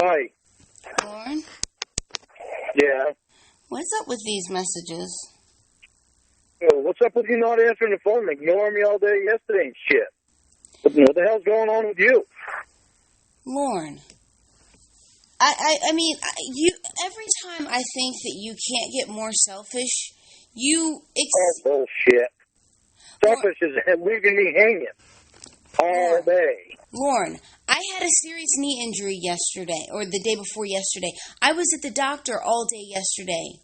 Hi. Lorne? Yeah. What's up with these messages? Well, what's up with you not answering the phone and ignoring me all day yesterday and shit? What the hell's going on with you? Lorne, I mean, you. Every time I think that you can't get more selfish, you... Oh, bullshit. Selfish is leaving me hanging all day. Lorne, I had a serious knee injury yesterday, or the day before yesterday. I was at the doctor all day yesterday.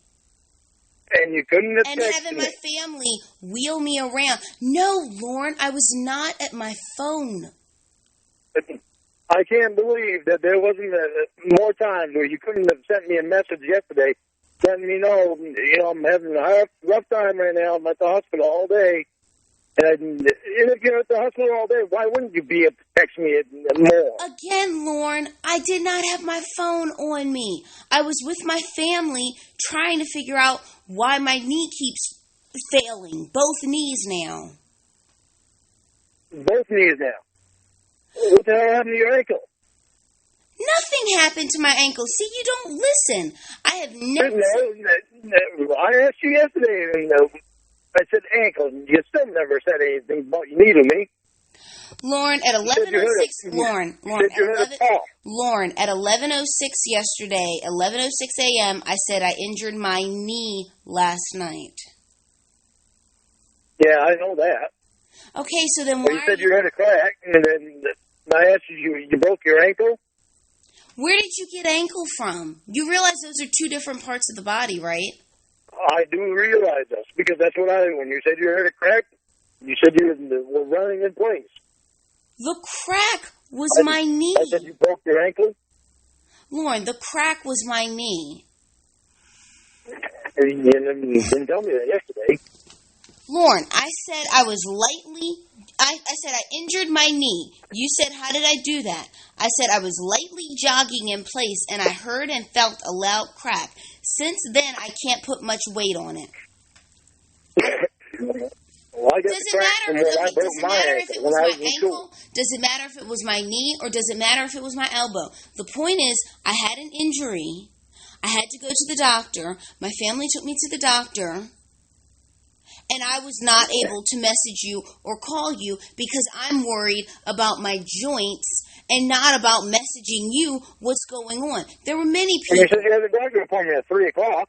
And you couldn't have And having my family wheel me around. No, Lorne, I was not at my phone. I can't believe that there wasn't more times where you couldn't have sent me a message yesterday letting me know, I'm having a rough time right now. I'm at the hospital all day. And if you're at the hospital all day, why wouldn't you be able to text me more? Again, Lorne, I did not have my phone on me. I was with my family trying to figure out why my knee keeps failing. Both knees now. Both knees now. What the hell happened to your ankle? Nothing happened to my ankle. See, you don't listen. I have never... No, I asked you yesterday, and I said ankle, and you still never said anything about your knee to me. Lorne, at 11:06, Lorne, at 11:06 yesterday, 11:06 a.m., I said I injured my knee last night. Yeah, I know that. Okay, so then why... You said you had a crack, and then I asked you broke your ankle? Where did you get ankle from? You realize those are two different parts of the body, right? I do realize this, because that's what when you said you had a crack, you said you were running in place. The crack was my knee. I said you broke your ankle? Lorne, the crack was my knee. And you didn't tell me that yesterday. Lorne, I said I was I said I injured my knee. You said, how did I do that? I said I was lightly jogging in place, and I heard and felt a loud crack. Since then, I can't put much weight on it. Well, I got does it matter? Does it matter if it was my ankle? Does it matter if it was my knee? Or does it matter if it was my elbow? The point is, I had an injury. I had to go to the doctor. My family took me to the doctor. And I was not able to message you or call you because I'm worried about my joints and not about messaging you what's going on. There were many people... You said you had a doctor's appointment at 3 o'clock.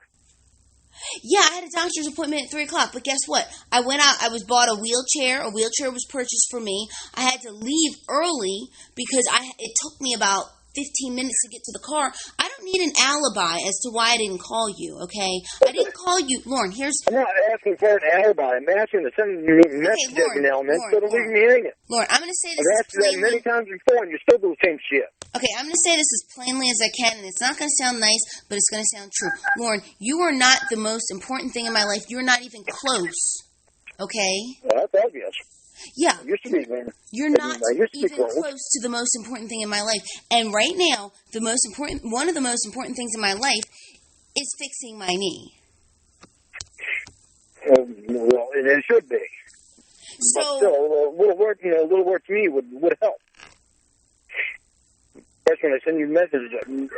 Yeah, I had a doctor's appointment at 3 o'clock, but guess what? I went out, bought a wheelchair. A wheelchair was purchased for me. I had to leave early because it took me about 15 minutes to get to the car. I don't need an alibi as to why I didn't call you, okay? I didn't call you. Lorne, I'm not asking for an alibi. I'm asking to send you a message every now and then instead of leaving me hanging. Lorne, I'm going to say this I've asked you that many times before, and you still do the same shit. Okay, I'm going to say this as plainly as I can, and it's not going to sound nice, but it's going to sound true. Lorne, you are not the most important thing in my life. You're not even close, okay? Well, that's obvious. Yeah, you're not even close to the most important thing in my life. And right now, one of the most important things in my life is fixing my knee. Well, it should be. So, but still, a little work to me would help. First, when I send you a message, I'm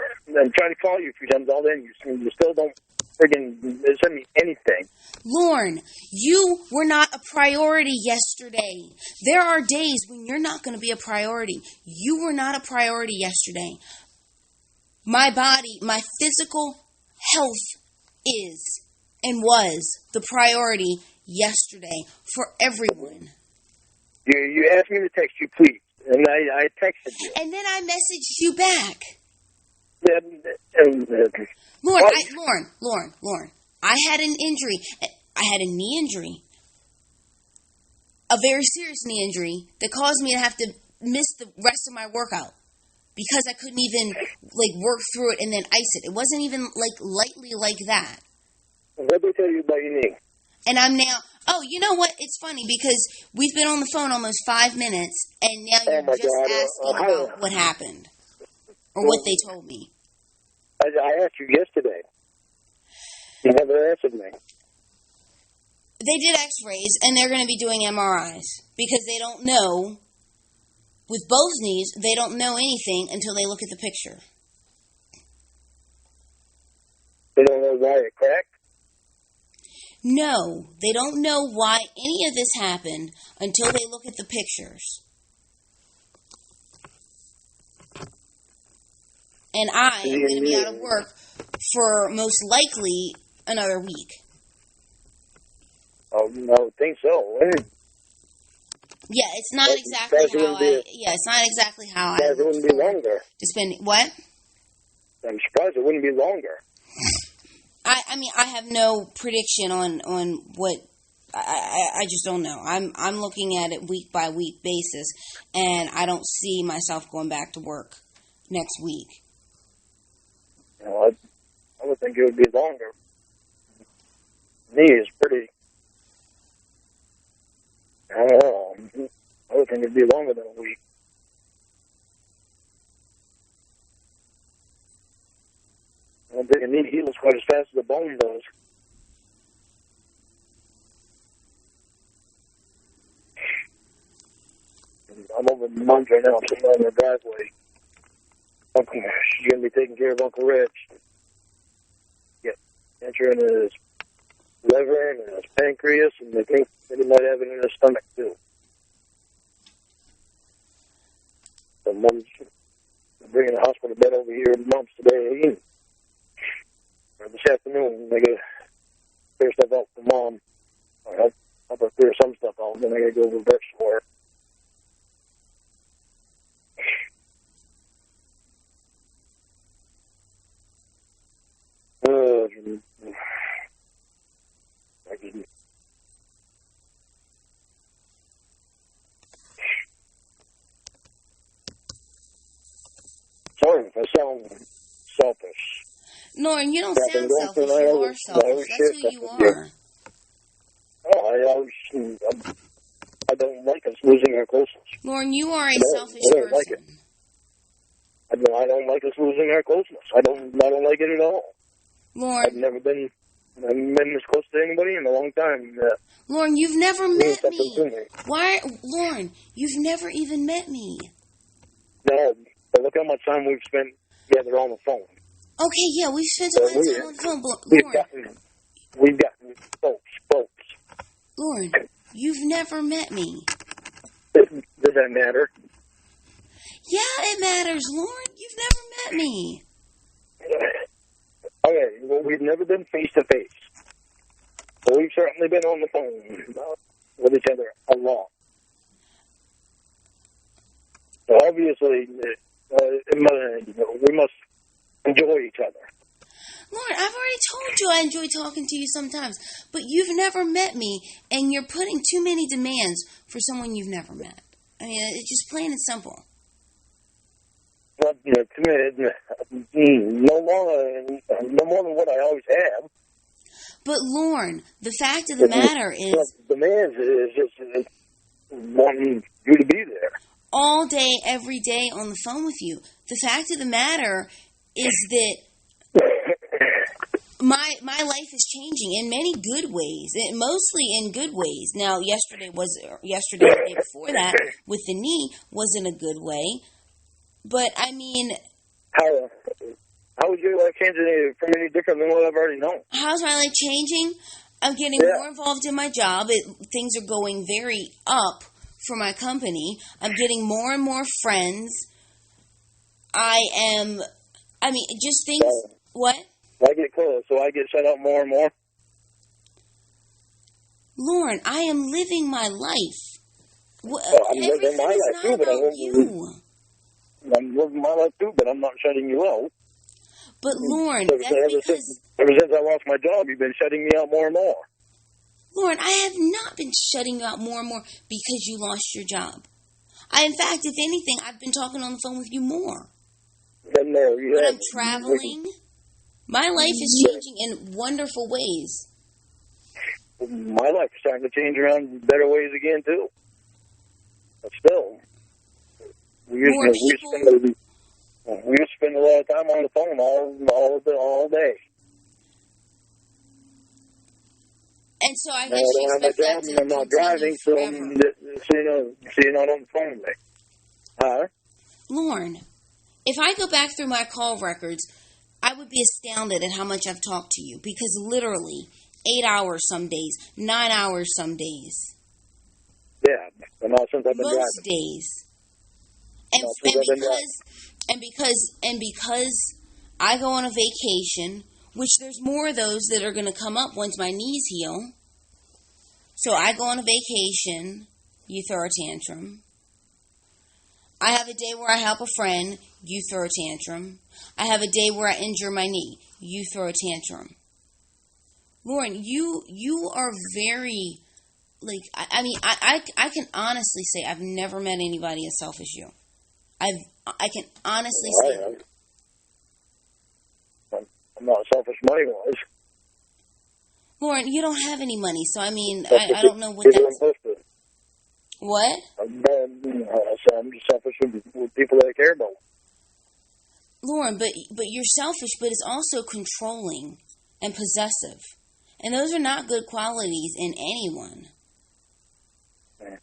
trying to call you a few times all day, and you still don't friggin' send me anything. Lorne, you were not a priority yesterday. There are days when you're not going to be a priority. You were not a priority yesterday. My body, my physical health is and was the priority yesterday for everyone. You asked me to text you, please, and I texted you. And then I messaged you back. Lorne, I had an injury. I had a knee injury. A very serious knee injury that caused me to have to miss the rest of my workout because I couldn't even, work through it and then ice it. It wasn't even, lightly like that. What did they tell you about your knee? And I'm now... Oh, you know what? It's funny because we've been on the phone almost 5 minutes, and now you're asking about what happened or what they told me. I asked you yesterday. You never answered me. They did x-rays, and they're going to be doing MRIs because they don't know, with both knees, they don't know anything until they look at the picture. why it cracked? No, they don't know why any of this happened until they look at the pictures. And I am going to be out of work for most likely another week. Oh, I would think so. Yeah, it's not exactly how I. Yeah, it's not exactly how I. It wouldn't be longer. To spend what? I'm surprised it wouldn't be longer. I mean, I have no prediction on what. I just don't know. I'm looking at it week by week basis, and I don't see myself going back to work next week. You know, I would think it would be longer. Knee is pretty. I don't know. I would think it'd be longer than a week. I don't think a knee heals quite as fast as the bone does. I'm over in Mom's right now. I'm sitting on the driveway. She's going to be taking care of Uncle Rich. Get cancer in his liver and his pancreas, and they think that he might have it in his stomach, too. So Mom's bringing the hospital bed over here to Mom's today. Or this afternoon, they got to clear stuff out for Mom. Or help her clear some stuff out, then I got to go to the vet store. Sorry if I sound selfish. Lorne, you don't sound selfish. You are selfish. That's who you are. Oh, I don't like us losing our closeness. Lorne, you are a selfish person. Like it. I don't like us losing our closeness. I don't like it at all. Lorne, I've never been this close to anybody in a long time. Lorne, you've never met me. Why, Lorne? You've never even met me. No, but look how much time we've spent together on the phone. Okay, yeah, we've spent a lot of time on the phone, but we've gotten folks. Lorne, you've never met me. Does that matter? Yeah, it matters, Lorne. You've never met me. Okay, well, we've never been face-to-face. But we've certainly been on the phone with each other a lot. So obviously, we must enjoy each other. Lorne, I've already told you I enjoy talking to you sometimes, but you've never met me, and you're putting too many demands for someone you've never met. I mean, it's just plain and simple. Well, no more than what I always have. But Lorne, the fact of the matter is, demands is just wanting you to be there all day, every day on the phone with you. The fact of the matter is that my life is changing in many good ways, mostly in good ways. Now, yesterday, the day before that, with the knee, wasn't a good way. But, I mean... How is your life changing from any different than what I've already known? How's my life changing? I'm getting more involved in my job. Things are going very up for my company. I'm getting more and more friends. Just things... What? I get close, so I get shut up more and more. Lorne, I am living my life. I'm living my life too, but I'm living my life too, but I'm not shutting you out. But Lorne, ever since I lost my job, you've been shutting me out more and more. Lorne, I have not been shutting you out more and more because you lost your job. In fact, if anything, I've been talking on the phone with you more. But I'm traveling. My life is changing in wonderful ways. My life is starting to change around better ways again, too. But still, we used to spend a lot of time on the phone all day. And so I guess you expect that to I'm not driving, so you're not on the phone with me. Huh? Lorne, if I go back through my call records, I would be astounded at how much I've talked to you, because literally 8 hours some days, 9 hours some days. Yeah, and not since I've been driving. Most days. And because I go on a vacation, which there's more of those that are going to come up once my knees heal. So I go on a vacation, you throw a tantrum. I have a day where I help a friend, you throw a tantrum. I have a day where I injure my knee, you throw a tantrum. Lorne, you are very, like, I can honestly say I've never met anybody as selfish as you. I can honestly say. I'm not selfish money-wise. Lorne, you don't have any money, so I mean, I don't know what that's... What? I'm just selfish with people that I care about. Lorne, but you're selfish, but it's also controlling and possessive. And those are not good qualities in anyone. Yeah.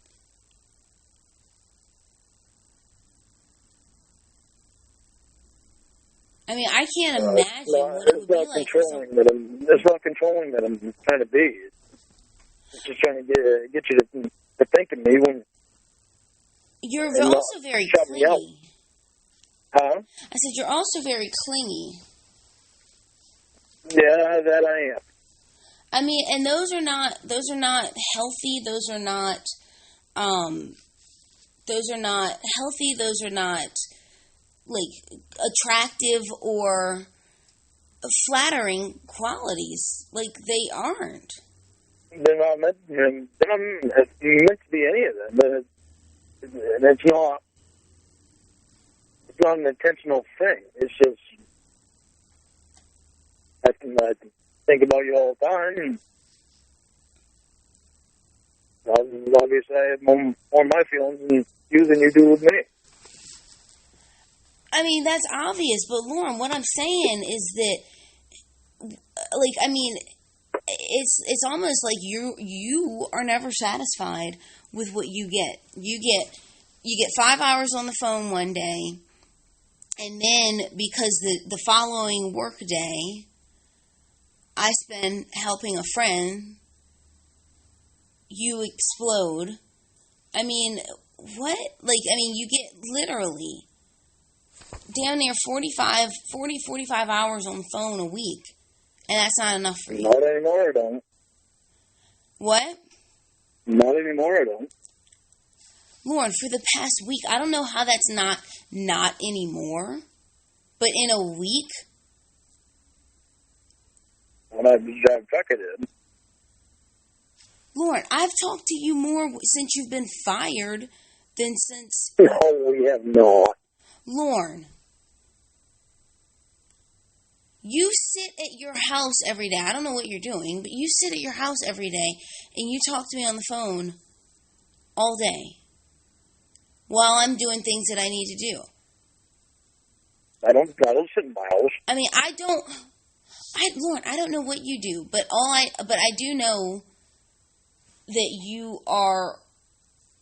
I mean, I can't imagine what it would be like. It's not controlling that I'm trying to be. It's just trying to get you to think of me when... You're also very clingy. Huh? I said you're also very clingy. Yeah, that I am. I mean, and those are not healthy. Those are not healthy. Those are not like attractive or flattering qualities. Like, they aren't. They're not meant to be any of them. But it's not an intentional thing. It's just I can think about you all the time. Obviously, I have more of my feelings than you do with me. I mean, that's obvious, but Lorne, what I'm saying is that, like, I mean, it's almost like you are never satisfied with what you get. You get 5 hours on the phone one day, and then because the following work day, I spend helping a friend, you explode. I mean, what? Like, I mean, you get literally damn near 45 hours on the phone a week. And that's not enough for you. Not anymore, I don't. What? Not anymore, I don't. Lorne, for the past week, I don't know how that's not anymore. But in a week? When I drive truck, I did. Lorne, I've talked to you more since you've been fired than since... No, we have not. Lorne, you sit at your house every day. I don't know what you're doing, but you sit at your house every day and you talk to me on the phone all day while I'm doing things that I need to do. I don't sit in my house. I mean, Lorne, I don't know what you do, but I do know that you are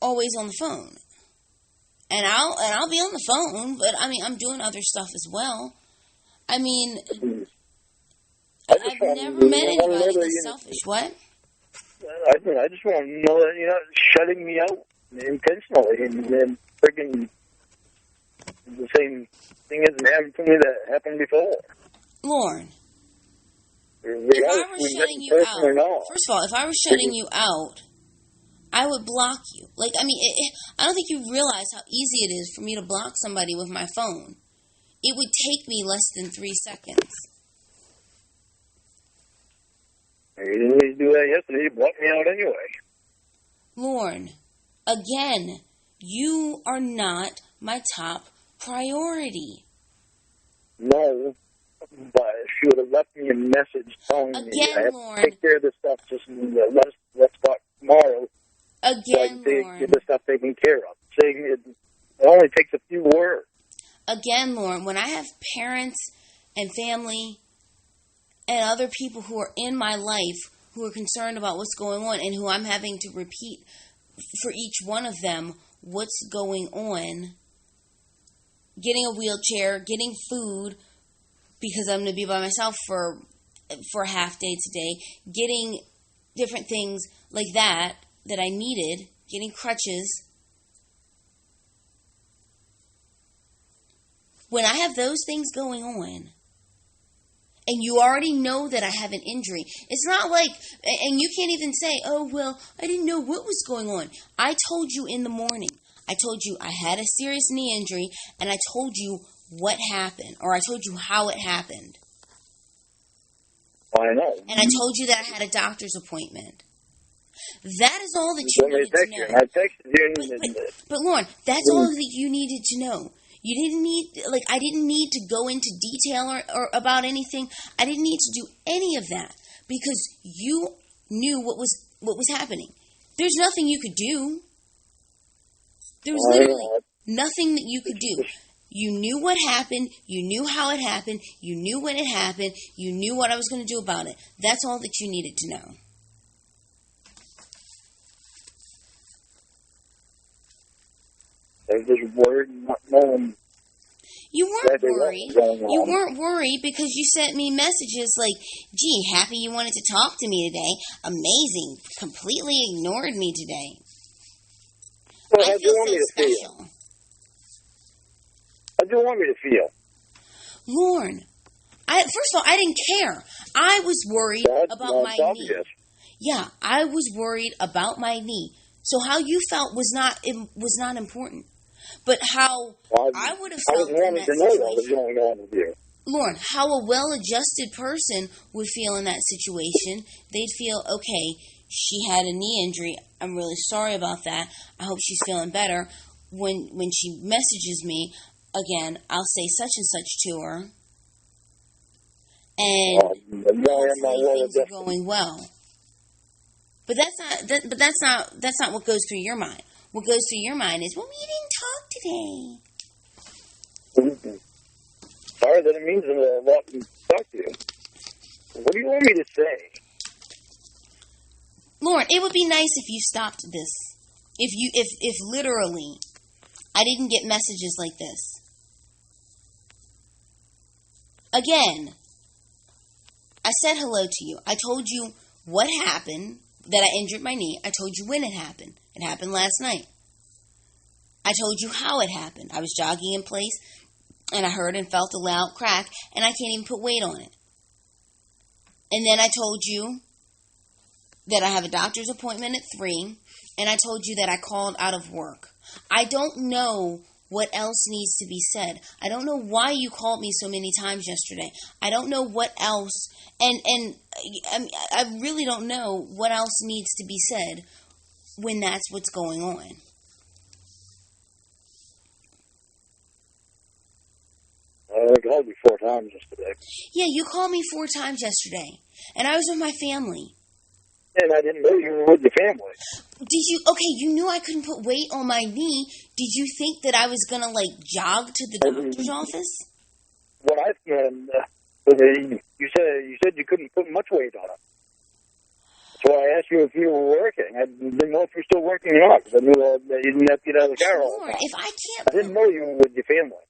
always on the phone. And I'll be on the phone, but I mean, I'm doing other stuff as well. I mean, I've never met anybody that's selfish. What? I just want to know that you're not shutting me out intentionally and freaking the same thing hasn't happened to me that happened before. Lorne, if I were shutting you out, first of all, if I were shutting you out, I would block you. Like, I mean, I don't think you realize how easy it is for me to block somebody with my phone. It would take me less than 3 seconds. You didn't need to do that yesterday. You blocked me out anyway. Lorne, again, you are not my top priority. No, but she would have left me a message telling me I have to take care of this stuff. Just let's talk tomorrow. Again, so I can Lorne. get the stuff taken care of. Saying it only takes a few words. Again, Lorne, when I have parents and family and other people who are in my life who are concerned about what's going on and who I'm having to repeat for each one of them what's going on, getting a wheelchair, getting food, because I'm going to be by myself for a half day today, getting different things like that I needed, getting crutches. When I have those things going on, and you already know that I have an injury, it's not like, and you can't even say, oh, well, I didn't know what was going on. I told you in the morning. I told you I had a serious knee injury, and I told you what happened, or I told you how it happened. I know. And I told you that I had a doctor's appointment. That is all that you needed to know. I texted you. But Lorne, that's all that you needed to know. You didn't need, I didn't need to go into detail or about anything. I didn't need to do any of that because you knew what was happening. There's nothing you could do. There was literally nothing that you could do. You knew what happened. You knew how it happened. You knew when it happened. You knew what I was going to do about it. That's all that you needed to know. I was just worried not knowing. You weren't worried. You weren't worried because you sent me messages like, gee, happy you wanted to talk to me today. Amazing. Completely ignored me today. Well, I feel so special. How do you want me to feel? Lorne, first of all, I didn't care. I was worried about my knee. Yeah, I was worried about my knee. So how you felt was not important. But how I would have felt in that situation. Lorne, how a well-adjusted person would feel in that situation, they'd feel, okay, she had a knee injury. I'm really sorry about that. I hope she's feeling better. When she messages me, again, I'll say such and such to her. And hopefully things are going well. But that's not what goes through your mind. What goes through your mind is, well, we didn't talk today. Sorry that it means a lot to talk to you. What do you want me to say? Lorne, it would be nice if you stopped this. If literally I didn't get messages like this. Again, I said hello to you. I told you what happened, that I injured my knee. I told you when it happened. It happened last night. I told you how it happened. I was jogging in place, and I heard and felt a loud crack, and I can't even put weight on it. And then I told you that I have a doctor's appointment at 3, and I told you that I called out of work. I don't know what else needs to be said. I don't know why you called me so many times yesterday. I don't know what else, and I really don't know what else needs to be said when that's what's going on. I called you 4 times yesterday. Yeah, you called me 4 times yesterday, and I was with my family. And I didn't know you were with your family. Did you? Okay, you knew I couldn't put weight on my knee. Did you think that I was going to, jog to the doctor's office? What I you said you couldn't put much weight on it. So I asked you if you were working. I didn't know if you were still working or not, because I knew that you didn't have to get out of the car all the time. I didn't know you were with your family.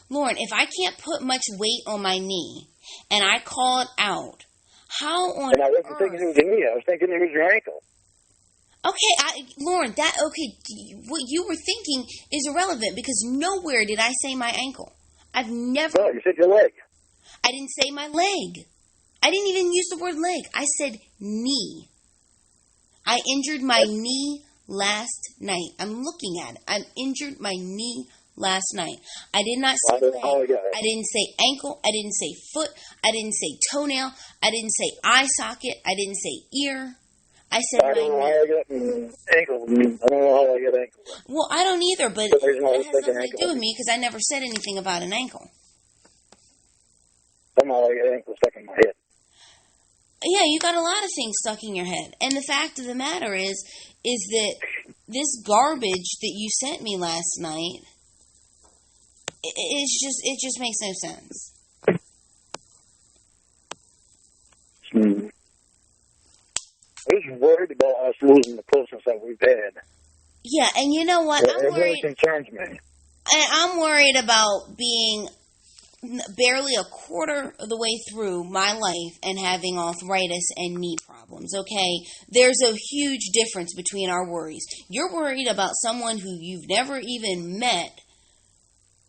Lorne, if I can't put much weight on my knee, and I call it out, how on earth? And I wasn't thinking it was your knee. I was thinking it was your ankle. Okay, Lorne, what you were thinking is irrelevant, because nowhere did I say my ankle. I've never... No, you said your leg. I didn't say my leg. I didn't even use the word leg. I said knee. I injured my knee last night. I'm looking at it. I injured my knee last night. I did not say leg. I didn't say ankle. I didn't say foot. I didn't say toenail. I didn't say eye socket. I didn't say ear. I said my knee. I don't know how I got ankle. I don't know how I got ankle. Well, I don't either, but it has nothing to do with me because I never said anything about an ankle. Somehow I got ankle stuck in my head. Yeah, you got a lot of things stuck in your head. And the fact of the matter is that this garbage that you sent me last night, it just makes no sense. I was worried about us losing the closeness that we've had. Yeah, and you know what? It really concerns me. And I'm worried about being barely a quarter of the way through my life and having arthritis and knee problems, okay? There's a huge difference between our worries. You're worried about someone who you've never even met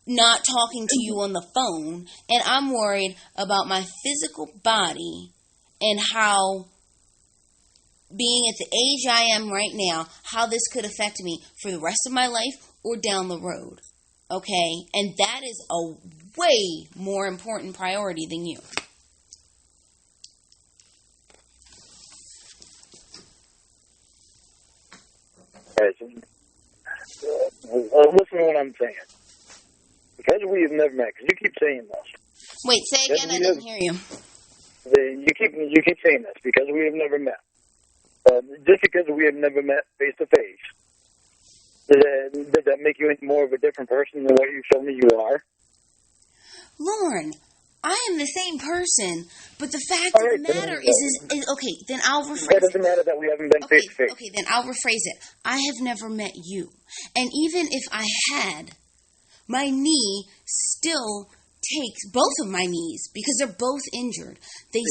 not talking to you on the phone, and I'm worried about my physical body and how, being at the age I am right now, how this could affect me for the rest of my life or down the road, okay? And that is a way more important priority than you. Listen to what I'm saying. Because we have never met, because you keep saying this. Wait, say again, I didn't hear you. You keep saying this, because we have never met. Just because we have never met face to face, does that make you any more of a different person than what you told me you are? Lorne, I am the same person, but the fact of the matter is okay, then I'll rephrase it. It doesn't matter that we haven't been face to face. Okay, then I'll rephrase it. I have never met you. And even if I had, my knee still takes both of my knees because they're both injured. They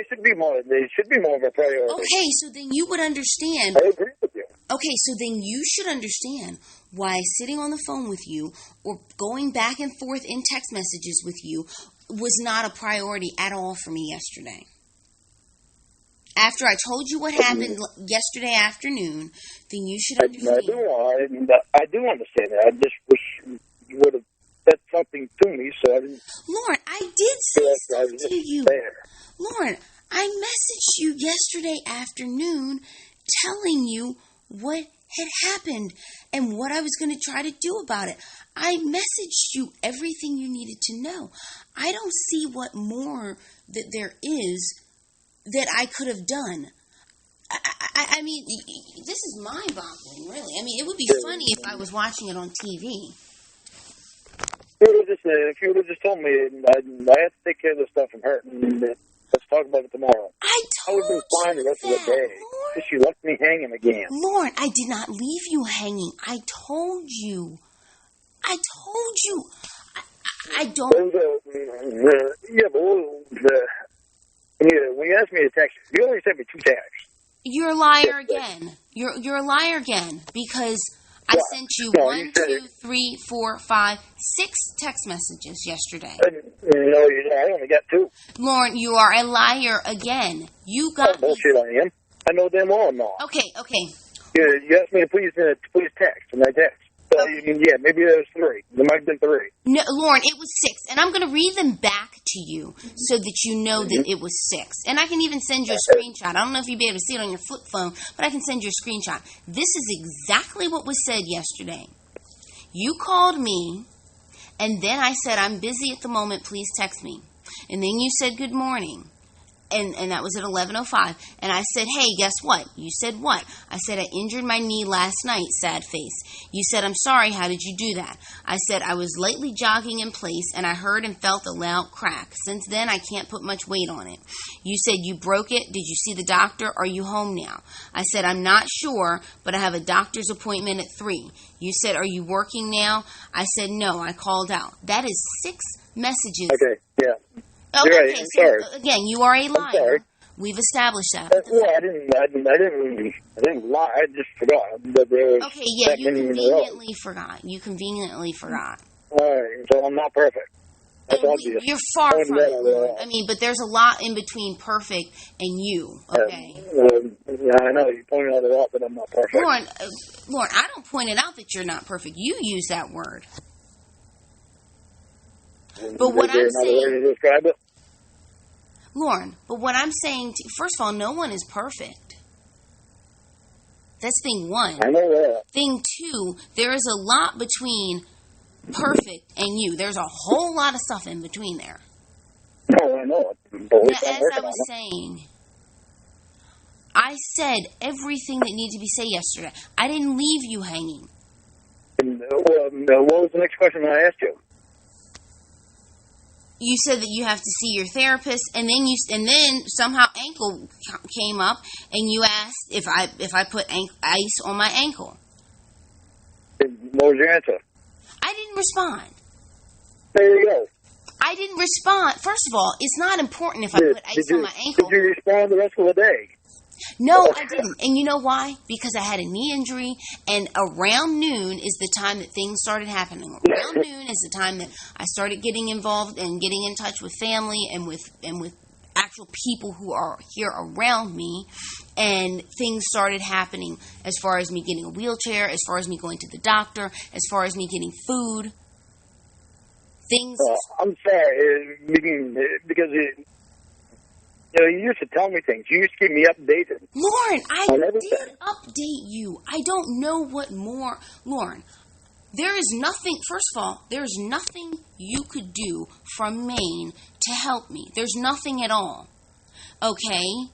should be more of a priority. Okay, so then you would understand. I agree with you. Okay, so then you should understand why sitting on the phone with you or going back and forth in text messages with you was not a priority at all for me yesterday. After I told you what happened yesterday afternoon, then you should understand. I do understand that. I just wish you would have said something to me, so I didn't. Lorne, I did say something to you. Lorne, I messaged you yesterday afternoon telling you what had happened and what I was going to try to do about it. I messaged you everything you needed to know. I don't see what more that there is that I could have done. I mean, this is mind-boggling, really. I mean, it would be funny if I was watching it on TV. If you would have just told me, I have to take care of this stuff from her, and let's talk about it tomorrow. I would have been fine the rest of the day. Lorne. She left me hanging again. Lorne, I did not leave you hanging. I told you. I don't. When you asked me to text, you only sent me 2 texts. You're a liar again. You're a liar again because I sent you 1, 2, 3, 4, 5, 6 text messages yesterday. No, I only got 2. Lorne, you are a liar again. You got me. Bullshit I am. I know damn well I'm not. Okay. You asked me to please text, and I text. So, yeah, maybe there was 3. There might have been 3. No, Lorne, it was 6. And I'm going to read them back to you so that you know that it was 6. And I can even send you a screenshot. I don't know if you'll be able to see it on your flip phone, but I can send you a screenshot. This is exactly what was said yesterday. You called me, and then I said, I'm busy at the moment, please text me. And then you said good morning. And that was at 11:05. And I said, hey, guess what? You said what? I said, I injured my knee last night, sad face. You said, I'm sorry, how did you do that? I said, I was lightly jogging in place, and I heard and felt a loud crack. Since then, I can't put much weight on it. You said, you broke it. Did you see the doctor? Are you home now? I said, I'm not sure, but I have a doctor's appointment at 3. You said, are you working now? I said, no, I called out. That is 6 messages. Okay, yeah. Okay, right, so sorry. Again, you are a liar. We've established that. I didn't lie. I just forgot that there was. Okay, yeah, you conveniently forgot. All right, so I'm not perfect. That's obvious. You're far from it. I mean, but there's a lot in between perfect and you. Okay. Yeah, I know you pointed out a lot that I'm not perfect. Lorne, I don't point it out that you're not perfect. You use that word. But what I'm saying, Lorne, but what I'm saying, first of all, no one is perfect. That's thing 1. I know that. Thing 2, there is a lot between perfect and you. There's a whole lot of stuff in between there. No, I know it. But as I was saying, I said everything that needed to be said yesterday. I didn't leave you hanging. What was the next question I asked you? You said that you have to see your therapist, and then somehow ankle came up, and you asked if I put ice on my ankle. What was your answer? I didn't respond. There you go. I didn't respond. First of all, it's not important if I put ice on my ankle. Did you respond the rest of the day? No, I didn't. And you know why? Because I had a knee injury, and around noon is the time that things started happening. Around noon is the time that I started getting involved and getting in touch with family and with actual people who are here around me, and things started happening as far as me getting a wheelchair, as far as me going to the doctor, as far as me getting food. Things. I'm sorry, because you used to tell me things. You used to keep me updated. Lorne, I did update you. I don't know what more. Lorne, there is nothing, first of all, there's nothing you could do from Maine to help me. There's nothing at all. Okay?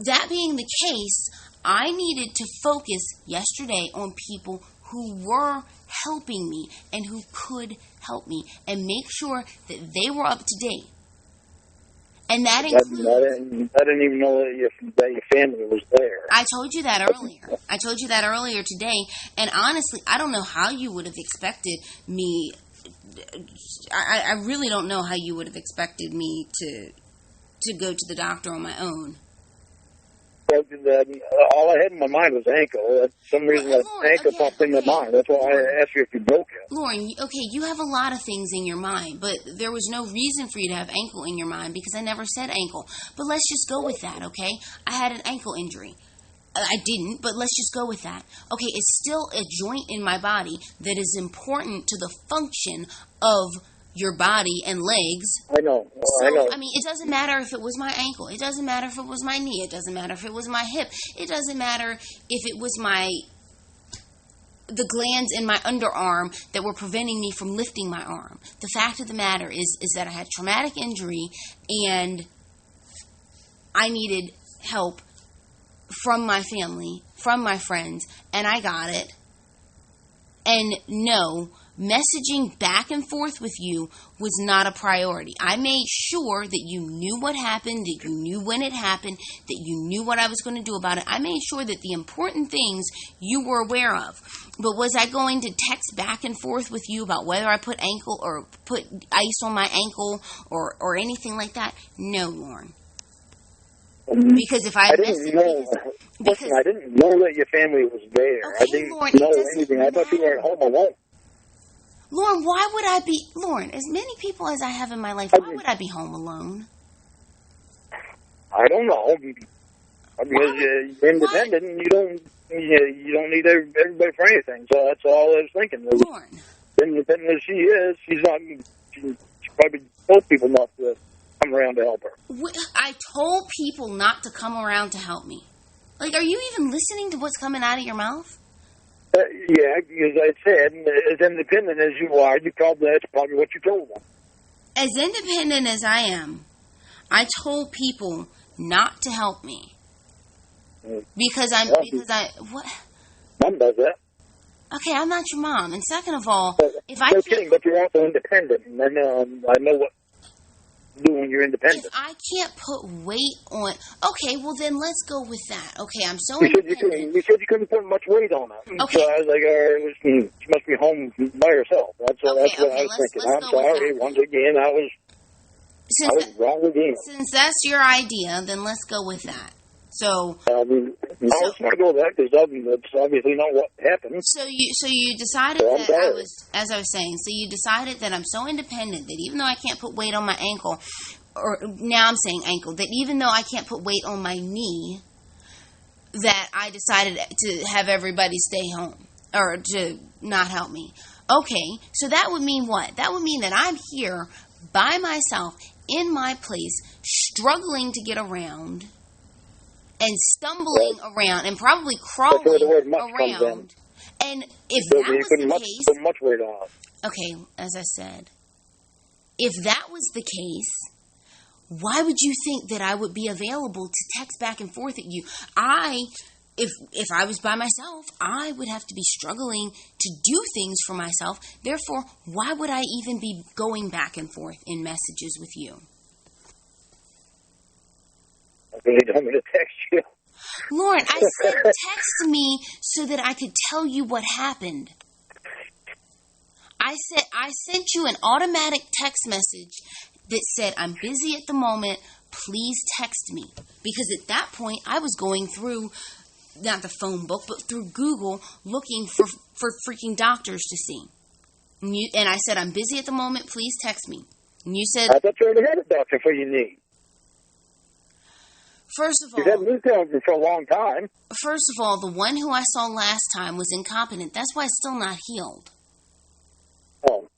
That being the case, I needed to focus yesterday on people who were helping me and who could help me and make sure that they were up to date. And that includes... I didn't even know that your family was there. I told you that earlier. I told you that earlier today. And honestly, I don't know how you would have expected me... I really don't know how you would have expected me to go to the doctor on my own. All I had in my mind was ankle. For some reason, that ankle popped in my mind. That's why I asked you if you broke it. Lorne, okay, you have a lot of things in your mind, but there was no reason for you to have ankle in your mind because I never said ankle. But let's just go with that, okay? I had an ankle injury. I didn't, but let's just go with that. Okay, it's still a joint in my body that is important to the function of your body and legs. I know. I mean, it doesn't matter if it was my ankle. It doesn't matter if it was my knee. It doesn't matter if it was my hip. It doesn't matter if it was the glands in my underarm that were preventing me from lifting my arm. The fact of the matter is that I had traumatic injury and I needed help from my family, from my friends, and I got it. And no, messaging back and forth with you was not a priority. I made sure that you knew what happened, that you knew when it happened, that you knew what I was going to do about it. I made sure that the important things you were aware of. But was I going to text back and forth with you about whether I put ice on my ankle or anything like that? No, Lorne. Because if I didn't know that your family was there. Okay, I didn't Lorne, know anything. I thought you were at home alone. Lorne, why would I be... Lorne, as many people as I have in my life, why would I be home alone? I don't know. Because you're independent and you don't need everybody for anything. So that's all I was thinking. Lorne. Independent as she is, she probably told people not to come around to help her. I told people not to come around to help me. Like, are you even listening to what's coming out of your mouth? Yeah, because I said, as independent as you are, that's probably what you told them. As independent as I am, I told people not to help me. Because what? Mom does that. Okay, I'm not your mom. And second of all, if I can't... kidding, but you're also independent. And I know what to do when you're independent. If I can't put weight on... Okay, well then let's go with that. Okay, I'm so independent. You said you couldn't put much weight on it. Okay. So I was like, she must be home by herself. That's what I was thinking. I'm sorry. Once again, I was wrong again. Since that's your idea, then let's go with that. So... let's not go with that, because that's obviously not what happened. So you decided that as I was saying, so you decided that I'm so independent that even though I can't put weight on my ankle, or now I'm saying ankle, that even though I can't put weight on my knee, that I decided to have everybody stay home, or to not help me. Okay, so that would mean what? That would mean that I'm here by myself, in my place, struggling to get around, and stumbling around, and probably crawling around. And if that was the case... Put much weight on. Okay, as I said, if that was the case, why would you think that I would be available to text back and forth at you? If I was by myself, I would have to be struggling to do things for myself. Therefore, why would I even be going back and forth in messages with you? I really don't want to text you. Lorne, I said text me so that I could tell you what happened. I sent you an automatic text message that said, I'm busy at the moment, please text me. Because at that point, I was going through, not the phone book, but through Google, looking for freaking doctors to see. And I said, I'm busy at the moment, please text me. And you said... I thought you already had a doctor for your knee. First of all... You've had knee therapy for a long time. First of all, the one who I saw last time was incompetent. That's why it's still not healed. Oh.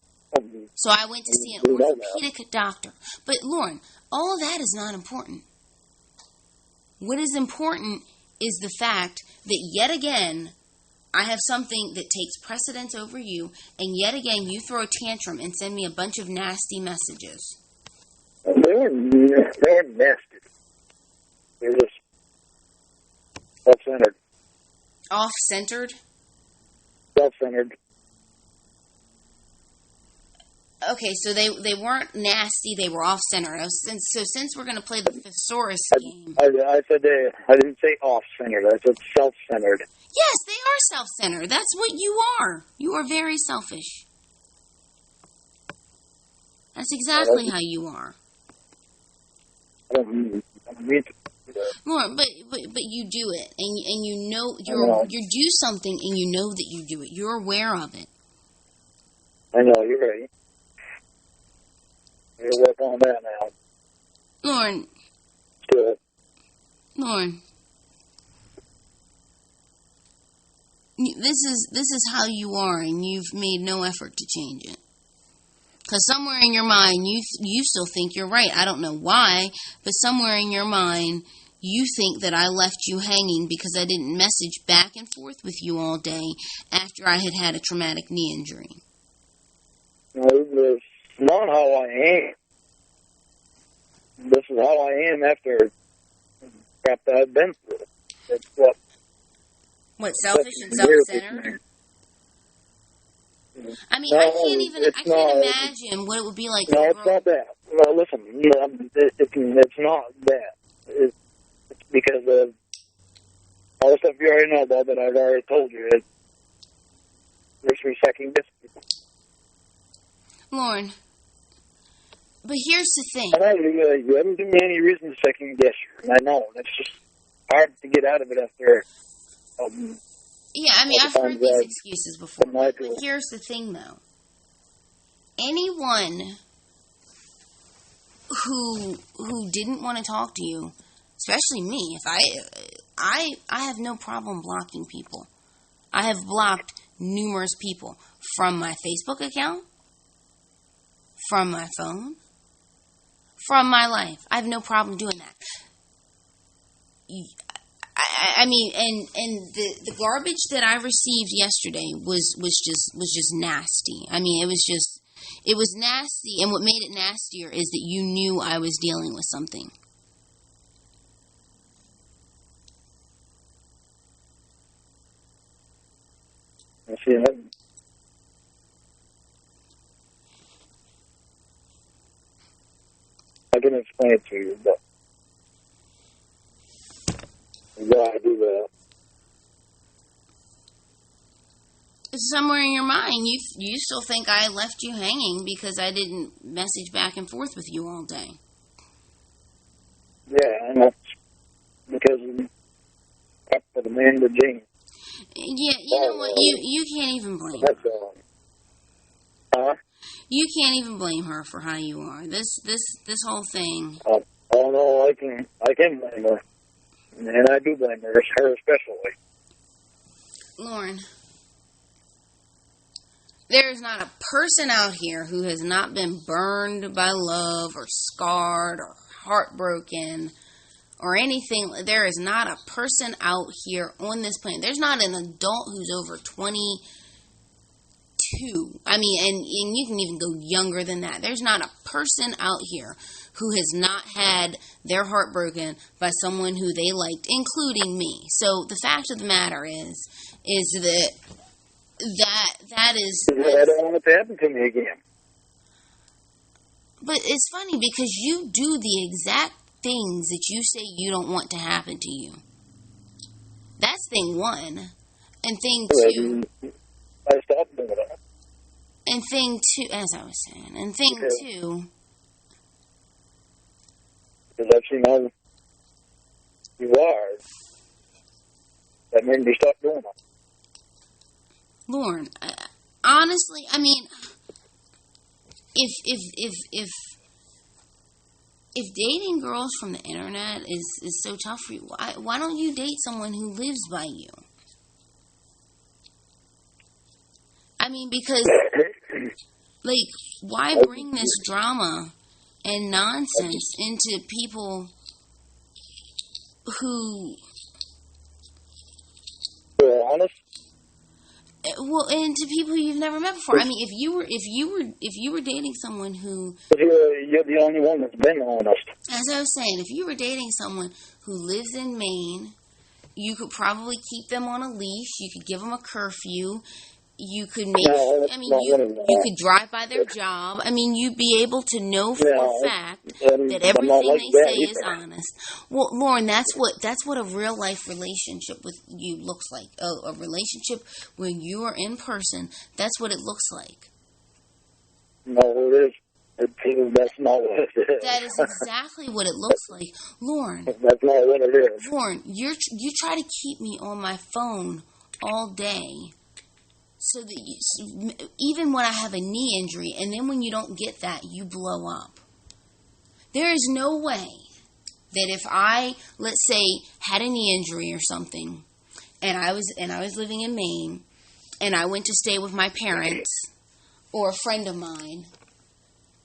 So I went to see an orthopedic doctor. But, Lorne, all of that is not important. What is important is the fact that yet again, I have something that takes precedence over you, and yet again, you throw a tantrum and send me a bunch of nasty messages. They weren't nasty. They were just self-centered. Off-centered? Self-centered. Okay, so they weren't nasty, they were off-centered. So since we're going to play the thesaurus game... I said I didn't say off-centered, I said self-centered. Yes, they are self-centered. That's what you are. You are very selfish. That's exactly how you are. I don't mean to do that. Lord, but you do it, and you know you do something, and you know that you do it. You're aware of it. I know, you're right. You'll work on that now. Lorne. Good. Lorne. This is how you are, and you've made no effort to change it. Because somewhere in your mind, you still think you're right. I don't know why, but somewhere in your mind, you think that I left you hanging because I didn't message back and forth with you all day after I had a traumatic knee injury. No, this is not how I am. This is how I am after crap that I've been through. It's what, selfish and self-centered? I mean, I can't imagine what it would be like. No, it's not that. No, listen, it's not that. It's because of all the stuff you already know about that I've already told you. It makes me second guess people. Lorne, but here's the thing. I know you haven't given me any reason to second guess you, and I know. It's just hard to get out of it after... yeah, I mean, I've heard these excuses before. But here's the thing, though. Anyone who didn't want to talk to you, especially me, if I have no problem blocking people. I have blocked numerous people from my Facebook account, from my phone, from my life. I have no problem doing that. I mean, and the garbage that I received yesterday was just nasty. I mean, it was nasty, and what made it nastier is that you knew I was dealing with something. I see that. I can explain it to you, but yeah, I do that. Somewhere in your mind, you still think I left you hanging because I didn't message back and forth with you all day. Yeah, and that's because up for the man to Jane. Yeah, you know what? You can't even blame her. That's all. Huh? You can't even blame her for how you are. This whole thing. Oh no, I can blame her, and I do blame her especially. Lorne, there is not a person out here who has not been burned by love or scarred or heartbroken or anything. There is not a person out here on this planet. There's not an adult who's over 22. I mean, and you can even go younger than that. There's not a person out here who has not had their heart broken by someone who they liked, including me. So the fact of the matter is that is... I don't want it to happen to me again. But it's funny because you do the exact things that you say you don't want to happen to you. That's thing one. And thing two... I stopped doing that. And thing two, as I was saying, and thing two. Because I've seen how you are. That made me stop doing it. Lorne, honestly, I mean, if dating girls from the internet is so tough for you, why don't you date someone who lives by you? I mean, because, like, why bring this drama and nonsense into people who... honest? Well, and to people you've never met before. I mean, if you were dating someone who... You're the only one that's been honest. As I was saying, if you were dating someone who lives in Maine, you could probably keep them on a leash. You could give them a curfew. You could make... you could drive by their job. I mean, you'd be able to know for a fact that everything they say is honest. Well, Lorne, that's what a real life relationship with you looks like. A relationship when you are in person. That's what it looks like. No, it is. That's not what it is. That is exactly what it looks like, Lorne. That's not what it is. Lorne, you try to keep me on my phone all day. So that even when I have a knee injury, and then when you don't get that, you blow up. There is no way that if I, let's say, had a knee injury or something, and I was living in Maine, and I went to stay with my parents or a friend of mine,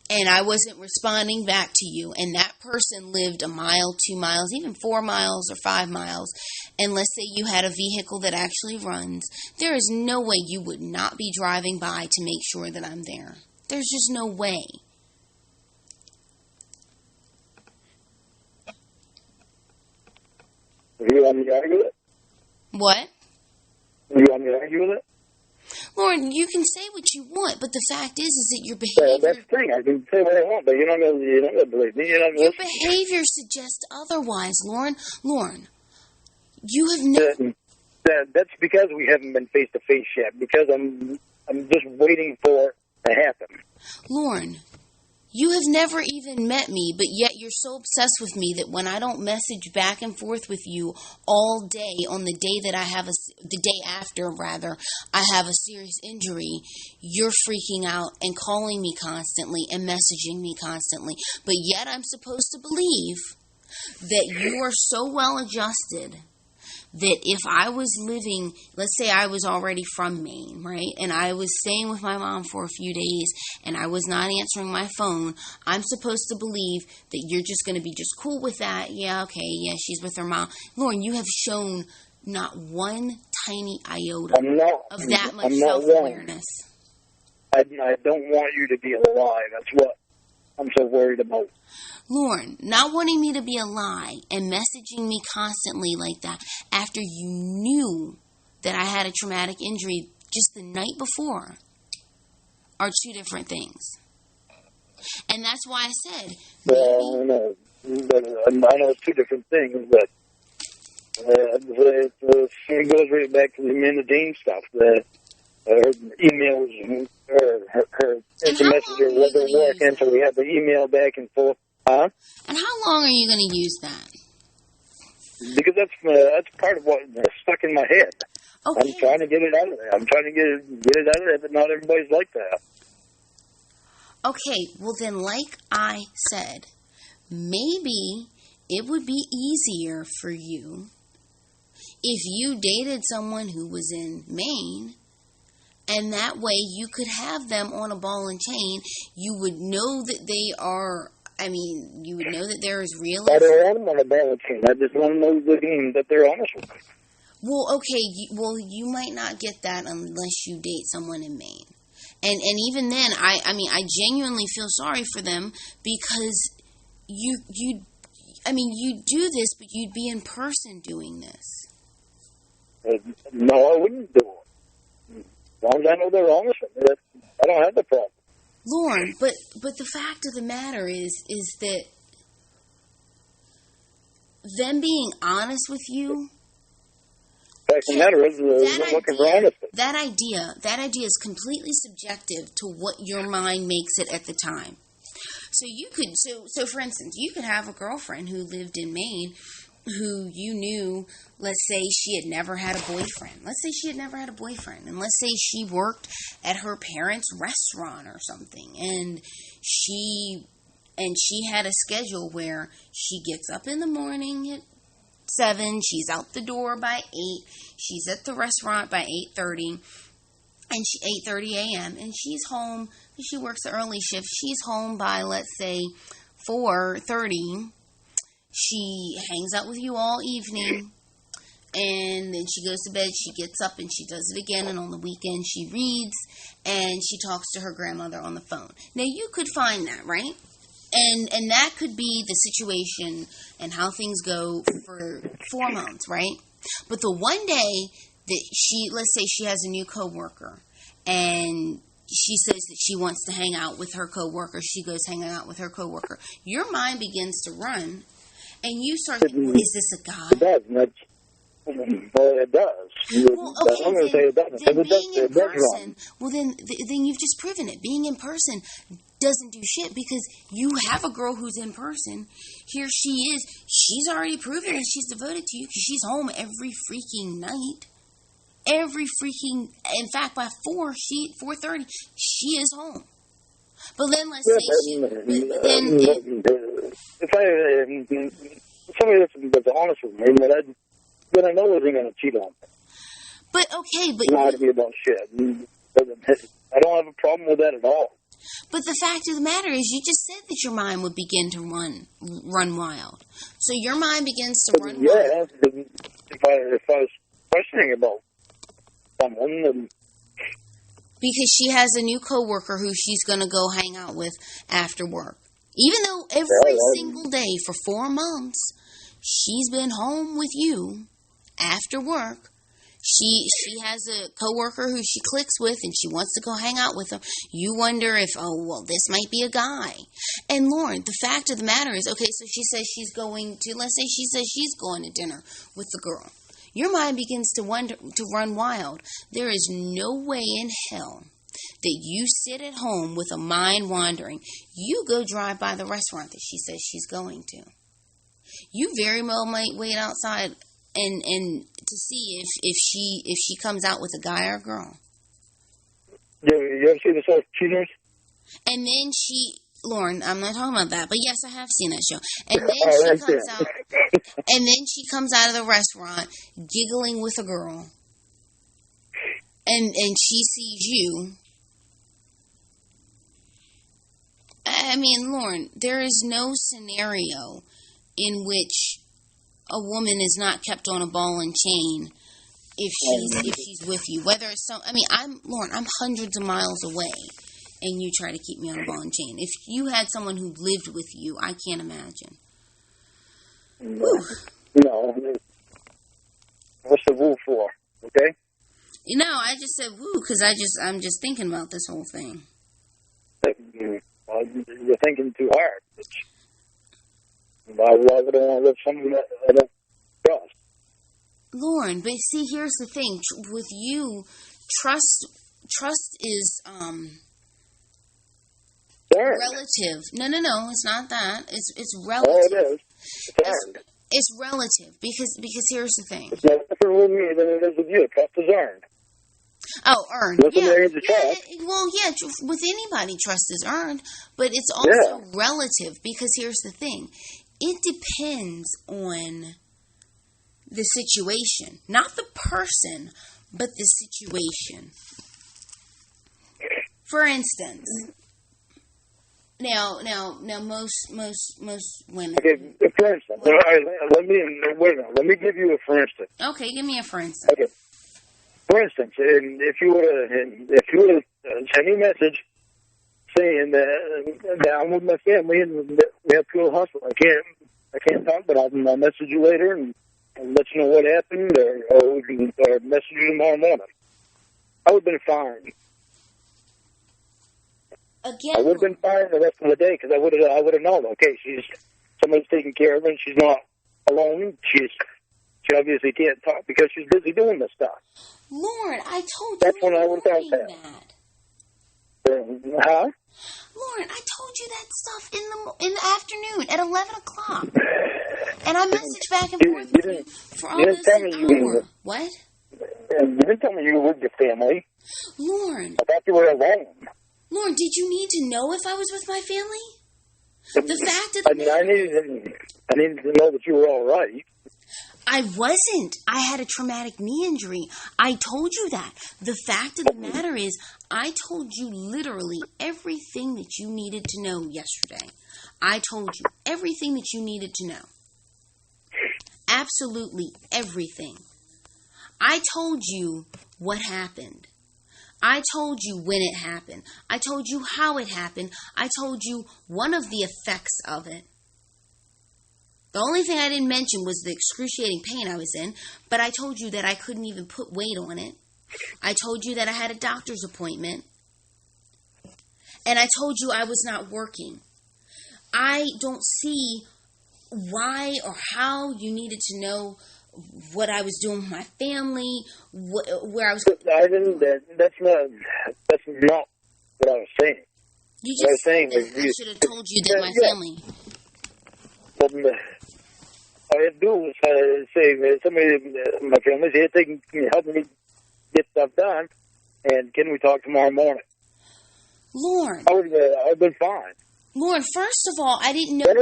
and I wasn't responding back to you, and that person lived a mile, 2 miles, even 4 miles or 5 miles, and let's say you had a vehicle that actually runs, there is no way you would not be driving by to make sure that I'm there. There's just no way. You want me to argue with it? What? You want me to argue with it? Lorne, you can say what you want, but the fact is that your behavior... That's the thing. I can say what I want, but you're not going to believe me. Your behavior suggests otherwise, Lorne. Lorne, you have never... That's because we haven't been face-to-face yet, because I'm just waiting for it to happen. Lorne, you have never even met me, but yet you're so obsessed with me that when I don't message back and forth with you all day on the day that the day after, I have a serious injury, you're freaking out and calling me constantly and messaging me constantly. But yet I'm supposed to believe that you are so well adjusted that if I was living, let's say I was already from Maine, right? And I was staying with my mom for a few days and I was not answering my phone, I'm supposed to believe that you're just going to be just cool with that. Yeah, okay, yeah, she's with her mom. Lorne, you have shown not one tiny iota of that much self-awareness. I don't want you to be alive. That's what I'm so worried about. Lorne, not wanting me to be a lie and messaging me constantly like that after you knew that I had a traumatic injury just the night before are two different things. And that's why I said... Well, no. I know it's two different things, but it goes right back to the Amanda Dean stuff. Her emails, her instant messenger wasn't working, so we had to email back and forth. Huh? And how long are you going to use that? Because that's part of what's stuck in my head. Okay. I'm trying to get it out of there. I'm trying to get it out of there, but not everybody's like that. Okay, well then, like I said, maybe it would be easier for you if you dated someone who was in Maine, and that way you could have them on a ball and chain. You would know that they are... I mean, you would know that they're as real as... I don't want them on a ball chain. I just want to know that they're honest with me. Well, okay. You might not get that unless you date someone in Maine. And even then, I genuinely feel sorry for them because you do this, but you'd be in person doing this. No, I wouldn't do it. As long as I know they're honest with me, I don't have the problem. Lorne, but the fact of the matter is that them being honest with you... I fact of the matter is, we're looking for honesty. That idea is completely subjective to what your mind makes it at the time. So you could, so for instance, you could have a girlfriend who lived in Maine who you knew, let's say she had never had a boyfriend. And let's say she worked at her parents' restaurant or something. And she had a schedule where she gets up in the morning at 7, she's out the door by 8, she's at the restaurant by 8:30, and 8:30 a.m., and she's home, she works the early shift, she's home by, let's say, 4:30. She hangs out with you all evening, and then she goes to bed, she gets up, and she does it again, and on the weekend she reads, and she talks to her grandmother on the phone. Now, you could find that, right? And that could be the situation and how things go for 4 months, right? But the one day that let's say she has a new coworker, and she says that she wants to hang out with her coworker, she goes hanging out with her coworker, your mind begins to run, and you start thinking, is this a guy? It does. Well, it does. Well, okay, I'm going to say it doesn't. Then being in person, well, then you've just proven it. Being in person doesn't do shit, because you have a girl who's in person. Here she is. She's already proven that she's devoted to you, because she's home every freaking night. In fact, by 4:30, she is home. But then let's say if somebody that's honest with me, then I know they're going to cheat on me. But okay, but lie to me about shit. I don't have a problem with that at all. But the fact of the matter is, you just said that your mind would begin to run wild. So your mind begins to run wild. If I was questioning about someone, then... Because she has a new coworker who she's going to go hang out with after work. Even though every single day for 4 months, she's been home with you after work. She has a coworker who she clicks with, and she wants to go hang out with him. You wonder if, this might be a guy. And Lorne, the fact of the matter is, okay, so she says she's going to, let's say she says she's going to dinner with the girl. Your mind begins to run wild. There is no way in hell that you sit at home with a mind wandering. You go drive by the restaurant that she says she's going to. You very well might wait outside and to see if she comes out with a guy or a girl. You ever see the show Cheaters? And then Lorne, I'm not talking about that, but yes, I have seen that show. And then she comes out of the restaurant giggling with a girl, and she sees you. I mean, Lorne, there is no scenario in which a woman is not kept on a ball and chain if she's with you. Whether it's I'm hundreds of miles away, and you try to keep me on a ball and chain. If you had someone who lived with you, I can't imagine. No. What's the woo for? Okay. I just said woo because I'm just thinking about this whole thing. You're thinking too hard. Why would I want to live something that I don't trust? Lorne, but see, here's the thing. With you, trust is relative. No, it's not that. It's relative. Oh, it is. It's earned. It's relative because here's the thing. It's no different with me than it is with you. Trust is earned. Oh, earned. With anybody, trust is earned, but it's also relative because here's the thing. It depends on the situation, not the person, but the situation. For instance, now, most women. Okay, for instance, let me give you a for instance. Okay, give me a for instance. Okay. For instance, if you would send me a message saying that I'm with my family and we have to go to the hospital, I can't talk, but I'll message you later and let you know what happened, or we can message you tomorrow morning. I would have been fine. Again, I would have been fine the rest of the day because I would have known. Okay, somebody's taking care of her, and she's not alone. She obviously can't talk because she's busy doing this stuff. Lorne, I told you that's when I was out that. Huh? Lorne, I told you that stuff in the afternoon at 11 o'clock. And I messaged back and forth with you for almost an hour. What? You didn't tell me you were with your family. Lorne. I thought you were alone. Lorne, did you need to know if I was with my family? The fact of the matter... I needed to know that you were all right. I wasn't. I had a traumatic knee injury. I told you that. The fact of the matter is, I told you literally everything that you needed to know yesterday. I told you everything that you needed to know. Absolutely everything. I told you what happened. I told you when it happened. I told you how it happened. I told you one of the effects of it. The only thing I didn't mention was the excruciating pain I was in, but I told you that I couldn't even put weight on it. I told you that I had a doctor's appointment. And I told you I was not working. I don't see why or how you needed to know what I was doing with my family, where I was. I didn't. That's not what I was saying. You just said that. I should have told you that my family. Well, all I had to do was say somebody in my family said, "Can you help me get stuff done? And can we talk tomorrow morning?" Lorne, I've been fine. Lorne, first of all, I didn't know. Why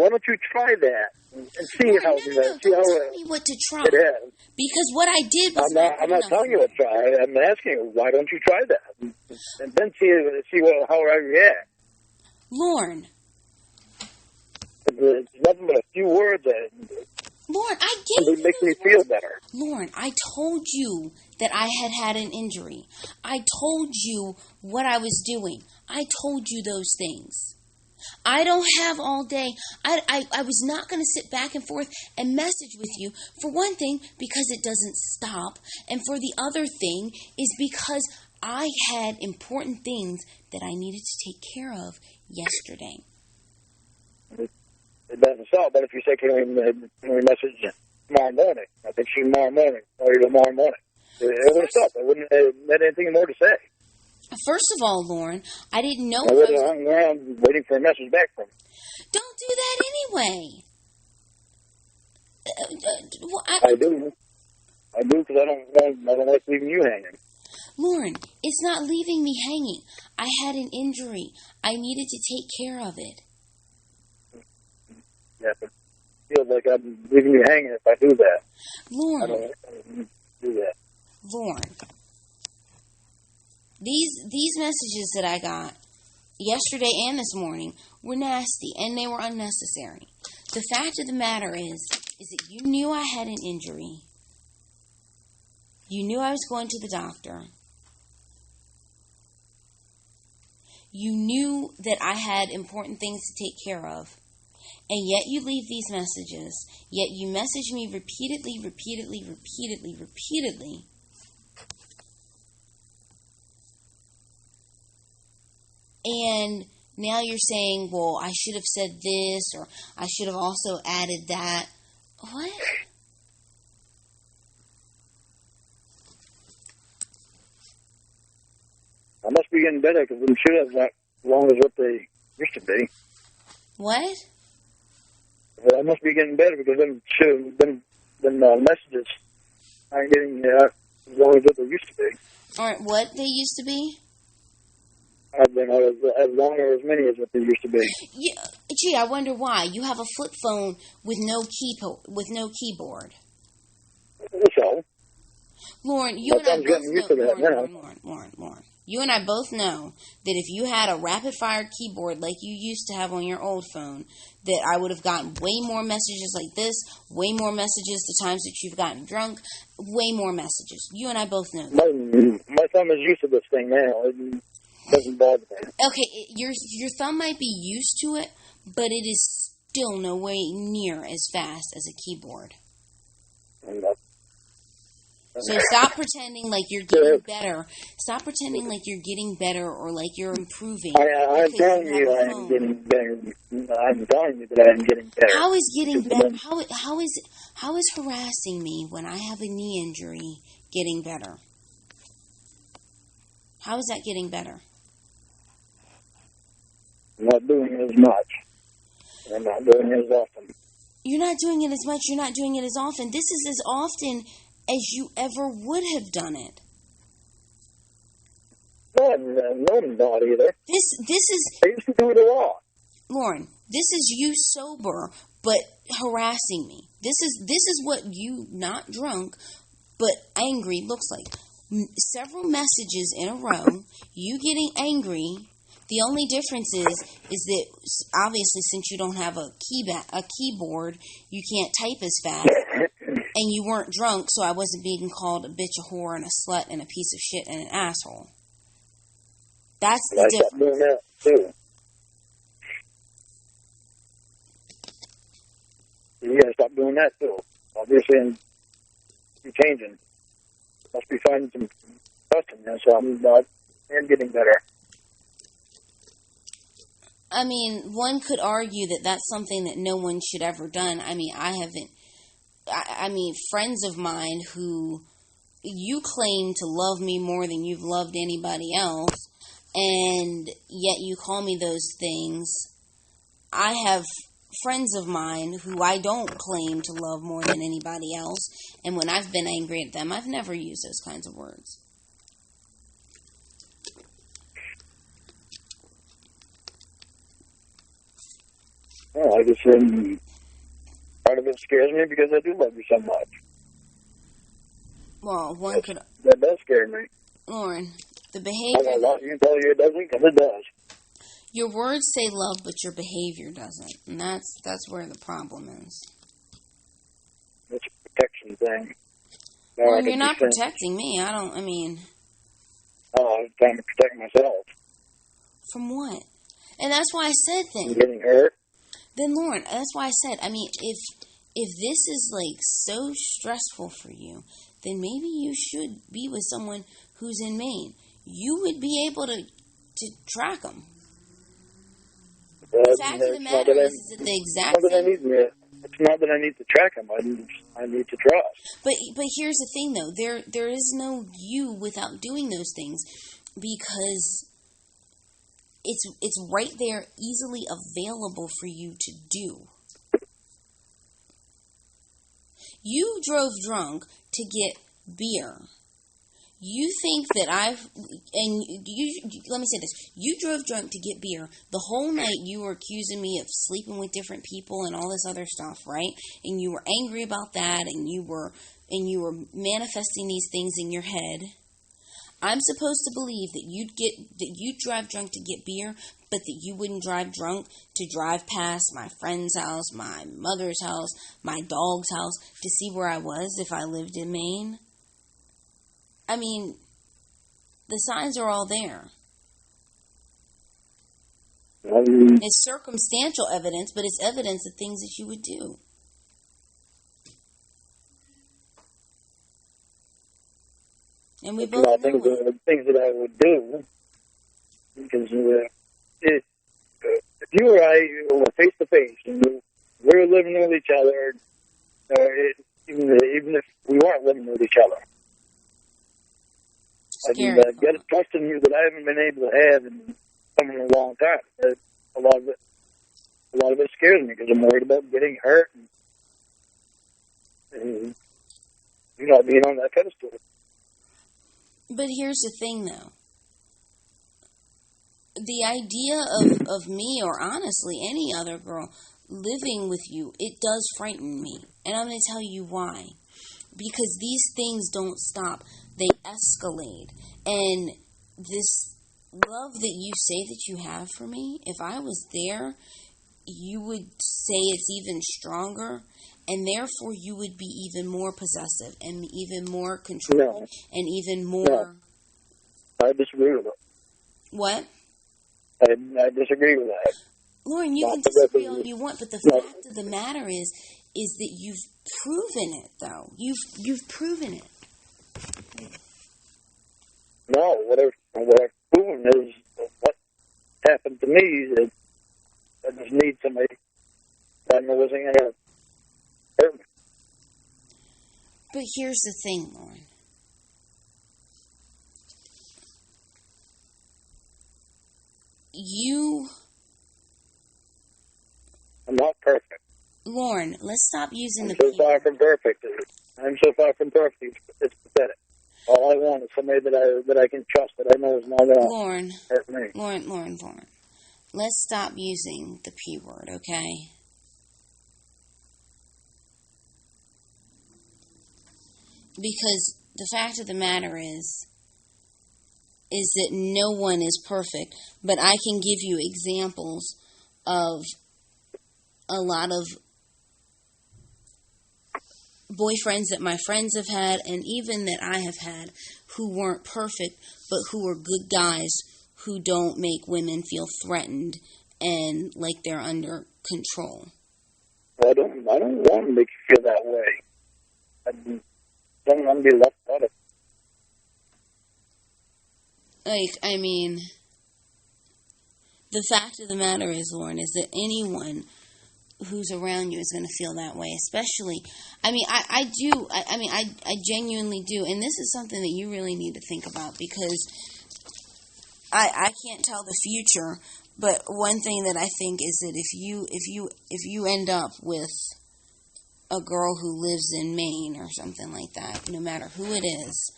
don't you try that and see Lorne, how? Don't tell me what to try. Because what I did was I'm not telling you what to try. I'm asking you, why don't you try that and then see how I react. Lorne, it's nothing but a few words that. Lorne, I gave you. It makes me feel better. Lorne, I told you that I had an injury. I told you what I was doing. I told you those things. I don't have all day. I was not going to sit back and forth and message with you, for one thing, because it doesn't stop, and for the other thing is because I had important things that I needed to take care of yesterday. It doesn't stop, but if you say, can we message tomorrow morning? I think tomorrow morning, or even tomorrow morning. It would have stopped. I wouldn't have had anything more to say. First of all, Lorne, I didn't know. I wouldn't have hung around waiting for a message back from you. Don't do that anyway. I do. I do because I don't like leaving you hanging. Lorne, it's not leaving me hanging. I had an injury. I needed to take care of it. Yeah, but it feels like I'm leaving you hanging if I do that. Lorne. I don't do that. Lorne. These messages that I got yesterday and this morning were nasty and they were unnecessary. The fact of the matter is that you knew I had an injury. You knew I was going to the doctor. You knew that I had important things to take care of. And yet you leave these messages. Yet you message me repeatedly. And now you're saying, well, I should have said this, or I should have also added that. What? I must be getting better because them shit not as long as what they used to be. What? Well, I must be getting better because them should have been messages aren't getting as long as what they used to be. Aren't what they used to be? I've been as long or as many as what they used to be. Yeah, gee, I wonder why. You have a flip phone with no keyboard. So, Lorne, you and I both know. Lorne. You and I both know that if you had a rapid-fire keyboard like you used to have on your old phone, that I would have gotten way more messages like this, way more messages the times that you've gotten drunk, way more messages. You and I both know that. My thumb is used to this thing now. It doesn't bother me. Okay, your thumb might be used to it, but it is still no way near as fast as a keyboard. And So stop pretending like you're getting better. Stop pretending like you're getting better or like you're improving. I'm telling you I'm getting better. I'm telling you that I'm getting better. How is getting better? How is harassing me when I have a knee injury getting better? How is that getting better? I'm not doing it as much. I'm not doing it as often. You're not doing it as much. You're not doing it as often. This is as often as you ever would have done it. No, not either. This is... I used to do it a lot. Lorne, this is you sober, but harassing me. This is what you, not drunk, but angry, looks like. Several messages in a row, you getting angry. The only difference is that obviously since you don't have a keyboard, you can't type as fast, and you weren't drunk, so I wasn't being called a bitch, a whore, and a slut, and a piece of shit, and an asshole. That's the difference. I stopped doing that too. You gotta stop doing that too. Obviously, you're changing. Must be finding some trust in there, so I'm getting better. I mean, one could argue that that's something that no one should ever done. I mean, friends of mine who you claim to love me more than you've loved anybody else, and yet you call me those things. I have friends of mine who I don't claim to love more than anybody else, and when I've been angry at them, I've never used those kinds of words. Well, I just part of it scares me because I do love you so much. Well, that does scare me. Lorne, the behavior... I love you, tell you it doesn't, because it does. Your words say love, but your behavior doesn't. And that's where the problem is. It's a protection thing. Well, you're not protecting me. Oh, I'm trying to protect myself. From what? And that's why I said things. Getting hurt. Then, Lorne, that's why I said, I mean, if this is, like, so stressful for you, then maybe you should be with someone who's in Maine. You would be able to track them. The fact of the matter is that the exact same... It's not that I need to track them. I need to trust. But here's the thing, though. There is no you without doing those things, because it's right there, easily available for you to do. You drove drunk to get beer. You think that let me say this. You drove drunk to get beer. The whole night you were accusing me of sleeping with different people and all this other stuff, right? And you were angry about that, and you were manifesting these things in your head. I'm supposed to believe that you'd drive drunk to get beer, but that you wouldn't drive drunk to drive past my friend's house, my mother's house, my dog's house, to see where I was if I lived in Maine. I mean, the signs are all there. It's circumstantial evidence, but it's evidence of things that you would do. And we both know things that I would do. Because if you or I were face to face and we were living with each other, even if we weren't living with each other, I can get a trust in you that I haven't been able to have in a long time. A lot of it scares me because I'm worried about getting hurt and you not being on that pedestal. But here's the thing, though. The idea of me, or honestly any other girl, living with you, it does frighten me. And I'm going to tell you why. Because these things don't stop. They escalate. And this love that you say that you have for me, if I was there, you would say it's even stronger. And therefore, you would be even more possessive and even more controlling and even more... No. I disagree with it. What? I disagree with that. Lorne, you can disagree all you want, but the fact of the matter is that you've proven it, though. You've proven it. No, what I've proven is what happened to me is I just need somebody that wasn't going to hurt me. But here's the thing, Lorne. I'm not perfect. Lorne, let's stop using I'm so far from perfect. I'm so far from perfect. It's pathetic. All I want is somebody that I can trust, that I know is not going to hurt me. Lorne. Let's stop using the P word, okay? Because the fact of the matter is that no one is perfect, but I can give you examples of a lot of boyfriends that my friends have had, and even that I have had, who weren't perfect, but who were good guys who don't make women feel threatened and like they're under control. I don't want to make you feel that way. I don't want to be left out of it. Like, I mean, the fact of the matter is, Lorne, is that anyone who's around you is going to feel that way, especially, I mean, I genuinely do, and this is something that you really need to think about, because I can't tell the future, but one thing that I think is that if you end up with a girl who lives in Maine or something like that, no matter who it is,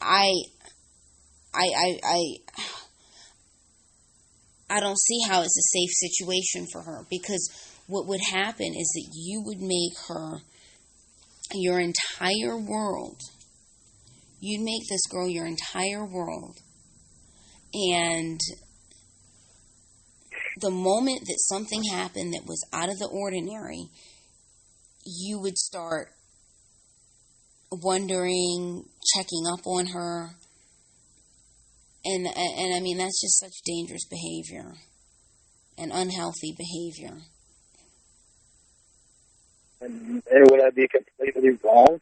I don't see how it's a safe situation for her, because what would happen is that you would make her your entire world. You'd make this girl your entire world. And the moment that something happened that was out of the ordinary, you would start wondering, checking up on her. And I mean, that's just such dangerous behavior and unhealthy behavior. And would I be completely wrong?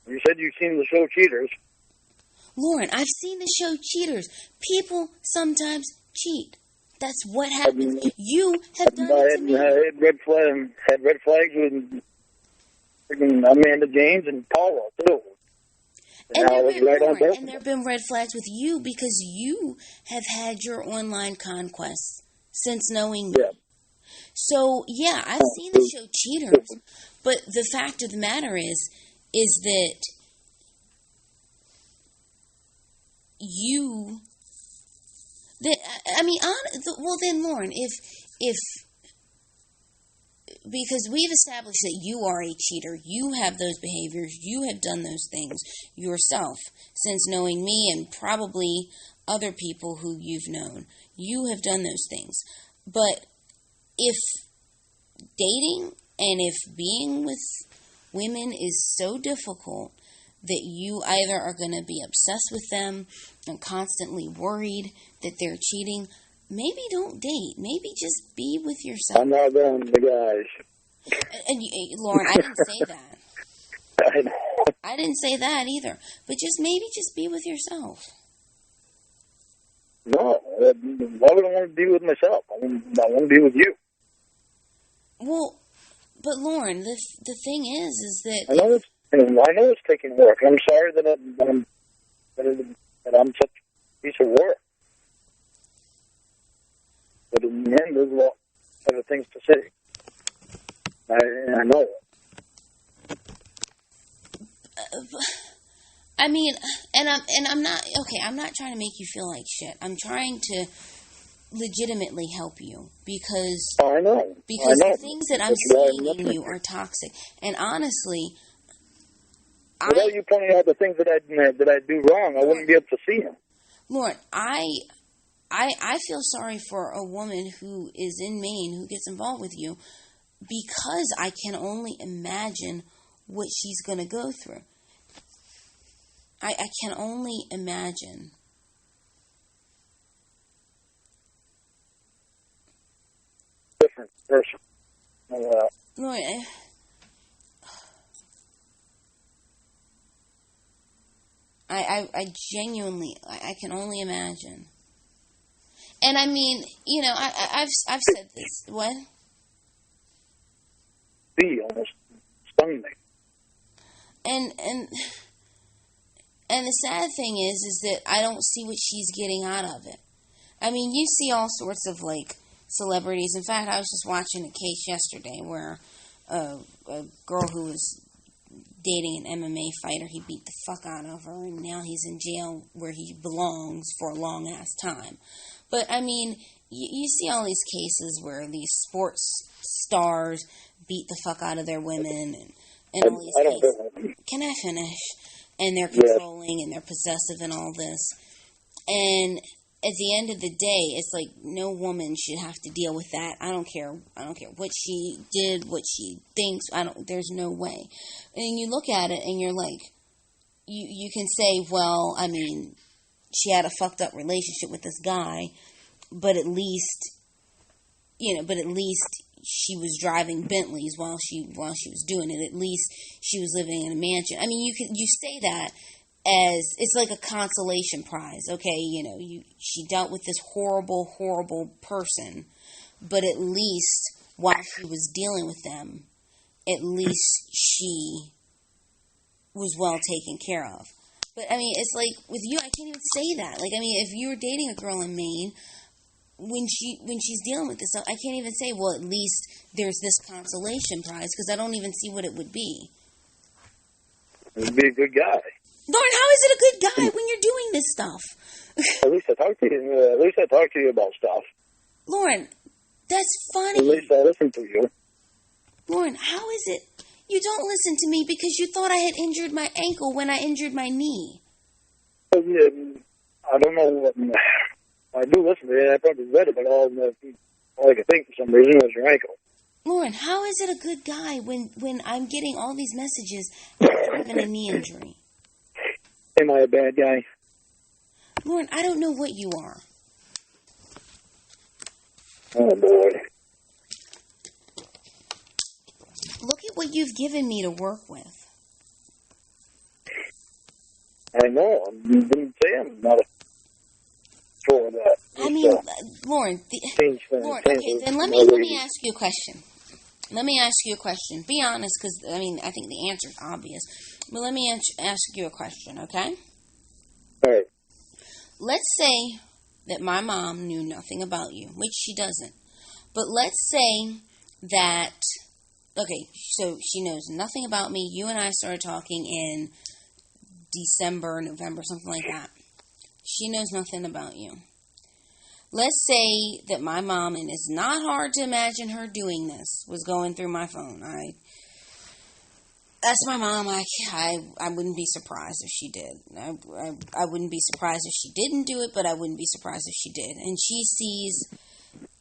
You said you've seen the show Cheaters. Lorne, I've seen the show Cheaters. People sometimes cheat. That's what happens. You have done it to me. I had red flags with freaking Amanda James and Paula, too. And there have been red flags with you, because you have had your online conquests since knowing me. Yeah. So, yeah, I've seen the show Cheaters, but the fact of the matter is that you... well then, Lorne, if because we've established that you are a cheater, you have those behaviors, you have done those things yourself since knowing me and probably other people who you've known. You have done those things. But if dating and if being with women is so difficult that you either are going to be obsessed with them and constantly worried that they're cheating, maybe don't date. Maybe just be with yourself. I'm not going to the guys. And Lorne, I didn't say that. I know. I didn't say that either. But just be with yourself. No, why would I want to be with myself? I want to be with you. Well, but Lorne, the thing is that I know it's taking work. I'm sorry that I'm such a piece of work. But in the end, there's a lot of other things to say. I know it. I mean, I'm not okay. I'm not trying to make you feel like shit. I'm trying to legitimately help you, because I know the things that I'm seeing in you are toxic. And honestly, without you pointing out the things that I do wrong, I wouldn't be able to see them. Lord, I feel sorry for a woman who is in Maine who gets involved with you, because I can only imagine what she's going to go through. I can only imagine. Different person. Lord, I genuinely, I can only imagine. And I mean, you know, I've said this. What? He almost stung me. And the sad thing is that I don't see what she's getting out of it. I mean, you see all sorts of, like, celebrities. In fact, I was just watching a case yesterday where a girl who was dating an MMA fighter, he beat the fuck out of her, and now he's in jail where he belongs for a long-ass time. But, I mean, you see all these cases where these sports stars beat the fuck out of their women, and all these cases. Can I finish? And they're controlling, and they're possessive and all this. And at the end of the day, it's like no woman should have to deal with that. I don't care what she did, what she thinks. There's no way. And you look at it, and you're like, you can say, well, I mean, she had a fucked up relationship with this guy, but at least she was driving Bentleys while she was doing it. At least she was living in a mansion. I mean, you say that as it's like a consolation prize. Okay, you know, she dealt with this horrible, horrible person, but at least while she was dealing with them, at least she was well taken care of. But I mean, it's like with you, I can't even say that. Like, I mean, if you were dating a girl in Maine, when she's dealing with this stuff, I can't even say, well, at least there's this consolation prize, because I don't even see what it would be. It would be a good guy. Lorne, how is it a good guy when you're doing this stuff? At least I talk to you. At least I talk to you about stuff. Lorne, that's funny. At least I listen to you. Lorne, how is it you don't listen to me because you thought I had injured my ankle when I injured my knee? I don't know what... I do listen to you. I probably read it, but all I could think for some reason was your ankle. Lorne, how is it a good guy when I'm getting all these messages after having a knee injury? Am I a bad guy? Lorne, I don't know what you are. Oh, boy. Look at what you've given me to work with. I know. I didn't say I'm not for that. I mean, Lorne, okay, then let me ask you a question. Let me ask you a question. Be honest, because, I mean, I think the answer's obvious. But let me ask you a question, okay? All right. Let's say that my mom knew nothing about you, which she doesn't. But let's say that, okay, so she knows nothing about me. You and I started talking in December, November, something like that. She knows nothing about you. Let's say that my mom, and it's not hard to imagine her doing this, was going through my phone. That's my mom. I wouldn't be surprised if she did. I wouldn't be surprised if she didn't do it, but I wouldn't be surprised if she did. And she sees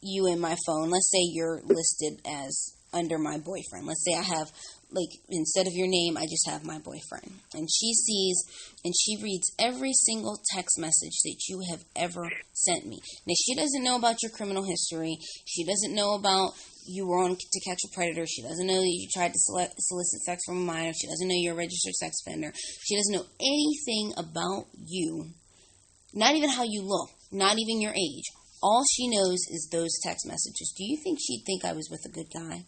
you in my phone. Let's say you're listed as under my boyfriend. Let's say I have, like, instead of your name, I just have my boyfriend. And she sees and she reads every single text message that you have ever sent me. Now, she doesn't know about your criminal history. She doesn't know about you were on To Catch a Predator. She doesn't know that you tried to solicit sex from a minor. She doesn't know you're a registered sex offender. She doesn't know anything about you. Not even how you look. Not even your age. All she knows is those text messages. Do you think she'd think I was with a good guy?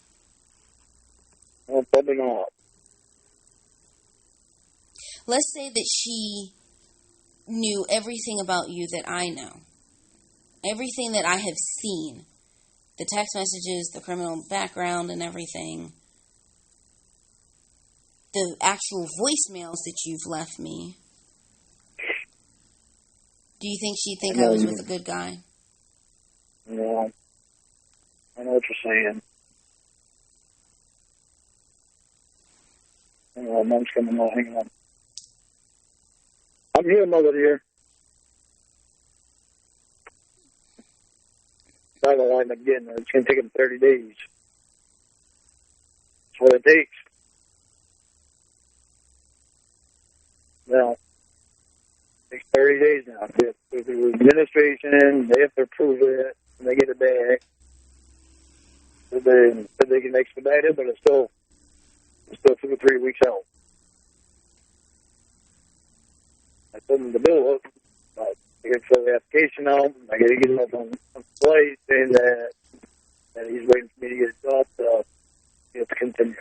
Well, probably not. Let's say that she knew everything about you that I know. Everything that I have seen. The text messages, the criminal background and everything. The actual voicemails that you've left me. Do you think she'd think I was with a good guy? Yeah. I know what you're saying. Mom's coming on. Hang on. I'm here, Mother dear. I don't line up getting her. It's going to take him 30 days. That's what it takes. Now, it takes 30 days now. If it was administration, they have to approve it, and they get it back. They can expedite it, but it's still 2 or 3 weeks out. I told him to do it. But I got to fill the application out. I got to get him up on the place, saying that he's waiting for me to get it done, so he has to continue.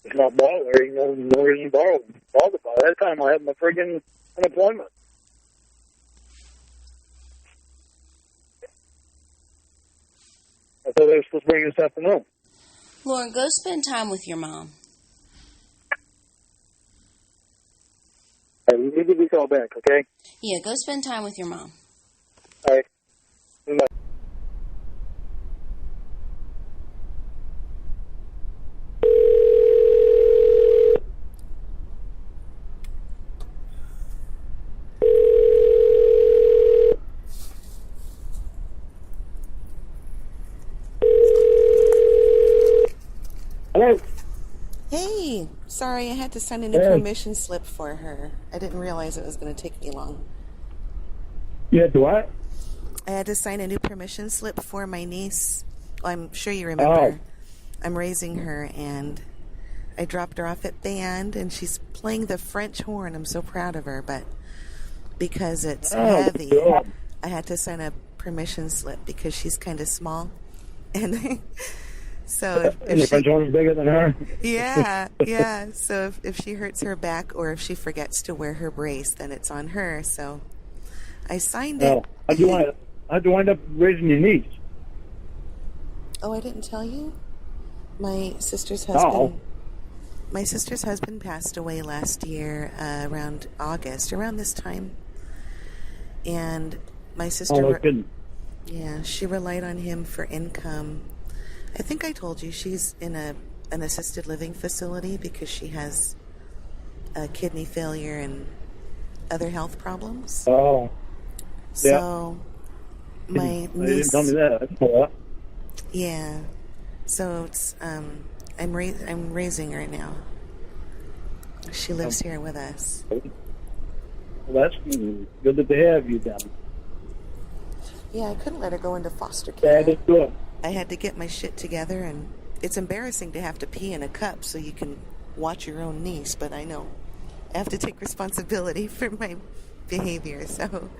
It's not borrowing, no reason to borrow. By that time, I had my friggin' unemployment. I thought they were supposed to bring this afternoon. Lorne, go spend time with your mom. All right, we need to be called back, okay? Yeah, go spend time with your mom. All right. Bye. Hello? Hey, sorry, I had to sign a new permission slip for her. I didn't realize it was going to take me long. You had to what? I had to sign a new permission slip for my niece. Well, I'm sure you remember. I'm raising her, and I dropped her off at band, and she's playing the French horn. I'm so proud of her, but because it's heavy, God. I had to sign a permission slip because she's kind of small. And so And the French horn is bigger than her? yeah. So if she hurts her back or if she forgets to wear her brace, then it's on her. So I signed it. How'd you wind up raising your niece? Oh, I didn't tell you? My sister's husband. My sister's husband passed away last year, around August, around this time. And my sister, no kidding. Yeah, she relied on him for income. I think I told you she's in an assisted living facility because she has kidney failure and other health problems. Oh, so my niece. You didn't tell me that. That's cool. Yeah, so it's I'm raising her now. She lives here with us. Well, that's good that they have you down. Yeah, I couldn't let her go into foster care. That is good. I had to get my shit together, and it's embarrassing to have to pee in a cup so you can watch your own niece, but I know I have to take responsibility for my behavior, so.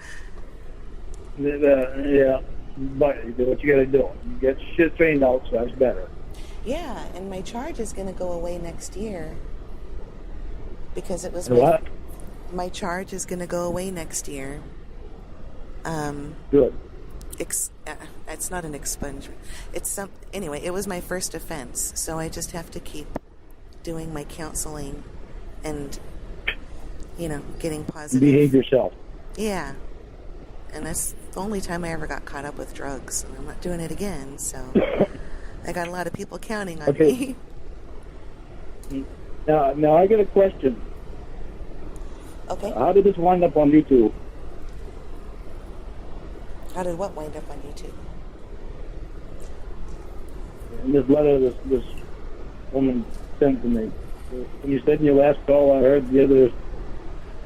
Yeah, but you do what you gotta do. You get shit trained out, so that's better. Yeah, and my charge is going to go away next year because it was my charge is going to go away next year. Good. It's not an expungement. Anyway, it was my first offense, so I just have to keep doing my counseling and, getting positive. Behave yourself. Yeah. And that's the only time I ever got caught up with drugs, and I'm not doing it again, so I got a lot of people counting on me. Now I got a question. Okay. How did this wind up on YouTube? How did what wind up on YouTube? And this letter this woman sent to me. When you said in your last call, I heard the other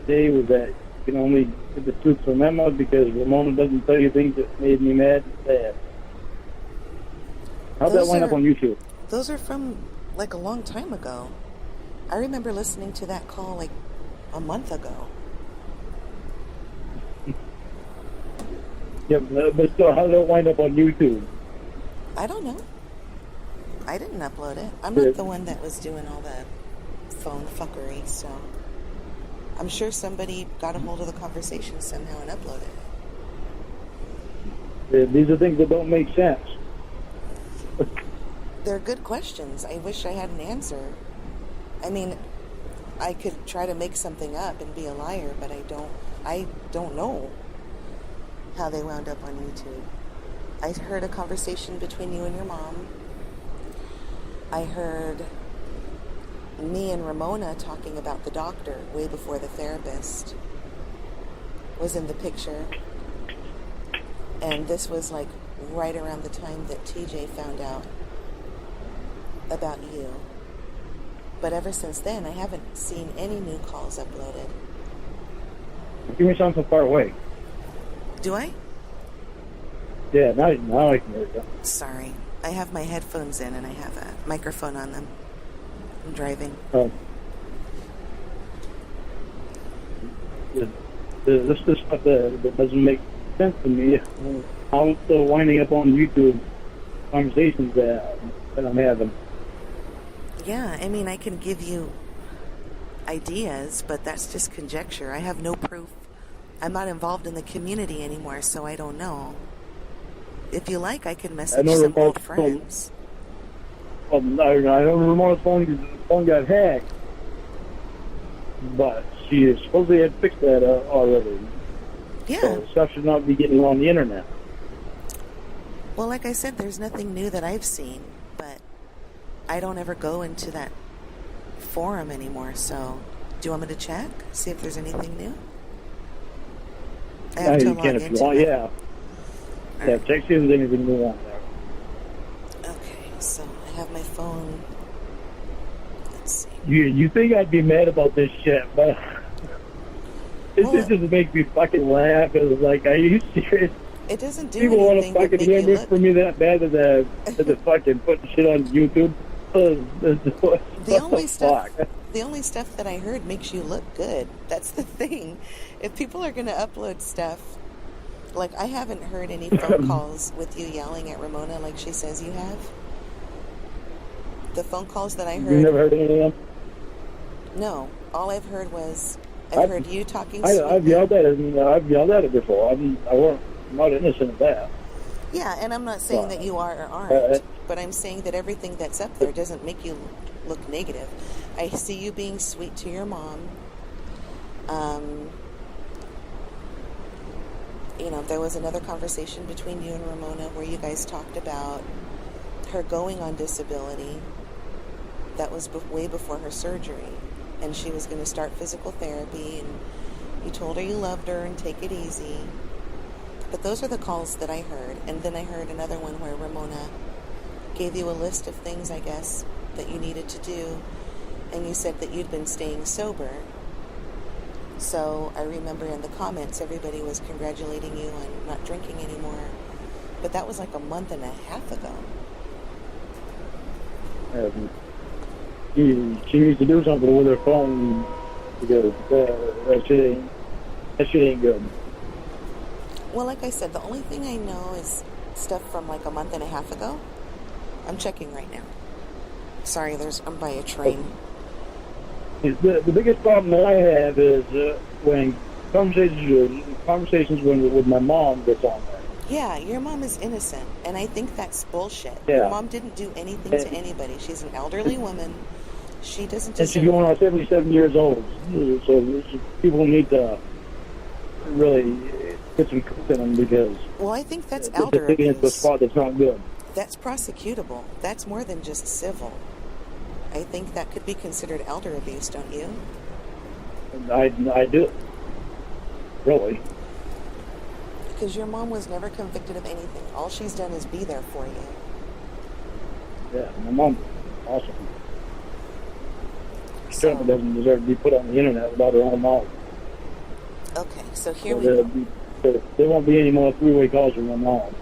day was that you can only get the truth from Emma because Ramona doesn't tell you things that made me mad and sad. How'd that wind up on YouTube? Those are from, like, a long time ago. I remember listening to that call, like, a month ago. Yeah, but still, how did it wind up on YouTube? I don't know. I didn't upload it. I'm not the one that was doing all the phone fuckery, so I'm sure somebody got a hold of the conversation somehow and uploaded it. These are things that don't make sense. They're good questions. I wish I had an answer. I mean, I could try to make something up and be a liar, but I don't know how they wound up on YouTube. I heard a conversation between you and your mom. I heard me and Ramona talking about the doctor way before the therapist was in the picture. And this was like right around the time that TJ found out about you. But ever since then, I haven't seen any new calls uploaded. You sound so far away. Do I? Yeah, now I can hear you. Sorry. I have my headphones in and I have a microphone on them. I'm driving. Oh. This is stuff that doesn't make sense to me. I'm still winding up on YouTube conversations that I'm having. Yeah, I mean, I can give you ideas, but that's just conjecture. I have no proof. I'm not involved in the community anymore, so I don't know. If you like, I can message some old friends. I know Ramona's phone got hacked, but she supposedly had fixed that already. Yeah. So stuff should not be getting on the internet. Well, like I said, there's nothing new that I've seen, but I don't ever go into that forum anymore, so do you want me to check? See if there's anything new? I have to log into it. Yeah. All right. Check see if there's anything new on there. Okay, so I have my phone. Let's see. You think I'd be mad about this shit, but it just makes me fucking laugh. It's like, are you serious? It doesn't do People anything want to fucking hear me for me that bad as a fucking putting shit on YouTube. The only stuff that I heard makes you look good. That's the thing. If people are going to upload stuff, like I haven't heard any phone calls with you yelling at Ramona like she says you have. The phone calls that I heard. You never heard any of them? No. All I've heard was I've heard you talking. I've yelled at it. I've yelled at it before. I'm not innocent of that. Yeah, and I'm not saying that you are or aren't, but I'm saying that everything that's up there doesn't make you look negative. I see you being sweet to your mom. There was another conversation between you and Ramona where you guys talked about her going on disability. That was way before her surgery, and she was going to start physical therapy, and you told her you loved her and take it easy. But those are the calls that I heard. And then I heard another one where Ramona gave you a list of things, I guess, that you needed to do. And you said that you'd been staying sober. So I remember in the comments, everybody was congratulating you on not drinking anymore. But that was like a month and a half ago. She needs to do something with her phone because that shit ain't good. Well, like I said, the only thing I know is stuff from like a month and a half ago. I'm checking right now. Sorry, I'm by a train. The biggest problem that I have is when conversations with my mom gets on there. Yeah, your mom is innocent, and I think that's bullshit. Yeah. Your mom didn't do anything to anybody. She's an elderly woman. She doesn't deserve... And she's going on 77 years old, so people need to really get some cook in them because... Well, I think that's elder abuse. It's a spot that's not good. That's prosecutable. That's more than just civil. I think that could be considered elder abuse, don't you? I do. Really. Because your mom was never convicted of anything. All she's done is be there for you. Yeah, my mom's awesome. She certainly doesn't deserve to be put on the internet without her own knowledge. Okay, so here we go. There won't be any more three-way calls from my mom.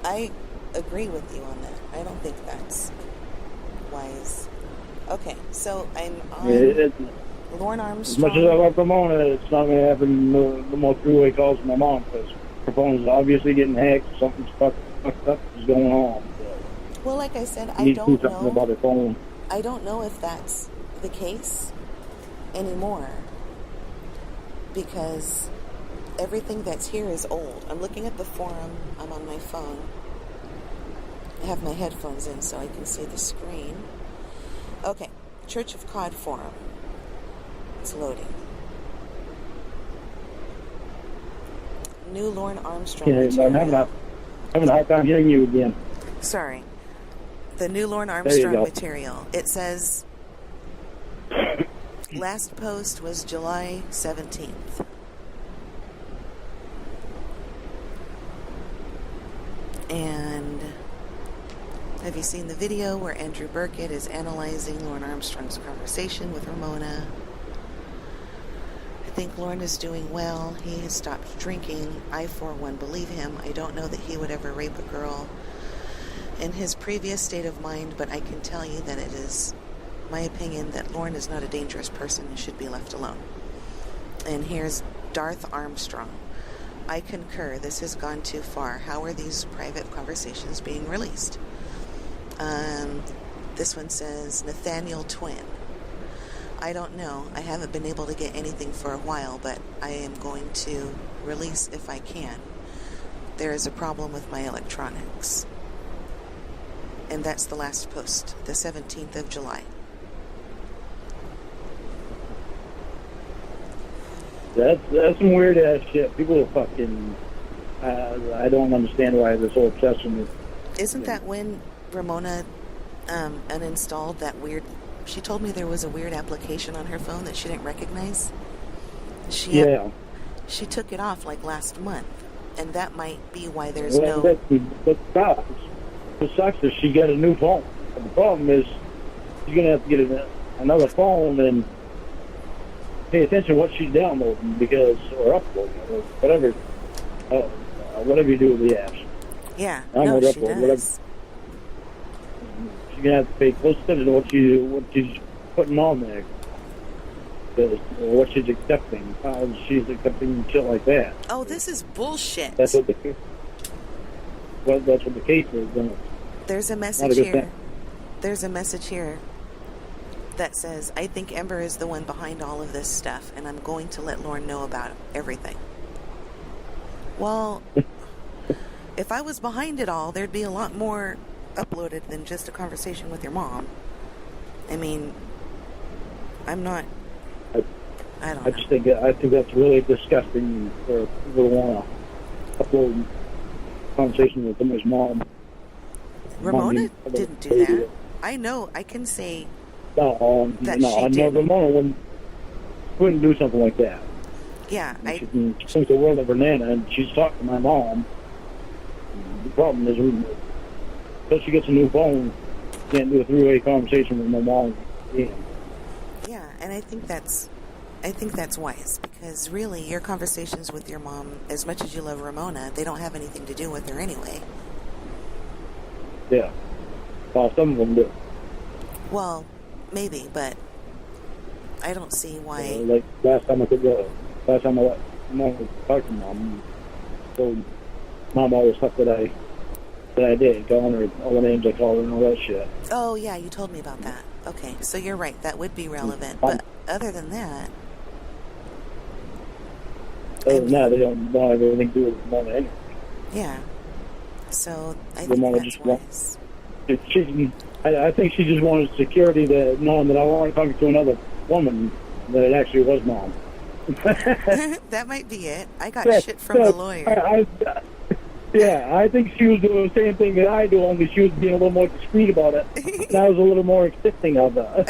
I agree with you on that. I don't think that's wise. Okay, so I'm on Lorne Armstrong. As much as I love Ramona, it's not going to happen no more three-way calls from my mom because her phone is obviously getting hacked. Something's fucked up is going on. So well, like I said, I don't know. About her phone. I don't know if that's the case anymore because everything that's here is old. I'm looking at the forum. I'm on my phone. I have my headphones in so I can see the screen. Okay, Church of Cod forum. It's loading. New Lorne Armstrong material. I'm having a hard time hearing you again. Sorry. The new Lorne Armstrong material. It says, last post was July 17th. And have you seen the video where Andrew Burkett is analyzing Lorne Armstrong's conversation with Ramona? I think Lorne is doing well. He has stopped drinking. I, for one, believe him. I don't know that he would ever rape a girl in his previous state of mind, but I can tell you that it is my opinion that Lorne is not a dangerous person and should be left alone. And here's Darth Armstrong. I concur. This has gone too far. How are these private conversations being released? This one says Nathaniel Twin. I don't know. I haven't been able to get anything for a while, but I am going to release if I can. There is a problem with my electronics. And that's the last post, the 17th of July. That's some weird ass shit. People are fucking. I don't understand why this whole obsession is. Isn't that when Ramona uninstalled that weird? She told me there was a weird application on her phone that she didn't recognize. She took it off like last month, and that might be why there's no. What sucks is she got a new phone. But the problem is she's gonna have to get another phone and pay attention to what she's downloading or uploading or whatever. Whatever you do with the apps. Yeah, she does. Whatever. She's gonna have to pay close attention to what she's putting on there, what she's accepting, how she's accepting shit like that. Oh, this is bullshit. That's what the case is. There's a message here. There's a message here that says, I think Ember is the one behind all of this stuff, and I'm going to let Lorne know about everything. Well, if I was behind it all, there'd be a lot more uploaded than just a conversation with your mom. I mean, I'm not. I don't know. I think that's really disgusting for people to want to upload conversation with somebody's mom. Ramona didn't do that. I know. I can say that she did. Ramona wouldn't do something like that. Yeah, she thinks the world of her Nana, and she's talking to my mom. The problem is, until she gets a new phone, she can't do a three-way conversation with my mom. Yeah, and I think that's wise, because really, your conversations with your mom, as much as you love Ramona, they don't have anything to do with her anyway. Yeah. Well, some of them do. Well, maybe, but I don't see why. Like last time I let Mom talk to Mom, told Mom all the stuff that I did, calling her all the names I called her and all that shit. Oh yeah, you told me about that. Okay, so you're right. That would be relevant, but other than that. They don't have anything to do with Ramona anyway. Yeah. So I think that's wise. I think she just wanted security to knowing that I wasn't talking to another woman, that it actually was Mom. That might be it. I got shit from the lawyer. I think she was doing the same thing that I do, only she was being a little more discreet about it. And I was a little more accepting of that.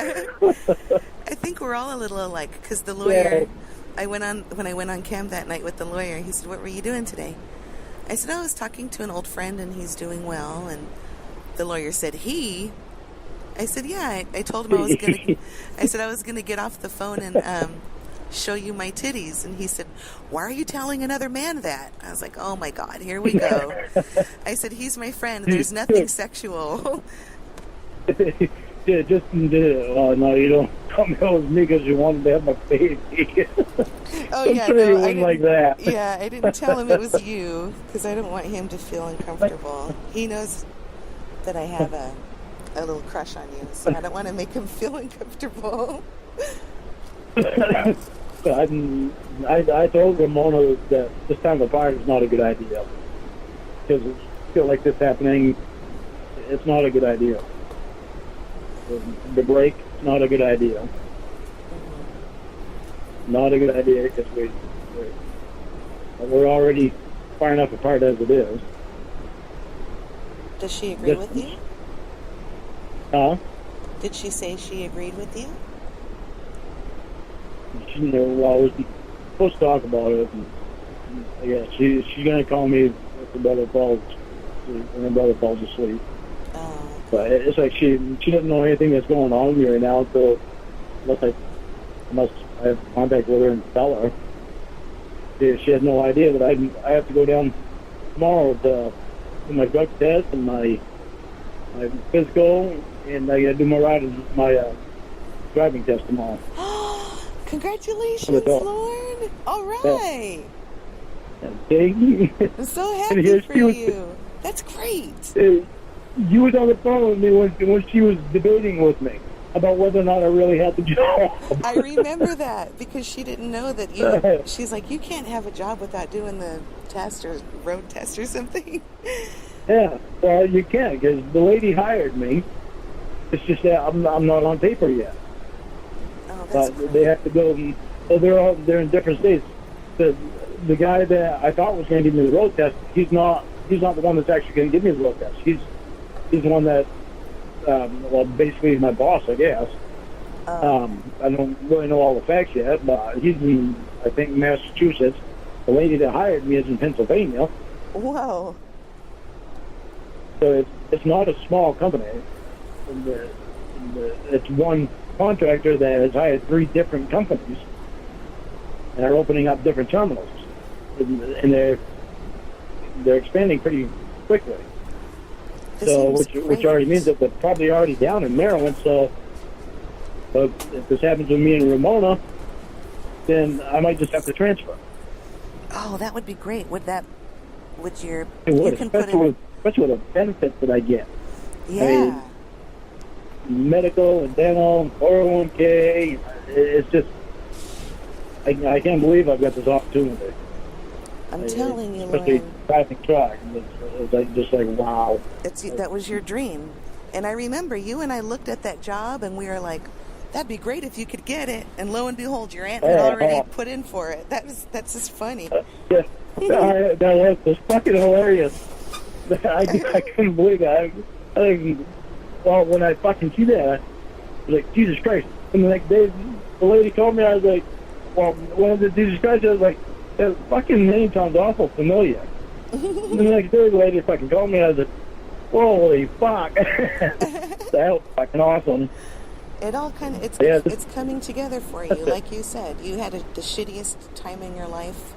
I think we're all a little alike, because the lawyer, when I went on cam that night with the lawyer, he said, "What were you doing today?" I said, "I was talking to an old friend, and he's doing well." And the lawyer said, "He?" I said, "Yeah." I told him I was gonna get off the phone and show you my titties. And he said, "Why are you telling another man that?" I was like, "Oh my God, here we go." I said, "He's my friend. There's nothing sexual." Yeah, no, you don't come out with me because you wanted to have my baby. Oh yeah, no, I didn't like that. Yeah, I didn't tell him it was you because I didn't want him to feel uncomfortable. He knows that I have a little crush on you, so I don't want to make him feel uncomfortable. I told Ramona that this time apart is not a good idea, because I feel like this happening, it's not a good idea. The break, not a good idea. Not a good idea, because we're already far enough apart as it is. Does she agree with you? Huh? Did she say she agreed with you? We're supposed to talk about it. And, she's going to call me if her brother falls asleep. But it's like she doesn't know anything that's going on with me right now unless I have contact with her and tell her. She has no idea that I have to go down tomorrow to do my drug test and my physical, and I got to do my driving test tomorrow. Congratulations, Lorne. All right. Okay. I'm so happy for you. That's great. You was on the phone with me when she was debating with me about whether or not I really had the job. I remember that because she didn't know that you. She's like, you can't have a job without doing the test or road test or something. Yeah, well, you can because the lady hired me. It's just that I'm not on paper yet. Oh, that's but they have to go. They're in different states. The guy that I thought was going to give me the road test, he's not the one that's actually going to give me the road test. He's the one that, basically is my boss, I guess. I don't really know all the facts yet, but he's in, I think, Massachusetts. The lady that hired me is in Pennsylvania. Whoa. So it's not a small company. It's one contractor that has hired 3 different companies and are opening up different terminals. And they're expanding pretty quickly. Which already means that they're probably already down in Maryland. So if this happens with me and Ramona, then I might just have to transfer. Oh, that would be great. It would, especially with the benefits that I get. Yeah. I mean, medical and dental, 401k. It's just, I can't believe I've got this opportunity. I'm telling you, especially Lorne. driving truck. It's just like, wow. That was your dream. And I remember you and I looked at that job and we were like, that'd be great if you could get it. And lo and behold, your aunt had already put in for it. That's just funny. Yeah, that was fucking hilarious. I couldn't believe it. Well, when I fucking see that, I was like, Jesus Christ. And the next day, the lady told me, I was like, well, when I did Jesus Christ, I was like, that fucking name sounds awful familiar. And the next day, the lady fucking told me, I was like, holy fuck. That was fucking awesome. It all kind of, it's coming together for you. Like you said, you had the shittiest time in your life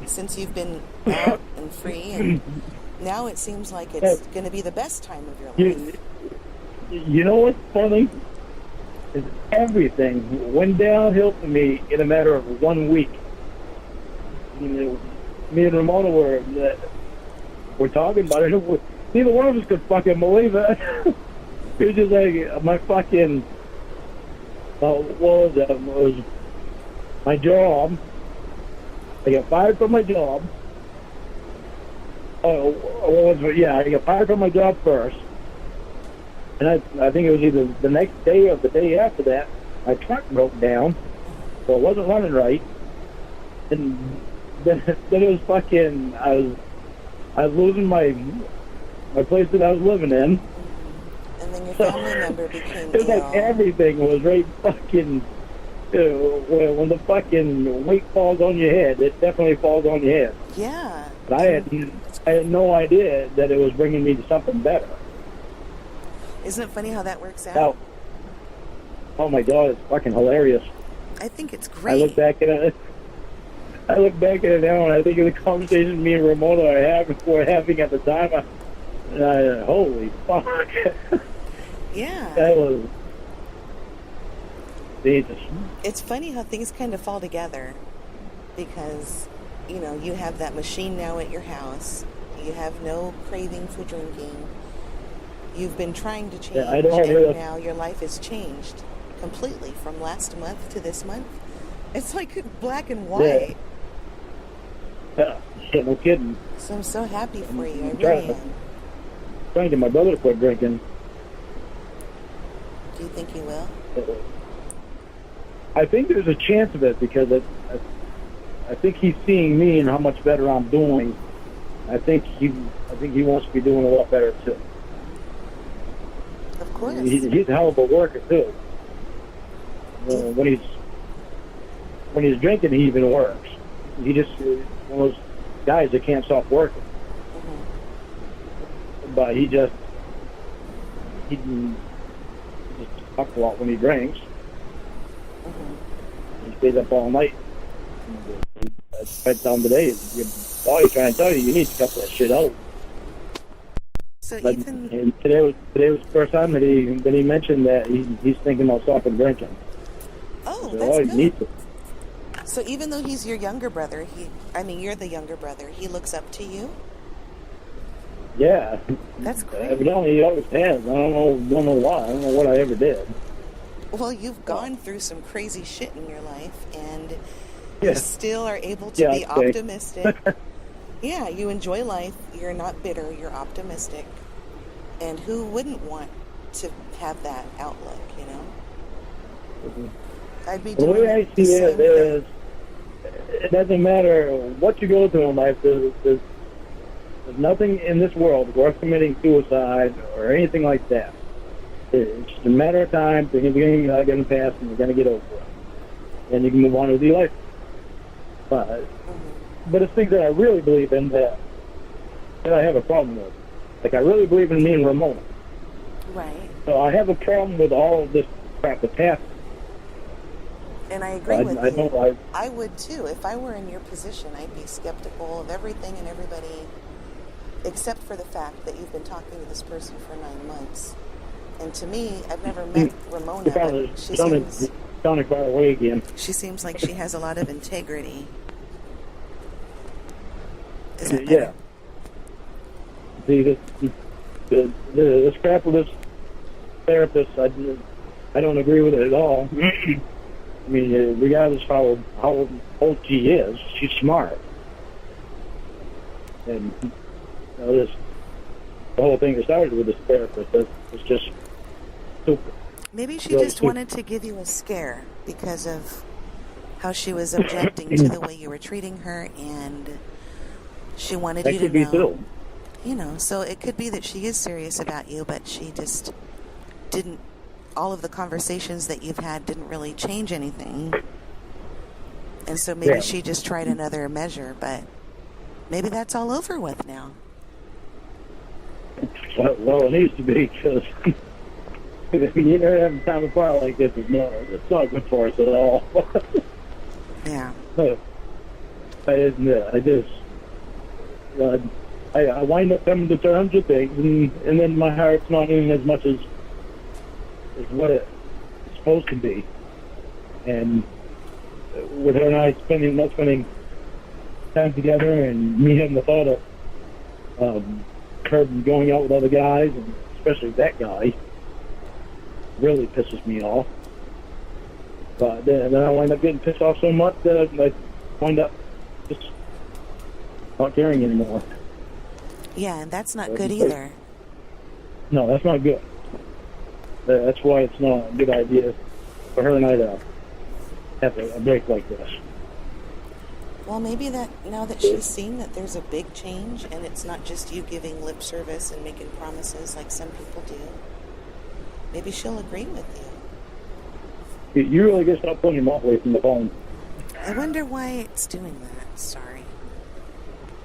since you've been out and free, and now it seems like it's going to be the best time of your life. You know what's funny? Is everything went downhill for me in a matter of 1 week. You know, me and Ramona were talking about it. Neither one of us could fucking believe it. It was just like my fucking, what was that? It was my job. I got fired from my job. I got fired from my job first. And I think it was either the next day or the day after that, my truck broke down, so it wasn't running right. And then it was fucking, I was losing my place that I was living in. And then your family member became It was ill. like everything was right fucking, when the fucking weight falls on your head, it definitely falls on your head. Yeah. But I had no idea that it was bringing me to something better. Isn't it funny how that works out? Oh my God, it's fucking hilarious. I think it's great. I look back at it now, and I think of the conversation me and Ramona were having at the time. Holy fuck. Yeah. That was Jesus. It's funny how things kind of fall together because, you have that machine now at your house. You have no craving for drinking. You've been trying to change, and now your life has changed completely from last month to this month. It's like black and white. Yeah, shit, no kidding. So I'm so happy for you. I really am. Trying to get my brother to quit drinking. Do you think he will? I think there's a chance of it because I think he's seeing me and how much better I'm doing. I think he wants to be doing a lot better too. Of course. He's a hell of a worker too. When he's drinking, he even works. He just one of those guys that can't stop working. Mm-hmm. But he just talks a lot when he drinks. Mm-hmm. He stays up all night. I tell him today, your body's trying to tell you need to cut that shit out. So but Ethan, today was the first time that he mentioned that he's thinking about stopping drinking. Oh, That's all you need to. So even though he's your younger brother, you're the younger brother, he looks up to you? Yeah. That's great. Evidently he always has. I don't know why. I don't know what I ever did. Well, you've gone through some crazy shit in your life, and you still are able to be optimistic. Yeah, you enjoy life. You're not bitter. You're optimistic. And who wouldn't want to have that outlook, you know? Mm-hmm. I'd be the doing way I see it is, it doesn't matter what you go through in life. There's nothing in this world worth committing suicide or anything like that. It's just a matter of time. Things are going to pass, and you're going to get over it. And you can move on with your life. But it's things that I really believe in that I have a problem with. Like, I really believe in me and Ramona. Right. So I have a problem with all of this crap that's happening. And I agree with you. I would too. If I were in your position, I'd be skeptical of everything and everybody, except for the fact that you've been talking to this person for 9 months. And to me, I've never met Ramona, but she seems... Sounding far away again. She seems like she has a lot of integrity. Is that better? See, this crap with this therapist, I don't agree with it at all. I mean, regardless of how old she is, she's smart. And the whole thing that started with this therapist is just stupid. Maybe she just wanted to give you a scare because of how she was objecting to the way you were treating her, and she wanted you to know. You know, so it could be that she is serious about you, but she just didn't. All of the conversations that you've had didn't really change anything, and so maybe she just tried another measure. But maybe that's all over with now. Well, it needs to be, because you know, having time apart like this is not good for us at all. Yeah. I wind up coming to terms with things, and then my heart's not in as much as what it's supposed to be. And with her and I not spending time together, and me having the thought of her going out with other guys, and especially that guy, really pisses me off. But then I wind up getting pissed off so much that I wind up just not caring anymore. Yeah, and that's not good either. No, that's not good. That's why it's not a good idea for her and I to have a break like this. Well, maybe that now that she's seen that there's a big change, and it's not just you giving lip service and making promises like some people do, maybe she'll agree with you. You really just stop pulling him off away from the phone. I wonder why it's doing that. Sorry.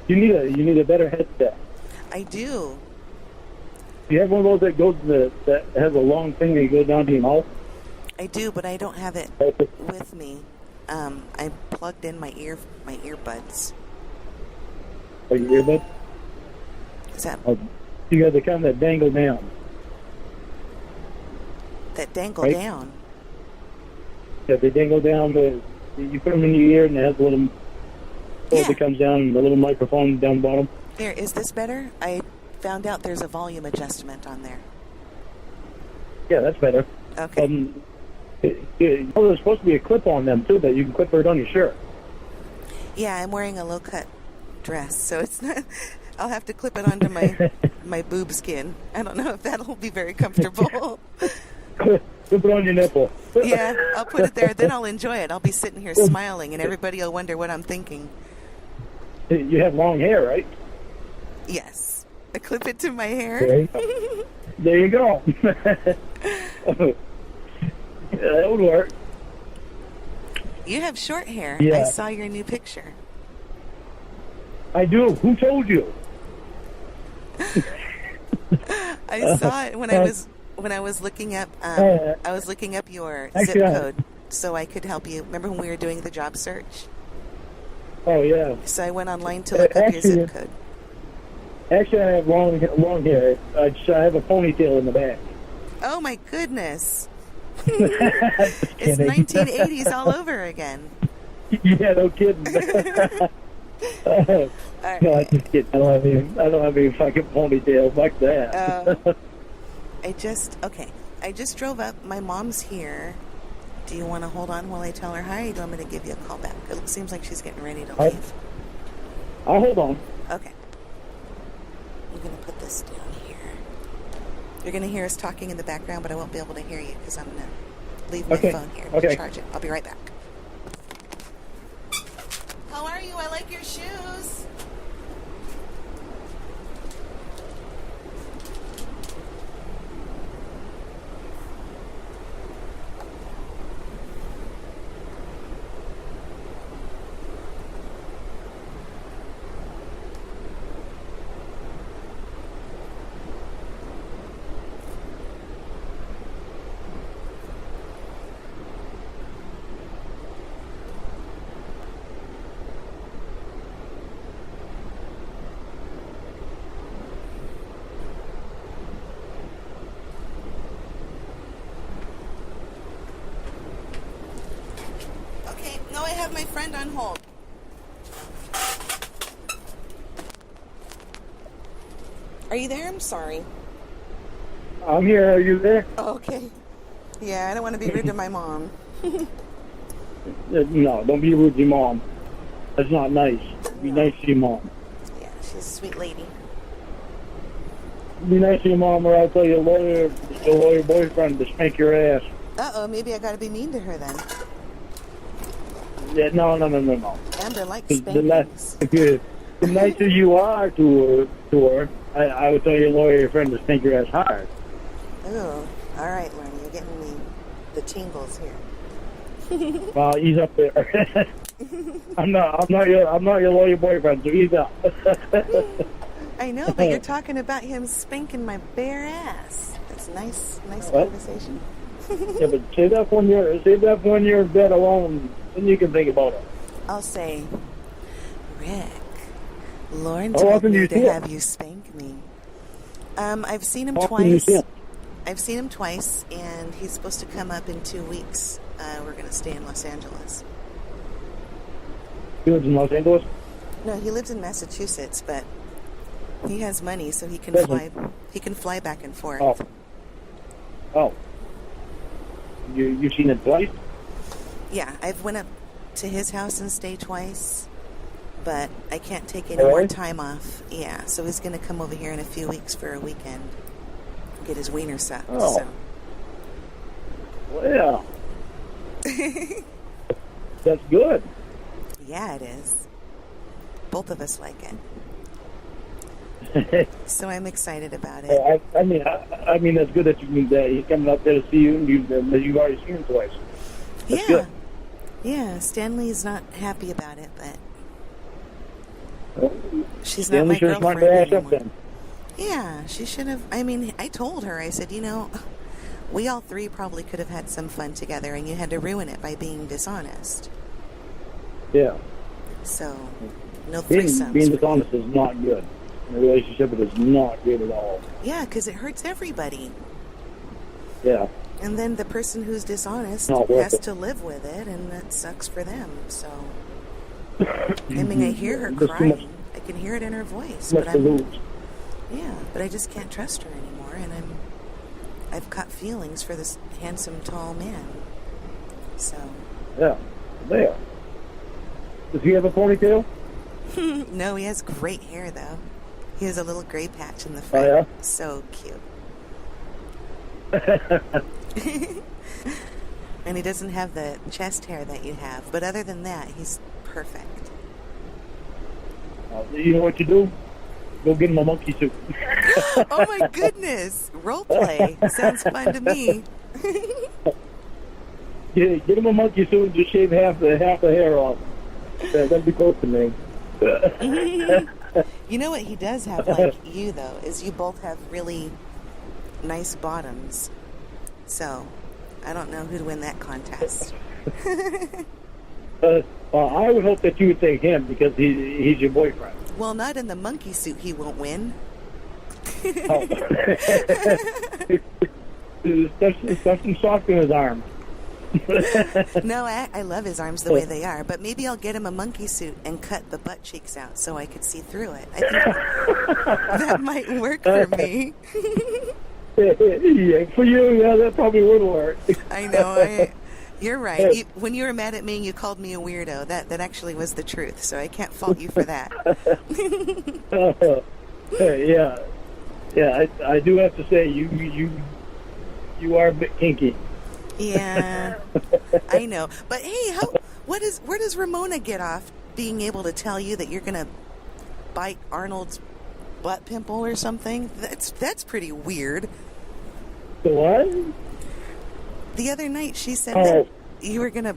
You need a better headset. I do. You have one of those that has a long thing that goes down to your mouth? I do, but I don't have it with me. I plugged in my earbuds. Oh, your earbuds? Is that... You got the kind that dangle down. That dangle down? Yeah, they dangle down. You put them in your ear, and it has a little... that comes down, and the little microphone down the bottom. Here, is this better? I found out there's a volume adjustment on there. Yeah, that's better. Okay. There's supposed to be a clip on them, too, that you can clip right on your shirt. Yeah, I'm wearing a low-cut dress, so it's not... I'll have to clip it onto my boob skin. I don't know if that'll be very comfortable. Clip it on your nipple. Yeah, I'll put it there, then I'll enjoy it. I'll be sitting here smiling, and everybody will wonder what I'm thinking. You have long hair, right? Yes. I clip it to my hair. There you go. That would work. You have short hair. Yeah. I saw your new picture. I do. Who told you? I saw it when I was looking up your zip code so I could help you. Remember when we were doing the job search? Oh yeah. So I went online to look up your zip code. Actually, I have long hair. I have a ponytail in the back. Oh my goodness. It's 1980s all over again. Yeah, no kidding. Right. No, I just kidding. I don't have any fucking ponytail. Fuck that. I just drove up. My mom's here. Do you want to hold on while I tell her hi, or do you want me to give you a call back? It seems like she's getting ready to leave. I'll hold on. Okay. I'm going to put this down here. You're going to hear us talking in the background, but I won't be able to hear you because I'm going to leave my phone here to charge it. I'll be right back. How are you? I like your shoes. No, I have my friend on hold. Are you there? I'm sorry. I'm here. Are you there? Oh, okay. Yeah, I don't want to be rude to my mom. No, don't be rude to your mom. That's not nice. Be nice to your mom. Yeah, she's a sweet lady. Be nice to your mom, or I'll tell your lawyer boyfriend to spank your ass. Uh-oh, maybe I got to be mean to her then. Yeah, no. Amber likes spankings. The nicer you are to her, I would tell your lawyer friend to spank your ass hard. Ooh, all right, Lorne, you're getting me the tingles here. Well, ease up there. I'm not your lawyer boyfriend, so ease up. I know, but you're talking about him spanking my bare ass. That's nice conversation. Yeah, but save that when you're in bed alone, then you can think about it. I'll say, Rick, Lorne told me to have you spank me. I've seen him twice. I've seen him twice, and he's supposed to come up in 2 weeks. We're going to stay in Los Angeles. He lives in Los Angeles? No, he lives in Massachusetts, but he has money, so he can fly. He can fly back and forth. Oh. You've seen it twice? Yeah, I've went up to his house and stayed twice, but I can't take any more time off. Yeah, so he's going to come over here in a few weeks for a weekend, get his wiener sucked. Oh. So. Well, that's good. Yeah, it is. Both of us like it. So I'm excited about it. I mean, that's good that he's coming up there to see you, and you've already seen him twice. That's good. Yeah. Stanley's not happy about it, but she's not my girlfriend anymore. Yeah, she should have. I mean, I told her. I said, we all three probably could have had some fun together, and you had to ruin it by being dishonest. Yeah. So, no threesomes. Being dishonest is not good. In a relationship, it is not good at all. Yeah, because it hurts everybody. Yeah. And then the person who's dishonest has to live with it, and that sucks for them. So, I mean, I hear her crying. I can hear it in her voice. But I just can't trust her anymore, and I've caught feelings for this handsome, tall man. So. Yeah. There. Does he have a ponytail? No, he has great hair, though. He has a little gray patch in the front. Oh, yeah? So cute. And he doesn't have the chest hair that you have. But other than that, he's perfect. You know what you do? Go get him a monkey suit. Oh, my goodness. Role play. Sounds fun to me. Yeah, get him a monkey suit and just shave half the hair off. That'd be close to me. You know what he does have, like you, though, is you both have really nice bottoms. So, I don't know who'd win that contest. I would hope that you would take him because he's your boyfriend. Well, not in the monkey suit he won't win. stuff some sock in his arm. No, I love his arms the way they are, but maybe I'll get him a monkey suit and cut the butt cheeks out so I could see through it. I think that might work for me. Yeah, for you, yeah, that probably would work. I know. You're right. When you were mad at me, you called me a weirdo. That actually was the truth, so I can't fault you for that. Yeah. I do have to say you are a bit kinky. Yeah, I know. But hey, where does Ramona get off being able to tell you that you're gonna bite Arnold's butt pimple or something? That's pretty weird. The what? The other night she said that you were gonna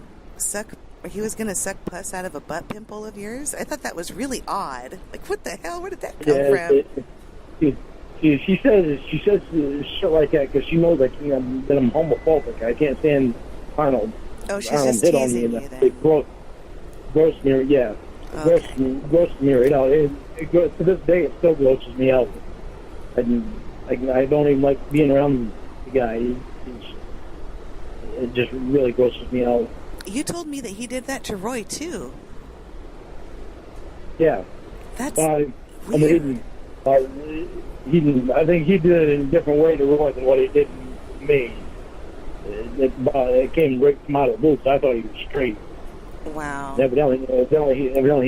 he was gonna suck pus out of a butt pimple of yours. I thought that was really odd. Like, what the hell? Where did that come from? She says shit like that because she knows that I'm homophobic. I can't stand Arnold. Oh, she's just teasing you then. It gross me, yeah. Okay. Gross me, you know. To this day, it still grosses me out. I don't even like being around the guy. It just really grosses me out. You told me that he did that to Roy too. Yeah. That's weird. I think he did it in a different way to Roy than what he did to me. It came right from out of the boots. I thought he was straight. Wow. Evidently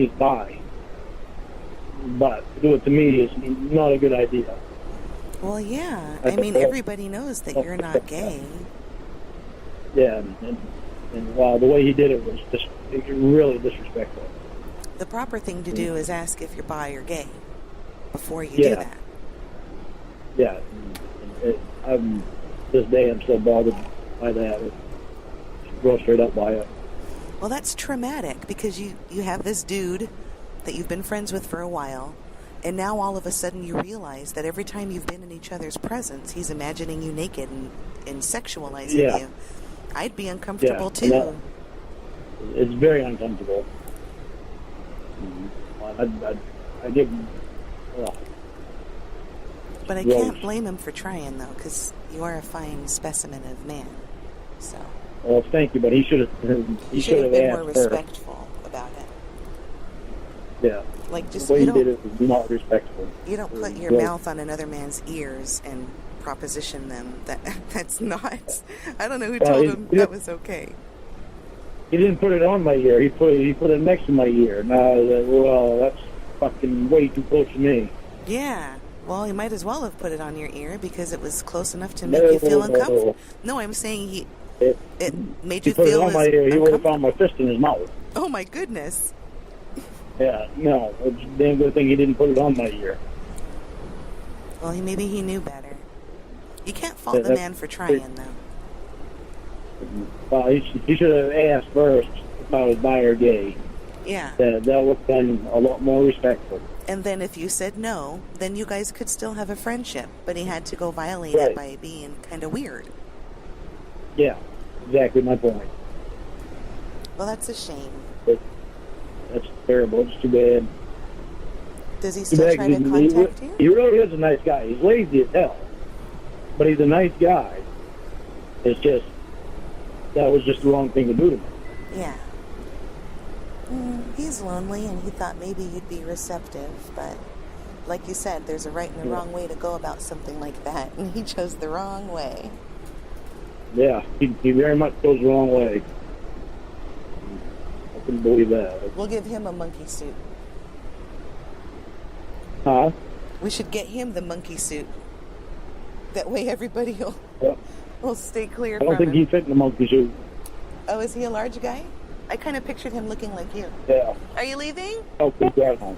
he's bi. But to do it to me is not a good idea. Well, yeah. I mean, everybody knows that you're not gay. Yeah, and wow, the way he did it was just really disrespectful. The proper thing to do is ask if you're bi or gay before you do that. Yeah, this day I'm still bothered by that. Go straight up by it. Well, that's traumatic because you have this dude that you've been friends with for a while, and now all of a sudden you realize that every time you've been in each other's presence, he's imagining you naked and sexualizing you. I'd be uncomfortable too. It's very uncomfortable. I give. But I can't blame him for trying, though, because you are a fine specimen of man. So. Well, thank you, but he should have. He should have been asked more respectful about it. Yeah. Like, just the way he did it was not respectful. You don't put your mouth on another man's ears and proposition them. That's not. I don't know who told him that was okay. He didn't put it on my ear. He put it next to my ear. Now, well, that's fucking way too close to me. Yeah. Well, he might as well have put it on your ear because it was close enough to make you feel uncomfortable. No, I'm saying it made you feel uncomfortable. If he put it on my ear, he would have found my fist in his mouth. Oh, my goodness. Yeah, no. It's a damn good thing he didn't put it on my ear. Well, maybe he knew better. You can't fault the man for trying, though. Well, he should have asked first if I was bi or gay. Yeah. That would have been a lot more respectful. And then if you said no, then you guys could still have a friendship. But he had to go violate it by being kind of weird. Yeah, exactly my point. Well, that's a shame. That's terrible. It's too bad. Does he still try to contact you? He really is a nice guy. He's lazy as hell. But he's a nice guy. It's just, that was just the wrong thing to do to me. Yeah. He's lonely, and he thought maybe you'd be receptive, but like you said, there's a right and a wrong way to go about something like that, and he chose the wrong way. Yeah, he very much goes the wrong way. I couldn't believe that. We'll give him a monkey suit. Huh? We should get him the monkey suit. That way everybody will stay clear from him. I don't think he fit in the monkey suit. Oh, is he a large guy? I kind of pictured him looking like you. Yeah. Are you leaving? Oh, good God, home.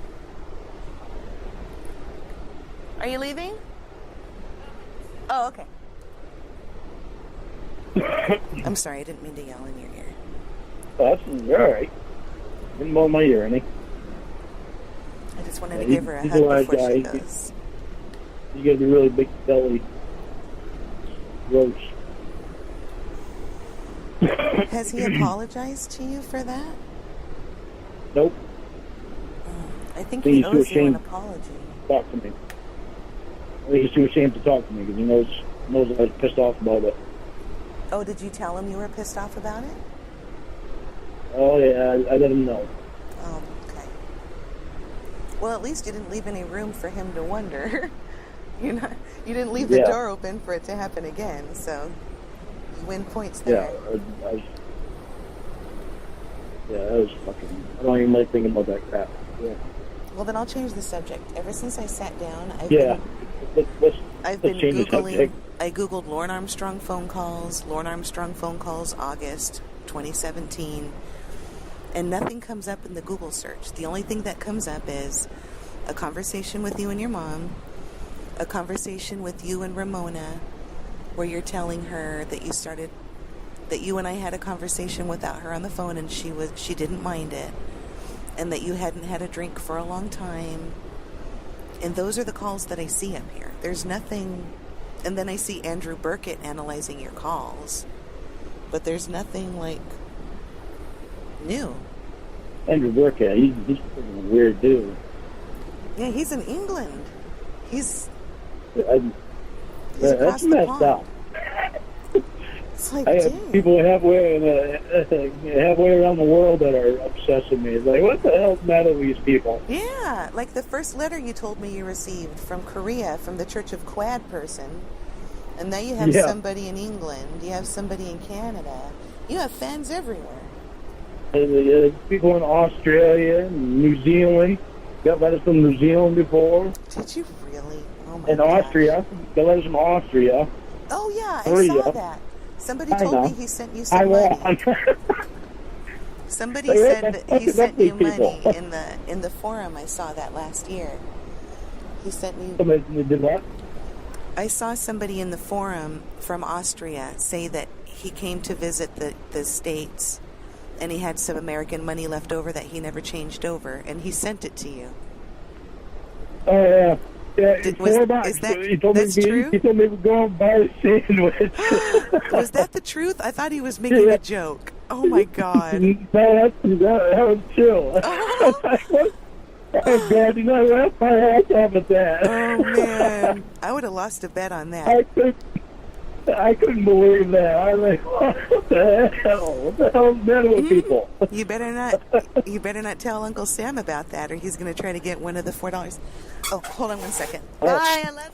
Are you leaving? Oh, okay. I'm sorry, I didn't mean to yell in your ear. That's all right. Didn't blow my ear any. I just wanted to give her a hug before she goes. You got to be really big belly. Gross. Has he apologized to you for that? Nope. I think he owes you an apology. Talk to me. I think he's too ashamed to talk to me because he knows knows I was pissed off about it. Oh, did you tell him you were pissed off about it? Oh, yeah, I let him know. Oh, okay. Well, at least you didn't leave any room for him to wonder. You didn't leave the door open for it to happen again, so you win points there. That was fucking... I don't even like thinking about that crap. Yeah. Well, then I'll change the subject. Ever since I sat down, I've been Googling... I Googled Lorne Armstrong phone calls, August 2017, and nothing comes up in the Google search. The only thing that comes up is a conversation with you and your mom, a conversation with you and Ramona, where you're telling her that you and I had a conversation without her on the phone and she didn't mind it, and that you hadn't had a drink for a long time. And those are the calls that I see up here. There's nothing. And then I see Andrew Burkett analyzing your calls, but there's nothing like new. Andrew Burkett, he's a weird dude. Yeah, he's in England. He's that's messed up. It's like, I have people halfway around the world that are obsessed with me. It's like, what the hell's the matter with these people? Yeah, like the first letter you told me you received from Korea, from the Church of Quad person. And now you have somebody in England. You have somebody in Canada. You have fans everywhere. People in Australia, New Zealand. Got letters from New Zealand before. Did you really? Oh my gosh. Austria. Got letters from Austria. Oh, yeah, I saw that. Somebody told me he sent you some money. Somebody said that he sent you money in the forum. I saw that last year. He sent you... Somebody did what? I saw somebody in the forum from Austria say that he came to visit the States and he had some American money left over that he never changed over, and he sent it to you. Oh, yeah. Yeah, is that true? He told me to go and buy a sandwich. Was that the truth? I thought he was making a joke. Oh, my God. No, that was chill. Oh. Oh, God, that's my ass off at that. Oh, man. I would have lost a bet on that. I couldn't believe that. I was like, what the hell? What the hell's the matter with people? You better not tell Uncle Sam about that, or he's going to try to get one of the $4. Oh, hold on one second. Bye, I love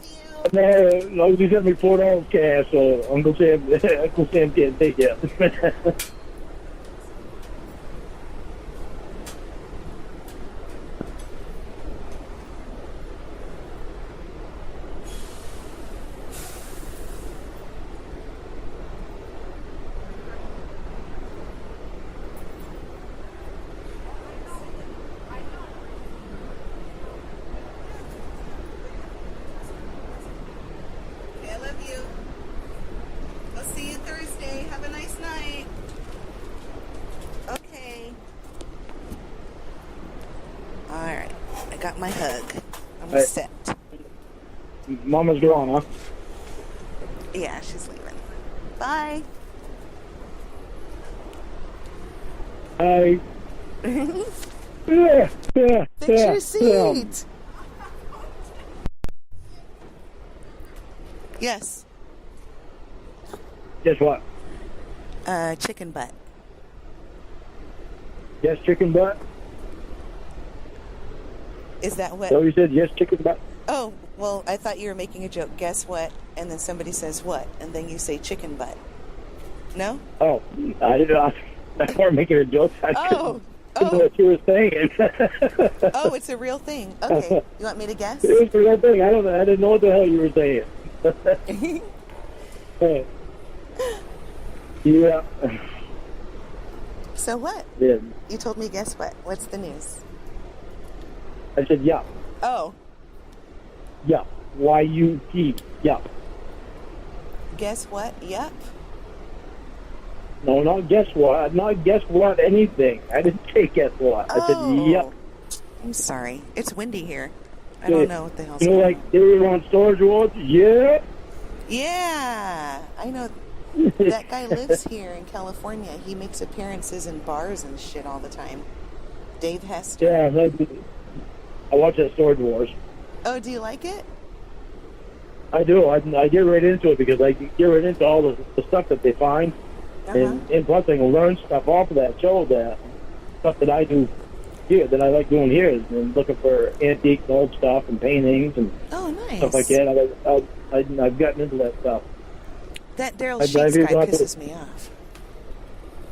you. No, he sent me $4 cash, so Uncle Sam can't take it. My hug. I'm set. Mama's gone, huh? Yeah, she's leaving. Bye. Bye. Fix your seat. Yes. Guess what? Chicken butt. Yes, chicken butt? Is that what? So you said yes, chicken butt? Oh, well, I thought you were making a joke. Guess what? And then somebody says what? And then you say chicken butt. No? Oh, I didn't know. I wasn't making a joke. I didn't know what you were saying. Oh, it's a real thing. Okay. You want me to guess? It was a real thing. I didn't know what the hell you were saying. Yeah. So what? Yeah. You told me guess what? What's the news? I said, yup. Oh. Yup. Y-U-P. Yup. Guess what? Yup. No, not guess what. Not guess what anything. I didn't say guess what. I said, yup. I'm sorry. It's windy here. I don't know what the hell's going on. Like they were on Storage Wars? Yeah. Yeah. I know. That guy lives here in California. He makes appearances in bars and shit all the time. Dave Hester. Yeah, I watch that Storage Wars. Oh, do you like it? I do. I get right into it because I get right into all the stuff that they find. And plus I can learn stuff off of that show, that stuff that I do here, that I like doing here, is looking for antique and old stuff and paintings and stuff like that. I've gotten into that stuff. That Daryl Sheets guy pisses me off.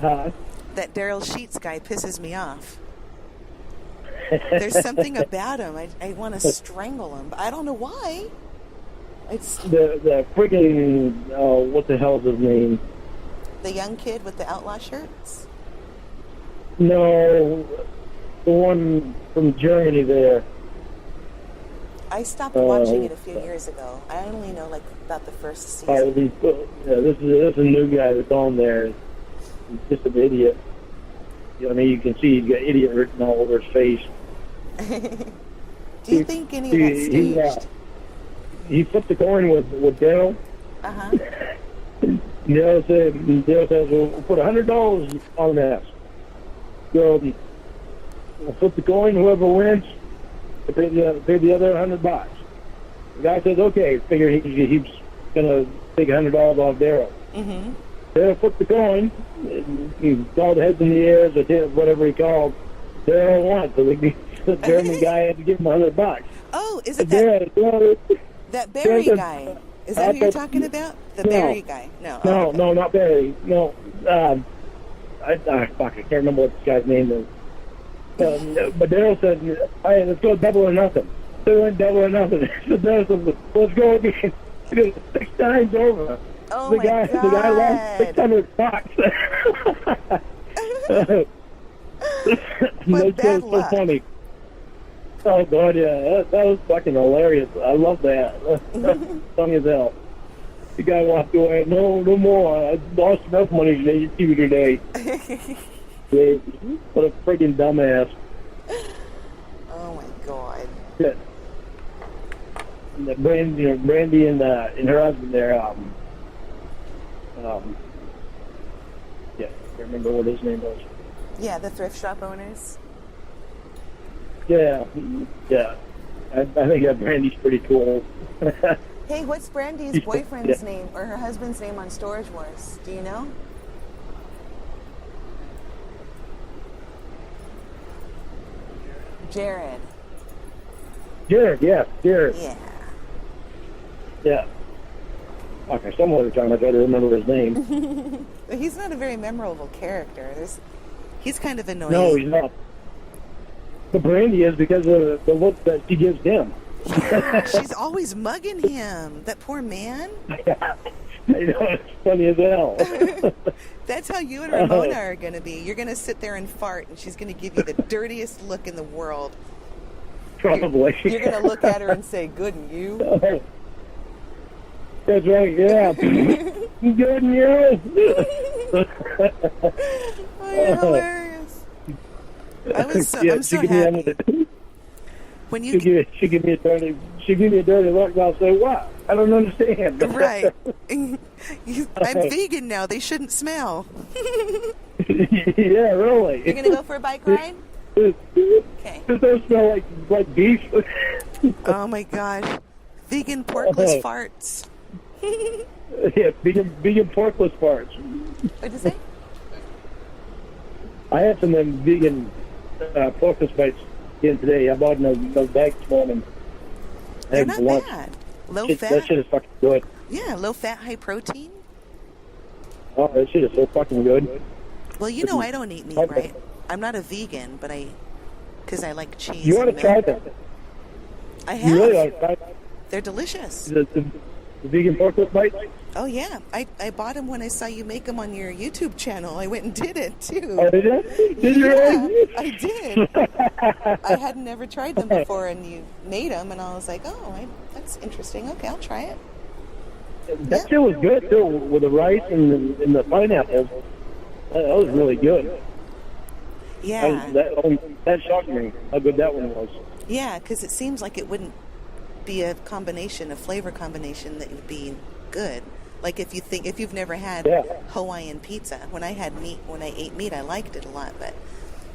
Huh? That Daryl Sheets guy pisses me off. There's something about him. I want to strangle him, but I don't know why. It's the freaking what the hell is his name? The young kid with the outlaw shirts? No, the one from Germany there. I stopped watching it a few years ago. I only know like about the first season. This is a new guy that's on there. He's just an idiot. You know, I mean, you can see he's got idiot written all over his face. Do you think any of that's staged? He flipped the coin with Daryl. Daryl says, we'll put $100 on that. So we'll flip the coin, whoever wins, pay the other $100. The guy says, okay, figure he's going to take $100 off Daryl. Daryl flipped the coin, he called heads in the air, or whatever he called. Daryl won, so the German guy had to give him $100. Oh, is it that Barry guy? Is that who you're talking about? The Barry guy? No. No, not Barry. No. I can't remember what this guy's name is. But Daryl said, hey, let's go double or nothing. So we went double or nothing. So Daryl said, let's go again. 6 times over. Oh, the my guy, God. The guy lost $600. What bad so luck. funny. Oh, God, yeah. That was fucking hilarious. I love that. Funny as hell. The guy walked away. No more. I lost enough money today. What a freaking dumbass. Oh, my God. Yeah. Brandy and her husband there, yeah, I can't remember what his name was. Yeah, the thrift shop owners. Yeah. I think that Brandy's pretty cool. Hey, what's Brandy's boyfriend's name or her husband's name on Storage Wars? Do you know? Jared. Yeah. Yeah. Yeah. Okay, some other time I try to remember his name. He's not a very memorable character. He's kind of annoying. No, he's not. But Brandy is because of the look that she gives him. Yeah, she's always mugging him. That poor man. Yeah. I know, it's funny as hell. That's how you and Ramona are going to be. You're going to sit there and fart, and she's going to give you the dirtiest look in the world. Probably. You're going to look at her and say, good and you? That's right, yeah. Good and you? Oh, you're hilarious. I'm so happy. When you she give me a dirty look, and I'll say, "What? I don't understand." Right. I'm vegan now. They shouldn't smell. Yeah, really. You're gonna go for a bike ride? Okay. It does smell like beef. Oh my gosh. Vegan porkless farts. Yeah, vegan porkless farts. What'd you say? I had some vegan porkless bites in today. I bought in a bag this morning. They're not bad. Low fat. That shit is fucking good. Yeah, low fat, high protein. Oh, that shit is so fucking good. Well, you know I don't eat meat, right? I'm not a vegan, but because I like cheese. You want to try that? I have. You really want to try that? They're delicious. The vegan porkless bites? Oh, yeah. I bought them when I saw you make them on your YouTube channel. I went and did it, too. Oh, did you? Did you really? I did. I had never tried them before, and you made them, and I was like, oh, that's interesting. Okay, I'll try it. That shit was good, too, with the rice and the pineapple. That was really good. Yeah. That shocked me, how good that one was. Yeah, because it seems like it wouldn't be a flavor combination that would be good. Like if you've never had Hawaiian pizza. When I ate meat, I liked it a lot. But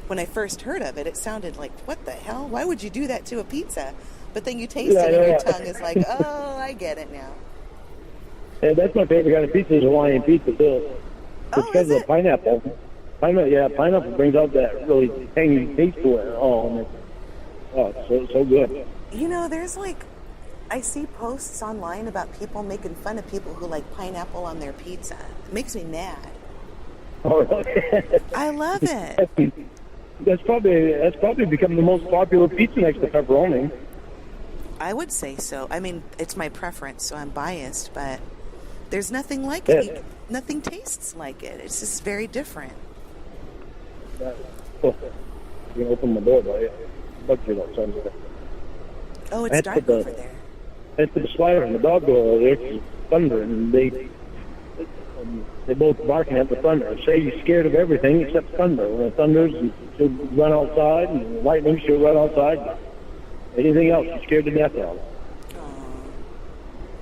when I first heard of it, it sounded like, what the hell? Why would you do that to a pizza? But then you taste it and your tongue is like, oh, I get it now. Yeah, that's my favorite kind of pizza is Hawaiian pizza, too. Oh, because of the pineapple. Pineapple brings out that really tangy taste to it. Oh, it's so good. You know, there's like, I see posts online about people making fun of people who like pineapple on their pizza. It makes me mad. Oh, really? I love it. That's probably become the most popular pizza next to pepperoni. I would say so. I mean, it's my preference, so I'm biased, but there's nothing like it. Nothing tastes like it. It's just very different. You can open my door, but oh, it's dark over there. I put the slider and the dog door over there because it's thunder, and they both barking at the thunder. Say you're scared of everything except thunder. When it thunders, you should run outside, and the lightning should run outside. Anything else, you're scared to death of.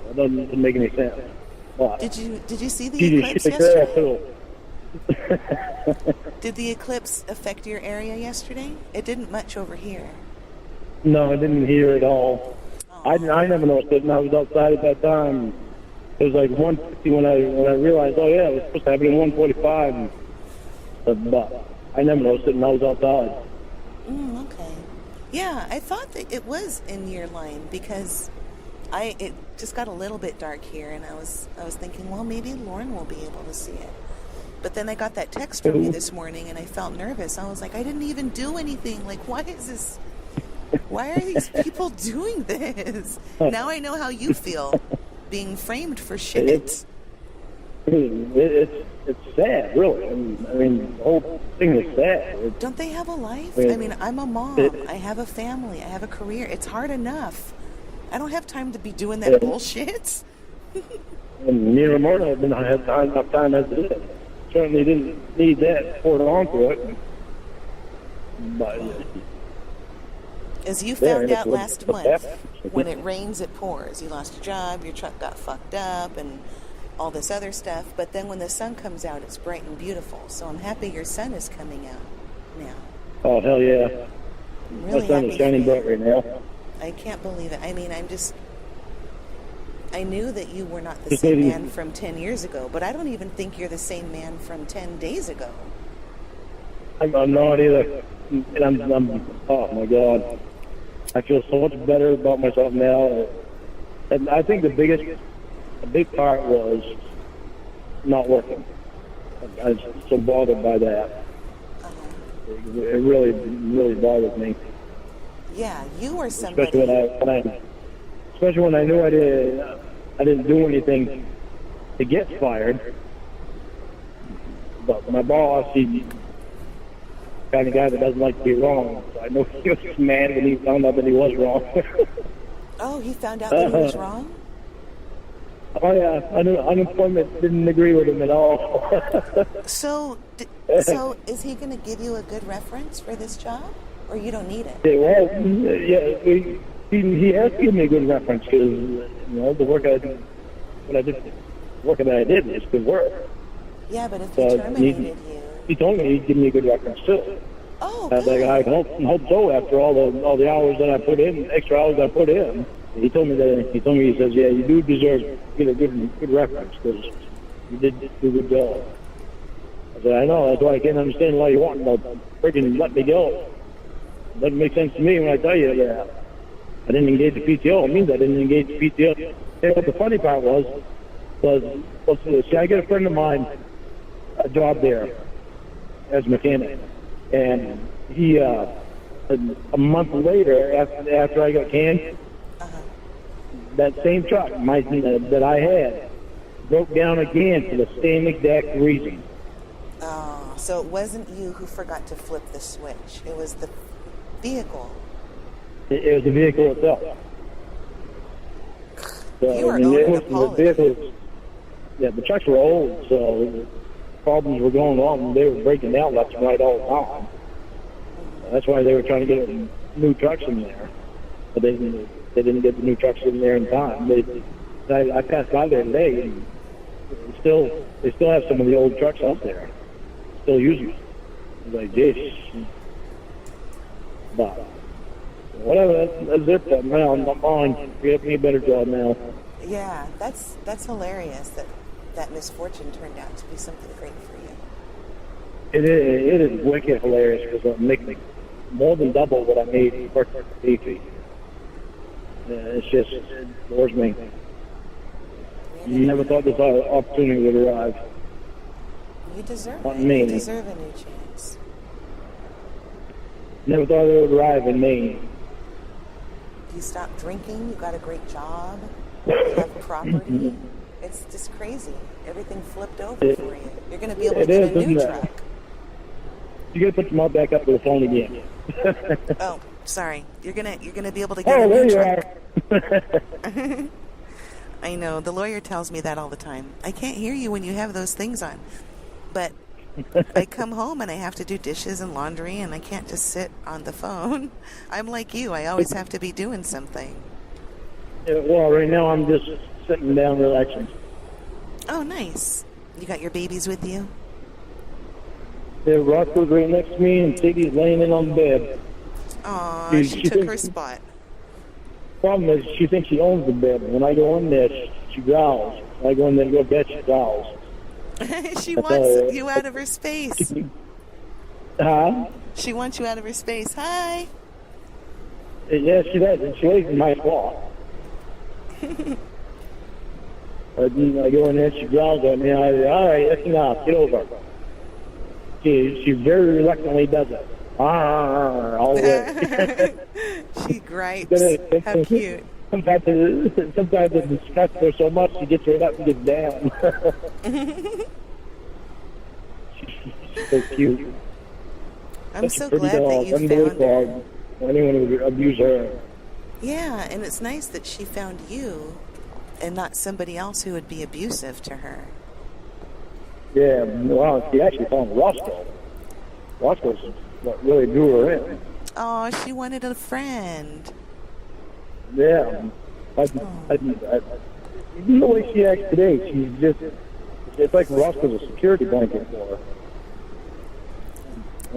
That doesn't make any sense. But did you see the eclipse yesterday? Did the eclipse affect your area yesterday? It didn't much over here. No, I didn't hear it all. I never noticed it, and I was outside at that time. It was like 1:50 when I realized, oh yeah, it was supposed to happen at 1:45. But I never noticed it, and I was outside. Okay. Yeah, I thought that it was in your line because it just got a little bit dark here, and I was thinking, well, maybe Lorne will be able to see it. But then I got that text from you this morning, and I felt nervous. I was like, I didn't even do anything. Like, why is this? Why are these people doing this? Now I know how you feel, being framed for shit. It's sad, really. I mean, the whole thing is sad. Don't they have a life? I mean, I'm a mom. I have a family. I have a career. It's hard enough. I don't have time to be doing that bullshit. And me and Ramona have had enough time as it is. Certainly didn't need that poured onto it. But as you found out last month, when it rains, it pours. You lost your job, your truck got fucked up, and all this other stuff. But then when the sun comes out, it's bright and beautiful. So I'm happy your sun is coming out now. Oh, hell yeah. Really My sun is shining bright right now. I can't believe it. I mean, I knew that you were not the same man from 10 years ago, but I don't even think you're the same man from 10 days ago. I'm not either. And I'm oh my God. I feel so much better about myself now. And I think a big part was not working. I was so bothered by that. It really bothered me. Yeah, you were somebody. Especially when I knew I didn't do anything to get fired. But my boss, he's the kind of guy that doesn't like to be wrong. So I know he was mad when he found out that he was wrong. Oh, he found out that he was wrong? Oh yeah, unemployment didn't agree with him at all. So is he going to give you a good reference for this job, or you don't need it? He has given me a good reference because the work I did, that I did is good work. Yeah, but if he terminated you, he told me he'd give me a good reference too. Oh, good. I hope so. After all the hours that I put in, extra hours I put in. He told me, he says, yeah, you do deserve to get a good reference because you did do a good job. I said, I know, that's why I can't understand why you want to freaking let me go. It doesn't make sense to me when I tell you, I didn't engage the PTO. It means I didn't engage the PTO. And what the funny part was see, I get a friend of mine a job there as a mechanic. And he, a month later, after I got canned, that same truck that I had broke down again for the same exact reason. Oh, so it wasn't you who forgot to flip the switch. It was the vehicle. It was the vehicle itself. So, you were owed an apology. The trucks were old, so problems were going on, and they were breaking down left and right all the time. That's why they were trying to get new trucks in there. But they didn't get the new trucks in there in time. I passed by there today, and they still have some of the old trucks out there. Still using them. I was like, geez. But Whatever, that's their problem now. I'm fine. We have a better job now. Yeah, that's hilarious that misfortune turned out to be something great for you. It is wicked hilarious because I'm making more than double what I made working for Beefy. It's just, it bores me. You never thought this opportunity would arrive. You deserve Not it. me. You deserve a new chance. Never thought it would arrive in me. You stopped drinking. You got a great job. You have property. It's just crazy. Everything flipped over for you. You're going to be able to get a new truck. You got to put your mouth back up to the phone again. Oh, sorry. You're gonna be able to get a new truck. I know. The lawyer tells me that all the time. I can't hear you when you have those things on. But I come home and I have to do dishes and laundry and I can't just sit on the phone. I'm like you. I always have to be doing something. Yeah, well, right now I'm just sitting down relaxing. Oh, nice. You got your babies with you? Yeah, Roscoe's right next to me and Sadie's laying in on the bed. Aw, she took her spot. Problem is, she thinks she owns the bed. When I go in there, she growls. When I go in there to go to bed, she growls. She wants you out of her space. Huh? She wants you out of her space. Hi. Yeah, she does. And she lays in my spot. I go in there, she growls at me. All right, that's enough. Get over. She very reluctantly does it. All the way. She gripes. How cute. Sometimes it disgusts her so much she gets right up and gets down. She's so cute. I'm so glad that you found her. Anyone would abuse her. Yeah, and it's nice that she found you and not somebody else who would be abusive to her. Yeah, well, she actually found Roscoe. Roscoe's what really drew her in. Oh, she wanted a friend. Yeah. Even the way she acts today, she's just, it's like Roscoe's a security blanket for her.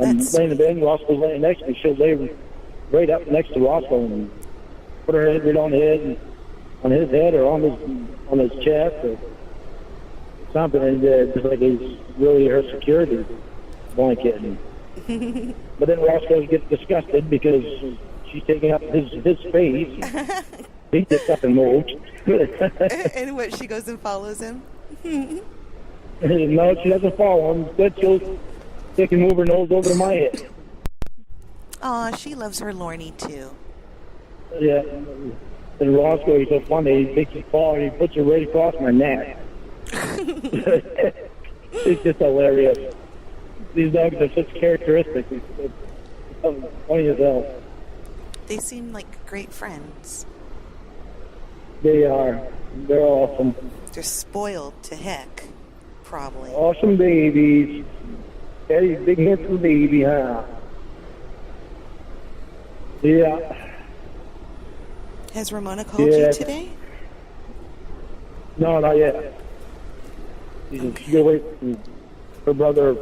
I'm laying in bed and Roscoe's laying next to me. She'll lay right up next to Roscoe and put her head right on his head or on his chest or something, and just like he's really her security blanket. But then Roscoe gets disgusted because she's taking up his space. He gets up and moves. And what, she goes and follows him? No, she doesn't follow him. Instead, she'll take and move her nose over to my head. Aw, she loves her Lorne too. Yeah. And Roscoe, he's so funny. He takes his paw and he puts it right across my neck. It's just hilarious. These dogs are such characteristics. It's funny as hell. They seem like great friends. They are. They're awesome. They're spoiled to heck, probably. Awesome babies. Daddy's big handsome baby, huh? Yeah. Has Ramona called you today? No, not yet. She got away from her brother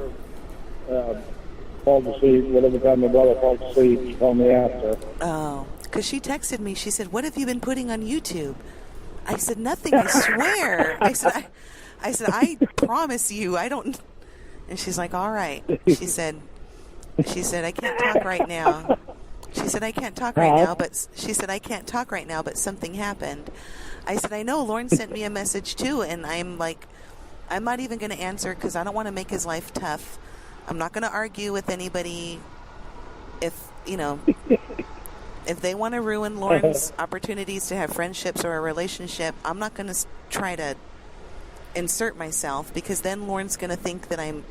falls asleep. Whatever time my brother falls asleep, she called me after. Oh, because she texted me. She said, "What have you been putting on YouTube?" I said, "Nothing. I swear." I said, "I promise you, I don't." And she's like, "All right." She said, "I can't talk right now." She said, "I can't talk right now," but she said, "I can't talk right now, but something happened." I said, "I know. Lorne sent me a message too," and I'm like, I'm not even going to answer because I don't want to make his life tough. I'm not going to argue with anybody. If they want to ruin Lorne's opportunities to have friendships or a relationship, I'm not going to try to insert myself because then Lorne's going to think that I'm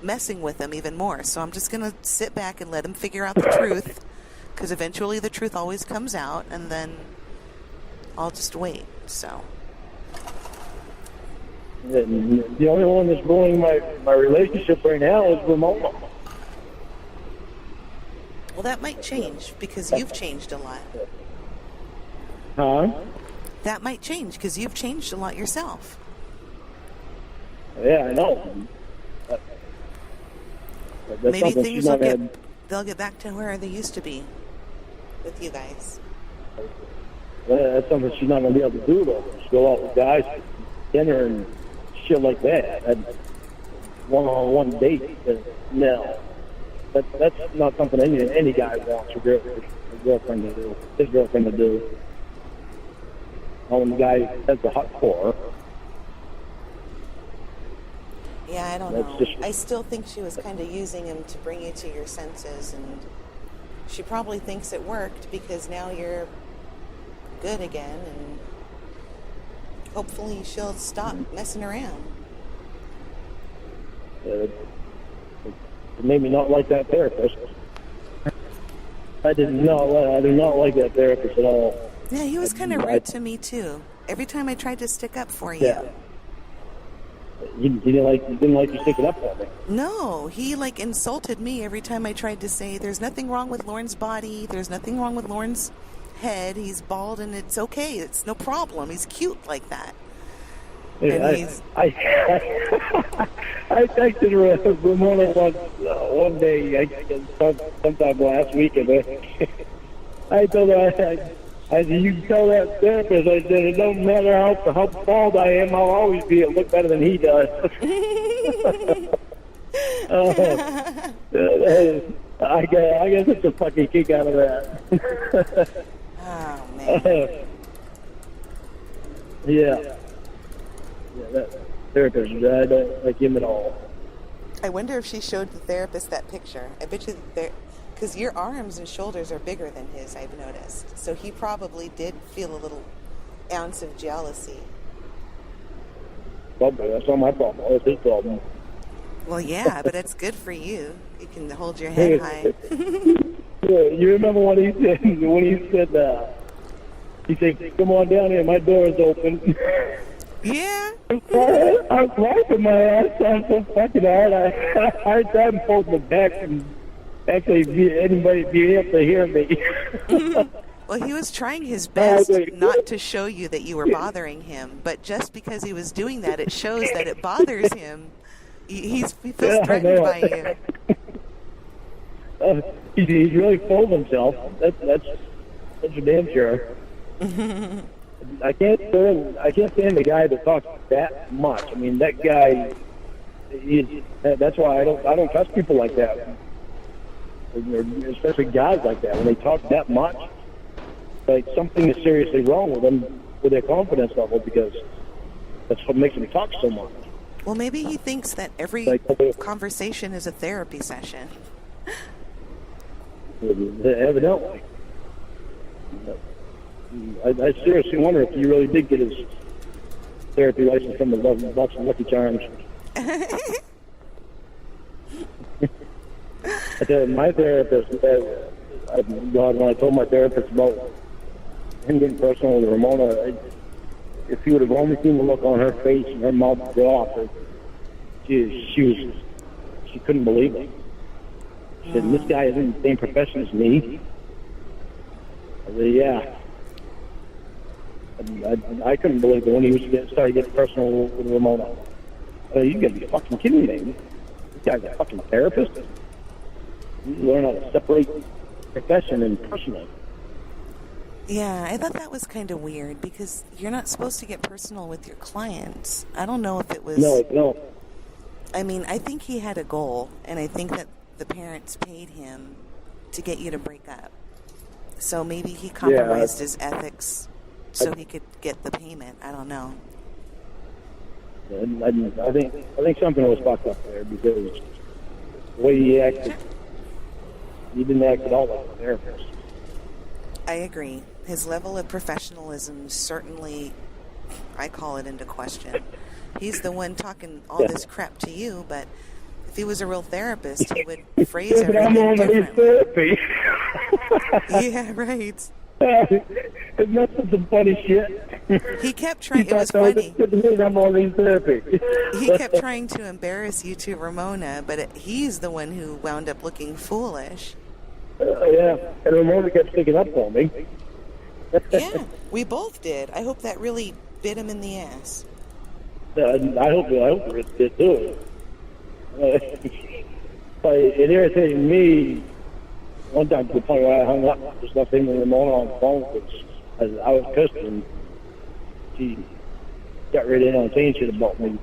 messing with him even more. So I'm just going to sit back and let him figure out the truth because eventually the truth always comes out and then I'll just wait. So the only one that's ruining my relationship right now is Ramona. Well, that might change because you've changed a lot. Huh? That might change because you've changed a lot yourself. Yeah, I know. Maybe things they'll get back to where they used to be. with you guys. That's something she's not going to be able to do, though. Just go out with guys, dinner, and shit like that. And one-on-one date. No. That's not something any guy wants his girlfriend to do. When the guy has the hot core. Yeah, I don't know. I still think she was kind of using him to bring you to your senses, and she probably thinks it worked because now you're good again, and hopefully she'll stop messing around. It made me not like that therapist. I do not like that therapist at all. Yeah, he was kind of rude to me too. Every time I tried to stick up for you. Yeah. You didn't like you sticking up for me. No, he insulted me every time I tried to say there's nothing wrong with Lorne's body, there's nothing wrong with Lorne's head, he's bald and it's okay, it's no problem, he's cute like that. Yeah, I texted Ramona one day, sometime last week, and I told her, I said, you can tell that therapist, I said, it don't matter how bald I am, I'll always look better than he does. I guess it's a fucking kick out of that. Oh, man. Yeah, that therapist, I don't like him at all. I wonder if she showed the therapist that picture. I bet you because your arms and shoulders are bigger than his, I've noticed. So he probably did feel a little ounce of jealousy. Probably, that's not my problem. That's his problem. Well, yeah, but it's good for you. You can hold your head high. Yeah, you remember what he said? He said, come on down here, my door is open. Yeah. I was laughing my ass off so fucking hard. I tried to hold the back and actually anybody be able to hear me. Well, he was trying his best not to show you that you were bothering him, but just because he was doing that, it shows that it bothers him. He feels threatened by you. He's really full of himself. That's for damn sure. I can't stand the guy that talks that much. I mean, that guy. That's why I don't trust people like that. Especially guys like that when they talk that much. Like something is seriously wrong with them, with their confidence level, because that's what makes them talk so much. Well, maybe he thinks that every conversation is a therapy session. Evidently. I seriously wonder if he really did get his therapy license from the box of Lucky Charms. I tell you, my therapist, when I told my therapist about him getting personal with Ramona, if you would have only seen the look on her face and her mouth go off, she couldn't believe it. She said, this guy is in the same profession as me. I said, yeah. I couldn't believe it when he started getting personal with Ramona. You gotta be fucking kidding me. This guy's a fucking therapist. You learn how to separate profession and personal. Yeah, I thought that was kind of weird because you're not supposed to get personal with your clients. I don't know if it was... No. I mean, I think he had a goal, and I think that the parents paid him to get you to break up. So maybe he compromised his ethics so he could get the payment. I don't know. I think something was fucked up there because the way he acted, he didn't act at all like a therapist. I agree. His level of professionalism certainly, I call it into question. He's the one talking all this crap to you, but if he was a real therapist, he would phrase everything differently. Yeah, right. Isn't that some funny shit? He kept trying. It was funny. He kept trying to embarrass you to Ramona, but he's the one who wound up looking foolish. Yeah, and Ramona kept sticking up for me. Yeah, we both did. I hope that really bit him in the ass. I hope it did too. It irritated me one time to the point where I hung up, just left him and Ramona on the phone because I was pissed and she got right in on saying shit about me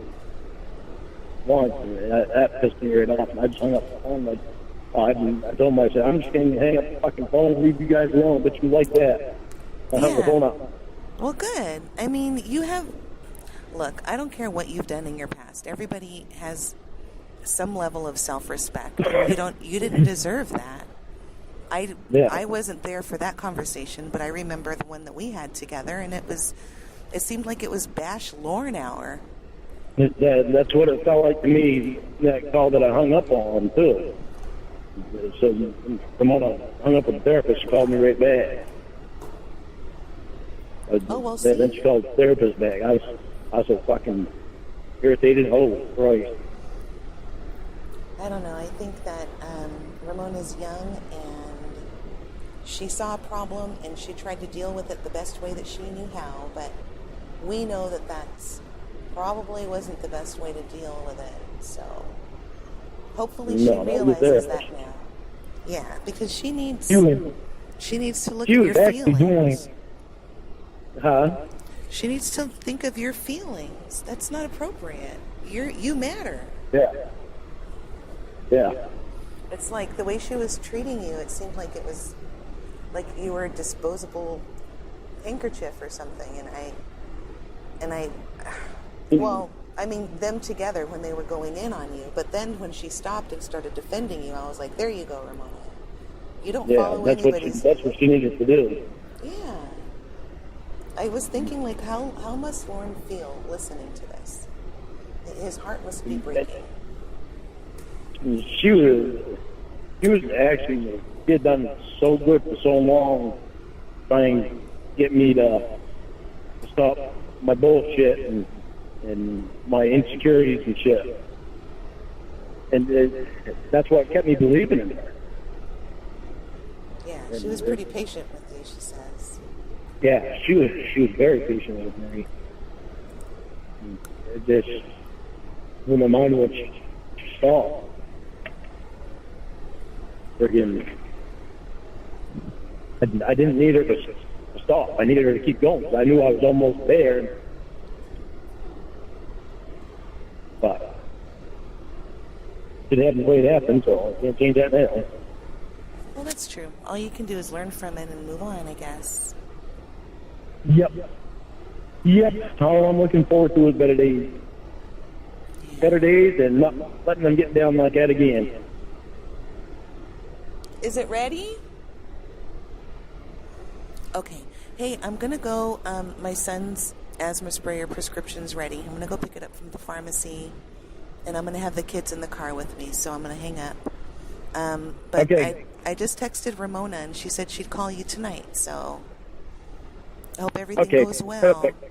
once, and that pissed me right off, and I just hung up the phone. Like, I told him, I said, I'm just going to hang up the fucking phone and leave you guys alone, but you like that. I hung the phone up. Well, good. I mean, you have... Look, I don't care what you've done in your past. Everybody has some level of self-respect. You didn't deserve that. I wasn't there for that conversation, but I remember the one that we had together, and it seemed like it was Bash Lorne hour. That's what it felt like to me, that call that I hung up on, too. So, Ramona hung up with the therapist, she called me right back. Then she called the therapist back. I was so fucking irritated. Oh, Christ. I don't know. I think that Ramona's young, and she saw a problem, and she tried to deal with it the best way that she knew how, but we know that that's probably wasn't the best way to deal with it, so hopefully she realizes that now. Yeah, because she needs to look at your feelings. She needs to think of your feelings. That's not appropriate. You matter. Yeah. It's like the way she was treating you, it seemed like it was like you were a disposable handkerchief or something, well, I mean, them together when they were going in on you, but then when she stopped and started defending you, I was like, there you go, Ramona. You don't follow anybody's... That's what she needed to do. Yeah. I was thinking, like, how must Lorne feel listening to this? His heart must be breaking. She was actually, she had done so good for so long, trying to get me to stop my bullshit and my insecurities and shit. And that's what kept me believing in her. Yeah, she was pretty patient with you, she says. Yeah, she was very patient with me. It just blew my mind when she stopped. Friggin', I didn't need her to stop. I needed her to keep going. I knew I was almost there. But it happened the way it happened, so I can't change that now. Well, that's true. All you can do is learn from it and move on, I guess. Yep. All I'm looking forward to is better days. Yeah. Better days and not letting them get down like that again. Is it ready? Okay. Hey, I'm going to go, my son's asthma sprayer prescription's ready. I'm going to go pick it up from the pharmacy, and I'm going to have the kids in the car with me, so I'm going to hang up. But okay. I just texted Ramona, and she said she'd call you tonight, so I hope everything goes well. Perfect.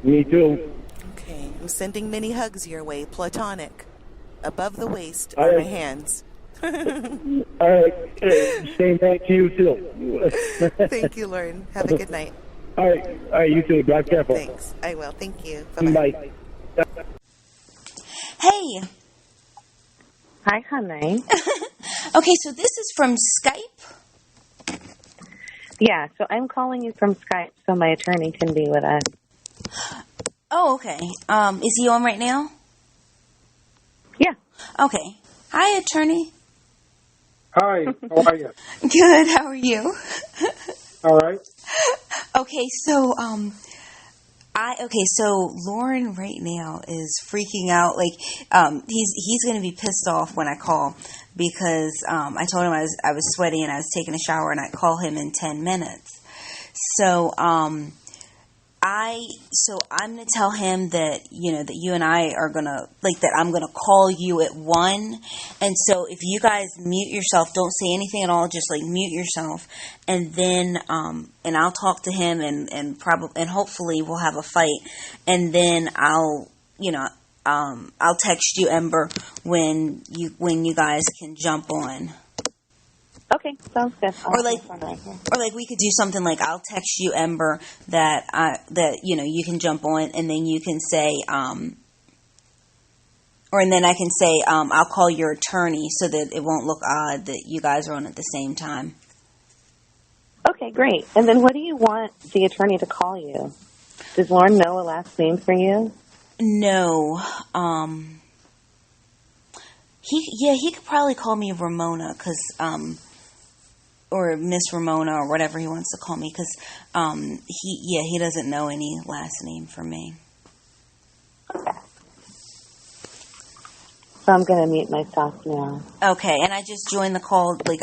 Me too. Okay. I'm sending many hugs your way, platonic. Above the waist are my hands. All right. Same back to you, too. Thank you, Lorne. Have a good night. All right, you too. Drive careful. Thanks. I will. Thank you. Bye-bye. Bye. Hey. Hi, honey. Okay, so this is from Skype? Yeah, so I'm calling you from Skype so my attorney can be with us. Oh, okay. Is he on right now? Yeah. Okay. Hi, attorney. Hi, how are you? Good, how are you? All right. Okay, so so Lorne right now is freaking out. Like, he's going to be pissed off when I call because I told him I was sweaty and I was taking a shower and I'd call him in 10 minutes. So I'm going to tell him that, that you and I are going to, that I'm going to call you at 1. And so if you guys mute yourself, don't say anything at all, just mute yourself. And then, and I'll talk to him and hopefully we'll have a fight. And then I'll text you, Ember, when you guys can jump on. Okay, sounds good. Or we could do something like I'll text you, Ember, that you can jump on, and then you can say and then I can say, I'll call your attorney so that it won't look odd that you guys are on at the same time. Okay, great. And then what do you want the attorney to call you? Does Lorne know a last name for you? No. He could probably call me Ramona, or Miss Ramona, or whatever he wants to call me, because he doesn't know any last name for me. Okay. So I'm going to mute myself now. Okay, and I just joined the call, make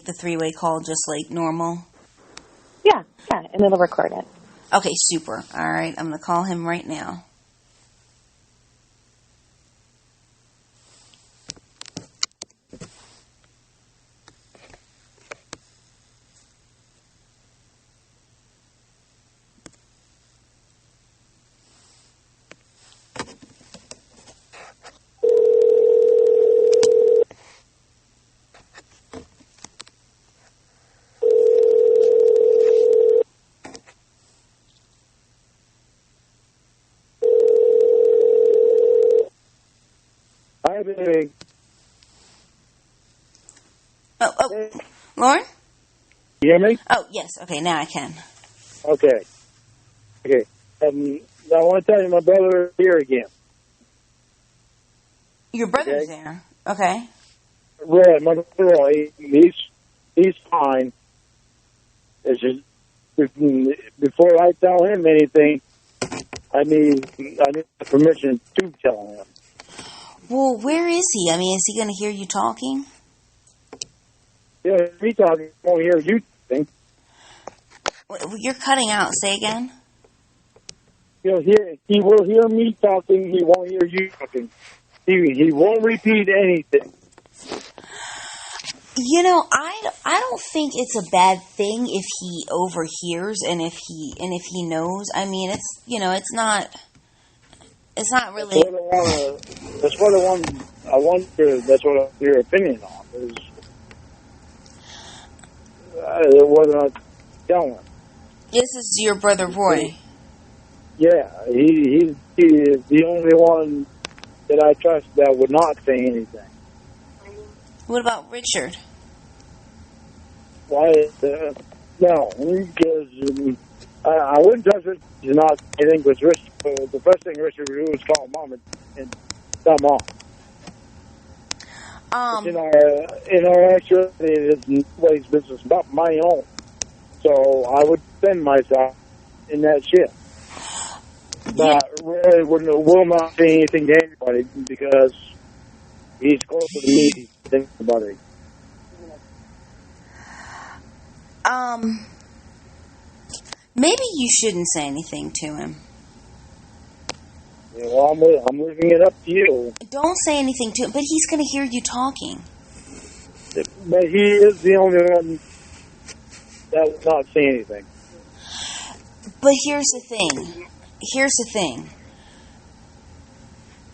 the three-way call just like normal? Yeah, and it'll record it. Okay, super. All right, I'm going to call him right now. Hi, baby. Oh, Lorne? You hear me? Oh, yes. Okay, now I can. Okay. I want to tell you my brother is here again. Your brother's there. Okay. Roy, my brother Roy, he's fine. It's just before I tell him anything, I need permission to tell him. Well, where is he? I mean, is he going to hear you talking? Yeah, me talking, I won't hear you think. You're cutting out. Say again. He will hear me talking. He won't hear you talking. He won't repeat anything. You know, I don't think it's a bad thing if he overhears and if he knows. I mean, it's not really. That's what I want your opinion on is whether or not telling. This is your brother Roy. Yeah, he is the only one that I trust that would not say anything. What about Richard? Why? No, because I wouldn't trust Richard to not say anything. Because the first thing Richard would do is call Mom and tell Mom. In our actuality, it's nobody's business but my own. So I would spend myself in that shit. But Roy will not say anything to anybody because he's closer to me than anybody. Maybe you shouldn't say anything to him. Yeah, well, I'm leaving it up to you. Don't say anything to him, but he's going to hear you talking. But he is the only one that will not say anything. But here's the thing.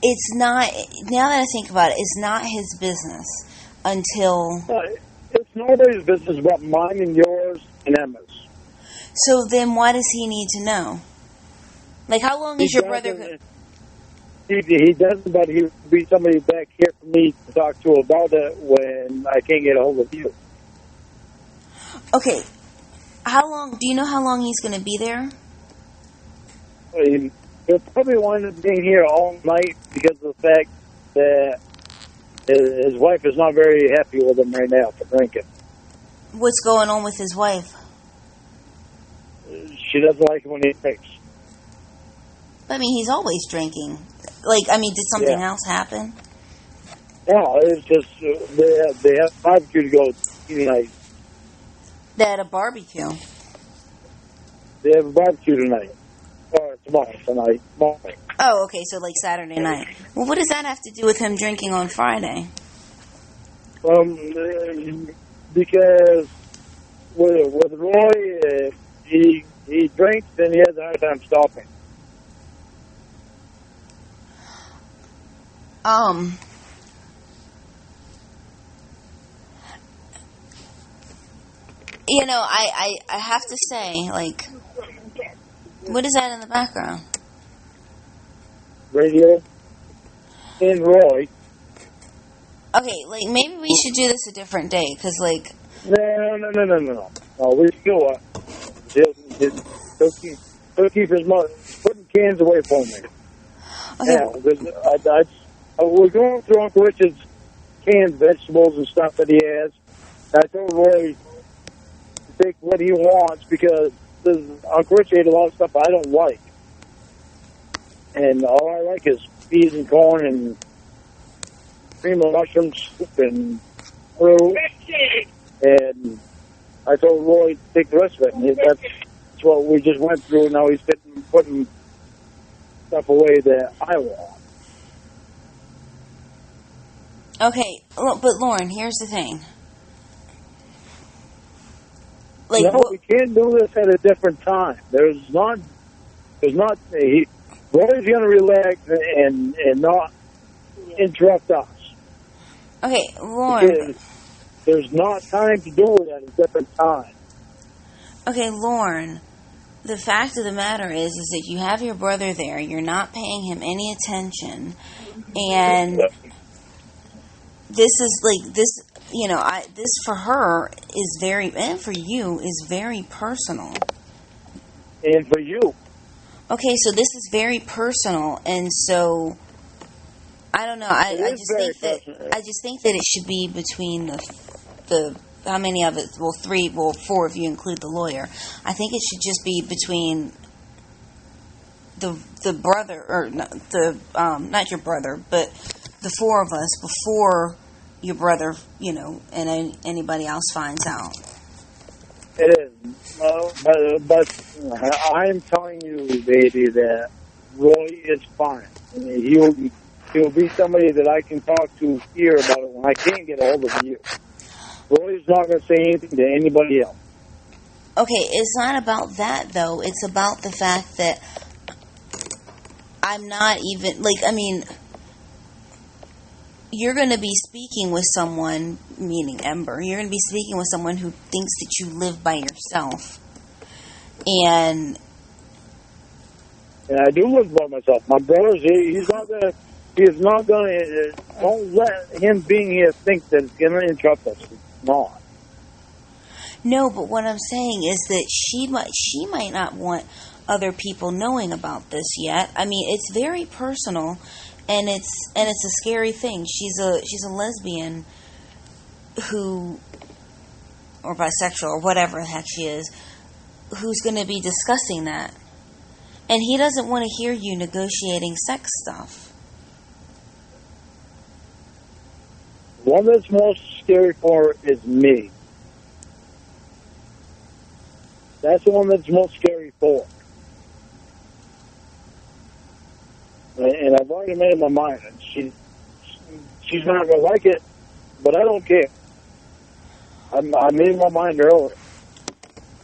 It's not, now that I think about it, it's not his business until... It's nobody's business but mine and yours and Emma's. So then why does he need to know? Like, how long is your brother... He doesn't, but he would be somebody back here for me to talk to about it when I can't get a hold of you. Okay. Do you know how long he's going to be there? He'll probably wind up being here all night because of the fact that his wife is not very happy with him right now for drinking. What's going on with his wife? She doesn't like him when he drinks. I mean, he's always drinking. Did something else happen? No, it's just they have a barbecue to go tonight. They had a barbecue. They have a barbecue tonight. Or tonight. Oh, okay, so like Saturday night. Well, what does that have to do with him drinking on Friday? Because with Roy, he drinks and he has a hard time stopping. You know, I have to say, like, what is that in the background? Radio? and Roy. Okay, like, maybe we should do this a different day, because, like... No. We still he'll keep his mother putting cans away from me. Okay. Yeah, we're going through Uncle Richard's canned vegetables and stuff that he has. I told Roy to take what he wants because Uncle Richard ate a lot of stuff I don't like. And all I like is peas and corn and cream of mushroom soup and fruit. And I told Roy to take the rest of it. And that's what we just went through. Now he's putting stuff away that I want. Okay, but Lorne, here's the thing. Like, no, we can't do this at a different time. Roy's going to relax and not interrupt us. Okay, Lorne. There's not time to do it at a different time. Okay, Lorne. The fact of the matter is that you have your brother there. You're not paying him any attention, and this is like this. You know, this for her is very, and for you is very personal. And for you. Okay, so this is very personal, and so I don't know. I just think that it should be between the how many of it? Well, 3. Well, 4 if you include the lawyer. I think it should just be between the brother, or not your brother, but the 4 of us before your brother, you know, and anybody else finds out. It is, but I'm telling you, baby, that Roy is fine. I mean, he'll be somebody that I can talk to here about it when I can't get a hold of you. Roy's not going to say anything to anybody else. Okay, it's not about that, though. It's about the fact that I'm not even, like, I mean, you're going to be speaking with someone, meaning Ember, you're going to be speaking with someone who thinks that you live by yourself. And I do live by myself. My brother's he's not going to, don't let him being here think that it's going to interrupt us. It's not. No, but what I'm saying is that she might not want other people knowing about this yet. I mean, it's very personal, and it's a scary thing. She's a lesbian who, or bisexual, or whatever the heck she is, who's going to be discussing that. And he doesn't want to hear you negotiating sex stuff. The one that's most scary for her is me. That's the one that's most scary for her. And I've already made up my mind. She's not going to like it, but I don't care. I made my mind earlier.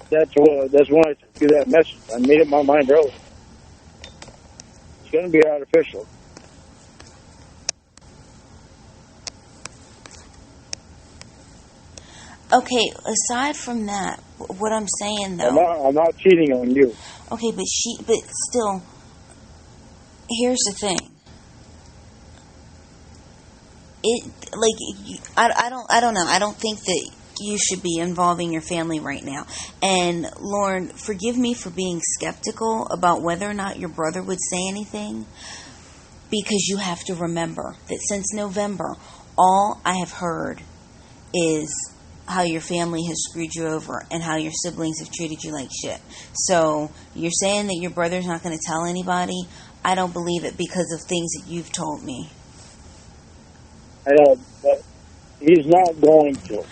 That's when I sent you that message. I made up my mind earlier. It's going to be artificial. Okay, aside from that, what I'm saying though, I'm not cheating on you. Okay, but still, here's the thing. I don't know. I don't think that you should be involving your family right now. And Lorne, forgive me for being skeptical about whether or not your brother would say anything, because you have to remember that since November, all I have heard is how your family has screwed you over and how your siblings have treated you like shit. So you're saying that your brother's not going to tell anybody? I don't believe it because of things that you've told me. I know, but he's not going to.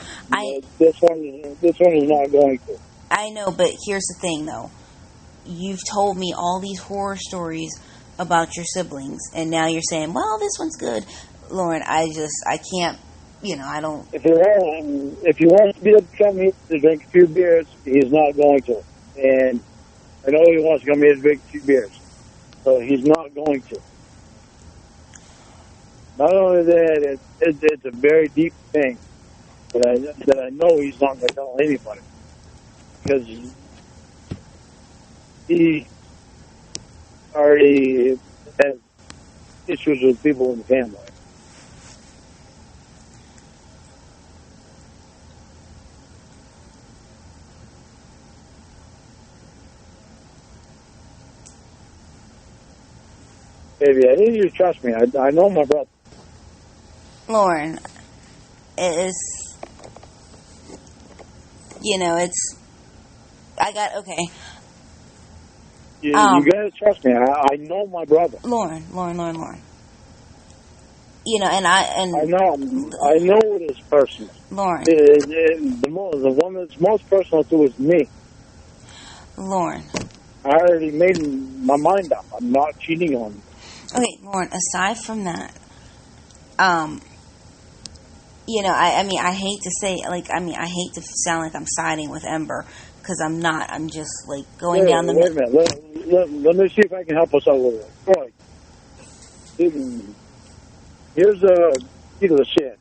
This one is not going to. I know, but here's the thing, though. You've told me all these horror stories about your siblings, and now you're saying, well, this one's good. Lorne, I can't. You know, I don't. If he wants to be able to come here to drink a few beers, he's not going to. And I know he wants to come here to drink a few beers, so he's not going to. Not only that, it's a very deep thing that I know he's not going to tell anybody, because he already has issues with people in the family. Baby, I need you to trust me. I know my brother. Lorne, it's, okay. You gotta trust me. I know my brother. Lorne. And I know it is personal. Lorne. The one that's most personal to is me. Lorne. I already made my mind up. I'm not cheating on you. Okay, Lorne, aside from that, I hate to say, I hate to sound like I'm siding with Ember, because I'm not. I'm just, going down the... Wait a minute. Let me see if I can help us out a little bit. All right. Here's a key to the shed.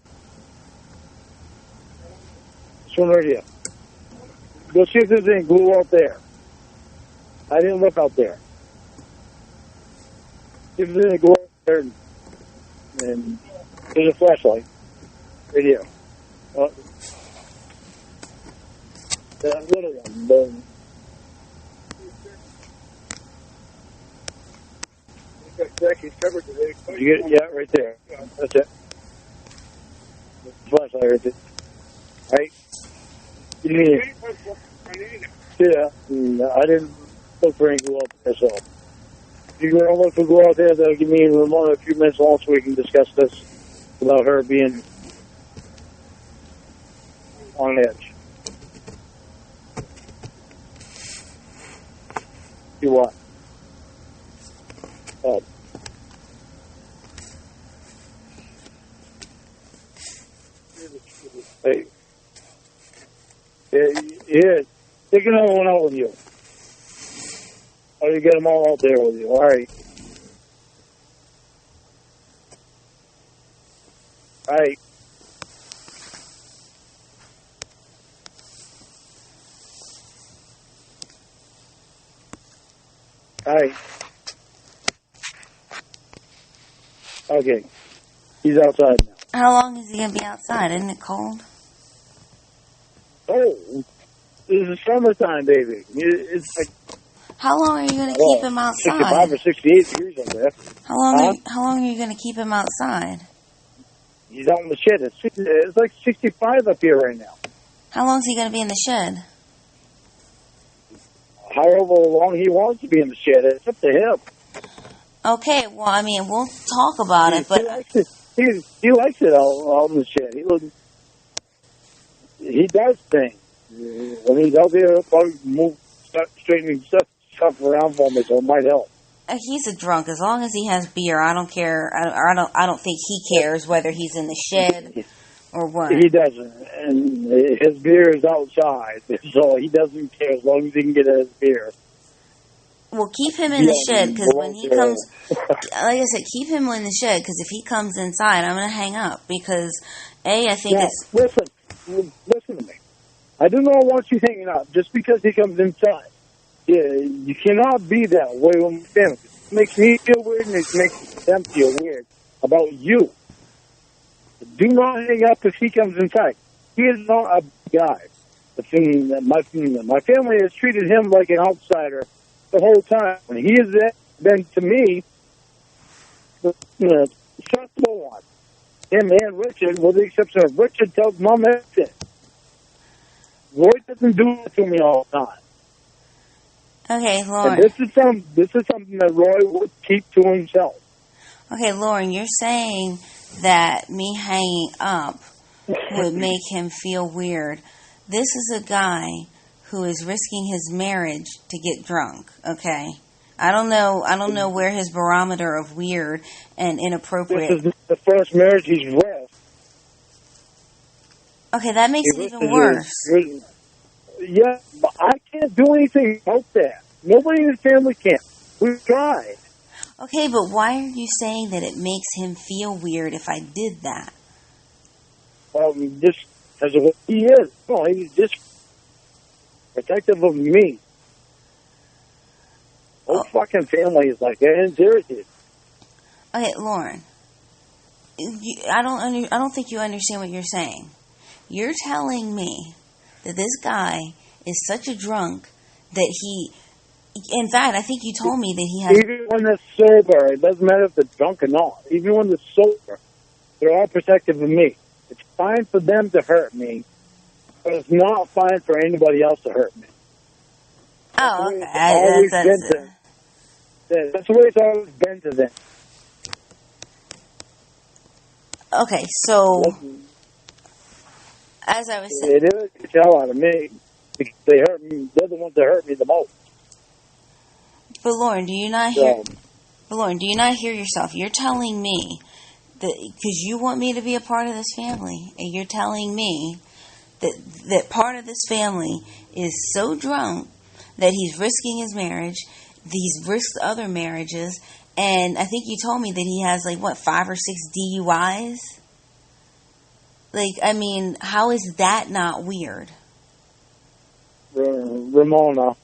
This one right here. Go see if there's any glue out there. I didn't look out there. See if there's any glue out there. And there's a flashlight. Right here. That little one. You get it? Yeah, right there. That's it. Flashlight right there. Right? Yeah. I didn't look for any glue out there, so. If you're going to look for glue out there, that'll give me and Ramona a few minutes long so we can discuss this without her being on edge. You what? Oh. Hey. Yeah. Take another one out with you. Oh, you get them all out there with you. All right. All right. All right. Okay. He's outside now. How long is he going to be outside? Isn't it cold? Oh, this is summertime, baby. It's like... How long are you going to keep him outside? 65 or 68 degrees over there. How long are you going to keep him outside? He's out in the shed. It's like 65 up here right now. How long is he going to be in the shed? However long he wants to be in the shed, it's up to him. Okay, well, we'll talk about it, but... He likes it out in the shed. He does things. When he's out there, probably straightening stuff around for me, so it might help. He's a drunk. As long as he has beer, I don't care. I don't think he cares whether he's in the shed or what. He doesn't, and his beer is outside, so he doesn't care as long as he can get his beer. Well, keep him in the shed, because when he comes, like I said, keep him in the shed, because if he comes inside, I'm going to hang up, because, I think it's... Listen to me. I do not want you hanging up just because he comes inside. Yeah, you cannot be that way with my family. It makes me feel weird, and it makes them feel weird about you. Do not hang up if he comes inside. He is not a guy. My family has treated him like an outsider the whole time. He has been, to me, the sensible one. Him and Richard, with the exception of Richard, tells Mom everything. Roy doesn't do it to me all the time. Okay, Lorne. And this is something that Roy would keep to himself. Okay, Lorne, you're saying that me hanging up would make him feel weird. This is a guy who is risking his marriage to get drunk, okay? I don't know where his barometer of weird and inappropriate... This is the first marriage he's with. Okay, that makes it even worse. Yeah, but I can't do anything about that. Nobody in the family can. We've tried. Okay, but why are you saying that it makes him feel weird if I did that? Just as of what he is. No, he's just protective of me. Whole fucking family is like that, and irritated. Okay, Lorne. I don't think you understand what you're saying. You're telling me that this guy is such a drunk that he... In fact, I think you told me that he has... Even when they're sober, it doesn't matter if they're drunk or not. Even when they're sober, they're all protective of me. It's fine for them to hurt me, but it's not fine for anybody else to hurt me. Oh, okay. That's the way it's always been to them. Okay, so... As I was saying... It is the hell out of me, because they hurt me. They're the ones that hurt me the most. But Lorne, do you not hear... But Lorne, do you not hear yourself? You're telling me that... Because you want me to be a part of this family, and you're telling me that part of this family is so drunk that he's risking his marriage, he's risked other marriages, and I think you told me that he has, 5 or 6 DUIs? I mean, how is that not weird? Ramona,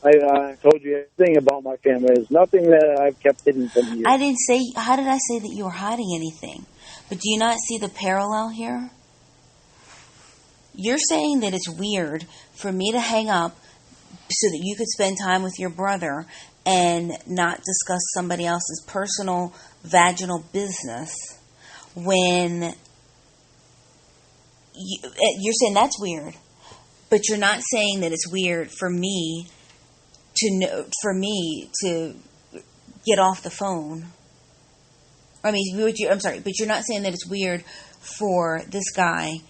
I told you everything about my family. There's nothing that I've kept hidden from you. I didn't say... How did I say that you were hiding anything? But do you not see the parallel here? You're saying that it's weird for me to hang up so that you could spend time with your brother and not discuss somebody else's personal vaginal business when you're saying that's weird, but you're not saying that it's weird for me to get off the phone. I'm sorry, but you're not saying that it's weird for this guy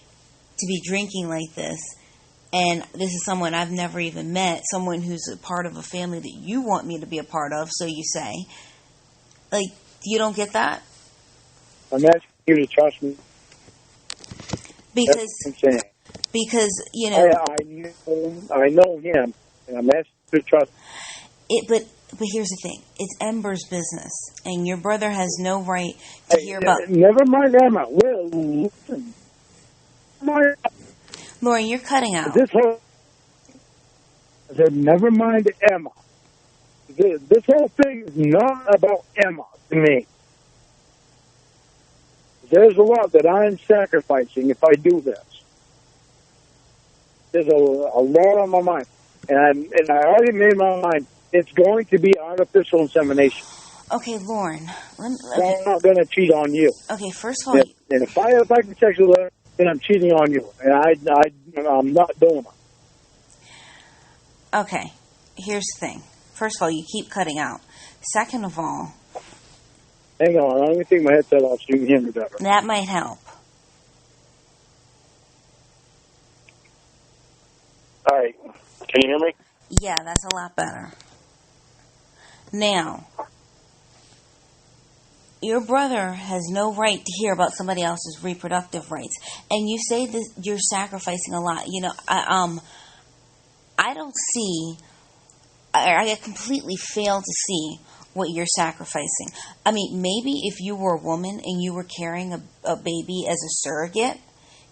to be drinking like this, and this is someone I've never even met, someone who's a part of a family that you want me to be a part of, so you say. You don't get that? I'm asking you to trust me. Because, I know him, and I'm asking you to trust me. But here's the thing. It's Ember's business, and your brother has no right to hear about... Never mind Emma. Well, listen. Lorne, you're cutting out. I said, never mind Emma. This whole thing is not about Emma to me. There's a lot that I'm sacrificing if I do this. There's a lot on my mind. And I already made my mind. It's going to be artificial insemination. Okay, Lorne. I'm not going to cheat on you. Okay, first of all... And if I can sexually live, then I'm cheating on you. And I'm not doing it. Okay, here's the thing. First of all, you keep cutting out. Second of all... Hang on, let me take my headset off so you can hear me better. That might help. All right. Can you hear me? Yeah, that's a lot better. Now, your brother has no right to hear about somebody else's reproductive rights. And you say that you're sacrificing a lot. I don't see... I completely fail to see what you're sacrificing. I mean, maybe if you were a woman and you were carrying a baby as a surrogate,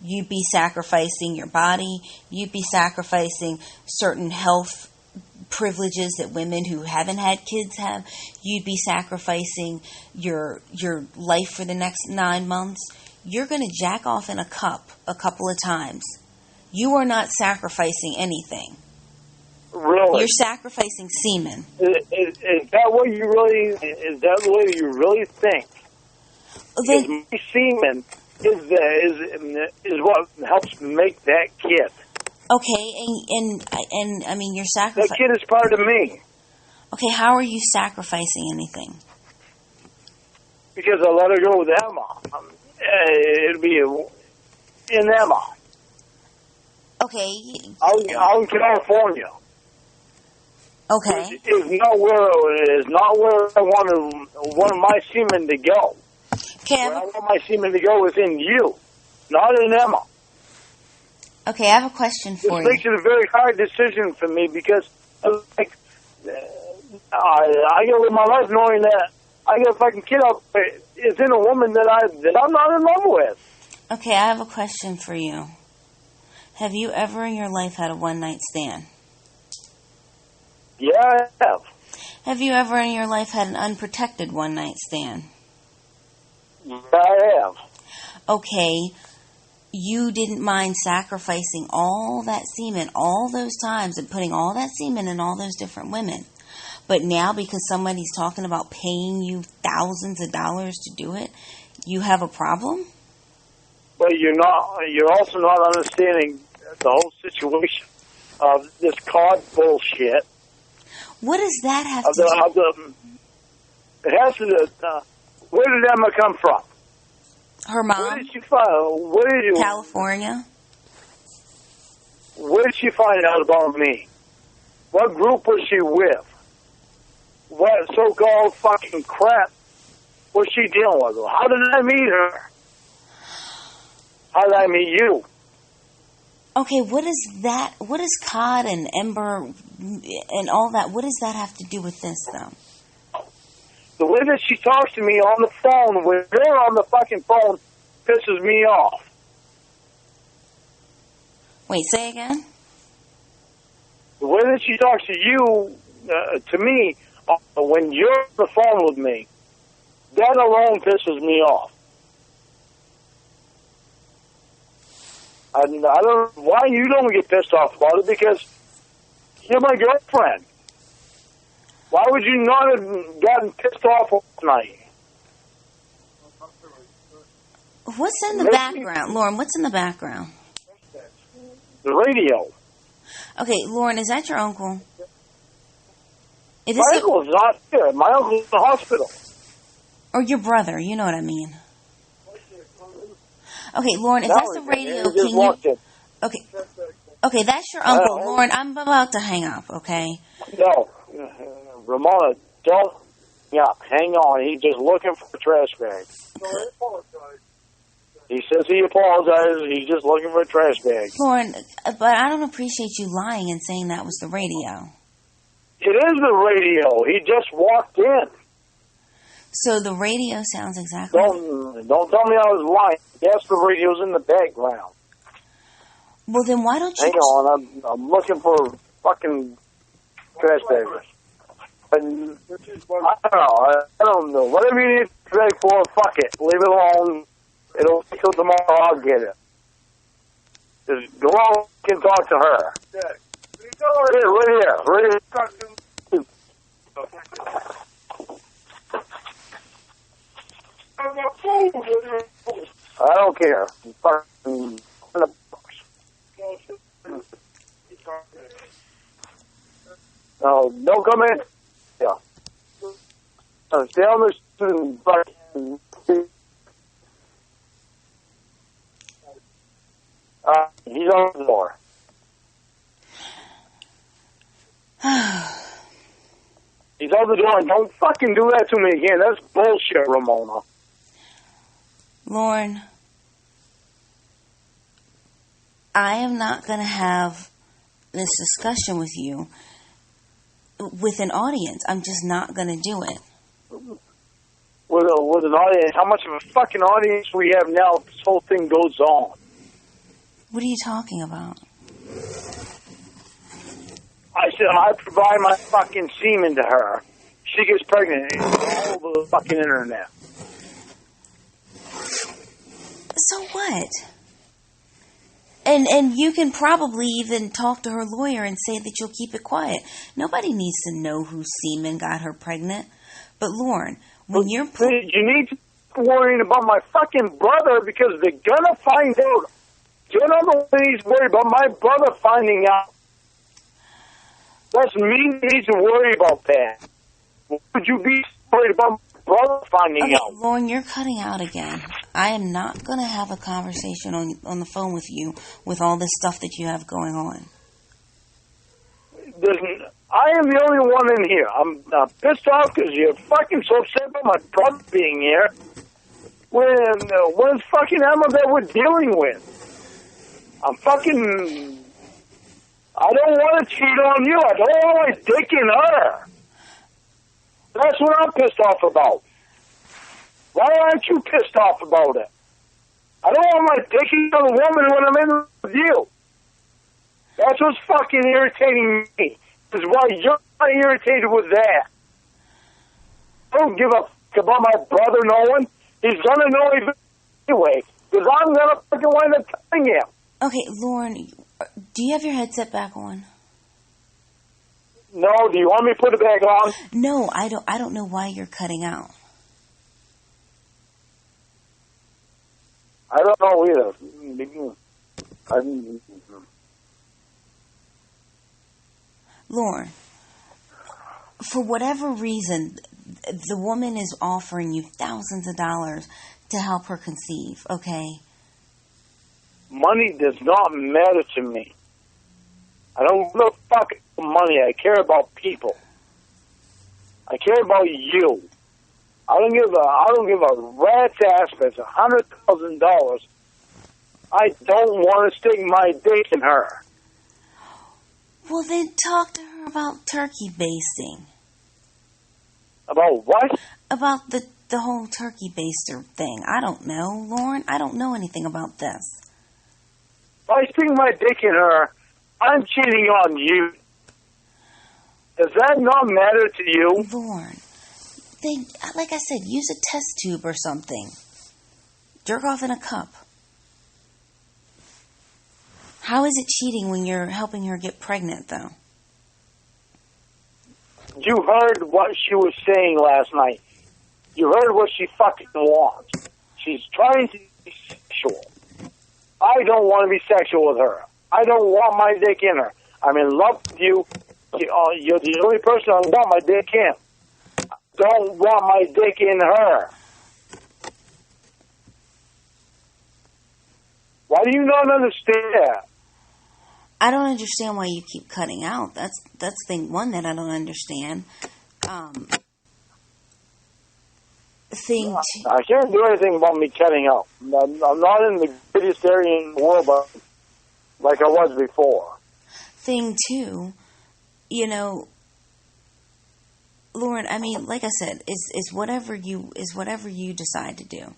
you'd be sacrificing your body, you'd be sacrificing certain health privileges that women who haven't had kids have, you'd be sacrificing your life for the next 9 months. You're going to jack off in a cup a couple of times. You are not sacrificing anything. Really? You're sacrificing semen. Is that what you really? Is that the way you really think? Then, my semen is what helps make that kid. Okay, and I mean, you're sacrificing. That kid is part of me. Okay, how are you sacrificing anything? Because I let her go with Emma. It'd be in Emma. Okay. Out in California. Okay. It's not where I wanted my semen to go. Okay. Where I want my semen to go is in you, not in Emma. Okay, I have a question for you. This makes it a very hard decision for me because I gotta live my life knowing that I got a fucking kid out there is in a woman that I'm not in love with. Okay, I have a question for you. Have you ever in your life had a one-night stand? Yeah, I have. Have you ever in your life had an unprotected one-night stand? I have. Okay, you didn't mind sacrificing all that semen all those times and putting all that semen in all those different women. But now because somebody's talking about paying you thousands of dollars to do it, you have a problem? But you're also not understanding the whole situation of this card bullshit. What does that have to do? It has to do, where did Emma come from? Her mom? Where did she find, California. Where did she find out about me? What group was she with? What so-called fucking crap was she dealing with? How did I meet her? How did I meet you? Okay, what does Cod and Ember and all that, what does that have to do with this, though? The way that she talks to me on the phone, when they're on the fucking phone, pisses me off. Wait, say again? The way that she talks to you, to me, when you're on the phone with me, that alone pisses me off. I don't know why you don't get pissed off about it, because you're my girlfriend. Why would you not have gotten pissed off last night? What's in the background? Lorne, what's in the background? The radio. Okay, Lorne, is that your uncle? My uncle's not here. My uncle's in the hospital. Or your brother, you know what I mean. Okay, Lorne, if that's the radio, can you... Okay, that's your uncle. Lorne, I'm about to hang up, okay? No. Ramona, don't hang on. He's just looking for a trash bag. No, I apologize. He says he apologizes. He's just looking for a trash bag. Lorne, but I don't appreciate you lying and saying that was the radio. It is the radio. He just walked in. So the radio sounds exactly... Don't tell me I was lying. Yes, the radio's in the background. Well, then why don't you... Hang on. I'm looking for fucking trash bags. And I don't know. Whatever you need to beg for, fuck it. Leave it alone. It'll wait till tomorrow. I'll get it. Just go out and talk to her. Right here. I don't care. Fucking... No, don't come in. Yeah. Stay on this fucking... he's on the floor. He's on the door, and don't fucking do that to me again. That's bullshit, Ramona. Lorne, I am not going to have this discussion with you with an audience. I'm just not going to do it. With an audience? How much of a fucking audience we have now if this whole thing goes on? What are you talking about? I said I provide my fucking semen to her. She gets pregnant. It's all over the fucking internet. So what? And you can probably even talk to her lawyer and say that you'll keep it quiet. Nobody needs to know whose semen got her pregnant. But Lorne, when you're... You need to be worrying about my fucking brother, because they're gonna find out. You're not the one who's worried about my brother finding out. That's me that needs to worry about that. Would you be worried about my brother finding out? Lorne, you're cutting out again. I am not going to have a conversation on the phone with you with all this stuff that you have going on. I am the only one in here. I'm pissed off because you're fucking so upset about my brother being here. When's fucking Emma that we're dealing with? I don't want to cheat on you. I don't want my dick in her. That's what I'm pissed off about. Why aren't you pissed off about it? I don't want my dick in another woman when I'm in with you. That's what's fucking irritating me. Is why you're not irritated with that. I don't give a fuck about my brother knowing. He's going to know anyway, because I'm going to fucking wind up telling him. Okay, Lorne, do you have your headset back on? No, do you want me to put it back on? No, I don't know why you're cutting out. I don't know either. Lorne, for whatever reason, the woman is offering you thousands of dollars to help her conceive, okay? Money does not matter to me. I don't give a fuck about money. I care about people. I care about you. I don't give a rat's ass if it's $100,000. I don't want to stick my dick in her. Well, then talk to her about turkey basting. About what? About the whole turkey baster thing. I don't know, Lorne. I don't know anything about this. If I stick my dick in her, I'm cheating on you. Does that not matter to you? Lorne, then, like I said, use a test tube or something. Jerk off in a cup. How is it cheating when you're helping her get pregnant, though? You heard what she was saying last night. You heard what she fucking wants. She's trying to be sexual. I don't want to be sexual with her. I don't want my dick in her. I'm in love with you. You're the only person I want my dick in. I don't want my dick in her. Why do you not understand? I don't understand why you keep cutting out. That's thing one that I don't understand. Thing two. I can't do anything about me cutting out. I'm not in the greatest area in the world, but like I was before. Thing two, Lorne, I mean, like I said, is whatever you decide to do.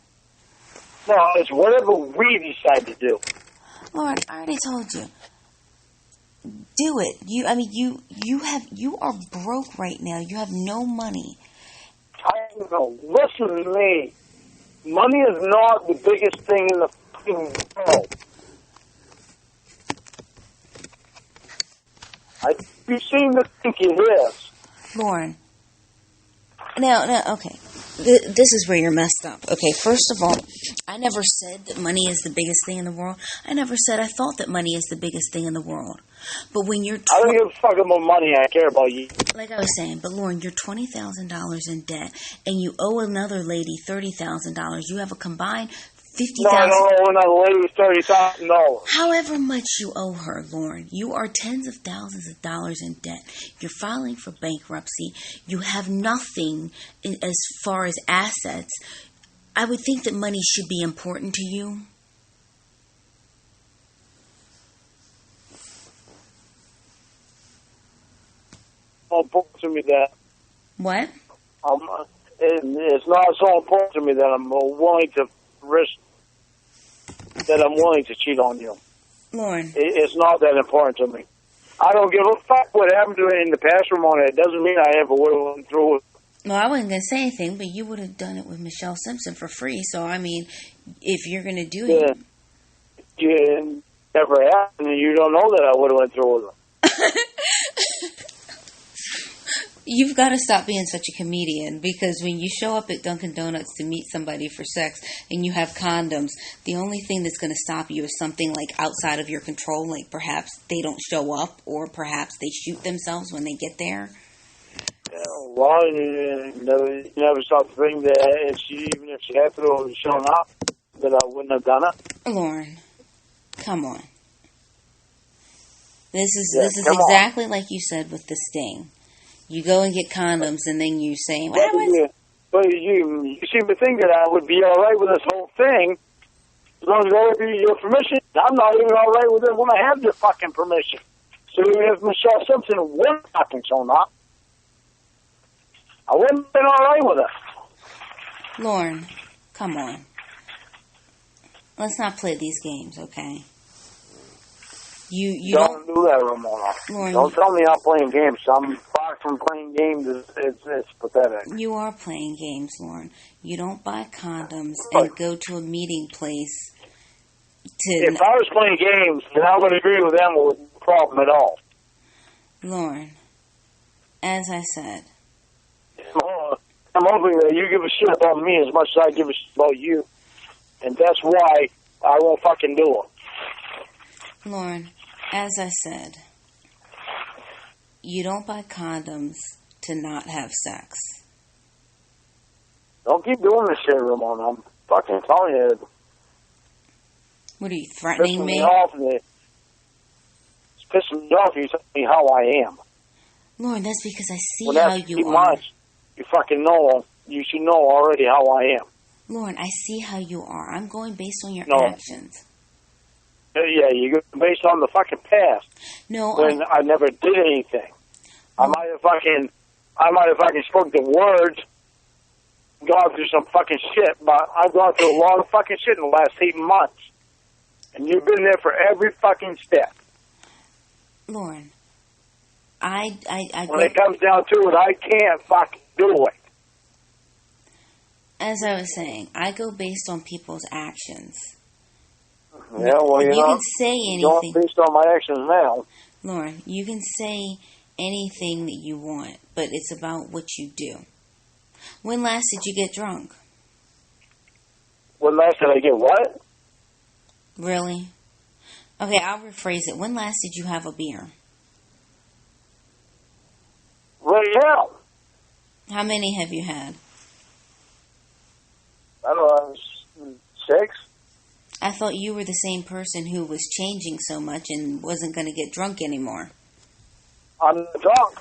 No, it's whatever we decide to do. Lorne, I already told you. Do it. You are broke right now. You have no money. I know. Listen to me. Money is not the biggest thing in the fucking world. You seem to think it is. Lorne. No, okay. This is where you're messed up. Okay, first of all, I never said that money is the biggest thing in the world. I never said I thought that money is the biggest thing in the world. But when you're... I don't give a fuck about money. I care about you. Like I was saying, but Lorne, you're $20,000 in debt, and you owe another lady $30,000. You have a combined $50,000. No, I don't owe another lady $30,000. However much you owe her, Lorne, you are tens of thousands of dollars in debt. You're filing for bankruptcy. You have nothing as far as assets. I would think that money should be important to you. Important to me that... What? It's not so important to me that I'm willing to risk... that I'm willing to cheat on you. Lorne. It's not that important to me. I don't give a fuck what happened to it in the past, Ramona. It doesn't mean I ever would have went through it. Well, I wasn't going to say anything, but you would have done it with Michelle Simpson for free. So, I mean, if you're going to do it... Yeah, never happened, and you don't know that I would have went through with it. You've got to stop being such a comedian, because when you show up at Dunkin' Donuts to meet somebody for sex and you have condoms, the only thing that's going to stop you is something like outside of your control, like perhaps they don't show up or perhaps they shoot themselves when they get there. Well, you never stop to think that even if she had to have shown up, that I wouldn't have done it. Lorne, come on. This is exactly like you said with the sting. You go and get condoms, and then you say, But you seem to think that I would be all right with this whole thing as long as I give you your permission. I'm not even all right with it when I have your fucking permission. So even if Michelle Simpson wouldn't fucking shown up, I wouldn't have been all right with it. Lorne, come on. Let's not play these games, okay? You don't do that, Ramona. Lorne, don't tell me I'm playing games. I'm back from playing games it's pathetic. You are playing games, Lorne. You don't buy condoms and go to a meeting place to... If I was playing games, then I would agree with them with no problem at all. Lorne, as I said... I'm hoping that you give a shit about me as much as I give a shit about you. And that's why I won't fucking do it. Lorne, as I said, you don't buy condoms to not have sex. Don't keep doing this shit, Ramona. I'm fucking telling you. What are you, threatening me? It's pissing me off. You tell me how I am. Lorne, that's because I see how you are. Months, you fucking know. You should know already how I am. Lorne, I see how you are. I'm going based on your actions. Yeah, you go based on the fucking past. No, when I never did anything. I might have fucking spoke the words, gone through some fucking shit, but I've gone through a lot of fucking shit in the last 8 months. And you've been there for every fucking step. Lorne, when it comes down to it, I can't fucking do it. As I was saying, I go based on people's actions. Yeah, well, you can say anything. Going based on my actions now. Lorne, you can say anything that you want, but it's about what you do. When last did you get drunk? When last did I get what? Really? Okay, I'll rephrase it. When last did you have a beer? Right now. How many have you had? I don't know, 6. I thought you were the same person who was changing so much and wasn't going to get drunk anymore. I'm not drunk.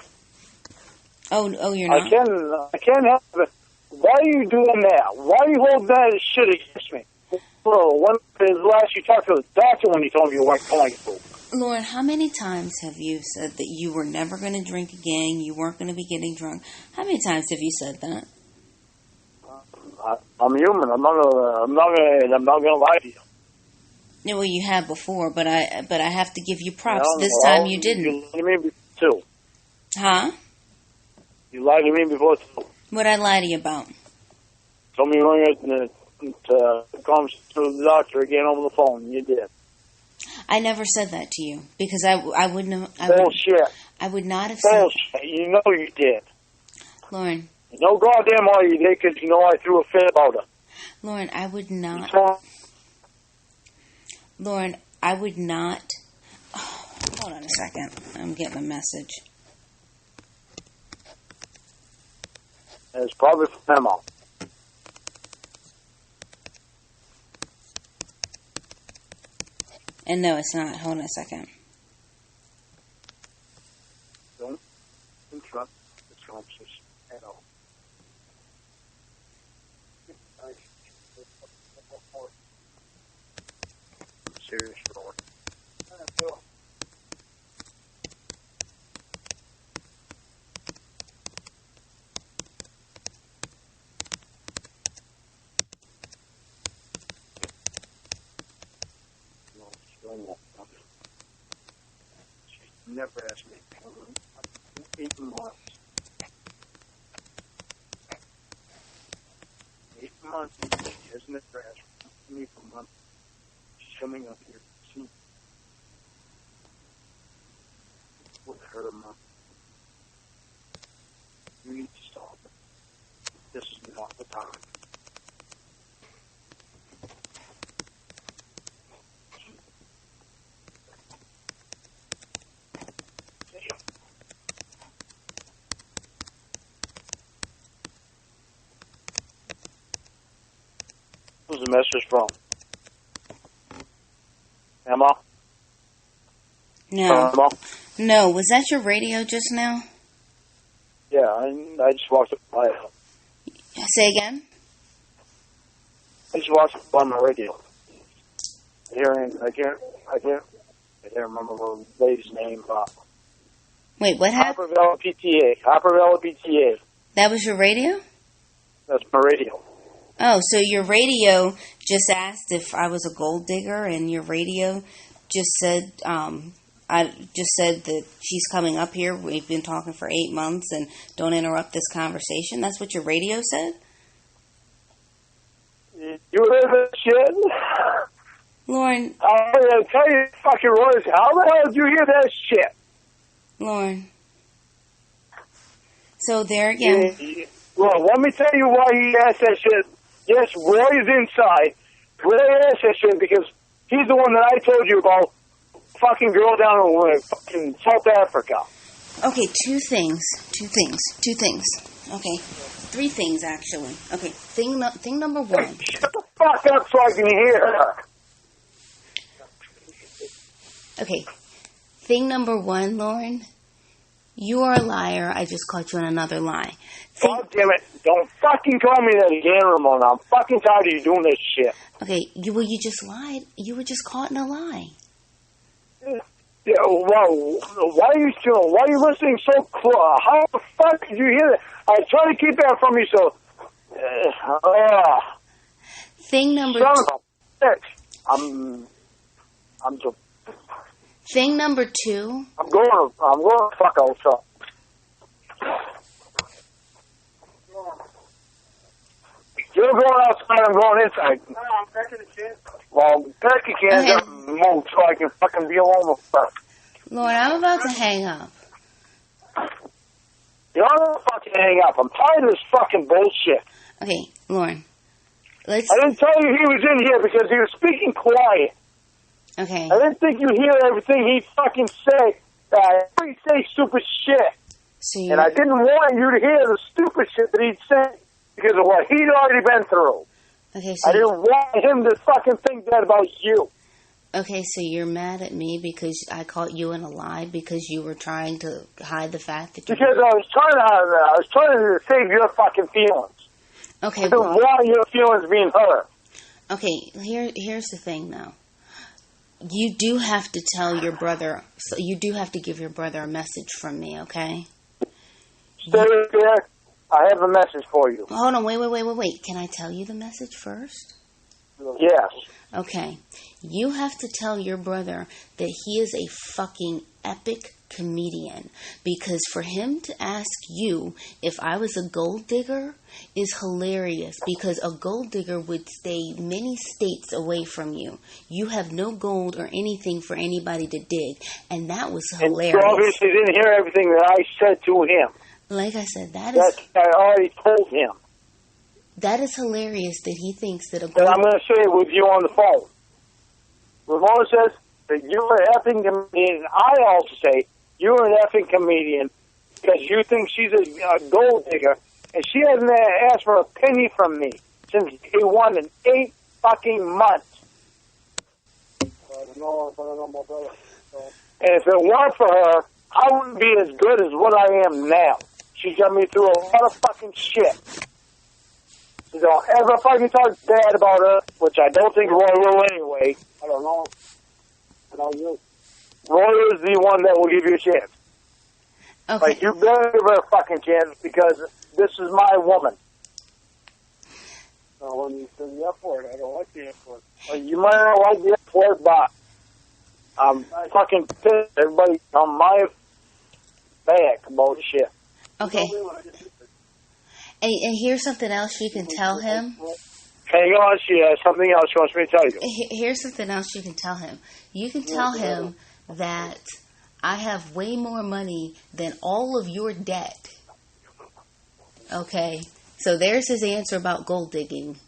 Oh, you're not? I can't help it. Why are you doing that? Why are you holding that shit against me? Bro, when was the last you talked to the doctor when he told you you weren't going to? Lauren, how many times have you said that you were never going to drink again, you weren't going to be getting drunk? How many times have you said that? I'm human. I'm not gonna lie to you. Yeah, well, you have before, but I have to give you props. This time you didn't. You lied to me before too. Huh? You lied to me before too. What'd I lie to you about? Told me you were going to come to the doctor again over the phone. You did. I never said that to you because I wouldn't have. Bullshit. I would not have Bullshit. said. You know you did. Lauren. No goddamn how you did because you know I threw a fit about it. Lauren, I would not. Lauren, I would not. Oh, hold on a second. I'm getting a message. It's probably from Emma. And no, it's not. Hold on a second. Don't interrupt the conversation at all. Serious for it. She never asked me. 8 months. 8 months. She has never asked me for months. She's coming up here to see with her mom. You need to stop it. This is not the time. Who's the message from? Emma? No. Emma? No. Was that your radio just now? Yeah, I just walked by it. Say again? I just watched by my radio. I can't remember the lady's name. Wait, what happened? Hopper Valley PTA. That was your radio? That's my radio. Oh, so your radio just asked if I was a gold digger, and your radio just said I just said that she's coming up here. We've been talking for 8 months, and don't interrupt this conversation. That's what your radio said? You heard that shit? Lorne. I'm going to tell you, fucking Royce, how the hell did you hear that shit? Lorne. So there again. Well, let me tell you why he asked that shit. Yes, Roy is inside. Roy asked that shit because he's the one that I told you about. Fucking girl down in fucking South Africa. Okay, two things. Okay, 3 things actually. Okay, thing number 1. Shut the fuck up so I can hear her. Okay, thing number 1, Lorne. You are a liar. I just caught you on another lie. God damn it. Don't fucking call me that again, Ramona. I'm fucking tired of you doing this shit. Okay, you just lied. You were just caught in a lie. Yeah, well, why are you listening so close? How the fuck did you hear that? I was trying to keep that from you, so... Thing number 2. I'm so... Thing number 2. I'm going to fuck outside. You're going outside, I'm going inside. No, I'm packing the can. Well, pack your cans up and move so I can fucking be alone with stuff. Lord, I'm about to hang up. You're not fucking hang up. I'm tired of this fucking bullshit. Okay, Lauren. I didn't tell you he was in here because he was speaking quiet. Okay. I didn't think you'd hear everything he fucking say. He'd say stupid shit. And I didn't want you to hear the stupid shit that he'd say because of what he'd already been through. Okay, so I didn't want him to fucking think that about you. Okay, so you're mad at me because I caught you in a lie because you were trying to hide the fact that you... Because I was trying to save your fucking feelings. Okay. I didn't want your feelings being hurt. Okay, here's the thing, though. You do have to tell your brother... So you do have to give your brother a message from me, okay? Stay there. I have a message for you. Hold on, wait. Can I tell you the message first? Yes. Okay. You have to tell your brother that he is a fucking epic comedian. Because for him to ask you if I was a gold digger is hilarious. Because a gold digger would stay many states away from you. You have no gold or anything for anybody to dig. And that was hilarious. And you obviously didn't hear everything that I said to him. Like I said, I already told him. That is hilarious that he thinks that a gold... And I'm going to say it with you on the phone. Ramona says that you're an effing comedian. I also say you're an effing comedian because you think she's a gold digger, and she hasn't asked for a penny from me since day 1 in 8 fucking months. And if it weren't for her, I wouldn't be as good as what I am now. She got me through a lot of fucking shit. So don't ever fucking talk bad about her, which I don't think Roy will anyway. I don't know. Roy is the one that will give you a chance. Okay. Like, you better give her a fucking chance because this is my woman. When you say the F word, I don't like the F word. Well, you might not like the F word, but I'm fucking pissed. Everybody on my back about shit. Okay. And here's something else you can tell him. Hang on, she has something else she wants me to tell you. Here's something else you can tell him. You can tell him that I have way more money than all of your debt. Okay? So there's his answer about gold digging.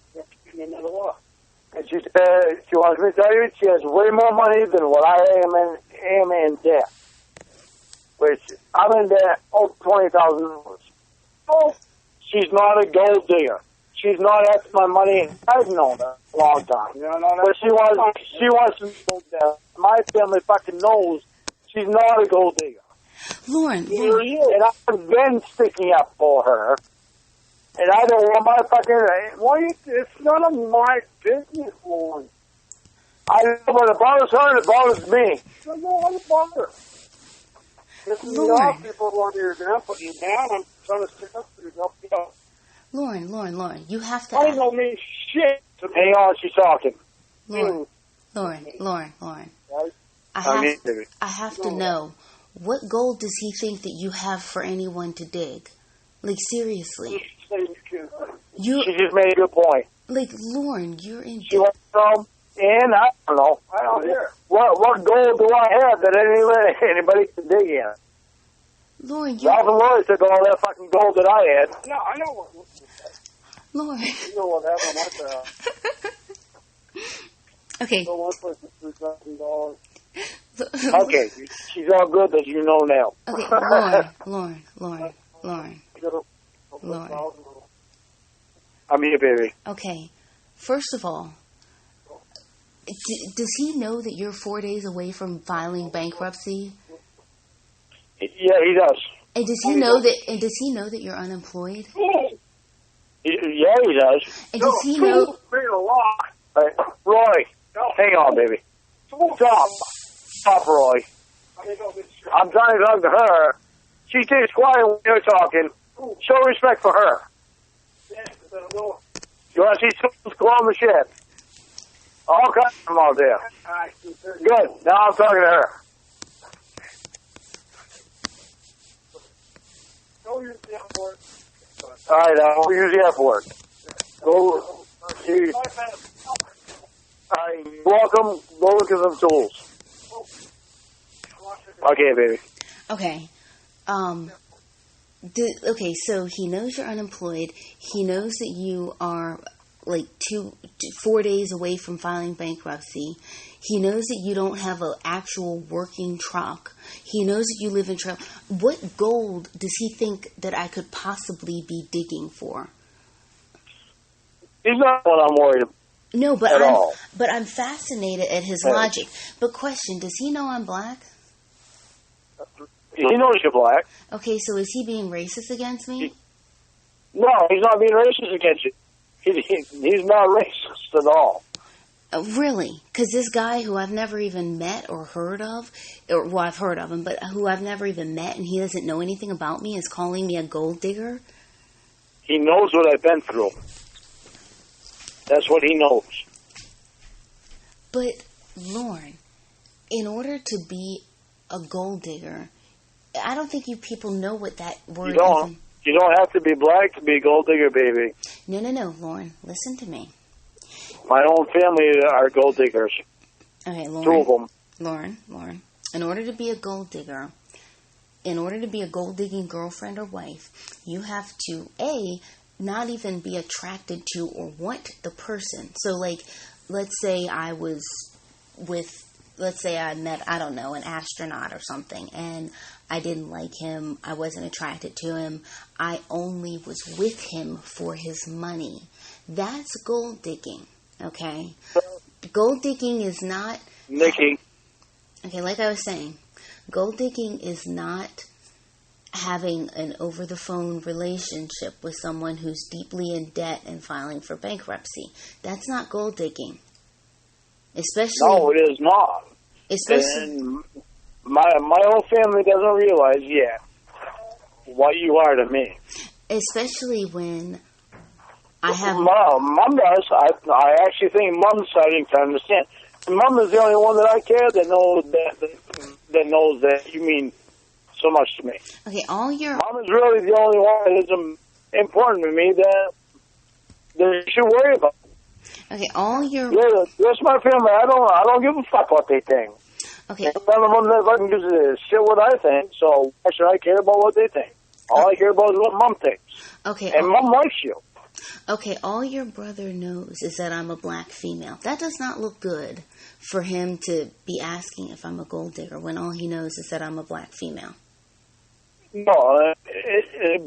And she said she wants me to tell you she has way more money than what I am in debt. Which I'm in debt over $20,000. Oh, she's not a gold digger. She's not after my money, and I've known her a long time. But she wants to know that my family fucking knows she's not a gold digger. Lauren. And I've been sticking up for her. And I don't want my fucking... It's none of my business, Lauren. I know, but it bothers her and it bothers me. I don't know what it bothers. This is not people want you to put you down. I'm trying to stick up for you. Help you out. Lauren, you have to... I don't mean shit. Hang on, she's talking. Lauren. I have to know, what gold does he think that you have for anyone to dig? Like, seriously. She just made a good point. Like, Lorne, you're in... She wants to know, and I don't know. I don't hear. What gold do I have that anybody can dig in? Lorne, you... Ralph and Lloyd took all that fucking gold that I had. No, I know what... Lorne. You know what happened with that. Okay. So one person $3,000. Okay, she's all good that you know now. Okay, Lorne. I'm here, baby. Okay, first of all, does he know that you're 4 days away from filing bankruptcy? Yeah, he does. And does he know that? And does he know that you're unemployed? Yeah, he does. And does he know? Hey, Roy, hang on, baby. Stop, Roy. I'm trying to talk to her. She stays quiet when you're talking. Show respect for her. You want to see someone's go on the ship? All kinds of them out there. Good. Now I'm talking to her. All right, I'll use the F word. Go. Welcome. Go look at some tools. Okay, baby. Okay. Okay, so he knows you're unemployed. He knows that you are like 4 days away from filing bankruptcy. He knows that you don't have an actual working truck. He knows that you live in trailer. What gold does he think that I could possibly be digging for? He's not what I'm worried about. No, but I'm fascinated at his logic. But question, does he know I'm black? He knows you're black. Okay, so is he being racist against me? No, he's not being racist against you. He's not racist at all. Really? Because this guy who I've never even met or heard of, or well, I've heard of him, but who I've never even met and he doesn't know anything about me is calling me a gold digger? He knows what I've been through. That's what he knows. But, Lorne, in order to be a gold digger, I don't think you people know what that word is. You don't have to be black to be a gold digger, baby. No, Lorne, listen to me. My own family are gold diggers. Okay, Lorne. Two of them. Lorne, in order to be a gold digger, in order to be a gold digging girlfriend or wife, you have to, not even be attracted to or want the person. So, like, let's say I met, I don't know, an astronaut or something, and I didn't like him, I wasn't attracted to him, I only was with him for his money. That's gold digging, okay? Gold digging is not... Nikki. Okay, like I was saying, gold digging is not having an over-the-phone relationship with someone who's deeply in debt and filing for bankruptcy. That's not gold digging. Especially... No, it is not. Especially... And my whole family doesn't realize yet what you are to me. Especially when I have... Mom does. I actually think Mom's starting to understand. Mom is the only one that I care that knows that you mean so much to me. Okay, all your... Mom is really the only one that is important to me that you should worry about. Okay, all your... Yeah, that's my family. I don't give a fuck what they think. Okay. None of them that fucking gives a shit what I think, so why should I care about what they think? All I care about is what Mom thinks. Okay. And Mom likes you. Okay, all your brother knows is that I'm a black female. That does not look good for him to be asking if I'm a gold digger when all he knows is that I'm a black female. No,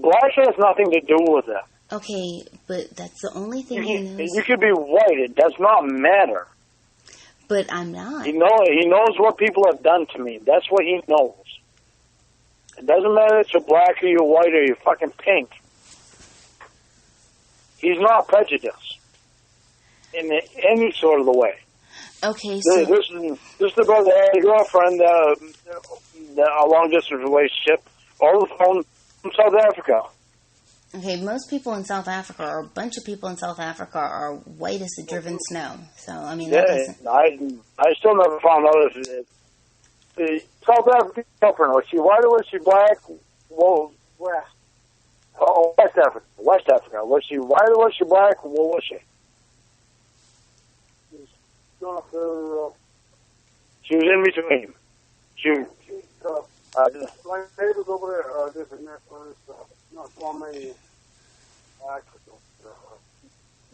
black has nothing to do with it. Okay, but that's the only thing he knows. You could be white. It does not matter. But I'm not. He knows what people have done to me. That's what he knows. It doesn't matter if you're black or you're white or you're fucking pink. He's not prejudiced in any sort of the way. Okay, so... This is the brother had a girlfriend, a long-distance relationship, over the phone from South Africa. Okay, most people in South Africa, or a bunch of people in South Africa, are white as the driven snow. So, I mean, that doesn't... I still never found out if South African girlfriend, was she white or was she black? Well, West. Oh, West Africa. West Africa. Was she white or was she black? What was she? She was in between. My neighbors over there, this and that, not Romanian.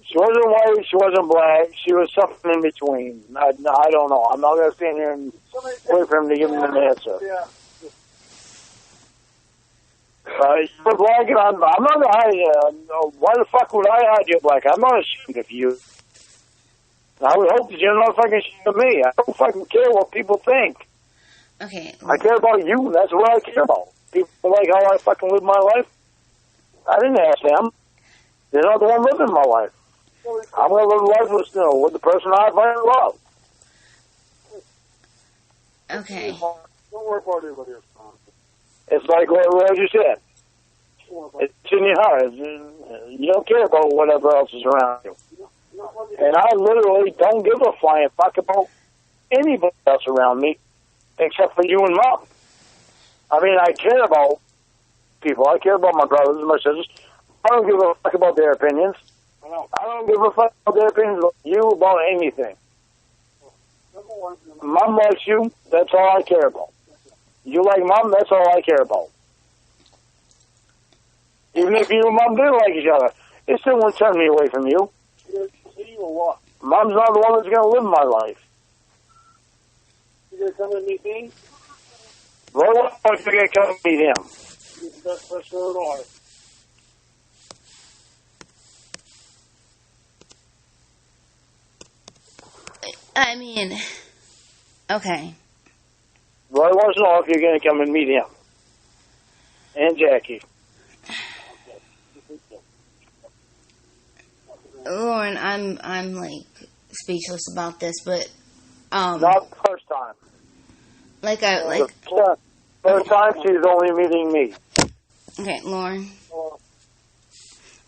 She wasn't white, she wasn't black, she was something in between. I don't know. I'm not going to stand here and wait for him to give me an answer. Yeah. You're black and I'm not going to hide you. Why the fuck would I hide you black? I'm not ashamed of you. I would hope that you're not fucking ashamed of me. I don't fucking care what people think. Okay. I care about you. That's what I care about. People like how I fucking live my life. I didn't ask them. They're not the one living my life. I'm going to live life with the person I find love. Okay. Don't worry about anybody else. It's like what you said. It's in your heart. You don't care about whatever else is around you. And I literally don't give a flying fuck about anybody else around me except for you and Mom. I mean, I care about people. I care about my brothers and my sisters. I don't give a fuck about their opinions. I don't give a fuck about their opinions about you, about anything. Mom likes you. That's all I care about. You like Mom. That's all I care about. Even if you and Mom didn't like each other, it still won't turn me away from you. Mom's not the one that's going to live my life. You going to come and meet me? Well, why don't you get to come meet him? He's the best person in life. I mean, okay. Roy wants to know if you're going to come and meet him. And Jackie. Lorne, I'm like speechless about this, but not the first time. Like first time she's only meeting me. Okay, Lorne. All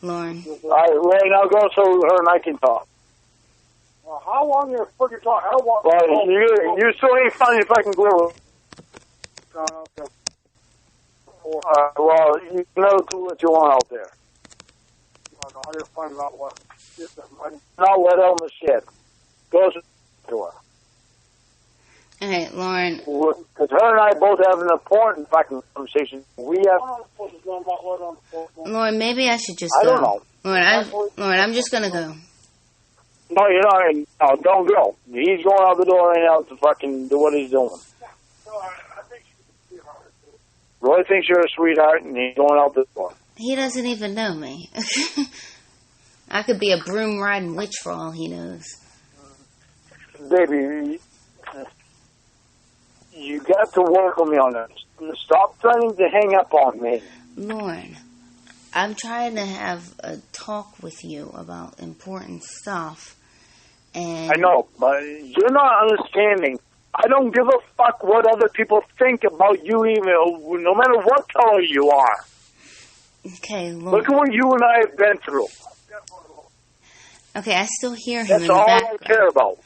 right, now go so her and I can talk. How long you fucking talk? How long? Well, you still ain't finding fucking glue. Okay. Well, you know what you want out there. I just find out what. Not let on the shit. Go to her. Okay, Lorne. Because her and I both have an important fucking conversation. We have. Lorne, maybe I should just go. I don't know. Lorne, I'm just gonna go. No, you're not. No, don't go. He's going out the door right now to fucking do what he's doing. Roy thinks you're a sweetheart, and he's going out the door. He doesn't even know me. I could be a broom riding witch for all he knows. Baby, you got to work with me on this. Stop trying to hang up on me. Lorne, I'm trying to have a talk with you about important stuff. And I know, but you're not understanding. I don't give a fuck what other people think about you, even no matter what color you are. Okay, Lorne. Look at what you and I have been through. Okay, I still hear him That's in the all background. I care about.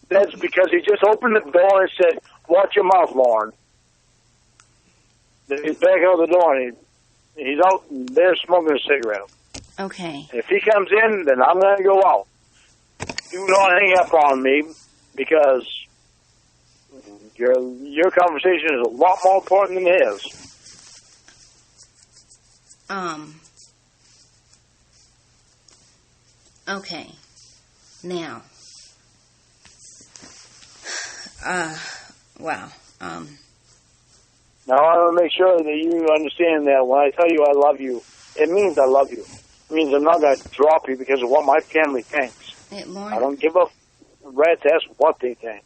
That's because he just opened the door and said, "Watch your mouth, Lorne." He's back out the door and he's out there smoking a cigarette. Okay. If he comes in, then I'm going to go out. Do not hang up on me because your conversation is a lot more important than his. Okay. Now. Wow. Now I want to make sure that you understand that when I tell you I love you, it means I love you. It means I'm not going to drop you because of what my family thinks. Hey, Lorne. I don't give a rat's ass what they think.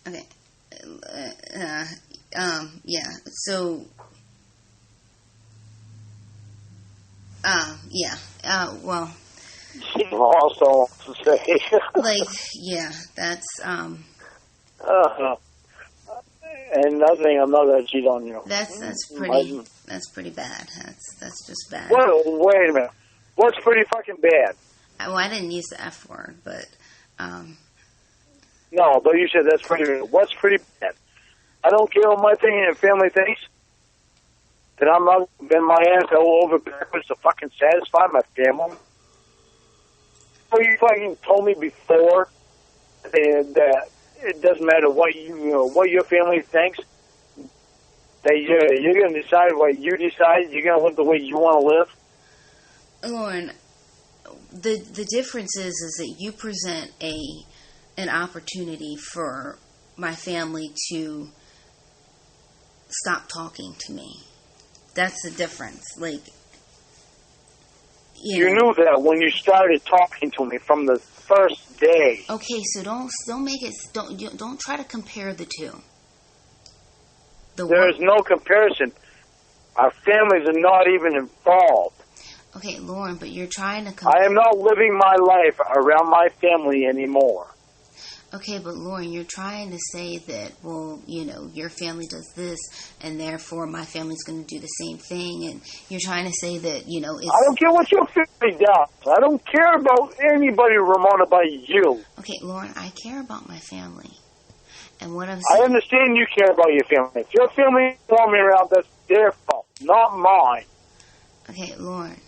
Okay. Yeah. So. Yeah. Well. She also wants to say. Like, yeah, that's, and nothing, I'm not going to cheat on you. That's pretty bad. That's just bad. Well, wait a minute. What's pretty fucking bad? Well, I didn't use the F word, but, No, but you said that's pretty bad. What's pretty bad? I don't care what my family thinks. That I'm not bend my ass all over backwards to fucking satisfy my family. So you fucking told me before that it doesn't matter what what your family thinks. That you're going to decide what you decide. You're going to live the way you want to live. Lorne, the difference is that you present an opportunity for my family to stop talking to me. That's the difference. Like, you knew that when you started talking to me from the first day. Okay, so don't try to compare the two. There is no comparison. Our families are not even involved. Okay, Lorne, but you're trying to I am not living my life around my family anymore. Okay, but Lorne, you're trying to say that, well, your family does this, and therefore my family's going to do the same thing, and you're trying to say that, it's... I don't care what your family does. I don't care about anybody, Ramona, but you. Okay, Lorne, I care about my family. And what I'm saying... I understand you care about your family. If your family want me around, that's their fault, not mine. Okay, Lorne,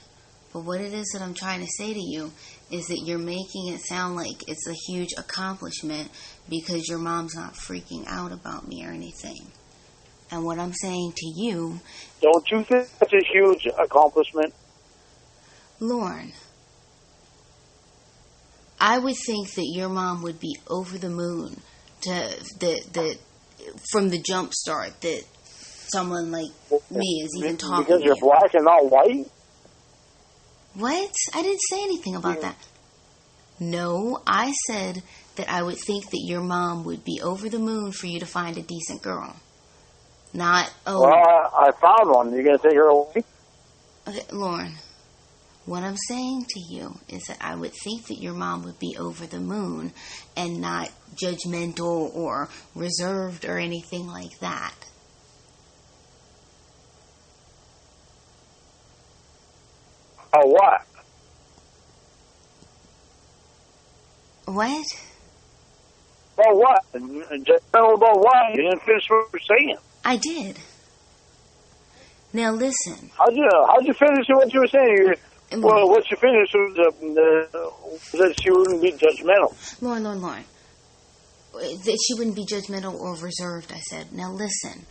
but what it is that I'm trying to say to you is that you're making it sound like it's a huge accomplishment because your mom's not freaking out about me or anything. And what I'm saying to you... Don't you think that's a huge accomplishment? Lorne, I would think that your mom would be over the moon that from the jump start that someone like me is even talking because you're black and not white? What? I didn't say anything about that. No, I said that I would think that your mom would be over the moon for you to find a decent girl. Not, oh... Well, I found one. You going to take her away? Okay, Lorne, what I'm saying to you is that I would think that your mom would be over the moon and not judgmental or reserved or anything like that. Oh, what? What? About what? Just know about what? You didn't finish what you were saying. I did. Now listen. How'd you finish what you were saying? Well, what you finished was that she wouldn't be judgmental. Lorne. That she wouldn't be judgmental or reserved, I said. Now listen.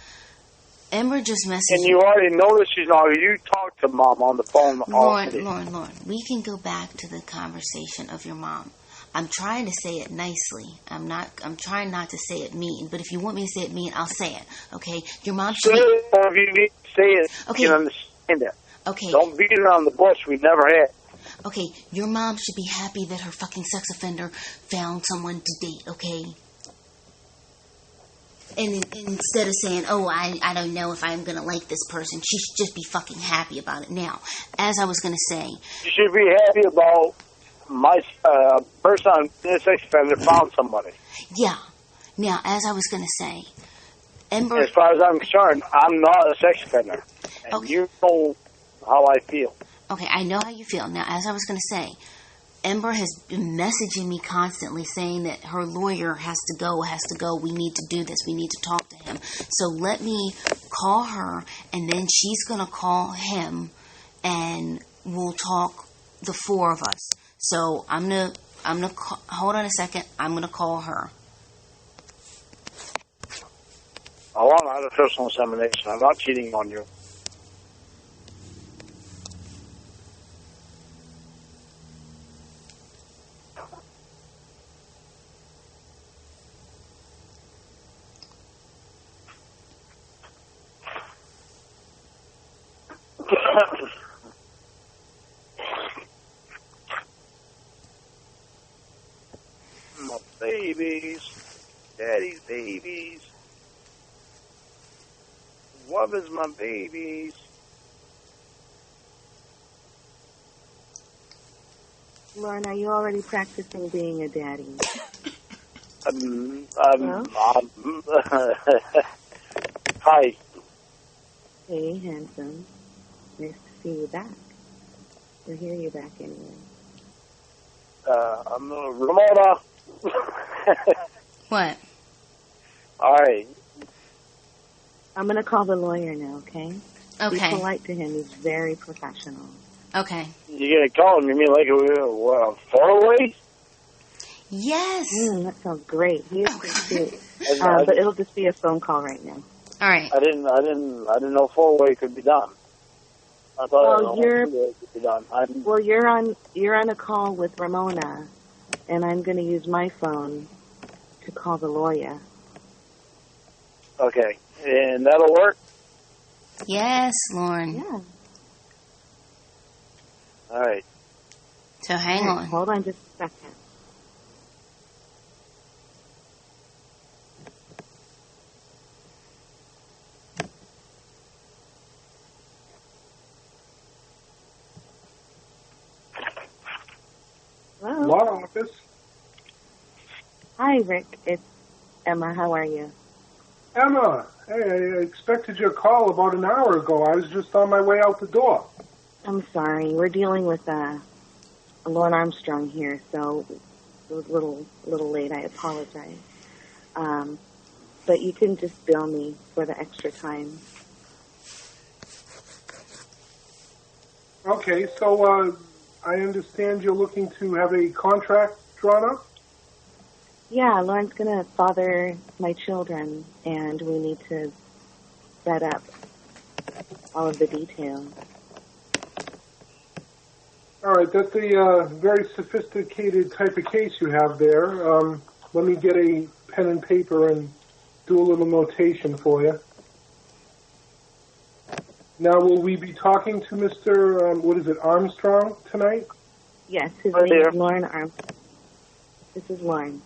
Ember just messaged me. And you already know that she's not. You talked to Mom on the phone already. Lorne, we can go back to the conversation of your mom. I'm trying to say it nicely. I'm trying not to say it mean. But if you want me to say it mean, I'll say it. Okay? Your mom should say it, or if you need to say it, okay. You can understand it. Okay. Don't beat around the bush. We never had. Okay, your mom should be happy that her fucking sex offender found someone to date, okay? And instead of saying, oh, I don't know if I'm going to like this person, she should just be fucking happy about it. Now, as I was going to say... You should be happy about my person on the sex offender found somebody. Yeah. Now, as I was going to say, Ember... As far as I'm concerned, I'm not a sex offender. And okay. You know how I feel. Okay, I know how you feel. Now, as I was going to say, Ember has been messaging me constantly saying that her lawyer has to go. We need to do this. We need to talk to him. So let me call her, and then she's going to call him, and we'll talk, the four of us. So I'm gonna hold on a second. I'm going to call her. I want to have a personal examination. I'm not cheating on you. My babies, daddy's babies. What is my babies? Lorne, are you already practicing being a daddy? Hi. Hey, handsome. Nice to see you back. Or hear you back anyway. I'm Ramona. What? All right. I'm going to call the lawyer now, okay? Okay. Be polite to him. He's very professional. Okay. You're going to call him? You mean like a 4-way? Yes. That sounds great. He is so cute. But it'll just be a phone call right now. All right. I didn't know 4-way could be done. I thought could be done. Well, you're on a call with Ramona, and I'm going to use my phone to call the lawyer. Okay, and that'll work. Yes, Lorne. Yeah. All right. So hang on. Hold on just a second. Hello. Law office. Hi, Rick. It's Emma. How are you? Emma, hey, I expected your call about an hour ago. I was just on my way out the door. I'm sorry. We're dealing with Lorne Armstrong here, so it was a little late. I apologize. But you can just bill me for the extra time. Okay, so I understand you're looking to have a contract drawn up? Yeah, Lorne's going to father my children, and we need to set up all of the details. All right, that's a very sophisticated type of case you have there. Let me get a pen and paper and do a little notation for you. Now, will we be talking to Mr. Armstrong tonight? Yes, his name is Lorne Armstrong. This is Lorne.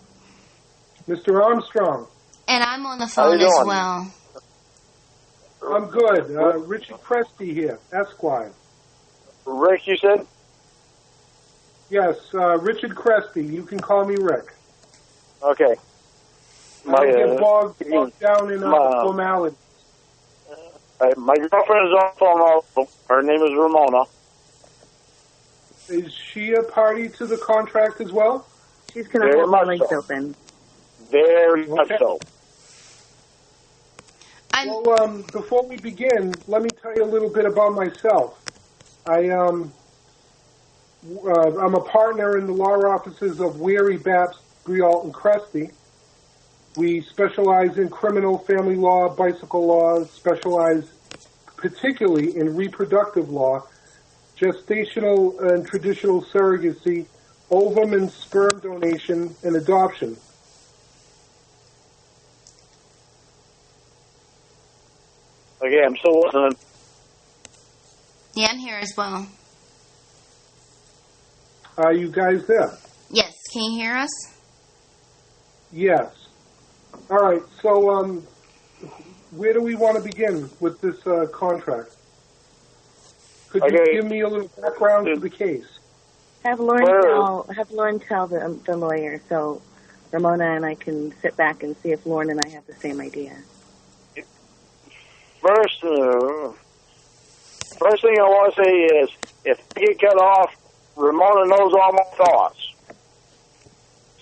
Mr. Armstrong. And I'm on the phone as well. I'm good. Richard Cresty here, Esquire. Rick, you said? Yes, Richard Cresty. You can call me Rick. Okay. I don't get bogged down in formalities. My girlfriend is on the phone also. Her name is Ramona. Is she a party to the contract as well? She's going to hold her legs open. Very much so. Well, before we begin, let me tell you a little bit about myself. I'm a partner in the law offices of Weary, Baps, Grialt, and Cresty. We specialize in criminal, family law, bicycle law, specialize particularly in reproductive law, gestational and traditional surrogacy, ovum and sperm donation, and adoption. Okay, I'm still listening. Yeah, I'm here as well. Are you guys there? Yes. Can you hear us? Yes. All right, so where do we want to begin with this contract? Could you give me a little background to the case? Have Lorne tell the lawyer so Ramona and I can sit back and see if Lorne and I have the same idea. First thing I want to say is, if I get cut off, Ramona knows all my thoughts.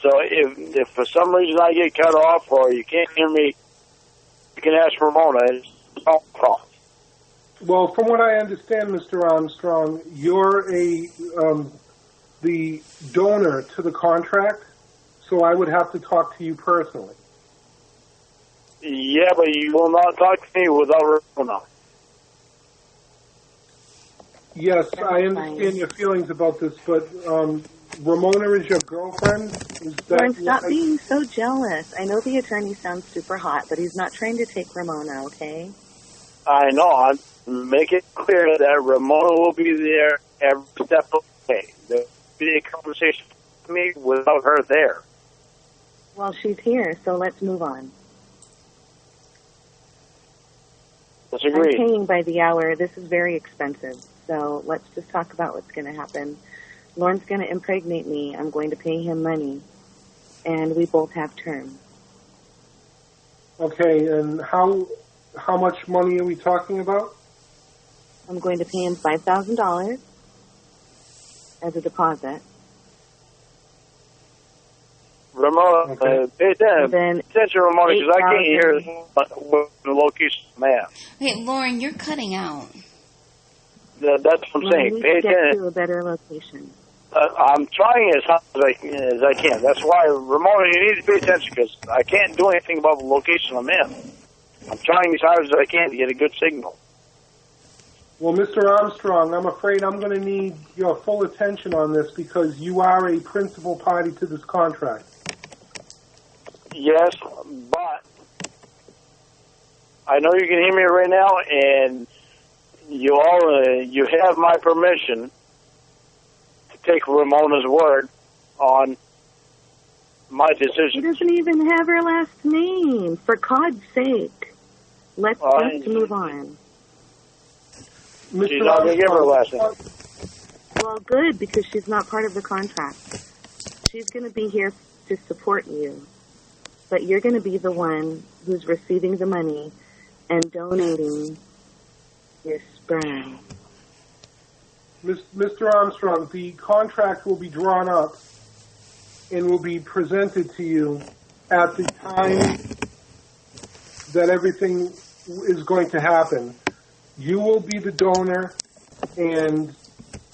So if for some reason I get cut off or you can't hear me, you can ask Ramona. It's all thoughts. Well, from what I understand, Mr. Armstrong, you're the donor to the contract, so I would have to talk to you personally. Yeah, but you will not talk to me without Ramona. Yes, I understand your feelings about this, but Ramona is your girlfriend? Lorne, stop being so jealous. I know the attorney sounds super hot, but he's not trying to take Ramona, okay? I know. I'm make it clear that Ramona will be there every step of the way. There will be a conversation with me without her there. Well, she's here, so let's move on. Disagree. I'm paying by the hour. This is very expensive, so let's just talk about what's going to happen. Lorne's going to impregnate me. I'm going to pay him money, and we both have terms. Okay, and how much money are we talking about? I'm going to pay him $5,000 as a deposit. Ramona, pay attention, Ramona, because I can't hear what the location is at. Okay, Lauren, you're cutting out. That's what I'm saying. We Pay need to get attention. to a better location. I'm trying as hard as I can. That's why, Ramona, you need to pay attention, because I can't do anything about the location I'm in. I'm trying as hard as I can to get a good signal. Well, Mr. Armstrong, I'm afraid I'm going to need your full attention on this because you are a principal party to this contract. Yes, but I know you can hear me right now, and you have my permission to take Ramona's word on my decision. She doesn't even have her last name. For God's sake, let's just move on. She's not going to give her last name. Well, good, because she's not part of the contract. She's going to be here to support you. But you're going to be the one who's receiving the money and donating your sperm. Mr. Armstrong, the contract will be drawn up and will be presented to you at the time that everything is going to happen. You will be the donor, and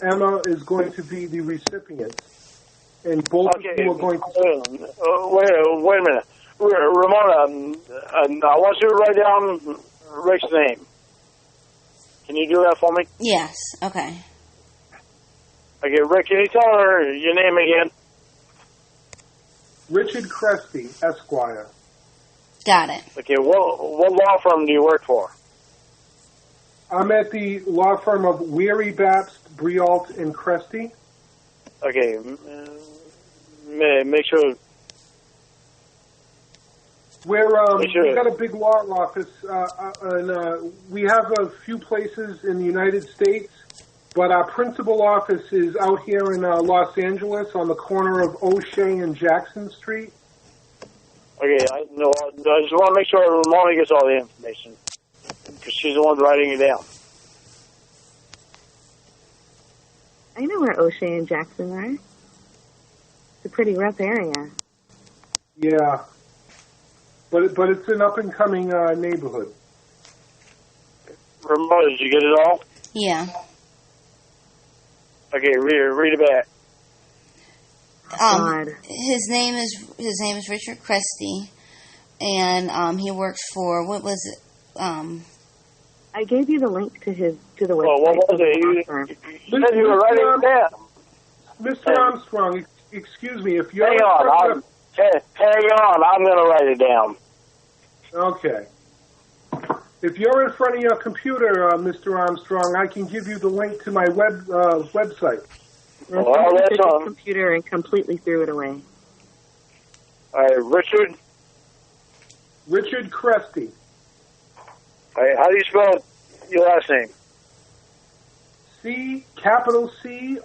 Emma is going to be the recipient. And both of you are going to... Wait a minute. Ramona, I want you to write down Rick's name. Can you do that for me? Yes, okay. Okay, Rick, can you tell her your name again? Richard Cresty, Esquire. Got it. Okay, what law firm do you work for? I'm at the law firm of Weary, Babst, Brialt, and Cresty. Okay, make sure... We got a big law office, and we have a few places in the United States, but our principal office is out here in Los Angeles on the corner of O'Shea and Jackson Street. Okay, I just want to make sure Ramona gets all the information, because she's the one writing it down. I know where O'Shea and Jackson are. It's a pretty rough area. Yeah. But it's an up-and-coming neighborhood. Ramona, did you get it all? Yeah. Okay, read it back. His name is Richard Cresty, and he works for, what was it? I gave you the link to the website. Well, what was it? You said you were writing it down. Mr. Armstrong, excuse me, if you're... Hang on, I'm going to write it down. Okay. If you're in front of your computer, Mr. Armstrong, I can give you the link to my website. Well, that's on. Computer and completely threw it away. All right, Richard Cresty. All right, how do you spell your last name? Capital Cresty.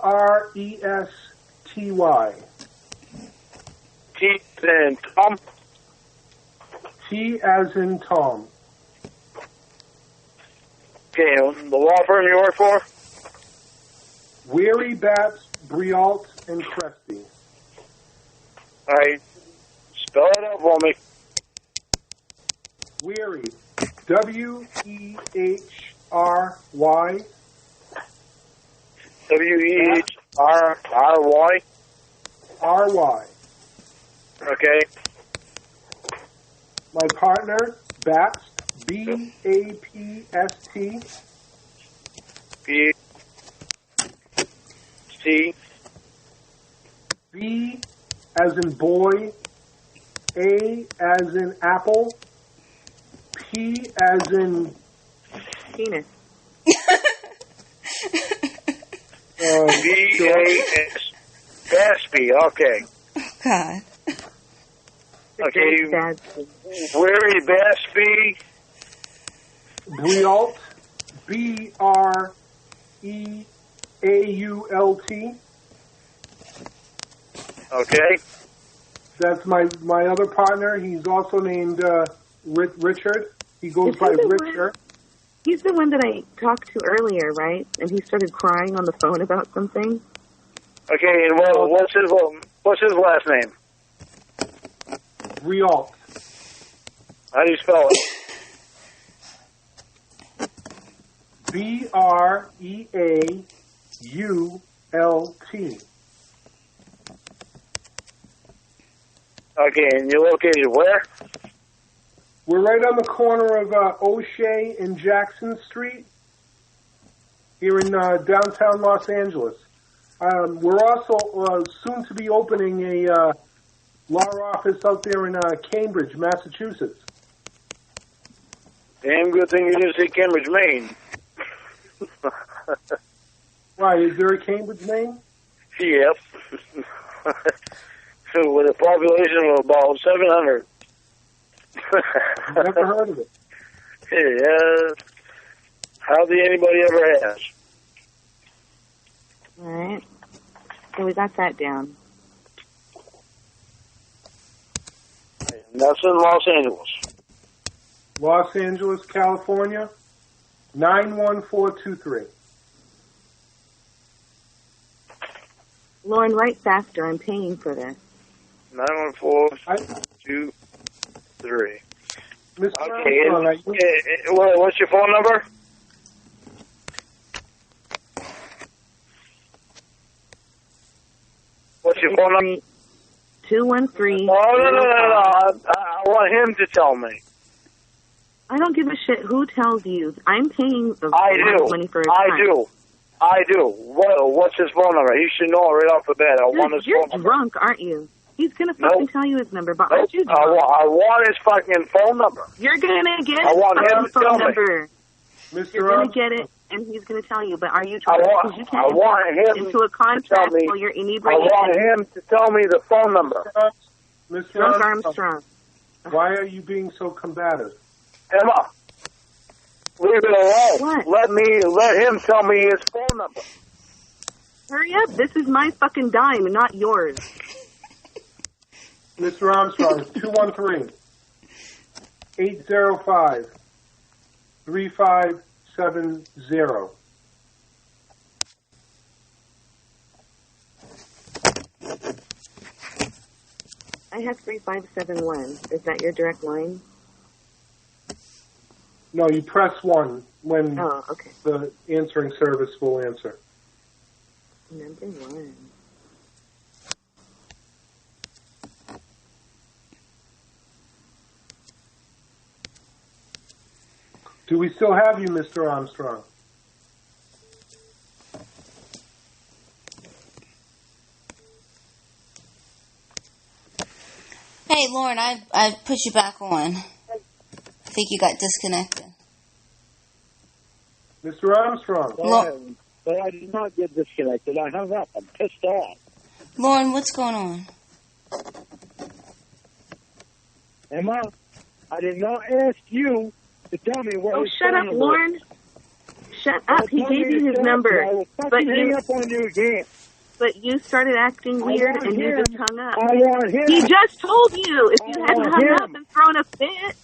T as in Tom? T as in Tom. Okay, the law firm you work for? Weary, Babst, Brialt, and Cresty. All right, spell it out for me. Weary. W-E-H-R-Y. W-E-H-R-R-Y? R-Y. Okay. My partner, Babst, B-A-P-S-T. B-C. B as in boy, A as in apple, P as in penis. B-A-S. Baspy, okay. Oh, God. Okay. Weary Baspy. Brialt, B-R-E-A-U-L-T. Okay. That's my other partner. He's also named Richard. He goes by Richard. He's the one that I talked to earlier, right? And he started crying on the phone about something. Okay, and what's his last name? Griault. How do you spell it? Breault. Okay, and you're located where? We're right on the corner of O'Shea and Jackson Street here in downtown Los Angeles. We're also soon to be opening a law office out there in Cambridge, Massachusetts. Damn good thing you didn't say Cambridge, Maine. Why, is there a Cambridge, Maine? Yep. With a population of about 700. Never heard of it. Yeah. Hardly anybody ever has. All right. So we got that down. And that's in Los Angeles. Los Angeles, California, 91423. Lorne, write faster. I'm paying for this. 91423. Mr. Okay, Armstrong, what's your phone number? What's your phone number? 213. Oh, no. I want him to tell me. I don't give a shit who tells you. I'm paying the money for his time. I do. What's his phone number? He should know right off the bat. You're drunk, aren't you? He's going to fucking tell you his number, but aren't you drunk? I want his fucking phone number. You're going to get his phone number. You're going to get it, and he's going to tell you, but are you drunk? Because you can't get into a contract while you're inebriated. I want him to tell me the phone number. Mr. Armstrong. Why are you being so combative? Emma, leave it alone. What? Let him tell me his phone number. Hurry up. This is my fucking dime, not yours. Mr. Armstrong, 213-805-3570. I have 3571. Is that your direct line? No, you press 1 when okay. the answering service will answer. Number 1. Do we still have you, Mr. Armstrong? Hey, Lorne, I put you back on. I think you got disconnected. Mr. Armstrong. But I did not get disconnected. I hung up. I'm pissed off. Lorne, what's going on? Emma, I did not ask you to tell me what his shut phone up, number Lorne. is. Shut up. He gave you his number. I will But hang up on you again. But you started acting weird and you just hung up. I want him. He just told you. If you hadn't hung up and thrown a fit.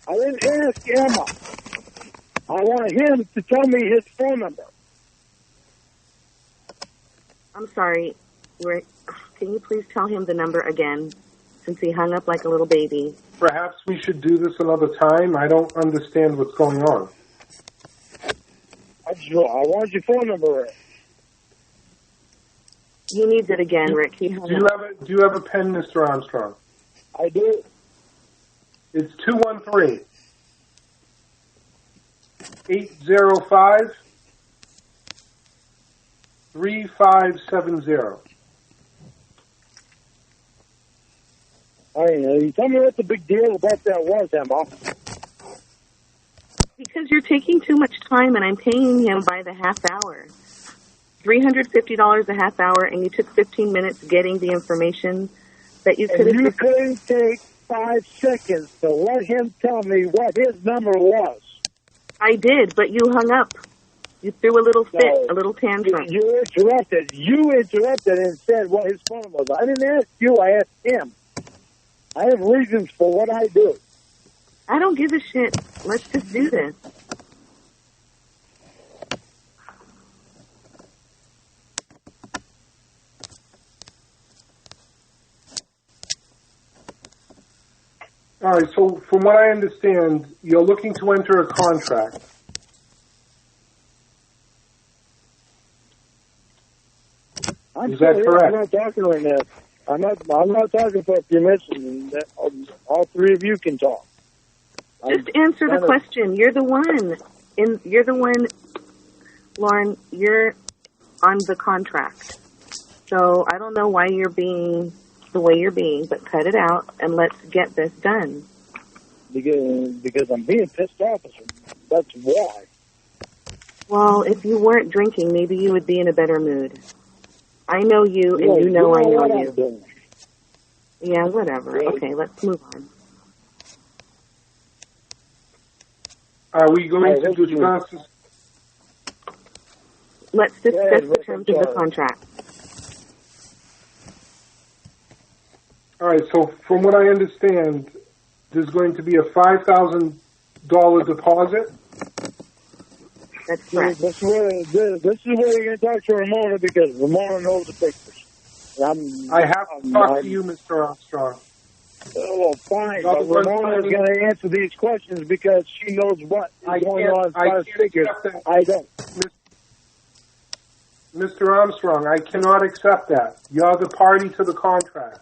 I didn't ask Emma. I want him to tell me his phone number. I'm sorry, Rick. Can you please tell him the number again, since he hung up like a little baby? Perhaps we should do this another time. I don't understand what's going on. I want your phone number, Rick. He needs it again, Rick. He hung up. Do you have a pen, Mr. Armstrong? I do. It's 213-805-3570. All right, you tell me what the big deal about that was, Emma. Because you're taking too much time, and I'm paying him by the half hour. $350 a half hour, and you took 15 minutes getting the information that you could have... You couldn't take 5 seconds to let him tell me what his number was. I did, but you hung up. You threw a little fit, a little tantrum. You interrupted. You interrupted and said what his phone was. I didn't ask you, I asked him. I have reasons for what I do. I don't give a shit. Let's just do this. All right, so from what I understand, you're looking to enter a contract. Is that correct? I'm not talking right now. I'm not talking for a few minutes. All three of you can talk. Just answer the question. You're the one. You're the one, Lorne. You're on the contract. So I don't know why you're being the way you're being, but cut it out and let's get this done. Because I'm being pissed off. That's why. Well, if you weren't drinking, maybe you would be in a better mood. I know you, and you know I know you. Yeah, whatever. Okay, let's move on. Are we going to discuss? Let's discuss the terms of the contract. All right, so from what I understand, there's going to be a $5,000 deposit. That's correct. This is where you're going to talk to Ramona, because Ramona knows the pictures. I have to talk to you, Mr. Armstrong. Well, fine, but Ramona is going to answer these questions because she knows what is going on as far as figures. I don't. Mr. Armstrong, I cannot accept that. You're the party to the contract.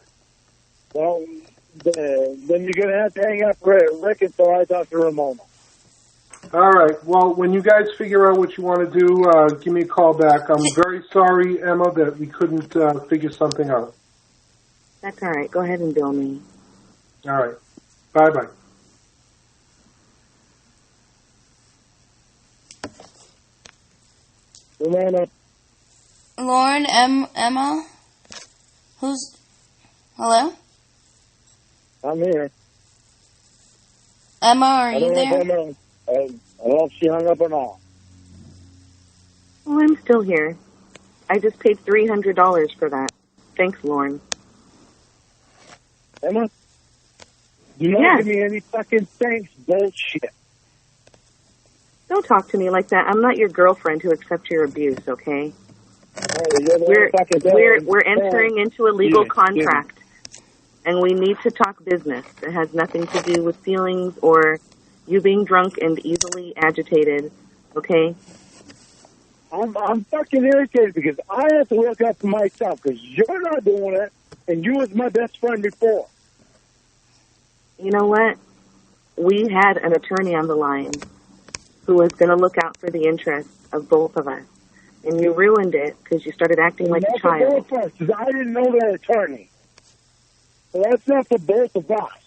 Well, then you're going to have to hang up Rick until I talk to Ramona. All right. Well, when you guys figure out what you want to do, give me a call back. I'm very sorry, Emma, that we couldn't figure something out. That's all right. Go ahead and bill me. All right. Bye-bye. Ramona. Lorne, Emma? Who's... Hello? I'm here. Emma, are you there? I don't know if she hung up or not. Oh, I'm still here. I just paid $300 for that. Thanks, Lorne. Emma? Do not give me any fucking thanks bullshit. Don't talk to me like that. I'm not your girlfriend who accepts your abuse, okay? We're entering into a legal contract, and we need to talk business. It has nothing to do with feelings or you being drunk and easily agitated, okay? I'm fucking irritated because I have to look out for myself because you're not doing it, and you was my best friend before. You know what? We had an attorney on the line who was going to look out for the interests of both of us. And you ruined it because you started acting like a child. Because I didn't know that attorney. Well, that's not for both of us.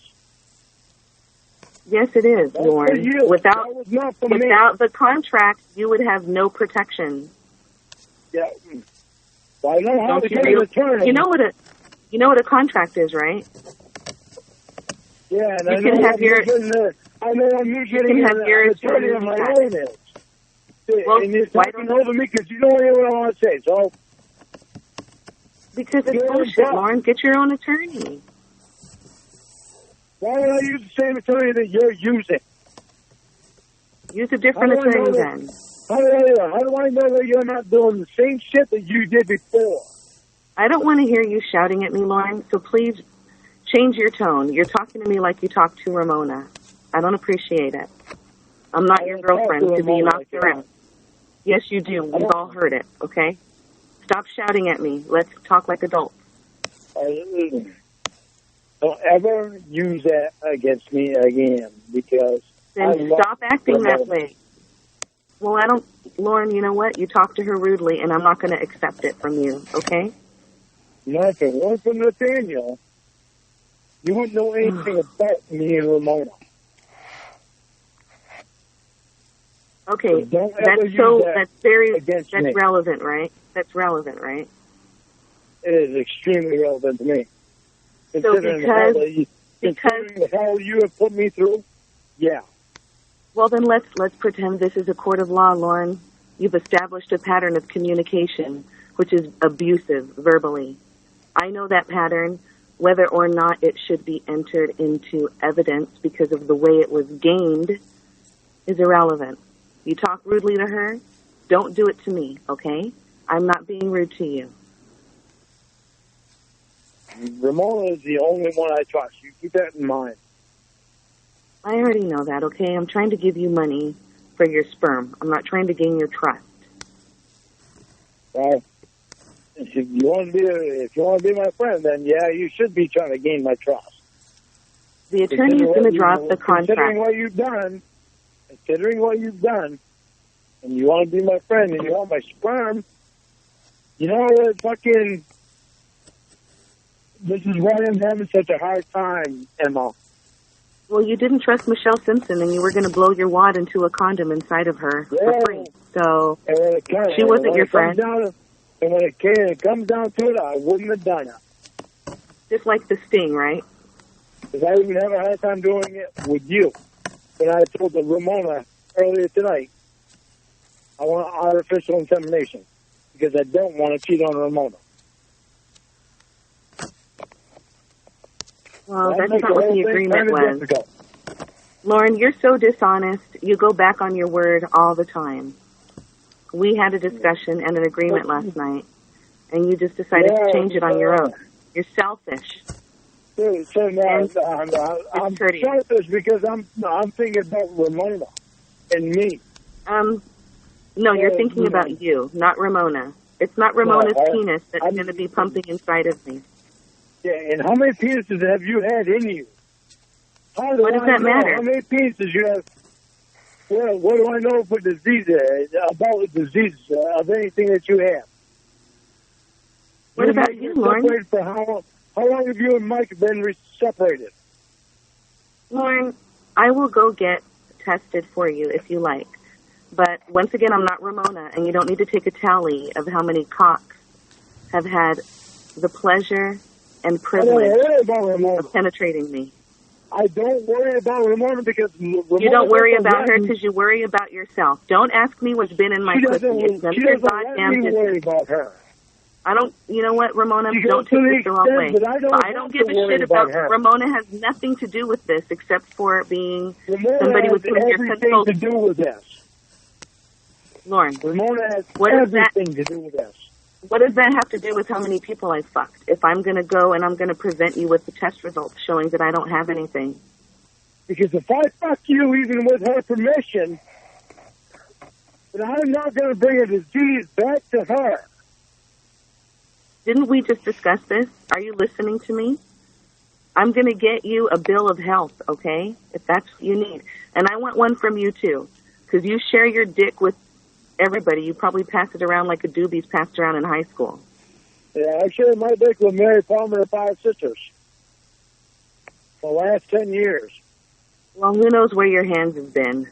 Yes, it is, That's Lorne. for you. Without the contract, you would have no protection. Yeah. Well, I know how to get an attorney. You know what a contract is, right? Yeah, and you can have your attorney on my own is. Well, and you're talking over me because you don't hear what I want to say. So, because it's bullshit, Lorne. Get your own attorney. Why don't I use the same attorney that you're using? Use a different attorney then. How do I know that you're not doing the same shit that you did before? I don't want to hear you shouting at me, Lorne, so please change your tone. You're talking to me like you talk to Ramona. I don't appreciate it. I'm not your girlfriend to be knocked around. Yes, you do. We've all heard it, okay? Stop shouting at me. Let's talk like adults. Don't ever use that against me again, because... Then stop acting that way. Well, Lorne, you know what? You talk to her rudely, and I'm not going to accept it from you, okay? No, if it weren't for Nathaniel, you wouldn't know anything about me and Ramona. Okay, so that's relevant, right? That's relevant, right? It is extremely relevant to me. So because the hell you have put me through, yeah. Well, then let's pretend this is a court of law, Lorne. You've established a pattern of communication, which is abusive verbally. I know that pattern. Whether or not it should be entered into evidence because of the way it was gained is irrelevant. You talk rudely to her, don't do it to me, okay? I'm not being rude to you. Ramona is the only one I trust. You keep that in mind. I already know that, okay? I'm trying to give you money for your sperm. I'm not trying to gain your trust. Well, if you want to be my friend, then yeah, you should be trying to gain my trust. The attorney is going to drop the contract. Considering what you've done, and you want to be my friend, and you want my sperm, you know what, fucking, this is why I'm having such a hard time, Emma. Well, you didn't trust Michelle Simpson, and you were going to blow your wad into a condom inside of her for free. So she wasn't your friend. And when it comes down to it, I wouldn't have done it. Just like the sting, right? Because I even have a hard time doing it with you. When I told the Ramona earlier tonight, I want artificial insemination because I don't want to cheat on Ramona. Well, that's not what the agreement was. Difficult. Lorne, you're so dishonest. You go back on your word all the time. We had a discussion and an agreement last night, and you just decided to change it on your own. You're selfish. So now I'm selfish because I'm thinking about Ramona and me. No, you're thinking about you, not Ramona. It's not Ramona's penis that's going to be pumping inside of me. Yeah, and how many penises have you had in you? What does that matter? How many penises you have? Well, what do I know for diseases, about diseases of anything that you have? What about you, Lorne? For how long have you and Mike been separated? Lorne, I will go get tested for you if you like. But once again, I'm not Ramona, and you don't need to take a tally of how many cocks have had the pleasure and privilege of penetrating me. I don't worry about Ramona because Ramona you don't worry about her because you worry about yourself. Don't ask me what's been in my pussy. It's none of your goddamn business. Worry about her. I don't. You know what, Ramona? Don't take this the wrong way. I don't give a shit about her. Ramona has nothing to do with this except for being somebody with whom you're consulting. To do with this. Lorne, Ramona has everything to do with this. What does that have to do with how many people I fucked? If I'm going to go and I'm going to present you with the test results showing that I don't have anything. Because if I fuck you even with her permission, then I'm not going to bring a disease back to her. Didn't we just discuss this? Are you listening to me? I'm going to get you a bill of health, okay? If that's what you need. And I want one from you, too. Because you share your dick with everybody. You probably pass it around like a doobie's passed around in high school. Yeah, I shared my dick with Mary Palmer and 5 sisters for the last 10 years. Well, who knows where your hands have been?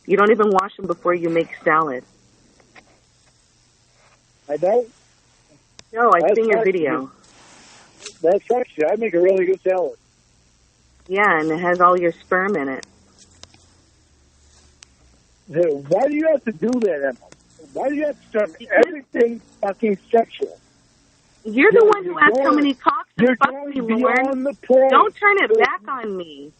You don't even wash them before you make salad. I don't? No, I've seen your video. That's actually, I make a really good salad. Yeah, and it has all your sperm in it. Why do you have to do that, Emma? Why do you have to start everything fucking sexual? You're the one who asked how many cocks and fucked me, Lorne. Don't turn it back on me.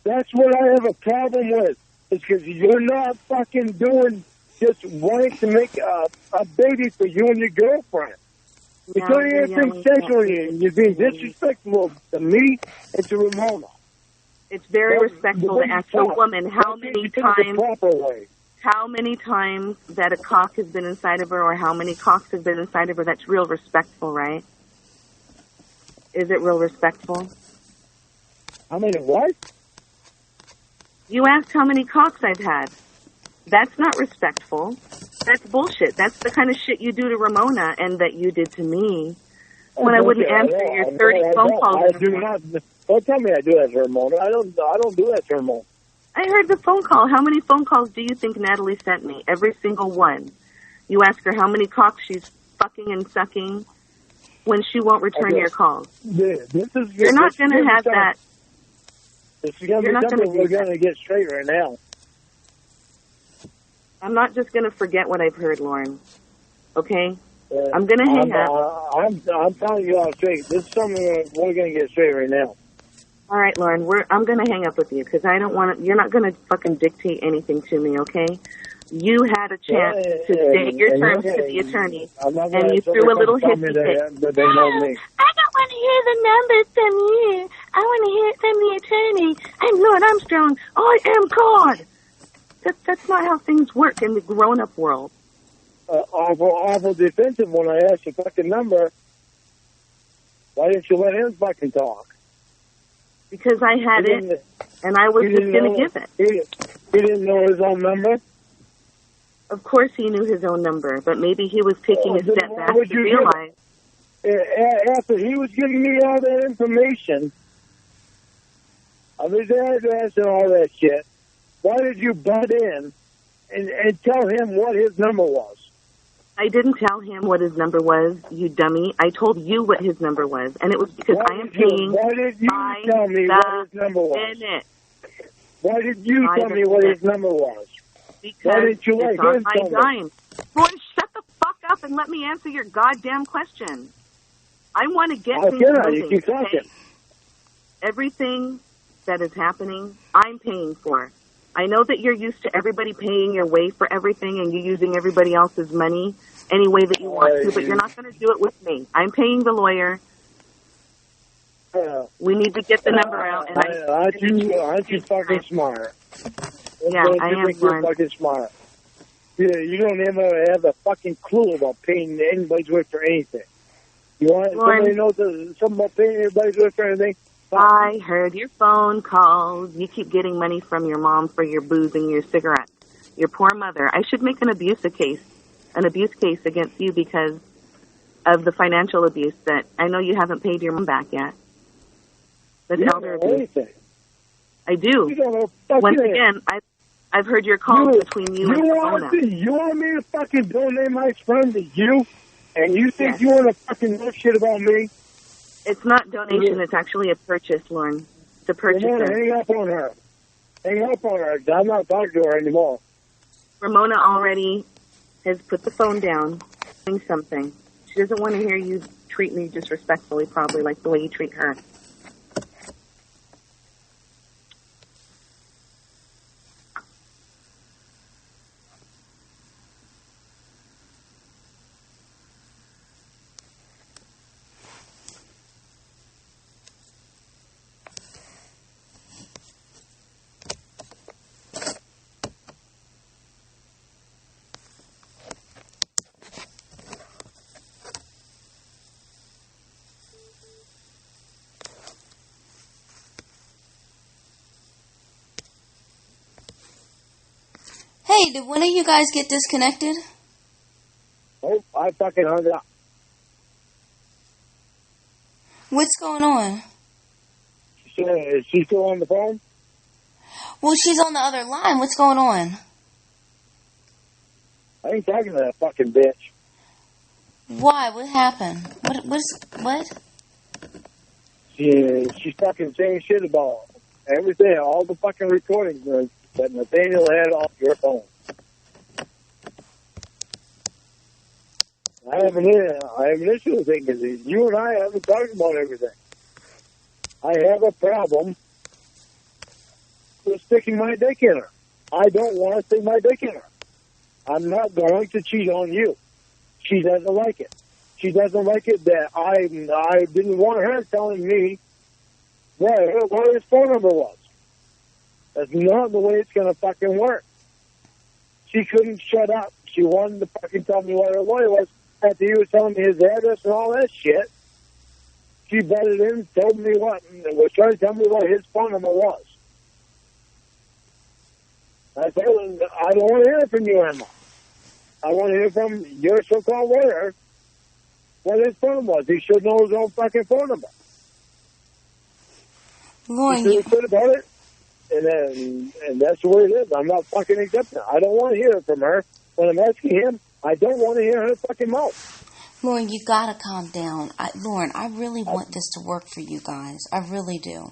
That's what I have a problem with. It's because you're not fucking doing just wanting to make a baby for you and your girlfriend. You're doing everything sexually, and you're being disrespectful to me and to Ramona. It's very respectful to ask a woman how many times that a cock has been inside of her or how many cocks have been inside of her. That's real respectful, right? Is it real respectful? How many what? You asked how many cocks I've had. That's not respectful. That's bullshit. That's the kind of shit you do to Ramona and that you did to me when I wouldn't answer your 30 phone calls. Don't tell me I do that to Ramona. I don't do that to Ramona. I heard the phone call. How many phone calls do you think Natalie sent me? Every single one. You ask her how many cocks she's fucking and sucking when she won't return your calls. You're not going to have that. This is going to be something we're going to get straight right now. I'm not just going to forget what I've heard, Lorne. Okay? I'm going to hang up. I'm telling you all straight. This is something we're going to get straight right now. All right, Lorne. I'm going to hang up with you because I don't want to. You're not going to fucking dictate anything to me, okay? You had a chance to state your terms to the attorney, and you threw a little hissy fit. They know me. I don't want to hear the numbers from you. I want to hear it from the attorney. I'm Lorne Armstrong. I am God. That's not how things work in the grown-up world. Awful defensive when I asked your fucking number. Why didn't you let him fucking talk? Because I had it, and I was just going to give it. He didn't know his own number? Of course he knew his own number, but maybe he was taking a step back to realize. After he was giving me all that information, of his address and all that shit, why did you butt in and tell him what his number was? I didn't tell him what his number was, you dummy. I told you what his number was, and it was because I am paying. Why did you tell me what his number was? Why did you tell me what his number was? Because why didn't you it's on my dime. Boy, shut the fuck up and let me answer your goddamn question. I want to get things moving. You keep talking. Everything that is happening, I'm paying for. I know that you're used to everybody paying your way for everything and you using everybody else's money any way that you want to, but you're not going to do it with me. I'm paying the lawyer. We need to get the number out. And aren't you fucking smart? Yeah, I am smart. You're fucking smart. You don't even have a fucking clue about paying anybody's way for anything. You want somebody knows something about paying everybody's way for anything? I heard your phone calls. You keep getting money from your mom for your booze and your cigarettes. Your poor mother. I should make an abuse case against you because of the financial abuse that I know you haven't paid your mom back yet. That's elder abuse. I do. Once again, I've heard your calls between you and Ramona. You want me to fucking donate my sperm to you? And you think you want to fucking know shit about me? It's not donation. It's actually a purchase, Lorne. It's a purchase. Hang up on her. Hang up on her. I'm not talking to her anymore. Ramona already has put the phone down, doing something. She doesn't want to hear you treat me disrespectfully, probably like the way you treat her. Hey, did one of you guys get disconnected? Oh, I fucking hung up. What's going on? Is she still on the phone? Well, she's on the other line. What's going on? I ain't talking to that fucking bitch. Why? What happened? What? She's fucking saying shit about everything, all the fucking recordings that Nathaniel had off your phone. I have an issue with it because you and I haven't talked about everything. I have a problem with sticking my dick in her. I don't want to stick my dick in her. I'm not going to cheat on you. She doesn't like it. She doesn't like it that I didn't want her telling me what his phone number was. That's not the way it's going to fucking work. She couldn't shut up. She wanted to fucking tell me what her lawyer was after he was telling me his address and all that shit. She butted in, told me was trying to tell me what his phone number was. I said, I don't want to hear from you, Emma. I want to hear from your so-called lawyer what his phone was. He should know his own fucking phone number. Lorne, you said about it, and that's the way it is. I'm not fucking accepting it. I don't want to hear it from her. When I'm asking him, I don't want to hear her fucking mouth. Lorne, you gotta calm down. Lorne, I really want this to work for you guys. I really do.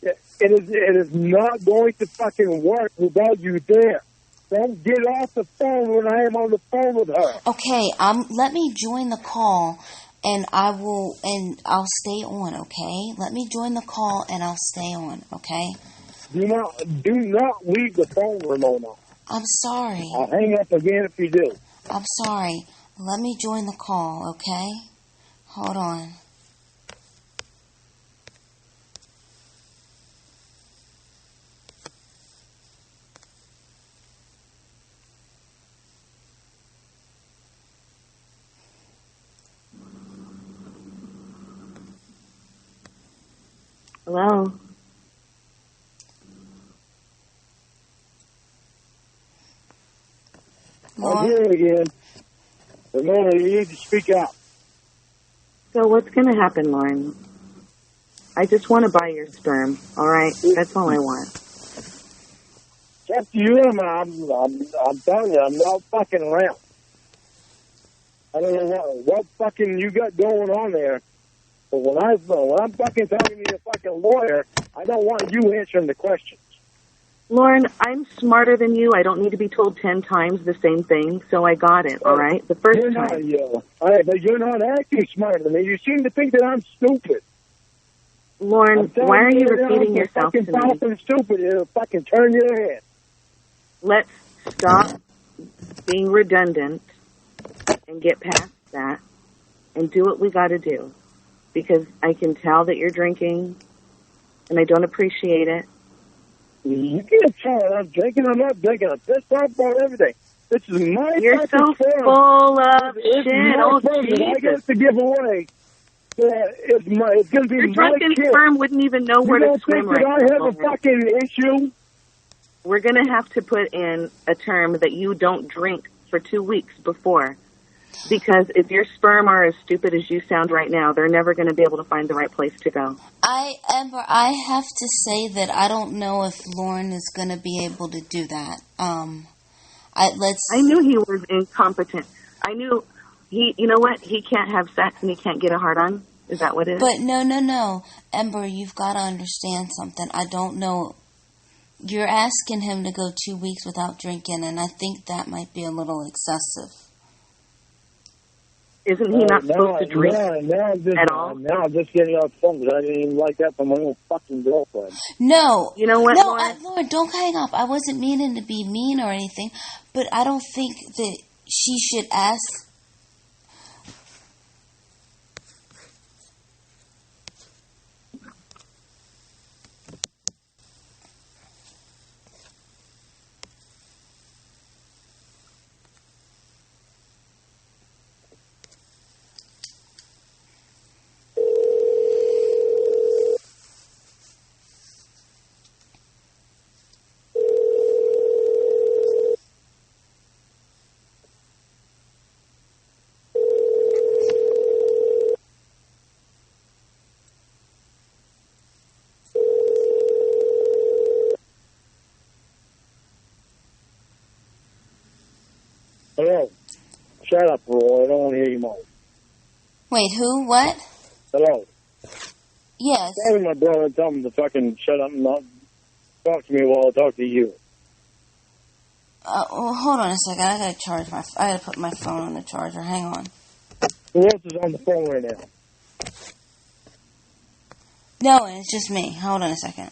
It is not going to fucking work without you there. Don't get off the phone when I am on the phone with her. Okay, let me join the call, and I'll stay on. Okay, let me join the call, and I'll stay on. Okay. Do not leave the phone, Ramona. I'm sorry. I'll hang up again if you do. I'm sorry. Let me join the call. Okay. Hold on. Hello? I'm here again. Ramona, you need to speak out. So what's going to happen, Lorne? I just want to buy your sperm, all right? That's all I want. It's up to you, I'm telling you, I'm not fucking around. I don't know what fucking you got going on there, but when I'm fucking talking to your fucking lawyer, I don't want you answering the questions. Lorne, I'm smarter than you. I don't need to be told 10 times the same thing, so I got it, all right? The first time. All right, but you're not acting smarter than me. You seem to think that I'm stupid. Lorne, why are you repeating yourself to me? Fucking stupid. It'll fucking turn your head. Let's stop being redundant and get past that and do what we got to do. Because I can tell that you're drinking, and I don't appreciate it. You can't tell I'm drinking. I'm not drinking. I'm pissed off about everything. This is my You're so sperm. full of shit. Oh, Jesus. I got to give away. It's going to be your my drunken kid. sperm wouldn't even know where to swim right now. You don't think that I have a fucking issue? We're going to have to put in a term that you don't drink for 2 weeks before. Because if your sperm are as stupid as you sound right now, they're never going to be able to find the right place to go. Amber, I have to say that I don't know if Lorne is going to be able to do that. I knew he was incompetent. I knew you know what? He can't have sex and he can't get a hard on. Is that what it is? But no. Amber, you've got to understand something. I don't know. You're asking him to go 2 weeks without drinking, and I think that might be a little excessive. Isn't he not supposed to drink at all? Now I'm just getting off the phone because I didn't even like that from my own fucking girlfriend. No. You know what, Lorne, don't hang up. I wasn't meaning to be mean or anything, but I don't think that she should ask. Hello. Shut up, Roy. I don't want to hear you more. Wait, who? What? Hello. Yes. Tell my brother and tell him to fucking shut up and not talk to me while I talk to you. Well, hold on a second. I gotta put my phone on the charger. Hang on. Who else is on the phone right now? No, it's just me. Hold on a second.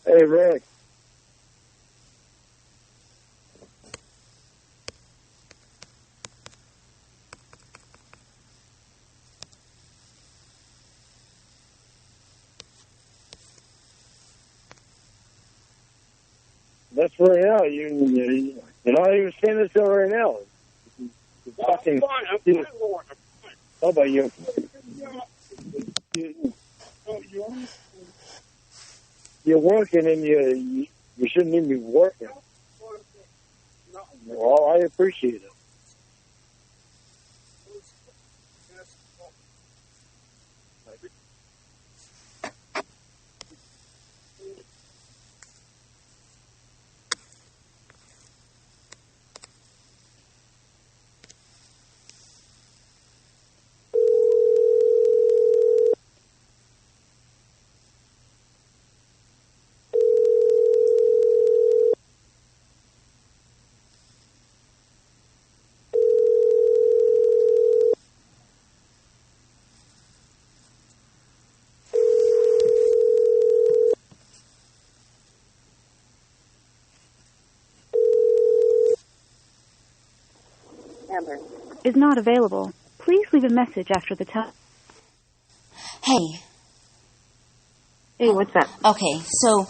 Hey, Rick. That's right now. You're not even standing still right now. You're fucking. How about you? You're working and you shouldn't even be working. Well, I appreciate it. Is not available. Please leave leave a message after the tone. Hey. Hey, what's up? Okay, so,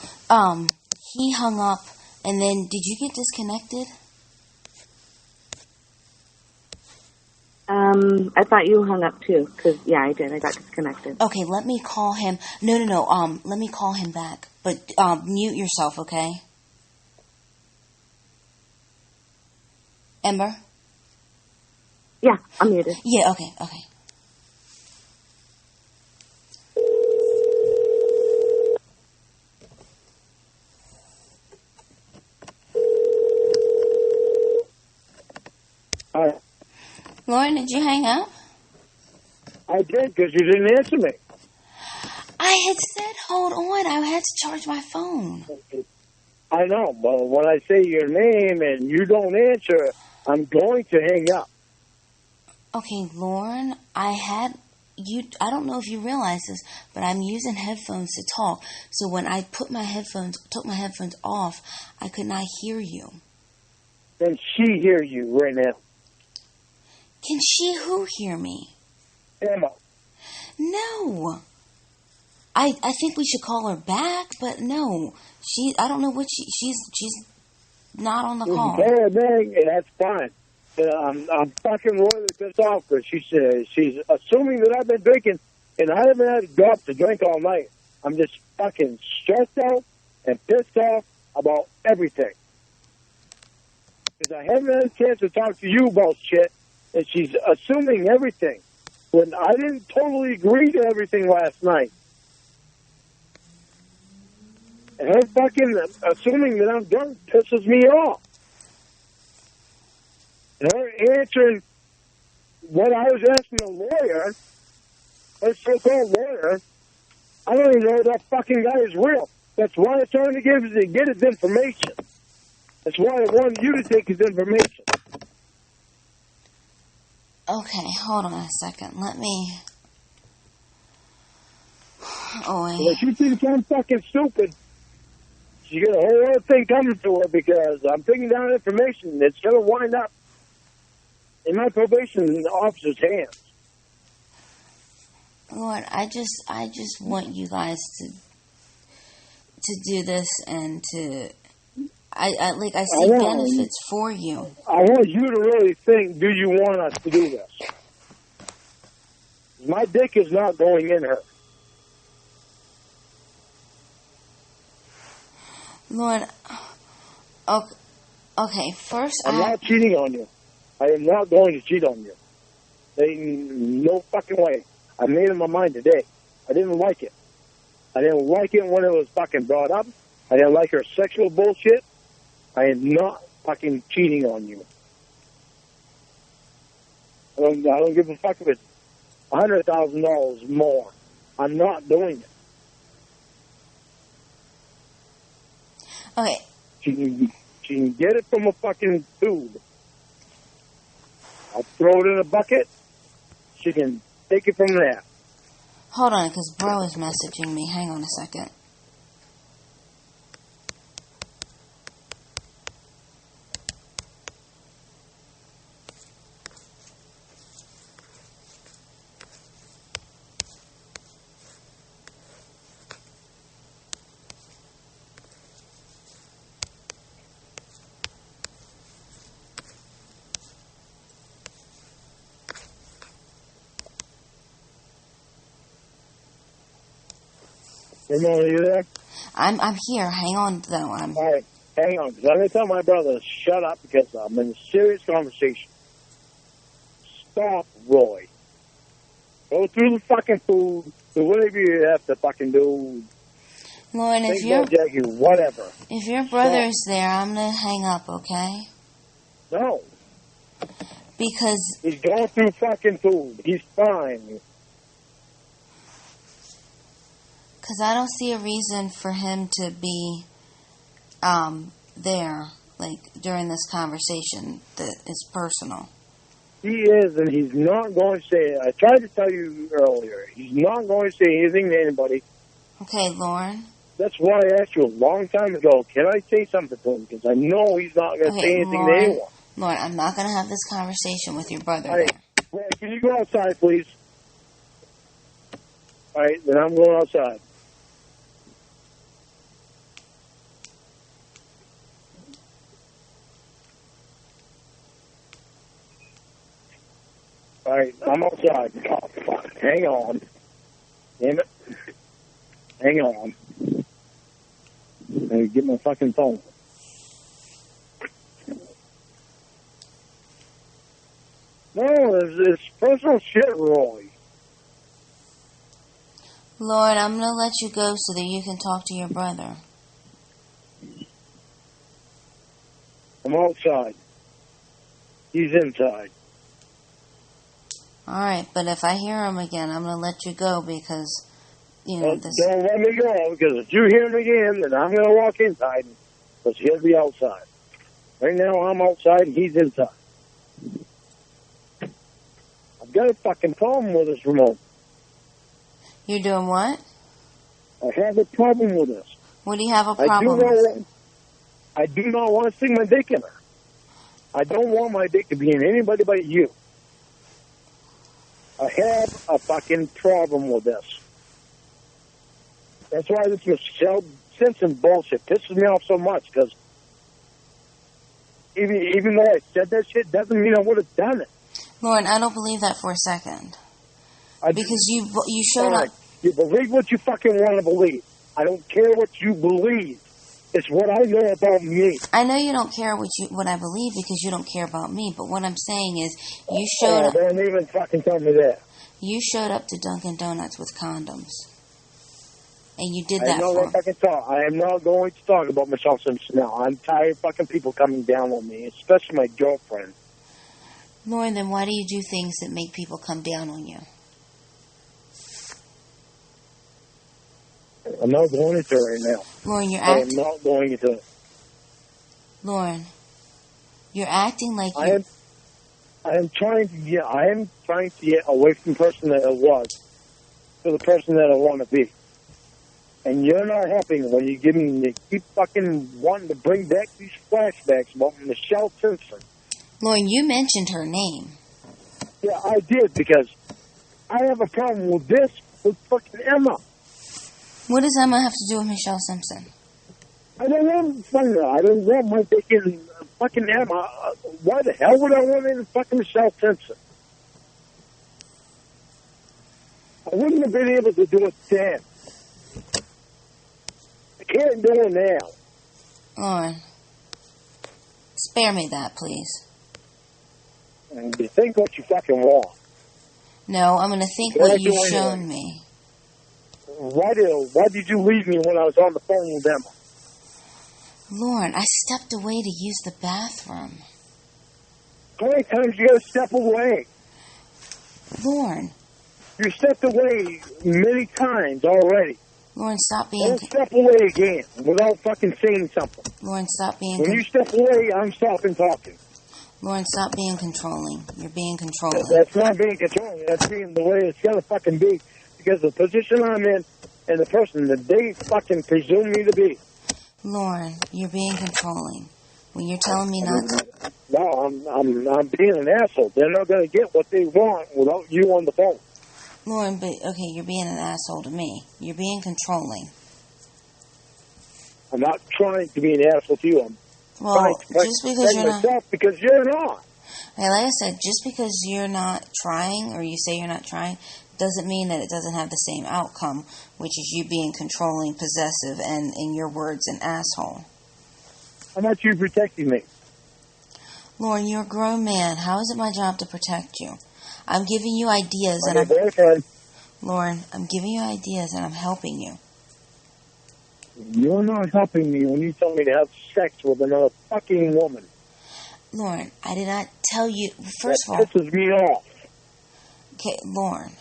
he hung up, and then did you get disconnected? I thought you hung up too, because, yeah, I did. I got disconnected. Okay, let me call him. No, let me call him back. But, mute yourself, okay? Ember? Yeah, I'm muted. Yeah, okay. Hi. Lorne, did you hang up? I did, because you didn't answer me. I had said, hold on, I had to charge my phone. I know, but when I say your name and you don't answer, I'm going to hang up. Okay, Lorne, I don't know if you realize this, but I'm using headphones to talk. So when I took my headphones off, I could not hear you. Can she hear you right now? Can she who hear me? Emma. No. I think we should call her back, but no. I don't know what she's not on the call. That's fine. I'm fucking royally pissed off because she's assuming that I've been drinking and I haven't had a drop to drink all night. I'm just fucking stressed out and pissed off about everything. Because I haven't had a chance to talk to you about shit, and she's assuming everything when I didn't totally agree to everything last night. And her fucking assuming that I'm drunk pisses me off. And her answering what I was asking a lawyer, a so-called lawyer, I don't even know if that fucking guy is real. That's why I'm trying to get his information. That's why I wanted you to take his information. Okay, hold on a second. Let me... Oh, wait. Well, if she thinks I'm fucking stupid, she got a whole other thing coming to her because I'm taking down information that's going to wind up in my probation officer's hands. Lord, I just want you guys to do this and to... I see benefits for you. I want you to really think, do you want us to do this? My dick is not going in her. Lord, okay, first I'm not cheating on you. I am not going to cheat on you. No fucking way. I made up my mind today. I didn't like it. I didn't like it when it was fucking brought up. I didn't like her sexual bullshit. I am not fucking cheating on you. I don't give a fuck if it's $100,000 more. I'm not doing it. Okay. She can get it from a fucking tube. I'll throw it in a bucket. She can take it from there. Hold on, because bro is messaging me. Hang on a second. Ramona, are you there? I'm here. Hang on, though. All right, hang on. Because I'm going to tell my brother to shut up because I'm in a serious conversation. Stop, Roy. Go through the fucking food. Do whatever you have to fucking do. Lorne, if your brother's there, I'm going to hang up, okay? No. Because... He's going through fucking food. He's fine. Because I don't see a reason for him to be there, like, during this conversation that is personal. He is, and he's not going to say it. I tried to tell you earlier. He's not going to say anything to anybody. Okay, Lorne. That's why I asked you a long time ago, can I say something to him? Because I know he's not going to say anything to anyone. Lorne, I'm not going to have this conversation with your brother. Well, can you go outside, please? All right, then I'm going outside. All right, I'm outside. Oh, fuck. Hang on. Damn it. Hang on. Let me get my fucking phone. No, it's personal shit, Roy. Lord, I'm going to let you go so that you can talk to your brother. I'm outside. He's inside. All right, but if I hear him again, I'm going to let you go because, you know, this... Don't let me go, because if you hear him again, then I'm going to walk inside, because he'll be outside. Right now, I'm outside, and he's inside. I've got a fucking problem with this remote. You're doing what? I have a problem with this. What do you have a problem with? I do not want to stick my dick in her. I don't want my dick to be in anybody but you. I have a fucking problem with this. That's why this Michelle Simpson bullshit pisses me off so much, because even though I said that shit, doesn't mean I would have done it. Lauren, I don't believe that for a second. Because you showed up. You believe what you fucking want to believe. I don't care what you believe. It's what I know about me. I know you don't care what I believe because you don't care about me. But what I'm saying is, you showed up. Don't even fucking tell me that. You showed up to Dunkin' Donuts with condoms, and you did that. I am not going to talk about Michelle Simpson now. I'm tired of fucking people coming down on me, especially my girlfriend. Lauren, then why do you do things that make people come down on you? I'm not going into it right now. Lauren, I'm not going into it. Lauren, you're acting like you. I am trying to get away from the person that I was to the person that I want to be. And you're not helping when you keep fucking wanting to bring back these flashbacks about Michelle Simpson. Lauren, you mentioned her name. Yeah, I did, because I have a problem with this with fucking Emma. What does Emma have to do with Michelle Simpson? I don't want my dick in fucking Emma. Why the hell would I want in fucking Michelle Simpson? I wouldn't have been able to do it then. I can't do it now. Lauren, spare me that, please. And you think what you fucking want. No, I'm going to think what you've shown me. Why did you leave me when I was on the phone with Emma? Lauren, I stepped away to use the bathroom. How many times you got to step away? Lauren. You stepped away many times already. Lauren, stop being... Don't step away again without fucking saying something. Lauren, stop being... When you step away, I'm stopping talking. Lauren, stop being controlling. You're being controlling. That's not being controlling. That's being the way it's got to fucking be. Because the position I'm in and the person that they fucking presume me to be. Lauren, you're being controlling. When you're telling me not to... No, I'm being an asshole. They're not going to get what they want without you on the phone. Lauren, but, okay, you're being an asshole to me. You're being controlling. I'm not trying to be an asshole to you. Well, just because you're not... Because you're not. Hey, like I said, just because you're not trying, or you say you're not trying, doesn't mean that it doesn't have the same outcome, which is you being controlling, possessive, and, in your words, an asshole. How about you protecting me? Lauren, you're a grown man. How is it my job to protect you? I'm giving you ideas, and I'm... boyfriend. Lauren, I'm giving you ideas, and I'm helping you. You're not helping me when you tell me to have sex with another fucking woman. Lauren, I did not tell you... First of all... That pisses me off. Okay, Lauren.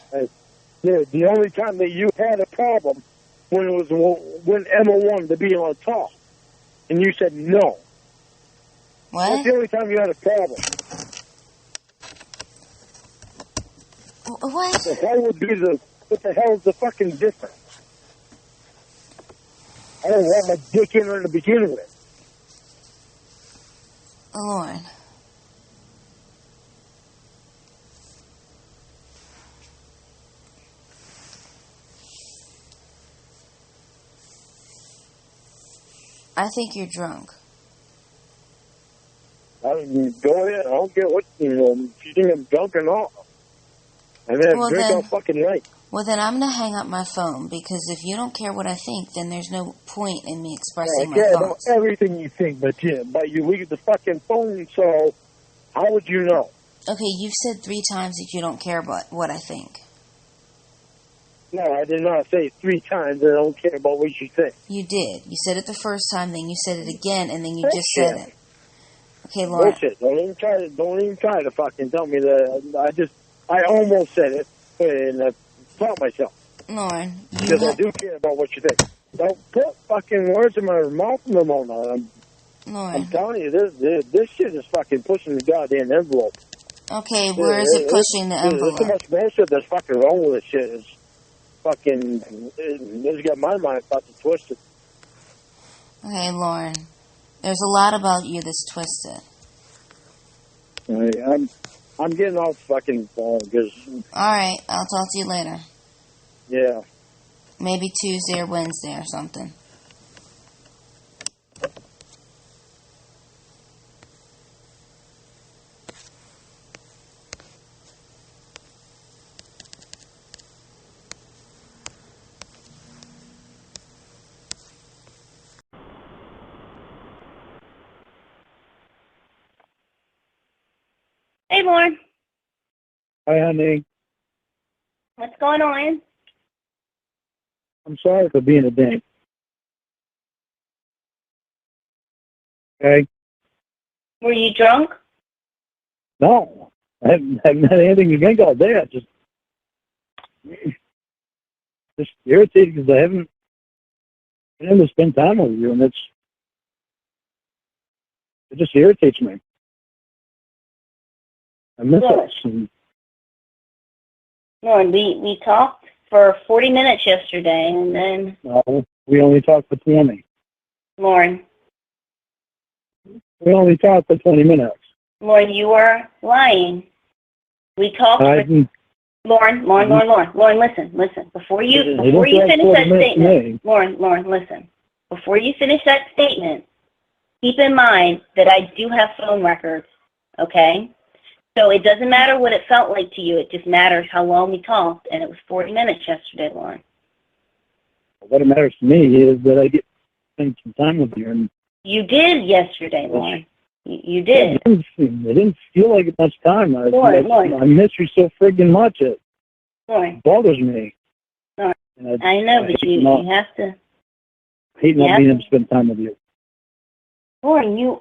The only time that you had a problem when Emma wanted to be on top, and you said no. What? That's the only time you had a problem. What? What the hell is the fucking difference? I don't want my dick in her to begin with. Lauren. I think you're drunk. Go ahead. I don't care what, if you think I'm drunk or not. I mean, I drink all fucking night. Well, then I'm going to hang up my phone, because if you don't care what I think, then there's no point in me expressing my thoughts. I care about everything you think, but you leave the fucking phone, so how would you know? Okay, you've said 3 times that you don't care about what I think. No, I did not say 3 times that I don't care about what you think. You did. You said it the first time, then you said it again, and then you just said it. Okay, Lorne. Bullshit. Don't even try to fucking tell me that. I almost said it, and I caught myself. Lorne, because I do care about what you think. Don't put fucking words in my mouth, Ramona. I'm telling you, this shit is fucking pushing the goddamn envelope. Okay, where is it pushing the envelope? There's so much bullshit that's fucking wrong with this shit. It's fucking, it's got my mind about to twist it. Okay, Lorne, there's a lot about you that's twisted. I'm getting off fucking phone because... Alright, I'll talk to you later. Yeah. Maybe Tuesday or Wednesday or something. Hey, Lorne. Hi, honey. What's going on? I'm sorry for being a dick. Okay? Were you drunk? No. I haven't had anything against all day. I just irritated because I haven't been able to spend time with you, and it just irritates me. I miss us. Lorne, we talked for 40 minutes yesterday, and then... No, we only talked for 20. Lorne. We only talked for 20 minutes. Lorne, you are lying. We talked for... Lorne, listen. Before you finish that statement, Lorne, listen. Before you finish that statement, keep in mind that I do have phone records, okay? So it doesn't matter what it felt like to you. It just matters how long we talked, and it was 40 minutes yesterday, Lorne. What it matters to me is that I get to spend some time with you. And you did yesterday, Lorne. You did. It didn't feel like much time. Lorne. I miss you so friggin' much. It bothers me. Lorne. I know, but you have to... I hate not being able to spend time with you. Lorne, you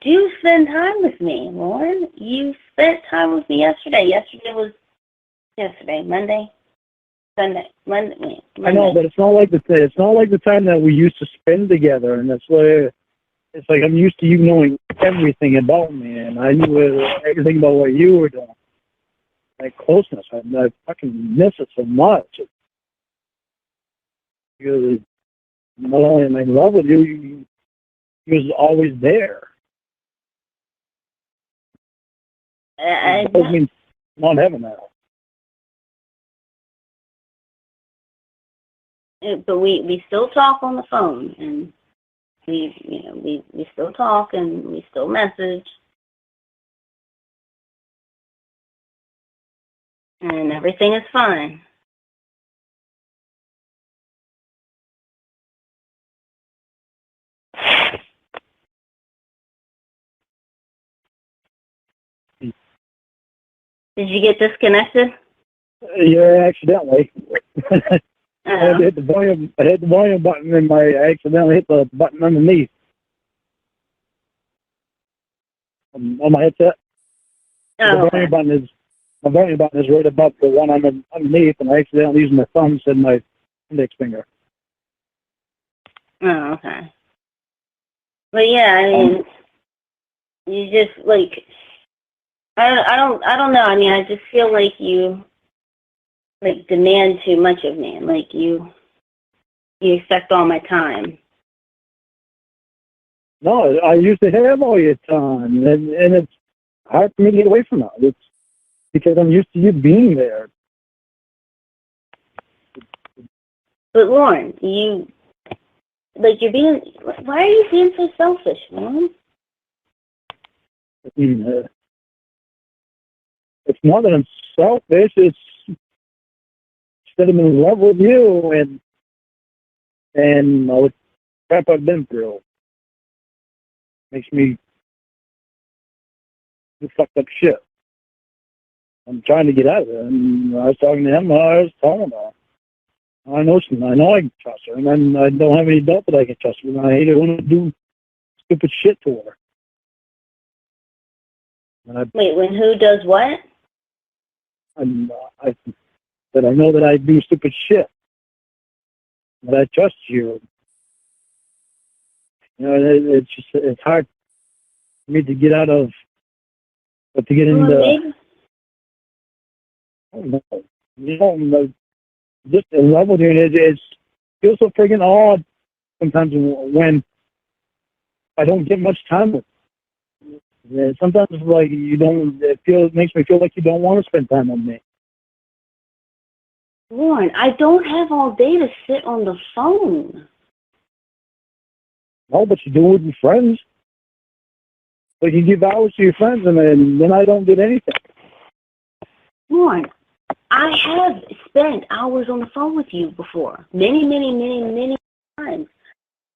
do spend time with me, Lorne. You spent time with me yesterday. Yesterday was Monday, Sunday, Monday. I know, but it's not like the time that we used to spend together, and that's why it's like I'm used to you knowing everything about me, and I knew everything about what you were doing. That closeness, I fucking miss it so much. Because not only am I in love with you, you was always there. It doesn't mean not having that. But we still talk on the phone, and we still talk, and we still message, and everything is fine. Did you get disconnected? Yeah, accidentally. I hit the volume button, and I accidentally hit the button underneath on my headset. The volume button is right above the one underneath, and I accidentally used my thumb instead of my index finger. Oh, okay. But yeah, I mean, you just like. I don't know. I mean, I just feel like you demand too much of me. Like you expect all my time. No, I used to have all your time, and it's hard for me to get away from that. It's because I'm used to you being there. But Lorne, you like, you're being, why are you being so selfish, man? It's more than I'm selfish. It's instead of in love with you and all the crap I've been through makes me do fucked up shit. I'm trying to get out of it. And I was talking to him. I was telling her. I know I can trust her, and then I don't have any doubt that I can trust her. And I hate it when I do stupid shit to her. Wait, when who does what? I know that I do stupid shit. But I trust you. You know, it's hard for me to get out of, but to get into. I don't know. You know, just in love with you, and it feels so friggin' odd sometimes when I don't get much time with you. Sometimes it's like it makes me feel like you don't want to spend time with me. Lorne, I don't have all day to sit on the phone. No, but you do it with your friends. But you give hours to your friends, and then I don't get anything. Lorne, I have spent hours on the phone with you before. Many, many, many, many times.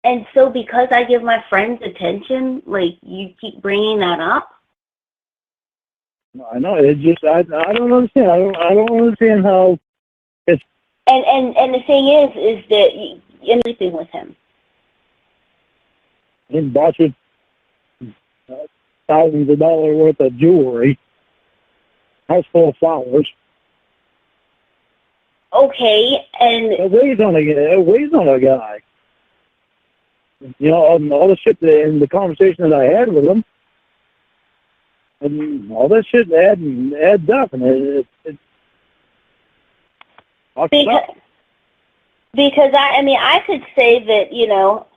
And so because I give my friends attention, like, you keep bringing that up? I know. It's just, I don't understand. I don't understand how it's... And the thing is that you're sleeping with him. He bought you thousands of dollars worth of jewelry, house full of flowers. Okay, and... It weighs on a guy. You know, all the shit and the conversation that I had with him, and all that shit adds up, and it because I could say that, you know,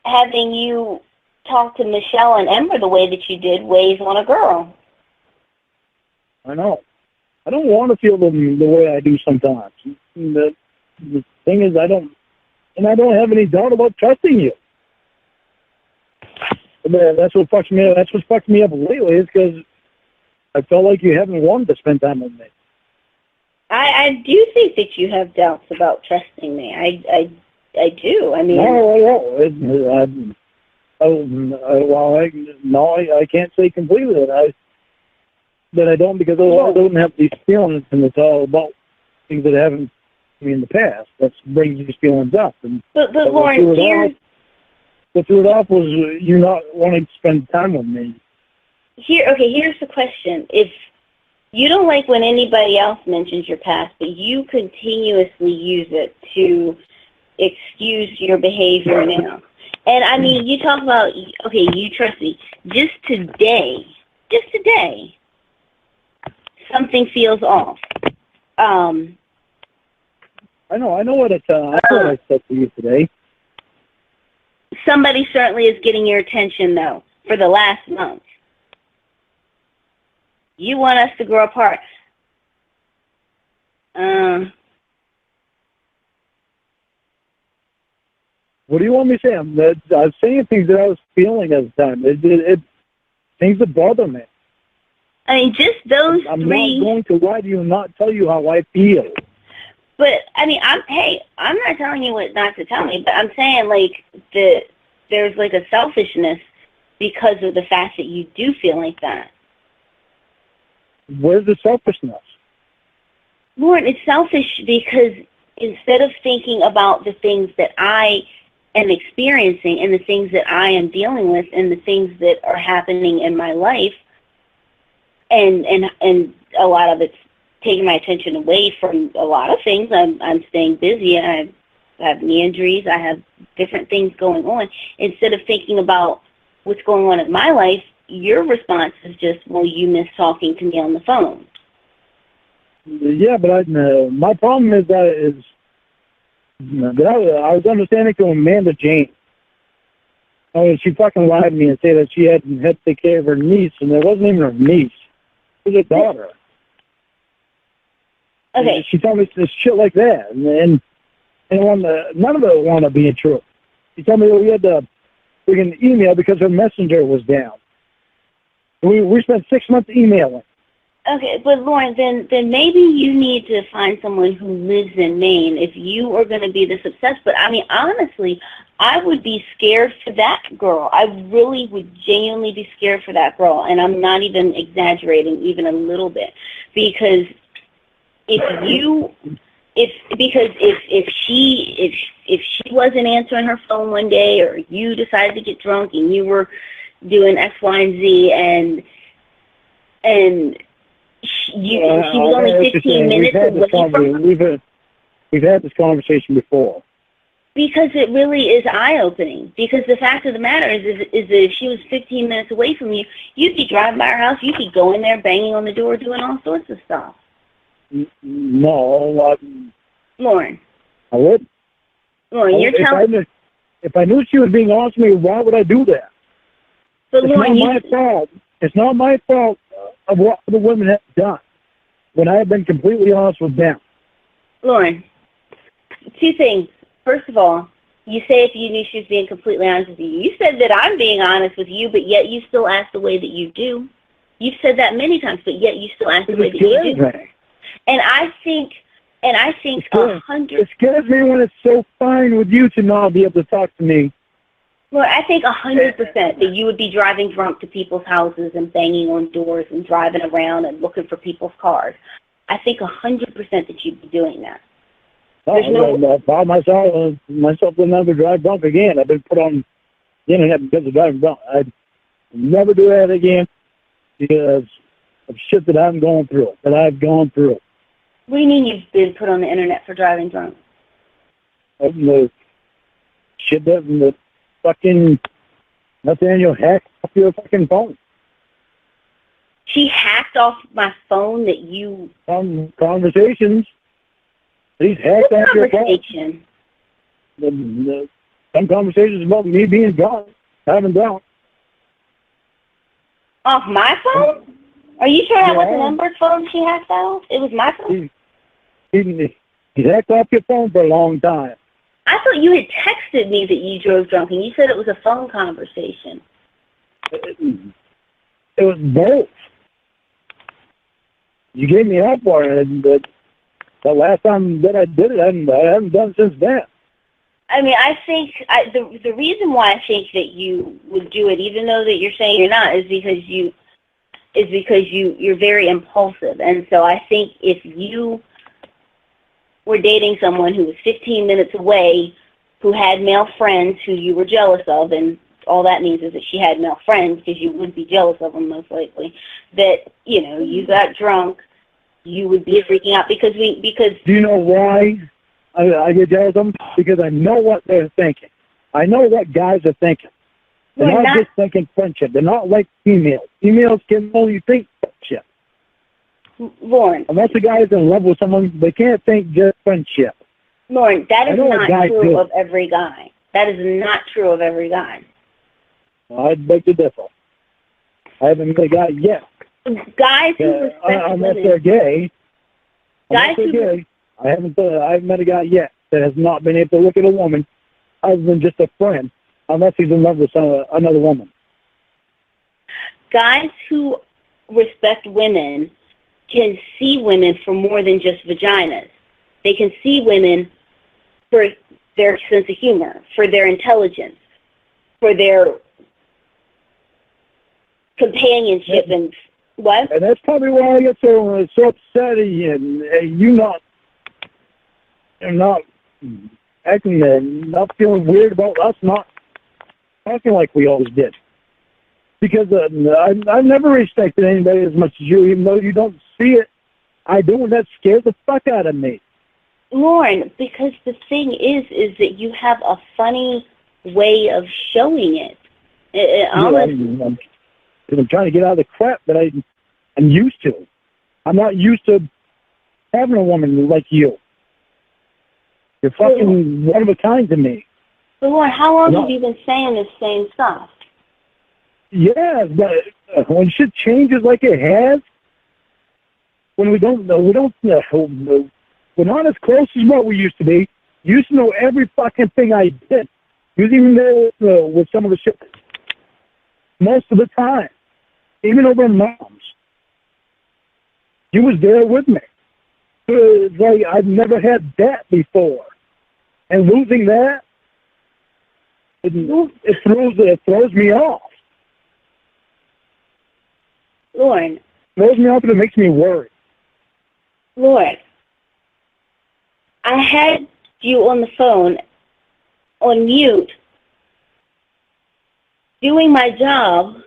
having you talk to Michelle and Ember the way that you did weighs on a girl. I know. I don't want to feel the way I do sometimes. The thing is, I don't have any doubt about trusting you. That's what fucks me up. That's what's fucked me up lately, is because I felt like you haven't wanted to spend time with me. I do think that you have doubts about trusting me. I do. I mean, I can't say completely that I don't, because I don't have these feelings, and it's all about things that happened to me in the past. That brings these feelings up. But Lorne, what threw it off was you not wanting to spend time with me. Here's the question. If you don't like when anybody else mentions your past, but you continuously use it to excuse your behavior now. And I mean, you talk about, okay, you trust me. Just today, something feels off. I know what I said to you today. Somebody certainly is getting your attention, though, for the last month. You want us to grow apart. What do you want me to say? I was saying things that I was feeling at the time. Things that bother me. I mean, just those I'm three. not going to lie to you and not tell you how I feel. But I mean, I'm not telling you what not to tell me, but I'm saying, like, there's like a selfishness because of the fact that you do feel like that. Where's the selfishness? Lorne, it's selfish because instead of thinking about the things that I am experiencing and the things that I am dealing with and the things that are happening in my life, and a lot of it's taking my attention away from a lot of things. I'm staying busy. I have knee injuries. I have different things going on. Instead of thinking about what's going on in my life, your response is just, well, you miss talking to me on the phone. Yeah, but my problem is that I was understanding to Amanda Jane. She fucking lied to me and said that she had to take care of her niece, and it wasn't even her niece. It was her daughter. Okay. She told me this shit like that, and none of it wound up being true. She told me that we had to freaking email because her messenger was down. We spent 6 months emailing. Okay, but Lorne, then maybe you need to find someone who lives in Maine if you are going to be this obsessed. But, I mean, honestly, I would be scared for that girl. I really would genuinely be scared for that girl, and I'm not even exaggerating even a little bit. Because if she wasn't answering her phone one day, or you decided to get drunk and you were doing X, Y, and Z, and she was only 15 minutes away from her. We've had this conversation before. Because it really is eye-opening. Because the fact of the matter is that if she was 15 minutes away from you, you'd be driving by her house, you'd be going there, banging on the door, doing all sorts of stuff. No. Lorne. I would. Lorne, you're telling... If I knew she was being honest with me, why would I do that? But it's Lorne, not my fault. It's not my fault of what the women have done when I have been completely honest with them. Lorne, 2 things. First of all, you say if you knew she was being completely honest with you. You said that I'm being honest with you, but yet you still act the way that you do. You've said that many times, but yet you still act the way that you do. And I think 100... It scares me when it's so fine with you to not be able to talk to me. Well, I think 100% that you would be driving drunk to people's houses and banging on doors and driving around and looking for people's cars. I think 100% that you'd be doing that. I myself will never drive drunk again. I've been put on the internet because of driving drunk. I'd never do that again because of shit that I've gone through. What do you mean you've been put on the internet for driving drunk? The shit that fucking Nathaniel hacked off your fucking phone. She hacked off my phone that you... Some conversations. He's hacked off your phone. Some conversations about me being drunk. I haven't drunk. Off my phone? Are you sure that was the number phone she hacked off? It was my phone? He hacked off your phone for a long time. I thought you had texted me that you drove drunk, and you said it was a phone conversation. It was both. You gave me that for it, but the last time that I did it, I haven't done it since then. I mean, I think the reason why I think that you would do it, even though that you're saying you're not, is because you're very impulsive. And so I think if you were dating someone who was 15 minutes away, who had male friends who you were jealous of, and all that means is that she had male friends because you would be jealous of them most likely, that, you know, you got drunk, you would be freaking out because do you know why I get jealous of them? Because I know what they're thinking. I know what guys are thinking. They're not just thinking friendship. They're not like females. Females can only think friendship. Lorne. Unless a guy is in love with someone, they can't think just friendship. Lorne, that is not true of every guy. That is not true of every guy. Well, I'd beg to differ. I haven't met a guy yet. Guys who respect unless they're gay. I haven't met a guy yet that has not been able to look at a woman other than just a friend, unless he's in love with another woman. Guys who respect women can see women for more than just vaginas. They can see women for their sense of humor, for their intelligence, for their companionship, and what? And that's probably why I get so upset and you not acting, not feeling weird about us not talking like we always did. Because I've never respected anybody as much as you, even though you don't see it. I do, and that scares the fuck out of me. Lorne, because the thing is that you have a funny way of showing it. I'm trying to get out of the crap that I'm used to. I'm not used to having a woman like you. You're fucking one of a kind to me. But Lorne, how long have you been saying this same stuff? Yeah, but when shit changes like it has, when we're not as close as what we used to be. You used to know every fucking thing I did. He was even there with some of the shit most of the time, even over in Mom's. He was there with me. It's like I've never had that before. And losing that, it throws me off. Lorne. It throws me off and it makes me worry. Lord, I had you on the phone on mute doing my job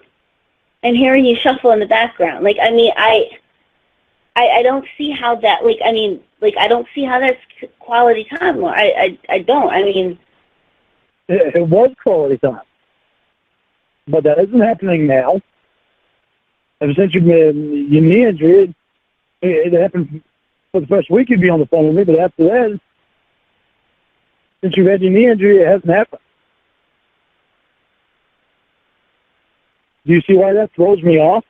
and hearing you shuffle in the background. Like, I mean, I don't see how that, like, I mean, like, I don't see how that's quality time, Lord. I don't. I mean... It was quality time. But that isn't happening now. Ever since your knee injury, it happened for the first week you'd be on the phone with me, but after that, since you've had your knee injury, it hasn't happened. Do you see why that throws me off?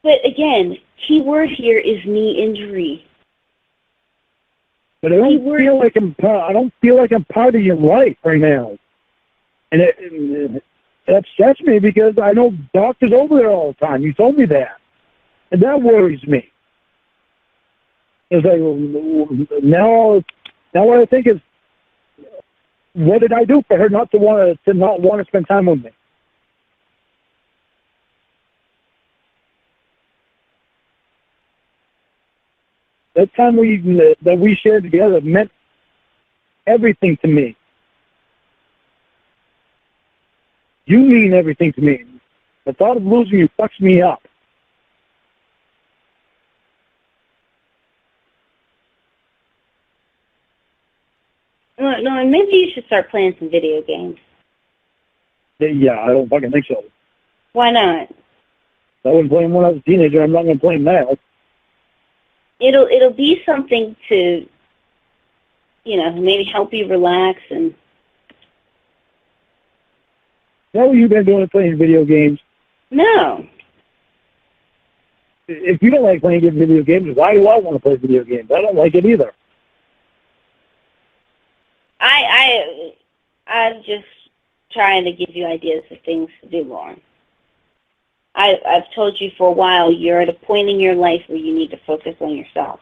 But again, key word here is knee injury. But I don't feel like I'm part of your life right now, and it upsets me because I know doctors over there all the time. You told me that, and that worries me. It's like now what I think is, what did I do for her not want to spend time with me? That time that we shared together meant everything to me. You mean everything to me. The thought of losing you fucks me up. No, maybe you should start playing some video games. Yeah, I don't fucking think so. Why not? I wasn't playing when I was a teenager. I'm not going to play them now. It'll be something to, maybe help you relax and... What have you been doing playing video games? No. If you don't like playing video games, why do I want to play video games? I don't like it either. I'm just trying to give you ideas of things to do, Lorne. I've told you for a while you're at a point in your life where you need to focus on yourself.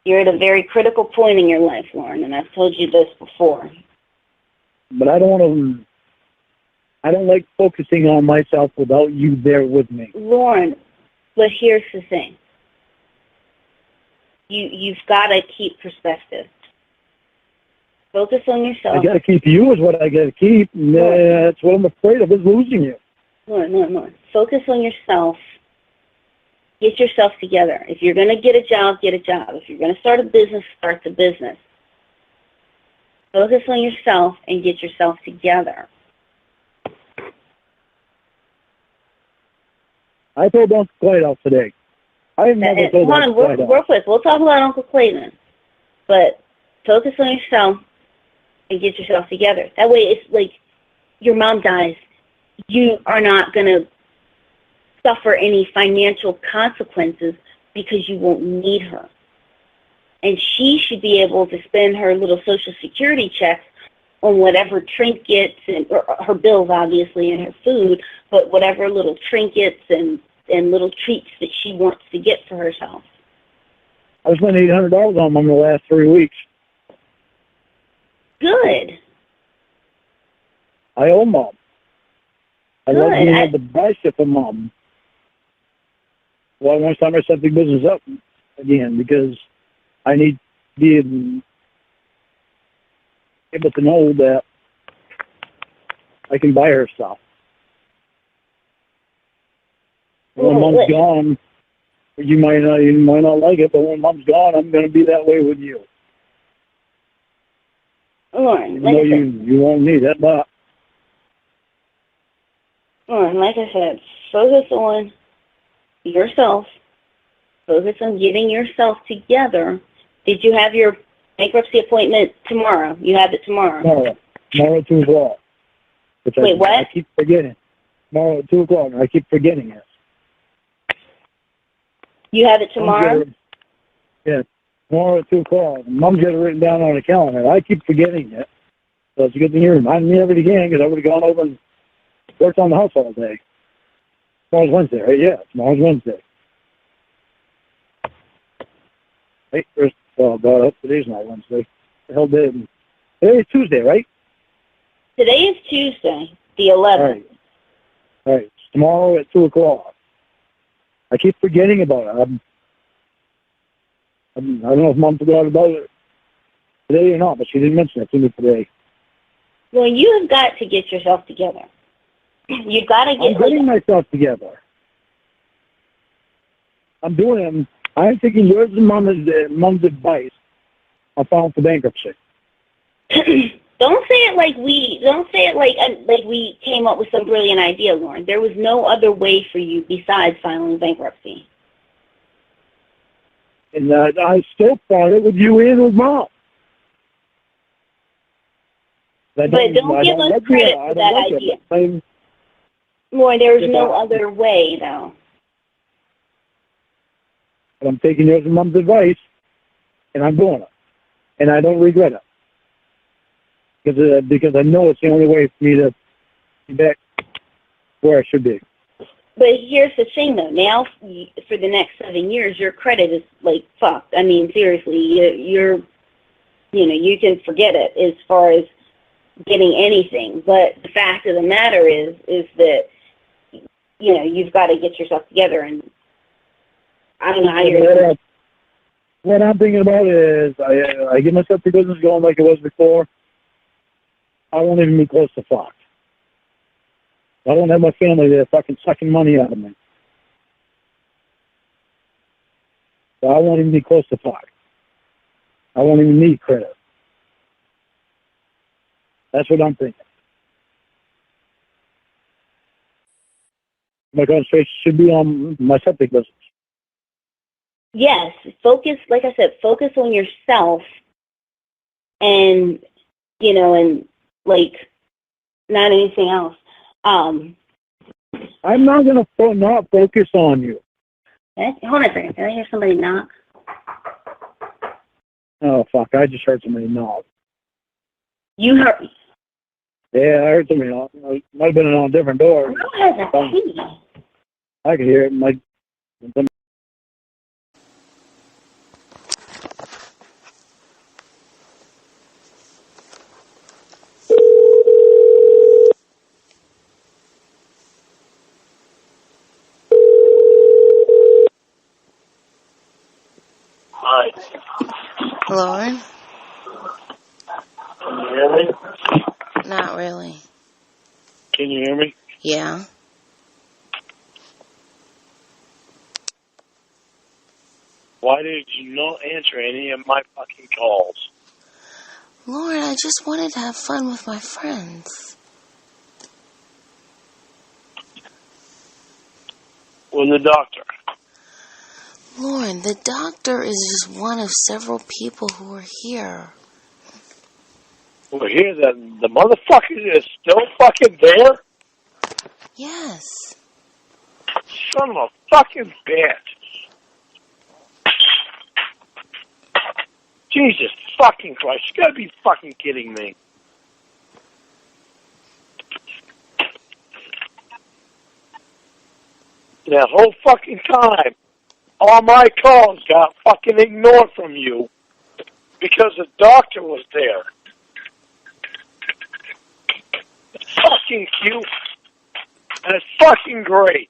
You're at a very critical point in your life, Lorne, and I've told you this before. But I don't like focusing on myself without you there with me. Lorne, but here's the thing. You've got to keep perspective. Focus on yourself. I got to keep you is what I got to keep. That's what I'm afraid of, is losing you. No. Focus on yourself. Get yourself together. If you're going to get a job, get a job. If you're going to start a business, start the business. Focus on yourself and get yourself together. I told Uncle Clyde off today. I never told Uncle Clyde off. Real quick, we'll talk about Uncle Clayton. But focus on yourself and get yourself together. That way, it's like your mom dies. You are not going to suffer any financial consequences because you won't need her. And she should be able to spend her little Social Security checks on whatever trinkets, or her bills, obviously, and her food, but whatever little trinkets and little treats that she wants to get for herself. I spent $800 on them the last 3 weeks. Good. I owe Mom. I love being able to buy shit for Mom. Well, once time I set the business up again, because I need to be able to know that I can buy her stuff. When Mom's gone, you might not like it, but when Mom's gone, I'm going to be that way with you. Lorne, like you won't need that, but... Lorne, like I said, focus on yourself. Focus on getting yourself together. Did you have your bankruptcy appointment tomorrow? You have it tomorrow. Tomorrow at 2 o'clock. Wait, what? I keep forgetting. Tomorrow at 2 o'clock. I keep forgetting it. You have it tomorrow? Yeah, tomorrow at 2 o'clock. Mom's got it written down on the calendar. I keep forgetting it. So it's a good thing you reminded me of it again, because I would have gone over and worked on the house all day. Tomorrow's Wednesday, right? Yeah, tomorrow's Wednesday. Hey, today's not Wednesday. The hell did? Today is Tuesday, right? Today is Tuesday, the 11th. All right. Tomorrow at 2 o'clock. I keep forgetting about it. I don't know if Mom forgot about it today or not, but she didn't mention it to me today. Well, you have got to get yourself together. You've got to get... I'm getting myself together. I'm doing it. I'm taking yours and Mom's advice on filing for bankruptcy. Don't say it like we came up with some brilliant idea, Lorne. There was no other way for you besides filing bankruptcy. And I still fought it with you and with Mom. But don't give us credit for that idea. Lorne, there is no other way, though. But I'm taking yours and Mom's advice, and I'm doing it. And I don't regret it. Because I know it's the only way for me to be back where I should be. But here's the thing, though. Now, for the next 7 years, your credit is, like, fucked. I mean, seriously, you can forget it as far as getting anything. But the fact of the matter is that, you've got to get yourself together. And I don't know how you're going to... What I'm thinking about is I get myself to business going like it was before. I won't even be close to Fox. I don't have my family there fucking sucking money out of me. So I won't even be close to Fox. I won't even need credit. That's what I'm thinking. My concentration should be on my septic business. Yes, focus, like I said, focus on yourself and, like, not anything else. I'm not going to not focus on you. Hold on a second. Can I hear somebody knock? Oh, fuck. I just heard somebody knock. You heard? Yeah, I heard somebody knock. It might have been on a different door. Who has a key? I could hear it. Hi. Lorne? Can you hear me? Not really. Can you hear me? Yeah. Why did you not answer any of my fucking calls? Lorne, I just wanted to have fun with my friends. With the doctor. Lorne, the doctor is just one of several people who are here. Well, here, the motherfucker is still fucking there? Yes. Son of a fucking bitch. Jesus fucking Christ. You gotta be fucking kidding me. That whole fucking time, all my calls got fucking ignored from you because the doctor was there. It's fucking cute. And it's fucking great.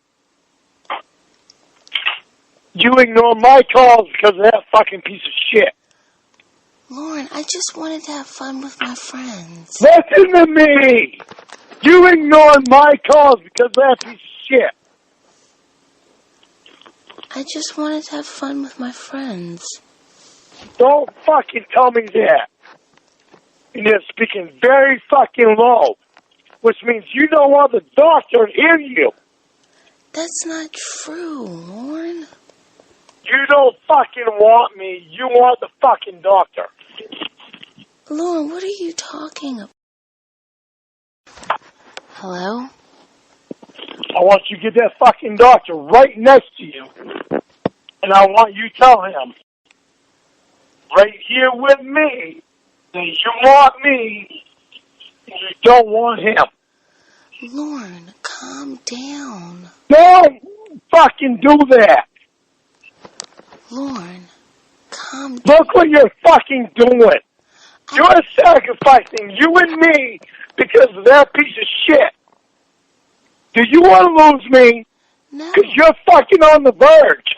You ignore my calls because of that fucking piece of shit. Lorne, I just wanted to have fun with my friends. Listen to me! You ignored my calls because of that piece of shit. I just wanted to have fun with my friends. Don't fucking tell me that. And you're speaking very fucking low, which means you don't want the doctor to hear you. That's not true, Lorne. You don't fucking want me. You want the fucking doctor. Lorne, what are you talking about? Hello? I want you to get that fucking doctor right next to you. And I want you to tell him, right here with me, that you want me You don't want him. Lorne, calm down. Don't fucking do that. Lorne, calm down. Look what you're fucking doing. You're sacrificing you and me because of that piece of shit. Do you want to lose me? No. Because you're fucking on the verge.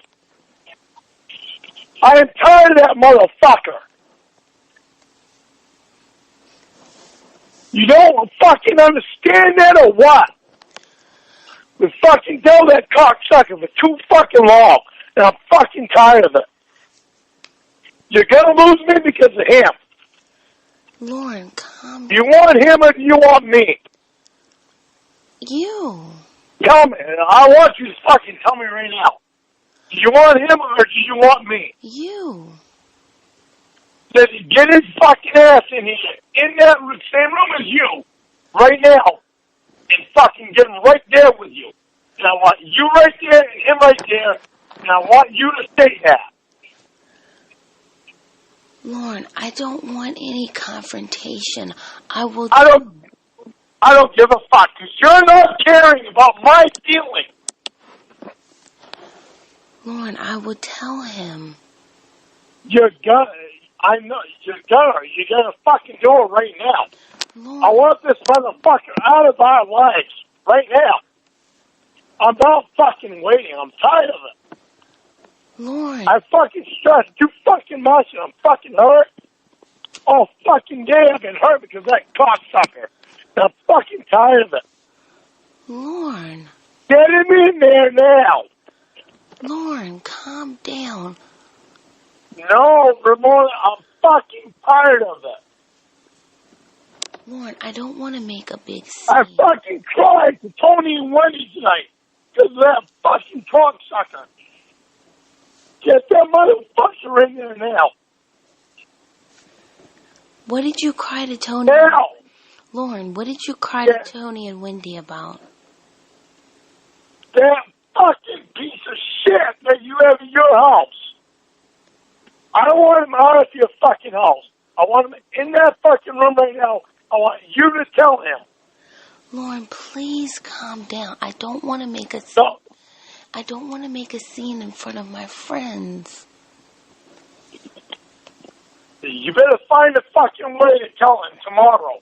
I am tired of that motherfucker. You don't fucking understand that or what? We fucking tell that cocksucker for too fucking long, and I'm fucking tired of it. You're gonna lose me because of him. Lorne, calm down. Do you want him or do you want me? You. Tell me. I want you to fucking tell me right now. Do you want him or do you want me? You. Then get his fucking ass in here, in that same room as you, right now, and fucking get him right there with you. And I want you right there and him right there, and I want you to say that. Lorne, I don't want any confrontation. I don't give a fuck, because you're not caring about my feelings. Lorne, I will tell him. You're gonna fucking do it right now. Lorne. I want this motherfucker out of our lives, right now. I'm not fucking waiting, I'm tired of it. Lorne. I fucking stressed too fucking much and I'm fucking hurt. All fucking day I've been hurt because of that cocksucker. And I'm fucking tired of it. Lorne. Get him in there now. Lorne, calm down. No, Ramona, I'm fucking tired of it. Lorne, I don't want to make a big scene. I fucking cried to Tony and Wendy tonight because of that fucking cocksucker. Get that motherfucker in there now. What did you cry to Tony? Now. Lorne, what did you cry to Tony and Wendy about? That fucking piece of shit that you have in your house. I don't want him out of your fucking house. I want him in that fucking room right now. I want you to tell him. Lorne, please calm down. I don't want to make a scene. No. I don't want to make a scene in front of my friends. You better find a fucking way to tell him tomorrow.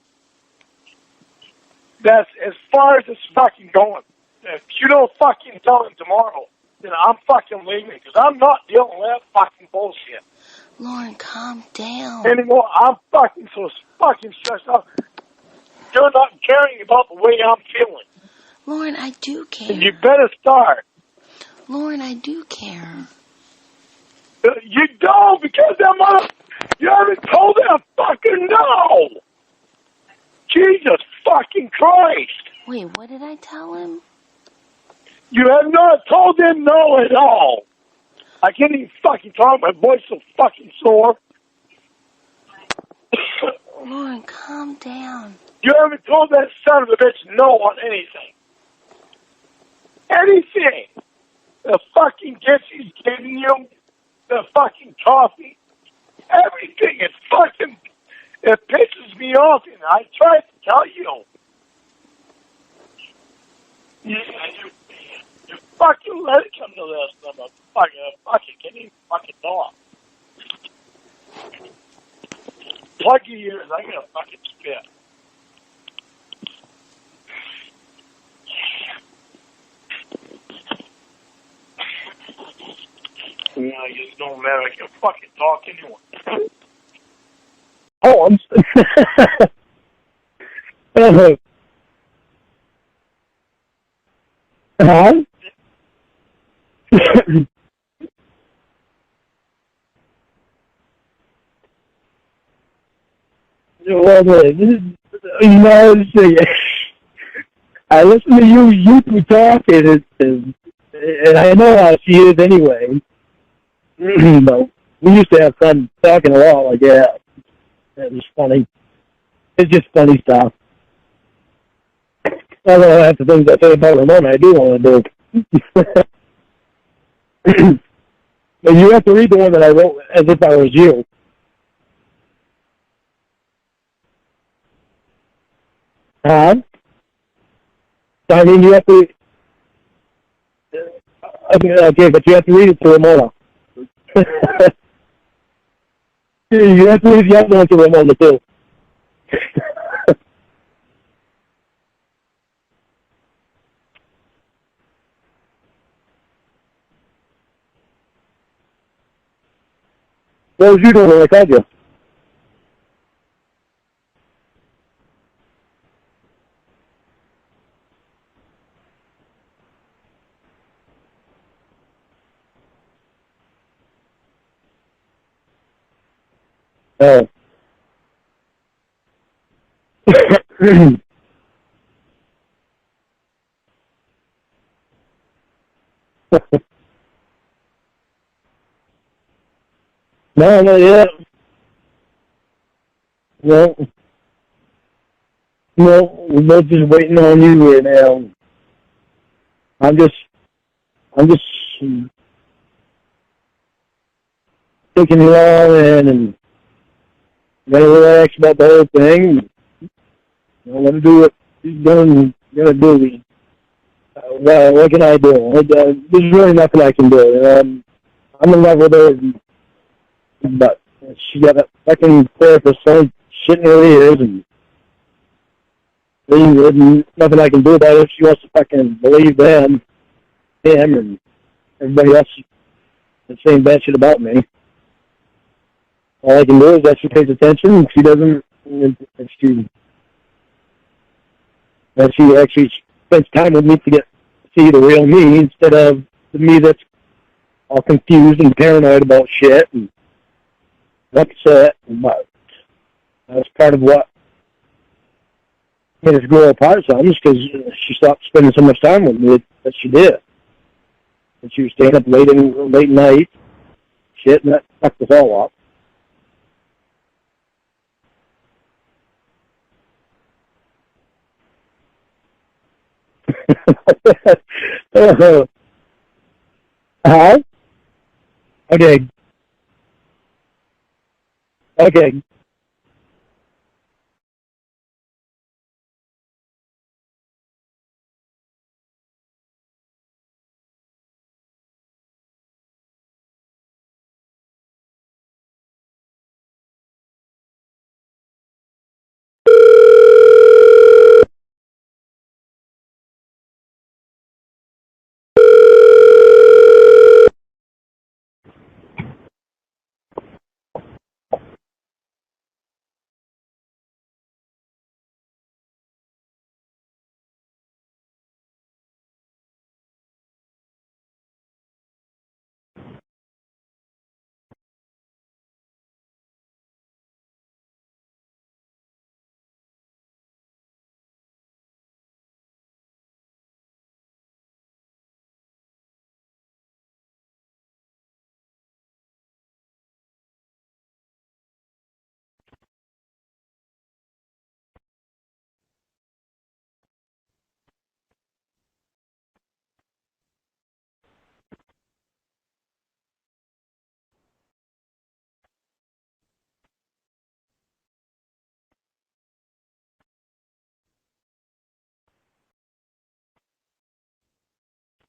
That's as far as it's fucking going. If you don't fucking tell him tomorrow, then I'm fucking leaving because I'm not dealing with that fucking bullshit. Lorne, calm down. Anymore, I'm fucking so fucking stressed out. You're not caring about the way I'm feeling. Lorne, I do care. And you better start. Lorne, I do care. You don't because that mother... You haven't told that fucker no! Jesus fucking Christ! Wait, what did I tell him? You have not told him no at all. I can't even fucking talk. My voice so fucking sore. Lorne, calm down. You haven't told that son of a bitch no on anything. Anything. The fucking gifts he's giving you, the fucking coffee, everything. It pisses me off, and I tried to tell you. You fucking let it come to this. I'm a fucking can't even fucking talk. Plug your ears. I'm gonna fucking spit. You know, it just don't matter. I can fucking talk anyway. Oh, I'm... Huh? I listen to you two talking, and I know how she is anyway. But we used to have fun talking a lot like that. It was funny. It's just funny stuff. Although half the things I say about Ramona, I do want to do. But you have to read the one that I wrote as if I was you. I mean, you have to. Okay, but you have to read it to Ramona. You have to read the other one to Ramona too. What was you doing when I called you? Oh. No, yeah. No, we're both just waiting on you right now. I'm just taking it all in and gotta relax about the whole thing. Let him do what he's gonna do. What can I do? There's really nothing I can do. I'm in love with her, but she got a fucking therapist so shit in her ears, and there's nothing I can do about it. She wants to fucking believe him, and everybody else is saying bad shit about me. All I can do is that she pays attention, and she doesn't. That she actually spends time with me to see the real me instead of the me that's all confused and paranoid about shit and upset. But that's part of what made us grow apart some, is because she stopped spending so much time with me that she did. And she was staying up late night, shit, and that fucked us all up. Huh? Okay.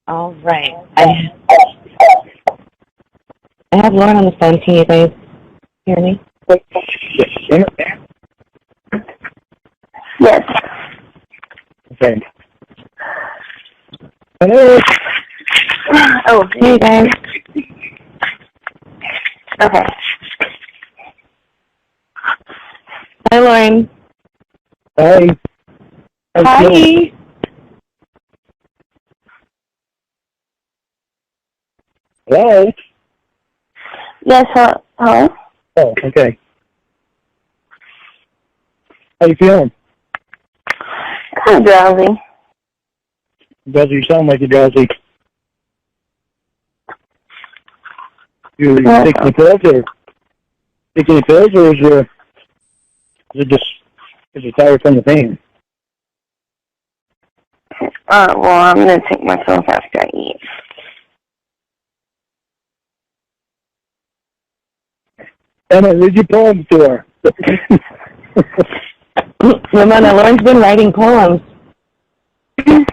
All right. I have Lorne on the phone. Can you guys hear me? Yes. Okay. Hello. Oh, Hey, guys. okay. Hi, Lorne. Hi. Hi. Hello. Yes, hello? Oh, okay. How you feeling? Kind of drowsy. Drowsy, you sound like you're drowsy. You taking the pills, or is it just because you're tired from the pain? Well, I'm going to take my pills after I eat. Emma, read your poem to her. Ramona, Lorne's been writing poems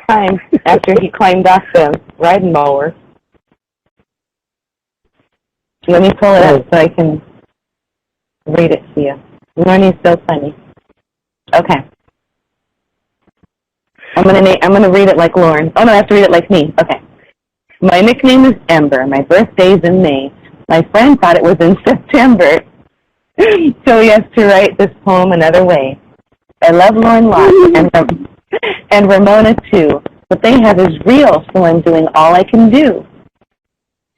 time after he climbed off the riding mower. Let me pull it up so I can read it to you. Lorne's so funny. Okay. I'm gonna read it like Lorne. Oh no, I have to read it like me. Okay. My nickname is Ember. My birthday's in May. My friend thought it was in September, so he has to write this poem another way. I love Lorne lots and Ramona too. What they have is real, so I'm doing all I can do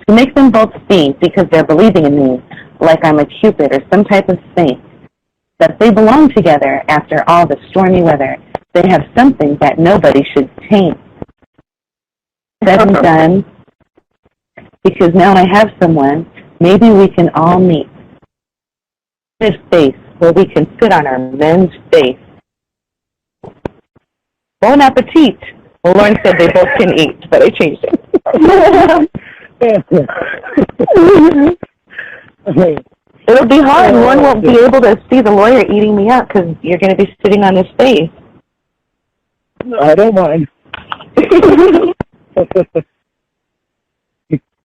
to make them both see, because they're believing in me, like I'm a Cupid or some type of saint, that they belong together after all the stormy weather. They have something that nobody should taint. Said and done, because now I have someone, maybe we can all meet. This space where we can sit on our men's face. Bon appetit. Well, Lorne said they both can eat, but I changed it. It'll be hard. Lorne won't be able to see the lawyer eating me up because you're going to be sitting on his face. I don't mind.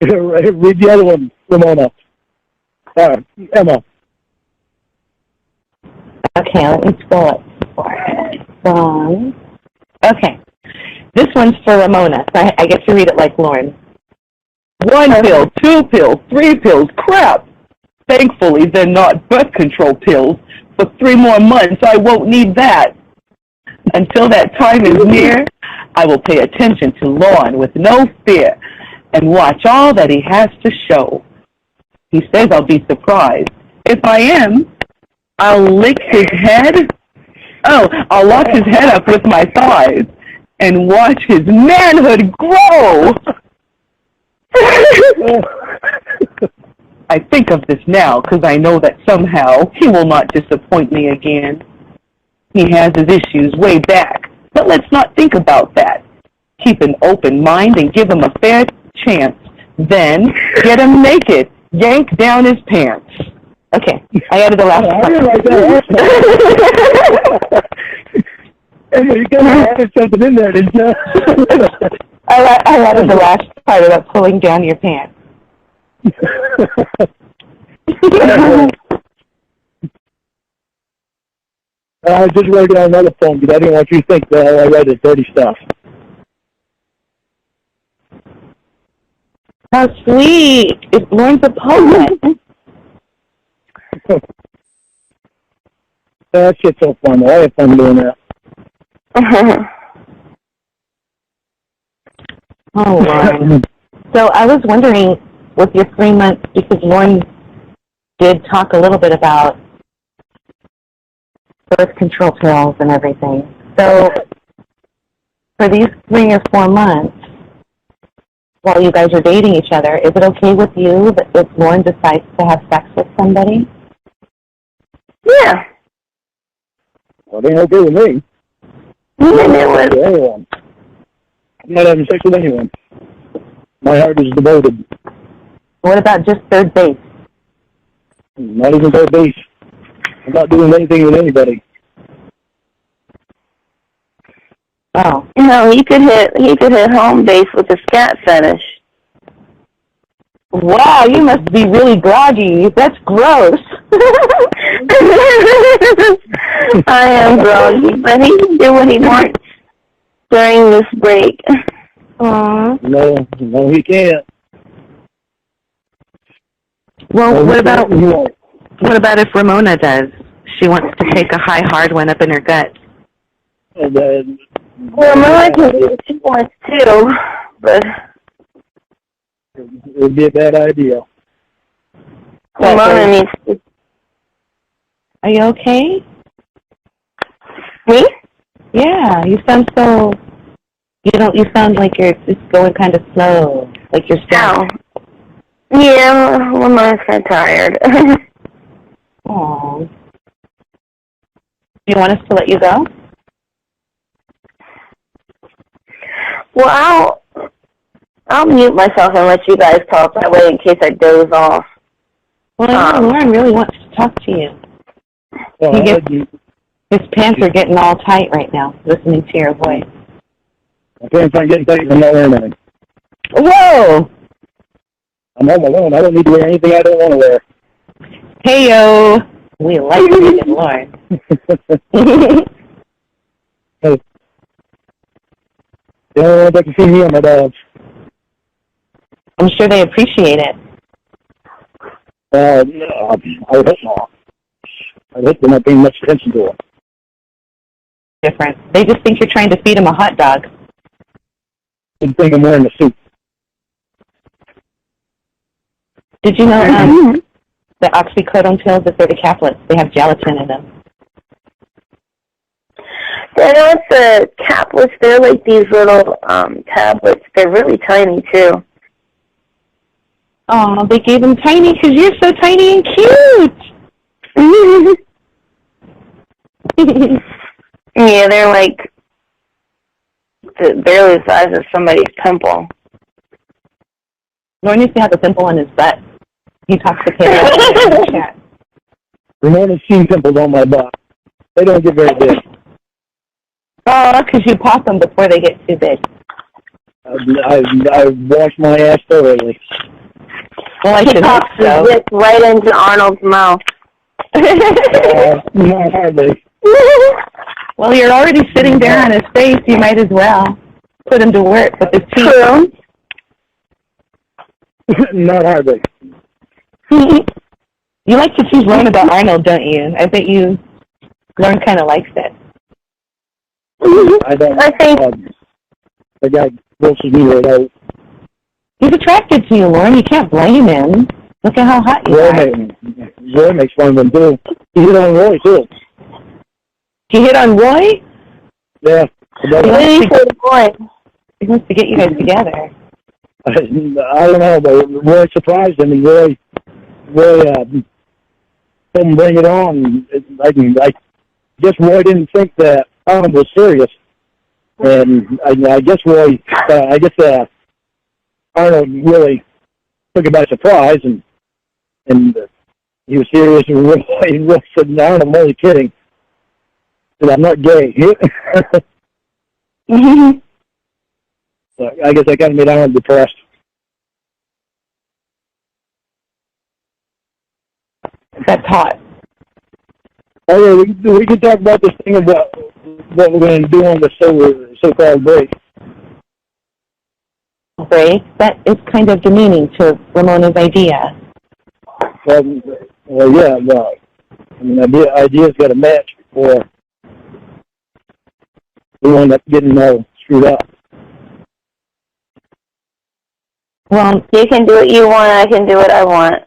Read the other one, Ramona. Emma. Okay, let me scroll up for it. Okay. This one's for Ramona, so I get to read it like Lorne. 1 pill, 2 pills, 3 pills, crap! Thankfully, they're not birth control pills. For 3 more months, I won't need that. Until that time is near, I will pay attention to Lorne with no fear and watch all that he has to show. He says I'll be surprised. If I am, I'll lick his head. Oh, I'll lock his head up with my thighs and watch his manhood grow. I think of this now because I know that somehow he will not disappoint me again. He has his issues way back, but let's not think about that. Keep an open mind and give him a fair chance. Then get him naked, yank down his pants. Okay, I added the last part. You gotta add something in there, didn't you? I added the last part about pulling down your pants. I just wrote down another poem because I didn't want you to think that I read the dirty stuff. How sweet! It Lorne's a poet. That shit's so fun. I have fun doing that. Oh, Lorne. So I was wondering, with your 3 months, because Lorne did talk a little bit about birth control pills and everything. So for these 3 or 4 months, while you guys are dating each other, is it okay with you that if Lorne decides to have sex with somebody? Yeah. Well, it ain't okay with me. Anyone. I'm not having sex with anyone. My heart is devoted. What about just third base? Not even third base. I'm not doing anything with anybody. Oh. No, he could hit home base with a scat fetish. Wow, you must be really groggy. That's gross. I am groggy, but he can do what he wants during this break. Aww. No, he can't. Well, what about if Ramona does? She wants to take a high hard one up in her gut. And then Ramona can do what she wants to, but it would be a bad idea. Ramona needs to. Are you okay? Me? Yeah, you sound so. You sound like you're just going kind of slow, like you're stressed. Yeah, Ramona's kind of tired. Aww. Do you want us to let you go? Well, I'll mute myself and let you guys talk that way in case I doze off. Well, I know Lorne really wants to talk to you. Well, His pants are getting all tight right now, listening to your voice. My pants aren't getting tight and I'm not wearing anything. Whoa! I'm home alone. I don't need to wear anything I don't want to wear. Hey-yo! We like you, Lorne. Hey. The only ones that can see me are my dogs. I'm sure they appreciate it. No, I would hope not. I hope they're not paying much attention to it. Different. They just think you're trying to feed them a hot dog. They think I'm wearing a suit. Did you know the oxycodone pills, if they're the caplets, they have gelatin in them? I know it's the caplets. They're like these little tablets. They're really tiny, too. Oh, they gave them tiny because you're so tiny and cute. Yeah, they're like barely the size of somebody's pimple. Lorne used to have a pimple on his butt. He talks to Taylor in the chat. Ramona's seen pimples on my butt. They don't get very big. Oh, because you pop them before they get too big. I washed my ass thoroughly. Well, I should pops his dick right into Arnold's mouth. Not hardly. Well, you're already sitting there on his face. You might as well put him to work with his teeth. True. Not hardly. You like to tease Lorne about Arnold, don't you? I bet Lorne kind of likes it. I don't. I think the guy grosses me right out. He's attracted to you, Lorne. You can't blame him. Look at how hot you are. Roy makes fun of him, too. He hit on Roy, too. He hit on Roy? Yeah. He wants to get you guys together. I don't know, but Roy surprised him, and Roy told him bring it on. I guess Roy didn't think that Arnold was serious, and I guess Arnold really took it by surprise, and he was serious, and Roy said, "No, I'm only kidding. And I'm not gay." So I guess that kind of made Arnold depressed. That's hot. Oh, yeah, we can talk about this thing about what we're going to do on the so-called break. Break? That is kind of demeaning to Ramona's idea. Well, yeah, well, I mean, ideas got to match before we end up getting all screwed up. Well, you can do what you want, I can do what I want.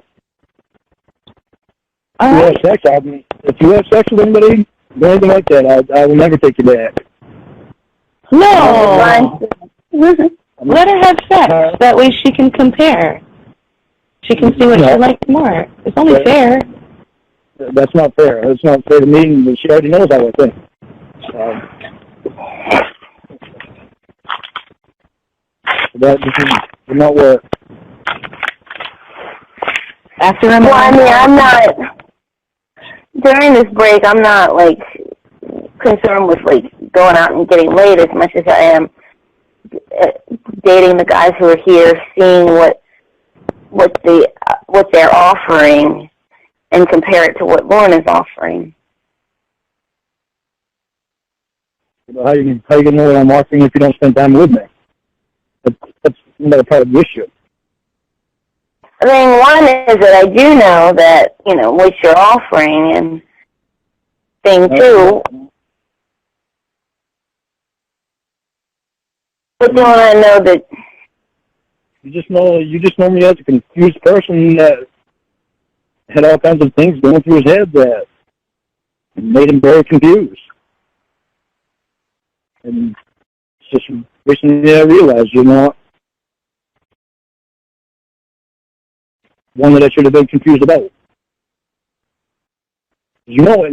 All right. If you have sex with anybody, or anything like that, I will never take you back. No! Let her have sex. That way she can compare. She can see what she likes more. It's only fair. That's not fair. It's not fair to me. She already knows how I think. That does not work. After well, I mean, I'm not, during this break, I'm not, like, concerned with, like, going out and getting laid as much as I am dating the guys who are here, seeing what they're offering, and compare it to what Lorne is offering. How you can know what I'm offering if you don't spend time with me? That's another part of the issue. I mean, one is that I do know that, what you're offering, and thing two, but then I know that you just know me as a confused person that had all kinds of things going through his head that made him very confused. And it's just recently I realized, one that I should have been confused about. You know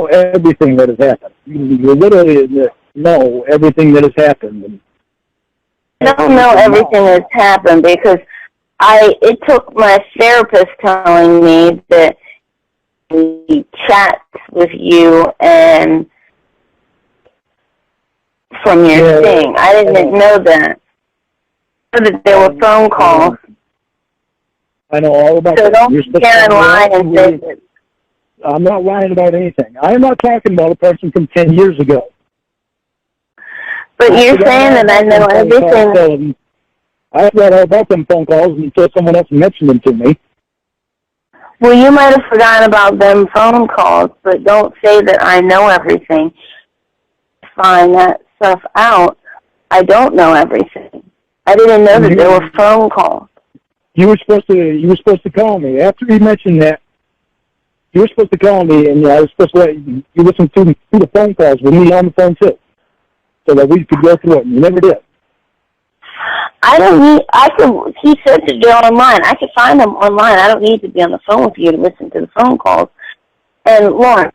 everything that has happened. You literally know everything that has happened. I don't know everything that's happened because it took my therapist telling me that he chats with you and from your thing. I didn't know that. So that there were phone calls. I know all about that. So don't get in line and say that. I'm not lying about anything. I am not talking about a person from 10 years ago. But you're saying that I know everything. I forgot all about them phone calls until someone else mentioned them to me. Well, you might have forgotten about them phone calls, but don't say that I know everything. Find that stuff out. I don't know everything. I didn't know that there were phone calls. You were supposed to call me after you mentioned that. You were supposed to call me, and I was supposed to let you listen to the phone calls with me on the phone too, so that we could go through it. And you never did. He said to go online. I could find them online. I don't need to be on the phone with you to listen to the phone calls. And Lorne,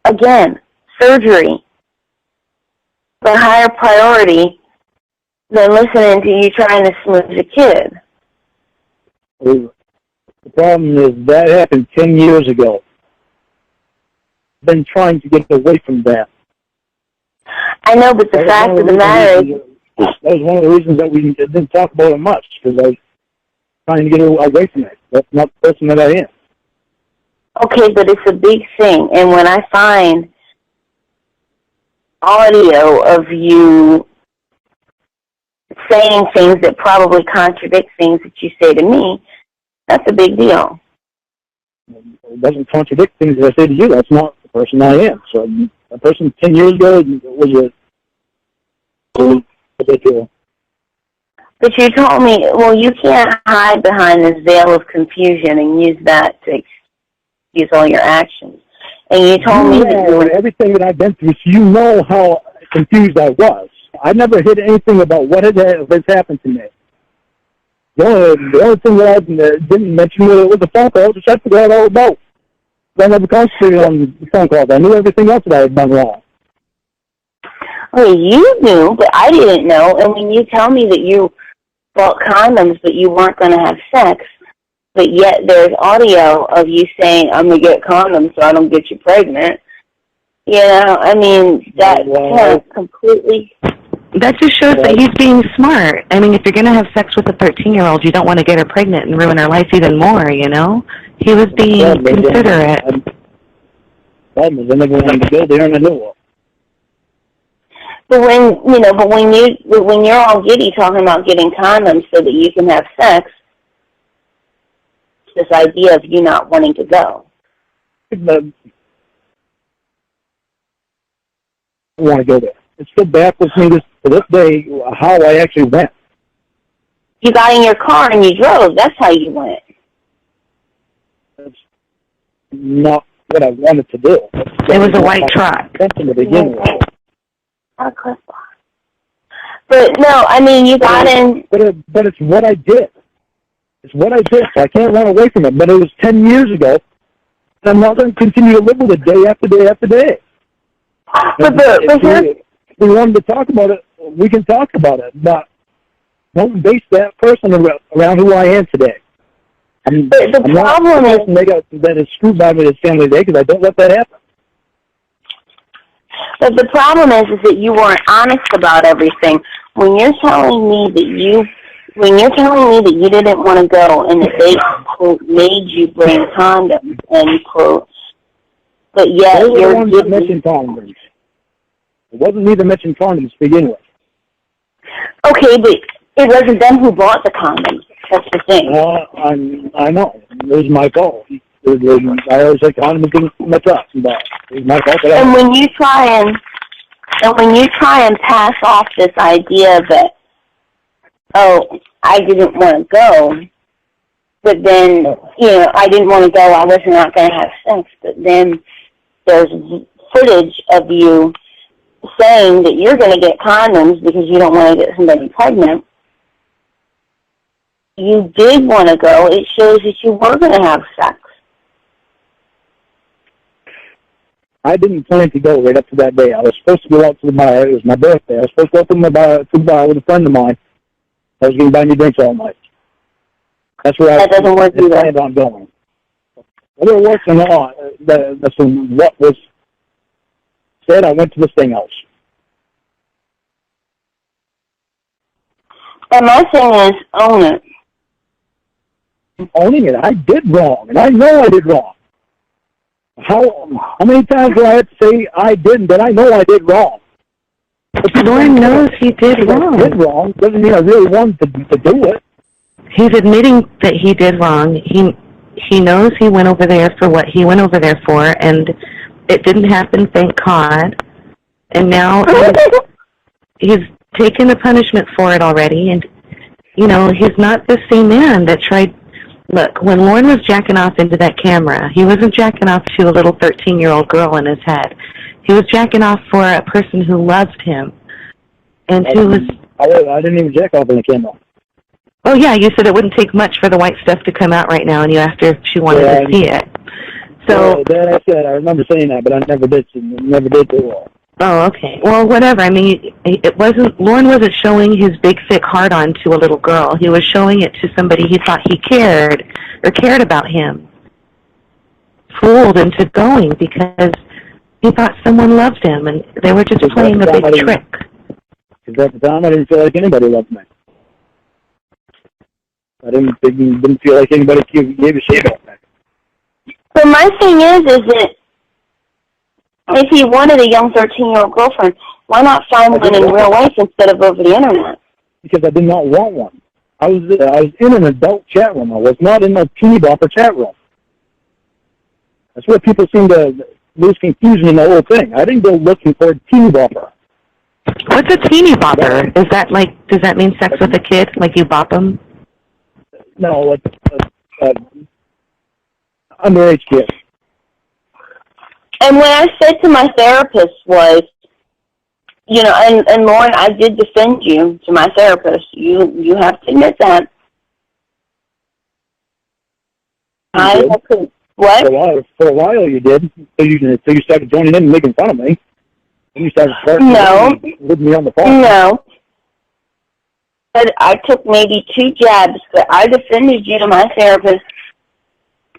again, surgery, the higher priority than listening to you trying to smooth a kid. The problem is that happened 10 years ago. I've been trying to get away from that. I know, but the fact of the matter is... That was one of the reasons that we didn't talk about it much, because I was trying to get away from it. That's not the person that I am. Okay, but it's a big thing. And when I find audio of you saying things that probably contradict things that you say to me, that's a big deal. It doesn't contradict things that I say to you. That's not the person I am. So a person 10 years ago was a big deal. But you told me, well, you can't hide behind this veil of confusion and use that to excuse all your actions. And you told me that everything that I've been through, so you know how confused I was. I never hid anything about what has happened to me. The only thing that I didn't mention was the phone calls, which I forgot all about. I never concentrated on the phone calls. I knew everything else that I had done wrong. Well, you knew, but I didn't know. And when you tell me that you bought condoms but you weren't going to have sex, but yet there's audio of you saying, I'm going to get condoms so I don't get you pregnant, you know, I mean, that completely... That just shows that he's being smart. I mean, if you're going to have sex with a 13-year-old, you don't want to get her pregnant and ruin her life even more, you know? He was being considerate. I never wanted to go there, and I knew it. But when you're all giddy talking about getting condoms so that you can have sex, this idea of you not wanting to go. I want to go there. It still baffles me to this day how I actually went. You got in your car and you drove. That's how you went. That's not what I wanted to do. It was a white truck. To begin with. But no, I mean, you got in. But it's what I did. It's what I did. So I can't run away from it. But it was 10 years ago, and I'm not going to continue to live with it day after day after day. If we wanted to talk about it, we can talk about it. But don't base that person around who I am today. I'm problem is that is screwed by me this family today because I don't let that happen. But the problem is that you weren't honest about everything. When you're telling me that you didn't want to go and that they, quote, made you bring condoms, end quote, but yet you're mentioning condoms. It wasn't me that mentioned condoms to begin with. Okay, but it wasn't them who bought the condoms. That's the thing. I know. It was my fault. I always say condoms in my truck, but it was my fault. And when you try and pass off this idea that, oh, I didn't want to go, but then, I didn't want to go, I was not going to have sex, but then there's footage of you saying that you're going to get condoms because you don't want to get somebody pregnant. You did want to go. It shows that you were going to have sex. I didn't plan to go right up to that day. I was supposed to go out to the bar. It was my birthday. I was supposed to go to the bar with a friend of mine. I was going to buy me drinks all night. That's where I planned on going. Whether it works or not, that's what was said. I went to this thing else. And my thing is, own it. I'm owning it. I did wrong, and I know I did wrong. How many times do I have to say I didn't, that I know I did wrong? Lorne knows he did wrong. Did wrong doesn't mean I really wanted to do it. He's admitting that he did wrong. He knows he went over there for what he went over there for, and it didn't happen, thank God. And now he's taken the punishment for it already. And, you know, he's not the same man that tried. Look, when Lorne was jacking off into that camera, he wasn't jacking off to a little 13-year-old girl in his head. He was jacking off for a person who loved him. And who was... I didn't even jack off in the camera. Oh, yeah, you said it wouldn't take much for the white stuff to come out right now, and you asked her if she wanted to see it. So that I said, I remember saying that, but I never did do it. Oh, okay. Well, whatever. I mean, Lorne wasn't showing his big, thick heart-on to a little girl. He was showing it to somebody he thought he cared about him. Fooled into going because he thought someone loved him, and they were just playing a big trick. Because at the time, I didn't feel like anybody loved me. I didn't feel like anybody gave a shit about me. So my thing is that if he wanted a young 13-year-old girlfriend, why not find one in real life instead of over the internet? Because I did not want one. I was in an adult chat room. I was not in a teeny bopper chat room. That's where people seem to lose confusion in the whole thing. I didn't go looking for a teeny bopper. What's a teeny bopper? Is that does that mean sex with a kid? Like you bop them? No, like underage kid. And what I said to my therapist was, you know, and Lorne, I did defend you to my therapist. You have to admit that. What? For a while you did. So you started joining in and making fun of me. And you started with me on the phone. No. But I took maybe 2 jabs, but I defended you to my therapist.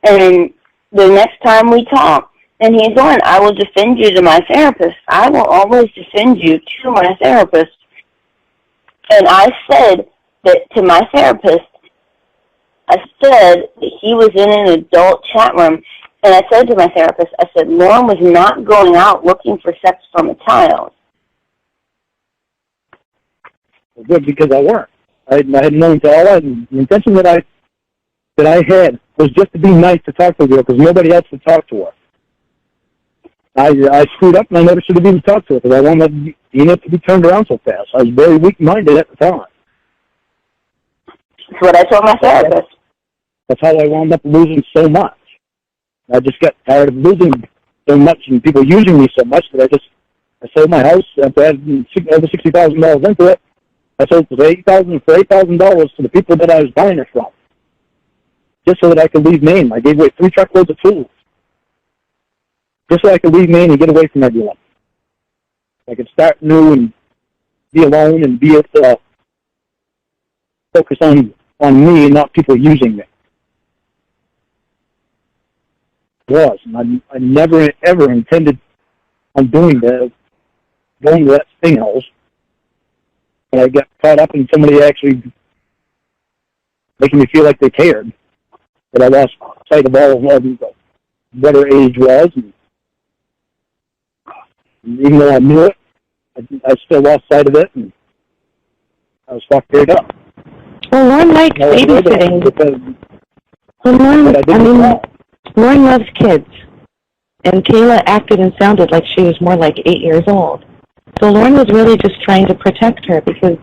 And the next time we talked, and he's on, I will defend you to my therapist. I will always defend you to my therapist. And I said that to my therapist, I said that he was in an adult chat room, and I said to my therapist, I said, Lorne was not going out looking for sex from a child. Well, good, because I weren't. I had known to all that, and the intention that I had was just to be nice to talk to the girl, because nobody else would talk to her. I screwed up, and I never should have even talked to her, because I wanted to be turned around so fast. I was very weak-minded at the time. That's what I told my therapist. That's how I wound up losing so much. I just got tired of losing so much and people using me so much that I sold my house after having over $60,000 into it. I sold it for $8,000 to the people that I was buying it from, just so that I could leave Maine. I gave away 3 truckloads of tools, just so I could leave Maine and get away from everyone. I could start new and be alone and be able to focus on me and not people using me. And I never, ever intended on doing that, going to that thing else. But I got caught up in somebody actually making me feel like they cared. But I lost sight of all of what her age was. And even though I knew it, I still lost sight of it, and I was fucked right up. Well, Lorne likes babysitting. Lorne loves kids. And Kayla acted and sounded like she was more like 8 years old. So Lorne was really just trying to protect her because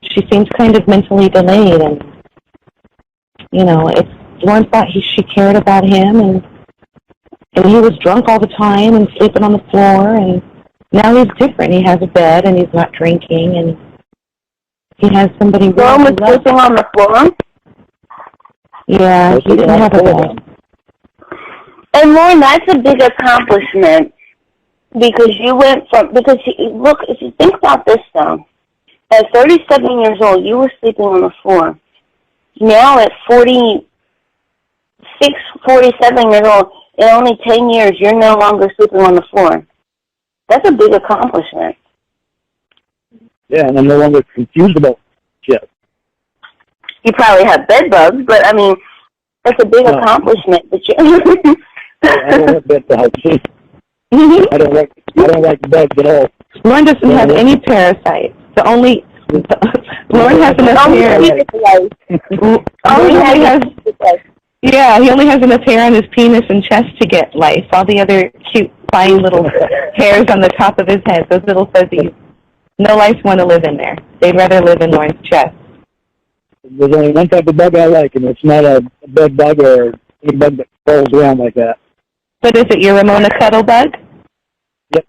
she seems kind of mentally delayed. And, you know, Lorne thought she cared about him. And he was drunk all the time and sleeping on the floor. And now he's different. He has a bed and he's not drinking. And he has somebody... Lorne was sleeping on the floor? Yeah, he didn't have a bed. And Lorne, that's a big accomplishment because look, if you think about this though, at 37 years old, you were sleeping on the floor. Now at 46, 47 years old, in only 10 years, you're no longer sleeping on the floor. That's a big accomplishment. Yeah, and I'm no longer confused about Yes. You probably have bed bugs, but I mean, that's a big accomplishment that you. I don't have bed bugs. I don't like bugs at all. Lorne doesn't have any parasites. Lorne has enough hair. He only has enough hair on his penis and chest to get lice. All the other cute, fine little hairs on the top of his head, those little fuzzies, no lice want to live in there. They'd rather live in Lorne's chest. There's only one type of bug I like, and it's not a bed bug or a bug that crawls around like that. But is it your Ramona cuddle bug? Yep.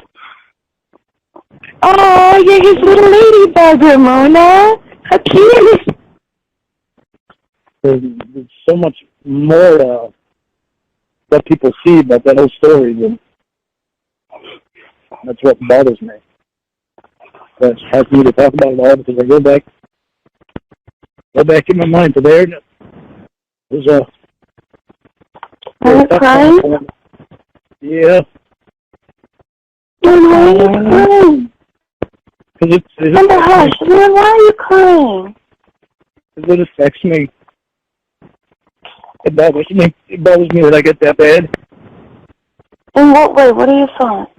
Oh, you're his little ladybug, Ramona. How cute. There's so much more what people see about that whole story, and that's what bothers me. That has me to talk about it all, because I go back in my mind to there. There's a... Are you crying? Yeah. Why are you crying? Hush. Why are you crying? Because it affects me. It bothers me. It bothers me that I get that bad. In what way? What are your thoughts?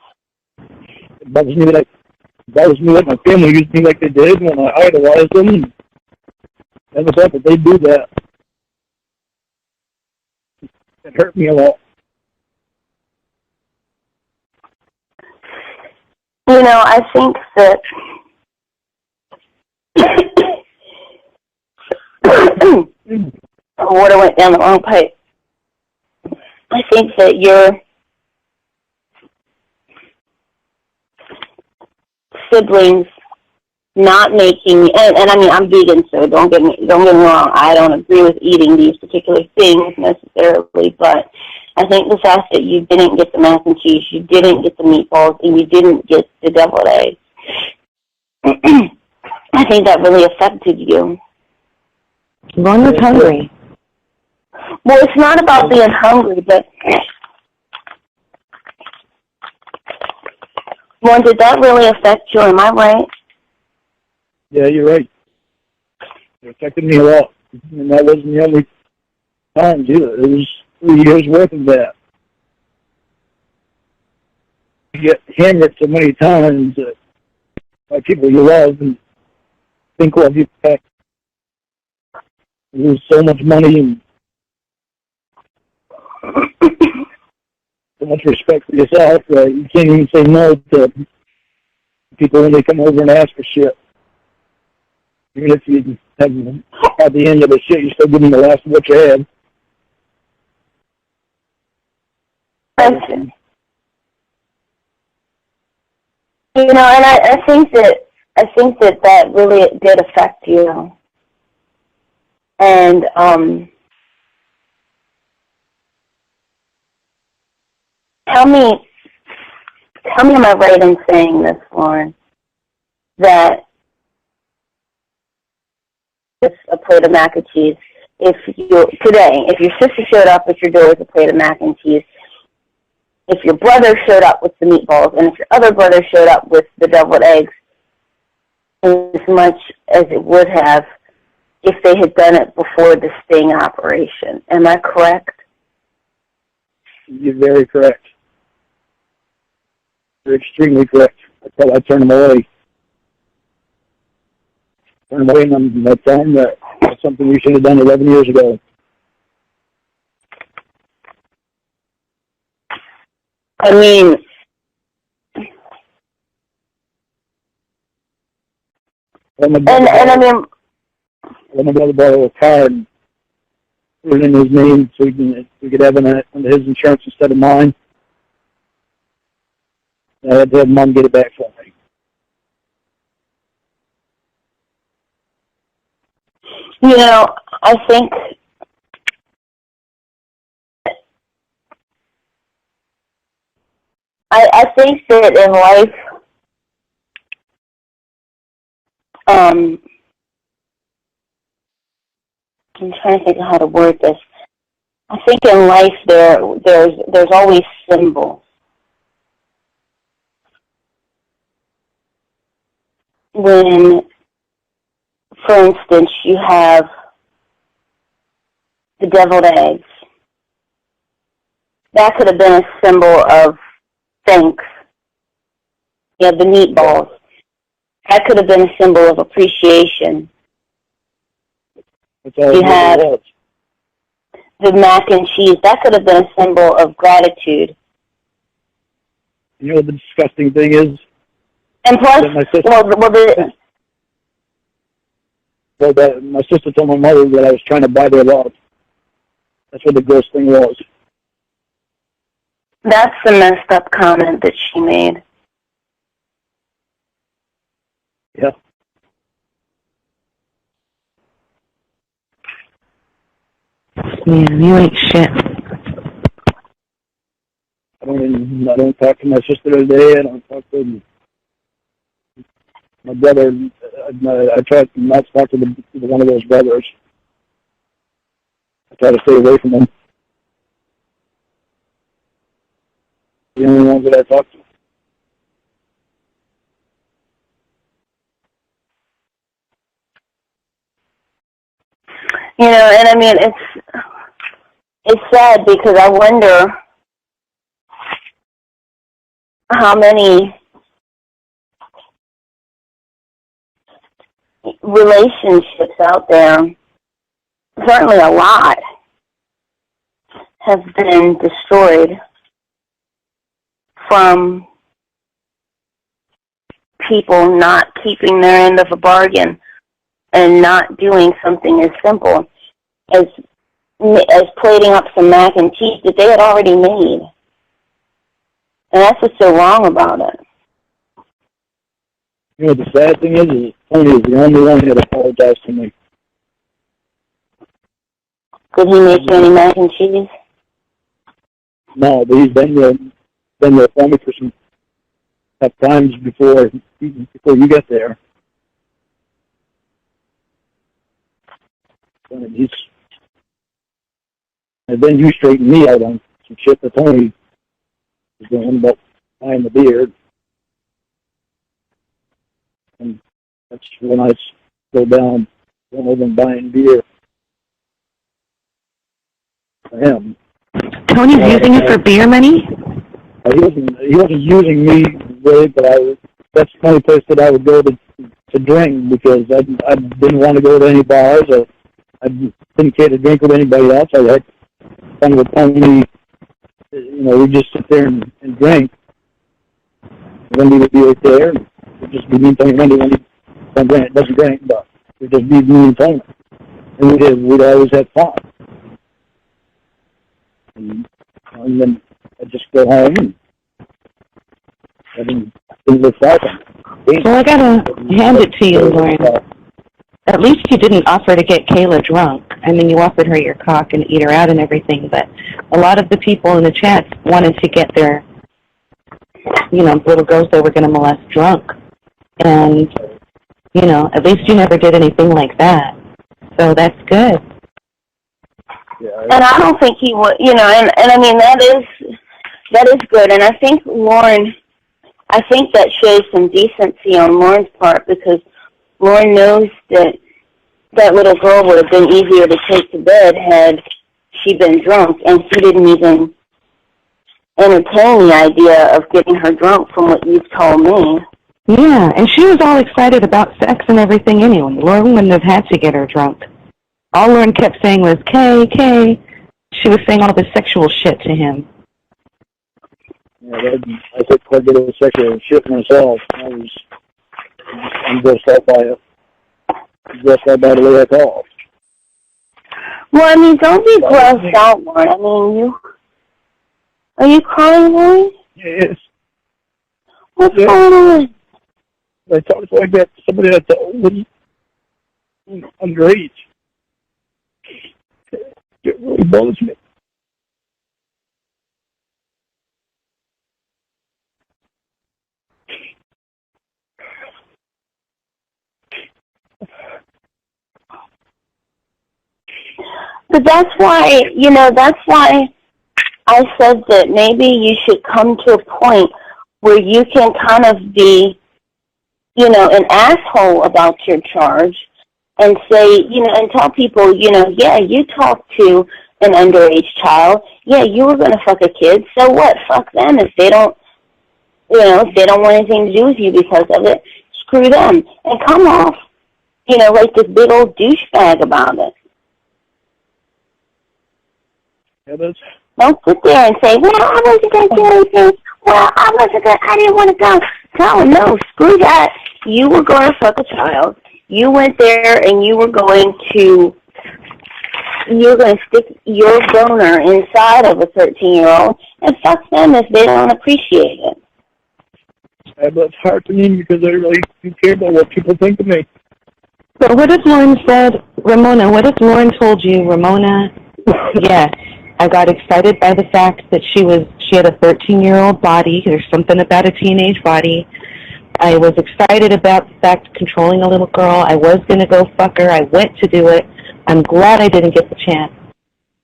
It bothers me that my family used me like they did when I idolized them. And the fact that they do that, it hurt me a lot. You know, I think that water went down the wrong pipe. I think that your siblings not making, and I mean, I'm vegan, so don't get me wrong. I don't agree with eating these particular things necessarily, but I think the fact that you didn't get the mac and cheese, you didn't get the meatballs, and you didn't get the deviled eggs, I think that really affected you. Lorne was hungry. Well, it's not about being hungry, but Lorne, did that really affect you? Am I right? Yeah, you're right. It affected me a lot. And that wasn't the only time, either. It was 3 years worth of that. You get hammered so many times by people you love and think love you back. You lose so much money and so much respect for yourself that you can't even say no to people when they come over and ask for shit. Even if you have at the end of the shit, you still give them the last of what you had. You know, and I think that really did affect you. And tell me, am I right in saying this, Lorne, that it's a plate of mac and cheese? If your sister showed up at your door with a plate of mac and cheese, if your brother showed up with the meatballs, and if your other brother showed up with the deviled eggs, as much as it would have if they had done it before the sting operation. Am I correct? You're very correct. You're extremely correct. I turn them away. Turn them away, and I tell them that that's something we should have done 11 years ago. I mean, and I mean, let my brother borrow a car and put it in his name so we could have it under his insurance instead of mine. I had to have Mom get it back for me. You know, I think that in life, I'm trying to think of how to word this. I think in life there's always symbols. When, for instance, you have the deviled eggs. That could have been a symbol of thanks. You have the meatballs. That could have been a symbol of appreciation. You have the mac and cheese. That could have been a symbol of gratitude. You know what the disgusting thing is? And plus, my sister told my mother that I was trying to buy their love. That's what the gross thing was. That's the messed up comment that she made. Yeah. Yeah, you ain't shit. I don't talk to my sister today. I don't talk to my brother. I try not to talk to one of those brothers. I try to stay away from them. The only ones that I talk to. You know, and I mean, it's sad because I wonder how many relationships out there, certainly a lot, have been destroyed from people not keeping their end of a bargain and not doing something as simple as plating up some mac and cheese that they had already made. And that's what's so wrong about it. You know, the sad thing is Tony is the only one that apologized to me. Did he make you any mac and cheese? No, but he's been there for me for some tough times before you get there. And then you straighten me out on some shit that Tony was doing about buying the beer. And that's when I go down, rather than buying beer for him. Tony's using it for beer money? He wasn't using me really, but that's the only place that I would go to drink because I didn't want to go to any bars. I didn't care to drink with anybody else. I had fun with Tony. You know, we'd just sit there and drink. Wendy would be right there. It'd just be me and Tony. Wendy doesn't drink, but it'd just be me and Tony. And we'd always have fun. And then I'd just go home and I didn't live far from it. Well, I gotta hand it to you, Lorne. At least you didn't offer to get Kayla drunk. I mean, you offered her your cock and eat her out and everything, but a lot of the people in the chats wanted to get their, little girls they were going to molest drunk. And, at least you never did anything like that. So that's good. Yeah, and I don't think he would, and I mean, that is good. And I think Lorne, that shows some decency on Lorne's part because Lorne knows that little girl would have been easier to take to bed had she been drunk, and he didn't even entertain the idea of getting her drunk from what you've told me. Yeah, and she was all excited about sex and everything anyway. Lorne wouldn't have had to get her drunk. All Lorne kept saying was, Kay. She was saying all this sexual shit to him. Yeah, I took quite a bit of sexual shit myself. I'm grossed out by it. I'm grossed out by the way I talk. Well, I mean, don't be grossed out, Lorne. I mean, are you crying, Lorne? Yes. What's going on? I talked like that to somebody that's old and underage. It really bothers me. But that's why I said that maybe you should come to a point where you can kind of be, an asshole about your charge and say, and tell people, yeah, you talked to an underage child. Yeah, you were going to fuck a kid. So what? Fuck them. If they don't, if they don't want anything to do with you because of it, screw them. And come off, like this big old douchebag about it. Yeah, don't sit there and say, well, I wasn't going to do anything. Well, I didn't want to go. No, screw that. You were going to fuck a child. You went there and you were going to stick your boner inside of a 13-year-old and fuck them if they don't appreciate it. Yeah, but it's hard to me because I really do care about what people think of me. So what if Lorne said, Ramona, what if Lorne told you, Ramona, yeah, I got excited by the fact that she had a 13-year-old body. There's something about a teenage body. I was excited about the fact of controlling a little girl. I was going to go fuck her. I went to do it. I'm glad I didn't get the chance.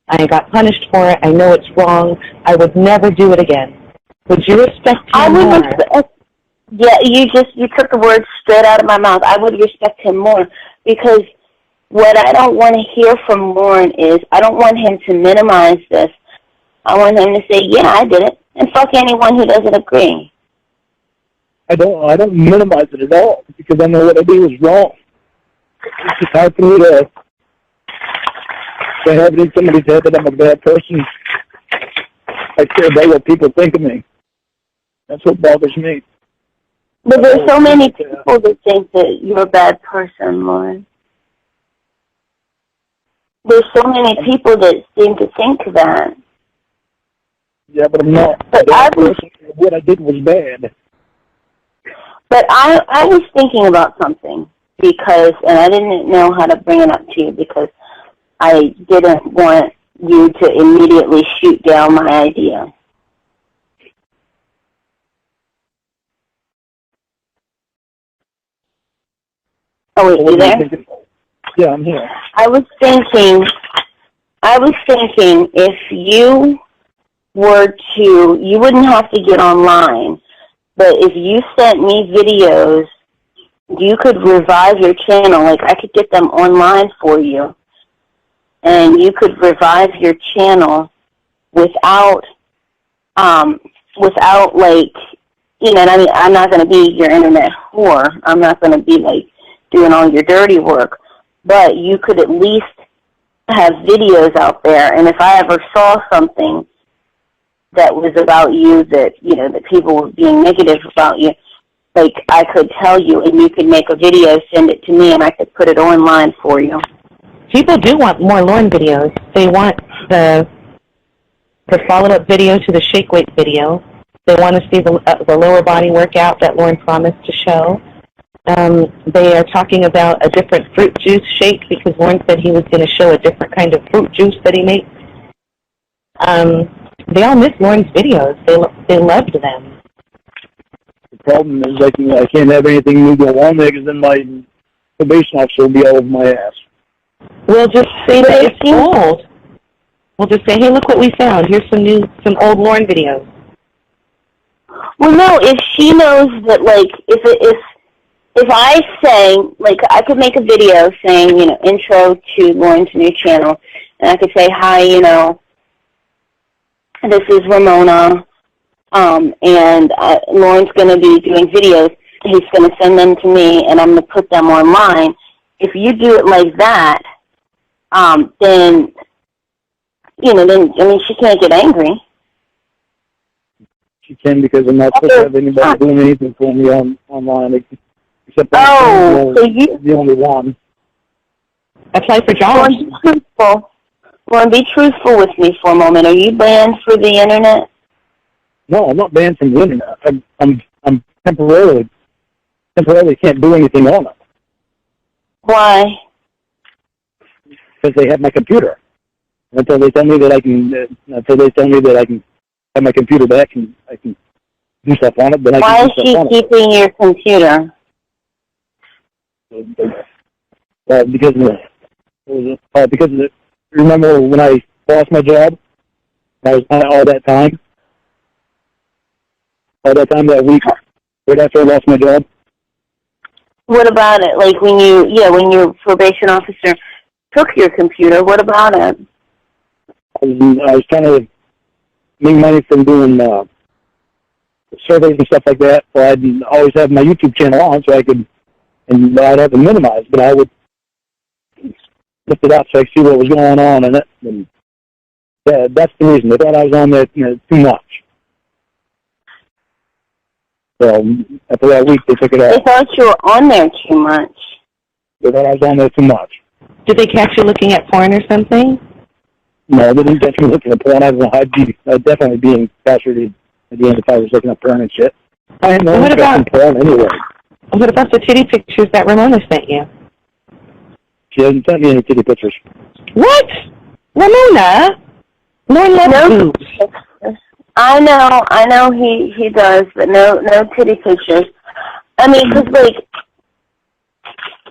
I got punished for it. I know it's wrong. I would never do it again. Would you respect him more? Yeah, you took the words straight out of my mouth. I would respect him more because what I don't want to hear from Lorne is I don't want him to minimize this. I want him to say, yeah, I did it, and fuck anyone who doesn't agree. I don't minimize it at all because I know what I do is wrong. It's just hard for me to have it in somebody's head that I'm a bad person. I care about what people think of me. That's what bothers me. But there's so many people that think that you're a bad person, Lorne. There's so many people that seem to think that. Yeah, but I'm not. But what I did was bad. But I was thinking about something because, and I didn't know how to bring it up to you because I didn't want you to immediately shoot down my idea. Oh, wait, you there? Yeah, I'm here. I was thinking if you were to, you wouldn't have to get online, but if you sent me videos, you could revive your channel. Like, I could get them online for you, and you could revive your channel without like, I mean, I'm not going to be your internet whore. I'm not going to be, like, doing all your dirty work. But you could at least have videos out there, and if I ever saw something that was about you that, that people were being negative about you, like, I could tell you, and you could make a video, send it to me, and I could put it online for you. People do want more Lorne videos. They want the follow-up video to the shake weight video. They want to see the lower body workout that Lorne promised to show. They are talking about a different fruit juice shake because Lorne said he was going to show a different kind of fruit juice that he makes. They all miss Lorne's videos. They loved them. The problem is I can't have anything new go on there because then my probation officer will be all over my ass. We'll just say that it's old. We'll just say, hey, look what we found. Here's some old Lorne videos. Well, no, if she knows that, like, if I say, like, I could make a video saying, intro to Lorne's new channel, and I could say, hi, this is Ramona, and Lorne's going to be doing videos. He's going to send them to me, and I'm going to put them online. If you do it like that, then, she can't get angry. She can because I'm not supposed to have anybody doing anything for me online. Except the only one. Apply for jobs. Lauren, be truthful with me for a moment. Are you banned for the internet? No, I'm not banned from the internet. I'm temporarily can't do anything on it. Why? Because they have my computer. Until they tell me that I can have my computer back and I can do stuff on it, then I can do stuff on it. Why is she keeping your computer? Because remember when I lost my job, I was on all that time that week, right after I lost my job. What about it? Like when your probation officer took your computer, what about it? I was trying to make money from doing surveys and stuff like that, so I'd always have my YouTube channel on so I could, and I'd have to minimize, but I would lift it up so I could see what was going on in it. And yeah, that's the reason. They thought I was on there too much. So after that week, they took it off. They thought you were on there too much. They thought I was on there too much. Did they catch you looking at porn or something? No, they didn't catch me looking at porn. I'd definitely be incarcerated at the end if I was looking at porn and shit. I had no interest in porn anyway. What about the titty pictures that Ramona sent you? She hasn't sent me any titty pictures. What? Ramona? Lorne loves boobs. I know he does, but no titty pictures. I mean, because, like...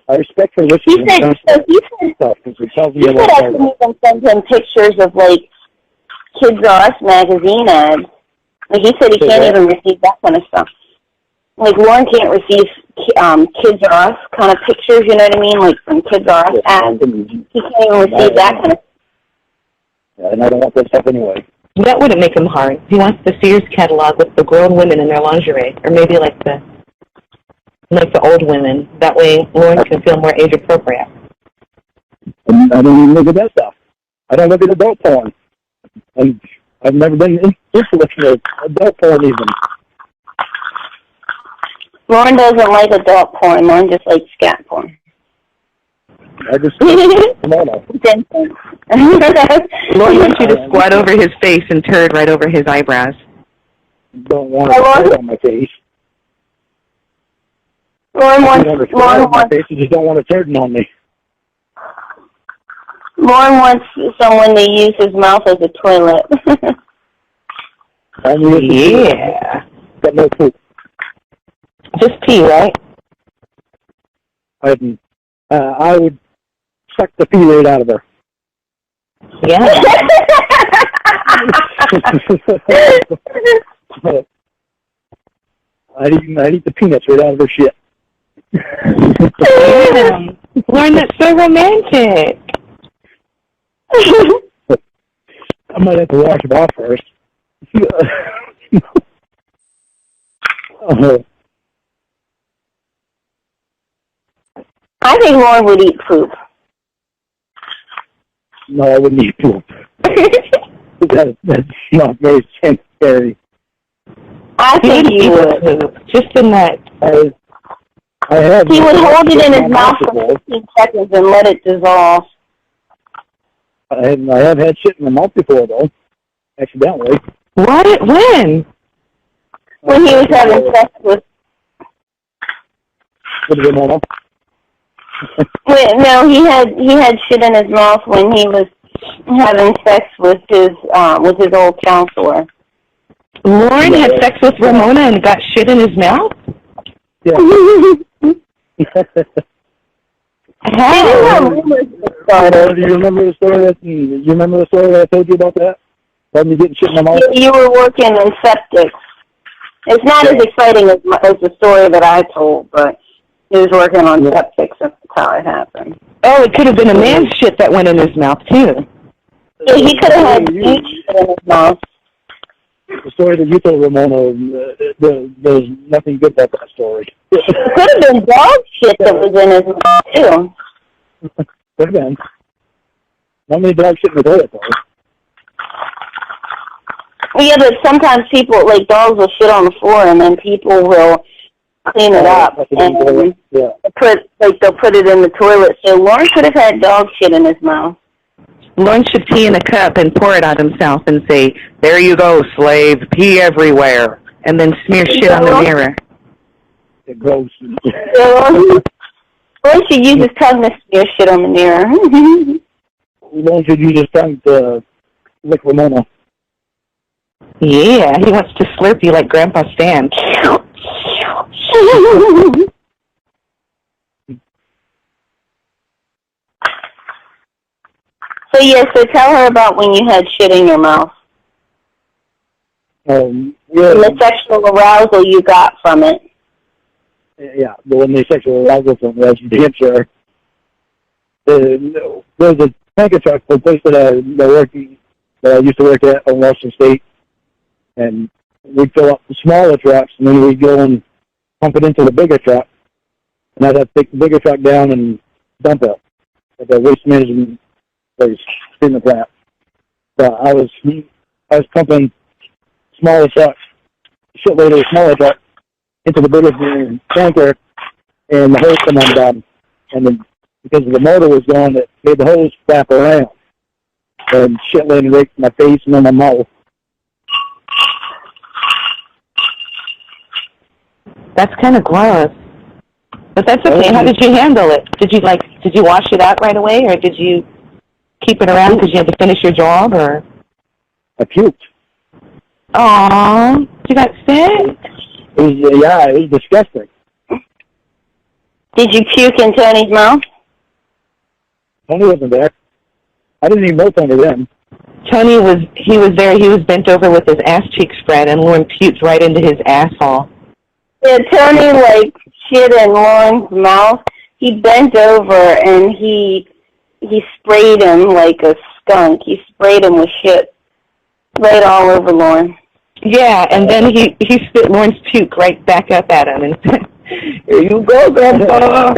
I respect her listening. He said I couldn't even send him pictures of, like, Kids R Us magazine ads. Like, he said he can't even receive that kind of stuff. Like, Lorne can't receive Kids R Us kind of pictures, you know what I mean? Like, from Kids R Us ads. He can't even receive that kind of stuff. Yeah, and I don't want that stuff anyway. That wouldn't make him hard. He wants the Sears catalog with the grown women in their lingerie, or maybe like the old women. That way, Lorne can feel more age appropriate. And I don't even look at that stuff. I don't look at adult porn, and I've never been into looking at adult porn even. Lorne doesn't like adult porn. Lorne just likes scat porn. I just Ramona. Lorne wants you to squat over his face and turd right over his eyebrows. Don't want to turd on my face. Lorne wants my face. You just don't want to turd on me. Lorne wants someone to use his mouth as a toilet. Yeah. Got no poop. Just pee, right? I would suck the pee right out of her. Yeah. I'd eat the peanuts right out of her shit. Damn. Lorne, that's so romantic. I might have to wash it off first. I think Lorne would eat poop. No, I wouldn't eat poop. That's not very sanitary. I think he would. Just in that. He would hold it in his mouth for 15 seconds and let it dissolve. I have had shit in my mouth before, though. Accidentally. What? When? When he was having sex with... What is it, Mama? Wait, no, he had shit in his mouth when he was having sex with his old counselor. Lorne had sex with Ramona and got shit in his mouth? Yeah. How? Do you remember the story that I told you about that? About me getting shit in my mouth? You were working in septic. It's not as exciting as the story that I told, but he was working on septic, so that's how it happened. Oh, it could have been a man's shit that went in his mouth, too. Yeah, he could have had huge shit in his mouth. The story that you told Ramona, there's nothing good about that story. It could have been dog shit that was in his mouth, too. Could have been. Not many dog shit in the toilet, though. Well, yeah, but sometimes people, like, dogs will shit on the floor, and then people will clean it up, and they'll put it in the toilet. So Lorne could have had dog shit in his mouth. Lorne should pee in a cup and pour it on himself and say, "There you go, slave, pee everywhere," and then smear shit on the mirror. It grows. Lorne should use his tongue to smear shit on the mirror. Lorne should use his tongue to lick Ramona. Yeah, he wants to slurp you like Grandpa Stan. So tell her about when you had shit in your mouth. Yeah. And the sexual arousal you got from it. Yeah, but when they sexually arousal from was damn sure. There was a tanker truck, the place that I used to work at on Washington State, and we'd fill up the smaller trucks, and then we'd go and pump it into the bigger truck, and I'd have to take the bigger truck down and dump it at the waste management place in the plant. So I was pumping smaller trucks, shitload of the smaller truck, into the bigger tanker, and the hose come undone. And then because the motor was going, it made the hose flap around. And shit landed right in my face and in my mouth. That's kind of gross. But that's okay. How did you handle it? Did you wash it out right away, or did you keep it around because you had to finish your job, or? I puked. Aww, you got sick? It was disgusting. Did you puke in Tony's mouth? Tony wasn't there. I didn't even know Tony then. Tony was there. He was bent over with his ass cheek spread, and Lorne puked right into his asshole. Yeah, Tony shit in Lorne's mouth. He bent over and he sprayed him like a skunk. He sprayed him with shit right all over Lorne. Yeah, and then he spit Lorne's puke right back up at him and said, "Here you go, Grandpa."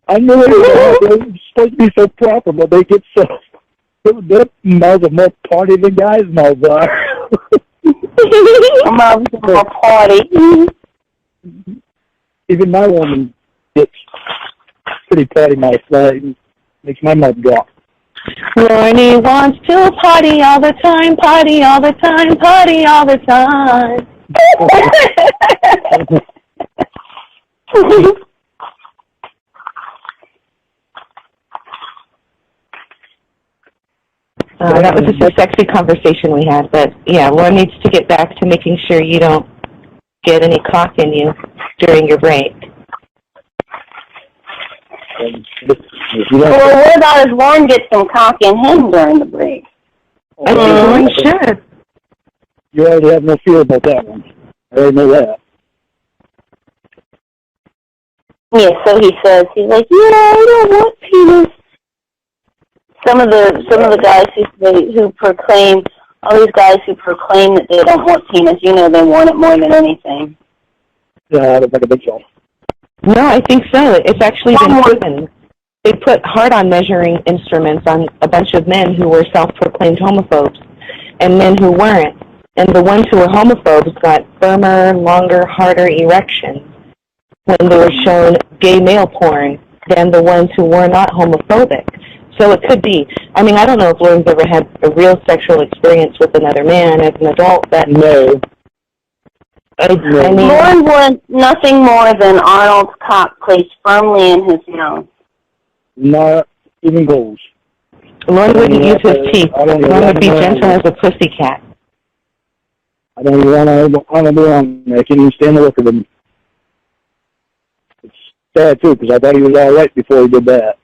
I knew it was supposed to be so proper, but they get so... Their mouths are more party than guys' mouths are. My mouths are more party. Even my woman gets pretty party mouth. Makes my mouth go. Lorne wants to party all the time, party all the time, party all the time. That was just a sexy conversation we had, but yeah, Lorne needs to get back to making sure you don't get any cock in you during your break. Well, what about if Lorne gets some cock in him during the break? I think Lorne should. You already have no fear about that one. I already know that. Yeah, so he says, he's like, yeah, I don't want penis. Some of the guys who proclaim, all these guys who proclaim that they don't want penis, they want it more than anything. Yeah, I don't think a big deal. No, I think so. It's actually been proven. They put hard-on measuring instruments on a bunch of men who were self-proclaimed homophobes and men who weren't. And the ones who were homophobes got firmer, longer, harder erections when they were shown gay male porn than the ones who were not homophobic. So it could be. I mean, I don't know if Lorne's ever had a real sexual experience with another man as an adult. But no. I mean, Lorne wants nothing more than Arnold's cock placed firmly in his mouth. Not even goals. Lorne wouldn't use his teeth. Lorne would be gentle as a pussycat. I don't even want to be on. I can't even stand the look of him. It's sad, too, because I thought he was all right before he did that.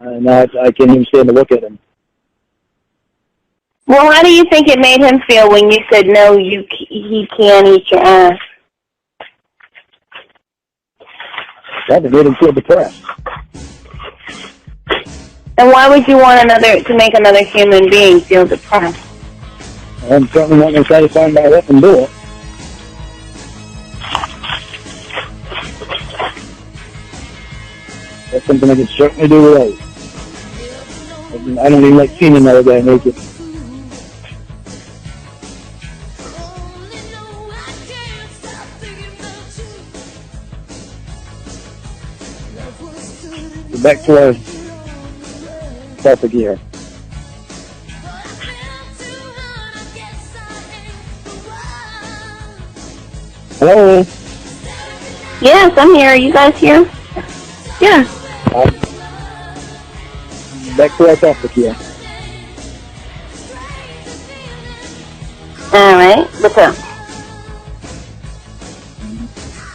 And now I can't even stand to look at him. Well, how do you think it made him feel when you said, no, he can't eat your ass? That made him feel depressed. And why would you want to make another human being feel depressed? I'm certainly not going to try to find out what and do it. That's something I can certainly do without. I don't even like seeing another guy naked. Back to our topic here. Hello? Yes, I'm here. Are you guys here? Yeah. Back to our topic here. All right. What's up?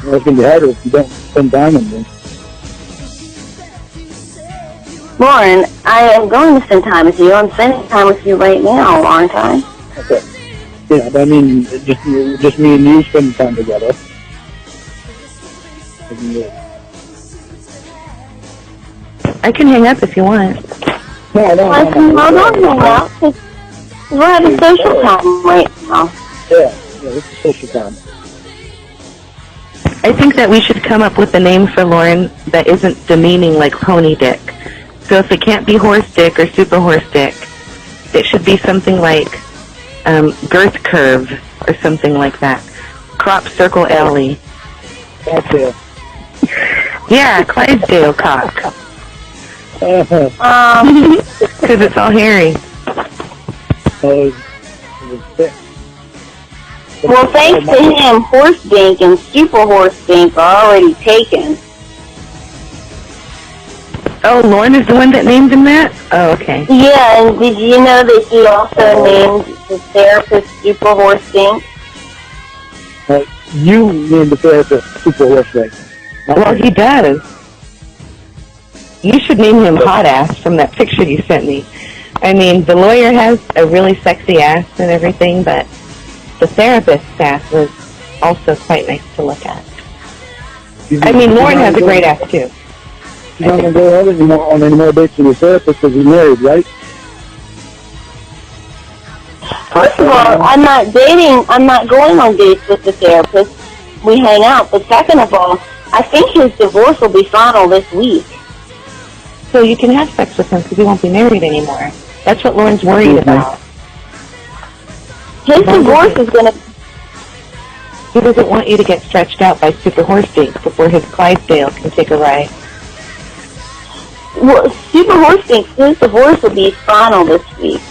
Well, it's going to be harder if you don't spend time with me. Lorne, I am going to spend time with you. I'm spending time with you right now, aren't I? Okay. Yeah, but I mean, just me and you spending time together. I can hang up if you want. No, don't hang up. We're having social time right now. Yeah, it's a social time. I think that we should come up with a name for Lorne that isn't demeaning like pony dick. So if it can't be horse dick or super horse dick, it should be something like girth curve or something like that. Crop circle alley. That's it. Yeah, Clydesdale cock. Because it's all hairy. Well, thanks to him, horse dink and super horse dink are already taken. Oh, Lorne is the one that named him that? Oh, okay. Yeah, and did you know that he also named the therapist Super Horse Dink? You named the therapist Super Horse Dink. Well, he does. You should name him Hot Ass from that picture you sent me. I mean, the lawyer has a really sexy ass and everything, but the therapist's ass was also quite nice to look at. I mean, Lorne has a great ass, too. He's not going to go out on any more dates with his therapist because he's married, right? First of all, I'm not going on dates with the therapist. We hang out. But second of all, I think his divorce will be final this week. So you can have sex with him because he won't be married anymore. That's what Lorne's worried about. His divorce is going to... He doesn't want you to get stretched out by super horse dinks before his Clydesdale can take a ride. Well, super horse dinks, his divorce will be final this week.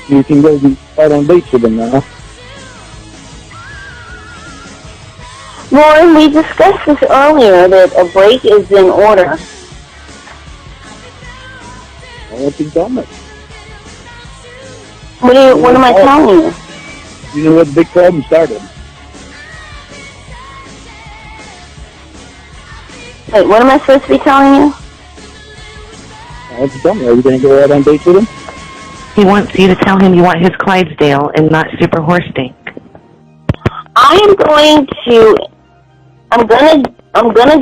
You can go out on dates with him now. Lorne, we discussed this earlier, that a break is in order. What you tell me? What am I telling you? You know what the big problem started. Wait, what am I supposed to be telling you? What you tell me? Are you going to go out on dates with him? He wants you to tell him you want his Clydesdale and not super horse dink. I'm gonna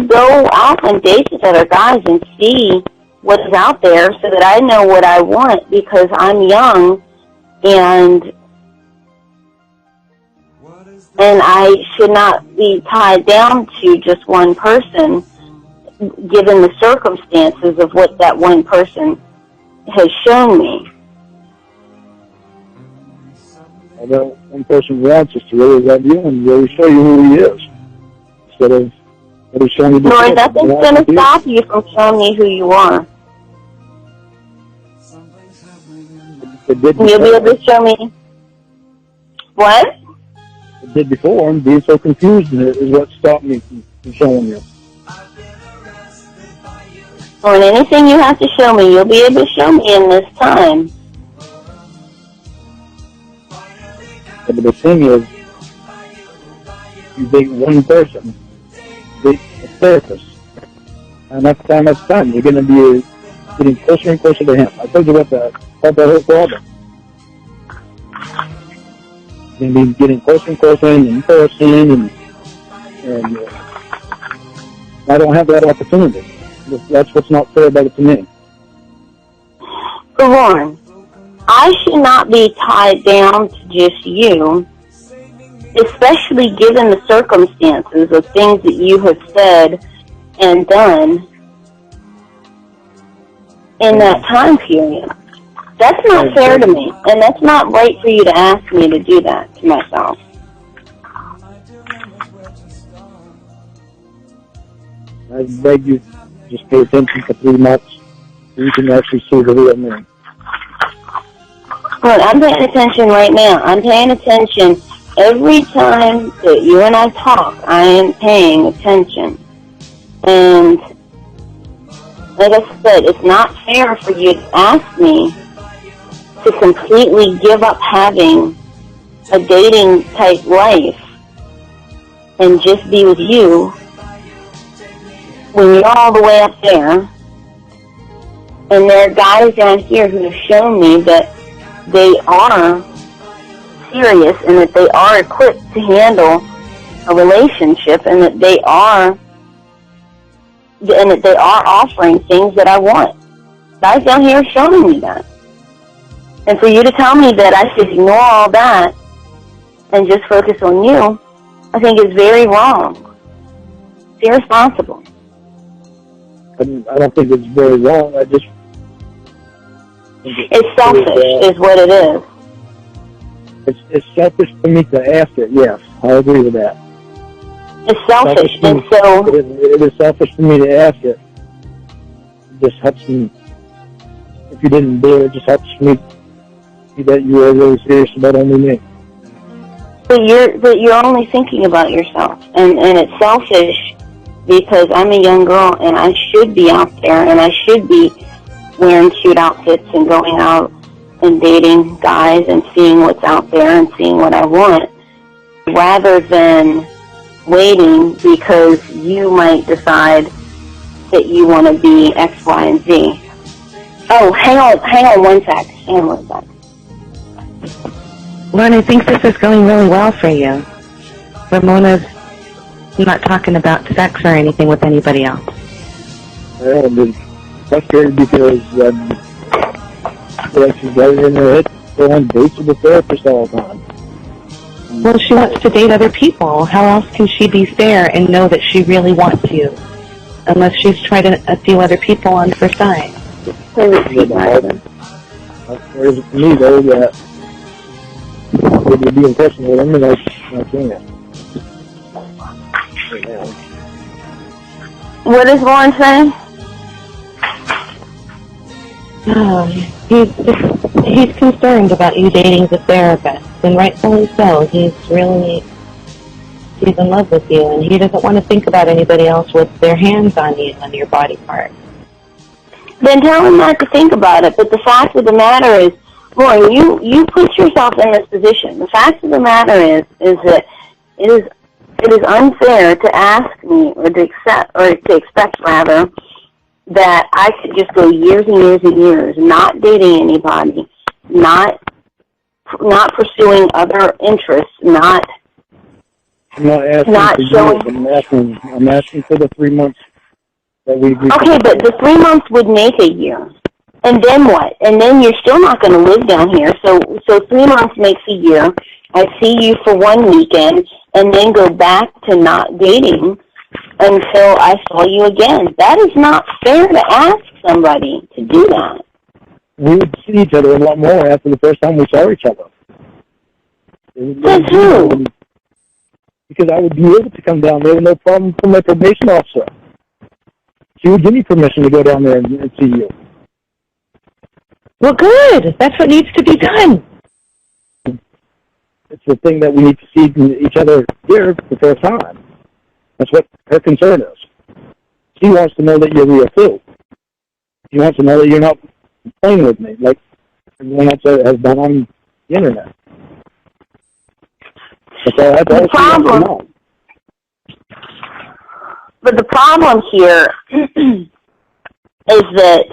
go out on dates with other guys and see what is out there so that I know what I want, because I'm young and I should not be tied down to just one person given the circumstances of what that one person has shown me. Although one person wants us to really love you and really show you who he is, instead of showing you. Lord, nothing's going to stop you from showing me who you are. You'll be able to show me what? It did before, and being so confused is what stopped me from showing you. Well, anything you have to show me, you'll be able to show me in this time. But the thing is, you date one person, date a therapist, and that's time that's done. You're going to be getting closer and closer to him. I told you about that whole problem. You're going to be getting closer and closer in person, and I don't have that opportunity. That's what's not fair about it to me. Lorne, I should not be tied down to just you, especially given the circumstances of things that you have said and done in that time period. That's not fair to me, and that's not right for you to ask me to do that to myself. I beg you, just pay attention for 3 months so you can actually see the real me. Well, I'm paying attention right now. I'm paying attention every time that you and I talk. I am paying attention. And like I said, it's not fair for you to ask me to completely give up having a dating type life and just be with you when you're all the way up there. And there are guys down here who have shown me that they are serious and that they are equipped to handle a relationship, and that they are offering things that I want. Guys down here are showing me that. And for you to tell me that I should ignore all that and just focus on you, I think is very wrong. It's irresponsible. I don't think it's very wrong. I just think it's selfish, is what it is. It's selfish for me to ask it. Yes, I agree with that. It's selfish, and so it is selfish for me to ask it. It just helps me. If you didn't do it, it just helps me see that you are really serious about only me. But you're only thinking about yourself, and it's selfish because I'm a young girl and I should be out there and I should be wearing cute outfits and going out and dating guys and seeing what's out there and seeing what I want, rather than waiting because you might decide that you want to be X, Y, and Z. Oh, hang on one sec. Lorne, I think this is going really well for you. Ramona's not talking about sex or anything with anybody else. I'm just frustrated because she's got it in her head to go on dates with the therapist all the time. Well, she wants to date other people. How else can she be fair and know that she really wants you? Unless she's tried a few other people on her side. Whereas for me, though, that would be impressionable with him, and I can't. Right now. What is Lorne saying? He's concerned about you dating the therapist, and rightfully so. He's in love with you, and he doesn't want to think about anybody else with their hands on you and your body parts. Then tell him not to think about it. But the fact of the matter is, Lorne, you put yourself in this position. The fact of the matter is that it is unfair to ask me or to expect rather that I should just go years and years and years not dating anybody, not pursuing other interests, not showing. I'm asking for the 3 months that we agreed. Okay, but the 3 months would make a year. And then what? And then you're still not going to live down here. So 3 months makes a year. I see you for one weekend and then go back to not dating until I saw you again. That is not fair to ask somebody to do that. We would see each other a lot more after the first time we saw each other. That's who? Because I would be able to come down there with no problem from my probation officer. She would give me permission to go down there and see you. Well, good. That's what needs to be done. It's the thing that we need to see each other here the first time. That's what her concern is. She wants to know that you're real too. She wants to know that you're not playing with me like everyone else has done on the internet. That's all the problem. But the problem here is that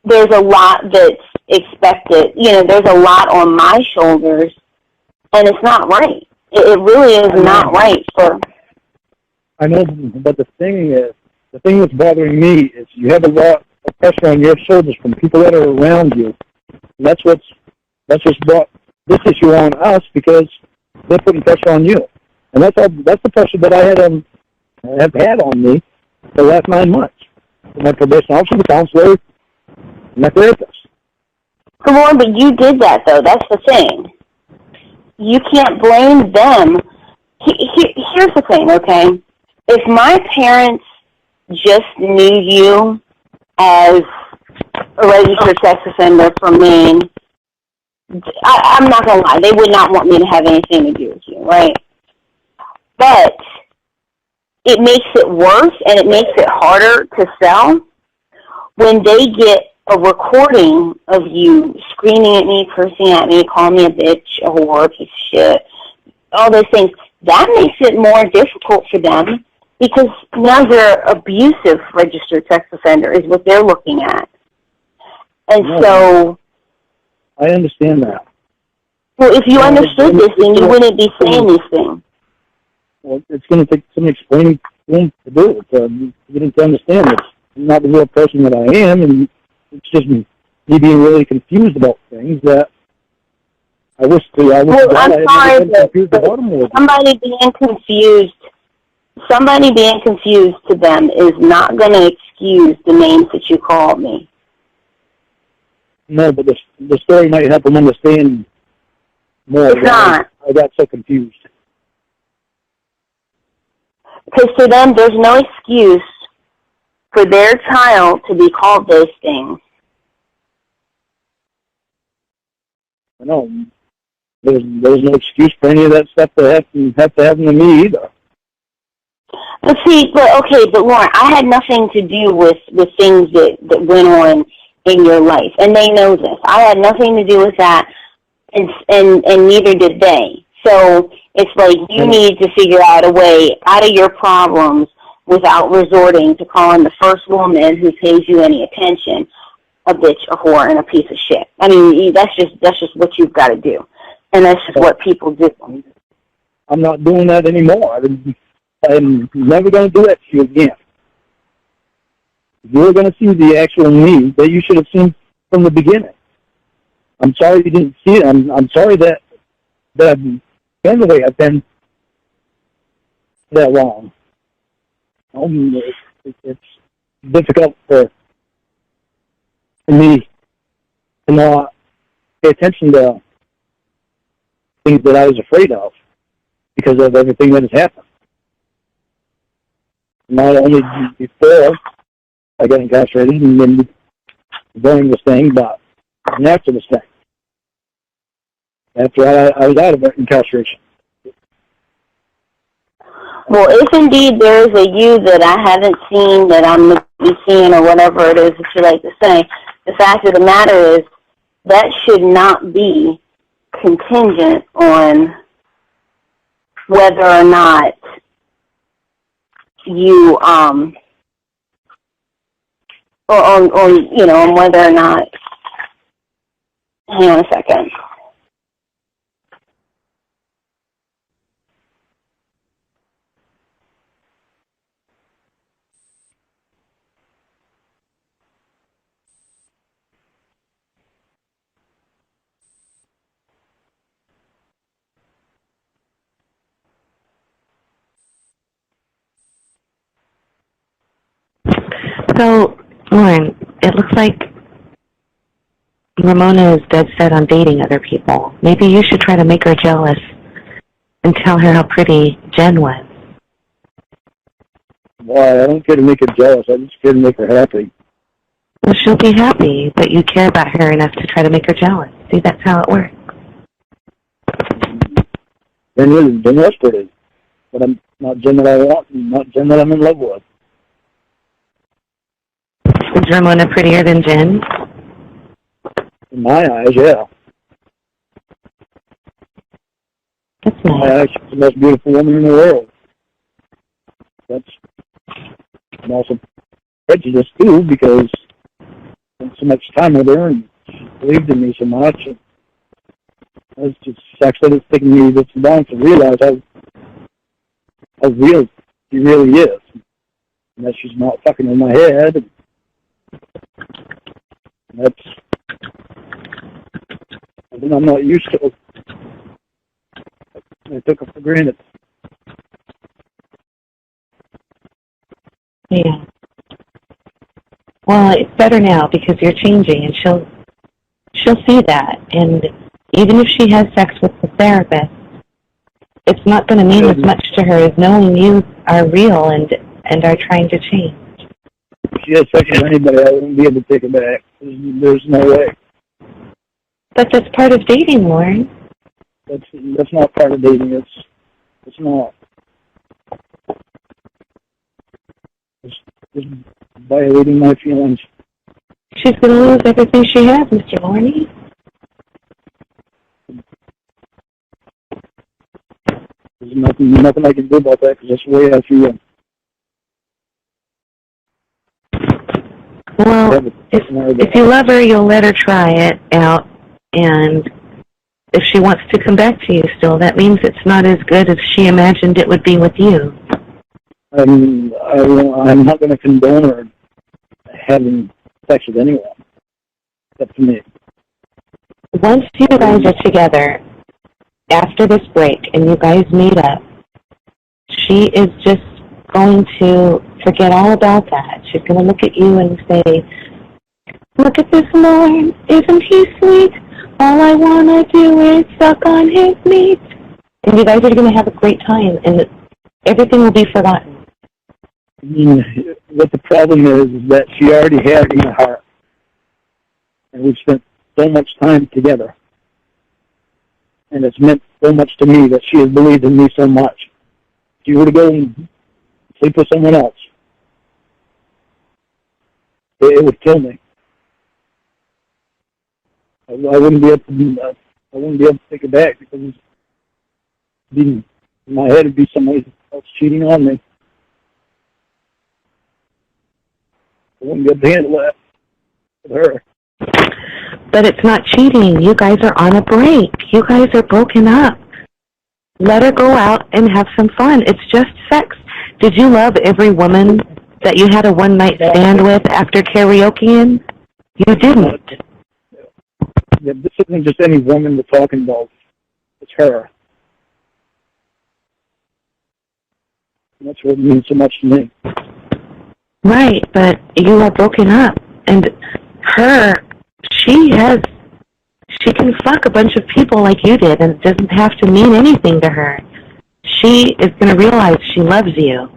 there's a lot that's expected. There's a lot on my shoulders, and it's not right. It really is not right for. I know, but the thing that's bothering me is you have a lot of pressure on your shoulders from people that are around you. And that's what's brought this issue on us because they're putting pressure on you, and that's the pressure that I have had on me for the last 9 months. My probation officer, the counselor, and my therapist. Come on, but you did that though. That's the thing. You can't blame them. Here's the thing, okay? If my parents just knew you as a registered sex offender from Maine, I'm not going to lie, they would not want me to have anything to do with you, right? But it makes it worse and it makes it harder to sell when they get a recording of you screaming at me, cursing at me, calling me a bitch, a whore, a piece of shit, all those things. That makes it more difficult for them because now you're abusive registered sex offender is what they're looking at. And so... I understand that. Well, if you understood this, then you wouldn't be saying these things. Well, it's going to take some explaining to do it, to get him to understand that I'm not the real person that I am, and it's just me being really confused about things that I wish to. I'm sorry, but somebody being confused to them is not going to excuse the names that you called me. No, but the story might help them understand more. It's not. I got so confused. Because to them, there's no excuse for their child to be called those things. I know. There's no excuse for any of that stuff to have to happen to me either. But Lorne, I had nothing to do with the things that went on in your life, and they know this. I had nothing to do with that, and neither did they. So it's like you need to figure out a way out of your problems without resorting to calling the first woman who pays you any attention a bitch, a whore, and a piece of shit. I mean, that's just what you've got to do, and that's just what people do. I'm not doing that anymore. I'm never going to do that to you again. You're going to see the actual me that you should have seen from the beginning. I'm sorry you didn't see it. I'm sorry that I've been the way I've been that long. It's difficult for me to not pay attention to things that I was afraid of because of everything that has happened. Not only before I got incarcerated and then during this thing, but after this thing. After I was out of incarceration. Well, if indeed there is a you that I haven't seen, that I'm going to be seeing, or whatever it is that you like to say, the fact of the matter is that should not be contingent on whether or not you, on whether or not, hang on a second. So, Lorne, it looks like Ramona is dead set on dating other people. Maybe you should try to make her jealous and tell her how pretty Jen was. Why? I don't care to make her jealous. I just care to make her happy. Well, she'll be happy, but you care about her enough to try to make her jealous. See, that's how it works. Then was pretty. But I'm not Jen that I want, not Jen that I'm in love with. Is Ramona prettier than Jen? In my eyes, yeah. That's nice. In my eyes, she's the most beautiful woman in the world. I'm also prejudiced, too, because I spent so much time with her, and she believed in me so much. And it's just actually it's taking me this long to realize how real she really is. And that she's not fucking in my head. And that's something I'm not used to. I took her for granted. Yeah. Well, it's better now because you're changing, and she'll see that. And even if she has sex with the therapist, it's not going to mean as much to her as knowing you are real and are trying to change. If she has sex with anybody, I wouldn't be able to take her back. There's no way. But that's part of dating, Lorne. That's not part of dating. It's not. It's violating my feelings. She's going to lose everything she has, Mr. Lorne. There's nothing I can do about that because that's the way I feel. Well, if you love her, you'll let her try it out, and if she wants to come back to you still, that means it's not as good as she imagined it would be with you. I'm not going to condone her having sex with anyone, except for me. Once you guys are together, after this break, and you guys meet up, she is just going to forget all about that. She's going to look at you and say, "Look at this Lorne, isn't he sweet? All I want to do is suck on his meat." And you guys are going to have a great time, and everything will be forgotten. I mean, what the problem is that she already had my heart, and we've spent so much time together, and it's meant so much to me that she has believed in me so much. If you were to go and sleep with someone else, it would kill me. I wouldn't be able to take it back, because in my head it'd be somebody else cheating on me. I wouldn't be able to handle that with her. But it's not cheating. You guys are on a break. You guys are broken up. Let her go out and have some fun. It's just sex. Did you love every woman that you had a one-night stand with after karaokeing? You didn't. Yeah, this isn't just any woman we're talking about. It's her. And that's what means so much to me. Right, but you are broken up. And her, she can fuck a bunch of people like you did, and it doesn't have to mean anything to her. She is going to realize she loves you.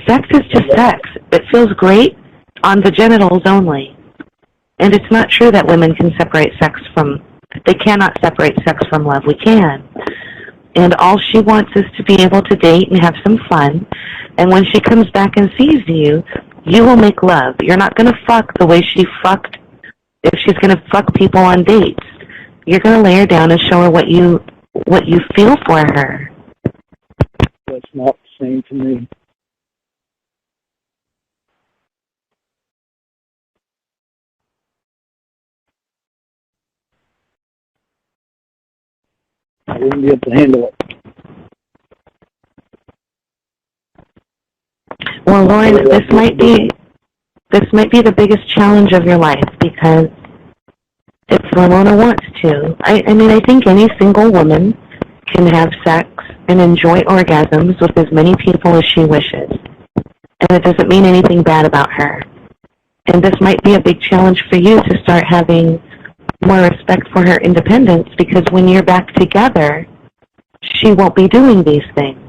Sex is just sex. It feels great on the genitals only. And it's not true that women can separate they cannot separate sex from love. We can. And all she wants is to be able to date and have some fun. And when she comes back and sees you, you will make love. You're not going to fuck the way she fucked if she's going to fuck people on dates. You're going to lay her down and show her what you feel for her. That's not the same to me. I wouldn't be able to handle it. Well, Lorne, this might be the biggest challenge of your life, because if Ramona wants to, I mean, I think any single woman can have sex and enjoy orgasms with as many people as she wishes. And it doesn't mean anything bad about her. And this might be a big challenge for you to start having more respect for her independence, because when you're back together, she won't be doing these things.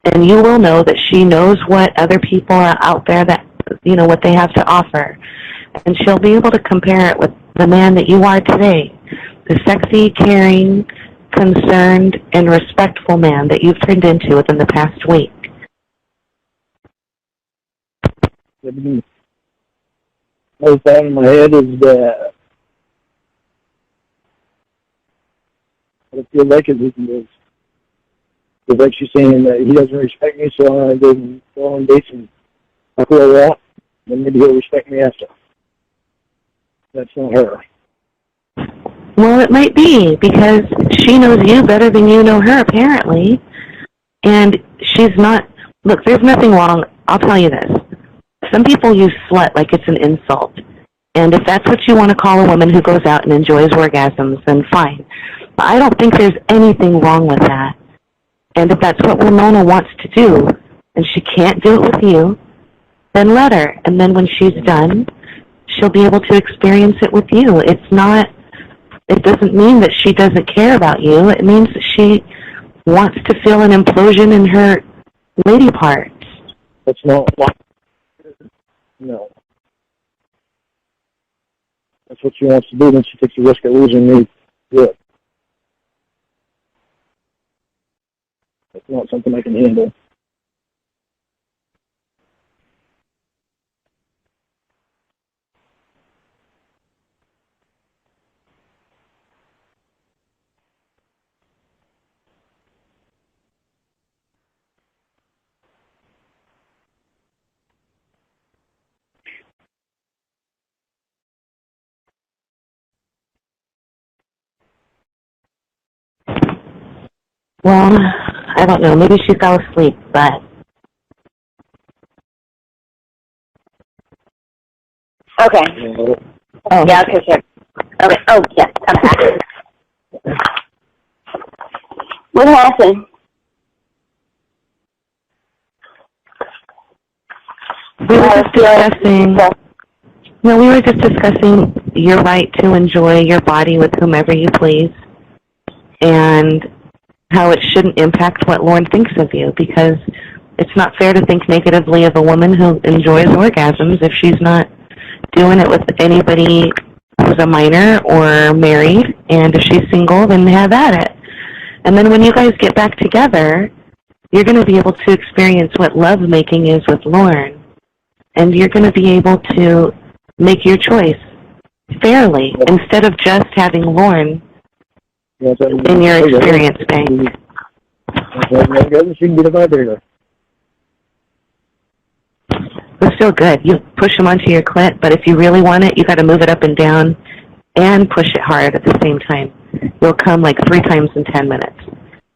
And you will know that she knows what other people are out there, that, you know, what they have to offer. And she'll be able to compare it with the man that you are today, the sexy, caring, concerned, and respectful man that you've turned into within the past week. The whole thought in my head is that I feel like it is. It's like she's saying that he doesn't respect me, so I go on dates and fuck who I want, then maybe he'll respect me after. That's not her. Well, it might be, because she knows you better than you know her, apparently. And she's not... Look, there's nothing wrong. I'll tell you this. Some people use slut like it's an insult. And if that's what you want to call a woman who goes out and enjoys orgasms, then fine. But I don't think there's anything wrong with that. And if that's what Ramona wants to do, and she can't do it with you, then let her. And then when she's done, she'll be able to experience it with you. It doesn't mean that she doesn't care about you. It means that she wants to feel an implosion in her lady parts. That's not... No. That's what she wants to do, then she takes the risk of losing me. Good. That's not something I can handle. Well, I don't know. Maybe she fell asleep, but... Okay. Oh. Yeah, okay, sure. Okay. Oh, yes, I'm back. What happened? We were just discussing... No, we were just discussing your right to enjoy your body with whomever you please, and how it shouldn't impact what Lorne thinks of you, because it's not fair to think negatively of a woman who enjoys orgasms if she's not doing it with anybody who's a minor or married, and if she's single, then have at it. And then when you guys get back together, you're going to be able to experience what lovemaking is with Lorne, and you're going to be able to make your choice fairly instead of just having Lorne in your experience bank. It's still good. You push them onto your clit, but if you really want it, you got to move it up and down and push it hard at the same time. You'll come like 3 times in 10 minutes.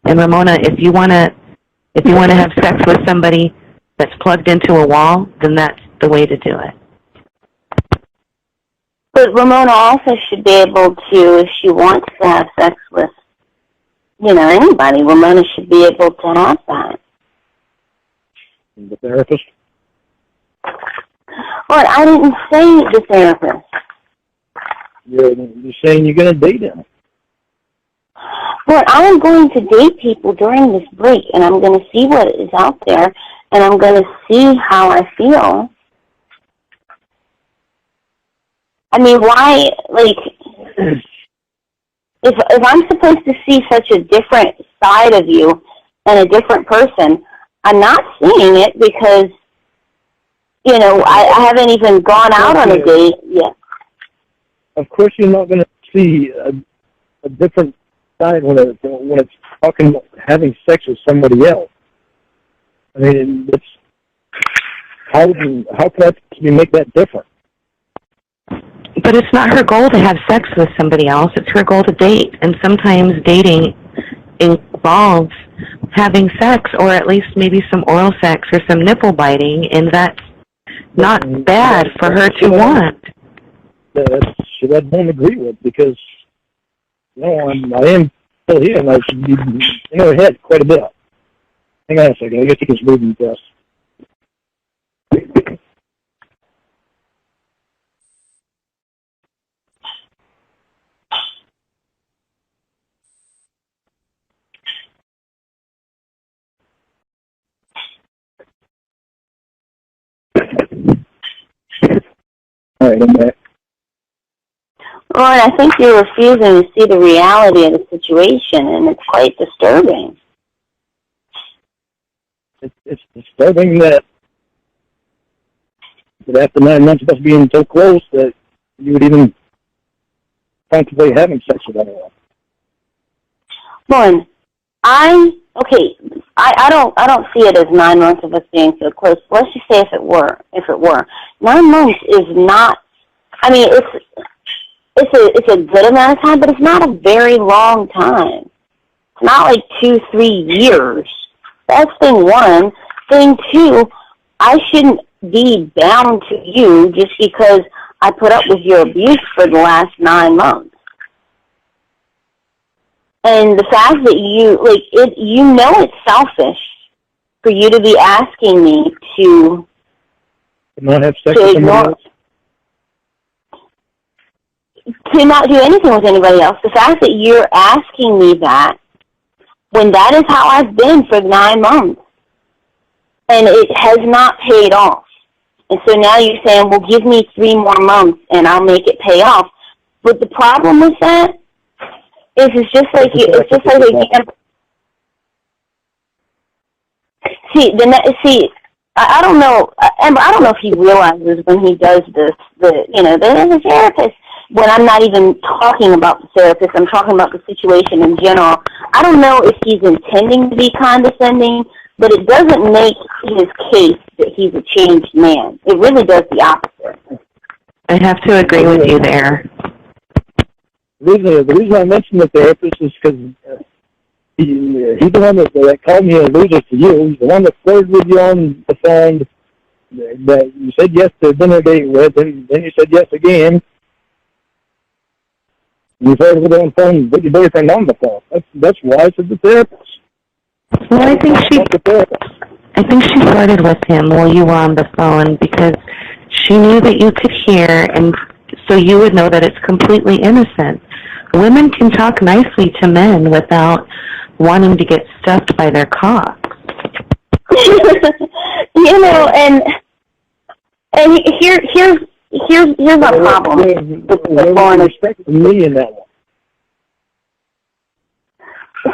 And Ramona, if you want to have sex with somebody that's plugged into a wall, then that's the way to do it. But Ramona also should be able to, if she wants to have sex with, anybody, Ramona should be able to have that. The therapist? Well, I didn't say the therapist. You're saying you're going to date him. Well, I'm going to date people during this break, and I'm going to see what is out there, and I'm going to see how I feel. I mean, why, if I'm supposed to see such a different side of you and a different person, I'm not seeing it because, I haven't even gone out on a date yet. Of course you're not going to see a different side when it's talking about having sex with somebody else. I mean, how can I make that different? But it's not her goal to have sex with somebody else. It's her goal to date. And sometimes dating involves having sex, or at least maybe some oral sex or some nipple biting, and that's not bad for her to want. Should I don't agree with, because I am still here, and I should be in her head quite a bit. Hang on a second. I guess you can move me first. All right, I'm back. Lorne, I think you're refusing to see the reality of the situation, and it's quite disturbing. It's disturbing that after 9 months of us being so close that you would even contemplate having sex with anyone. Lorne, I don't see it as 9 months of us being so close. Let's just say if it were. 9 months is not, I mean, it's a good amount of time, but it's not a very long time. It's not like 2-3 years. That's thing one. Thing two, I shouldn't be bound to you just because I put up with your abuse for the last 9 months. And the fact that it's selfish for you to be asking me to not have sex with someone else? To not do anything with anybody else. The fact that you're asking me that, when that is how I've been for 9 months, and it has not paid off. And so now you're saying, well, give me 3 more months and I'll make it pay off. But the problem with that is it's just like a gamble. I don't know, Amber, I don't know if he realizes when he does this that, there's a therapist. When I'm not even talking about the therapist, I'm talking about the situation in general. I don't know if he's intending to be condescending, but it doesn't make his case that he's a changed man. It really does the opposite. I have to agree with you there. The reason I mentioned the therapist is because He's the one that called me a loser to you. He's the one that flirted with you on the phone, that you said yes to dinner date with, and then you said yes again. You flirted with her on the phone with your boyfriend on the phone. That's why I said the therapist. Well, I think she flirted with him while you were on the phone because she knew that you could hear, and so you would know that it's completely innocent. Women can talk nicely to men without wanting to get stuffed by their cocks. You know, and here's my problem with Lorne. Respect me in that one.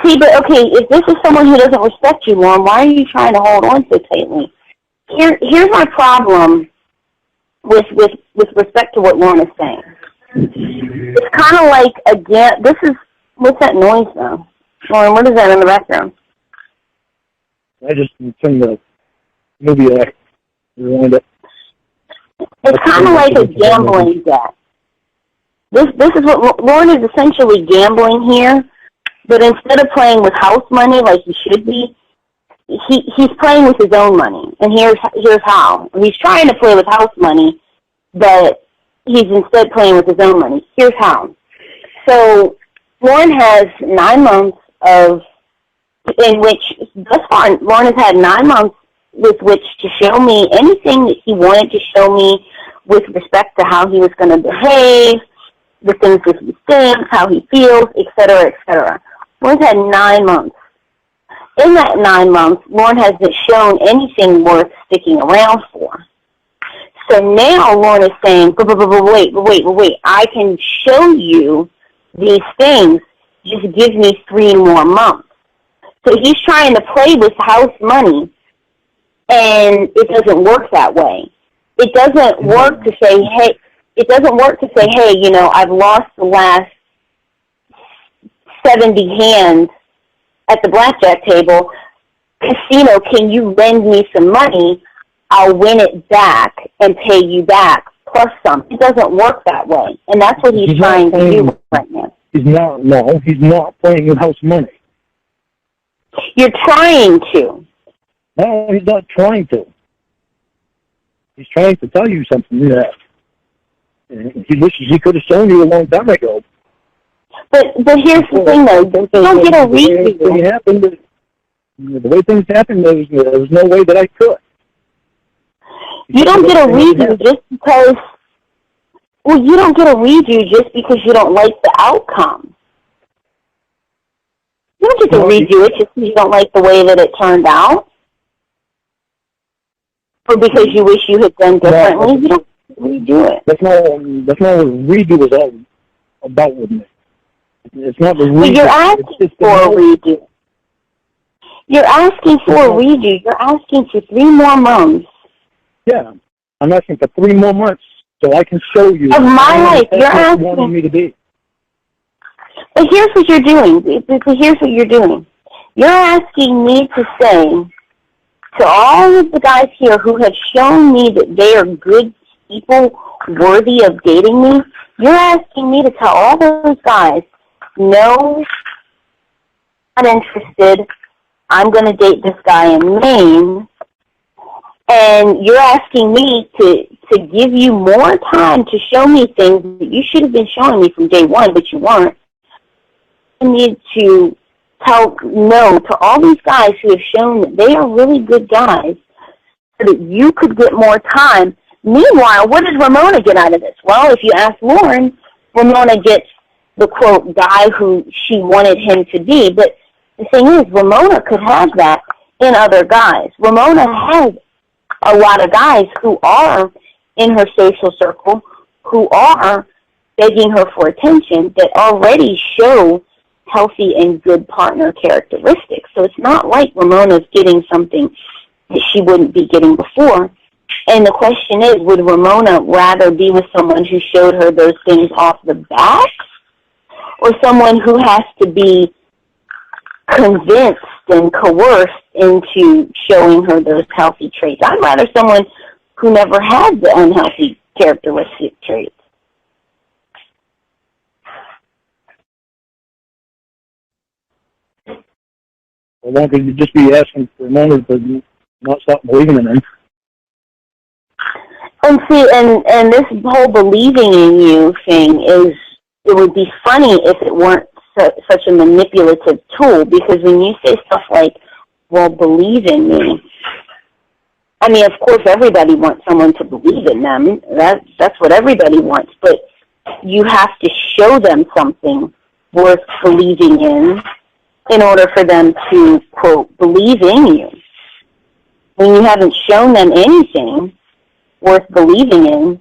See, but okay, if this is someone who doesn't respect you, Lorne, why are you trying to hold on so tightly? Here's my problem with respect to what Lorne is saying. It's kind of like, again, what's that noise though? Lorne, what is that in the background? I just turned the movie act around it. It's kind of like a gambling debt. This is what Lorne is essentially gambling here, but instead of playing with house money like he should be, he's playing with his own money. And here's how. He's trying to play with house money, but he's instead playing with his own money. Here's how. So Lorne has 9 months in which, thus far, Lorne has had 9 months with which to show me anything that he wanted to show me with respect to how he was going to behave, the things that he thinks, how he feels, etc., etc. Lorne's had 9 months. In that 9 months, Lorne hasn't shown anything worth sticking around for. So now Lorne is saying, wait, I can show you these things, just give me 3 more months. So he's trying to play with house money, and it doesn't work that way. It doesn't work to say, hey, you know, I've lost the last 70 hands at the blackjack table. Casino, can you lend me some money? I'll win it back and pay you back plus some. It doesn't work that way, and that's what he's trying to do right now. He's not playing with house money. You're trying to. No, he's not trying to. He's trying to tell you something that he wishes he could have shown you a long time ago. But here's the thing, though. You don't get a reason. The way things happened, there was no way that I could. You don't get a redo just because. Well, you don't get a redo just because you don't like the outcome. You don't get to redo it just because you don't like the way that it turned out, or because you wish you had done differently. You don't redo it. That's not what redo is all about with me. It's not the redo. But you're asking for a redo. You're asking for a redo. You're asking for 3 more months. Yeah, I'm asking for 3 more months so I can show you of my life. You're asking you wanted me to be. But here's what you're doing. You're asking me to say to all of the guys here who have shown me that they are good people worthy of dating me, you're asking me to tell all those guys, no, I'm not interested. I'm going to date this guy in Maine. And you're asking me to give you more time to show me things that you should have been showing me from day one, but you weren't. I need to tell no to all these guys who have shown that they are really good guys so that you could get more time. Meanwhile, what does Ramona get out of this? Well, if you ask Lorne, Ramona gets the, quote, guy who she wanted him to be. But the thing is, Ramona could have that in other guys. Ramona has a lot of guys who are in her social circle, who are begging her for attention, that already show healthy and good partner characteristics. So it's not like Ramona's getting something that she wouldn't be getting before. And the question is, would Ramona rather be with someone who showed her those things off the bat, or someone who has to be convinced and coerced into showing her those healthy traits? I'd rather someone who never had the unhealthy characteristic traits. Or one could just be asking for money to not stop believing in him. And see, and this whole believing in you thing is, it would be funny if it weren't such a manipulative tool, because when you say stuff like, well, believe in me, I mean, of course, everybody wants someone to believe in them. That's what everybody wants, but you have to show them something worth believing in order for them to, quote, believe in you. When you haven't shown them anything worth believing in,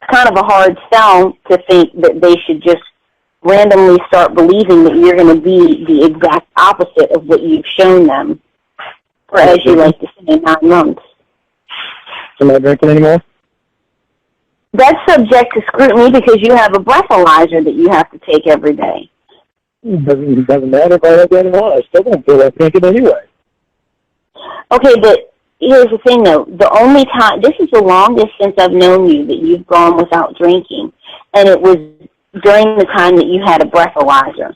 it's kind of a hard sell to think that they should just randomly start believing that you're going to be the exact opposite of what you've shown them for, as you like to say, 9 months. Am I drinking anymore? That's subject to scrutiny because you have a breathalyzer that you have to take every day. It doesn't matter if I have that or not. I still don't feel like drinking anyway. Okay, but here's the thing, though. The only time, this is the longest since I've known you that you've gone without drinking, and it was during the time that you had a breathalyzer.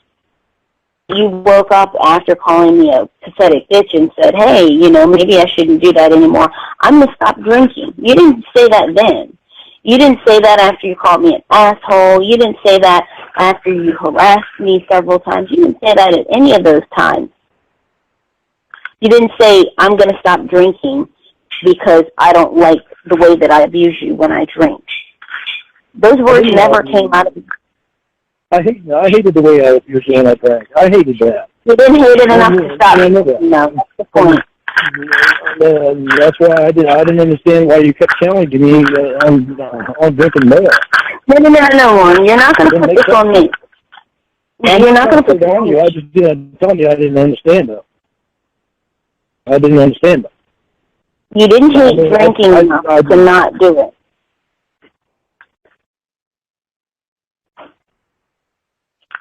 You woke up after calling me a pathetic bitch and said, hey, you know, maybe I shouldn't do that anymore. I'm going to stop drinking. You didn't say that then. You didn't say that after you called me an asshole. You didn't say that after you harassed me several times. You didn't say that at any of those times. You didn't say, I'm going to stop drinking because I don't like the way that I abuse you when I drink. Those words never came out of you. I hated the way I abused you when I drank. I hated that. You didn't hate it enough to stop. No, that's the point. That's why I didn't understand why you kept challenging me on drinking more. No, Lorne. You're not going to put this on me. You're not going to put this on me. I just telling you I didn't understand it. I didn't understand it. You didn't hate drinking enough to not do it.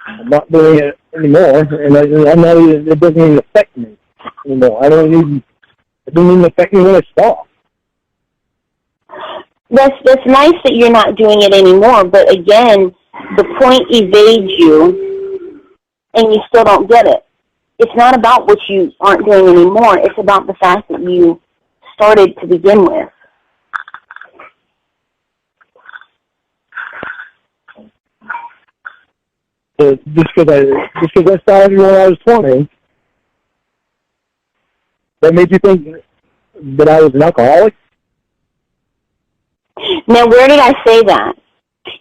I'm not doing it anymore, and I'm not even, it doesn't even affect me anymore. It doesn't even affect me when I stop. That's nice that you're not doing it anymore, but again, the point evades you, and you still don't get it. It's not about what you aren't doing anymore. It's about the fact that you started to begin with. Just because I started when I was 20, that made you think that I was an alcoholic? Now, where did I say that?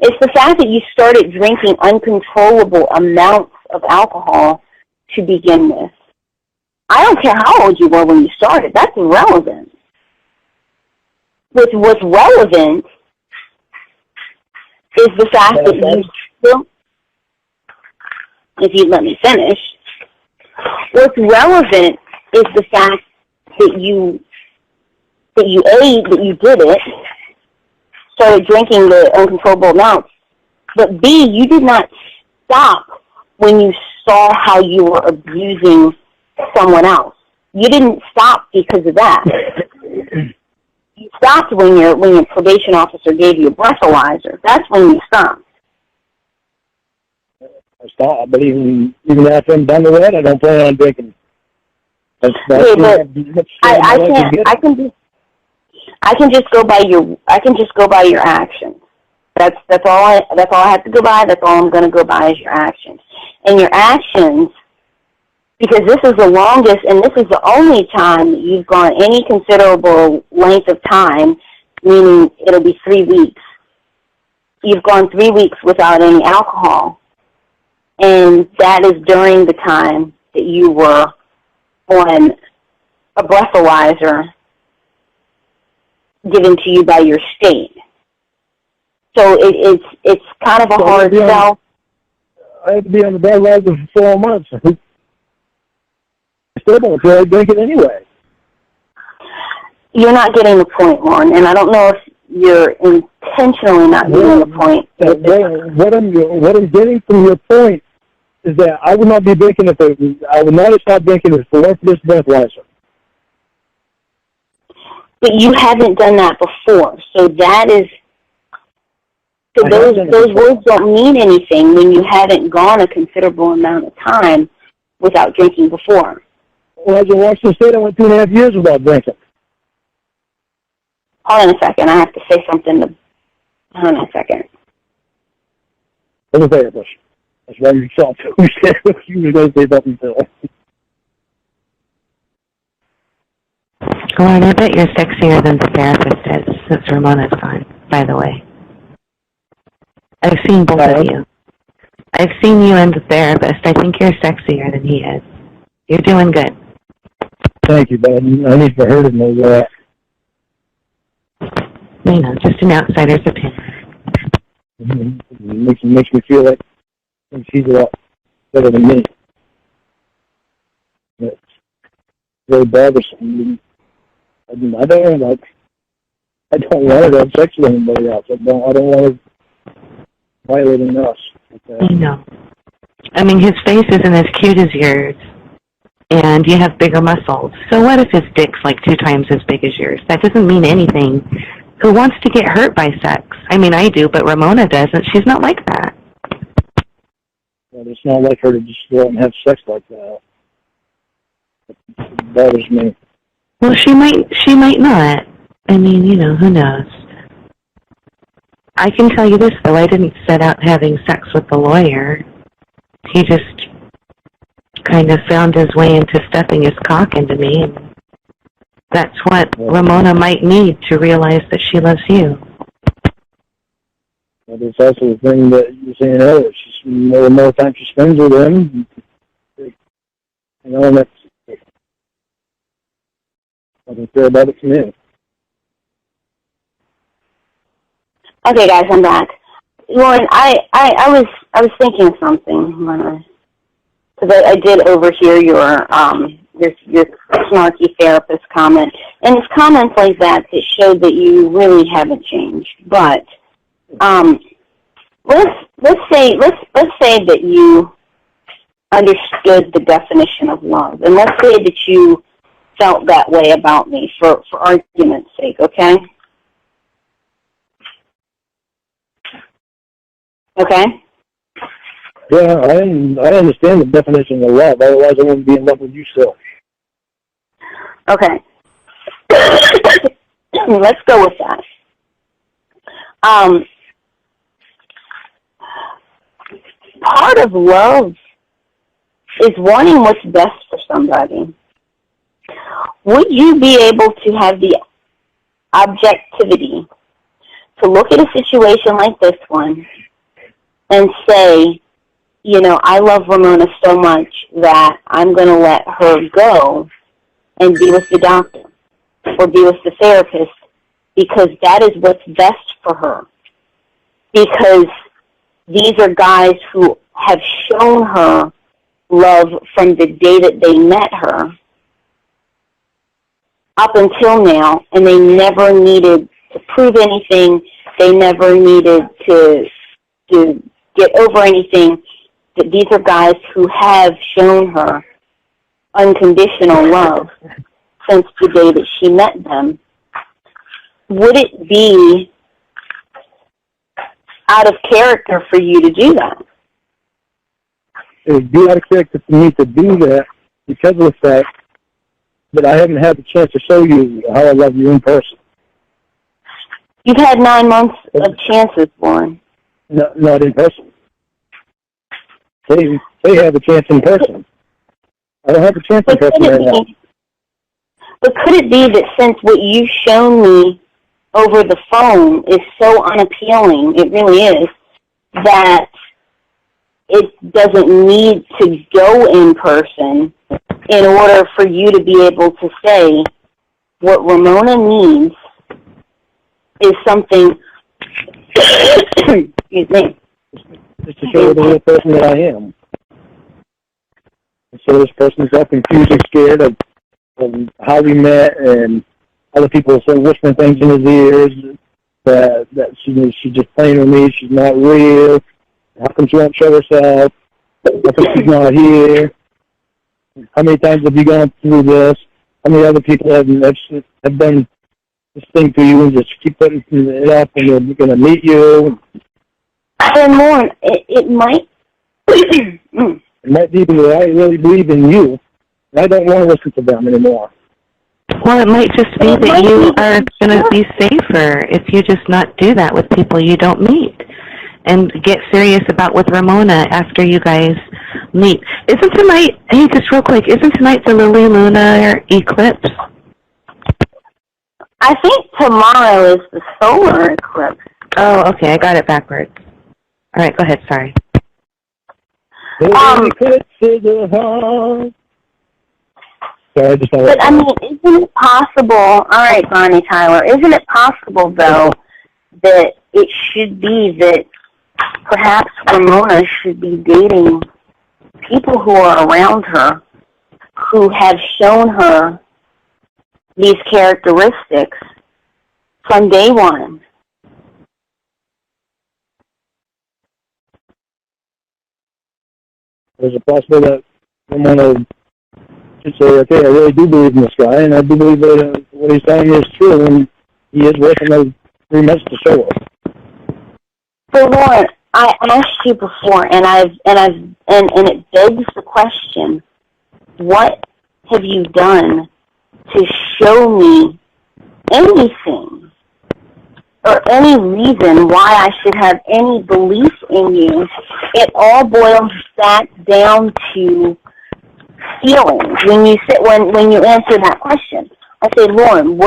It's the fact that you started drinking uncontrollable amounts of alcohol to begin with. I don't care how old you were when you started. That's irrelevant. What's relevant is the fact that you still, if you let me finish, what's relevant is the fact that you did it, started drinking the uncontrollable amounts, but B, you did not stop when you saw how you were abusing someone else. You didn't stop because of that. You stopped when your probation officer gave you a breathalyzer. That's when you stopped. I stopped, but even after I'm done with that, I don't plan on drinking. I can just go by your actions. That's all I have to go by. That's all I'm going to go by is your actions. And your actions, because this is the longest and this is the only time that you've gone any considerable length of time, meaning it'll be 3 weeks. You've gone 3 weeks without any alcohol. And that is during the time that you were on a breathalyzer given to you by your state. So it's kind of a hard sell. I have to be on the breathalyzer for 4 months. I still don't feel like drinking anyway. You're not getting the point, Lorne, and I don't know if you're intentionally not getting the point. What I'm getting from your point is that I would not be drinking I would not have stopped drinking if it weren't for this breathalyzer. But you haven't done that before, so that is. So those words don't mean anything when you haven't gone a considerable amount of time without drinking before. When I was in Washington State, I went 2.5 years without drinking. Hold on a second. I have to say something to... Hold on a second. I'm a therapist. That's why you saw too. You were going to say something to her. Lorne, I bet you're sexier than the therapist is since Ramona's gone, by the way. I've seen both of you. I've seen you and the therapist. I think you're sexier than he is. You're doing good. Thank you, bud. I need for her to know that. You know, just an outsider's opinion. It makes me feel like she's a lot better than me. It's very bothersome. I don't want to have sex with anybody else. I don't want to violate us. Okay? I know. I mean, his face isn't as cute as yours, and you have bigger muscles. So what if his dick's like 2 times as big as yours? That doesn't mean anything. Who wants to get hurt by sex? I mean, I do, but Ramona doesn't. She's not like that. Well, it's not like her to just go out and have sex like that. It bothers me. Well, she might not. I mean, you know, who knows? I can tell you this, though. I didn't set out having sex with the lawyer. He just kind of found his way into stuffing his cock into me. And that's what Ramona might need to realize that she loves you. But it's also the thing that you were saying earlier. The more time she spends with him, you know, and that's... I don't care about it to me. Okay, guys, I'm back. Lorne, I was thinking of something because I did overhear your snarky therapist comment, and it's comments like that showed that you really haven't changed. But let's say that you understood the definition of love, and let's say that you felt that way about me for argument's sake, okay? Okay? Yeah, I understand the definition of love. Otherwise, I wouldn't be in love with you still. Okay. Let's go with that. Part of love is wanting what's best for somebody. Would you be able to have the objectivity to look at a situation like this one and say, you know, I love Ramona so much that I'm going to let her go and be with the doctor or be with the therapist because that is what's best for her. Because these are guys who have shown her love from the day that they met her up until now, and they never needed to prove anything. They never needed to get over anything. That these are guys who have shown her unconditional love since the day that she met them. Would it be out of character for you to do that? It would be out of character for me to do that because of the fact that I haven't had the chance to show you how I love you in person. You've had 9 months of chances, Lorne. No, not in person. They have a chance in person. I don't have a chance in person right now. But could it be that since what you've shown me over the phone is so unappealing, it really is, that it doesn't need to go in person in order for you to be able to say what Ramona needs is something, excuse me, just to show the real person that I am. So this person's all confused and scared of how we met, and other people are whispering things in his ears that she's just playing with me. She's not real. How come she won't show herself? How come she's not here? How many times have you gone through this? How many other people have done this thing to you and just keep putting it up and they're going to meet you? And Lorne, it might... It might be that I really believe in you And I don't want to listen to them anymore. Well, it might just be that you are going to be safer if you just not do that with people you don't meet. And get serious about with Ramona after you guys meet. Isn't tonight, hey, just real quick, isn't tonight the Lily lunar eclipse? I think tomorrow is the solar eclipse. Oh, okay, I got it backwards. All right, go ahead, sorry. But, I mean, isn't it possible, all right, Bonnie Tyler, isn't it possible, though, that it should be that perhaps Ramona should be dating people who are around her who have shown her these characteristics from day one? There's a possibility that Ramona should say, okay, I really do believe in this guy, and I do believe that what he's telling me is true, and he is working those 3 months to show us. So, Lorne, I asked you before, and it begs the question: what have you done to show me anything or any reason why I should have any belief in you? It all boils back down to feelings. When you answer that question, I say, Lorne,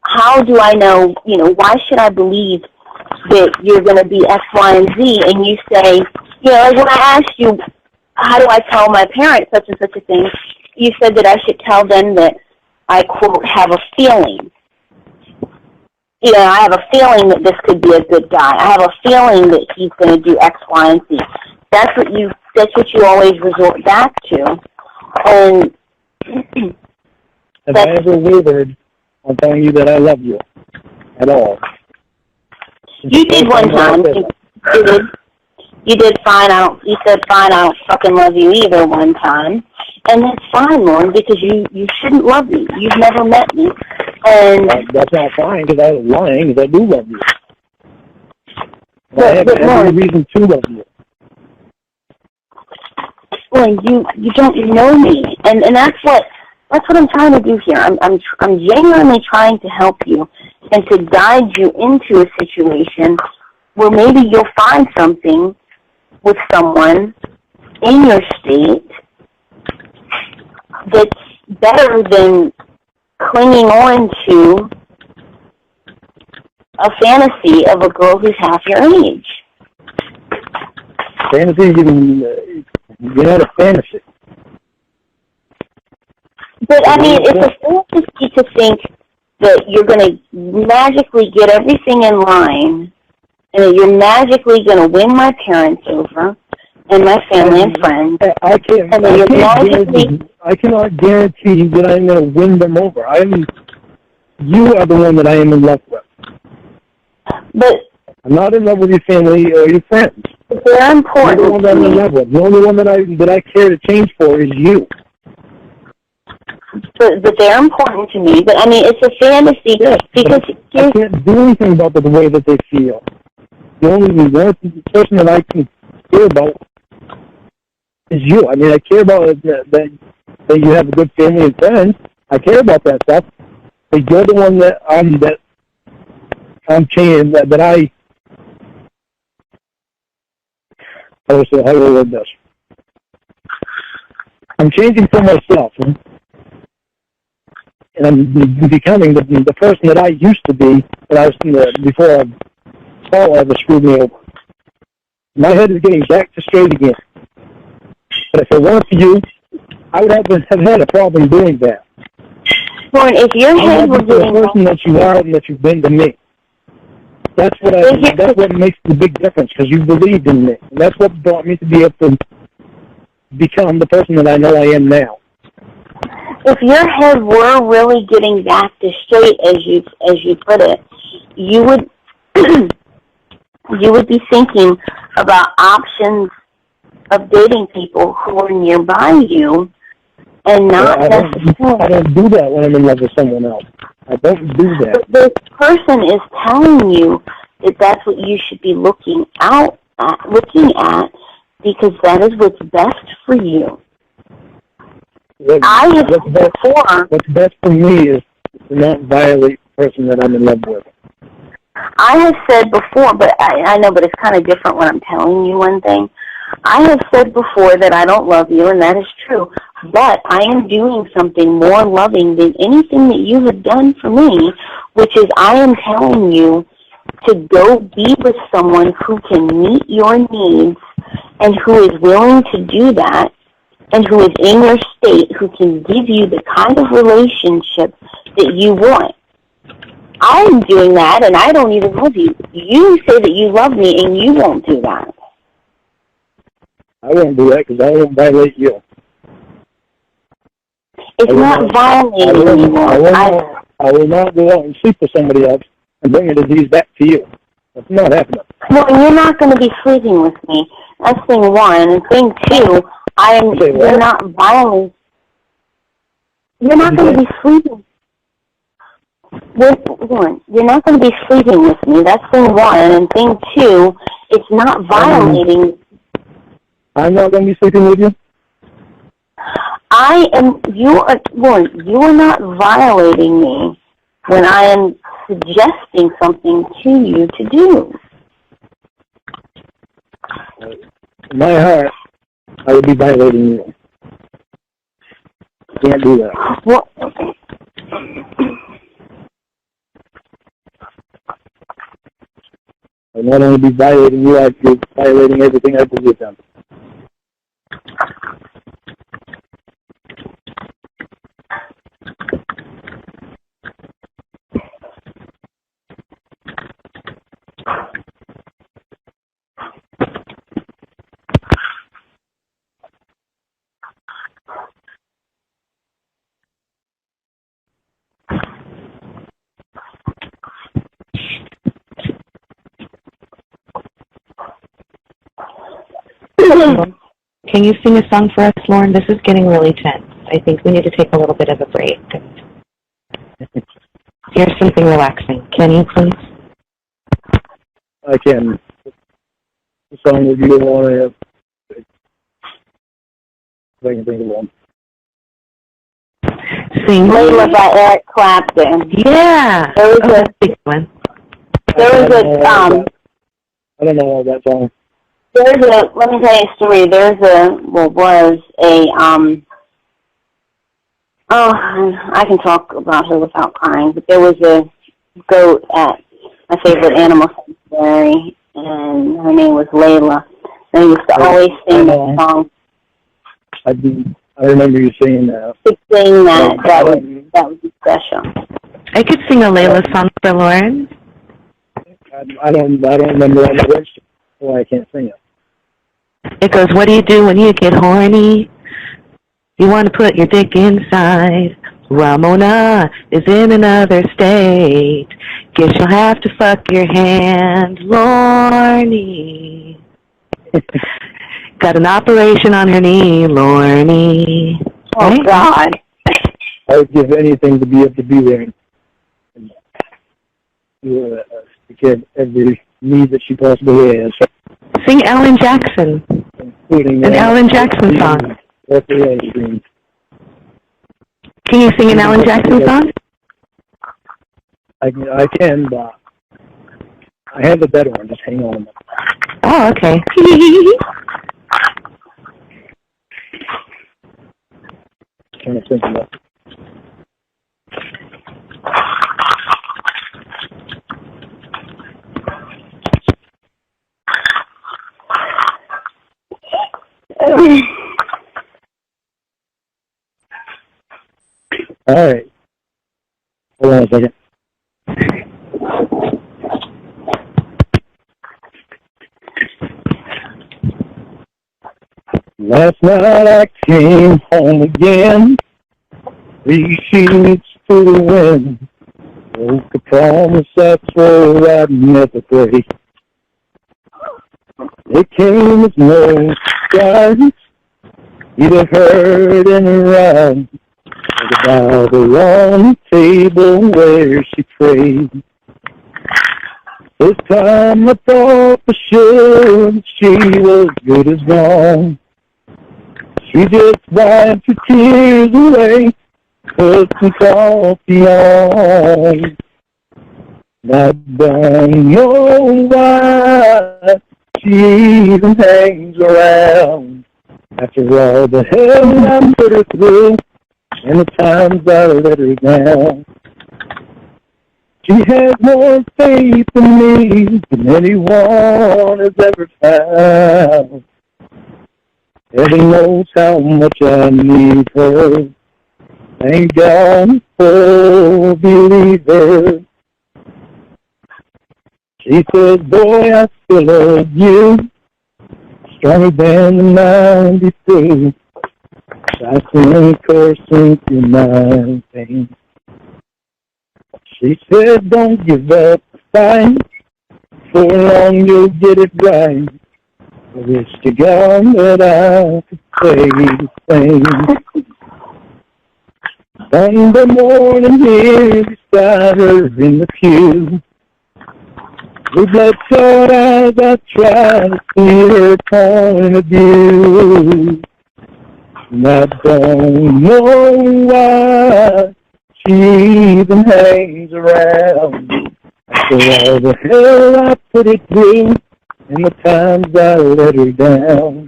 how do I know? Why should I believe that you're going to be X, Y, and Z? And you say, like when I asked you, how do I tell my parents such and such a thing? You said that I should tell them that I, quote, have a feeling. I have a feeling that this could be a good guy. I have a feeling that he's going to do X, Y, and Z. That's what you always resort back to. And have I ever wavered on telling you that I love you at all? You did one time. You did fine. You said fine. I don't fucking love you either one time, and that's fine, Lorne, because you shouldn't love me. You've never met me, and that's not fine because I was lying. Because I do love you. I have every reason to love you. Well, you don't know me, and that's what I'm trying to do here. I'm genuinely trying to help you and to guide you into a situation where maybe you'll find something with someone in your state that's better than clinging on to a fantasy of a girl who's half your age. Fantasy, you're not a fantasy. But, I mean, it's a fantasy to think that you're going to magically get everything in line and that you're magically going to win my parents over and my family and friends. I cannot guarantee that I'm going to win them over. You are the one that I am in love with. But I'm not in love with your family or your friends. They're important. You're the one that I'm in love with. The only one that I care to change for is you. But they're important to me. But, I mean, it's a fantasy because I can't do anything about the way that they feel. The only person that I can care about is you. I mean, I care about that you have a good family and friends. I care about that stuff. But you're the one that I'm changing, that I... How do I word this? I'm changing for myself. And I'm becoming the person that I used to be when I was before Paul ever screwed me over. My head is getting back to straight again. But if it weren't for you, I would have had a problem doing that. Lorne, if your head was getting the person that you are and that you've been to me. That's what makes the big difference, because you believed in me. And that's what brought me to be able to become the person that I know I am now. If your head were really getting back to straight, as you put it, you would be thinking about options of dating people who are nearby you, and not necessarily. I don't do that when I'm in love with someone else. I don't do that. But this person is telling you that that's what you should be looking at, because that is what's best for you. What's best for me is to not violate the person that I'm in love with. I have said before, but I know, but it's kind of different when I'm telling you one thing. I have said before that I don't love you, and that is true. But I am doing something more loving than anything that you have done for me, which is I am telling you to go be with someone who can meet your needs and who is willing to do that and who is in your state, who can give you the kind of relationship that you want. I'm doing that, and I don't even love you. You say that you love me, and you won't do that. I won't do that because I won't violate you. It's not violating anymore. I will not go out and sleep with somebody else and bring a disease back to you. That's not happening. Well, you're not going to be sleeping with me. That's thing one. And thing two, you're not violating. You're not going to be sleeping. You're not going to be sleeping with me. That's thing one. And thing two, it's not violating. I'm not going to be sleeping with you? You are not violating me when I am suggesting something to you to do. In my heart, I would be violating you. I can't do that. Well, I'd not only be violating you, I'd be violating everything I believe in. Can you sing a song for us, Lorne? This is getting really tense. I think we need to take a little bit of a break. Here's something relaxing. Can you, please? I can. The song that you want to have. I can think of one. Sing Layla by Eric Clapton. Yeah. There was a big one. I don't know all that song. Let me tell you a story. I can talk about her without crying, but there was a goat at my favorite animal sanctuary, and her name was Layla. And I used to always sing that song. I remember you saying that. Saying that was special. I could sing a Layla song for Lorne. I don't remember all the words, so I can't sing it. It goes, what do you do when you get horny? You want to put your dick inside. Ramona is in another state. Guess you'll have to fuck your hand, Lorne. Got an operation on her knee, Lorne. Oh, right? God. I would give anything to be able to be there and get every need that she possibly has. Sing Alan Jackson. Including an Alan Jackson song. Can you sing an Alan Jackson song? I can, but I have a better one. Just hang on a minute. Oh, okay. Trying to think of that. All right. Hold on a second. Last night I came home again, 3 sheets to the wind. Broke a promise I swore I'd never break. It came as no surprise, either heard in a rhyme, like a Bible on the table where she prayed. This time I thought for sure that she was good as gone. She just wiped her tears away, put some coffee on. I don't know why she even hangs around. After all the hell I put her through, and the times I let her down. She has more faith in me than anyone has ever found. Heaven knows how much I need her. Thank God for a believer. She says, boy, I still love you, stronger than the 92. I can coursing through my veins. She said, don't give up the fight, for long you'll get it right. I wish to God that I could say the same. Sunday morning here beside her in the pew, with bloodshot eyes I try to see her point of view. And I don't know why she even hangs around. After all the hell I put it through, and the times I let her down.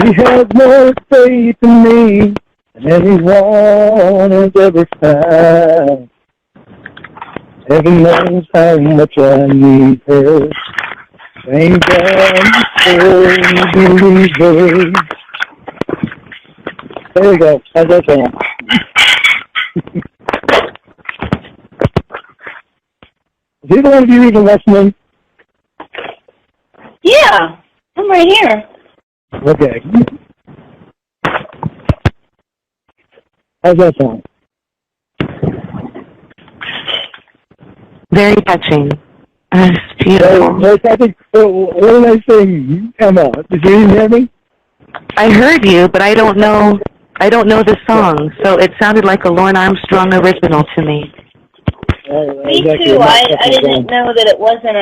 She has more faith in me than anyone has ever found. Heaven knows how much I need her. Thank God for believers. There you go. How's that sound? Is either one of you even listening? Yeah, I'm right here. Okay. How's that sound? Very touching. It's beautiful. What did I say, Emma? Did you even hear me? I heard you, but I don't know the song, so it sounded like a Lorne Armstrong original to me. Me too. I didn't know that it wasn't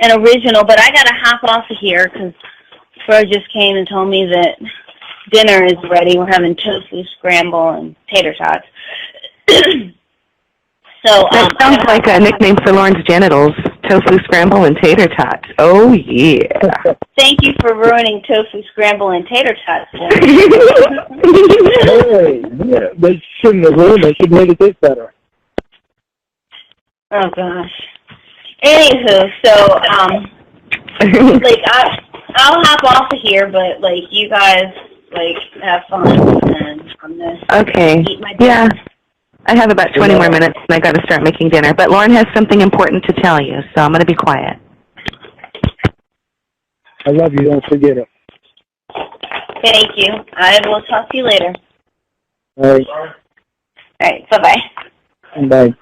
an original, but I got to hop off of here because Fro just came and told me that dinner is ready. We're having tofu scramble and tater tots. So that sounds like a nickname for Lorne's genitals, tofu scramble and tater tots. Oh, yeah. Thank you for ruining tofu scramble and tater tots. Hey, yeah, they shouldn't have ruined it. They should have made it taste better. Oh, gosh. Anywho, so, like, I'll hop off of here, but, like, you guys, like, have fun, and I'm going to eat my dinner. Yeah. I have about 20 more minutes, and I got to start making dinner. But Lorne has something important to tell you, so I'm going to be quiet. I love you. Don't forget it. Thank you. I will talk to you later. All right. All right. Bye-bye. Bye.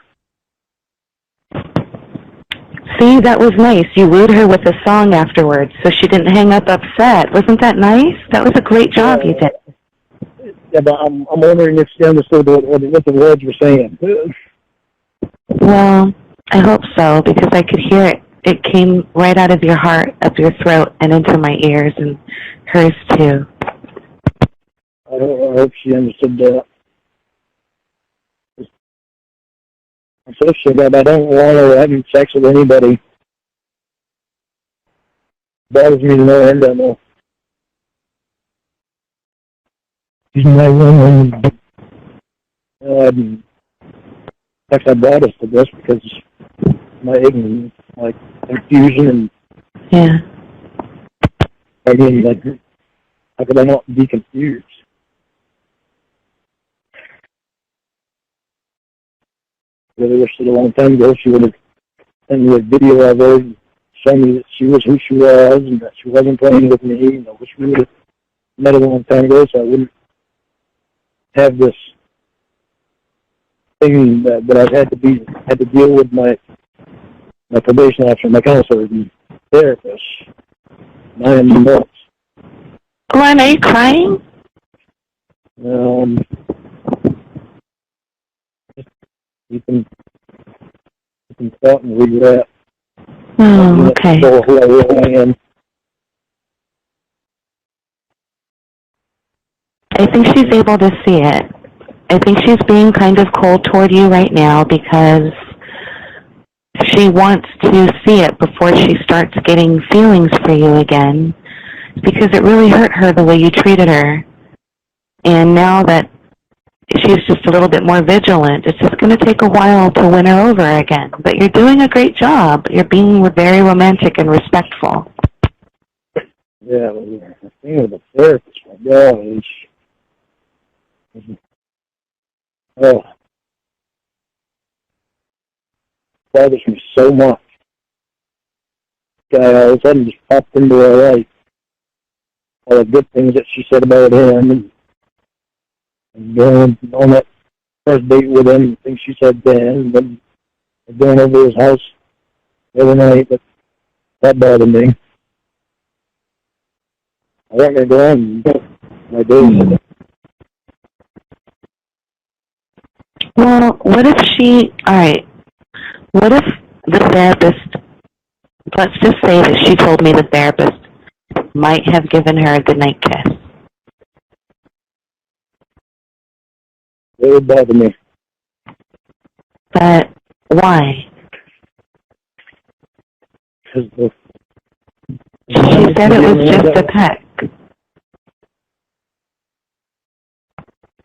See, that was nice. You wooed her with a song afterwards, so she didn't hang up upset. Wasn't that nice? That was a great job you did. Yeah, but I'm wondering if she understood what the words were saying. Well, I hope so, because I could hear it. It came right out of your heart, up your throat, and into my ears, and hers too. I hope she understood that. I'm so sure that I don't want her having sex with anybody. It bothers me to no end, I know. She's my woman. In fact, I brought us to this because my ignorance, like confusion, and I mean, like, how could I not be confused? I really wish that a long time ago she would have sent me a video of her and shown me that she was who she was and that she wasn't playing with me. And I wish we would have met a long time ago so I wouldn't have this thing that I've had to deal with my probation officer, my counselor, and therapist. 9 months. Lorne, are you crying? You can thought and read that. Oh, okay. Who I really am. think she's able to see it. I think she's being kind of cold toward you right now because she wants to see it before she starts getting feelings for you again, because it really hurt her the way you treated her. And now that she's just a little bit more vigilant, it's just going to take a while to win her over again. But you're doing a great job. You're being very romantic and respectful. Yeah, the thing with the therapist, my gosh. Oh. Bothers me so much. Guy all of a sudden just popped into her life. All the good things that she said about him, and going on that first date with him, things she said then, and then going over his house the other night. That bothered me. I want to go on my days. Well, what if what if the therapist, let's just say that she told me the therapist might have given her a goodnight kiss? It would bother me. But why? Because she said it was just a peck.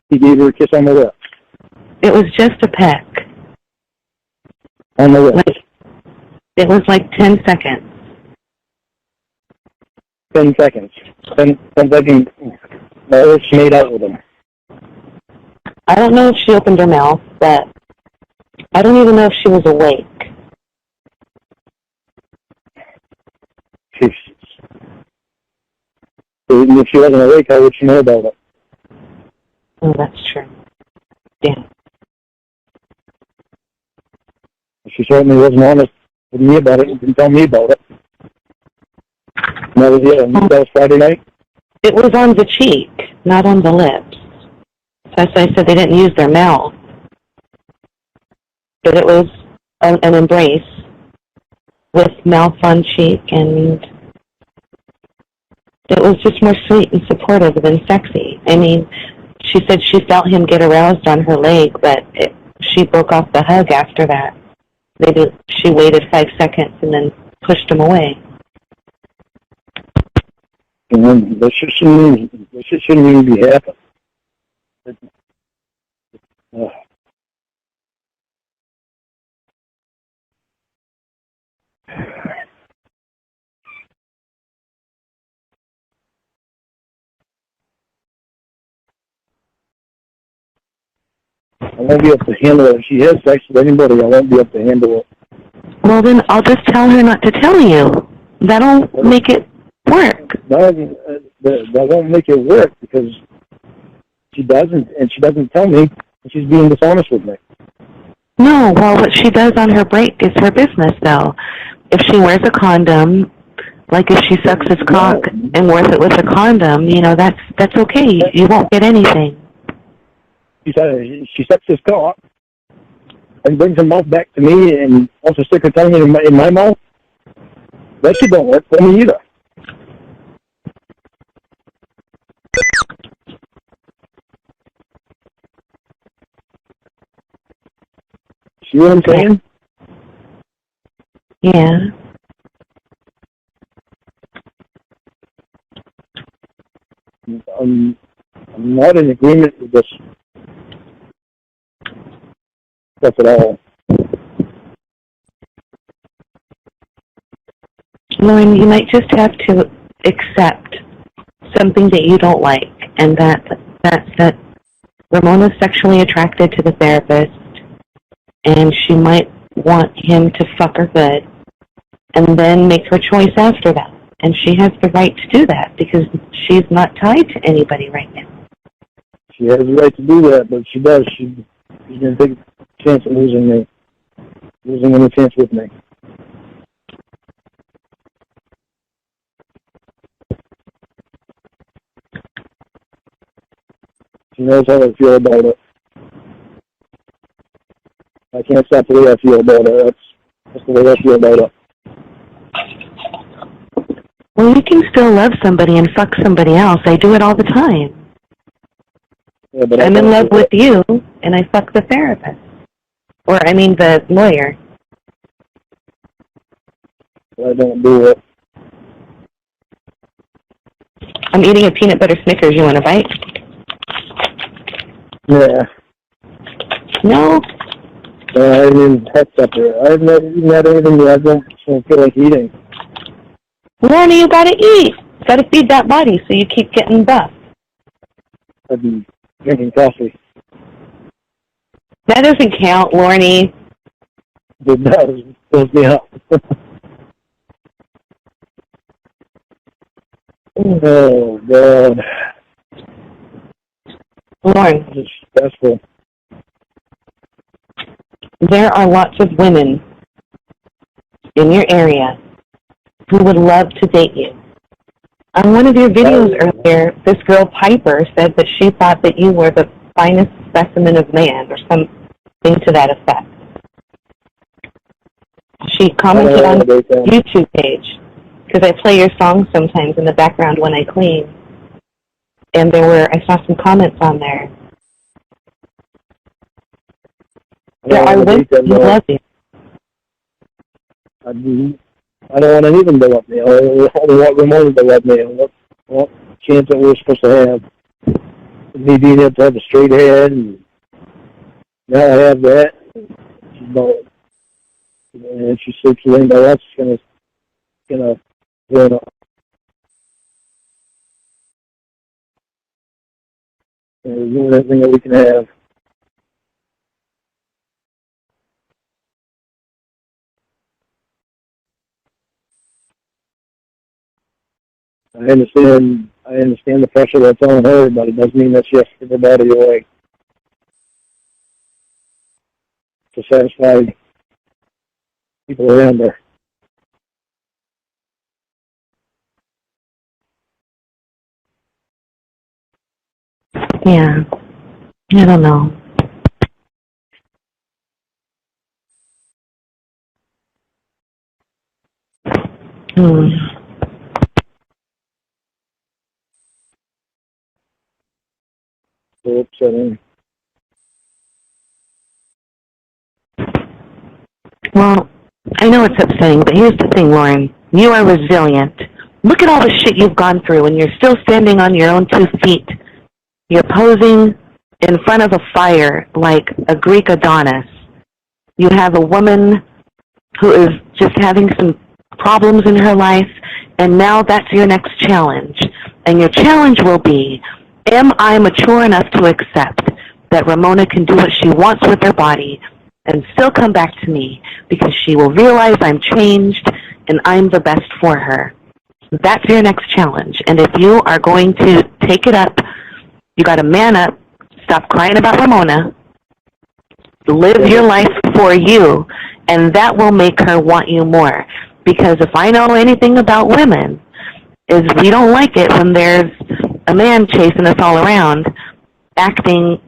He gave her a kiss on the lips. It was just a peck. On the lips. It was like 10 seconds. 10 seconds. 10 seconds. No, she made out with him. I don't know if she opened her mouth, but I don't even know if she was awake. Jesus. If she wasn't awake, how would she know about it? Oh, that's true. Yeah. She certainly wasn't honest with me about it and didn't tell me about it. And that was it. And that was Friday night? It was on the cheek, not on the lips. That's why I said they didn't use their mouth. But it was an embrace with mouth on cheek, and it was just more sweet and supportive than sexy. I mean, she said she felt him get aroused on her leg, but she broke off the hug after that. She waited 5 seconds and then pushed him away. And this shouldn't even be happening. I won't be able to handle it. If she has sex with anybody, I won't be able to handle it. Well, then I'll just tell her not to tell you. That'll make it work. That won't make it work because she doesn't tell me, and she's being dishonest with me. No, well, what she does on her break is her business, though. If she wears a condom, like if she sucks his cock and wears it with a condom, that's okay. You won't get anything. She sucks his cock and brings her mouth back to me and wants to stick her tongue in my mouth. That shit don't work for me either. See what I'm saying? Yeah. I'm not in agreement with this stuff at all. Lorne, you might just have to accept something that you don't like, and that's that Ramona's sexually attracted to the therapist, and she might want him to fuck her good, and then make her choice after that. And she has the right to do that because she's not tied to anybody right now. She has the right to do that, but she does. She's going to take a chance of losing any chance with me. She knows how I feel about it. I can't stop the way I feel about it. That's the way I feel about it. Well, you can still love somebody and fuck somebody else. I do it all the time. Yeah, but I'm in love with you, and I fuck the therapist. Or, I mean, the lawyer. I don't do it. I'm eating a peanut butter Snickers. You want a bite? Yeah. No? I didn't have supper. I've never even had anything yet. I don't feel like eating. Lorne, you gotta eat. Gotta feed that body so you keep getting buff. I've been drinking coffee. That doesn't count, Lorne. It does. It fills me up. Oh, God. Lorne. It's stressful. There are lots of women in your area who would love to date you. On one of your videos earlier, this girl Piper said that she thought that you were the finest specimen of man, or something to that effect. She commented on your YouTube page, because I play your songs sometimes in the background when I clean, and I saw some comments on there. There are women who love you. I don't want anything to love me. I want Ramona to love me. What chance that we're supposed to have? Me being able to have a straight head, and now I have that. And she sleeps with anybody else, it's gonna ruin up. Ruin everything that we can have. I understand the pressure that's on her, but it doesn't mean that she has to give her body away to satisfy people around her. Yeah, I don't know. So upsetting. Well, I know it's upsetting, but here's the thing, Lorne. You are resilient. Look at all the shit you've gone through, and you're still standing on your own 2 feet. You're posing in front of a fire like a Greek Adonis. You have a woman who is just having some problems in her life, and now that's your next challenge. And your challenge will be, am I mature enough to accept that Ramona can do what she wants with her body and still come back to me, because she will realize I'm changed and I'm the best for her. That's your next challenge. And if you are going to take it up, you got to man up, stop crying about Ramona, live your life for you, and that will make her want you more. Because if I know anything about women, is we don't like it when there's a man chasing us all around, acting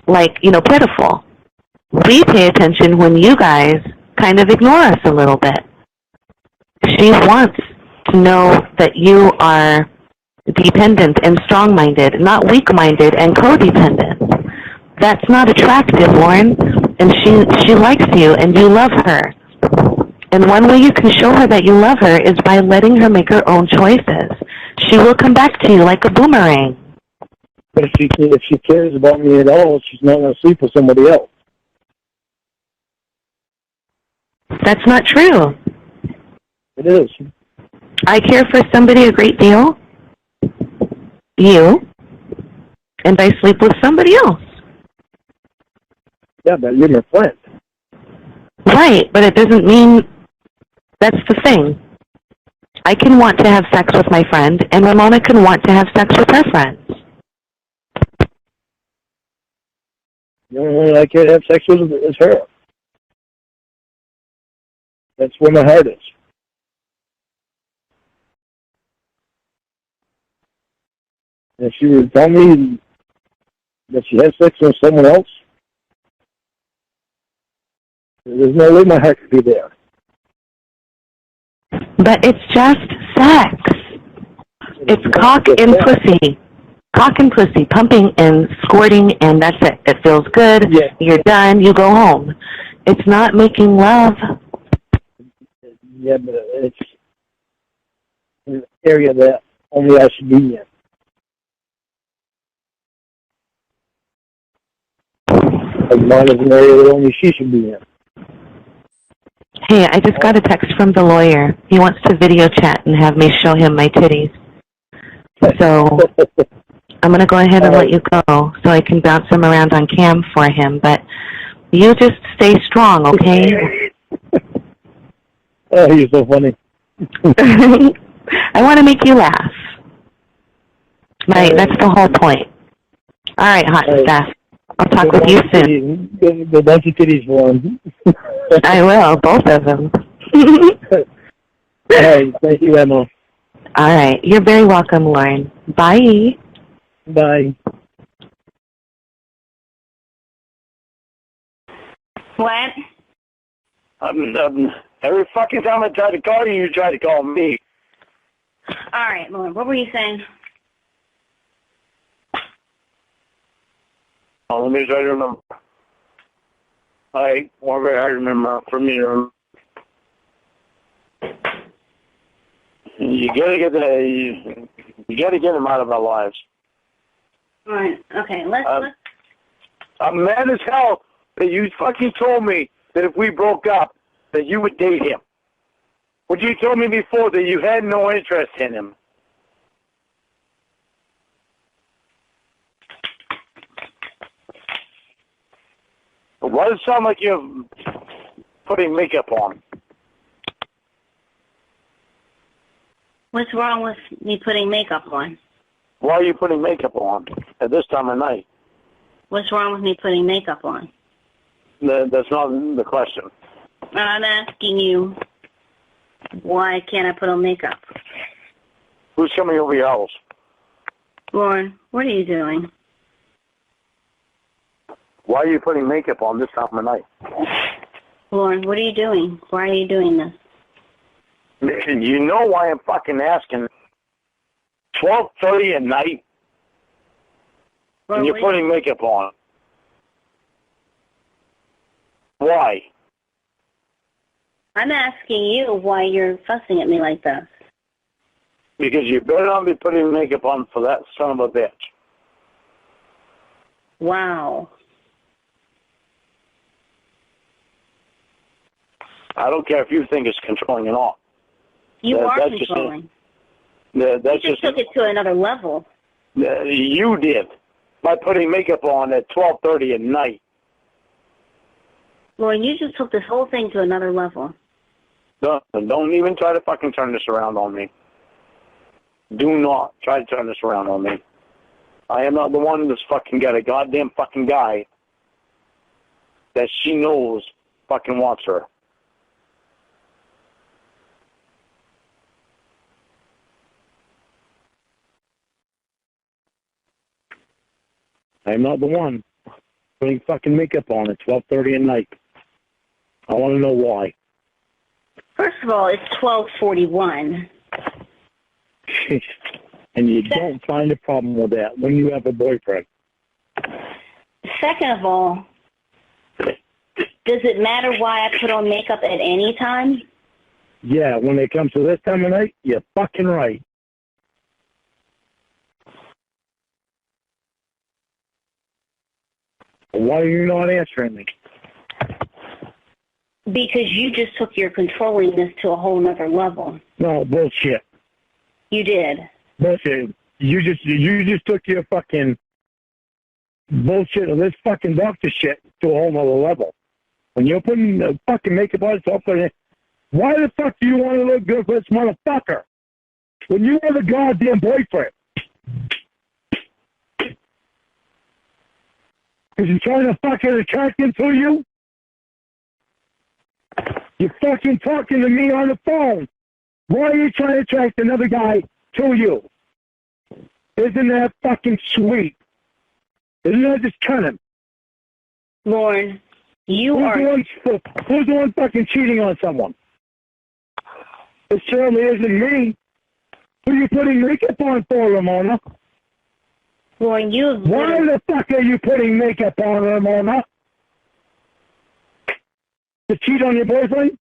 like, pitiful. We pay attention when you guys kind of ignore us a little bit. She wants to know that you are dependent and strong-minded, not weak-minded and codependent. That's not attractive, Lorne. And she likes you, and you love her. And one way you can show her that you love her is by letting her make her own choices. She will come back to you like a boomerang. But if she cares about me at all, she's not going to sleep with somebody else. That's not true. It is. I care for somebody a great deal, you, and I sleep with somebody else. Yeah, but you're my friend. Right, but it doesn't mean that's the thing. I can want to have sex with my friend, and Ramona can want to have sex with her friends. The only one I can't have sex with is her. That's where my heart is. If she would tell me that she has sex with someone else, there's no way my heart could be there. But it's just sex. It's cock and pussy. cock and pussy, pumping and squirting, and that's it. It feels good. Yeah. You're done. You go home. It's not making love. Yeah, but it's an area that only I should be in. Like mine is an area that only she should be in. Hey, I just got a text from the lawyer. He wants to video chat and have me show him my titties. So I'm going to go ahead and let you go so I can bounce them around on cam for him. But you just stay strong, okay? Oh, you're so funny. I want to make you laugh. That's the whole point. All right, hot stuff. I'll talk with you soon. Go bunch of titties for him. I will, both of them. All right, thank you, Emma. All right, you're very welcome, Lorne. Bye. Bye. What? Every fucking time I try to call you, you try to call me. All right, Lorne, what were you saying? Oh, let me try to remember. I remember from you. You gotta get them out of our lives. All right, okay, let's. I'm mad as hell that you fucking told me that if we broke up, that you would date him. But you told me before that you had no interest in him. Why does it sound like you're putting makeup on? What's wrong with me putting makeup on? Why are you putting makeup on at this time of night? What's wrong with me putting makeup on? That's not the question. I'm asking you, why can't I put on makeup? Who's coming over your house? Lorne, what are you doing? Why are you putting makeup on this time of night? Lorne, what are you doing? Why are you doing this? You know why I'm fucking asking. 12:30 at night, Lorne, and you're putting makeup on. Why? I'm asking you why you're fussing at me like this. Because you better not be putting makeup on for that son of a bitch. Wow. I don't care if you think it's controlling or not. You are controlling. You just took it to another level. You did by putting makeup on at 12:30 at night. Lorne, you just took this whole thing to another level. Don't even try to fucking turn this around on me. Do not try to turn this around on me. I am not the one that's fucking got a goddamn fucking guy that she knows fucking wants her. I'm not the one putting fucking makeup on at 12:30 at night. I want to know why. First of all, it's 12:41. And you don't find a problem with that when you have a boyfriend. Second of all, does it matter why I put on makeup at any time? Yeah, when it comes to this time of night, you're fucking right. Why are you not answering me? Because you just took your controllingness to a whole nother level. No, bullshit. You did. Bullshit. You just took your fucking bullshit of this fucking doctor shit to a whole nother level. When you're putting the fucking makeup on yourself, why the fuck do you want to look good for this motherfucker? When you have a goddamn boyfriend. Because you're trying to fucking attract him to you? You're fucking talking to me on the phone. Why are you trying to attract another guy to you? Isn't that fucking sweet? Isn't that just cunning? Lorne, who's the one fucking cheating on someone? It certainly isn't me. Who are you putting makeup on for, Ramona? Lorne, Why the fuck are you putting makeup on, Ramona? To cheat on your boyfriend?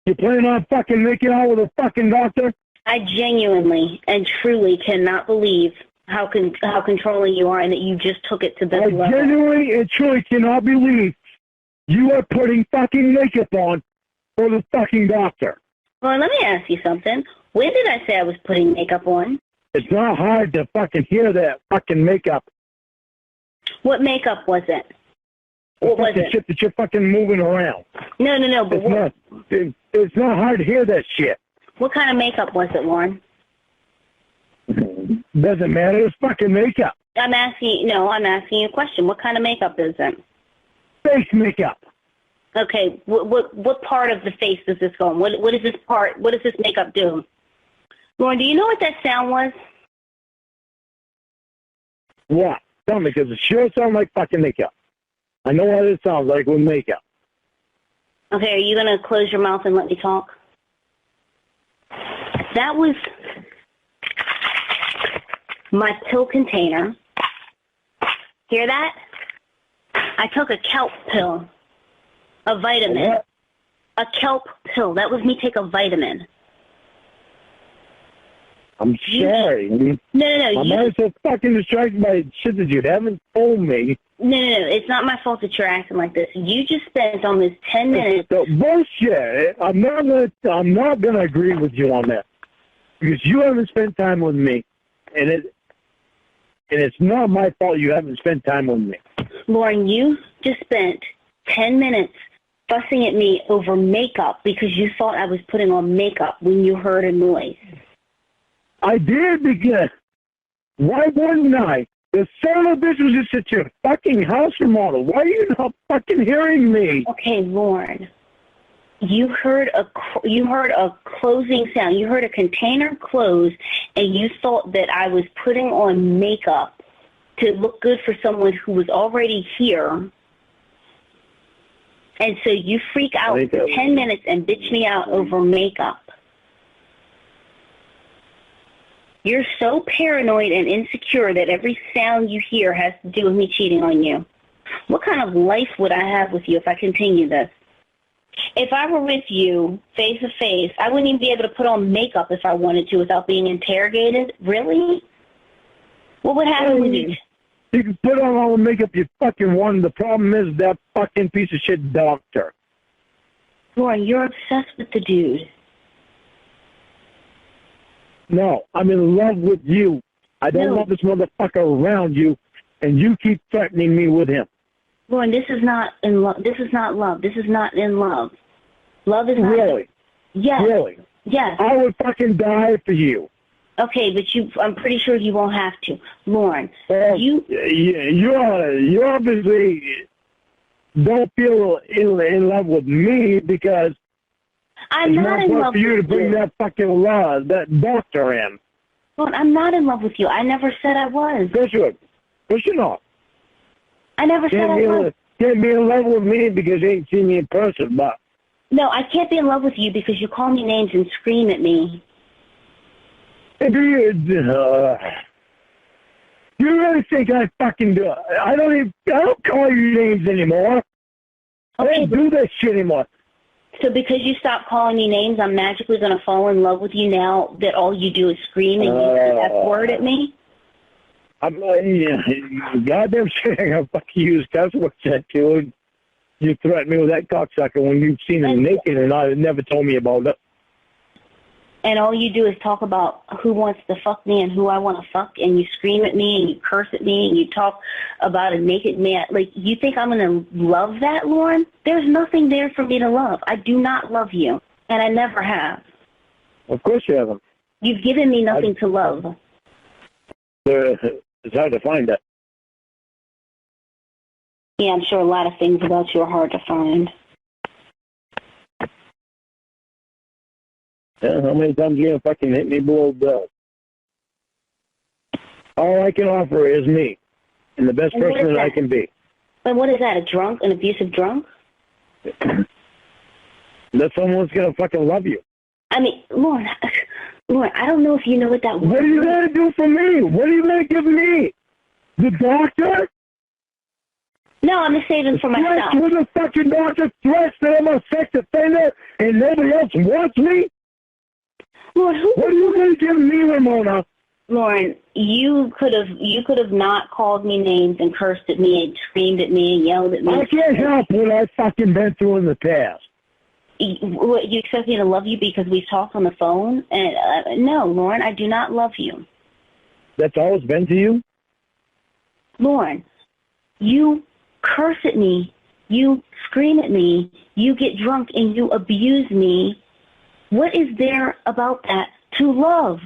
You planning on fucking making out with a fucking doctor? I genuinely and truly cannot believe how controlling you are and that you just took it to this level. I genuinely and truly cannot believe you are putting fucking makeup on for the fucking doctor. Well, let me ask you something. When did I say I was putting makeup on? It's not hard to fucking hear that fucking makeup. What makeup was it? What was it? Shit that you're fucking moving around. No, but it's not hard to hear that shit. What kind of makeup was it, Lorne? Doesn't matter. It's fucking makeup. I'm asking you a question. What kind of makeup is it? Face makeup. Okay, what part of the face does this go on? What is this part? What does this makeup do? Lorne, do you know what that sound was? What? Tell me, because it sure sounds like fucking makeup. I know what it sounds like with makeup. Okay, are you going to close your mouth and let me talk? That was my pill container. Hear that? I took a kelp pill, a vitamin. What? A kelp pill. That was me take a vitamin. I'm sorry. No. I'm always so fucking distracted by shit that you haven't told me. No. It's not my fault that you're acting like this. You just spent almost 10 minutes. Bullshit. I'm not gonna agree with you on that because you haven't spent time with me, and it's not my fault you haven't spent time with me. Lorne, you just spent 10 minutes fussing at me over makeup because you thought I was putting on makeup when you heard a noise. I did, because why wouldn't I? The son of a bitch was just at your fucking house remodel. Why are you not fucking hearing me? Okay, Lorne, you heard a closing sound. You heard a container close, and you thought that I was putting on makeup to look good for someone who was already here. And so you freak out for 10 minutes and bitch me out over makeup. You're so paranoid and insecure that every sound you hear has to do with me cheating on you. What kind of life would I have with you if I continue this? If I were with you face to face, I wouldn't even be able to put on makeup if I wanted to without being interrogated. Really? What would happen with you? You can put on all the makeup you fucking want. The problem is that fucking piece of shit doctor. Lorne, you're obsessed with the dude. No, I'm in love with you. I don't want this motherfucker around you, and you keep threatening me with him. Lorne, this is not in love. This is not love. This is not in love. Love is not. Really? Yes. Really? Yes. I would fucking die for you. Okay, but I'm pretty sure you won't have to. Lorne, you obviously don't feel in love with me because I'm not in love with you. For you to bring that fucking that doctor in. Lorne, I'm not in love with you. I never said I was. Of course you would. Of course you're not. I never said I was. Can't be in love with me because you ain't seen me in person, but... No, I can't be in love with you because you call me names and scream at me. Do you really think I fucking do it? I don't call you names anymore. I don't do that shit anymore. So because you stopped calling me names, I'm magically going to fall in love with you now that all you do is scream and you say that word at me? I'm goddamn shit, I'm going to fucking use cuss words at you. And you threaten me with that cocksucker when you've seen him naked and never told me about it. And all you do is talk about who wants to fuck me and who I want to fuck, and you scream at me and you curse at me and you talk about a naked man. Like, you think I'm going to love that, Lorne? There's nothing there for me to love. I do not love you, and I never have. Of course you haven't. You've given me nothing to love. It's hard to find that. Yeah, I'm sure a lot of things about you are hard to find. Yeah, how many times you gonna fucking hit me below the belt? All I can offer is me, and the best person that I can be. But what is that, an abusive drunk? That someone's gonna fucking love you. I mean, Lorne, Lorne, I don't know if you know what that word is. What are you going to do for me? What are you going to give me? The doctor? No, I'm going to save him for myself. With a fucking doctor threats that I'm a sex offender and nobody else wants me? Lorne, what are you going to give me, Ramona? Lorne, you could have not called me names and cursed at me and screamed at me and yelled at me. I can't help what I've fucking been through in the past. You expect me to love you because we've talked on the phone? And no, Lorne, I do not love you. That's all it's been to you? Lorne, you curse at me, you scream at me, you get drunk and you abuse me. What is there about that to love?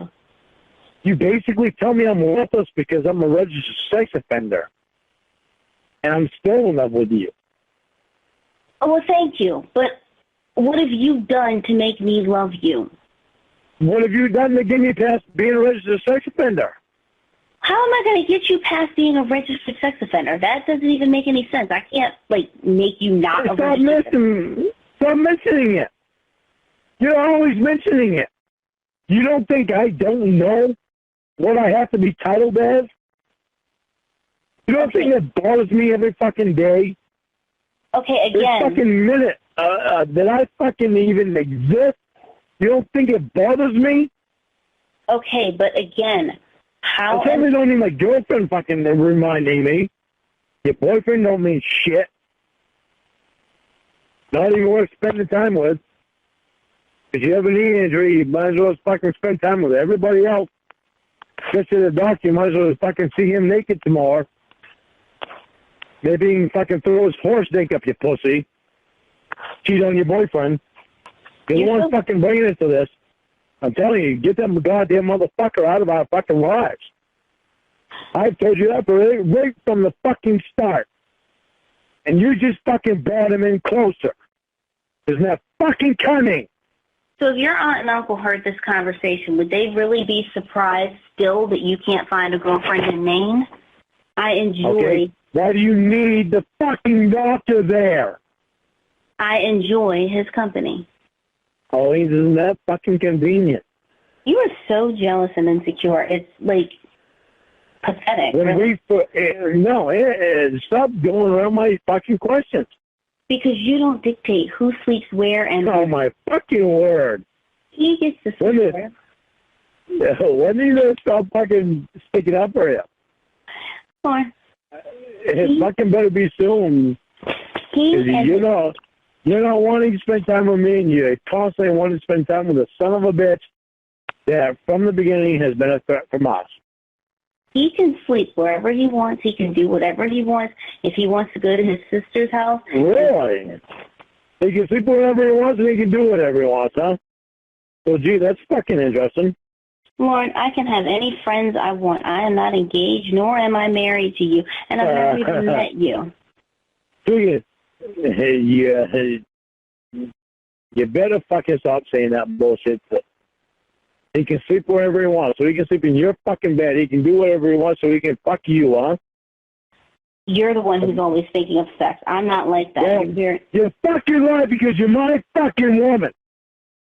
You basically tell me I'm worthless because I'm a registered sex offender. And I'm still in love with you. Oh, well, thank you. But what have you done to make me love you? What have you done to get me past being a registered sex offender? How am I going to get you past being a registered sex offender? That doesn't even make any sense. I can't, make you not a registered sex offender. Stop mentioning it. You're always mentioning it. You don't think I don't know what I have to be titled as? You don't think it bothers me every fucking day? Okay, again. Every fucking minute that I fucking even exist, you don't think it bothers me? Okay, but again, how... I certainly don't need my girlfriend fucking reminding me. Your boyfriend don't mean shit. Not even worth spending time with. If you have a knee injury, you might as well fucking spend time with everybody else. Especially the doctor, you might as well fucking see him naked tomorrow. Maybe he can fucking throw his horse dick up your pussy. Cheat on your boyfriend. You're the one fucking bringing it to this. I'm telling you, get that goddamn motherfucker out of our fucking lives. I've told you that right from the fucking start. And you just fucking brought him in closer. Isn't that fucking cunning? So if your aunt and uncle heard this conversation, would they really be surprised still that you can't find a girlfriend in Maine? I enjoy... Okay. Why do you need the fucking doctor there? I enjoy his company. Oh, isn't that fucking convenient? You are so jealous and insecure. It's, pathetic. When really. Stop going around my fucking questions. Because you don't dictate who sleeps where and... Oh, my fucking word. He gets to sleep where. When are you going to stop fucking sticking up for you? Fine. It fucking better be soon. You're not wanting to spend time with me, and you constantly want to spend time with a son of a bitch that from the beginning has been a threat from us. He can sleep wherever he wants. He can do whatever he wants. If he wants to go to his sister's house. Really? He can sleep wherever he wants, and he can do whatever he wants, huh? Well, gee, that's fucking interesting. Lorne, I can have any friends I want. I am not engaged, nor am I married to you, and I've never even met you. You better fucking stop saying that bullshit. He can sleep wherever he wants, so he can sleep in your fucking bed. He can do whatever he wants, so he can fuck you, huh? You're the one who's always thinking of sex. I'm not like that. Well, you're fucking right because you're my fucking woman.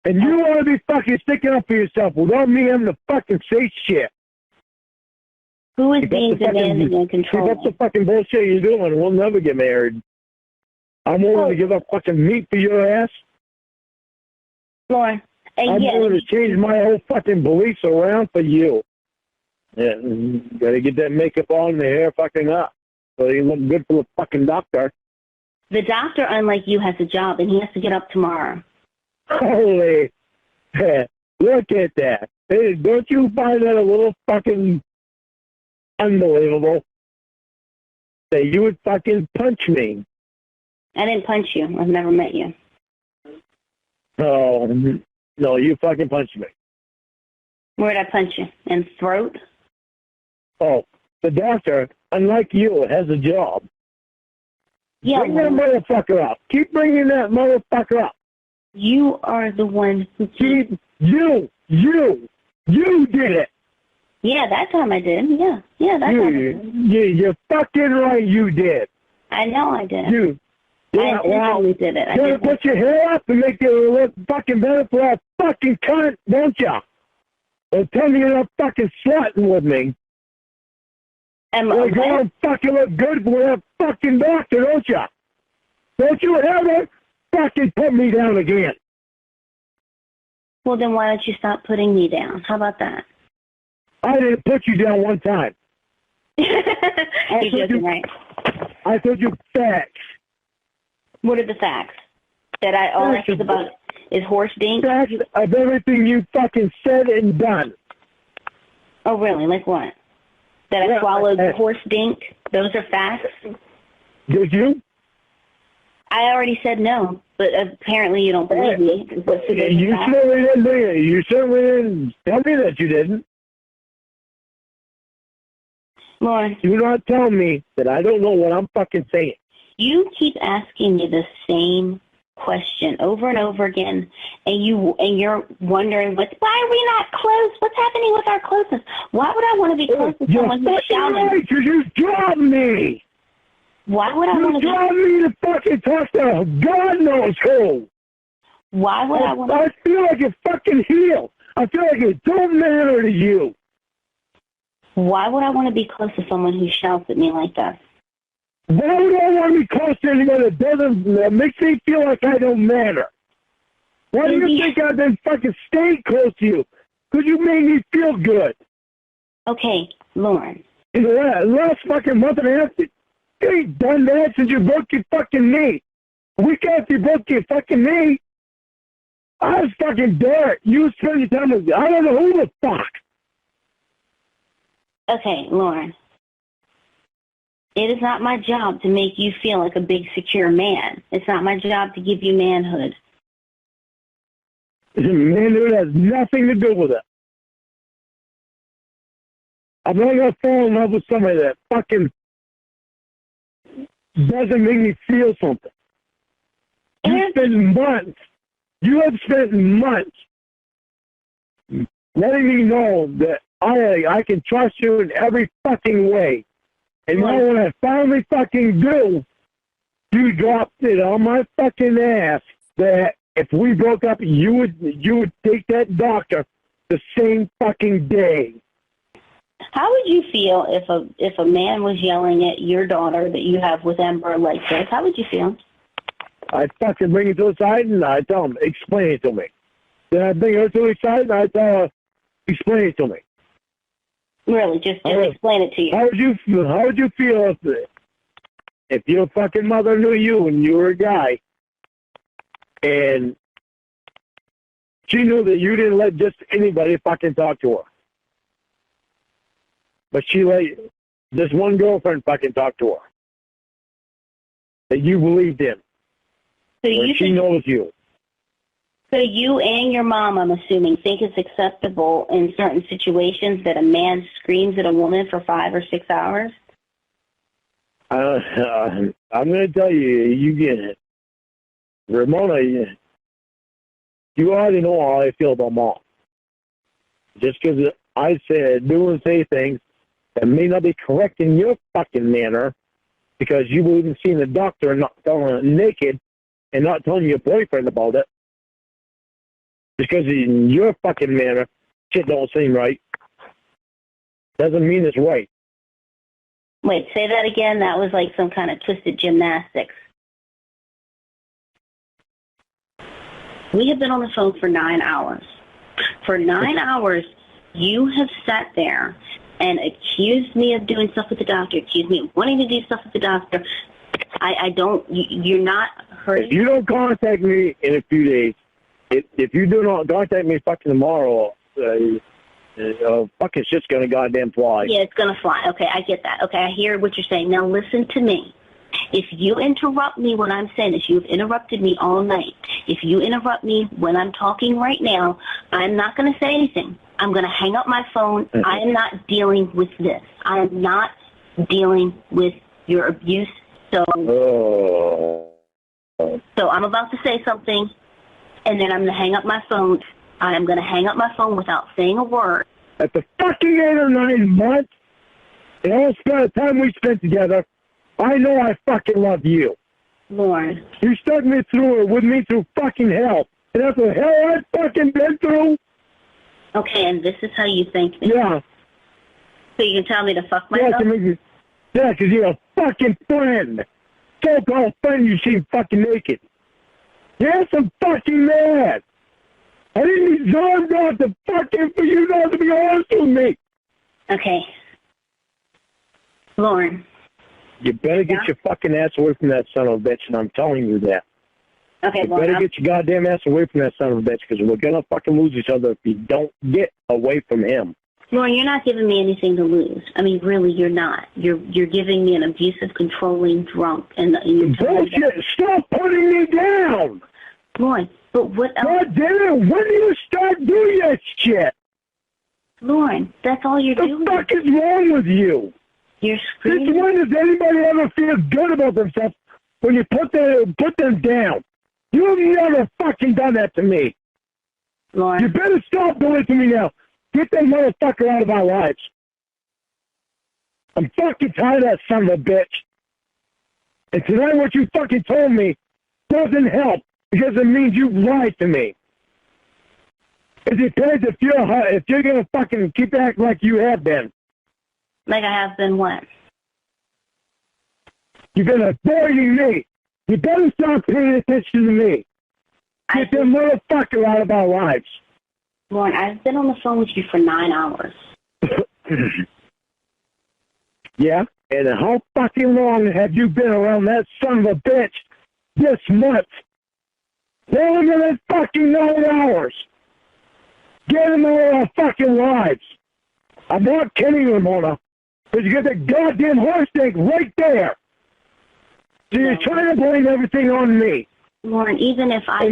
And you want to be fucking sticking up for yourself without me having to fucking say shit. Who is being demanding and controlling? Keep up the fucking bullshit you're doing, and we'll never get married. I'm willing to give up fucking meat for your ass. Lorne, I'm willing to change my whole fucking beliefs around for you. Yeah, gotta get that makeup on and the hair fucking up. So you look good for the fucking doctor. The doctor, unlike you, has a job, and he has to get up tomorrow. Holy, look at that. Hey, don't you find that a little fucking unbelievable? That you would fucking punch me. I didn't punch you. I've never met you. Oh, no, you fucking punched me. Where'd I punch you? In the throat? Oh, the doctor, unlike you, has a job. Yeah, Bring that motherfucker up. Keep bringing that motherfucker up. You are the one who keep... You did it. Yeah, that time I did. Yeah, that time I did. You're fucking right, you did. I know I did. Yeah, I did it. You gotta put your hair up and make it look fucking better for that fucking cunt, don't ya? Well, tell me you're not fucking slutting with me. You're going to fucking look good with a fucking doctor, don't you? Don't you ever fucking put me down again. Well, then why don't you stop putting me down? How about that? I didn't put you down one time. You're joking, right? I told you facts. What are the facts? That all I think about is horse dink? Facts of everything you fucking said and done. Oh, really? Like what? That I swallowed horse dink? Those are facts? Did you? I already said no, but apparently you don't believe me. You certainly didn't do it. You certainly didn't tell me that you didn't. Lorne. Do not tell me that I don't know what I'm fucking saying. You keep asking me the same question over and over again, and you're wondering, why are we not close? What's happening with our closeness? Why would I want to be close to someone who's shouting? Right, because you dropped me. Why would I want to be? You dropped me to fucking talk to God knows who. Why would I want to? I feel like a fucking heel. I feel like it don't matter to you. Why would I want to be close to someone who shouts at me like that? Why would I want to be close to anyone that makes me feel like I don't matter? Why do you think I've been fucking staying close to you? Because you made me feel good. Okay, Lorne. In the last fucking month and a half, you ain't done that since you broke your fucking knee. A week after you broke your fucking knee, I was fucking there. You was spending time with me. I don't know who the fuck. Okay, Lorne. It is not my job to make you feel like a big, secure man. It's not my job to give you manhood. Manhood has nothing to do with it. I'm not going to fall in love with somebody that fucking doesn't make me feel something. You have spent months letting me know that I can trust you in every fucking way. And now when I finally fucking do, you dropped it on my fucking ass that if we broke up, you would take that doctor the same fucking day. How would you feel if a man was yelling at your daughter that you have with Ember like this? How would you feel? I'd fucking bring it to the side and I'd tell him, explain it to me. Then I'd bring her to the side and I'd tell her, explain it to me. Really, just explain it to you. How would you feel if your fucking mother knew you and you were a guy and she knew that you didn't let just anybody fucking talk to her? But she let this one girlfriend fucking talk to her that you believed in. So she knows you. So you and your mom, I'm assuming, think it's acceptable in certain situations that a man screams at a woman for 5 or 6 hours? I'm going to tell you, you get it. Ramona, you already know how I feel about Mom. Just because I do and say things that may not be correct in your fucking manner because you believe in seeing the doctor and not telling it naked and not telling your boyfriend about it. Because in your fucking manner, shit don't seem right. Doesn't mean it's right. Wait, say that again? That was like some kind of twisted gymnastics. We have been on the phone for 9 hours. For 9 hours, you have sat there and accused me of doing stuff with the doctor, accused me of wanting to do stuff with the doctor. You're not hurting. If you don't contact me in a few days, if you do not contact me fucking tomorrow, fucking shit's gonna goddamn fly. Yeah, it's gonna fly. Okay, I get that. Okay, I hear what you're saying. Now listen to me. If you interrupt me when I'm saying this, you've interrupted me all night. If you interrupt me when I'm talking right now, I'm not gonna say anything. I'm gonna hang up my phone. I am not dealing with this. I am not dealing with your abuse. So I'm about to say something. And then I'm going to hang up my phone. I am going to hang up my phone without saying a word. At the fucking 8 or 9 months, and all the time we spent together, I know I fucking love you. Lorne. You stuck me through it with me through fucking hell. And after the hell I've fucking been through, Okay, and this is how you think me? Yeah. So you can tell me to fuck myself? Yeah, because you're a fucking friend. So-called friend you seem fucking naked. Yes, I'm fucking mad. I didn't deserve not to fucking for you not to be honest with me. Okay. Lorne. You better get your fucking ass away from that son of a bitch, and I'm telling you that. Okay, you better get your goddamn ass away from that son of a bitch, because we're gonna fucking lose each other if you don't get away from him. Lorne, you're not giving me anything to lose. I mean, really, you're not. You're giving me an abusive, controlling drunk, and you're bullshit. Stop putting me down. Lorne, but what else? God damn it! When do you start doing that shit? Lorne, that's all you're doing. What the fuck is wrong with you? You're screaming. Since when does anybody ever feel good about themselves when you put them down? You've never fucking done that to me. Lorne. You better stop doing it to me now. Get that motherfucker out of our lives. I'm fucking tired of that son of a bitch. And tonight what you fucking told me doesn't help because it means you lied to me. It depends if you're gonna fucking keep acting like you have been. Like I have been what? You've been avoiding me. You better start paying attention to me. Get that motherfucker out of our lives. Lorne, I've been on the phone with you for 9 hours. Yeah? And how fucking long have you been around that son of a bitch this month? Longer than fucking 9 hours. Get him out of our fucking lives. I'm not kidding, Ramona. Because you got the goddamn horse steak right there. So you're trying to blame everything on me. Lorne, even if I...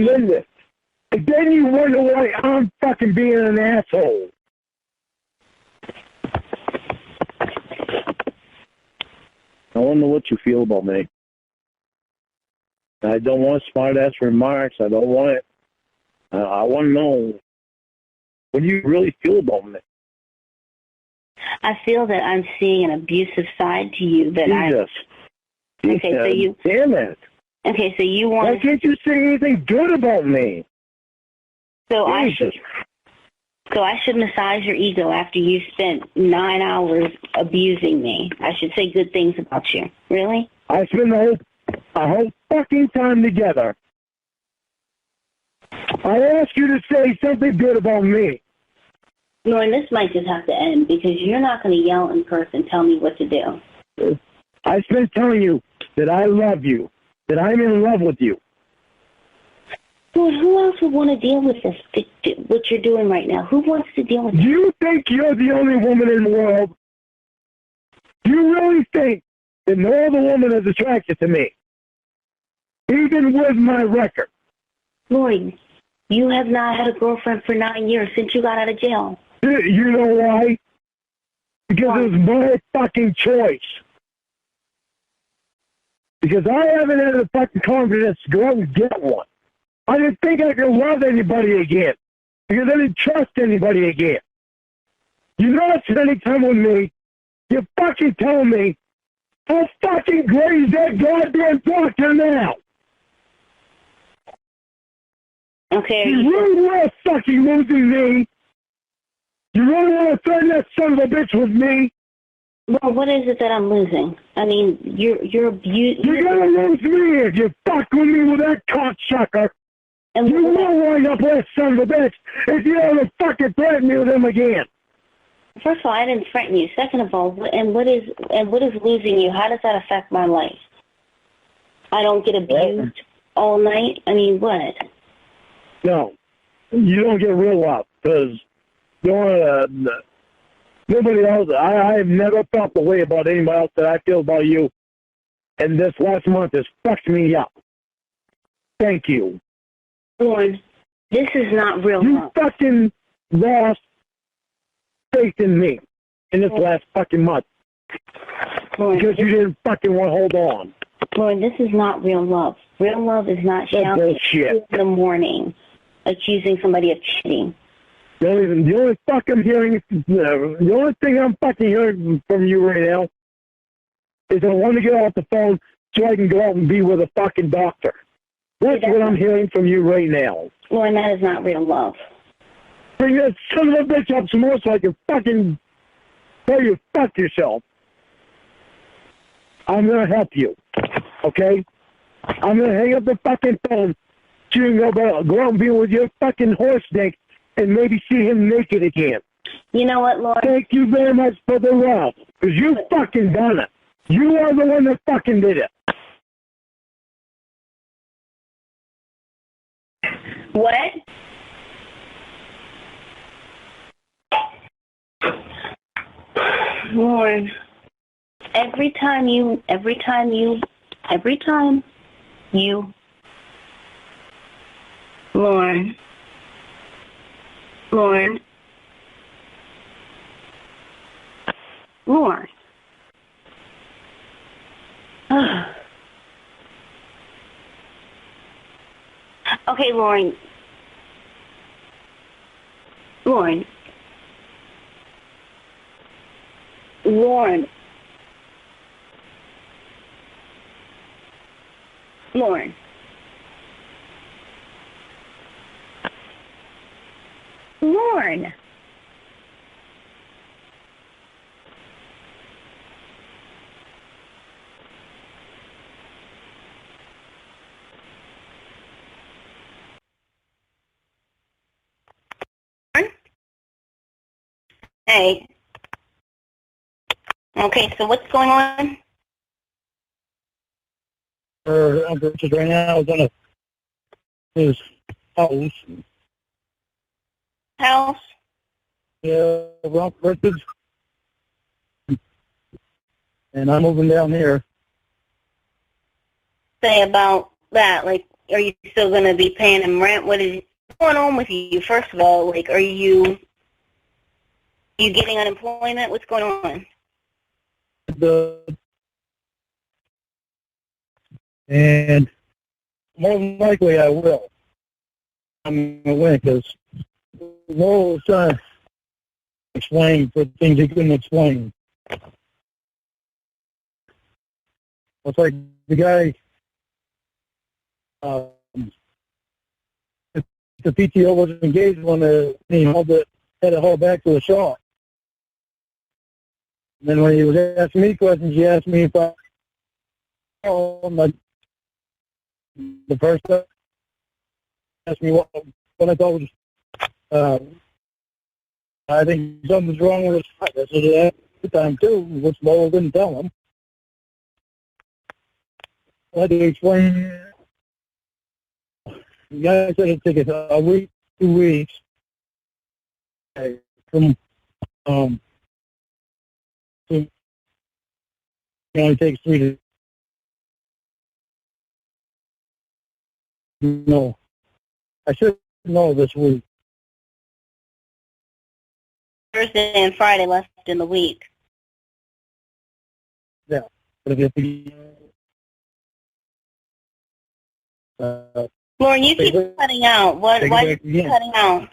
And then you wonder why I'm fucking being an asshole. I wonder what you feel about me. I don't want smart-ass remarks. I don't want it. I want to know, what do you really feel about me? I feel that I'm seeing an abusive side to you that Okay, so you... Damn it. Okay, so you want... Why can't you say anything good about me? So I should massage your ego after you spent 9 hours abusing me. I should say good things about you. Really? I spent the whole fucking time together. I asked you to say something good about me. Lorne, this might just have to end because you're not going to yell in person and tell me what to do. I spent telling you that I love you, that I'm in love with you. Lord, who else would want to deal with this, what you're doing right now? Who wants to deal with this? Do you think you're the only woman in the world? Do you really think that no other woman is attracted to me? Even with my record? Lloyd, you have not had a girlfriend for 9 years since you got out of jail. You know why? Because it was my fucking choice. Because I haven't had the fucking confidence to go out and get one. I didn't think I could love anybody again. Because I didn't trust anybody again. You're not spending time with me. You're fucking telling me how fucking great is that goddamn doctor now? Okay. You really want to fucking losing me? You really want to threaten that son of a bitch with me? Well, what is it that I'm losing? I mean, you're abusing... You're gonna lose me if you fuck with me with that cocksucker. And you will wind up with that son of a bitch if you ever fucking threaten me with him again. First of all, I didn't threaten you. Second of all, what is losing you? How does that affect my life? I don't get abused all night? I mean, what? No, you don't get real love because nobody else. I have never felt the way about anybody else that I feel about you. And this last month has fucked me up. Thank you. Lord, this is not real you love. You fucking lost faith in me in this last fucking month. Lord, because you didn't fucking want to hold on. Lord, this is not real love. Real love is not shouting in the morning, accusing somebody of cheating. The only thing I'm fucking hearing from you right now is I want to get off the phone so I can go out and be with a fucking doctor. That's what I'm hearing from you right now. Lord, that is not real love. bring that son of a bitch up some more so I can fucking tell you fuck yourself. I'm gonna help you, okay? I'm gonna hang up the fucking phone so you can go out and be with your fucking horse dick and maybe see him naked again. You know what, Lord? Thank you very much for the love, because you fucking done it. You are the one that fucking did it. What? Lord, every time you, Lorne, okay, Lorne, Lorne, Hey. Okay, so what's going on? Right now, I was on his house. House? Yeah, Rock Richards. And I'm moving down here. Say about that, like, are you still going to be paying him rent? What's going on with you, first of all? Like, are you getting unemployment? What's going on? And more than likely I will. I'm going to win because Laurel was trying to explain for things he couldn't explain. It's like the guy, the PTO wasn't engaged when he had to haul back to a shop. And then when he was asking me questions, he asked me if I the first time asked me what I thought was, I think something's wrong with his heart. I said at the time too, which Lowell didn't tell him. I had to explain. The guy said it'd take a week, 2 weeks. From it only takes 3 to no. I should know this week. Thursday and Friday left in the week. Yeah. But if you, Lauren, you keep cutting out. Why are you cutting out?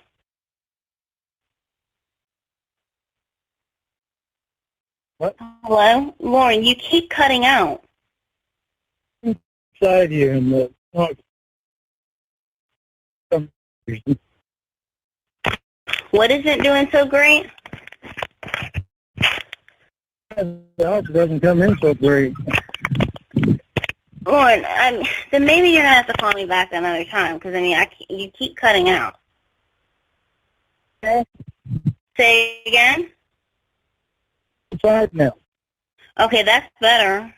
What? Hello? Lauren, you keep cutting out. Inside here in the What isn't doing so great? The house doesn't come in so great. Lauren, then maybe you're going to have to call me back another time, because, you keep cutting out. Okay. Say again? Inside now. Okay, that's better.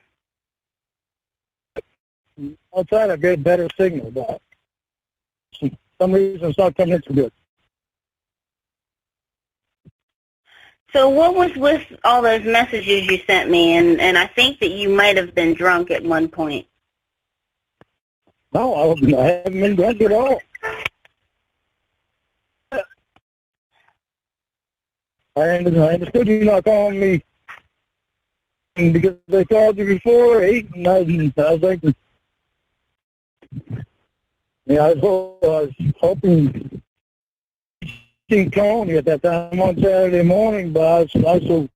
Outside I get better signal, but for some reason it's not coming in so good. So what was with all those messages you sent me? And I think that you might have been drunk at one point. No, I haven't been drunk at all. I understood you not calling me because they called you before 8, and I was like, yeah, I was hoping she'd call me at that time on Saturday morning, but I was so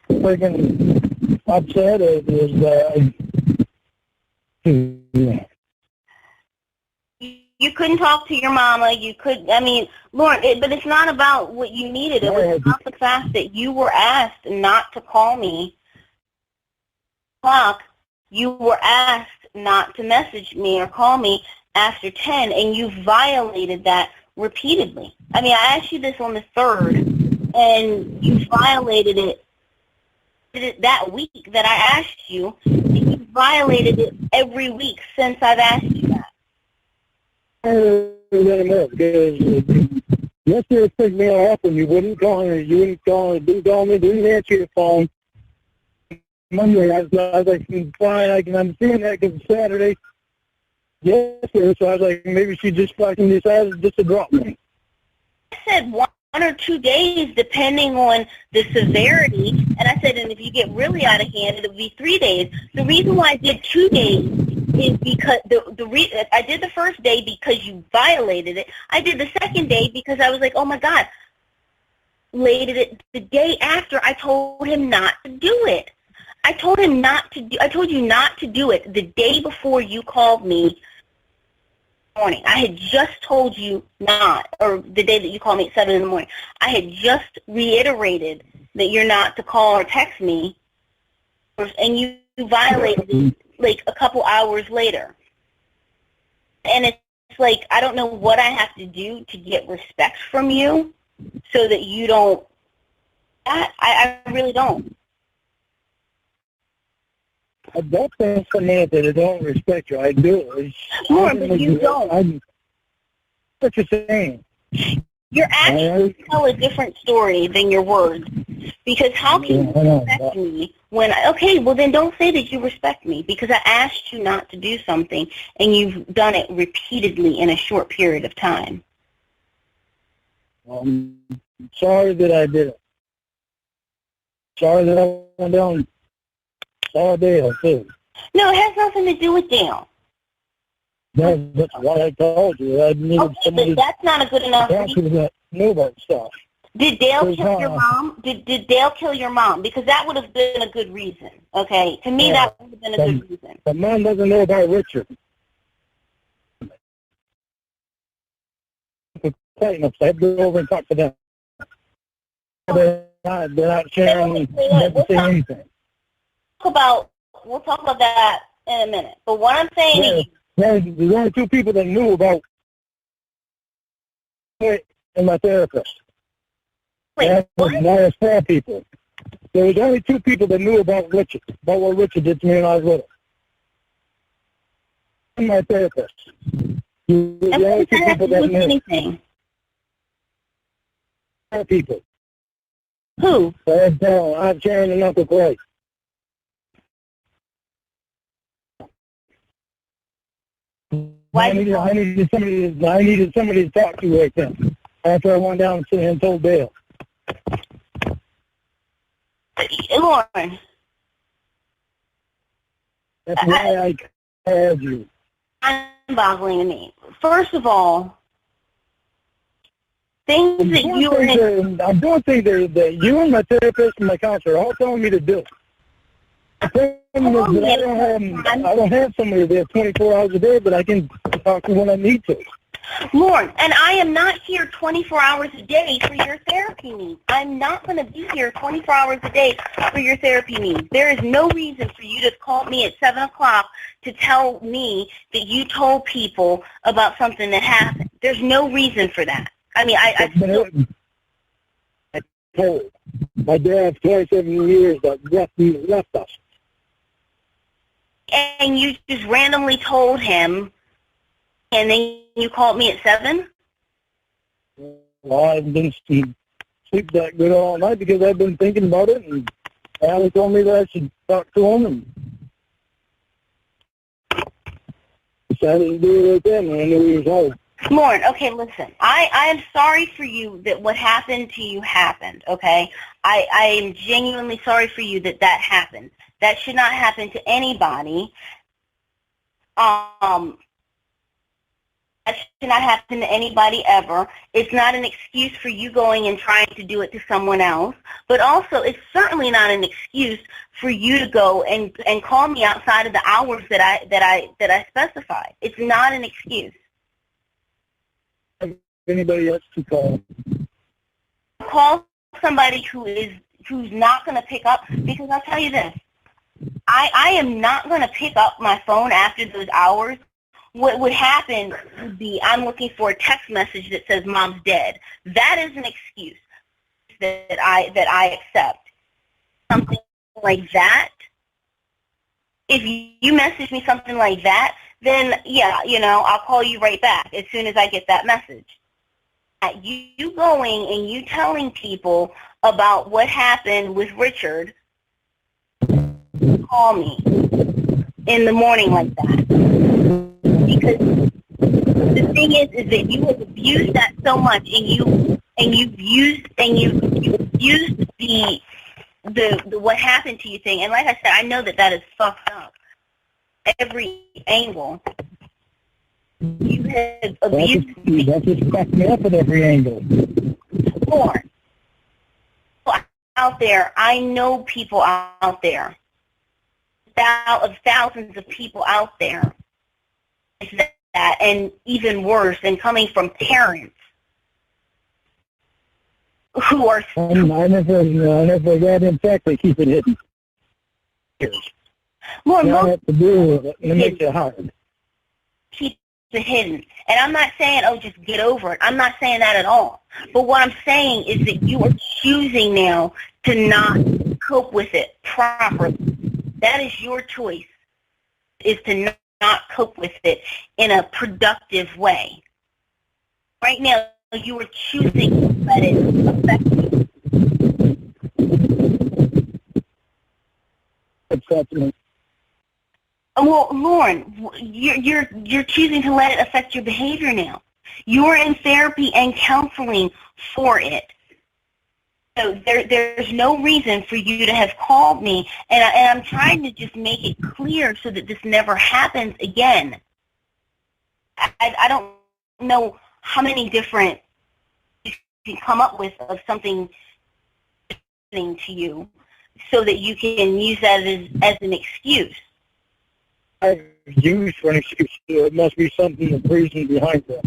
freaking upset. It was, You couldn't talk to your mama. You could, I mean, Lorne, but it's not about what you needed. It was about the fact that you were asked not to call me. You were asked not to message me or call me after 10, and you violated that repeatedly. I mean, I asked you this on the 3rd, and you violated it that week that I asked you, and you violated it every week since I've asked you that. Because yesterday it pissed me off when you wouldn't call me, didn't call me, didn't answer your phone. Monday, I was like, fine, I can understand that because it's Saturday. Yesterday, so I was like, maybe she just fucking decided just to drop me. I said 1 or 2 days, depending on the severity, and I said, and if you get really out of hand, it'll be 3 days. The reason why I did 2 days is because I did the first day because you violated it. I did the second day because I was like, oh my God, violated it the day after I told him not to do it. I told you not to do it the day before you called me morning. I had just told you not, or the day that you called me at 7 in the morning. I had just reiterated that you're not to call or text me, and you violated it like a couple hours later. And it's like, I don't know what I have to do to get respect from you so that you don't. I really don't. I don't think for me that I don't respect you. I do. More, but you don't. What you're saying? Your actions tell a different story than your words. Because how can you respect me when okay, well then don't say that you respect me because I asked you not to do something and you've done it repeatedly in a short period of time. I'm sorry that I did it. Sorry that I went down all day too. No, it has nothing to do with Dale. That's what I told you. I needed somebody. But that's not a good enough reason. That knew about stuff. Did Dale kill your mom? Did Dale kill your mom? Because that would have been a good reason. Okay, to me that would have been a good reason. The mom doesn't know about Richard. I have to go over and talk to them. They're not sharing. Anything. We'll talk about that in a minute. But what I'm saying is, there's only 2 people that knew about it and my therapist. Wait, what? Now there's 4 people. There was only 2 people that knew about Richard, about what Richard did to me when I was little. And my therapist. The only 2 people that knew. Anything? 4 people. Who? I'm Sharon and Uncle Clay. I needed somebody to talk to right then. After I went down and told Dale. Lorne. That's why I called you. Mind-boggling to me. First of all, things that you and I'm doing things that you and my therapist and my counselor are all telling me to do. I don't have somebody there 24 hours a day, but I can talk to when I need to. Lorne, and I am not here 24 hours a day for your therapy needs. I'm not going to be here 24 hours a day for your therapy needs. There is no reason for you to call me at 7 o'clock to tell me that you told people about something that happened. There's no reason for that. I mean, I told my dad 27 years that left us. And you just randomly told him, and then you called me at 7? Well, I've been sleep that good all night because I've been thinking about it, and Allie told me that I should talk to him, and decided to do it right then when I knew he was home. Lorne, okay, listen. I am sorry for you that what happened to you happened, okay? I am genuinely sorry for you that happened. That should not happen to anybody. That should not happen to anybody ever. It's not an excuse for you going and trying to do it to someone else. But also, it's certainly not an excuse for you to go and call me outside of the hours that I specified. It's not an excuse. Anybody else to call? Call somebody who's not going to pick up, because I'll tell you this. I am not going to pick up my phone after those hours. What would happen would be I'm looking for a text message that says Mom's dead. That is an excuse that I accept. Something like that. If you message me something like that, then yeah, I'll call you right back as soon as I get that message. You going and you telling people about what happened with Richard, call me in the morning like that. Because the thing is that you have abused that so much, and you've used the what happened to you thing. And like I said, I know that is fucked up. Every angle. You have abused me. That's just fucked me up at every angle. Lorne, out there, I know people out there. Thousands of people out there. That, and even worse, and coming from parents who are. I never got in fact they keep it hidden. More have to deal with it, and it makes it hard. Keep it hidden, and I'm not saying, oh, just get over it. I'm not saying that at all. But what I'm saying is that you are choosing now to not cope with it properly. That is your choice, is to not cope with it in a productive way. Right now, you are choosing to let it affect you. Well, Lorne, you're choosing to let it affect your behavior now. You're in therapy and counseling for it. So there's no reason for you to have called me, and I'm trying to just make it clear so that this never happens again. I don't know how many different you can come up with of something happening to you so that you can use that as an excuse. I've used for an excuse. It must be something, the reason behind that.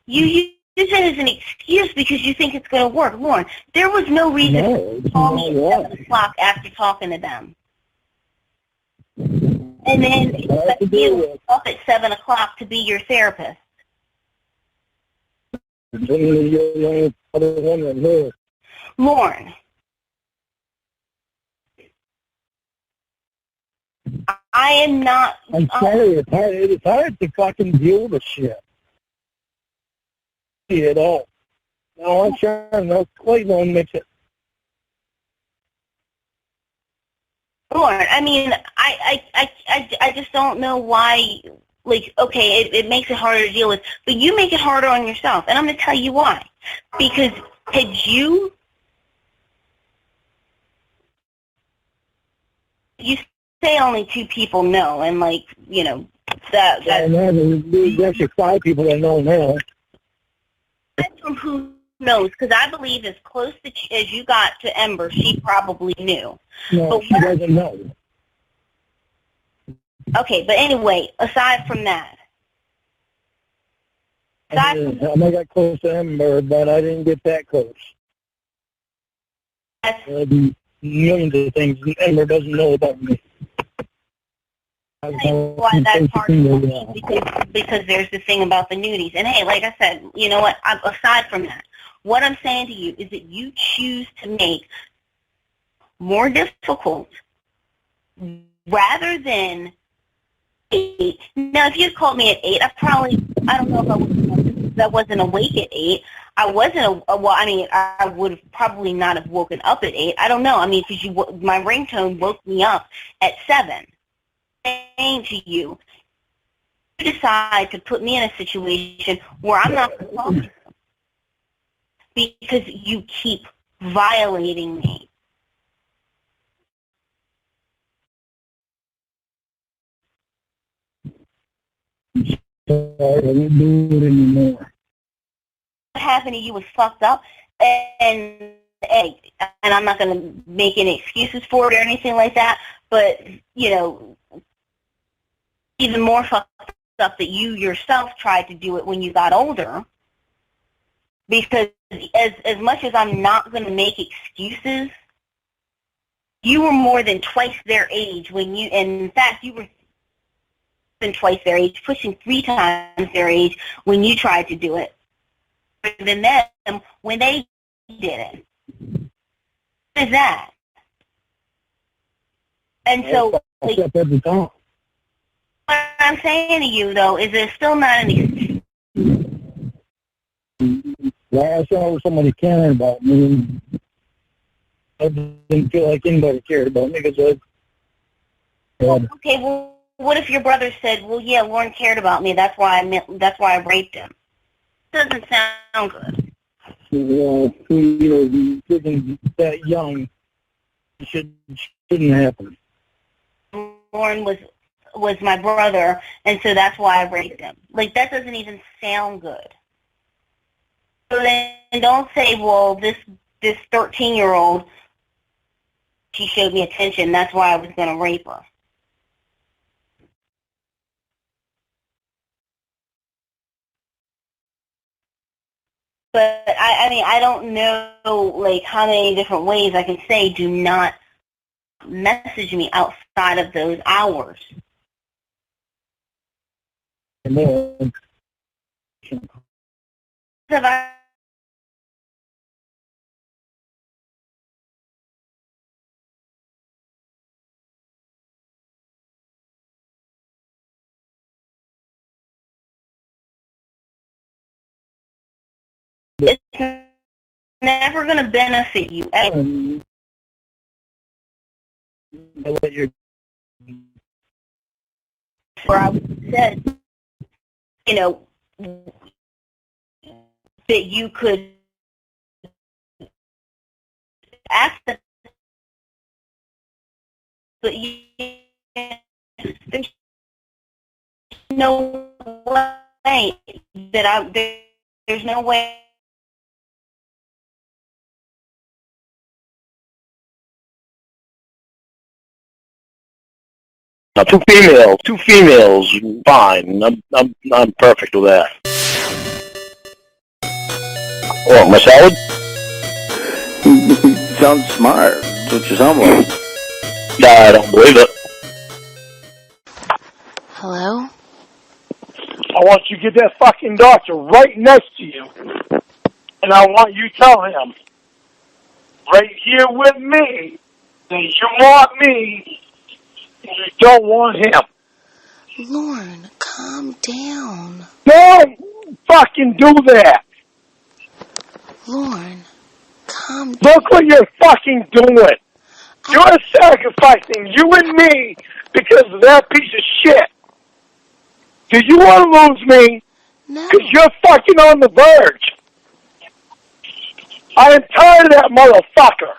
You use it as an excuse because you think it's going to work. Lorne, there was no reason to call me at 7 o'clock after talking to them. And then expect you up at 7 o'clock to be your therapist. Lorne, I am not... I'm sorry, it's hard to fucking deal with shit. At all. No, I'm sure no quite won't mix it. Lorne, I mean, I just don't know why. Like, okay, it makes it harder to deal with, but you make it harder on yourself, and I'm going to tell you why. Because had you say only 2 people know, and like, that. There's actually 5 people that know now. From who knows, because I believe as close as you got to Ember, she probably knew. No, but she doesn't know. Okay, but anyway, aside from that. I got close to Ember, but I didn't get that close. Millions of things Ember doesn't know about me. Why that's hard to me, because there's the thing about the nudies. And hey, like I said, you know what, aside from that, what I'm saying to you is that you choose to make more difficult rather than 8. Now, if you had called me at 8, I don't know if I wasn't awake at 8. I would have probably not have woken up at 8. I don't know. I mean, because my ringtone woke me up at 7. Saying to you decide to put me in a situation where I'm not going to talk to you because you keep violating me. I don't do it anymore. What happened to you was fucked up, and I'm not going to make any excuses for it or anything like that, but, even more fucked up that you yourself tried to do it when you got older, Because as much as I'm not going to make excuses, you were more than twice their age when you, and in fact, you were than twice their age, pushing 3 times their age when you tried to do it, than them when they did it. What is that? And so, like, what I'm saying to you, though, is there's still not an excuse. Last I saw somebody caring about me, I didn't feel like anybody cared about me because Okay, well, what if your brother said, "Well, yeah, Lorne cared about me. That's why I raped him." Doesn't sound good. Well, getting that young shouldn't happen. Lorne was my brother, and so that's why I raped him. Like, that doesn't even sound good. So then don't say, well, this 13-year-old, she showed me attention, that's why I was going to rape her. But, I mean, I don't know, like, how many different ways I can say do not message me outside of those hours. And then, it's never going to benefit you ever. Where I said, you know, that you could ask them, but there's no way that there's no way. Now, two females, fine. I'm perfect with that. Oh, my salad? You sound smart. That's what you sound like. I don't believe it. Hello? I want you to get that fucking doctor right next to you, and I want you to tell him, right here with me, that you want me, and you don't want him. Lorne, calm down. Don't fucking do that. Lorne, calm down. Look what you're fucking doing. You're sacrificing you and me because of that piece of shit. Do you want to lose me? No. Because you're fucking on the verge. I am tired of that motherfucker.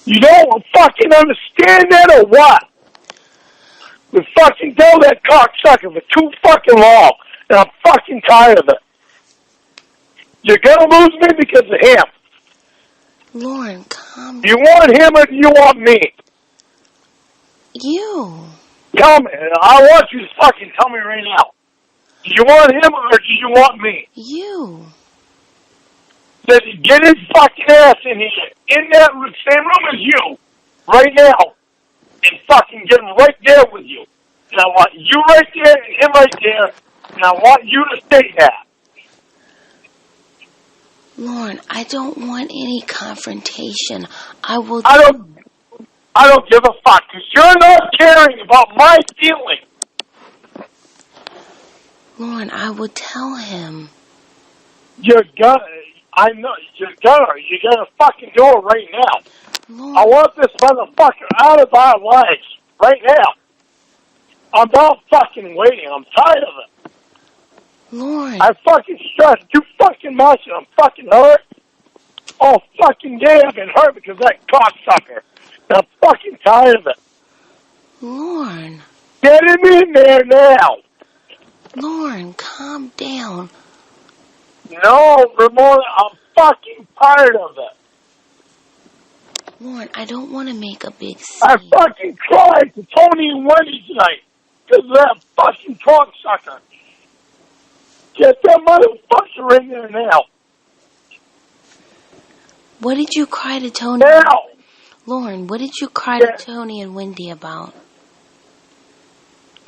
You don't fucking understand that or what? We fucking go that cocksucker for too fucking long, and I'm fucking tired of it. You're gonna lose me because of him. Lorne, calm down. You want him or do you want me? You. Tell me. I want you to fucking tell me right now. Do you want him or do you want me? You. Then get his fucking ass in here, in that same room as you, right now, and fucking get him right there with you. And I want you right there and him right there, and I want you to say that. Lorne, I don't want any confrontation. I don't give a fuck, because you're not caring about my feelings. Lorne, I would tell him. You're gonna, I know, you're gonna fucking do it right now. Lorne. I want this motherfucker out of our lives, right now. I'm not fucking waiting, I'm tired of it. Lorne. I fucking stressed too fucking much and I'm fucking hurt. All fucking day I've been hurt because of that cocksucker. And I'm fucking tired of it. Lorne. Get him in there now. Lorne, calm down. No, Ramona, I'm fucking tired of it. Lorne, I don't want to make a big scene. I fucking cried to Tony and Wendy tonight because of that fucking cocksucker. Get that motherfucker in there now. What did you cry to Tony? Now. Lorne, what did you cry to Tony and Wendy about?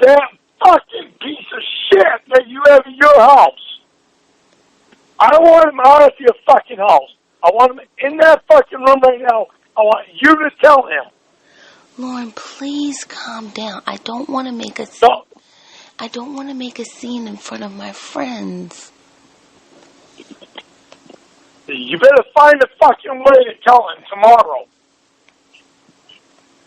That fucking piece of shit that you have in your house. I don't want him out of your fucking house. I want him in that fucking room right now. I want you to tell him. Lorne, please calm down. I don't want to make a I don't want to make a scene in front of my friends. You better find a fucking way to tell him tomorrow.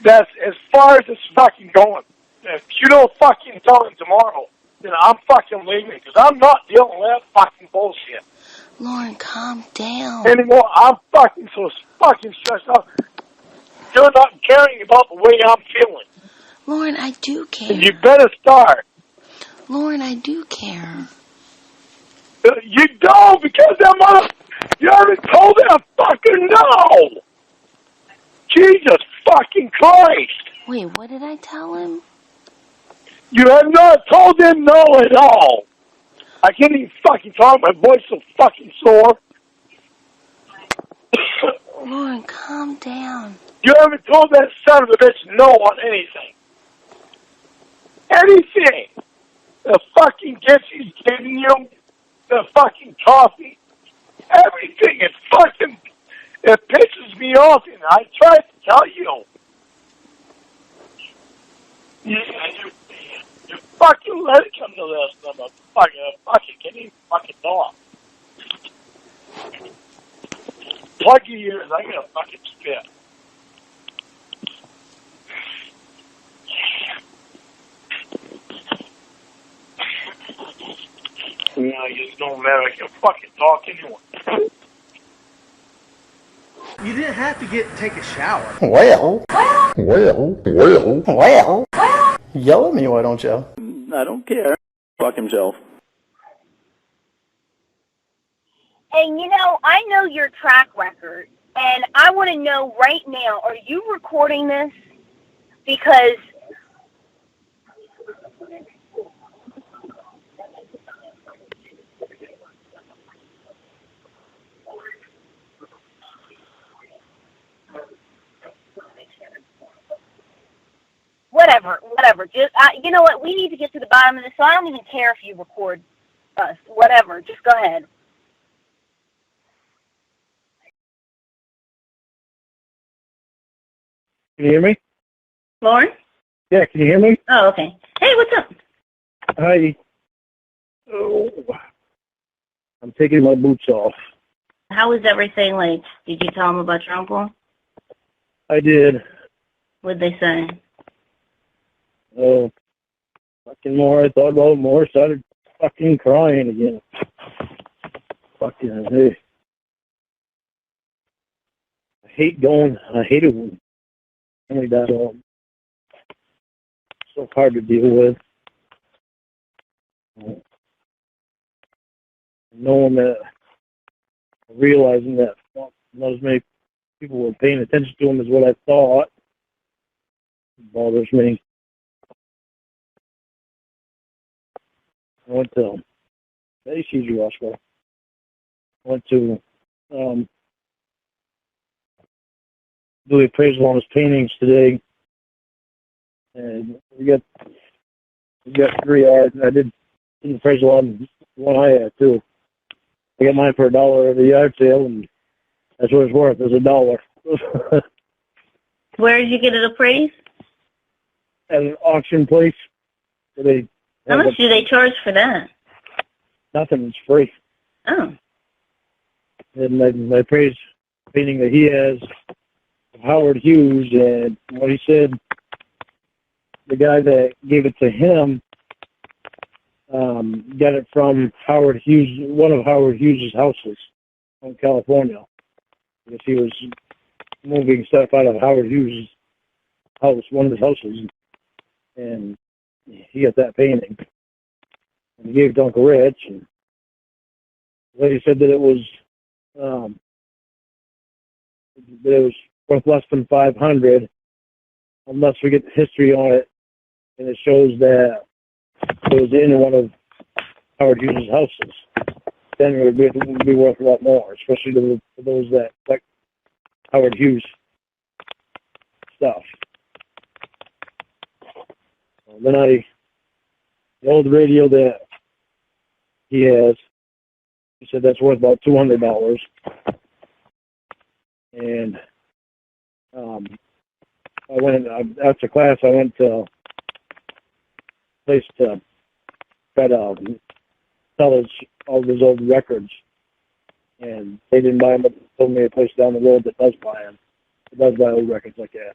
That's as far as it's fucking going. If you don't fucking tell him tomorrow, then I'm fucking leaving because I'm not dealing with that fucking bullshit. Lorne, calm down. Anymore, I'm fucking so fucking stressed out. You're not caring about the way I'm feeling. Lorne, I do care. And you better start. Lorne, I do care. You don't because that mother... You haven't told him fucking no! Jesus fucking Christ! Wait, what did I tell him? You have not told him no at all. I can't even fucking talk. My voice is so fucking sore. Lorne, calm down. You haven't told that son of a bitch no on anything. Anything. The fucking gifts he's giving you, the fucking coffee, everything. It pisses me off, and I tried to tell you. You fucking let it come to this. I'm a fucking can't even fucking talk. Plug your ears. I gotta fucking spit. No, you don't matter. I can fucking talk anyway. You didn't have to take a shower. Well. Yell at me, why don't you? I don't care. Fuck himself. And I know your track record, and I want to know right now, are you recording this? Because whatever. Just you know what? We need to get to the bottom of this, so I don't even care if you record us. Whatever. Just go ahead. Can you hear me? Lorne? Yeah, can you hear me? Oh, okay. Hey, what's up? Hi. Oh, I'm taking my boots off. How was everything? Like, did you tell him about your uncle? I did. What'd they say? Oh, fucking more. I thought about it more. Started fucking crying again. Fucking hey. I hate it when family dies on. So hard to deal with. Knowing that, realizing that not as many people were paying attention to him as what I thought, bothers me. I went to ACG Hospital. I went to do the appraisal on his paintings today, and we got 3 yards. I did an appraisal on one I had too. I got mine for $1 at the yard sale, and that's what it's worth. It's $1. Where did you get it appraised? At an auction place. How much do they charge for that? Nothing. It's free. Oh. And I appraised the painting that he has of Howard Hughes, and what he said, the guy that gave it to him got it from Howard Hughes, one of Howard Hughes' houses in California. Because he was moving stuff out of Howard Hughes' house, one of his houses, and he got that painting. And he gave it to Uncle Rich, and the lady said that it was worth less than $500 unless we get the history on it, and it shows that it was in one of Howard Hughes' houses, then it would be worth a lot more, especially to those that like Howard Hughes stuff. Then the old radio that he has, he said that's worth about $200. And I went after class. I went to a place to try to sell all those old records, and they didn't buy them. But they told me a place down the road that does buy them. It does buy old records like that.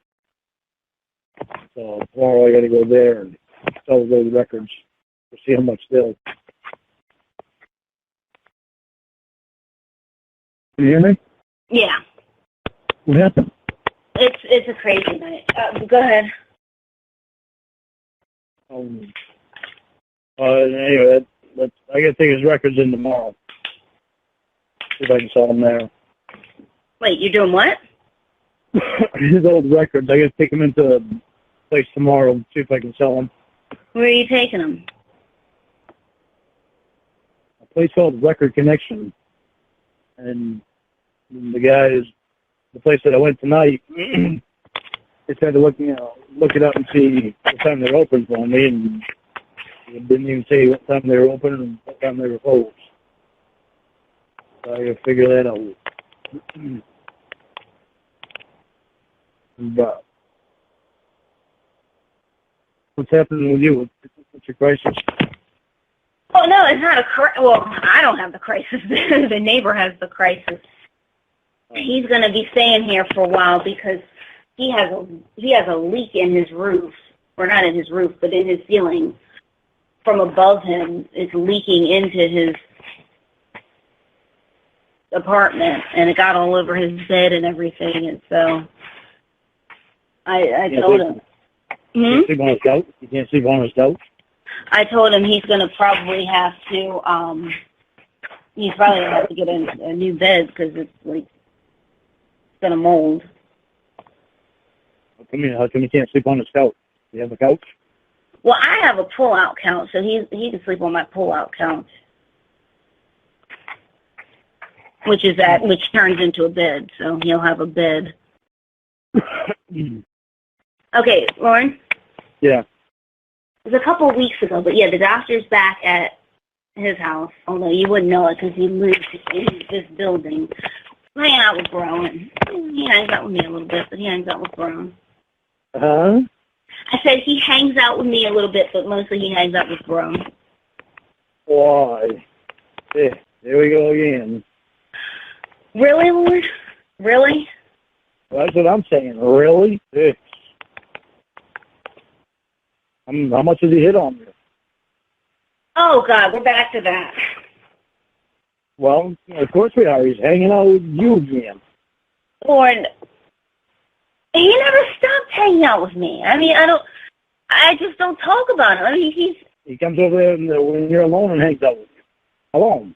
So tomorrow I got to go there and sell those old records to see how much they'll. Can you hear me? Yeah. What happened? It's a crazy night. Go ahead. Anyway, I got to take his records in tomorrow. See if I can sell them there. Wait, you're doing what? His old records. I got to take them into the place tomorrow and see if I can sell them. Where are you taking them? A place called Record Connection. And the place that I went tonight, they tried to look it up and see what time they're open for me, and it didn't even say what time they were open and what time they were closed. So I got to figure that out. But what's happening with you? What's your crisis? Oh, no, it's not a crisis. Well, I don't have the crisis. The neighbor has the crisis. He's going to be staying here for a while because he has a leak in his roof, or not in his roof, but in his ceiling from above him. It's leaking into his apartment, and it got all over his bed and everything. And so I told him. You can't sleep on his couch? You can't sleep on his couch? I told him he's going to probably have to, get a new bed because it's like, it's going to mold. How come you can't sleep on his couch? Do you have a couch? Well, I have a pull-out couch, so he can sleep on my pull-out couch, which turns into a bed, so he'll have a bed. Okay, Lorne? Yeah. It was a couple of weeks ago, but yeah, the doctor's back at his house, although you wouldn't know it because he lives in this building, hanging out with Bro, and he hangs out with me a little bit, but he hangs out with Bro. Huh? I said he hangs out with me a little bit, but mostly he hangs out with Bro. Why? Yeah, there we go again. Really, Lord? Really? Well, that's what I'm saying. Really? Yeah. How much does he hit on you? Oh, God, we're back to that. Well, of course we are. He's hanging out with you again. Lord, he never stopped hanging out with me. I mean, I just don't talk about him. I mean, he comes over there when you're alone and hangs out with you. Alone.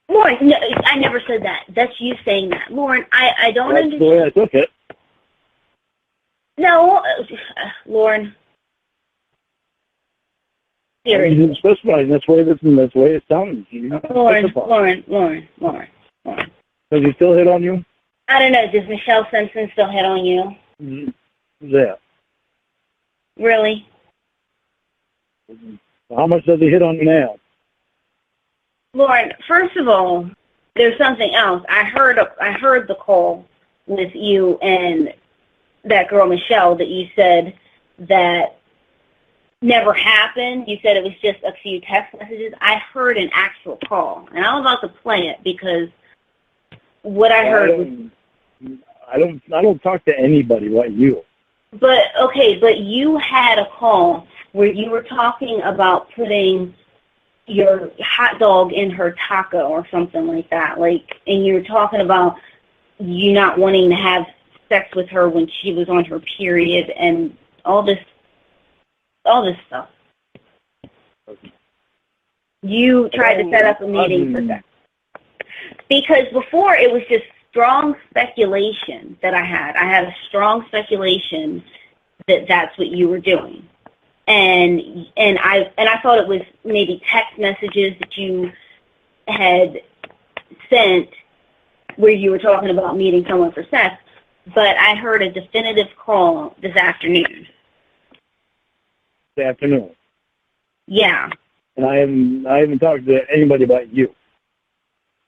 Lauren, no, I never said that. That's you saying that. Lauren, I don't understand. That's the way I took it. No, Lauren. Seriously. You didn't specify, and that's the way it sounds. Lauren. Does he still hit on you? I don't know. Does Michelle Simpson still hit on you? Who's that? Really? How much does he hit on you now? Lauren, first of all, there's something else. I heard the call with you and that girl Michelle that you said that never happened. You said it was just a few text messages. I heard an actual call, and I'm about to play it because what I heard was... I don't talk to anybody like you. But you had a call where you were talking about putting your hot dog in her taco or something like that. And you were talking about you not wanting to have sex with her when she was on her period and all this stuff. You tried to set up a meeting for that. Because before it was just strong speculation that I had. I had a strong speculation that that's what you were doing. and I thought it was maybe text messages that you had sent where you were talking about meeting someone for sex, but I heard a definitive call this afternoon. This afternoon? Yeah. And I haven't talked to anybody but you.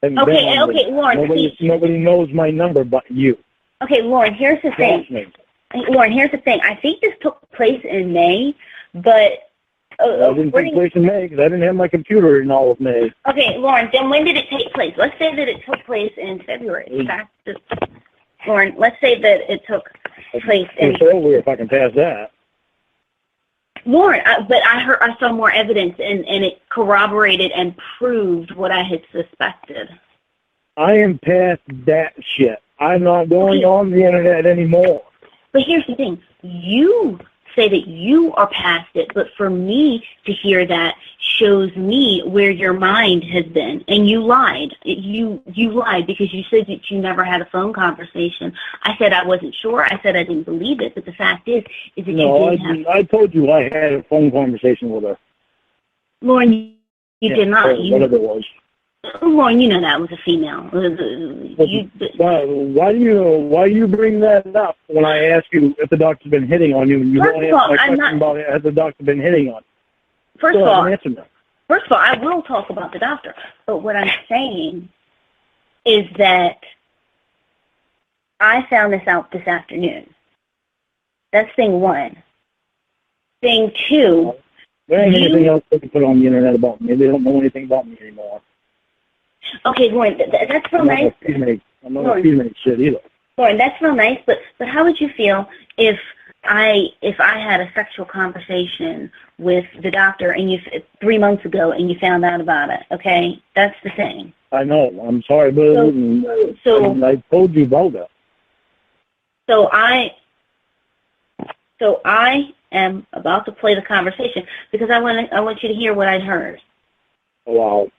Okay, Lorne. Nobody knows my number but you. Okay, Lorne, here's the thing. I think this took place in May, but... it didn't take place in May because I didn't have my computer in all of May. Okay, Lorne, then when did it take place? Let's say that it took place in February. Lorne, let's say that it took place in... It's over if I can pass that. Lorne, but I saw more evidence, and it corroborated and proved what I had suspected. I am past that shit. I'm not going on the internet anymore. But here's the thing. You say that you are past it, but for me to hear that shows me where your mind has been. And you lied. You lied because you said that you never had a phone conversation. I said I wasn't sure. I said I didn't believe it. But the fact is that you didn't have... I told you I had a phone conversation with her. Lorne, you did not. Whatever it was. Lorne, you know that was a female. Why do you bring that up when I ask you if the doctor's been hitting on you and you don't answer my question about has the doctor been hitting on you? First of all, I will talk about the doctor. But what I'm saying is that I found this out this afternoon. That's thing one. Thing two... There ain't anything else they can put on the internet about me. They don't know anything about me anymore. Okay, Lorne, that's real nice. I'm not a female shit either. Lorne, that's real nice, but how would you feel if I had a sexual conversation with the doctor and 3 months ago and you found out about it? Okay, that's the thing. I know. I'm sorry, but I told you about that. So I am about to play the conversation because I want you to hear what I heard. Wow.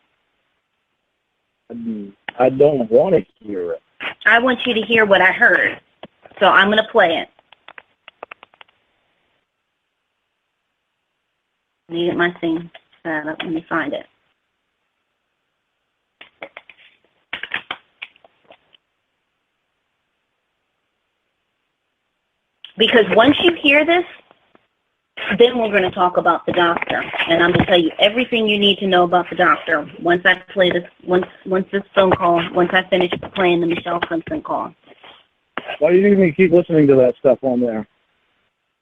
I don't want to hear it. I want you to hear what I heard. So I'm going to play it. Let me get my thing set up. Let me find it. Because once you hear this, then we're going to talk about the doctor, and I'm going to tell you everything you need to know about the doctor once I play this. Once this phone call, once I finish playing the Michelle Simpson call. Why do you even keep listening to that stuff on there?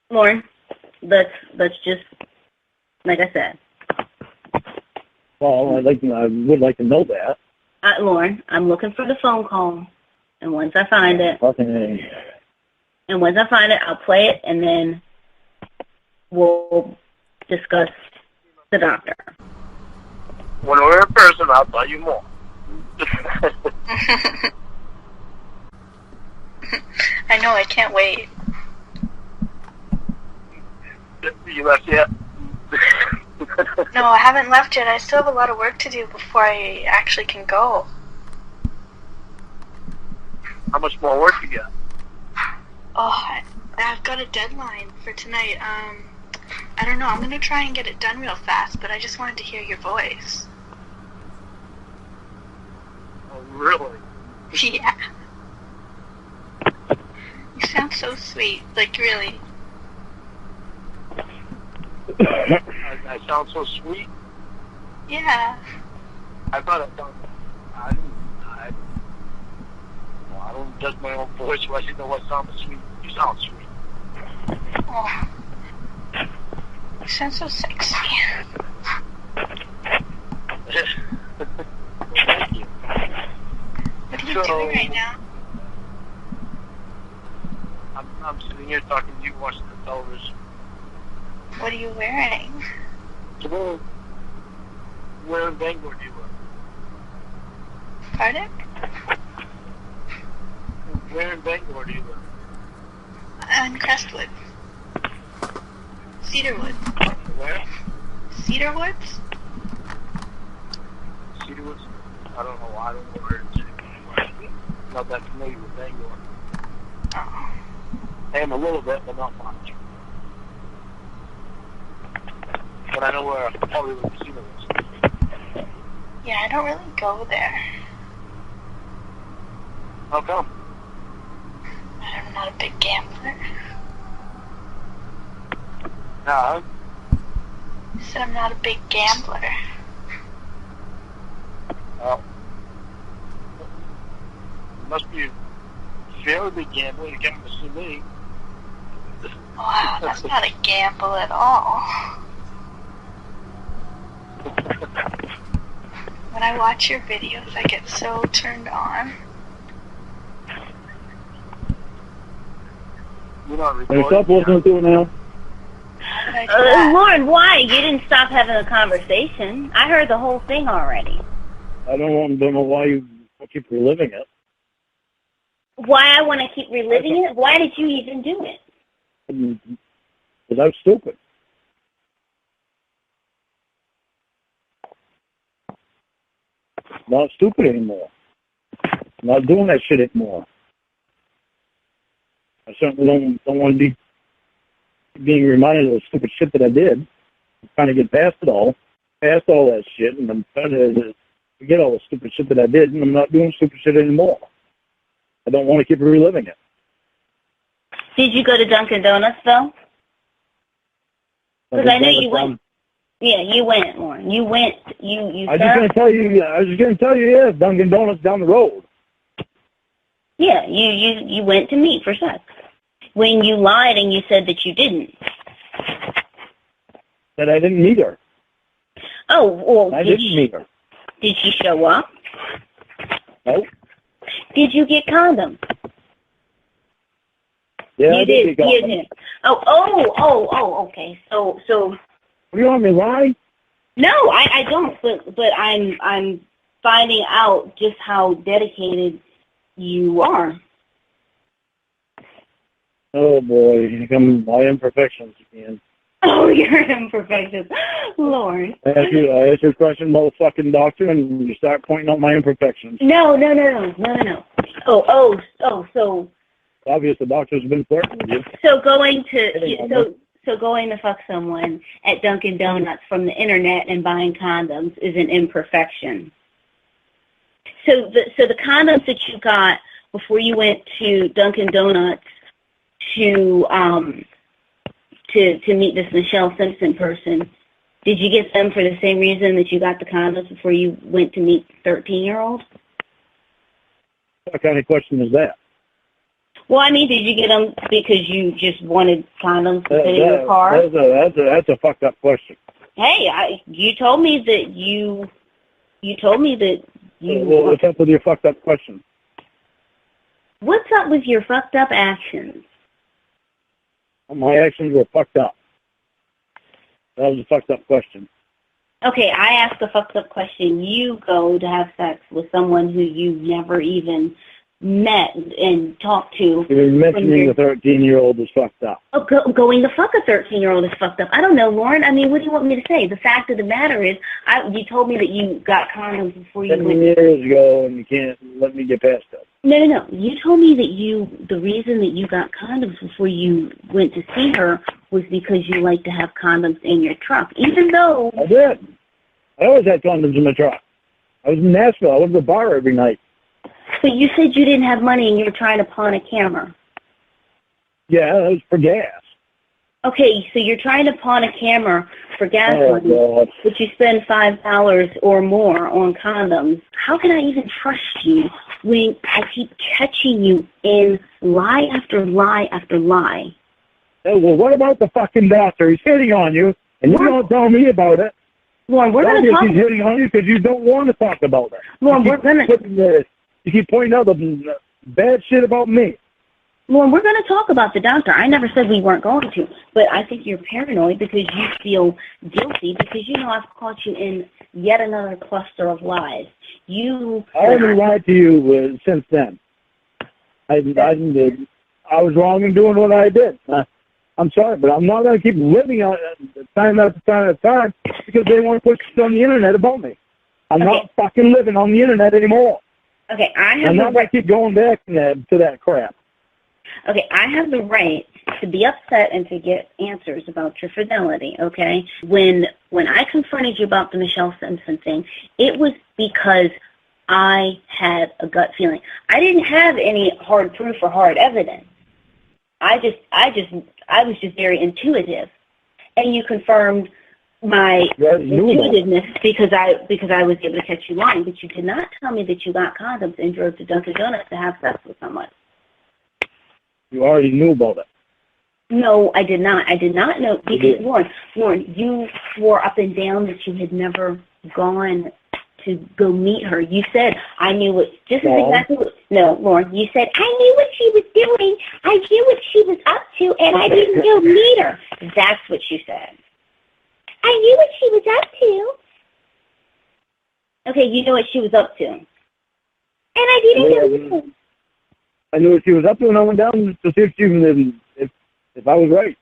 Lorne, let's just like I said. Well, I would like to know that. Lorne, I'm looking for the phone call, and once I find it, I'll play it, and then we'll discuss the doctor. When we're in person, I'll tell you more. I know, I can't wait. You left yet? No, I haven't left yet. I still have a lot of work to do before I actually can go. How much more work you got? Oh, I've got a deadline for tonight. I don't know. I'm going to try and get it done real fast, but I just wanted to hear your voice. Oh, really? Yeah. You sound so sweet. Like, really. I sound so sweet? Yeah. I thought I sounded... I don't judge my own voice, so I should know what sounds sweet. You sound sweet. Oh. You sound so sexy. Thank you. What are you doing right now? I'm sitting here talking to you, watching the television. What are you wearing? Where in Bangor do you live? Pardon? Where in Bangor do you live? In Crestwood. Cedarwood. Where? Cedarwoods? Cedarwoods? I don't know where it's at. I'm not that familiar with Bangor. Oh. I am a little bit, but not much. I know where Hollywood Casino is. Yeah, I don't really go there. How come? I'm not a big gambler. Nah. I said I'm not a big gambler. Oh. You must be a fairly big gambler. You came to see me. Wow, that's not a gamble at all. When I watch your videos, I get so turned on. You're not Hey, recording. stop listening to it now. How did I do that? Lauren, why? You didn't stop having a conversation. I heard the whole thing already. I don't know why you keep reliving it. Why I want to keep reliving it? Why did you even do it? Because I was stupid. Not stupid anymore. Not doing that shit anymore. I certainly don't want to be being reminded of the stupid shit that I did. I'm trying to get past all that shit, and I'm trying to forget all the stupid shit that I did, and I'm not doing stupid shit anymore. I don't want to keep reliving it. Did you go to Dunkin' Donuts, though? Because I know you went. Yeah, you went, Lauren. You went. You. I was just going to tell you, yeah, Dunkin' Donuts down the road. Yeah, you went to meet for sex. When you lied and you said that you didn't. That I didn't meet her. Oh, well, I didn't meet her. Did she show up? Nope. Did you get condoms? Yeah, you I did get condoms. You did. Oh, okay. So. You want me to lie? No, I don't. But I'm finding out just how dedicated you are. Oh boy, here come my imperfections again. Oh, your imperfections, Lord. I ask you a question about the fucking doctor, and you start pointing out my imperfections. No. Oh, so. Obvious the doctor's been flirting with you. So going to fuck someone at Dunkin' Donuts from the internet and buying condoms is an imperfection. So the condoms that you got before you went to Dunkin' Donuts to meet this Michelle Simpson person, did you get them for the same reason that you got the condoms before you went to meet the 13-year-old? What kind of question is that? Well, I mean, did you get them because you just wanted condoms to fit in your car? That's a fucked up question. Hey, you told me that you. Well, what's up with your fucked up question? What's up with your fucked up actions? Well, my actions were fucked up. That was a fucked up question. Okay, I ask a fucked up question. You go to have sex with someone who you've never even met and talked to. Even mentioning the 13-year-old is fucked up. Oh, going to fuck a 13-year-old is fucked up. I don't know, Lauren. I mean, what do you want me to say? The fact of the matter is, you told me that you got condoms before you went. 7 years ago, and you can't let me get past that. No. You told me that the reason that you got condoms before you went to see her was because you like to have condoms in your truck, even though... I did. I always had condoms in my truck. I was in Nashville. I went to the bar every night. But you said you didn't have money and you were trying to pawn a camera. Yeah, that was for gas. Okay, so you're trying to pawn a camera for gas money, God. but you spend $5 or more on condoms. How can I even trust you when I keep catching you in lie after lie after lie? Hey, well, what about the fucking doctor? He's hitting on you, and you don't tell me about it. Lauren, we're going to talk. He's hitting on you because you don't want to talk about it. Lauren, we're going to... You keep pointing out the bad shit about me. Lauren, we're going to talk about the doctor. I never said we weren't going to, but I think you're paranoid because you feel guilty because you know I've caught you in yet another cluster of lies. I haven't lied to you since then. I was wrong in doing what I did. I'm sorry, but I'm not going to keep living on time after time after time because they want to put shit on the internet about me. I'm not fucking living on the internet anymore. Okay, I'm not going to keep going back to that crap. Okay, I have the right to be upset and to get answers about your fidelity, okay? When I confronted you about the Michelle Simpson thing, it was because I had a gut feeling. I didn't have any hard proof or hard evidence. I was just very intuitive, and you confirmed my intuitiveness because I was able to catch you lying. But you did not tell me that you got condoms and drove to Dunkin' Donuts to have sex with someone. You already knew about it. No, I did not. I did not know because Lorne, you swore up and down that you had never gone to go meet her. You said, I knew what, just as exactly what, no, Lorne, you said, I knew what she was doing, I knew what she was up to, and I didn't go meet her. That's what you said. I knew what she was up to. Okay, you know what she was up to. And I didn't go meet her. I knew what she was up to, and I went down to see if she was, if I was right.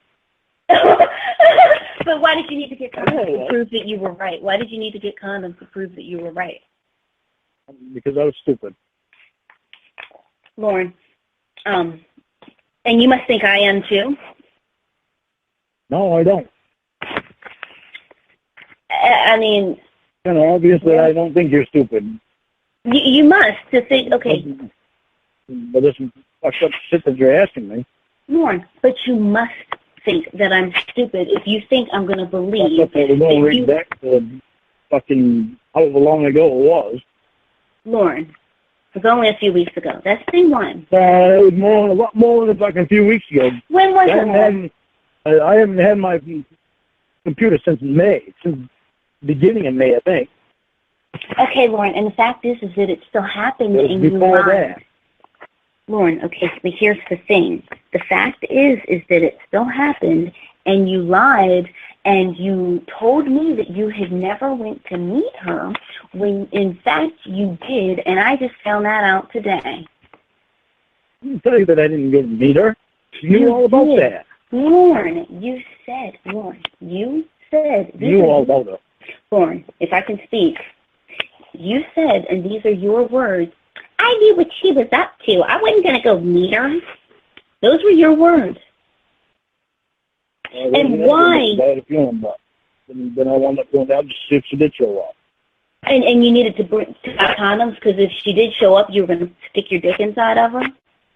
But why did you need to get condoms to prove that you were right? Why did you need to get condoms to prove that you were right? Because I was stupid. Lorne, and you must think I am too? No, I don't. I mean... Kind of obvious that I don't think you're stupid. You must to think, okay... But this fucked up shit that you're asking me. Lorne, but you must think that I'm stupid if you think I'm going to believe that you... back to fucking however long ago it was. Lorne, it was only a few weeks ago. That's thing one. It was a lot more than like a few weeks ago. When was it? I haven't had my computer since May, since the beginning of May, I think. Okay, Lorne, and the fact is that it still happened and you before lied. That. Lorne, okay, but here's the thing. The fact is that it still happened, and you lied, and you told me that you had never went to meet her, when in fact you did, and I just found that out today. I didn't tell you that I didn't go to meet her. You knew all about that. Lorne, you said. You knew all about her. Lorne, if I can speak, you said, and these are your words, I knew what she was up to. I wasn't going to go meet her. Those were your words. And why? Then I wound up going down to see if she did show up. And you needed to bring condoms because if she did show up, you were going to stick your dick inside of her?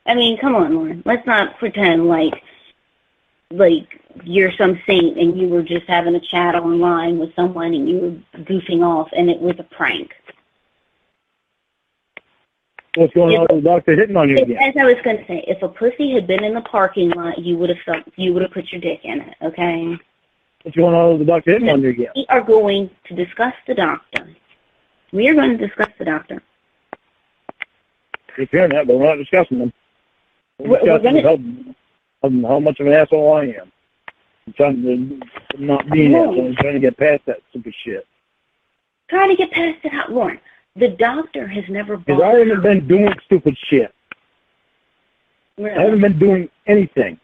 I mean, come on, Lorne. Let's not pretend like you're some saint and you were just having a chat online with someone and you were goofing off and it was a prank. What's going on with the doctor hitting on you again? As I was going to say, if a pussy had been in the parking lot, you would have put your dick in it, okay? What's going on with the doctor hitting on you again? We are going to discuss the doctor. We are going to discuss the doctor. You're hearing that, but we're not discussing them. We're discussing how much of an asshole I am. I'm trying to not be an asshole. I'm trying to get past that stupid shit. Trying to get past it, Lorne. The doctor has never bought. Because I haven't been doing stupid shit. Really? I haven't been doing anything.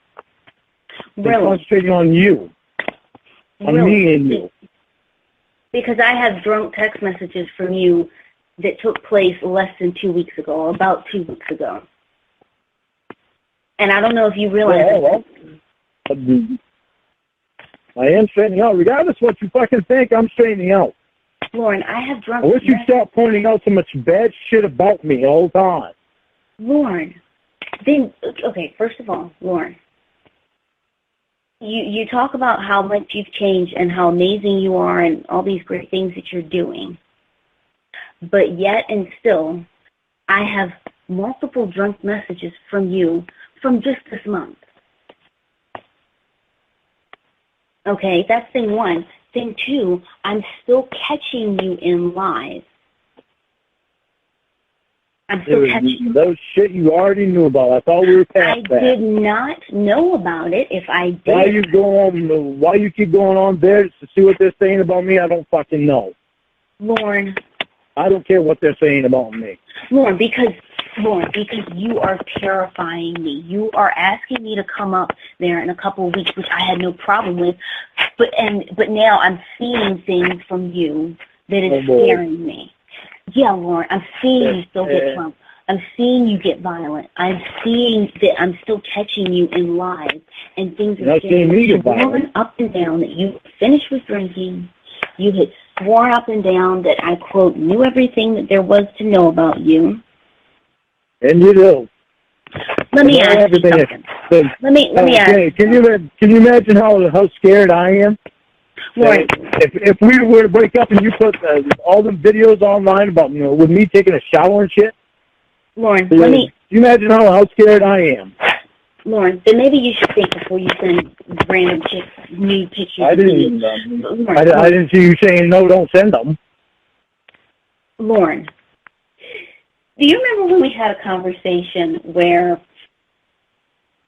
Really? I'm concentrating on you. On me and you. Because I have drunk text messages from you that took place less than 2 weeks ago, or about 2 weeks ago. And I don't know if you realize that. I am straightening out. Regardless of what you fucking think, I'm straightening out. Lorne, I have drunk... I wish you'd stop pointing out so much bad shit about me all the time. Lorne, then, okay, first of all, Lorne, you talk about how much you've changed and how amazing you are and all these great things that you're doing. But yet and still, I have multiple drunk messages from you from just this month. Okay, that's thing one. Thing two, I'm still catching you in lies. I'm still catching those shit you already knew about. I thought we were past that. I did not know about it. If I did, why you keep going on there to see what they're saying about me? I don't fucking know. Lorne, I don't care what they're saying about me. Lorne, because you are terrifying me. You are asking me to come up there in a couple of weeks, which I had no problem with. But now I'm seeing things from you that is scaring me. Yeah, Lorne, I'm seeing you still get drunk. I'm seeing you get violent. I'm seeing that I'm still catching you in lies, and things are sworn up and down that you finished with drinking. You had sworn up and down that I, quote, knew everything that there was to know about you. And you do. Let me ask you something. Let me ask. Can you imagine how scared I am? Right. If we were to break up and you put all the videos online about with me taking a shower and shit. Lorne, can you imagine how scared I am? Lorne, then maybe you should think before you send random chicks nude pictures. I didn't see you saying no, don't send them. Lorne, do you remember when we had a conversation where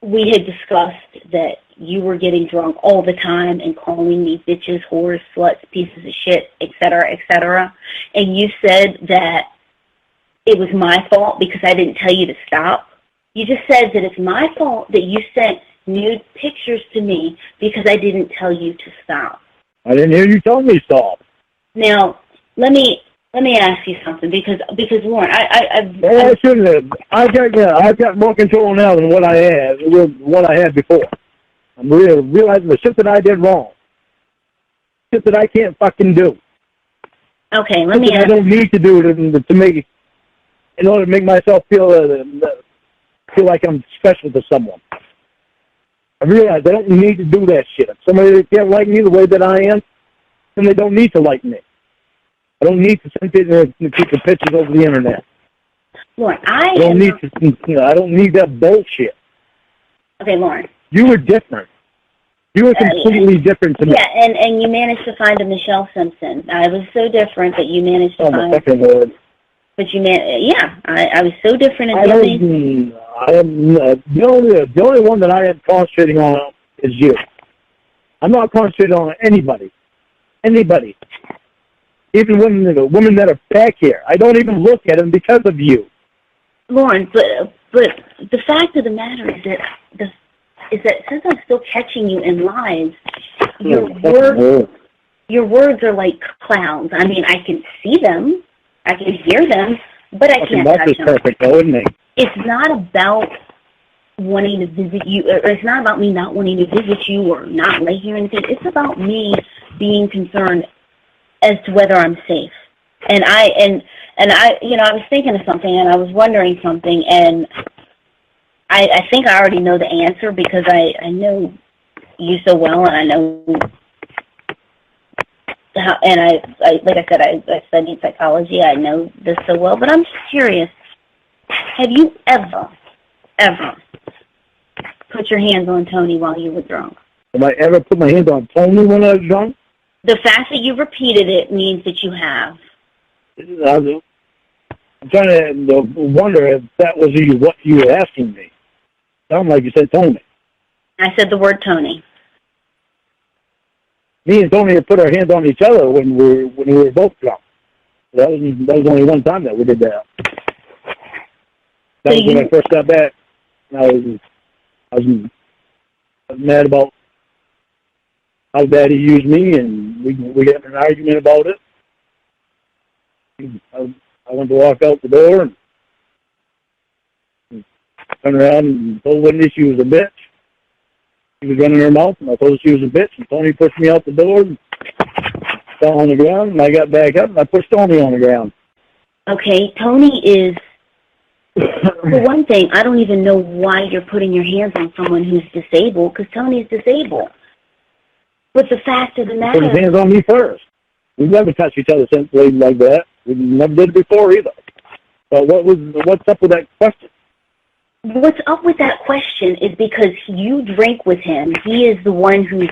we had discussed that you were getting drunk all the time and calling me bitches, whores, sluts, pieces of shit, etc., and you said that it was my fault because I didn't tell you to stop? You just said that it's my fault that you sent nude pictures to me because I didn't tell you to stop. I didn't hear you tell me to stop. Now, let me ask you something because Lorne, I shouldn't have. I've got more control now than what I had before. I'm realizing the shit that I did wrong. Shit that I can't fucking do. Okay, let me ask. I don't need to do it to make, in order to make myself feel like I'm special to someone. I realize I don't need to do that shit. If somebody can't like me the way that I am, then they don't need to like me. I don't need to send people pictures over the internet. Lorne, I don't need that bullshit. Okay, Lorne. You were different. You were completely different to me. Yeah, and you managed to find a Michelle Simpson. I was so different that you managed to find. My second word. But I was so different. The only one that I am concentrating on is you. I'm not concentrating on anybody. Anybody. Even women that are back here. I don't even look at them because of you. Lorne, but the fact of the matter is that since I'm still catching you in lies, your words are like clouds. I mean, I can see them, I can hear them, but I can't touch them. Perfect, though, isn't it? It's not about wanting to visit you, or it's not about me not wanting to visit you or not lay here or anything. It's about me being concerned as to whether I'm safe. And I was thinking of something, and I was wondering something, and I think I already know the answer because I know you so well, and I know how, and I like I said, I studied psychology. I know this so well, but I'm just curious. Have you ever put your hands on Tony while you were drunk? Have I ever put my hands on Tony when I was drunk? The fact that you repeated it means that you have. I'm trying to wonder if that was what you were asking me. Sounded like you said Tony. I said the word Tony. Me and Tony had put our hands on each other when we were both drunk. That was only one time that we did that. That was when I first got back. I was mad about how bad he used me, and we got in an argument about it. I went to walk out the door and turned around and told Wendy she was a bitch. She was running her mouth, and I told her she was a bitch, and Tony pushed me out the door and fell on the ground, and I got back up, and I pushed Tony on the ground. Okay, Tony is, for one thing, I don't even know why you're putting your hands on someone who's disabled, because Tony's disabled. But the fact of the matter... Put his hands on me first. We've never touched each other since like that. We never did it before either. So what's up with that question? What's up with that question is because you drink with him. He is the one who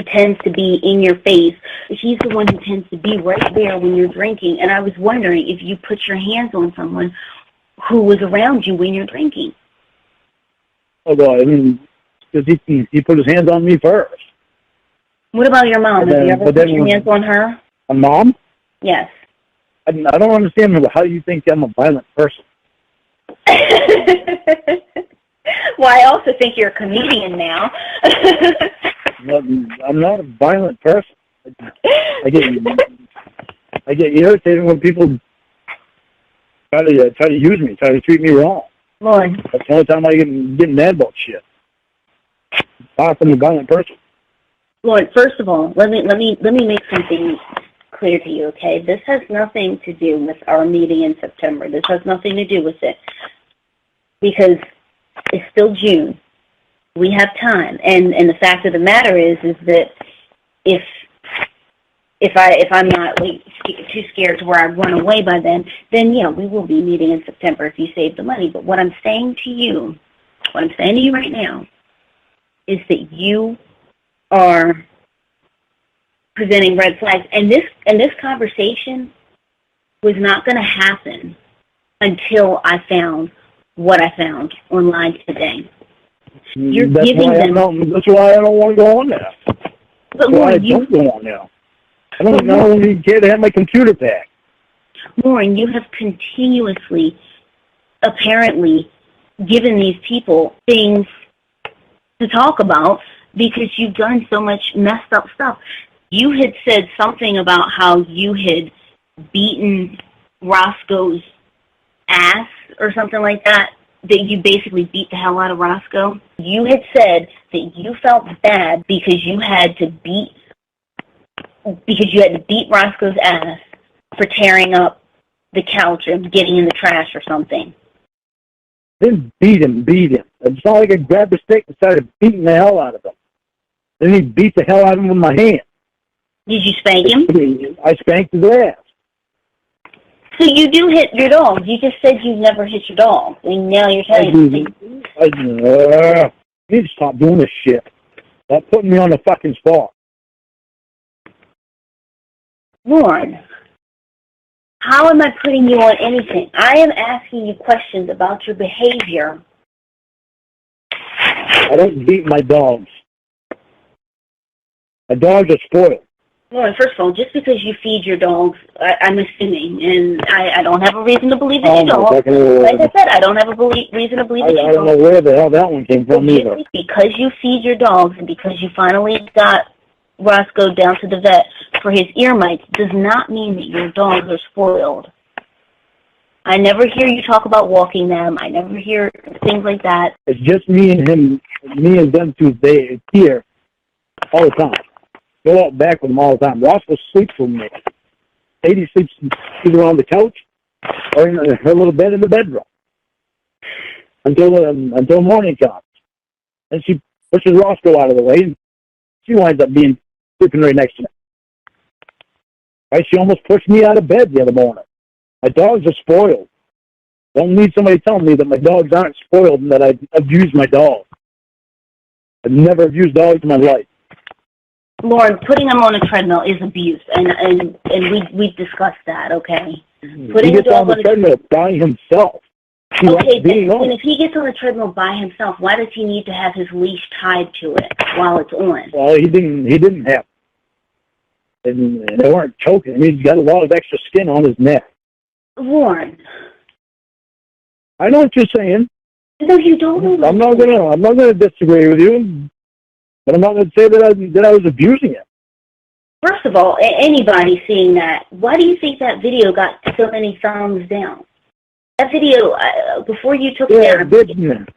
tends to be in your face. He's the one who tends to be right there when you're drinking. And I was wondering if you put your hands on someone who was around you when you're drinking. Oh, well, I mean, because he put his hands on me first. What about your mom? Have you ever put your hands on her? A mom? Yes. I don't understand how you think I'm a violent person. Well, I also think you're a comedian now. I'm not a violent person. I get irritated when people Try to use me, try to treat me wrong. Lorne. That's the only time I get mad about shit. Far from a violent person. Lorne, first of all, let me make something clear to you, okay? This has nothing to do with our meeting in September. This has nothing to do with it. Because it's still June. We have time. And the fact of the matter is that if I'm not too scared to where I run away by then yeah, we will be meeting in September if you save the money. But what I'm saying to you right now is that you are presenting red flags, and this conversation was not going to happen until I found what I found online today. You're that's giving why them. That's why I don't want to go on there. But Lorne, don't go on there. I don't even care to have my computer back. Lorne, you have continuously, apparently, given these people things to talk about because you've done so much messed up stuff. You had said something about how you had beaten Roscoe's ass or something like that you basically beat the hell out of Roscoe. You had said that you felt bad because you had to beat Roscoe's ass for tearing up the couch and getting in the trash or something. Then beat him. It's not like I grabbed a stick and started beating the hell out of him. Then he beat the hell out of him with my hand. Did you spank him? I spanked his ass. So you do hit your dog. You just said you never hit your dog, and now you're telling me. You need to stop doing this shit. Stop putting me on the fucking spot. Lorne, how am I putting you on anything? I am asking you questions about your behavior. I don't beat my dogs. My dogs are spoiled. Lorne, first of all, just because you feed your dogs, I'm assuming, and I don't have a reason to believe that you don't. Like I said, I don't have a reason to believe that you don't. I don't know where the hell that one came from either. Because you feed your dogs and because you finally got Roscoe down to the vet for his ear mites does not mean that your dogs are spoiled. I never hear you talk about walking them. I never hear things like that. It's just me and them two here all the time. Go out back with them all the time. Roscoe sleeps with me. Sadie sleeps either on the couch or in her little bed in the bedroom until morning comes. And she pushes Roscoe out of the way, and she winds up sleeping right next to me. Right? She almost pushed me out of bed the other morning. My dogs are spoiled. Don't need somebody telling me that my dogs aren't spoiled and that I abuse my dog. I've never abused dogs in my life. Lorne, putting him on a treadmill is abuse, and we've discussed that, okay? He gets on the treadmill by himself. Okay, and if he gets on the treadmill by himself, why does he need to have his leash tied to it while it's on? Well, he didn't have it. And they weren't choking. He's got a lot of extra skin on his neck. Lorne. I know what you're saying. No, you don't. I'm not gonna disagree with you. But I'm not going to say that I was abusing it. First of all, anybody seeing that, why do you think that video got so many thumbs down? That video, before you took it down...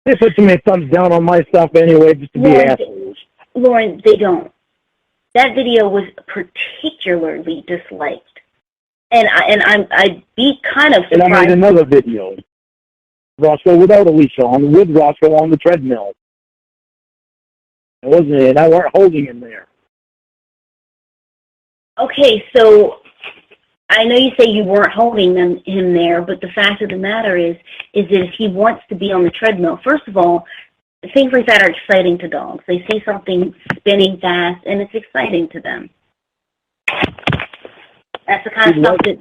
They put so many thumbs down on my stuff anyway, just to be assholes. Lorne, they don't. That video was particularly disliked. And I'd be kind of surprised... And I made another video. Roscoe without a leash on, with Roscoe on the treadmill. It wasn't, and I weren't holding him there. Okay, so I know you say you weren't holding him there, but the fact of the matter is that if he wants to be on the treadmill, first of all, things like that are exciting to dogs. They see something spinning fast, and it's exciting to them. That's the kind of stuff that...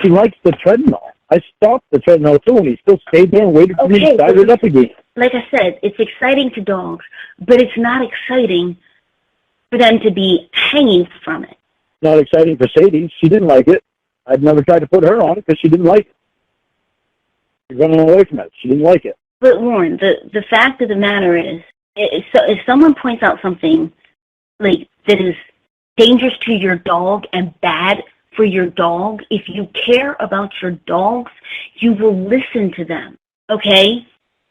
He likes the treadmill. I stopped the treadmill, too, and he still stayed there and waited for me to start it up again. Like I said, it's exciting to dogs, but it's not exciting for them to be hanging from it. Not exciting for Sadie. She didn't like it. I'd never tried to put her on it because she didn't like it. She's running away from it. She didn't like it. But, Lorne, the fact of the matter is, if someone points out something like that is dangerous to your dog and bad for your dog, if you care about your dogs, you will listen to them, okay?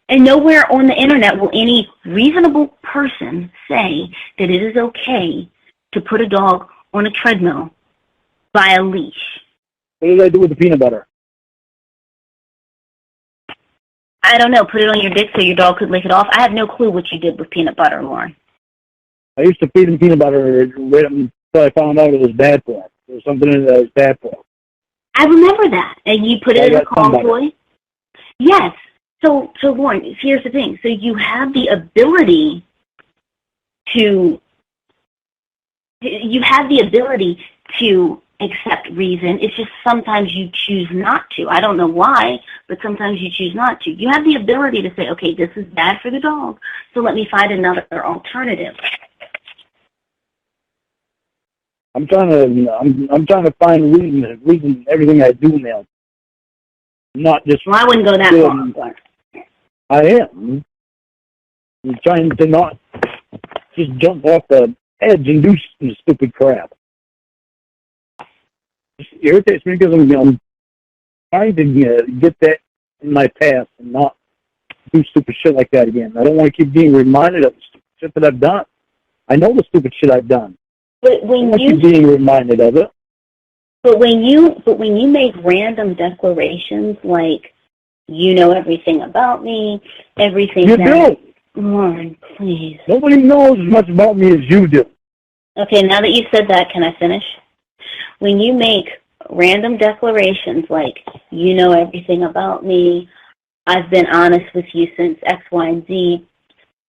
And nowhere on the internet will any reasonable person say that it is okay to put a dog on a treadmill by a leash. What did I do with the peanut butter? I don't know. Put it on your dick so your dog could lick it off. I have no clue what you did with peanut butter, Lorne. I used to feed him peanut butter right until I found out it was bad for him. There was something in it that was bad for him. I remember that. And you put it in a calm toy? Yes. So Lorne, here's the thing. So you have the ability to accept reason. It's just sometimes you choose not to. I don't know why, but sometimes you choose not to. You have the ability to say, okay, this is bad for the dog, so let me find another alternative. I'm trying to find reason in everything I do now. Not just. Well, I wouldn't go that far. I am. I'm trying to not just jump off the edge and do some stupid crap. It irritates me because I'm trying to get that in my past and not do stupid shit like that again. I don't want to keep being reminded of the stupid shit that I've done. I know the stupid shit I've done. But when I keep being reminded of it. But when you make random declarations like, you know everything about me, everything you that... do. Lorne, please. Nobody knows as much about me as you do. Okay, now that you said that, can I finish? When you make random declarations like, you know everything about me, I've been honest with you since X, Y, and Z,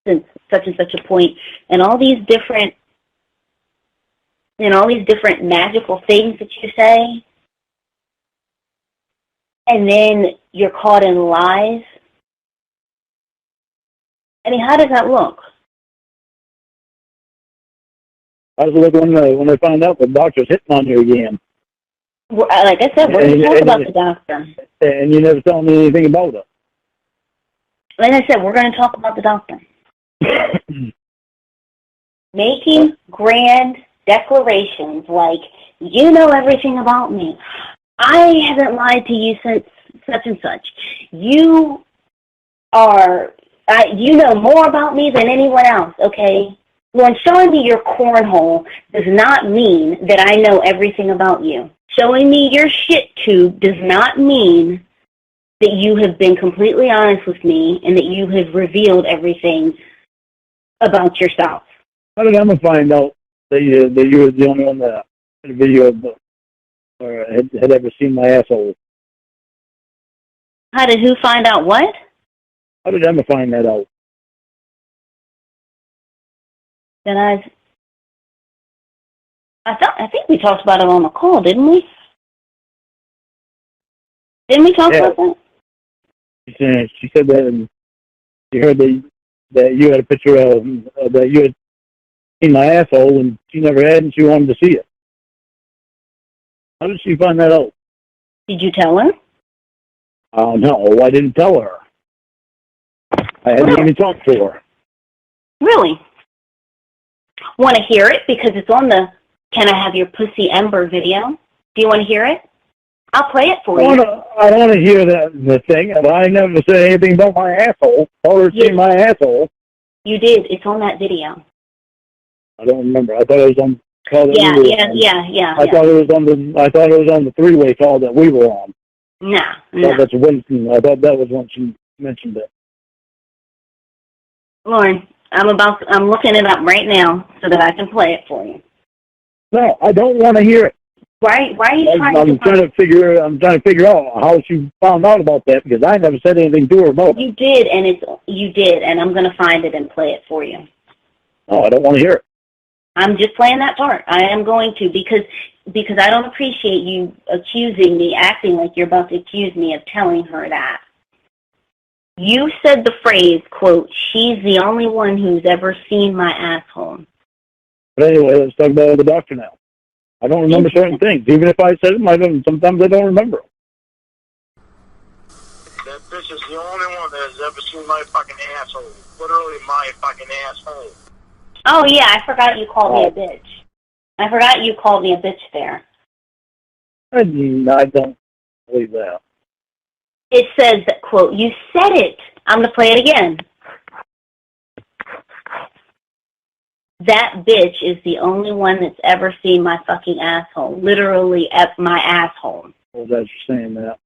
since such and such a point, and all these different magical things that you say, and then you're caught in lies. I mean, how does that look? How does it look when they find out the doctor's hitting on you again? Like I said, we're going to talk about the doctor. And you never tell me anything about it. Like I said, we're going to talk about the doctor. Making grand declarations like, you know everything about me. I haven't lied to you since such and such. You know more about me than anyone else, okay? Lorne, showing me your cornhole does not mean that I know everything about you. Showing me your shit tube does not mean that you have been completely honest with me and that you have revealed everything about yourself. How did Emma find out that you were the only one that had a video of or had ever seen my asshole? How did who find out what? How did Emma find that out? That I think we talked about it on the call, didn't we? Didn't we talk about that? She said that she heard that you had a picture of that you had seen my asshole, and she never had, and she wanted to see it. How did she find that out? Did you tell her? No, I didn't tell her. I hadn't even talked to her. Really? Want to hear it? Because it's on the Can I Have Your Pussy Ember video. Do you want to hear it? I'll play it for you. I want to hear the thing, but I never said anything about my asshole. Or seen my asshole. You did. It's on that video. I don't remember. I thought it was on the call that we were on. I thought it was on the three-way call that we were on. No. I thought that was when she mentioned it. Lorne, I'm looking it up right now so that I can play it for you. No, I don't want to hear it. Why are you I'm trying to figure out how she found out about that, because I never said anything to her about it. You did, and I'm going to find it and play it for you. No, I don't want to hear it. I'm just playing that part. I am going to, because I don't appreciate you accusing me, acting like you're about to accuse me of telling her that. You said the phrase, quote, she's the only one who's ever seen my asshole. But anyway, let's talk about the doctor now. I don't remember certain things. Even if I said them, sometimes I don't remember them. That bitch is the only one that has ever seen my fucking asshole. Literally my fucking asshole. Oh, yeah, I forgot you called me a bitch. I forgot you called me a bitch there. I don't believe that. It says that, quote, you said it. I'm going to play it again. That bitch is the only one that's ever seen my fucking asshole. Literally at my asshole. Well, that's saying that.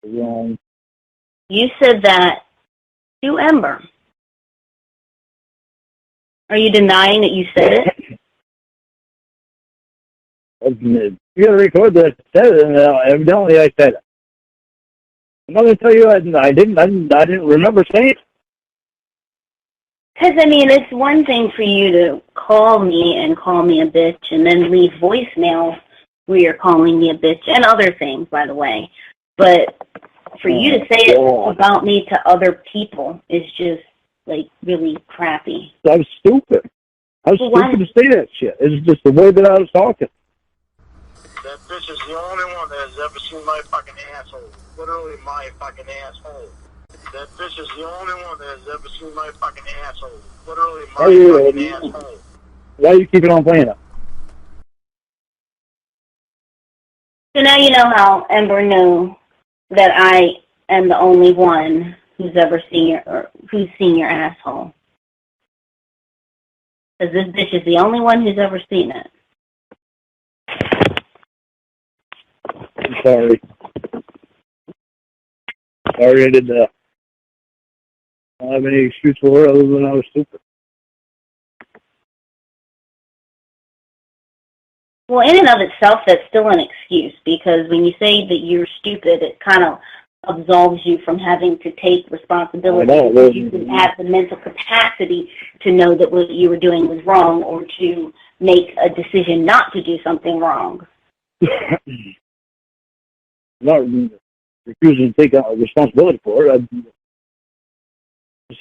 Wrong. You said that to Ember. Are you denying that you said it? You got to record that. Evidently, I said it. I'm not going to tell you I didn't remember saying it. Because, I mean, it's one thing for you to call me and call me a bitch and then leave voicemail where you're calling me a bitch and other things, by the way. But for you to say it about me to other people is just, like, really crappy. I was stupid. I was stupid to say that shit. It's just the way that I was talking. That bitch is the only one that has ever seen my fucking asshole. Literally my fucking asshole. That bitch is the only one that has ever seen my fucking asshole. Literally my fucking asshole. Why are you keeping on playing it? So now you know how Ember knew that I am the only one who's ever seen your asshole. Because this bitch is the only one who's ever seen it. I'm sorry. Sorry I did that. I don't have any excuse for her other than I was stupid. Well, in and of itself, that's still an excuse, because when you say that you're stupid, it kind of absolves you from having to take responsibility. Because you can have the mental capacity to know that what you were doing was wrong, or to make a decision not to do something wrong. Not refusing to take responsibility for it. I'm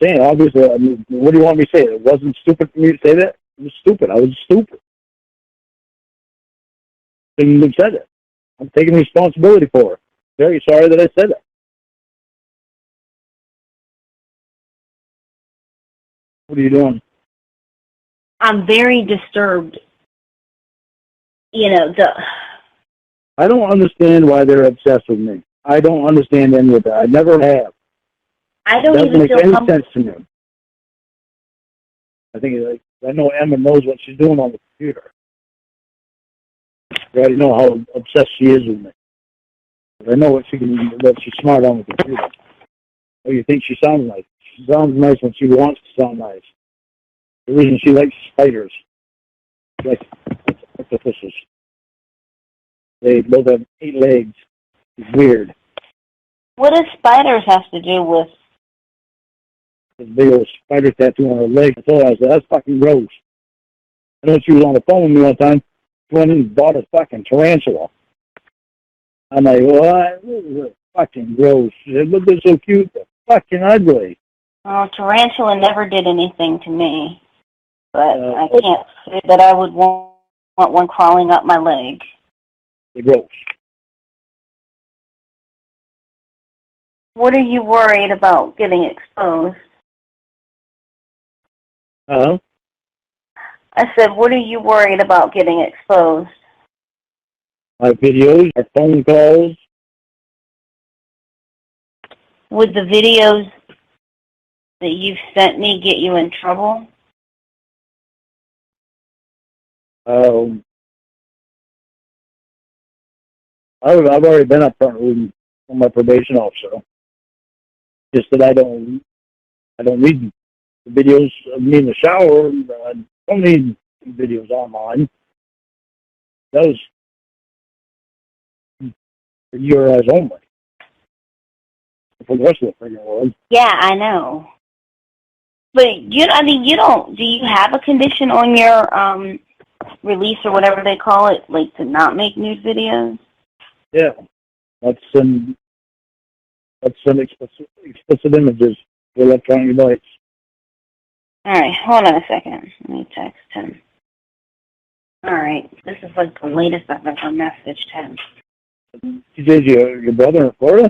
saying, obviously, I mean, what do you want me to say? It wasn't stupid for me to say that? It was stupid. I was stupid. Shouldn't have said it. I'm taking responsibility for it. Very sorry that I said it. What are you doing? I'm very disturbed. I don't understand why they're obsessed with me. I don't understand any of that. I never have. I don't even feel make any sense to me. I know Emma knows what she's doing on the computer. I already know how obsessed she is with me. I know that she's smart on the computer. Oh, you think she sounds nice? She sounds nice when she wants to sound nice. The reason she likes spiders, like octopuses. They both have 8 legs. It's weird. What does spiders have to do with? This big old spider tattoo on her leg. I told her, I said, that's fucking gross. I know she was on the phone with me one time. She went and bought a fucking tarantula. I'm like, what? This is fucking gross. She said, look, they're so cute. They're fucking ugly. Oh, tarantula never did anything to me. But I can't say that I would want one crawling up my leg. They're gross. What are you worried about getting exposed? Uh-huh. I said, what are you worried about getting exposed? My videos, my phone calls. Would the videos that you've sent me get you in trouble? I've already been up front with my probation officer. Just that I don't need the videos of me in the shower. I don't need videos online. Those for your eyes only. For the rest of the freaking world. Yeah, I know. But you don't. Do you have a condition on your release or whatever they call it, like to not make nude videos? Yeah, that's some explicit images for electronic device. All right, hold on a second. Let me text him. All right, this is like the latest I've ever messaged him. He says your brother in Florida?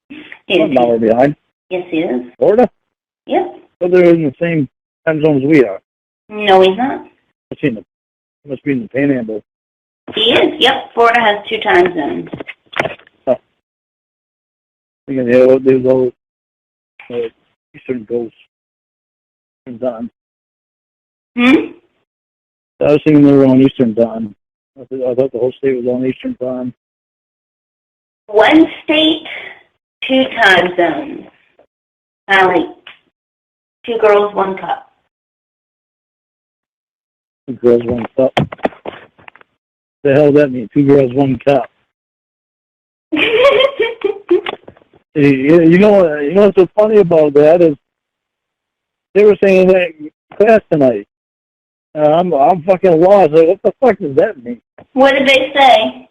He's an hour behind. Yes, he is. Florida? Yep. So they're in the same time zone as we are. No, he's not. I've seen them. He must be in the Panhandle. He is, yep. Florida has 2 time zones. Oh. There's those Eastern Coast time. Hmm? I was thinking they were on Eastern time. I thought the whole state was on Eastern time. 1 state, 2 time zones. Like 2 girls, 1 cup. 2 girls, 1 cup. The hell does that mean? 2 girls, 1 cup. You know what's so funny about that is they were saying that in class tonight. I'm fucking lost. Like, what the fuck does that mean? What did they say?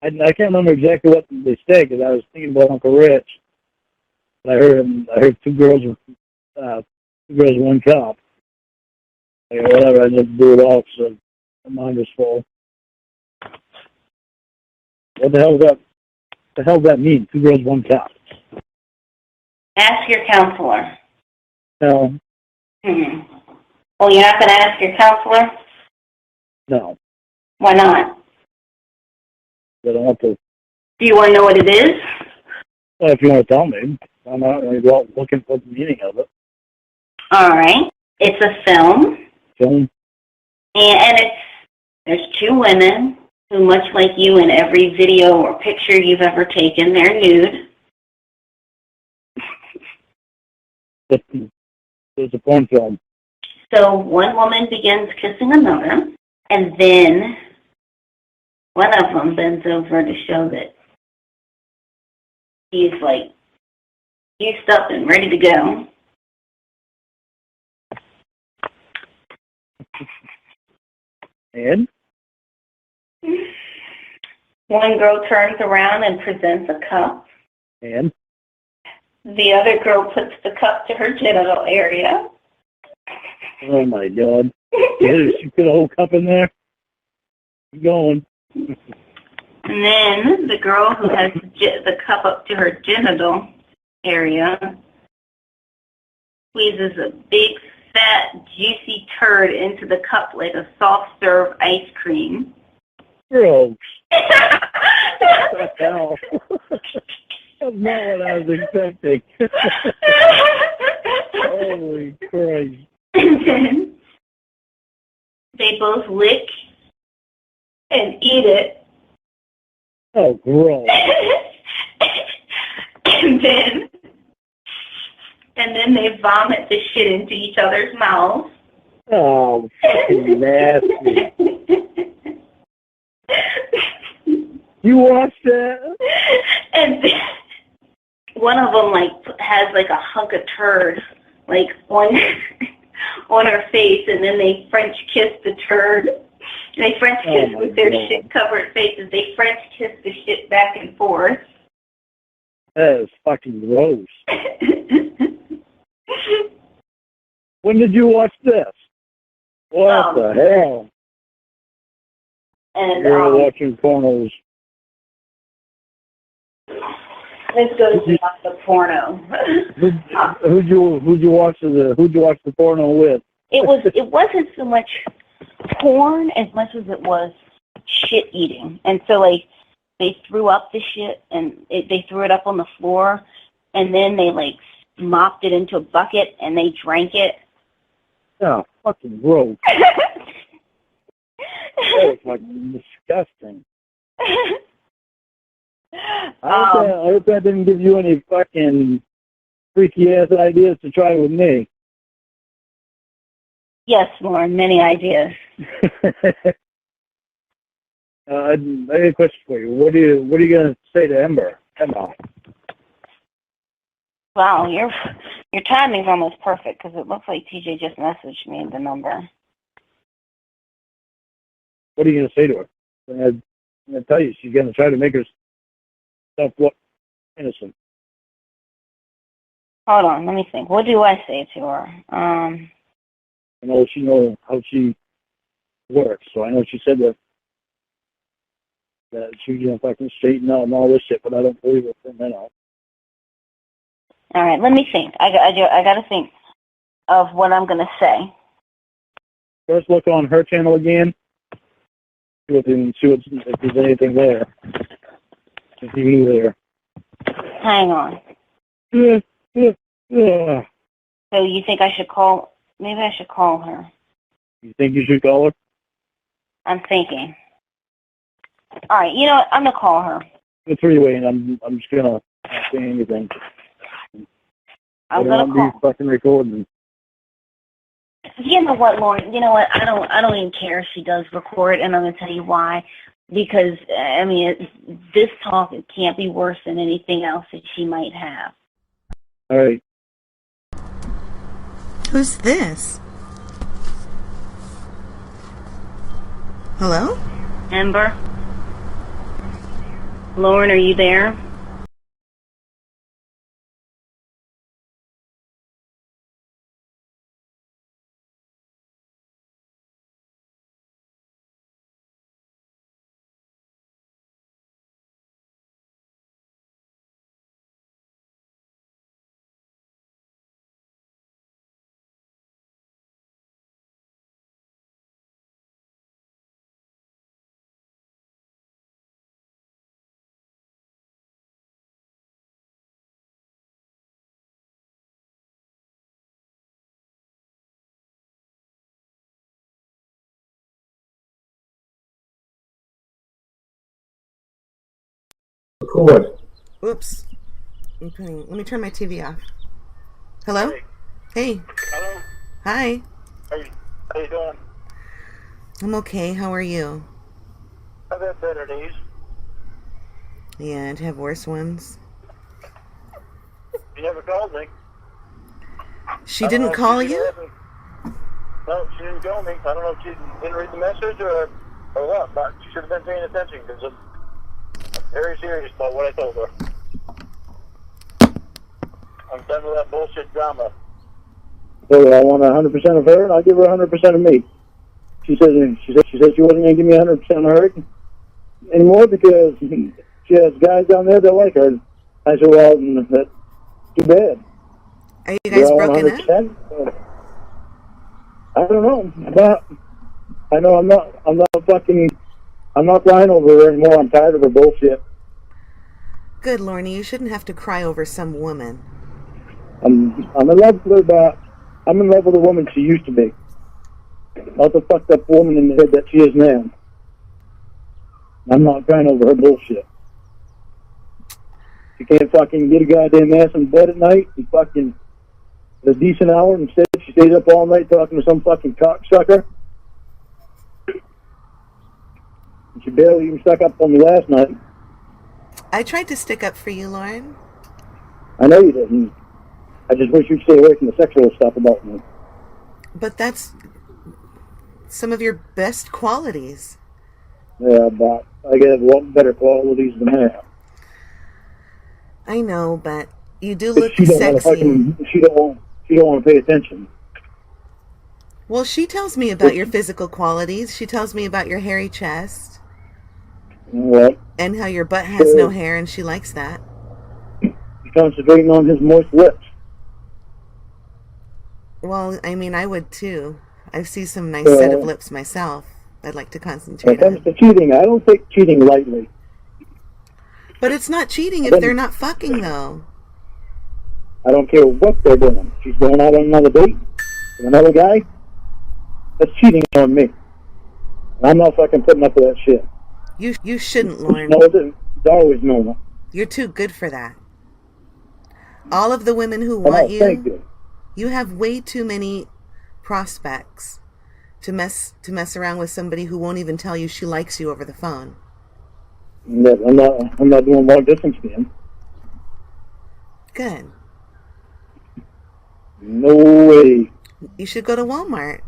I can't remember exactly what they said because I was thinking about Uncle Rich. I heard 2 girls, 2 girls, 1 cup. Like, whatever. I just blew it off. So my mind was full. What the hell does that? The hell does that mean? 2 girls, 1 cup. Ask your counselor. No. Oh, you're not going to ask your counselor? No. Why not? I don't want to. Do you want to know what it is? Well, if you want to tell me, I'm not going to go out looking for the meaning of it. All right. It's a film. Film? And there's 2 women who, much like you in every video or picture you've ever taken, they're nude. It's a porn film. So one woman begins kissing another, and then one of them bends over to show that he's like used up and ready to go. And? One girl turns around and presents a cup. And? The other girl puts the cup to her genital area. Oh my God. She put a whole cup in there? Keep going. And then the girl who has the cup up to her genital area squeezes a big, fat, juicy turd into the cup like a soft-serve ice cream. Gross. What the hell? That's not what I was expecting. Holy Christ. And then they both lick and eat it. Oh, gross. and then they vomit the shit into each other's mouths. Oh, fucking nasty. You watched that? And one of them has a hunk of turd on her face, and then they French kiss the turd. They French kiss with their shit covered faces. They French kiss the shit back and forth. That is fucking gross. When did you watch this? What the hell? And you're watching pornos. This goes beyond the porno. Who'd you watch the porno with? It wasn't so much porn as much as it was shit eating. And so they threw up the shit and they threw it up on the floor, and then they mopped it into a bucket and they drank it. Oh, fucking gross. That is fucking disgusting. I hope that didn't give you any fucking freaky ass ideas to try with me. Yes, Lorne, many ideas. I have a question for you. What are you gonna say to Emma? Wow, your timing's almost perfect because it looks like TJ just messaged me the number. What are you gonna say to her? I'm gonna tell you, she's gonna try to make herself look innocent. Hold on, let me think. What do I say to her? I know she knows how she works, so I know she said that she's gonna fucking straighten out and all this shit, but I don't believe it for a minute. All right, let me think. I got to think of what I'm gonna say. First, look on her channel again. if there's anything there. If you knew there. Hang on. Yeah. So you think I should call? Maybe I should call her. You think you should call her? I'm thinking. All right, you know what? I'm gonna call her. The three-way, and I'm just gonna not say anything. I'm gonna call. Be fucking recording. You know what, Lorne? You know what? I don't even care if she does record, and I'm gonna tell you why. Because I mean, this talk can't be worse than anything else that she might have. All right. Who's this? Hello? Amber? Lorne, are you there? Record. Oops. Let me turn my TV off. Hello? Hey. Hello. Hi. How you doing? I'm okay. How are you? I've had better days. Yeah, and have worse ones. She never called me. She didn't call you? No, she didn't call me. I don't know if she didn't read the message or what, but she should have been paying attention because I'm very serious about what I told her. I'm done with that bullshit drama. So I want 100% of her, and I'll give her 100% of me. She said she wasn't going to give me 100% of her anymore because she has guys down there that like her. I said, well, that's too bad. Are you guys broken up? I don't know, but I know I'm not crying over her anymore. I'm tired of her bullshit. Good, Lorne. You shouldn't have to cry over some woman. I'm in love with her, but I'm in love with the woman she used to be. Not the fucked up woman in the head that she is now. I'm not crying over her bullshit. She can't fucking get a goddamn ass in bed at night and fucking at a decent hour. Instead, she stays up all night talking to some fucking cocksucker. She barely even stuck up on me last night. I tried to stick up for you, Lorne. I know you didn't. I just wish you'd stay away from the sexual stuff about me. But that's some of your best qualities. Yeah, but I got a lot better qualities than that. I know, but you do look she sexy. She don't want to pay attention. Well, she tells me about your physical qualities. She tells me about your hairy chest. What? And how your butt has no hair, and she likes that. She's concentrating on his moist lips. Well, I mean, I would too. I see some nice set of lips myself. I'd like to concentrate on. When it comes to cheating, I don't take cheating lightly. But it's not cheating if they're not fucking, though. I don't care what they're doing. She's going out on another date with another guy. That's cheating on me. And I'm not fucking putting up with that shit. You shouldn't, Lorne. It's always known it. You're too good for that. All of the women who want you have way too many prospects to mess around with somebody who won't even tell you she likes you over the phone. I'm not doing long distance then. Good. No way. You should go to Walmart.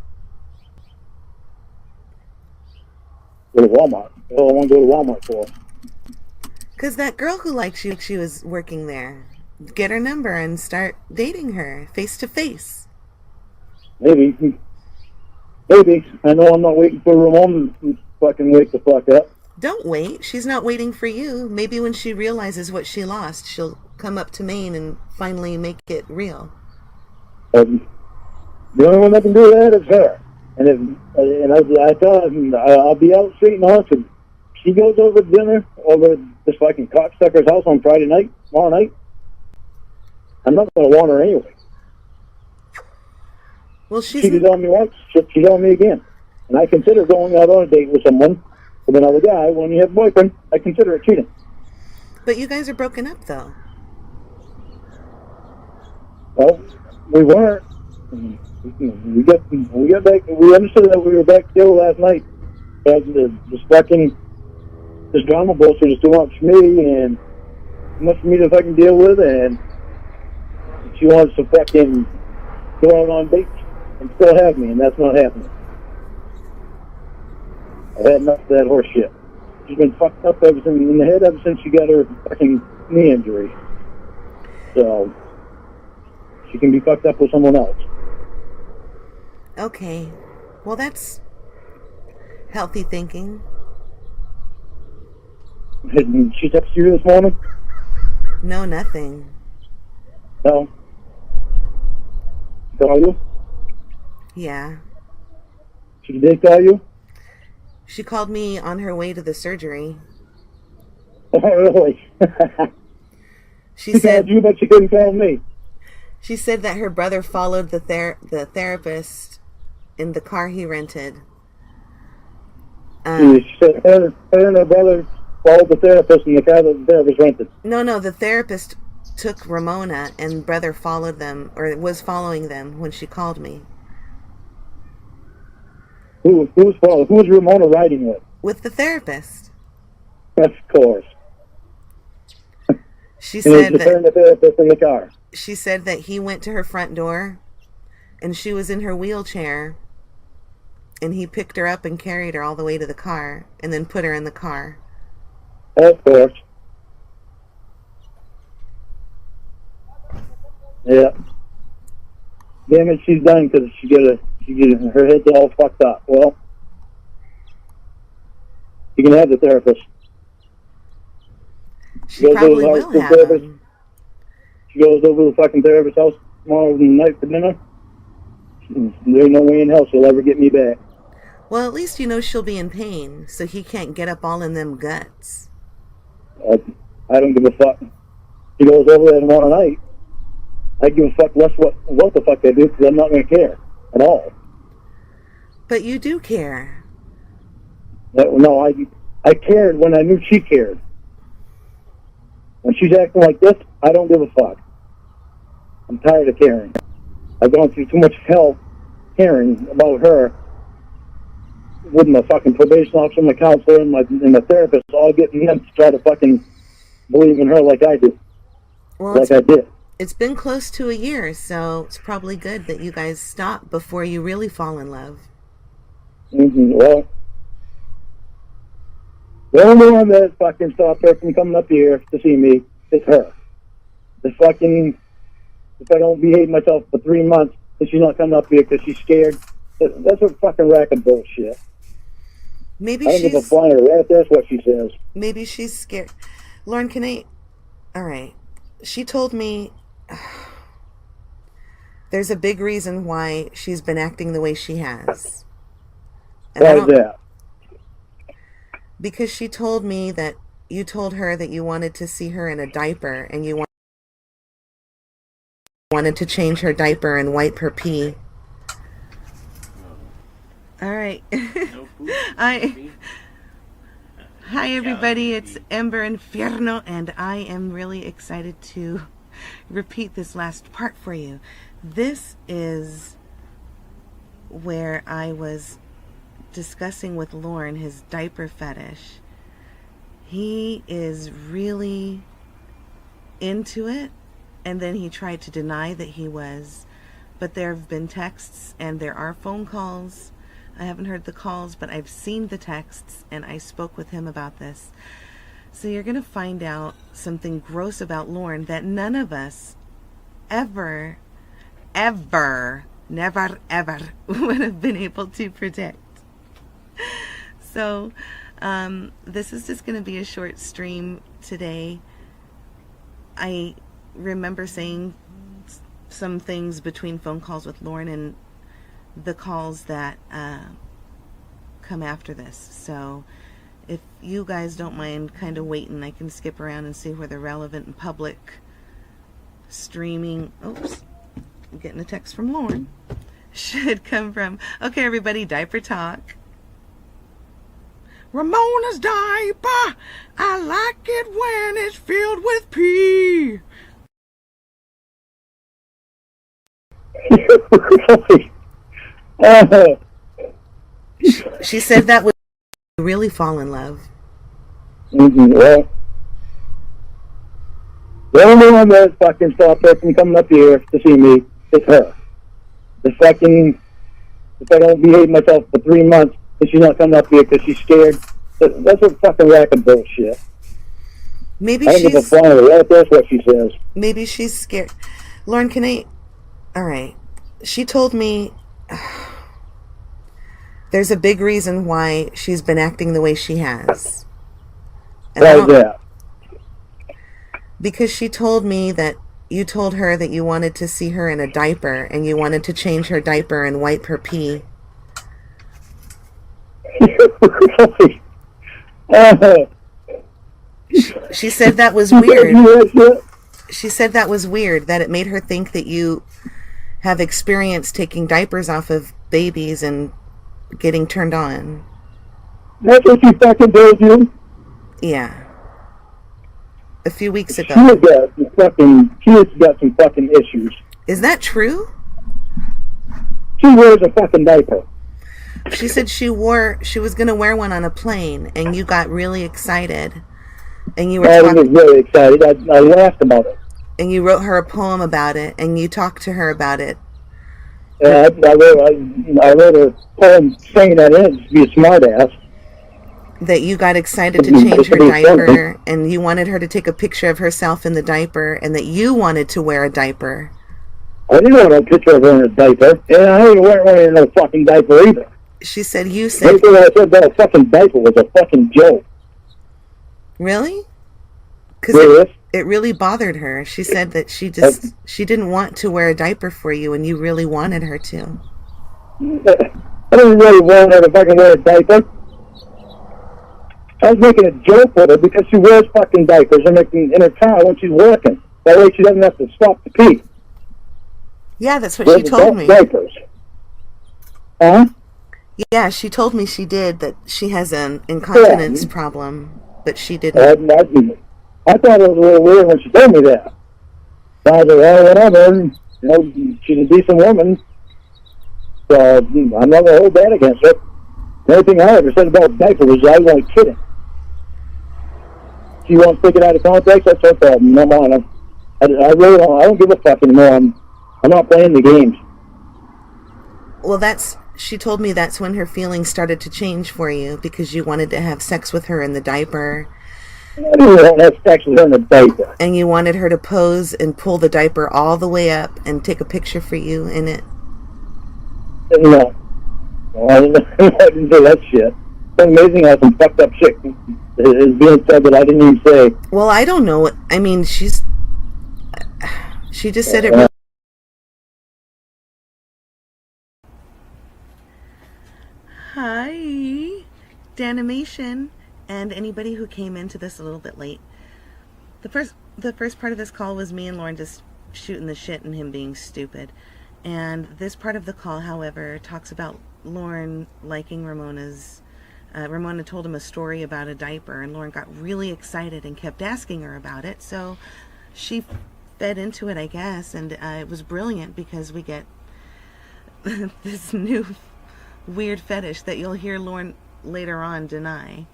Go to Walmart? What do I want to go to Walmart for? Because that girl who likes you, she was working there. Get her number and start dating her face to face. Maybe. I know I'm not waiting for Ramona to fucking wake the fuck up. Don't wait. She's not waiting for you. Maybe when she realizes what she lost, she'll come up to Maine and finally make it real. The only one that can do that is her. And I tell her, I'll be out straight and honest. If she goes over to dinner over this fucking cocksucker's house on Friday night, tomorrow night, I'm not going to want her anyway. Well, she's... She cheated on me once, she cheated on me again. And I consider going out on a date with someone, with another guy, when you have a boyfriend, I consider it cheating. But you guys are broken up, though. Well, we weren't. We got back. We understood that we were back together last night. But this drama bullshit is too much for me, and too much for me to fucking deal with, and she wants to fucking go out on dates and still have me, and that's not happening. I've had enough of that horse shit. She's been fucked up in the head ever since she got her fucking knee injury. So she can be fucked up with someone else. Okay. Well, that's healthy thinking. Did she text you this morning? No, nothing. No. She call you? Yeah. She did call you? She called me on her way to the surgery. Oh, really? She said, called you, but she couldn't call me. She said that her brother followed the therapist in the car he rented. She said her and her brother followed the therapist in the car that the therapist rented. No, the therapist took Ramona, and brother followed them, or was following them when she called me. Who's Ramona riding with? With the therapist. Of course. She said that the therapist in the car. She said that he went to her front door, and she was in her wheelchair, and he picked her up and carried her all the way to the car, and then put her in the car. Of course. Yeah. Damn it, she's done because her head's all fucked up. Well, you can have the therapist. She probably will have him. She goes over to the fucking therapist's house tomorrow night for dinner. There's no way in hell she'll ever get me back. Well, at least you know she'll be in pain, so he can't get up all in them guts. I don't give a fuck. She goes over there tomorrow night. I give a fuck less what the fuck they do, because I'm not going to care at all. But you do care. No, I cared when I knew she cared. When she's acting like this, I don't give a fuck. I'm tired of caring. I've gone through too much hell caring about her with my fucking probation officer, my counselor, and my therapist all getting them to try to fucking believe in her like I do. Well, I did. It's been close to a year, so it's probably good that you guys stop before you really fall in love. Well, the only one that fucking stopped her from coming up here to see me is her. If I don't behave myself for 3 months, then she's not coming up here because she's scared. That's a fucking rack of bullshit. Maybe I don't give a flying rat. That's what she says. Maybe she's scared. Lorne, all right. She told me there's a big reason why she's been acting the way she has. Why is that? Because she told me that you told her that you wanted to see her in a diaper, and you wanted to change her diaper and wipe her pee. All right. Hi everybody, it's Ember Inferno, and I am really excited to repeat this last part for you. This is where I was discussing with Lorne his diaper fetish. He is really into it, and then he tried to deny that he was, but there have been texts and there are phone calls. I haven't heard the calls, but I've seen the texts, and I spoke with him about this. So you're going to find out something gross about Lorne that none of us ever, never, ever would have been able to predict. So this is just going to be a short stream today. I remember saying some things between phone calls with Lorne, and the calls that come after this. So if you guys don't mind kind of waiting, I can skip around and see where the relevant and public streaming, oops, I'm getting a text from Lorne, should come from. Okay, everybody, diaper talk. Ramona's diaper, I like it when it's filled with pee. She said that would really fall in love. Well, the only one that fucking stopped her from coming up here to see me is her. The fucking, if I don't behave myself for 3 months, and she's not coming up here because she's scared. That's a fucking rack of bullshit. Maybe I don't give a flying right. That's what she says. Maybe she's scared. Lorne, can I? All right. She told me there's a big reason why she's been acting the way she has. Why is that? Because she told me that you told her that you wanted to see her in a diaper and you wanted to change her diaper and wipe her pee. She said that was weird. She said that was weird, that it made her think that you have experience taking diapers off of babies and getting turned on. That's what she fucking told you? Yeah. A few weeks ago. She has got some fucking issues. Is that true? She wears a fucking diaper. She said she was going to wear one on a plane, and you got really excited. And you were I was really excited. I laughed about it. And you wrote her a poem about it, and you talked to her about it. I wrote a poem saying that it to be a smartass. That you got excited to change her diaper, and you wanted her to take a picture of herself in the diaper, and that you wanted to wear a diaper. I didn't want a picture of her in a diaper, and I didn't want her in no fucking diaper either. She said you said... Everything I said about a fucking diaper was a fucking joke. Really? Because it really bothered her. She said that she didn't want to wear a diaper for you, and you really wanted her to. I didn't really want her to fucking wear a diaper. I was making a joke with her because she wears fucking diapers in her car when she's working. That way she doesn't have to stop to pee. Yeah, that's what she told me. Diapers. Huh? Yeah, she told me she did, that she has an incontinence problem, but she didn't. I thought it was a little weird when she told me that. So I was like, well, whatever. You know, she's a decent woman. So I'm not going to hold that against her. The only thing I ever said about diapers was I wasn't kidding. She wants to take it out of context, that's her problem. No, I really don't. I don't give a fuck anymore. I'm not playing the games. Well, she told me that's when her feelings started to change for you, because you wanted to have sex with her in the diaper. I didn't want to have sex with her in the diaper. And you wanted her to pose and pull the diaper all the way up and take a picture for you in it. No. I didn't do that shit. It's amazing how some fucked up shit is being said that I didn't even say. Well, I don't know. I mean, she just said it. Hi, Danimation, and anybody who came into this a little bit late. The first part of this call was me and Lorne just shooting the shit and him being stupid. And this part of the call, however, talks about Lorne liking Ramona's. Ramona told him a story about a diaper, and Lorne got really excited and kept asking her about it. So she fed into it, I guess, and it was brilliant because we get this new weird fetish that you'll hear Lorne later on deny.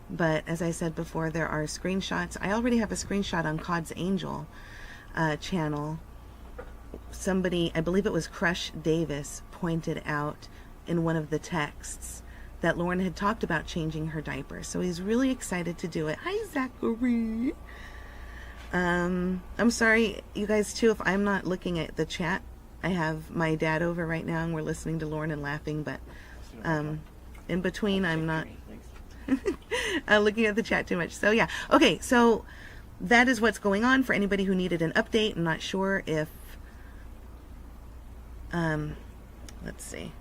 But as I said before, there are screenshots. I already have a screenshot on Cod's Angel channel. Somebody, I believe it was Crush Davis, pointed out in one of the texts that Lorne had talked about changing her diaper. So he's really excited to do it. Hi, Zachary. I'm sorry, you guys, too, if I'm not looking at the chat. I have my dad over right now, and we're listening to Lorne and laughing, but in between, I'm not looking at the chat too much. So, yeah. Okay, so that is what's going on. For anybody who needed an update, I'm not sure if... let's see.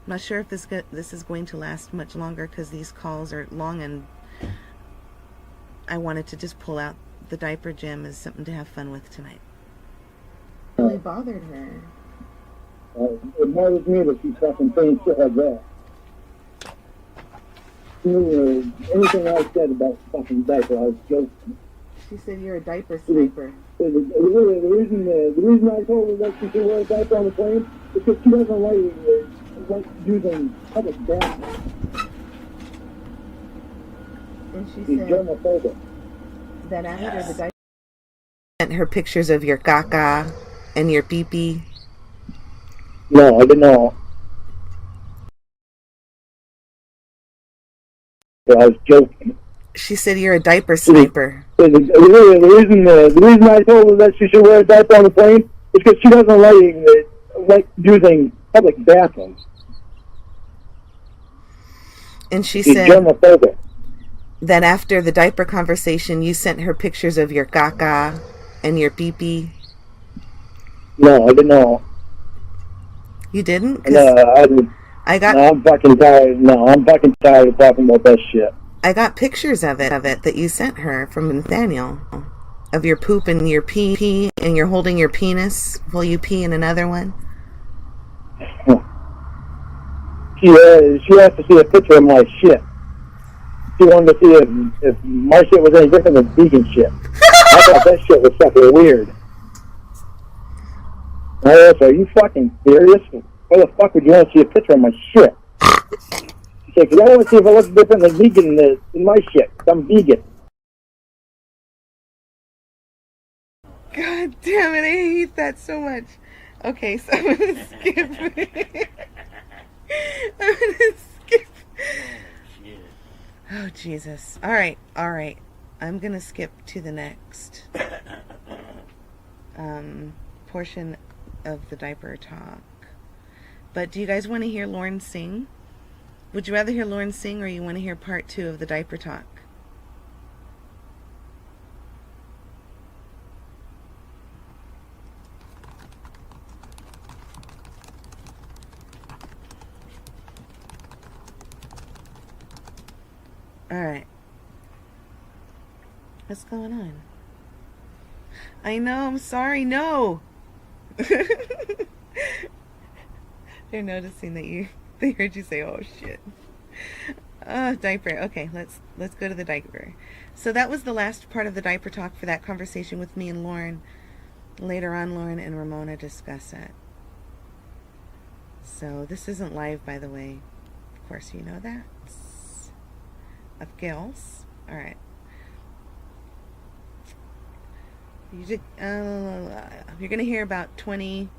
I'm not sure if this is going to last much longer because these calls are long, and I wanted to just pull out the diaper gem as something to have fun with tonight. It really bothered her. It bothers me that she's fucking saying shit like that. Anything I said about fucking diaper, I was joking. She said you're a diaper sniper. The reason I told her that she should wear a diaper on the plane is because she doesn't like using public bathrooms. And she She's said germophobic. that after the diaper sent her pictures of your caca and your pee-pee. No, I didn't know. I was joking. She said you're a diaper sniper. The reason I told her that she should wear a diaper on the plane is because she doesn't like using public bathrooms. And she's said germophobic. That after the diaper conversation, you sent her pictures of your caca and your pee-pee. No, I didn't know. You didn't? No, I didn't. No, I'm fucking tired. No, I'm fucking tired of talking about that shit. I got pictures of it that you sent her from Nathaniel, of your poop and your pee, and you're holding your penis while you pee in another one. She has to see a picture of my shit. She wanted to see if my shit was any different than vegan shit. I thought that shit was fucking weird. I asked her, are you fucking serious? Why the fuck would you want to see a picture of my shit? She said, because I want to see if it looks different than vegan in my shit. I'm vegan. God damn it, I hate that so much. Okay, so I'm going to skip. I'm going to skip. Oh, Jesus. All right. I'm going to skip to the next portion of the diaper talk. But do you guys want to hear Lorne sing? Would you rather hear Lorne sing, or you want to hear part 2 of the diaper talk? All right. What's going on? I know, I'm sorry, no! They're noticing that they heard you say, oh shit. Diaper. Okay, let's go to the diaper. So that was the last part of the diaper talk for that conversation with me and Lorne. Later on, Lorne and Ramona discuss it. So this isn't live, by the way. Of course, you know that. Of girls. All right. You're going to hear about 20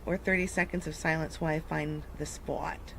or 30 seconds of silence while I find the spot.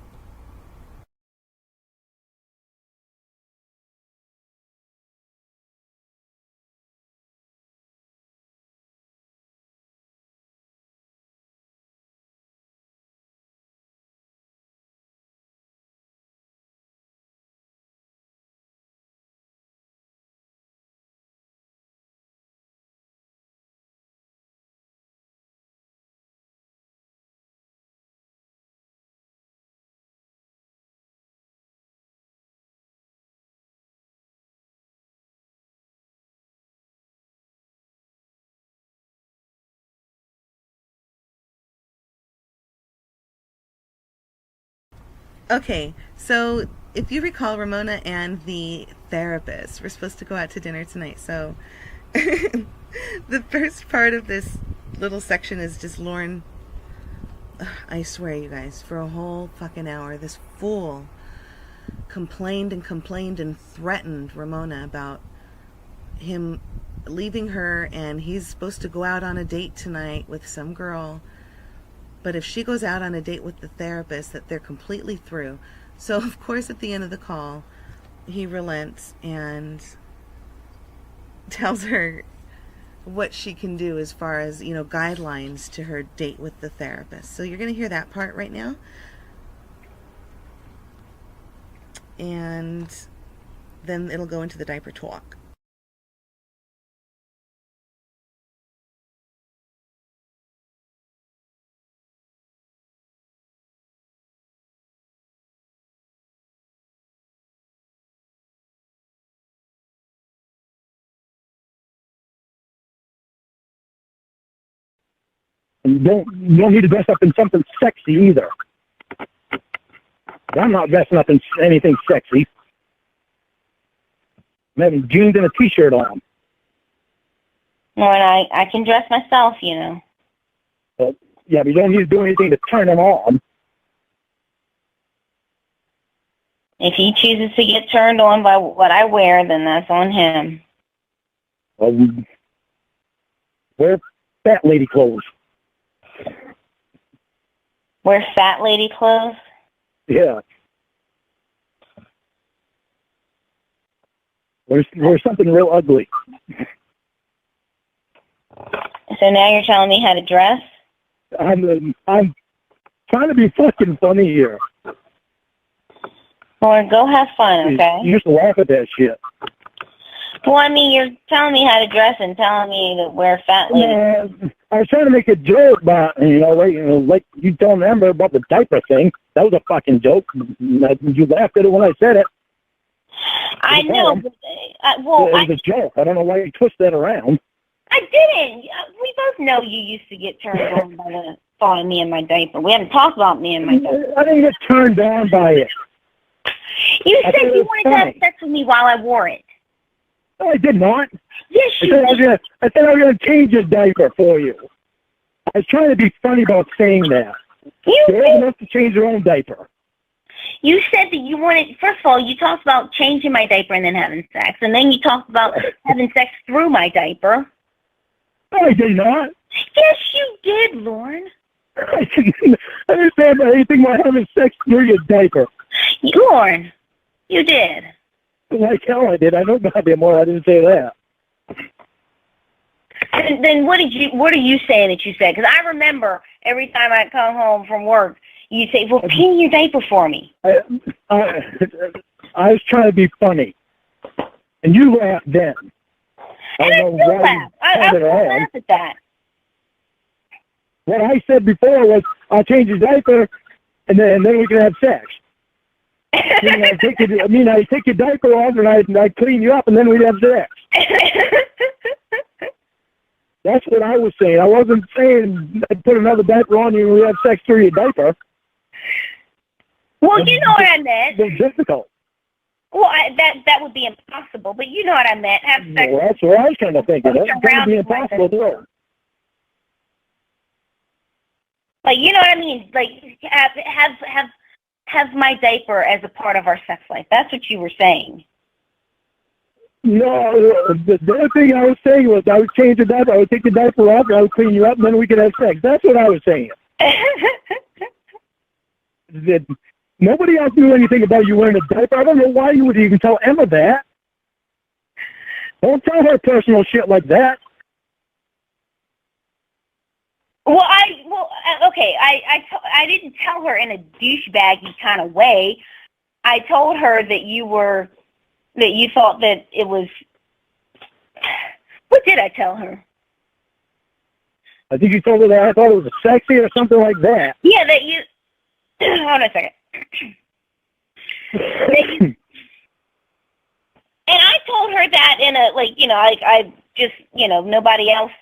Okay, so if you recall, Ramona and the therapist were supposed to go out to dinner tonight. So the first part of this little section is just Lorne. I swear, you guys, for a whole fucking hour, this fool complained and threatened Ramona about him leaving her, and he's supposed to go out on a date tonight with some girl. But if she goes out on a date with the therapist, that they're completely through. So, of course, at the end of the call, he relents and tells her what she can do as far as, guidelines to her date with the therapist. So you're going to hear that part right now. And then it'll go into the diaper talk. And you don't need to dress up in something sexy either. I'm not dressing up in anything sexy. I'm having jeans and a t-shirt on. Well, and I can dress myself, you know. But, yeah, but you don't need to do anything to turn them on. If he chooses to get turned on by what I wear, then that's on him. Wear fat lady clothes. Wear fat lady clothes? Yeah. Wear something real ugly. So now you're telling me how to dress? I'm trying to be fucking funny here. Well, go have fun, okay? You used to laugh at that shit. Well, I mean, you're telling me how to dress and telling me to wear fat lady. I was trying to make a joke about, like you told Amber about the diaper thing. That was a fucking joke. You laughed at it when I said it. I know. But, it was a joke. I don't know why you twist that around. I didn't. We both know you used to get turned on by the thought of me in my diaper. We haven't talked about me in my diaper. I didn't get turned on by it. You said you wanted to have sex with me while I wore it. No, I did not. Yes, you did. I said I was going to change your diaper for you. I was trying to be funny about saying that. You're old enough to change your own diaper. You said that you wanted, first of all, you talked about changing my diaper and then having sex. And then you talked about having sex through my diaper. No, I did not. Yes, you did, Lorne. I didn't say anything about having sex through your diaper. Lorne, you did. Like hell I did. I know goddamn well I didn't say that. And then what are you saying that you said? Because I remember every time I come home from work, you'd say, well, pee your diaper for me. I was trying to be funny. And you laughed then. And I still laugh. I still laugh at that. What I said before was, I'll change your diaper, and then we can have sex. I take your diaper off, and I clean you up, and then we'd have sex. That's what I was saying. I wasn't saying I'd put another diaper on you and we have sex through your diaper. Well, you know what I meant. It's difficult. Well, that would be impossible, but you know what I meant. Have sex. Well, that's what I was kind of thinking. That would be impossible, too. Like, you know what I mean? Like, have my diaper as a part of our sex life. That's what you were saying. No, the other thing I was saying was I would change the diaper, I would take the diaper off, and I would clean you up, and then we could have sex. That's what I was saying. Nobody else knew anything about you wearing a diaper. I don't know why you would even tell Emma that. Don't tell her personal shit like that. Well, okay. I didn't tell her in a douchebaggy kind of way. I told her that you thought that it was. What did I tell her? I think you told her that I thought it was sexy or something like that. Yeah, that you. Hold on a second. And I told her that in a I just nobody else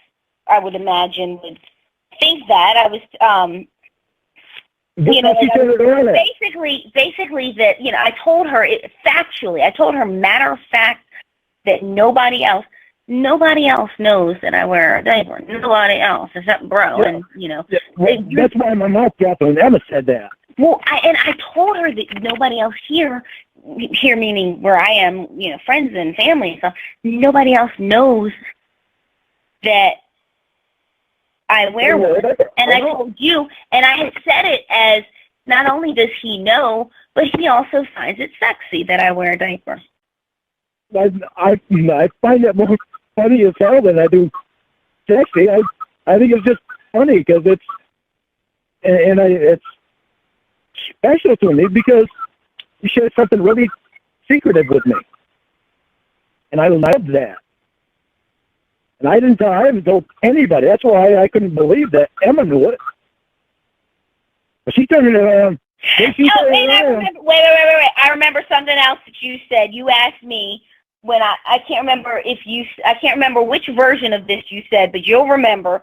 I would imagine would think that. I was basically that I told her it factually. I told her matter of fact that nobody else knows that I wear a diaper. Nobody else except bro. Yeah. And that's why my mouth dropped when Emma said that. Well, I told her that nobody else here meaning where I am, friends and family and stuff, nobody else knows that I wear one. And I told you, and I had said it as, not only does he know, but he also finds it sexy that I wear a diaper. I find that more funny as hell than I do sexy. I think it's just funny because it's special to me because you shared something really secretive with me. And I love that. And I haven't told anybody. That's why I couldn't believe that Emma knew it. But she turned it around. Wait. I remember something else that you said. You asked me when I can't remember which version of this you said, but you'll remember.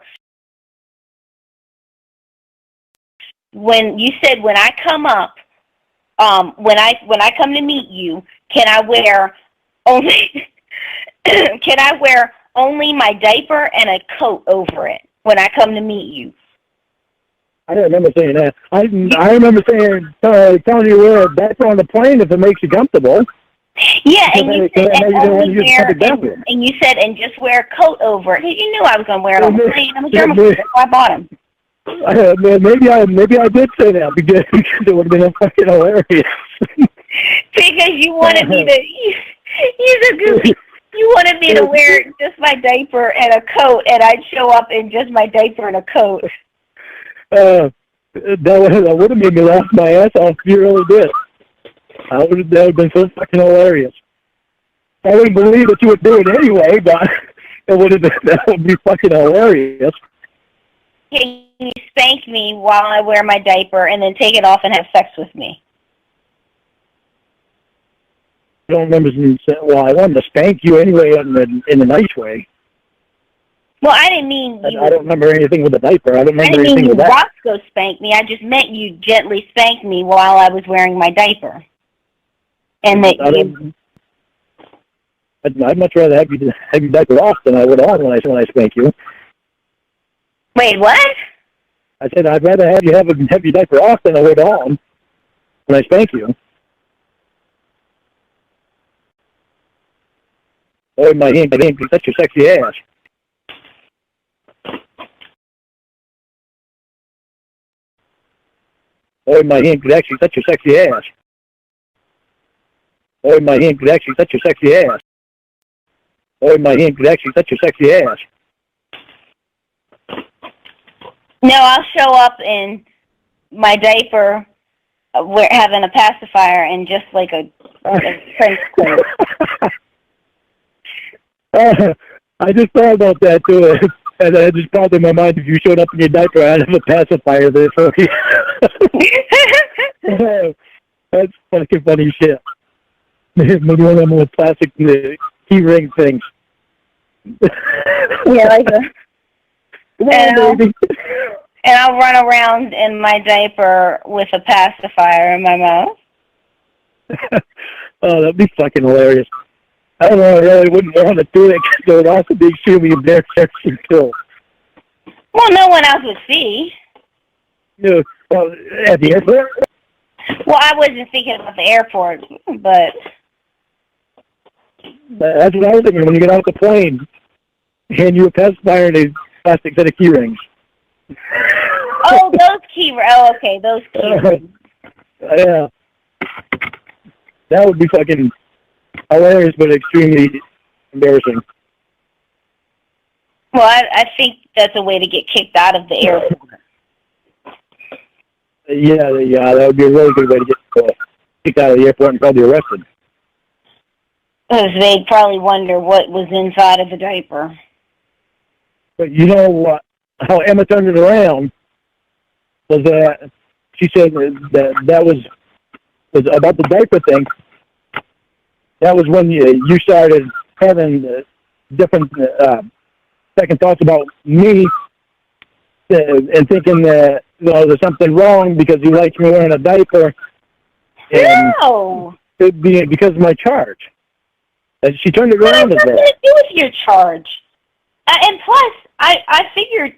when you said when I come up, when I come to meet you, can I wear only my diaper and a coat over it when I come to meet you? I don't remember saying that. I remember saying telling you wear a diaper on the plane if it makes you comfortable. Yeah, and you said and just wear a coat over it. You knew I was going to wear it on the plane. I'm a germaphobe. That's why I bought them. Maybe I did say that because it would have been fucking hilarious. Because you wanted me to. You're a goofy. You wanted me to wear just my diaper and a coat, and I'd show up in just my diaper and a coat. That would have made me laugh my ass off. You really did. That would have been so fucking hilarious. I wouldn't believe that you would do it anyway, but that would be fucking hilarious. Can you spank me while I wear my diaper and then take it off and have sex with me? I don't remember saying, well, I wanted to spank you anyway in a nice way. Well, I didn't mean you. I don't remember anything with the diaper. I don't remember anything with that. I didn't mean Roscoe spanked me. I just meant you gently spanked me while I was wearing my diaper. And that I'd much rather have your diaper off than I would on when I spank you. Wait, what? I said I'd rather have your diaper off than I would on when I spank you. Boy, my hand can touch your sexy ass. Boy, my hand could actually touch your sexy ass. Boy, my hand could actually touch your sexy ass. Boy, my hand could actually touch your sexy ass. No, I'll show up in my diaper, having a pacifier and just like a trench coat. I just thought about that too, and it just popped in my mind. If you showed up in your diaper, I'd have a pacifier there for you. That's fucking funny shit. Maybe one of them with plastic key ring things. Yeah, like a. And I'll run around in my diaper with a pacifier in my mouth. Oh, that'd be fucking hilarious. I don't know, I really wouldn't want to do it because it would also be extremely embarrassing too. Well, no one else would see. No, well, at the airport? Well, I wasn't thinking about the airport, but... That's what I was thinking when you get off the plane. Hand you a pacifier and a plastic set of key rings. Oh, those key rings. Oh, okay, those key rings. Yeah. That would be fucking hilarious, but extremely embarrassing. Well, I think that's a way to get kicked out of the airport. Yeah, that would be a really good way to get kicked out of the airport and probably arrested. Because they'd probably wonder what was inside of the diaper. But you know how Emma turned it around was that she said that was about the diaper thing. That was when you started having different second thoughts about me and thinking that there's something wrong because you like me wearing a diaper. And no! It'd be because of my charge. And she turned it around as that. What does it do with your charge? And plus, I figured,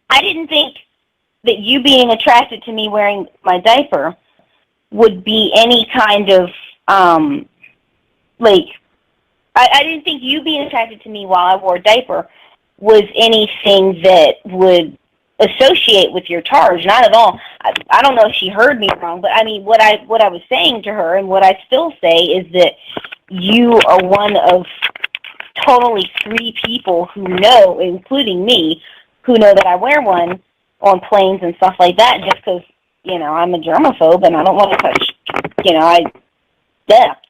I didn't think that you being attracted to me wearing my diaper would be any kind of, I didn't think you being attracted to me while I wore a diaper was anything that would associate with your charge. Not at all. I don't know if she heard me wrong, but I mean, what I was saying to her and what I still say is that you are one of totally 3 people who know, including me, who know that I wear one on planes and stuff like that just because, I'm a germaphobe and I don't want to touch,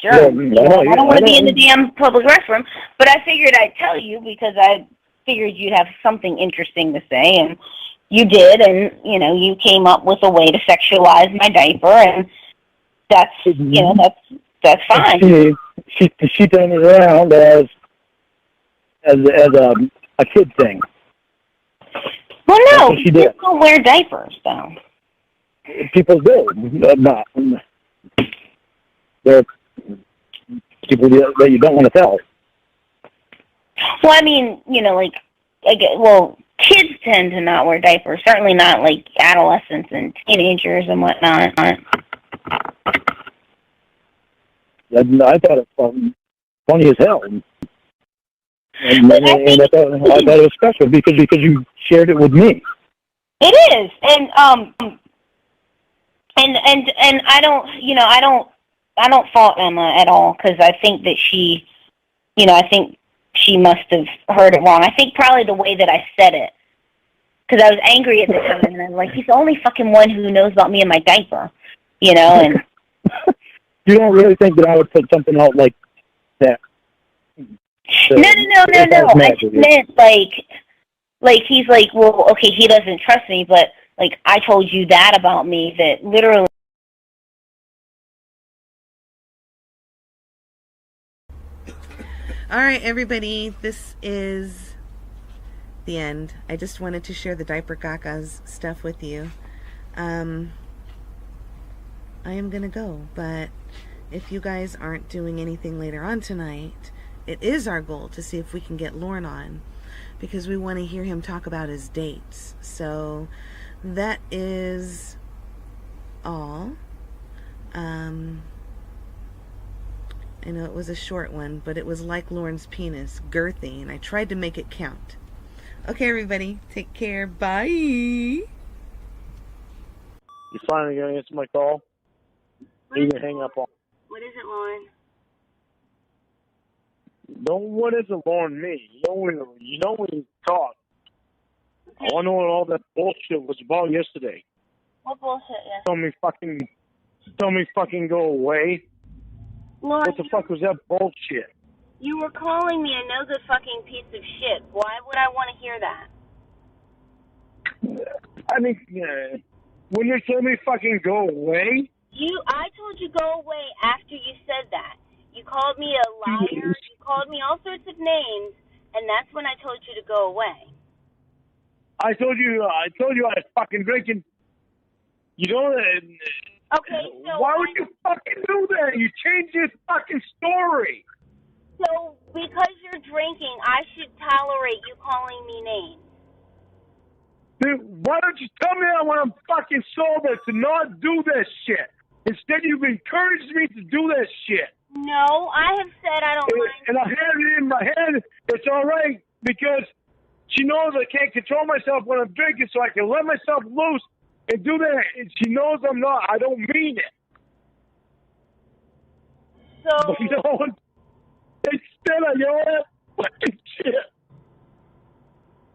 germs. I don't want to be in the damn public restroom. But I figured I'd tell you because I figured you'd have something interesting to say, and you did, and, you came up with a way to sexualize my diaper, and that's, that's fine. She turned it around as a kid thing. Well, no, she did. People wear diapers, though. people do. Not. They're people that you don't want to tell. Well, I mean, like, kids tend to not wear diapers. Certainly not, like, adolescents and teenagers and whatnot. And I thought it was funny as hell. And I thought it was special because you shared it with me. It is, and I don't fault Emma at all, because I think that she must have heard it wrong. I think probably the way that I said it, because I was angry at the time, and I'm like, he's the only fucking one who knows about me and my diaper, and. You don't really think that I would put something out like that? No. I just meant, like he's like, well, okay, he doesn't trust me, but, like, I told you that about me, that literally. All right, everybody, this is the end. I just wanted to share the Diaper Gaga's stuff with you. I am going to go, but if you guys aren't doing anything later on tonight, it is our goal to see if we can get Lorne on, because we want to hear him talk about his dates. So that is all. I know it was a short one, but it was like Lorne's penis, girthy, and I tried to make it count. Okay, everybody, take care. Bye. You finally gonna answer my call? You can hang up on. What is it, Lorne? No, what is it, Lorne? Me. You know when you talk. Okay. I want to know what all that bullshit was about yesterday. What bullshit? Yeah. Tell me fucking go away. Lorne, what the fuck was that bullshit? You were calling me a no good fucking piece of shit. Why would I want to hear that? I mean, when you tell me fucking go away. I told you go away after you said that. You called me a liar. You called me all sorts of names, and that's when I told you to go away. I told you I was fucking drinking. You know that. Okay, so why would you fucking do that? You changed your fucking story. So because you're drinking, I should tolerate you calling me names. Dude, why don't you tell me that when I'm fucking sober to not do this shit? Instead, you've encouraged me to do this shit. No, I have said I don't mind. And I had it in my head. It's all right because she knows I can't control myself when I'm drinking, so I can let myself loose and do that. And she knows I'm not. I don't mean it. So. But no, instead of your fucking shit.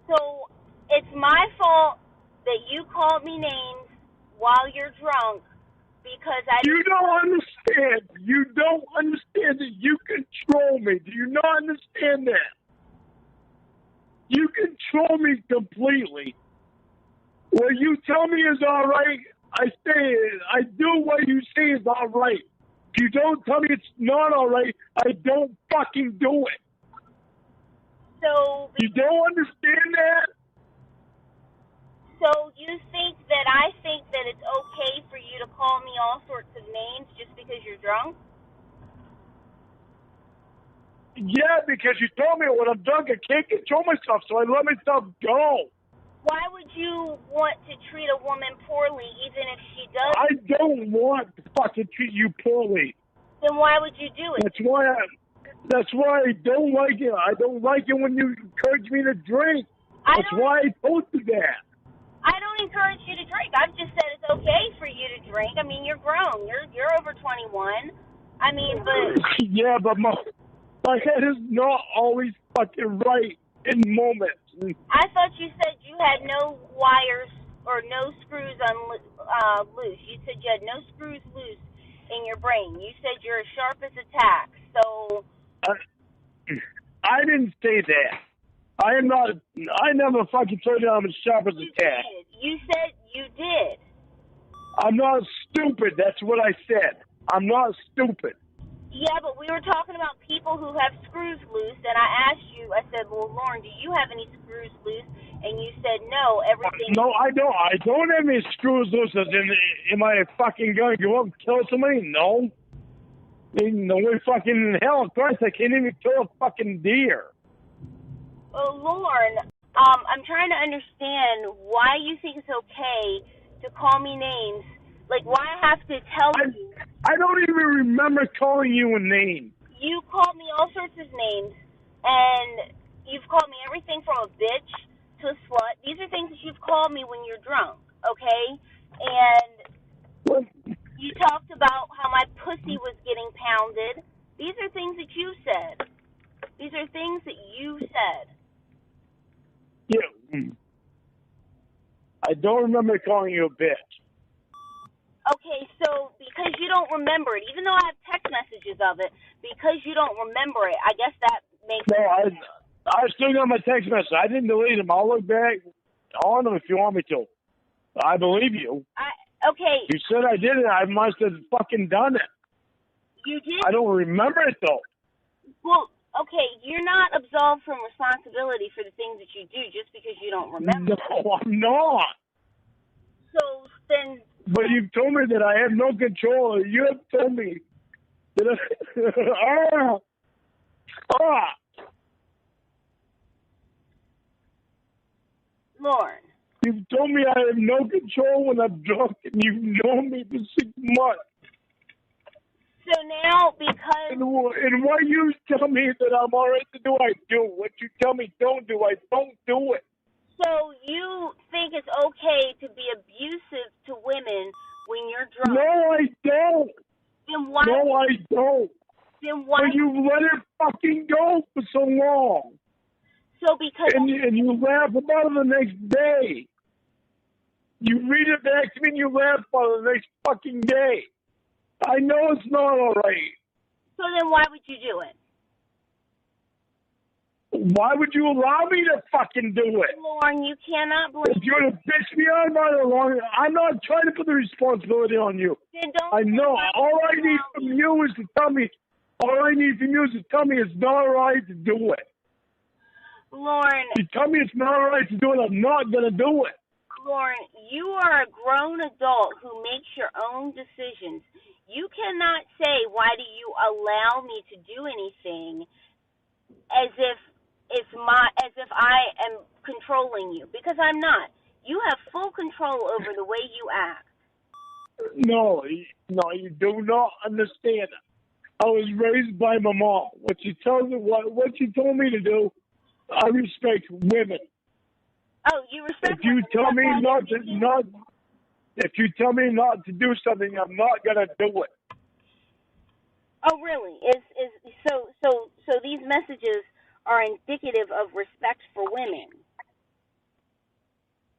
So it's my fault that you called me names while you're drunk. Because You don't understand. You don't understand that you control me. Do you not understand that? You control me completely. What you tell me is all right. I do what you say is all right. If you don't tell me it's not all right, I don't fucking do it. So you don't understand that? So you think that I think that it's okay for you to call me all sorts of names just because you're drunk? Yeah, because you told me when I'm drunk I can't control myself, so I let myself go. Why would you want to treat a woman poorly even if she does? I don't want to fucking treat you poorly. Then why would you do it? That's why I don't like it. I don't like it when you encourage me to drink. That's why I told you that. I don't encourage you to drink. I've just said it's okay for you to drink. I mean, you're grown. You're over 21. I mean, but... Yeah, but my head is not always fucking right in moments. I thought you said you had no wires or no screws loose. You said you had no screws loose in your brain. You said you're as sharp as a tack. So... I didn't say that. I never fucking told you I'm as sharp as a tack. You said you did. I'm not stupid. That's what I said. I'm not stupid. Yeah, but we were talking about people who have screws loose, and I asked you, I said, well, Lorne, do you have any screws loose? And you said, no, everything... No, I don't. I don't have any screws loose. Am I fucking going to go up and kill somebody? No. No way fucking in hell. Of course, I can't even kill a fucking deer. Well, Lorne, I'm trying to understand why you think it's okay to call me names. Like, why I have to tell you... I don't even remember calling you a name. You called me all sorts of names, and you've called me everything from a bitch to a slut. These are things that you've called me when you're drunk, okay? And you talked about how my pussy was getting pounded. These are things that you said. These are things that you said. Yeah. I don't remember calling you a bitch. Okay, so because you don't remember it, even though I have text messages of it, because you don't remember it, I guess that makes sense. I still got my text message. I didn't delete them. I'll look back on them if you want me to. I believe you. Okay. You said I did it. I must have fucking done it. You did? I don't remember it, though. Well, okay, you're not absolved from responsibility for the things that you do just because you don't remember. No, I'm not. So then... But you've told me that I have no control. You have told me that Lorne. You've told me I have no control when I'm drunk, and you've known me for 6 months. So now, because... And why you tell me that I'm all right to do, I do. What you tell me don't do, I don't do it. So you think it's okay to be abusive to women when you're drunk? No, I don't. Then why? No, I don't. Then why? But you let it fucking go for so long. So because... And you laugh about it the next day. You read it back to me and you laugh about it the next fucking day. I know it's not all right. So then why would you do it? Why would you allow me to fucking do it? Lorne, you cannot blame... If you're going to bitch me out about it long, I'm not trying to put the responsibility on you. Then don't... I know. All I need from you is to tell me... All I need from you is to tell me it's not all right to do it. Lorne... You tell me it's not all right to do it, I'm not going to do it. Lorne, you are a grown adult who makes your own decisions. You cannot say, why do you allow me to do anything, as if I am controlling you, because I'm not. You have full control over the way you act. No, you do not understand. I was raised by my mom. What she told me to do, I respect women. Oh, you respect if you tell me if you tell me not to do something, I'm not gonna do it. Oh, really? So these messages are indicative of respect for women.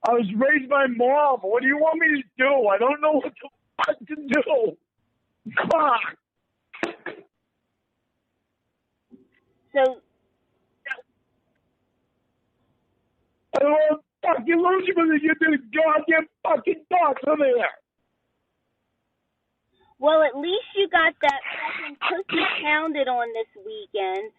I was raised by mom. What do you want me to do? I don't know what the fuck to do. Fuck. So I don't want to fucking lose you because you did a goddamn fucking box over there. Well, at least you got that fucking pussy pounded on this weekend.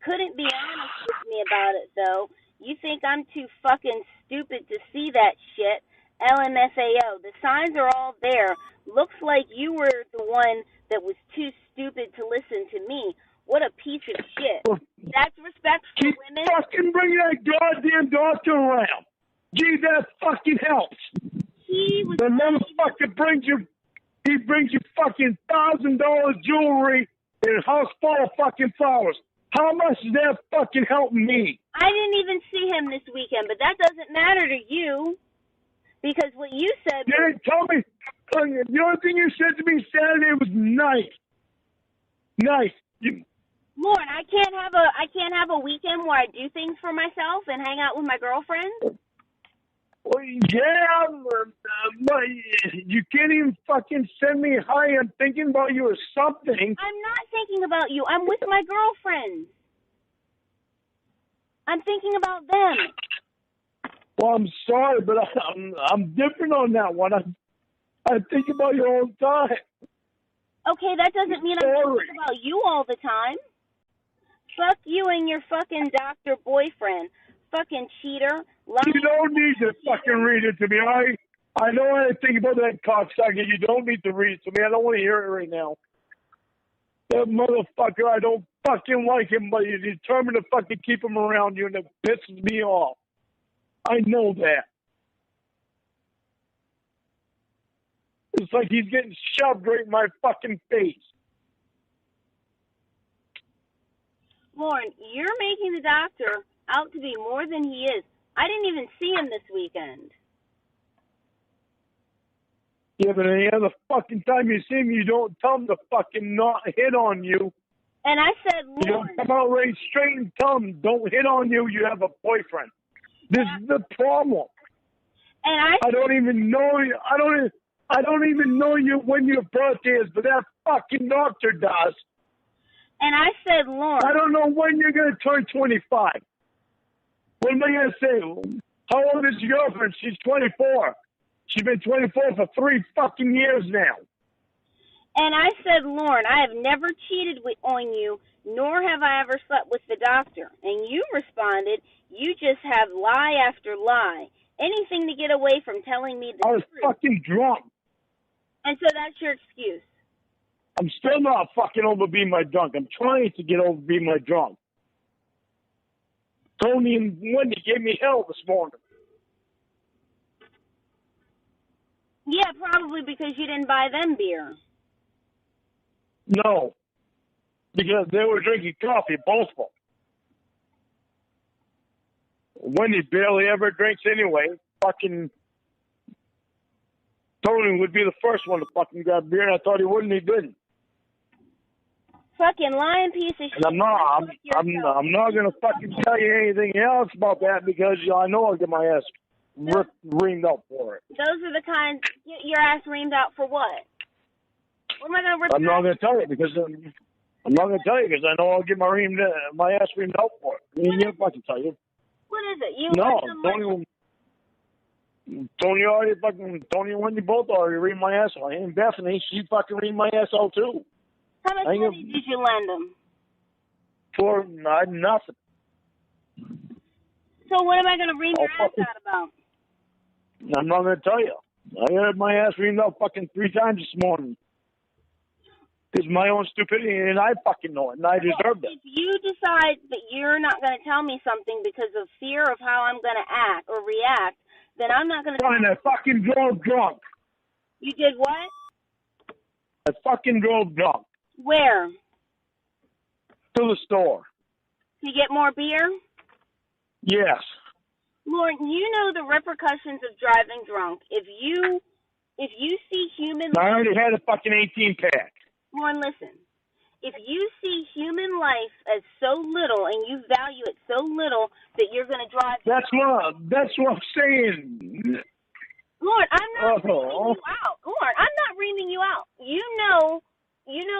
Couldn't be honest with me about it, though. You think I'm too fucking stupid to see that shit? LMFAO. The signs are all there. Looks like you were the one that was too stupid to listen to me. What a piece of shit. That's respect for women? Fucking bring that goddamn doctor around. Gee, that fucking helps. The motherfucker brings you fucking $1,000 jewelry and a house full of fucking flowers. How much is that fucking helping me? I didn't even see him this weekend, but that doesn't matter to you. Because what you said... You didn't tell me. The only thing you said to me Saturday was nice. Nice. Lorne, I can't have a weekend where I do things for myself and hang out with my girlfriend. Well, yeah, but you can't even fucking send me hi. I'm thinking about you or something. I'm not thinking about you. I'm with my girlfriends. I'm thinking about them. Well, I'm sorry, but I'm different on that one. I think about you all the time. Okay, that doesn't mean I'm thinking about you all the time. Fuck you and your fucking doctor boyfriend. Fucking cheater. You don't need to fucking read it to me. I know how to think about that cocksucker. You don't need to read it to me. I don't want to hear it right now. That motherfucker, I don't fucking like him, but you're determined to fucking keep him around you, and it pisses me off. I know that. It's like he's getting shoved right in my fucking face. Lorne, you're making the doctor out to be more than he is. I didn't even see him this weekend. Yeah, but any other fucking time you see him, you don't tell him to fucking not hit on you. And I said, Lorne. You don't come out right straight and tell him, don't hit on you, you have a boyfriend. This is the problem. And I don't even know you. I don't even know you when your birthday is, but that fucking doctor does. And I said, Lorne. I don't know when you're going to turn 25. What am I going to say? How old is your girlfriend? She's 24. She's been 24 for 3 fucking years now. And I said, Lorne, I have never cheated on you, nor have I ever slept with the doctor. And you responded, you just have lie after lie. Anything to get away from telling me the truth. I was fucking drunk. And so that's your excuse. I'm still not fucking over being my drunk. I'm trying to get over being my drunk. Tony and Wendy gave me hell this morning. Yeah, probably because you didn't buy them beer. No. Because they were drinking coffee, both of them. Wendy barely ever drinks anyway. Fucking Tony would be the first one to fucking grab beer, and I thought he wouldn't. He didn't. Fucking lying piece of shit. And I'm not gonna fucking tell you anything else about that because I know I'll get my ass reamed out for it. Those are the kinds. Your ass reamed out for what? What am I gonna rip? I'm not gonna tell you because I know I'll get my ass reamed out for it. You can't fucking tell you. What is it? You No, Tony and Wendy both already reamed my ass out. And Bethany, she fucking reamed my ass out too. How much money did you lend them? For nothing. So what am I gonna ream your ass out about? I'm not gonna tell you. I had my ass reamed out fucking 3 times this morning. It's my own stupidity, and I fucking know it, and I deserve it. If you decide that you're not going to tell me something because of fear of how I'm going to act or react, then I'm not going to... Fine, I fucking drove drunk. You did what? I fucking drove drunk. Where? To the store. To get more beer? Yes. Lorne, you know the repercussions of driving drunk. If you see human... I already had a fucking 18-pack. Lorne, listen. If you see human life as so little and you value it so little that you're going to drive... That's what I'm saying. Lorne, I'm not reaming you out. Lorne, I'm not reaming you out. You know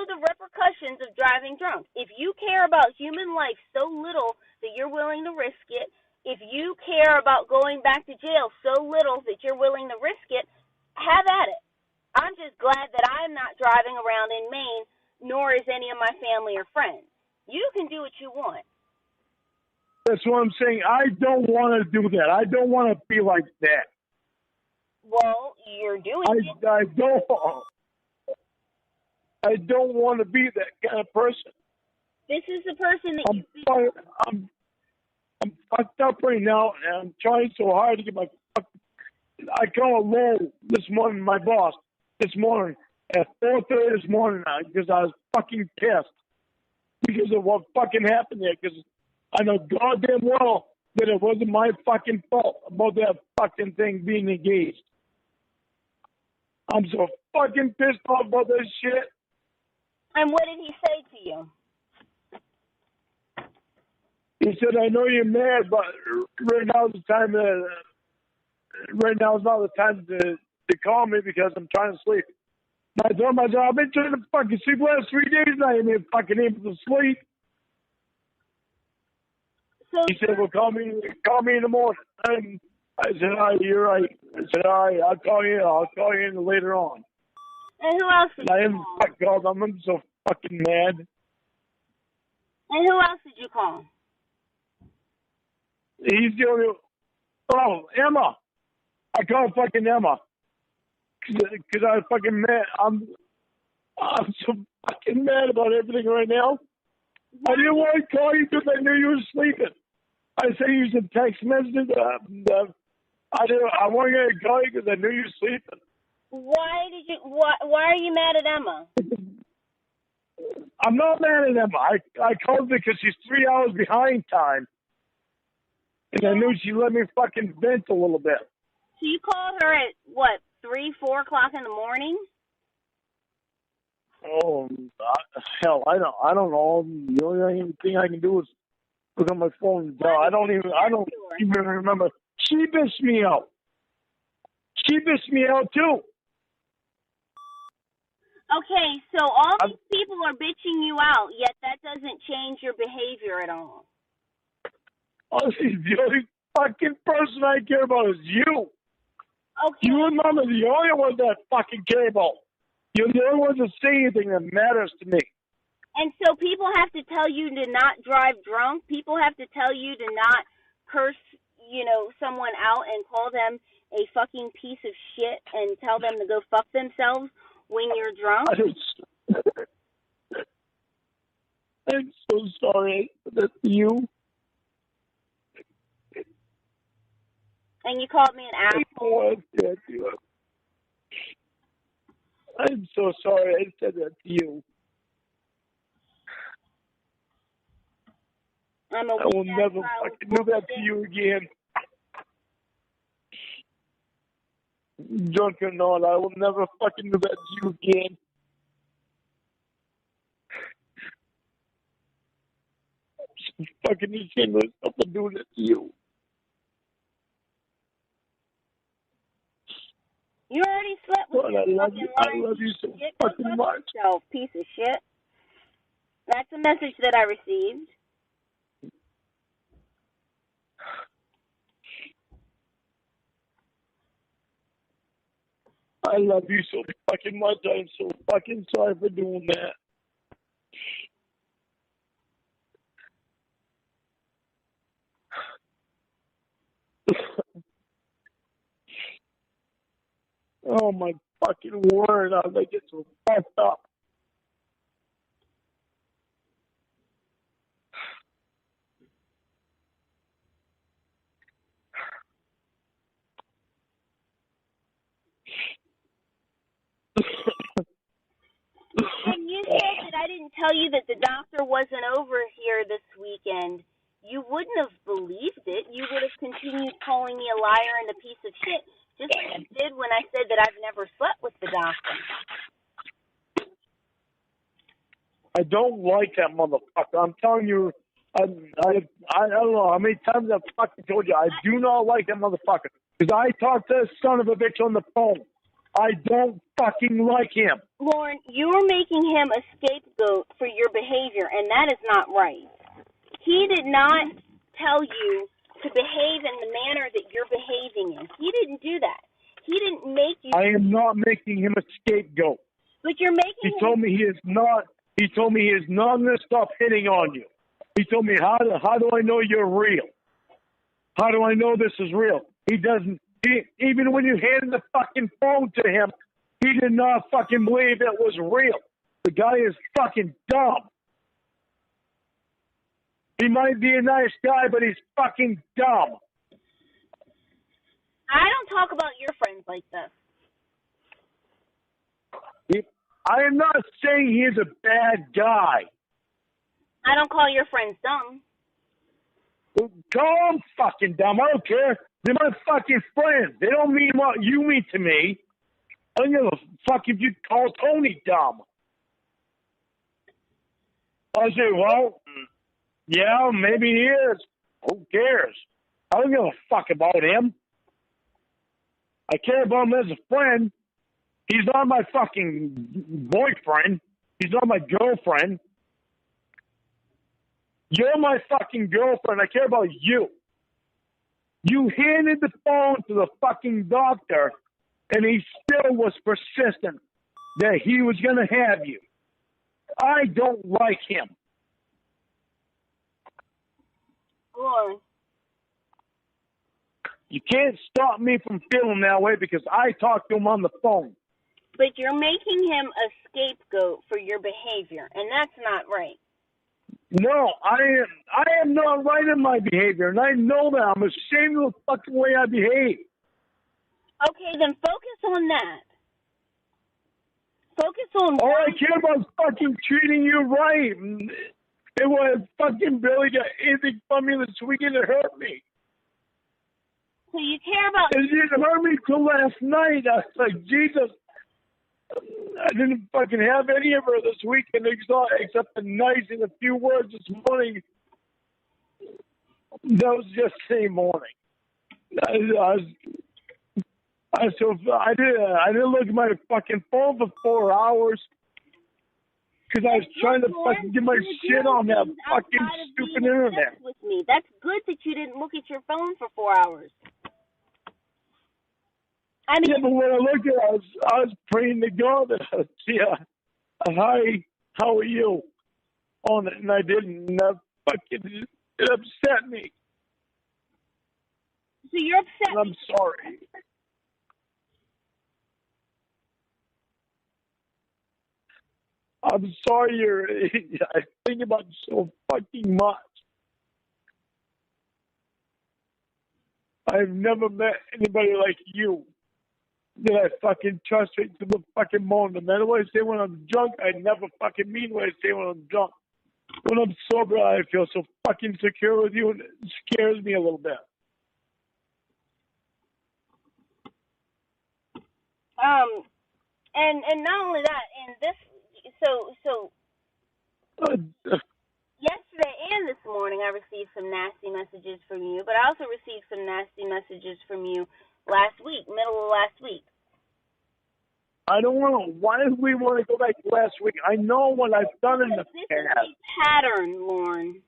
the repercussions of driving drunk. If you care about human life so little that you're willing to risk it, if you care about going back to jail so little that you're willing to risk it, have at it. I'm just glad that I'm not driving around in Maine, nor is any of my family or friends. You can do what you want. That's what I'm saying. I don't want to do that. I don't want to be like that. Well, you're doing it. I don't want to be that kind of person. This is the person that I'm fucked up right now, and I'm trying so hard to get my... I called Lowell this morning, my boss, this morning, at 4:30 this morning, because I was fucking pissed because of what fucking happened there, because I know goddamn well that it wasn't my fucking fault about that fucking thing being engaged. I'm so fucking pissed off about this shit. And what did he say to you? He said, I know you're mad, but right now is the time right now is not the time to call me because I'm trying to sleep. And I told him, I've been trying to fucking sleep the last 3 days and I ain't even fucking able to sleep. So he said, well, call me in the morning. And I said, all right, you're right. I said, all right, I'll call you in later on. And who else did you call? I'm so fucking mad. And who else did you call? He's the only... Oh, Emma. I called fucking Emma. Because I was fucking mad. I'm so fucking mad about everything right now. I didn't want to call you because I knew you were sleeping. I sent you some text messages. I wanted to call you because I knew you were sleeping. Why are you mad at Emma? I'm not mad at Emma. I called her because she's 3 hours behind time. And I knew she let me fucking vent a little bit. So you called her at, 3, 4 o'clock in the morning? Oh, hell, I don't know. The only thing I can do is look on my phone. I don't even remember. She bitched me out. She bitched me out too. Okay, so all these people are bitching you out, yet that doesn't change your behavior at all. Honestly, the only fucking person I care about is you. Okay. You and Mom are the only ones that fucking care about. You're the only ones that say anything that matters to me. And so people have to tell you to not drive drunk. People have to tell you to not curse, someone out and call them a fucking piece of shit and tell them to go fuck themselves when you're drunk. I'm so sorry. That's you. And you called me an asshole. I'm so sorry I said that to you. I will never fucking do that to you again. Drunk or not, I will never fucking do that to you again. I'm fucking ashamed of myself for doing it to you. You already slept with I love you so fucking much. Yourself, piece of shit. That's a message that I received. I love you so fucking much. I'm so fucking sorry for doing that. Oh my fucking word, I like it so fucked up. And you said that I didn't tell you that the doctor wasn't over here this weekend. You wouldn't have believed it. You would have continued calling me a liar and a piece of shit, just like you did when I said that I've never slept with the doctor. I don't like that motherfucker. I'm telling you, I don't know how many times I've fucking told you, I do not like that motherfucker. Because I talked to this son of a bitch on the phone. I don't fucking like him. Lorne, you're making him a scapegoat for your behavior, and that is not right. He did not tell you to behave in the manner that you're behaving in. He didn't do that. He didn't make you... I am not making him a scapegoat. But you're making him... He told me he is not going to stop hitting on you. He told me, how do I know you're real? How do I know this is real? He doesn't... Even when you handed the fucking phone to him, he did not fucking believe it was real. The guy is fucking dumb. He might be a nice guy, but he's fucking dumb. I don't talk about your friends like this. I am not saying he is a bad guy. I don't call your friends dumb. Call them fucking dumb. I don't care. They're my fucking friends. They don't mean what you mean to me. I don't give a fuck if you call Tony dumb. I say, well, yeah, maybe he is. Who cares? I don't give a fuck about him. I care about him as a friend. He's not my fucking boyfriend. He's not my girlfriend. You're my fucking girlfriend. I care about you. You handed the phone to the fucking doctor, and he still was persistent. that he was going to have you. I don't like him. Lorne. You can't stop me from feeling that way because I talked to him on the phone. But you're making him a scapegoat for your behavior, and that's not right. No, I am not right in my behavior, and I know that. I'm ashamed of the fucking way I behave. Okay, then focus on that. Focus on... All I care about is fucking treating you right. It was fucking Billy got anything from me this weekend that hurt me. So you care about... It didn't hurt me till last night. I was like, Jesus. I didn't fucking have any of her this weekend except the nice and a few words this morning. That was just same morning. I didn't look at my fucking phone for 4 hours because I was trying to fucking get my shit on that fucking stupid internet. With me. That's good that you didn't look at your phone for 4 hours. I mean, yeah, but when I looked at it, I was praying to God. Hi, how are you? On it, and I didn't. And it upset me. So you're upset. And I'm sorry. I'm sorry. I think about you so fucking much. I've never met anybody like you. That I fucking trust it to the fucking moment. No matter what I say when I'm drunk, I never fucking mean what I say when I'm drunk. When I'm sober, I feel so fucking secure with you, and it scares me a little bit. And not only that, and this, so yesterday and this morning, I received some nasty messages from you, but I also received some nasty messages from you last week, middle of last week. I don't want to. Why do we want to go back to last week? I know what I've done in the past. This is a pattern, Lorne.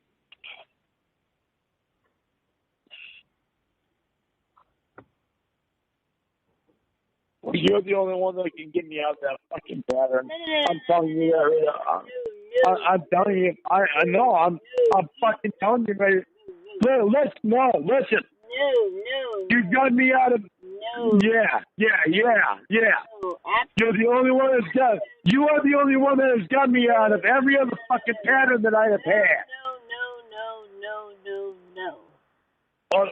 Well, you're the only one that can get me out of that fucking pattern. I'm telling you that. I'm telling you. I know. I'm fucking telling you. Listen. No. You got me out of... No. Yeah. No, You're the only one that's got... You are the only one that has got me out of every other fucking pattern that I have had. No.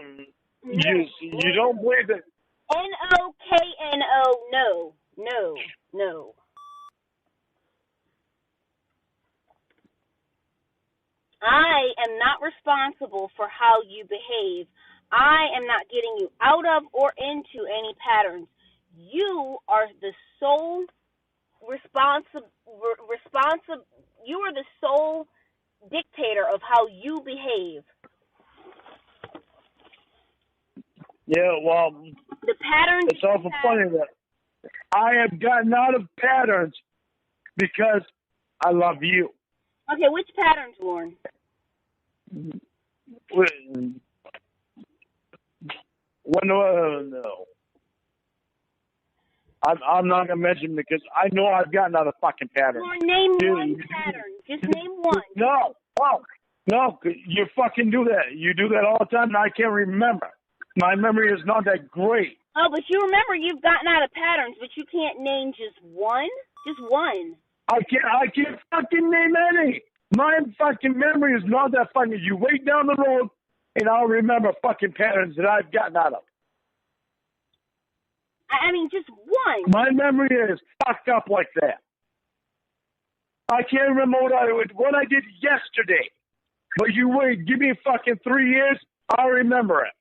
You don't believe it. N-O-K-N-O, no. I am not responsible for how you behave. I am not getting you out of or into any patterns. You are the sole you are the sole dictator of how you behave. Yeah, well, the patterns. It's awful funny that I have gotten out of patterns because I love you. Okay, which patterns, Lorne? No. I'm not gonna mention because I know I've gotten out of fucking patterns. Lorne, name one pattern. Just name one. No, you fucking do that. You do that all the time, and I can't remember. My memory is not that great. Oh, but you remember you've gotten out of patterns, but you can't name just one? Just one. I can't fucking name any. My fucking memory is not that fucking... You wait down the road, and I'll remember fucking patterns that I've gotten out of. I mean, just one. My memory is fucked up like that. I can't remember what I did yesterday. But you wait, give me fucking 3 years, I'll remember it.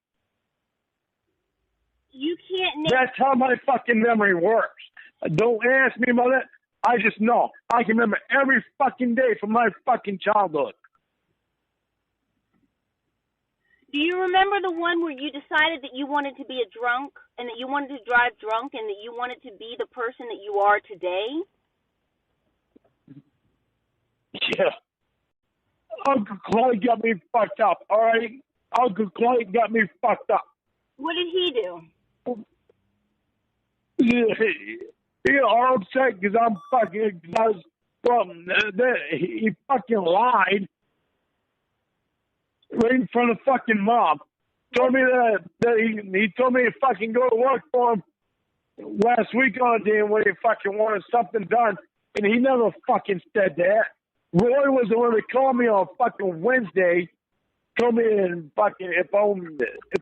You can't name... That's how my fucking memory works. Don't ask me about it. I just know. I can remember every fucking day from my fucking childhood. Do you remember the one where you decided that you wanted to be a drunk and that you wanted to drive drunk and that you wanted to be the person that you are today? Yeah. Uncle Clay got me fucked up, all right? Uncle Clay got me fucked up. What did he do? He all upset because I'm fucking, he fucking lied right in front of fucking mom. Told me that he told me to fucking go to work for him last week on a day when he fucking wanted something done, and he never fucking said that. Roy was the one that called me on fucking Wednesday, told me and fucking if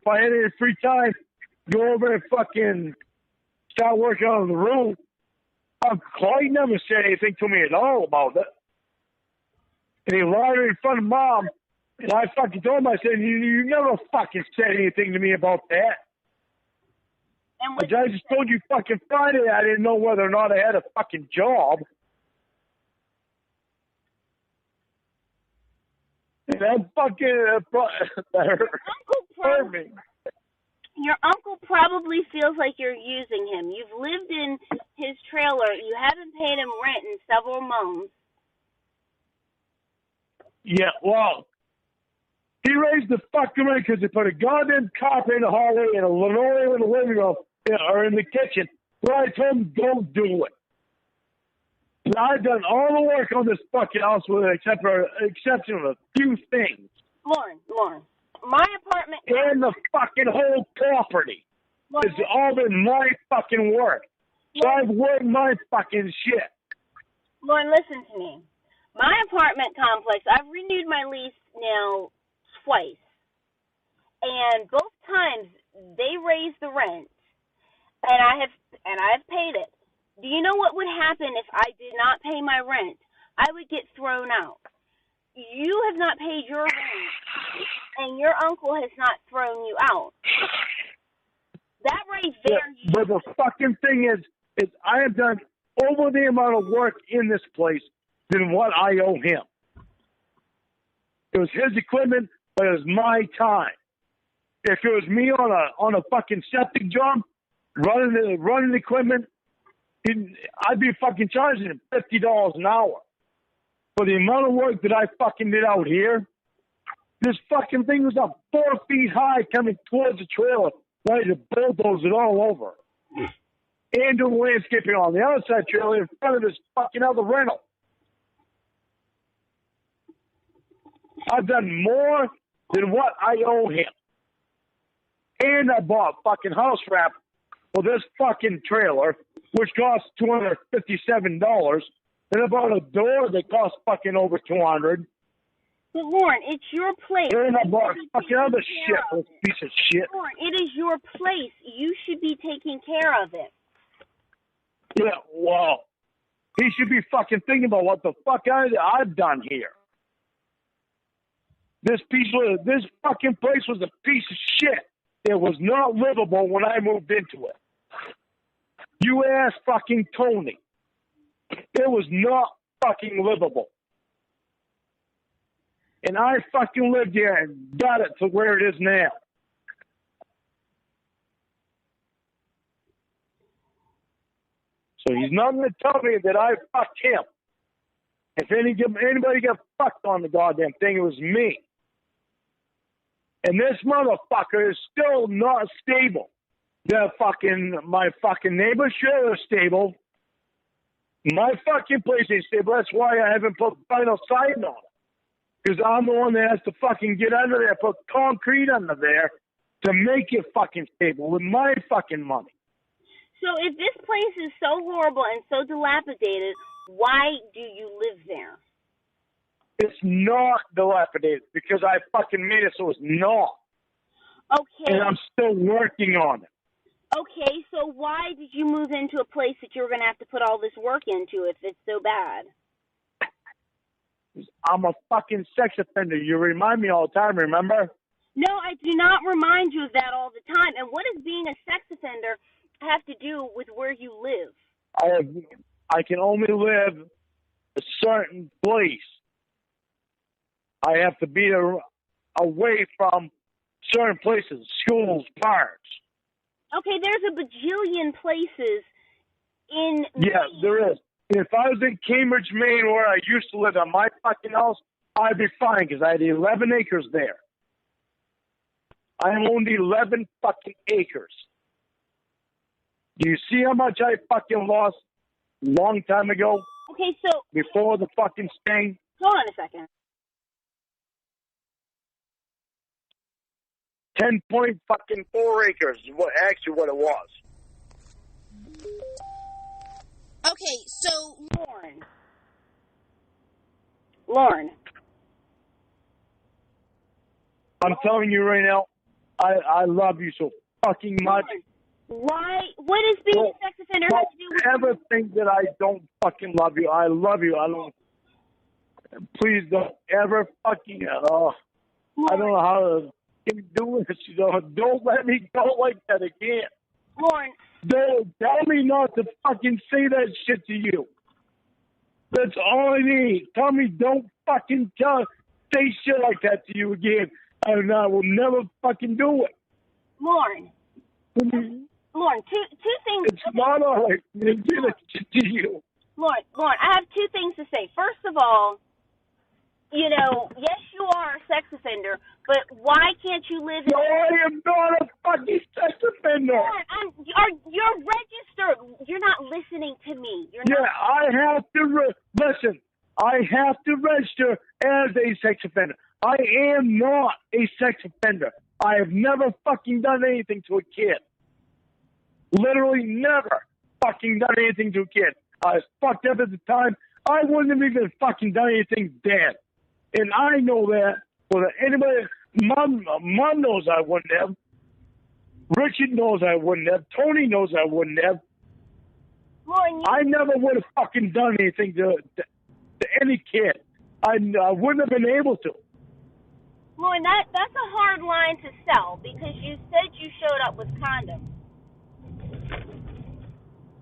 I had any free time, go over and fucking start working on the roof. Clay never said anything to me at all about it. And he lied in front of mom. And I fucking told him, I said, you never fucking said anything to me about that. And I just told you fucking Friday I didn't know whether or not I had a fucking job. And that fucking hurt me. Your uncle probably feels like you're using him. You've lived in his trailer. You haven't paid him rent in several months. Yeah, well, he raised the fucking rent because he put a goddamn carpet in the hallway and a linoleum in the living room or in the kitchen. Well, I told him, don't do it. And I've done all the work on this fucking house with an exception of a few things. Lorne, my apartment... And the fucking whole property. It's all been my fucking work. So I've worked my fucking shit. Lorne, listen to me. My apartment complex, I've renewed my lease now twice. And both times they raised the rent. And I have paid it. Do you know what would happen if I did not pay my rent? I would get thrown out. You have not paid your rent, and your uncle has not thrown you out. That right there... Yeah, but the fucking thing is I have done over the amount of work in this place than what I owe him. It was his equipment, but it was my time. If it was me on a fucking septic job, running equipment, I'd be fucking charging him $50 an hour. For the amount of work that I fucking did out here, this fucking thing was up 4 feet high coming towards the trailer, ready to bulldoze it all over. And doing landscaping on the other side trailer in front of this fucking other rental. I've done more than what I owe him. And I bought fucking house wrap for this fucking trailer, which cost $257. And I bought a door that cost fucking over $200. But Lorne, it's your place. And I bought fucking other shit, this piece of shit. Lorne, it is your place. You should be taking care of it. Yeah, well, he should be fucking thinking about what the fuck I've done here. This fucking place was a piece of shit. It was not livable when I moved into it. You ask fucking Tony. It was not fucking livable. And I fucking lived here and got it to where it is now. So he's not going to tell me that I fucked him. If anybody got fucked on the goddamn thing, it was me. And this motherfucker is still not stable. My fucking neighbor's trailer is stable. My fucking place ain't stable. That's why I haven't put vinyl siding on it. Because I'm the one that has to fucking get under there, put concrete under there to make it fucking stable with my fucking money. So if this place is so horrible and so dilapidated, why do you live there? It's not dilapidated because I fucking made it so it's not. Okay. And I'm still working on it. Okay, so why did you move into a place that you were going to have to put all this work into if it's so bad? I'm a fucking sex offender. You remind me all the time, remember? No, I do not remind you of that all the time. And what does being a sex offender have to do with where you live? I can only live a certain place. I have to be away from certain places, schools, parks. Okay, there's a bajillion places in Yeah, Maine. there is. If I was in Cambridge, Maine, where I used to live at my fucking house, I'd be fine because I had 11 acres there. I owned 11 fucking acres. Do you see how much I fucking lost a long time ago? Okay, so... Before the fucking sting? Hold on a second. 10.4 acres is what it was. Okay, so... Lorne. I'm telling you right now, I love you so fucking much. Why? What does being a sex offender have to do with... Don't ever think that I don't fucking love you. I love you. I don't... Please don't ever fucking... I don't know how to do this. Don't let me go like that again. Lorne. Don't tell me not to fucking say that shit to you. That's all I need. Tell me don't fucking say shit like that to you again. And I will never fucking do it. Lorne. Lorne, two things. It's not all right to do that shit to you. Lorne, I have two things to say. First of all, you know, yes, you are a sex offender, but why can't you live in... No, I am not a fucking sex offender. Lorne, you're registered. You're not listening to me. I have to... Listen, I have to register as a sex offender. I am not a sex offender. I have never fucking done anything to a kid. Literally never fucking done anything to a kid. I was fucked up at the time. I wouldn't have even fucking done anything then. And I know that. Whether anybody... Mom knows I wouldn't have. Richard knows I wouldn't have. Tony knows I wouldn't have. Lorne, I never would have fucking done anything to any kid. I wouldn't have been able to. Lorne, that's a hard line to sell because you said you showed up with condoms.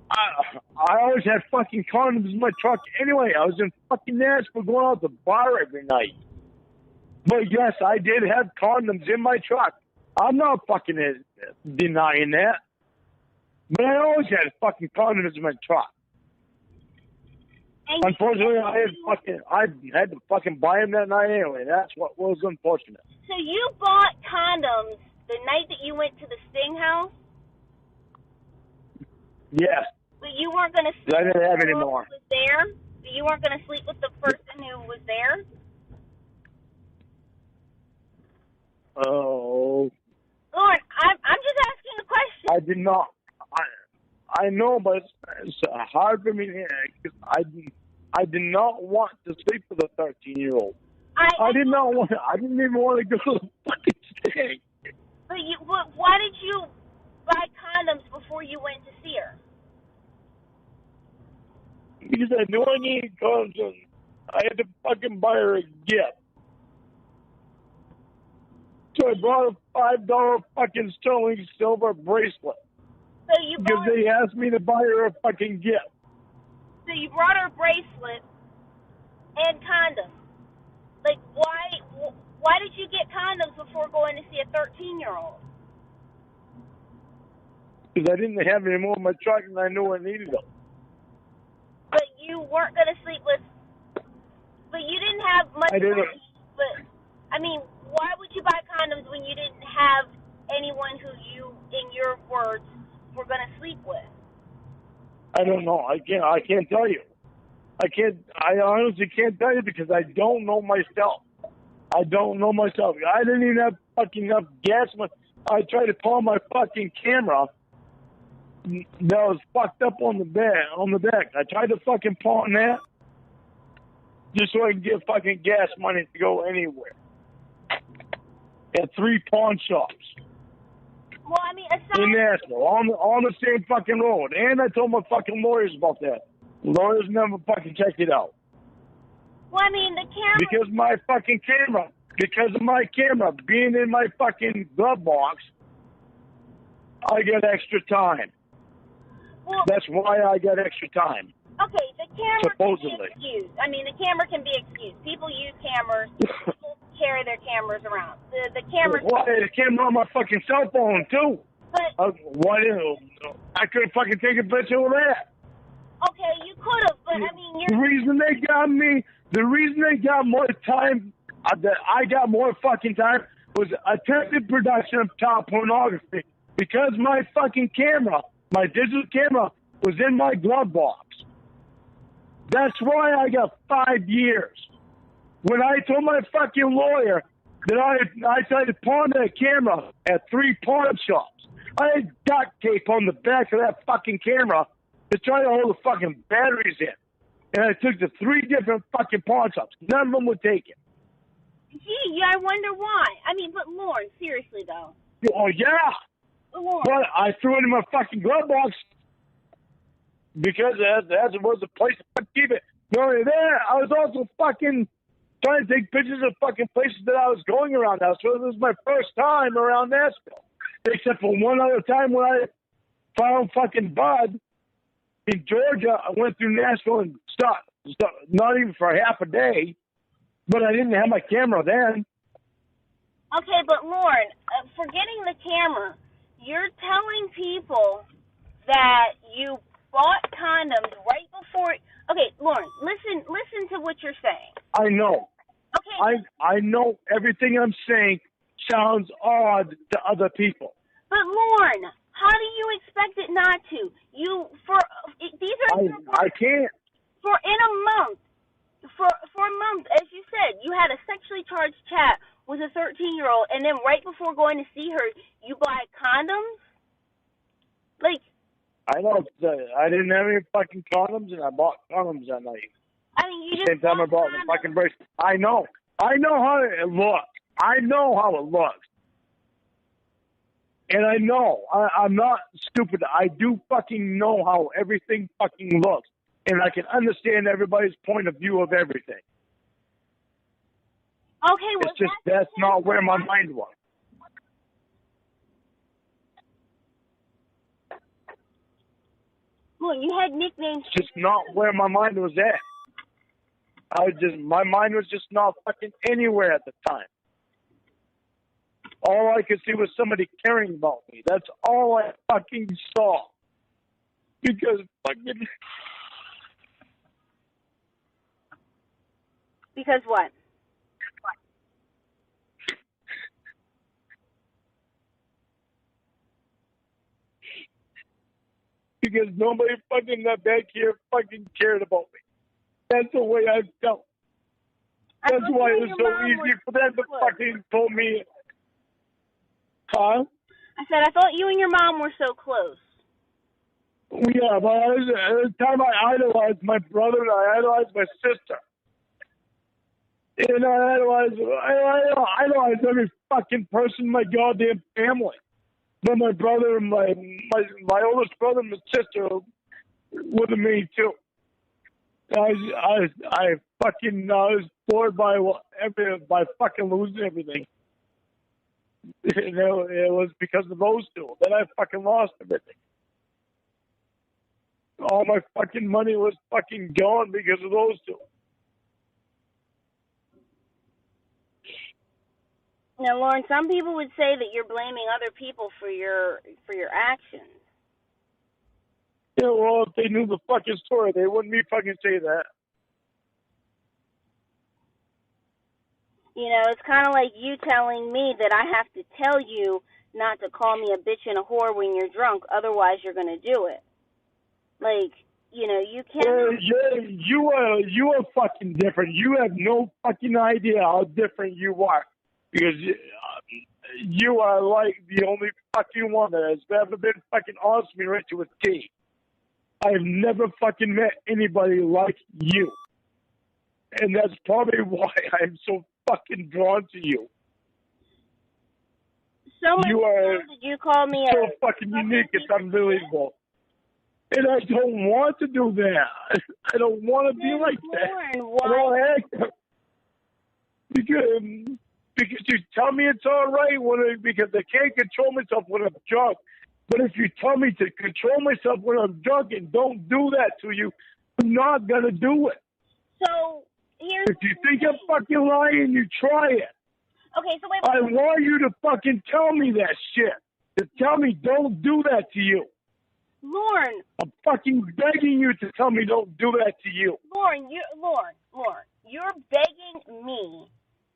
I always had fucking condoms in my truck anyway. I was in fucking Nashville going out to the bar every night. But yes, I did have condoms in my truck. I'm not fucking denying that. But I always had fucking condoms in my truck. And unfortunately, I had to fucking buy them that night anyway. That's what was unfortunate. So you bought condoms the night that you went to the Sting house? Yes. But you weren't going to sleep I didn't have with any the more. who was there? You weren't going to sleep with the person who was there? Oh. Lorne, I'm just asking a question. I did not. I know, but it's hard for me because I did not want to sleep with a 13-year-old. I did not want. I didn't even want to go to the fucking Sting. But why did you buy condoms before you went to see her? Because I knew I needed condoms, and I had to fucking buy her a gift. So I bought a $5 fucking sterling silver bracelet. So you because they asked me to buy her a fucking gift. So you brought her a bracelet and condoms. Like, why did you get condoms before going to see a 13-year-old? Because I didn't have any more in my truck and I knew I needed them. But you weren't going to sleep with... But you didn't have much money. But, I mean, why would you buy condoms when you didn't have anyone who you, in your words, were going to sleep with? I don't know. I can't tell you. I honestly can't tell you because I don't know myself. I don't know myself. I didn't even have fucking enough gas. I tried to pull my fucking camera that was fucked up on the back. I tried to fucking pawn that just so I can get fucking gas money to go anywhere. At 3 pawn shops. Well, I mean, in Nashville, on the same fucking road. And I told my fucking lawyers about that. Lawyers never fucking checked it out. Well, I mean, the camera... Because of my camera being in my fucking glove box, I get extra time. Well, that's why I get extra time. Okay, the camera supposedly can be excused. I mean, the camera can be excused. People use cameras. People carry their cameras around. The camera... Well, the camera on my fucking cell phone, too. But... I could have fucking taken a picture of that. Okay, you could have, but I mean, the reason they got more time, that I got more fucking time, was attempted production of child pornography. Because my fucking camera My digital camera was in my glove box. That's why I got 5 years. When I told my fucking lawyer that I tried to pawn that camera at 3 pawn shops, I had duct tape on the back of that fucking camera to try to hold the fucking batteries in. And I took to 3 different fucking pawn shops. None of them would take it. Gee, I wonder why. I mean, but Lorne, seriously though. Oh, yeah. Lorne. But I threw it in my fucking glove box because that was the place to keep it. Not only that, I was also fucking trying to take pictures of fucking places that I was going around now. So this was my first time around Nashville. Except for one other time when I found fucking Bud in Georgia. I went through Nashville and stopped. Not even for half a day. But I didn't have my camera then. Okay, but Lorne, forgetting the camera, you're telling people that you bought condoms right before... Okay, Lorne, listen to what you're saying. I know. Okay. I know everything I'm saying sounds odd to other people. But Lorne, how do you expect it not to? I can't. In a month, for a month, as you said, you had a sexually charged chat with a 13-year-old, and then right before going to see her, you buy condoms? Like... I know. I didn't have any fucking condoms, and I bought condoms that night. I mean, you just... Same time I bought the fucking bracelet. I know. I know how it looks. I know how it looks. And I know. I'm not stupid. I do fucking know how everything fucking looks. And I can understand everybody's point of view of everything. Okay, well, it's just that's not where my mind was. Well, you had nicknames. Just not where my mind was at. My mind was just not fucking anywhere at the time. All I could see was somebody caring about me. That's all I fucking saw. Because fucking... Because what? Because nobody fucking back here fucking cared about me. That's the way I felt. That's why it was so easy for them to fucking pull me. Huh? I said, I thought you and your mom were so close. Yeah, but at the time I idolized my brother and I idolized my sister. And I idolized every fucking person in my goddamn family. But my brother and my oldest brother and my sister were the main two. I was bored by fucking losing everything. It was because of those two. Then I fucking lost everything. All my fucking money was fucking gone because of those two. Now, Lorne, some people would say that you're blaming other people for your actions. Yeah, well, if they knew the fucking story, they wouldn't be fucking say that. You know, it's kind of like you telling me that I have to tell you not to call me a bitch and a whore when you're drunk, otherwise you're going to do it. Like, you know, you can't... You are fucking different. You have no fucking idea how different you are. Because you are like the only fucking one that has ever been fucking honest with me right to a T. I've never fucking met anybody like you. And that's probably why I'm so fucking drawn to you. So much you are did you call me so fucking unique, it's unbelievable. And I don't want to do that. I don't want to be like that. Why? I don't because you tell me it's all right because I can't control myself when I'm drunk. But if you tell me to control myself when I'm drunk and don't do that to you, I'm not going to do it. So, here's... If you think I'm fucking lying, you try it. Okay, so wait. I want you to fucking tell me that shit. To tell me don't do that to you. Lorne. I'm fucking begging you to tell me don't do that to you. Lorne, you're begging me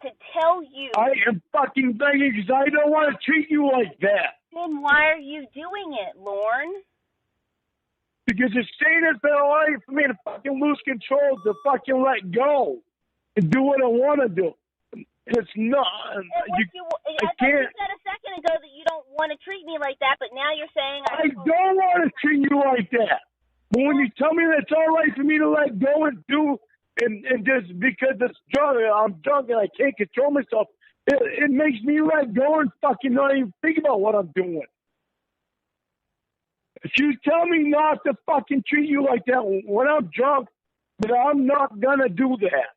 to tell you... I am fucking begging because I don't want to treat you like that. Then why are you doing it, Lorne? Because it's saying it's been alright for me to fucking lose control, to fucking let go and do what I want to do. It's not. I thought you said a second ago that you don't want to treat me like that, but now you're saying I don't want to treat you like that. But when you tell me that it's alright for me to let go and do, and just because I'm drunk and I can't control myself, it makes me let go and fucking not even think about what I'm doing. If you tell me not to fucking treat you like that when I'm drunk, then I'm not gonna do that.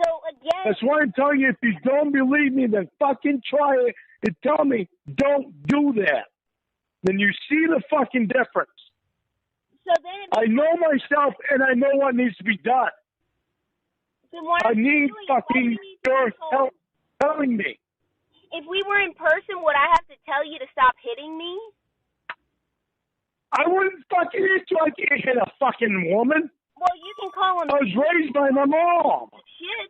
So again, that's why I'm telling you, if you don't believe me, then fucking try it and tell me don't do that. Then you see the fucking difference. So then I know myself and I know what needs to be done. I need fucking your help telling me. If we were in person, would I have to tell you to stop hitting me? I wouldn't fucking hit you. I can't hit a fucking woman. Well, you can call them. I was raised by my mom. Shit.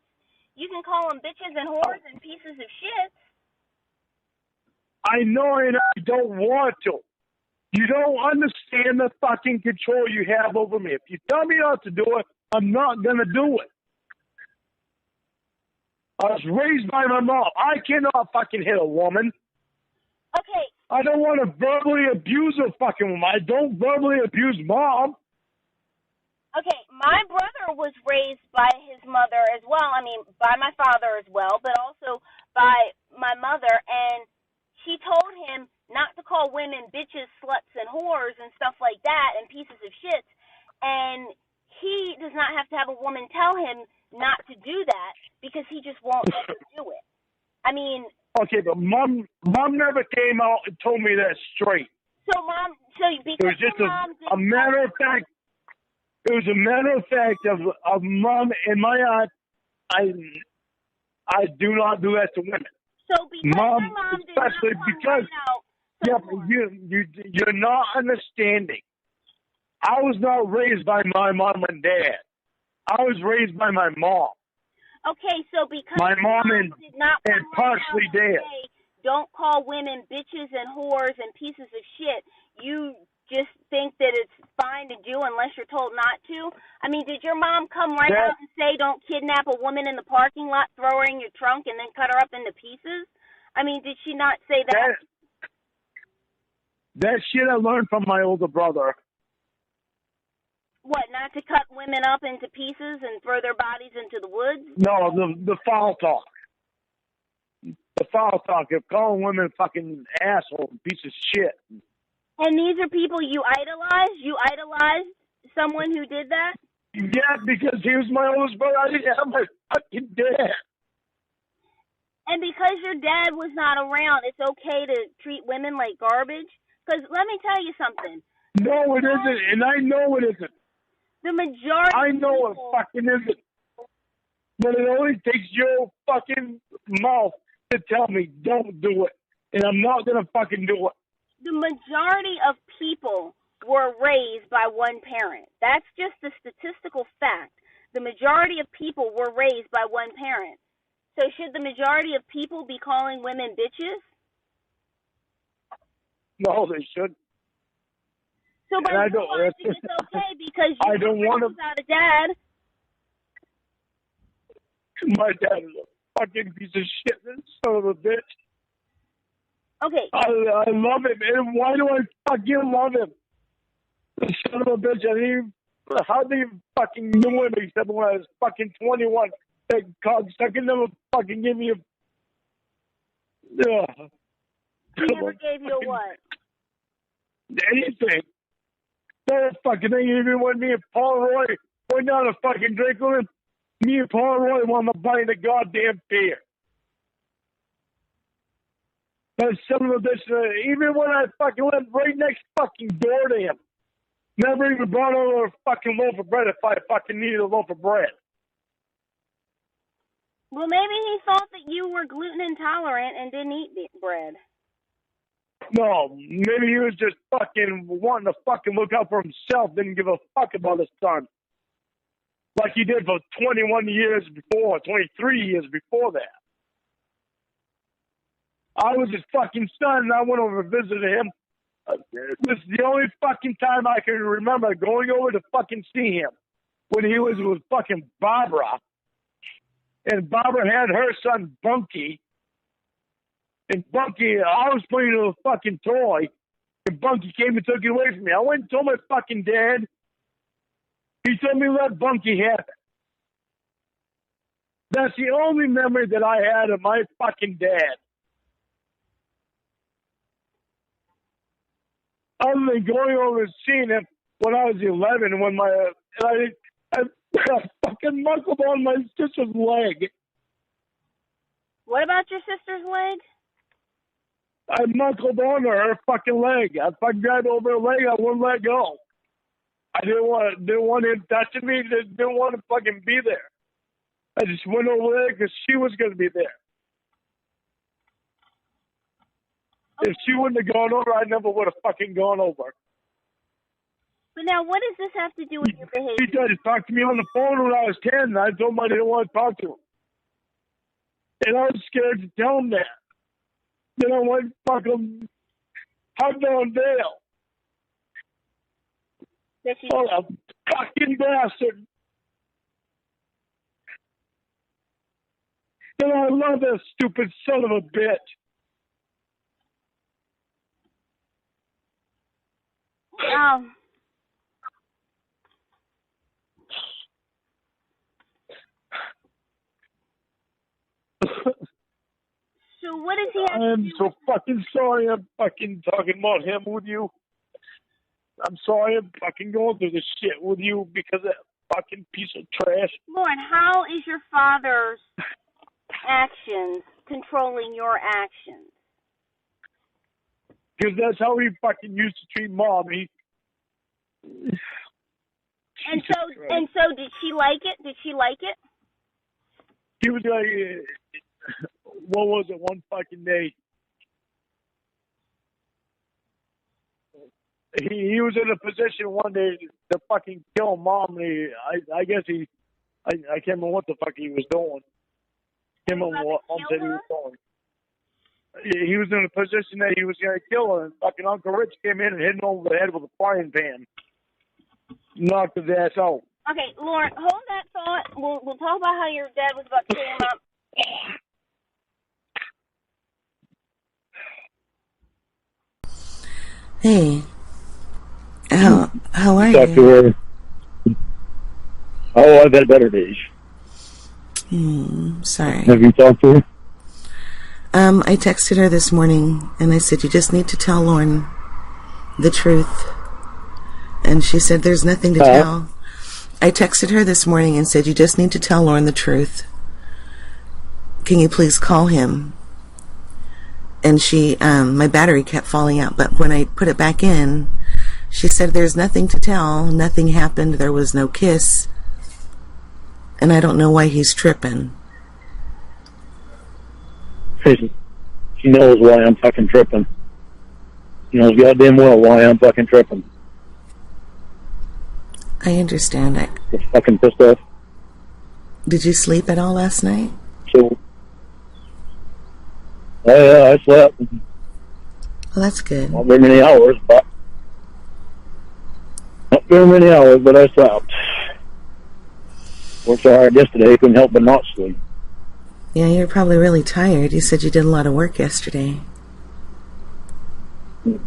You can call them bitches and whores and pieces of shit. I know, and I don't want to. You don't understand the fucking control you have over me. If you tell me not to do it, I'm not gonna do it. I was raised by my mom. I cannot fucking hit a woman. Okay. I don't want to verbally abuse a fucking woman. I don't verbally abuse mom. Okay, my brother was raised by his mother as well. I mean, by my father as well, but also by my mother. And she told him not to call women bitches, sluts, and whores and stuff like that and pieces of shit. And he does not have to have a woman tell him not to do that because he just won't let her do it. I mean... Okay, but mom never came out and told me that straight. So because it was just a matter of fact. It was a matter of fact of mom in my eyes. I do not do that to women. So because mom, your mom especially did not because you're not understanding. I was not raised by my mom and dad. I was raised by my mom. Okay, so because my mom and did not and partially dad. Don't call women bitches and whores and pieces of shit. You just think that it's fine to do unless you're told not to? I mean, did your mom come out and say don't kidnap a woman in the parking lot, throw her in your trunk, and then cut her up into pieces? I mean, did she not say that? That shit I learned from my older brother. What, not to cut women up into pieces and throw their bodies into the woods? No, the foul talk. The foul talk of calling women fucking asshole, piece of shit. And these are people you idolize? You idolized someone who did that? Yeah, because he was my oldest brother. I didn't have my fucking dad. And because your dad was not around, it's okay to treat women like garbage? Because let me tell you something. No, it isn't, and I know it isn't. The majority I know it fucking isn't. But it only takes your fucking mouth to tell me don't do it. And I'm not going to fucking do it. The majority of people were raised by one parent. That's just a statistical fact. The majority of people were raised by one parent. So should the majority of people be calling women bitches? No, they shouldn't. So but I think it's okay because you I don't want to without a dad. My dad is a fucking piece of shit, son of a bitch. Okay. I love him, and why do I fucking love him? The son of a bitch, how do you fucking knew him except when I was fucking 21? That cocksucker never fucking gave me a... He never gave you a what? Anything. That fucking thing, even when me and Paul Roy went down to fucking drink with him, me and Paul Roy wanted to buy the goddamn beer. That son of a bitch, even when I fucking went right next fucking door to him, never even brought over a fucking loaf of bread if I fucking needed a loaf of bread. Well, maybe he thought that you were gluten intolerant and didn't eat bread. No, maybe he was just fucking wanting to fucking look out for himself, didn't give a fuck about his son. Like he did for 21 years before, 23 years before that. I was his fucking son, and I went over and visited him This is the only fucking time I can remember going over to fucking see him when he was with fucking Barbara. And Barbara had her son, Bunky. And Bunky, I was playing with a fucking toy. And Bunky came and took it away from me. I went and told my fucking dad. He told me let Bunky have it. That's the only memory that I had of my fucking dad. Other than going over and seeing him when I was 11, when I fucking knuckled on my sister's leg. What about your sister's leg? I knuckled on her fucking leg. I fucking grabbed over her leg. I wouldn't let go. I didn't want him touching me. Didn't want to fucking be there. I just went over there because she was going to be there. If she wouldn't have gone over, I never would have fucking gone over. But now, what does this have to do with your behavior? He tried to talk to me on the phone when I was 10, and I told him I didn't want to talk to him. And I was scared to tell him that. Then I went fucking hugged on Dale. Oh, a fucking bastard. And I love that stupid son of a bitch. Oh. So what does he have to do? I'm so fucking sorry I'm fucking talking about him with you. I'm sorry I'm fucking going through this shit with you because of that fucking piece of trash. Lorne, how is your father's actions controlling your actions? Because that's how he fucking used to treat Mom. And so did she like it? Did she like it? He was like, what was it, one fucking day? He was in a position one day to fucking kill Mom. And I guess I can't remember what the fuck he was doing. Can't remember what Mom said he was doing. He was in a position that he was going to kill her, and fucking Uncle Rich came in and hit him over the head with a frying pan. Knocked his ass out. Okay, Lorne, hold that thought. We'll talk about how your dad was about to kill him up. Hey. How are Talk you? to her. Oh, I've had better days. Sorry. Have you talked to her? I texted her this morning, and I said, you just need to tell Lorne the truth. And she said, there's nothing to tell. I texted her this morning and said, you just need to tell Lorne the truth. Can you please call him? And she, my battery kept falling out, but when I put it back in, she said, there's nothing to tell. Nothing happened. There was no kiss. And I don't know why he's tripping. She knows why I'm fucking tripping. She knows goddamn well why I'm fucking tripping. I understand. Just fucking pissed off. Did you sleep at all last night? So, yeah, I slept. Well, that's good. Not very many hours, but I slept. Worked so hard yesterday, couldn't help but not sleep. Yeah, you're probably really tired. You said you did a lot of work yesterday.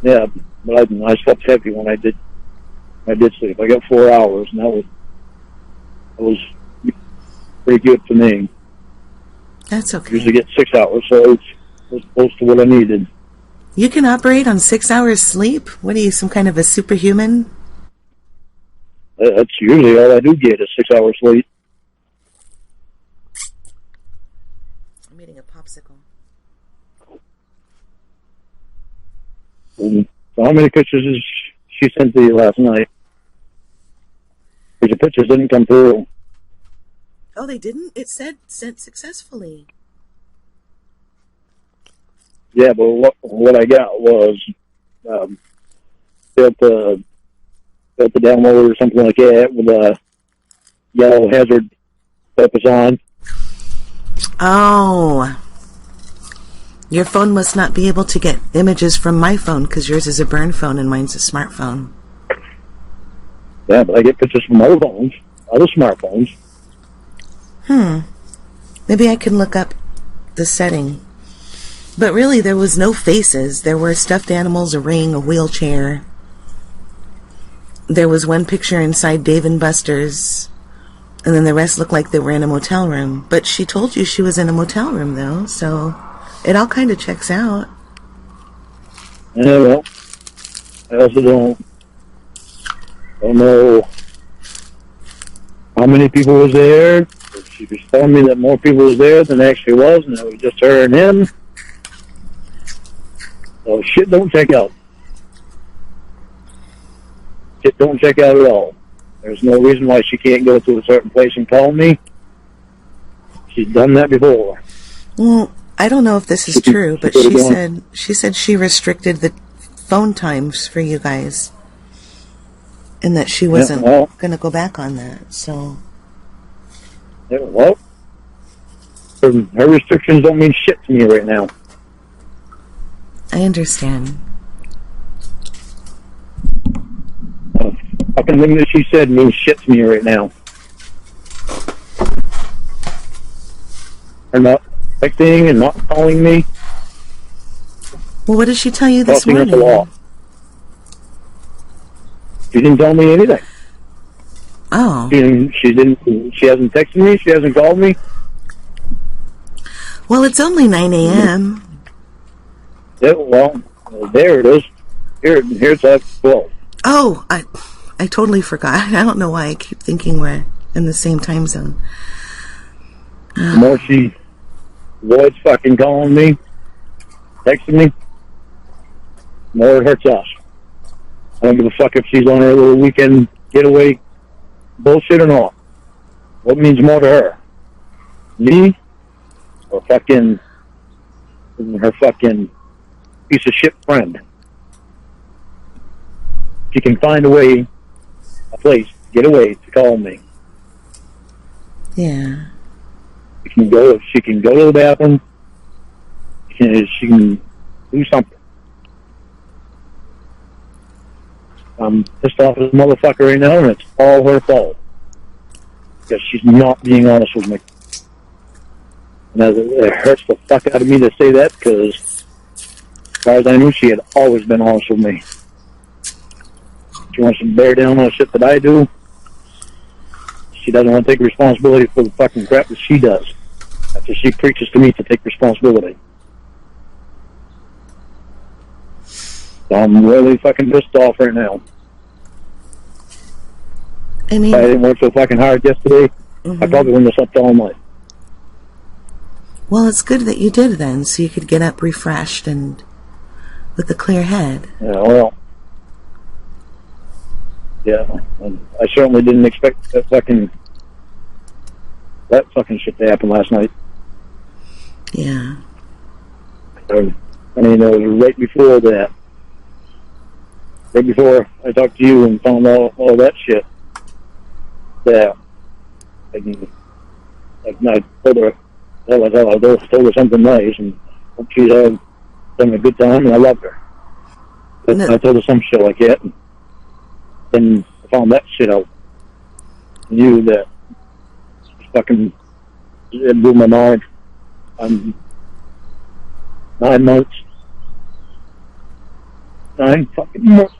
Yeah, but I slept heavy when I did sleep. I got 4 hours, and that was pretty good for me. That's okay. I usually get 6 hours, so it was close to what I needed. You can operate on 6 hours sleep? What are you, some kind of a superhuman? That's usually all I do get is 6 hours sleep. I'm eating a popsicle. So how many pictures did she sent to you last night? Because the pictures didn't come through. Oh, they didn't? It said sent successfully. Yeah, but what I got was failed to download or something like that with a yellow hazard focus on. Oh. Your phone must not be able to get images from my phone because yours is a burn phone and mine's a smartphone. Yeah, but I get pictures from other phones, other smartphones. Maybe I can look up the setting. But really, there was no faces. There were stuffed animals, a ring, a wheelchair. There was one picture inside Dave & Buster's, and then the rest looked like they were in a motel room. But she told you she was in a motel room, though, so it all kind of checks out. Yeah, well, I also don't know how many people was there. She was telling me that more people was there than there actually was, and it was just her and him. So shit don't check out. Shit don't check out at all. There's no reason why she can't go to a certain place and call me. She's done that before. Well, I don't know if this is true, but she said she restricted the phone times for you guys, and that she wasn't going to go back on that. So, yeah, well, her restrictions don't mean shit to me right now. I understand. The fucking thing that she said means shit to me right now. Her not texting and not calling me. Well, what did she tell you this morning? She didn't tell me anything. Oh. She hasn't texted me. She hasn't called me. Well, it's only 9 a.m. Yeah, well, there it is. Here's at 12. Oh, I totally forgot. I don't know why I keep thinking we're in the same time zone. The more she avoids fucking calling me, texting me, the more it hurts us. I don't give a fuck if she's on her little weekend getaway bullshit or not. What means more to her? Me? Or fucking her fucking piece of shit friend? She can find a place to get away to call me. Yeah. She can go to the bathroom. She can do something. I'm pissed off at this motherfucker right now, and it's all her fault. Because she's not being honest with me. And it hurts the fuck out of me to say that, because as far as I knew, she had always been honest with me. She wants to bear down on the shit that I do. She doesn't want to take responsibility for the fucking crap that she does. After she preaches to me to take responsibility. So I'm really fucking pissed off right now. I mean, if I didn't work so fucking hard yesterday, I probably wouldn't have slept all night. Well, it's good that you did then, so you could get up refreshed and with a clear head. Yeah, well. Yeah, and I certainly didn't expect that fucking shit to happen last night. Yeah. I mean, it was right before that. Right before I talked to you and found out all that shit. That I told her, I told her something nice, and hope she's having a good time, and I loved her. But I told her some shit like that, and then I found that shit out. I knew that fucking it blew my mind. I'm 9 months. 9 fucking months.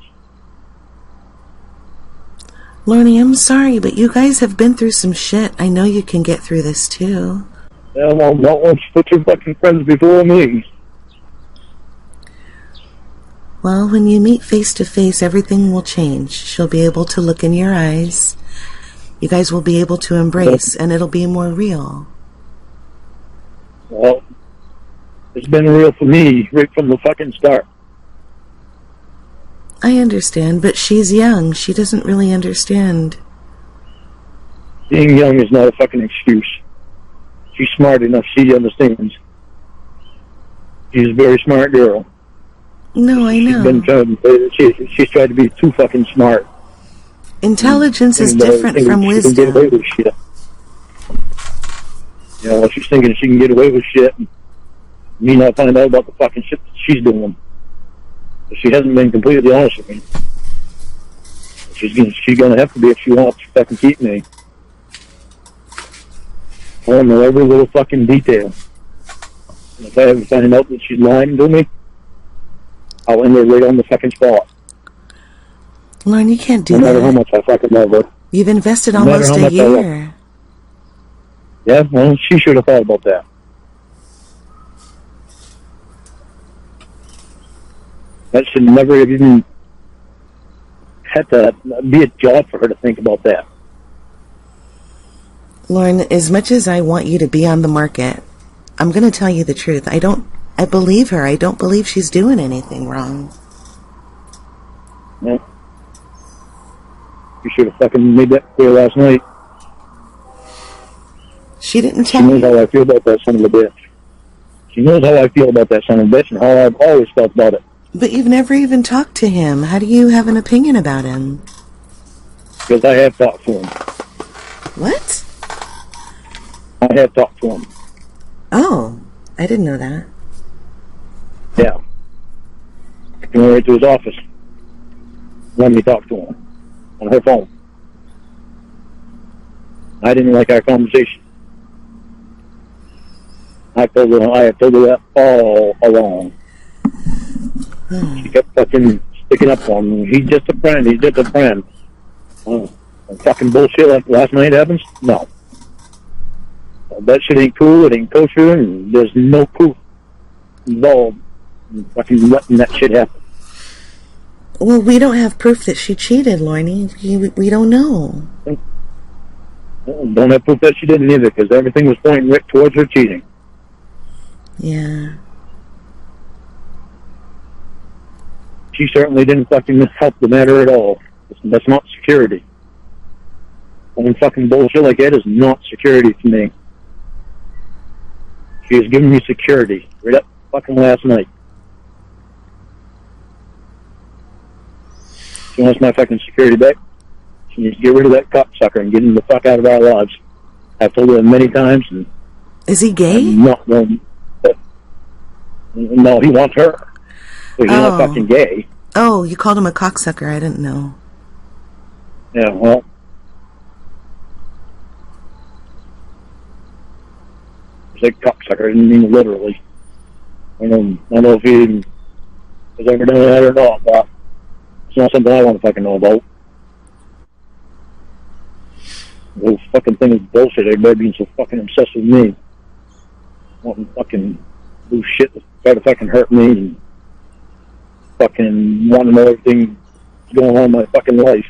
Lorne, I'm sorry, but you guys have been through some shit. I know you can get through this too. Yeah, well, not once you put your fucking friends before me. Well, when you meet face to face, everything will change. She'll be able to look in your eyes. You guys will be able to embrace, and it'll be more real. Well, it's been real for me right from the fucking start. I understand, but she's young. She doesn't really understand. Being young is not a fucking excuse. She's smart enough. She understands. She's a very smart girl. No, I know. She's tried to be too fucking smart. Intelligence is different from wisdom. She can get away with shit. You know, she's thinking she can get away with shit. me not find out about the fucking shit that she's doing. She hasn't been completely honest with me. She's gonna have to be if she wants to fucking keep me. I want to know every little fucking detail. And if I ever find out that she's lying to me, I'll end her right on the fucking spot. Lorne, you can't do that. No matter how much I fucking love her. You've invested almost a year. Yeah, well, she should have thought about that. That should never have even had to be a job for her to think about that. Lorne, as much as I want you to be on the market, I'm going to tell you the truth. I believe her. I don't believe she's doing anything wrong. Yeah. You should have fucking made that clear last night. She didn't tell me. She knows how I feel about that son of a bitch. She knows how I feel about that son of a bitch and how I've always felt about it. But you've never even talked to him. How do you have an opinion about him? Because I have talked to him. What? I have talked to him. Oh, I didn't know that. Yeah. I went right to his office. Let me talk to him on her phone. I didn't like our conversation. I have told her that all along. She kept fucking sticking up for him. He's just a friend. He's just a friend. Oh, fucking bullshit like last night happens? No. That shit ain't cool. It ain't kosher. And there's no proof involved in fucking letting that shit happen. Well, we don't have proof that she cheated, Lorne. We don't know. Don't have proof that she didn't either, because everything was pointing right towards her cheating. Yeah. She certainly didn't fucking help the matter at all. That's not security. When fucking bullshit like that is not security to me. She has given me security right up fucking last night. She wants my fucking security back. She needs to get rid of that cocksucker and get him the fuck out of our lives. I've told her many times. And is he gay? No, he wants her. So he's not fucking gay. Oh, you called him a cocksucker. I didn't know. Yeah, well. I said cocksucker. I didn't mean literally. I don't know if he has ever done that or not, but it's not something I want to fucking know about. The whole fucking thing is bullshit. Everybody being so fucking obsessed with me. Wanting fucking do shit to try to fucking hurt me and fucking want to know everything that's going on in my fucking life.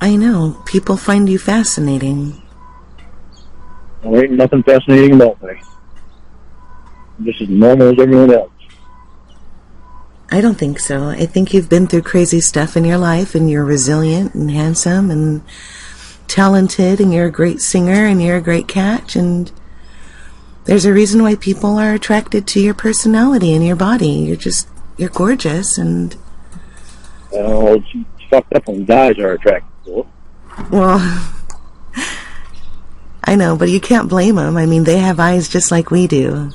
I know. People find you fascinating. There ain't nothing fascinating about me. I'm just as normal as everyone else. I don't think so. I think you've been through crazy stuff in your life, and you're resilient and handsome and talented, and you're a great singer, and you're a great catch, and there's a reason why people are attracted to your personality and your body. You're gorgeous, and... Well, it's fucked up when guys are attracted to it. Well, I know, but you can't blame them. I mean, they have eyes just like we do.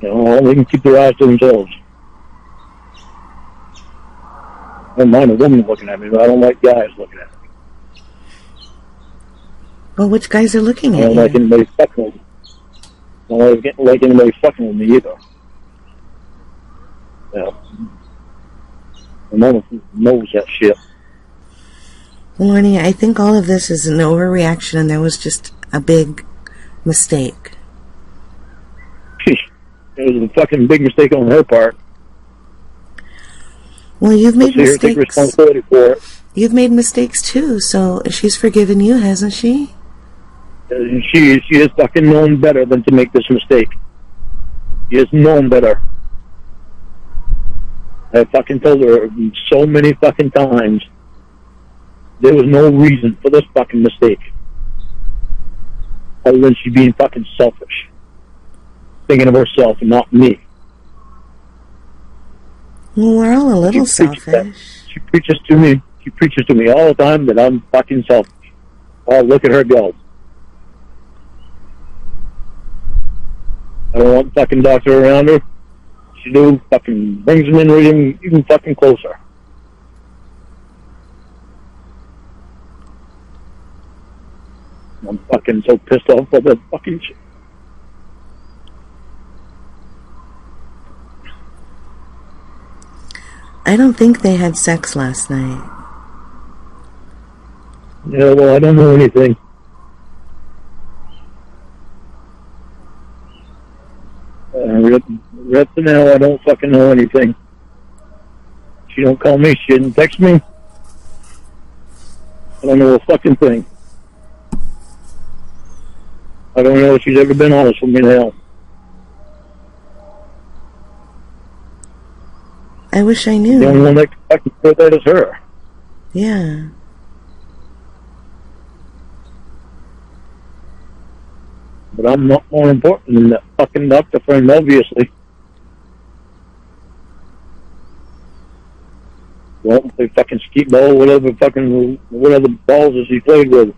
You know, they can keep their eyes to themselves. I don't mind a woman looking at me, but I don't like guys looking at me. Well, which guys are looking at you? I don't like anybody fucking with me. I don't like anybody fucking with me either. Yeah. My mama knows that shit. Lorne, I think all of this is an overreaction, and there was just a big mistake. It was a fucking big mistake on her part. Well, you've made mistakes. Take responsibility for it. You've made mistakes too, so she's forgiven you, hasn't she? She has fucking known better than to make this mistake. She has known better. I fucking told her so many fucking times there was no reason for this fucking mistake other than she being fucking selfish, thinking of herself and not me. Well, we're all a little selfish. She preaches to me. She preaches to me all the time that I'm fucking selfish. Oh, look at her go. I don't want the fucking doctor around her. She do fucking brings them in even fucking closer. I'm fucking so pissed off with that fucking shit. I don't think they had sex last night. Yeah, well, I don't know anything. Right now, I don't fucking know anything. She don't call me. She didn't text me. I don't know a fucking thing. I don't know if she's ever been honest with me now. I wish I knew. The only one that can fucking put that is her. Yeah. But I'm not more important than that fucking doctor friend, obviously. Well, they fucking skeet ball, whatever balls is he played with.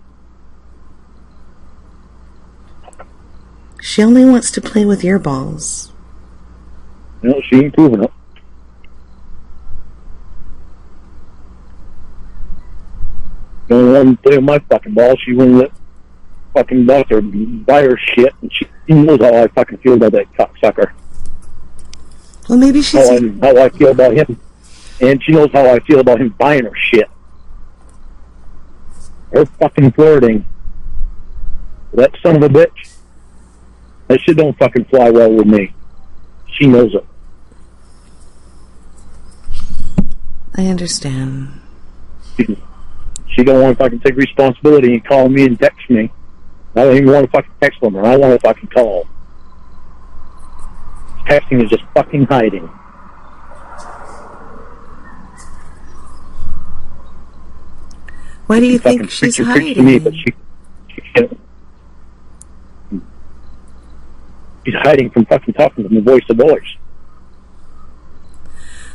She only wants to play with your balls. No, she ain't proving it. The only one to play with my fucking balls, she wouldn't let fucking doctor buy her shit, and she knows how I fucking feel about that cocksucker. Well, maybe she's... How I feel about him. And she knows how I feel about him buying her shit. Her fucking flirting. That son of a bitch. That shit don't fucking fly well with me. She knows it. I understand. She don't want to fucking take responsibility and call me and text me. I don't even want to fucking text them, or I want to fucking call. Texting is just fucking hiding. Why do you think she's hiding? To me, but she can't. She's hiding from fucking talking to the voice of voice.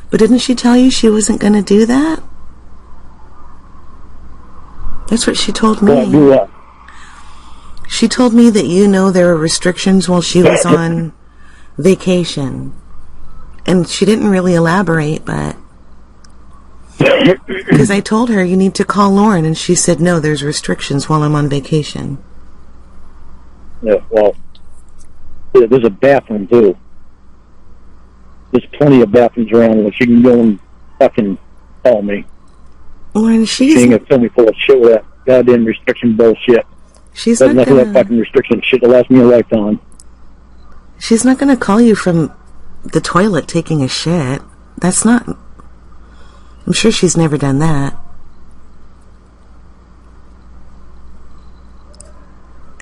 But didn't she tell you she wasn't going to do that? That's what she told me. Well, do what? She told me that there were restrictions while she was on vacation. And she didn't really elaborate, but... Because I told her, you need to call Lorne, and she said, no, there's restrictions while I'm on vacation. Yeah, well, there's a bathroom, too. There's plenty of bathrooms around where she can go and fucking call me. Lorne, she ain't gonna fill me full of shit with that goddamn restriction bullshit. She's There's not nothing gonna... that fucking restriction shit that lasts me a lifetime. She's not gonna call you from the toilet taking a shit. That's not... I'm sure she's never done that.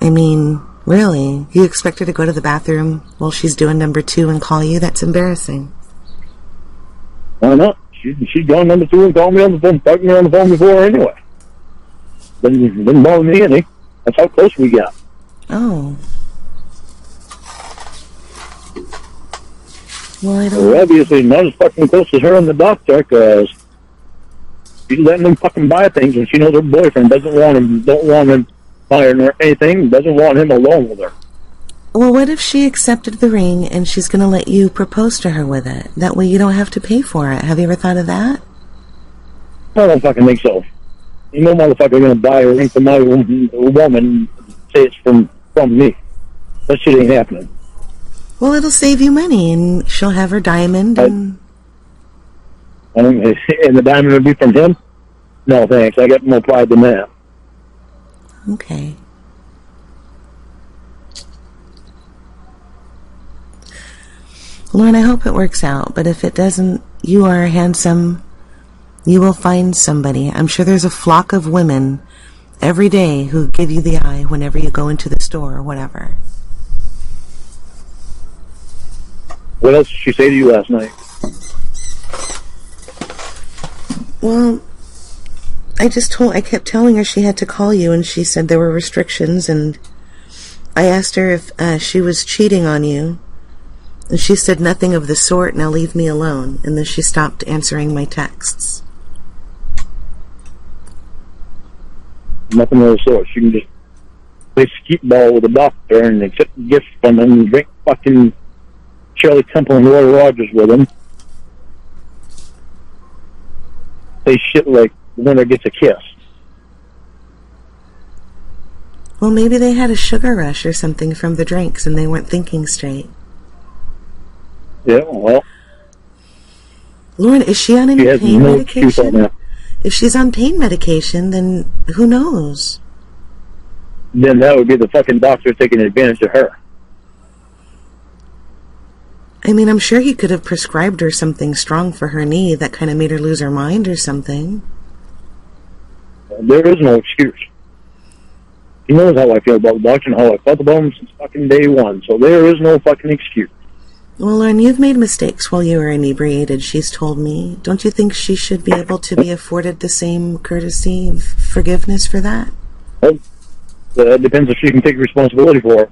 I mean, really? You expect her to go to the bathroom while she's doing number 2 and call you? That's embarrassing. Why not? She's gone number 2 and called me on the phone, talked me on the phone before anyway. Didn't bother me any. That's how close we got. Oh. Well, I don't... Well, obviously not as fucking close as her and the doctor, because she's letting them fucking buy things, and she knows her boyfriend don't want him buying her anything, doesn't want him alone with her. Well, what if she accepted the ring and she's going to let you propose to her with it? That way you don't have to pay for it. Have you ever thought of that? I don't fucking think so. You no motherfucker going to buy a ring for my woman and say it's from me. That shit ain't happening. Well, it'll save you money, and she'll have her diamond, and the diamond would be from him? No, thanks. I got more pride than that. Okay. Lorne, I hope it works out, but if it doesn't, you are handsome. You will find somebody. I'm sure there's a flock of women every day who give you the eye whenever you go into the store or whatever. What else did she say to you last night? Well, I kept telling her she had to call you, and she said there were restrictions, and I asked her if she was cheating on you, and she said nothing of the sort, now leave me alone, and then she stopped answering my texts. Nothing of the sort. She can just play skeet ball with the doctor and accept gifts from him and drink fucking Shirley Temple and Roy Rogers with him. Say shit like the winner gets a kiss. Well, maybe they had a sugar rush or something from the drinks and they weren't thinking straight. Yeah, well. Lorne, is she on any pain medication? If she's on pain medication, then who knows? Then that would be the fucking doctor taking advantage of her. I mean, I'm sure he could have prescribed her something strong for her knee that kind of made her lose her mind or something. There is no excuse. He knows how I feel about the doctor and how I felt about him since fucking day one, so there is no fucking excuse. Well, Lorne, you've made mistakes while you were inebriated, she's told me. Don't you think she should be able to be afforded the same courtesy of forgiveness for that? Well, that depends if she can take responsibility for it.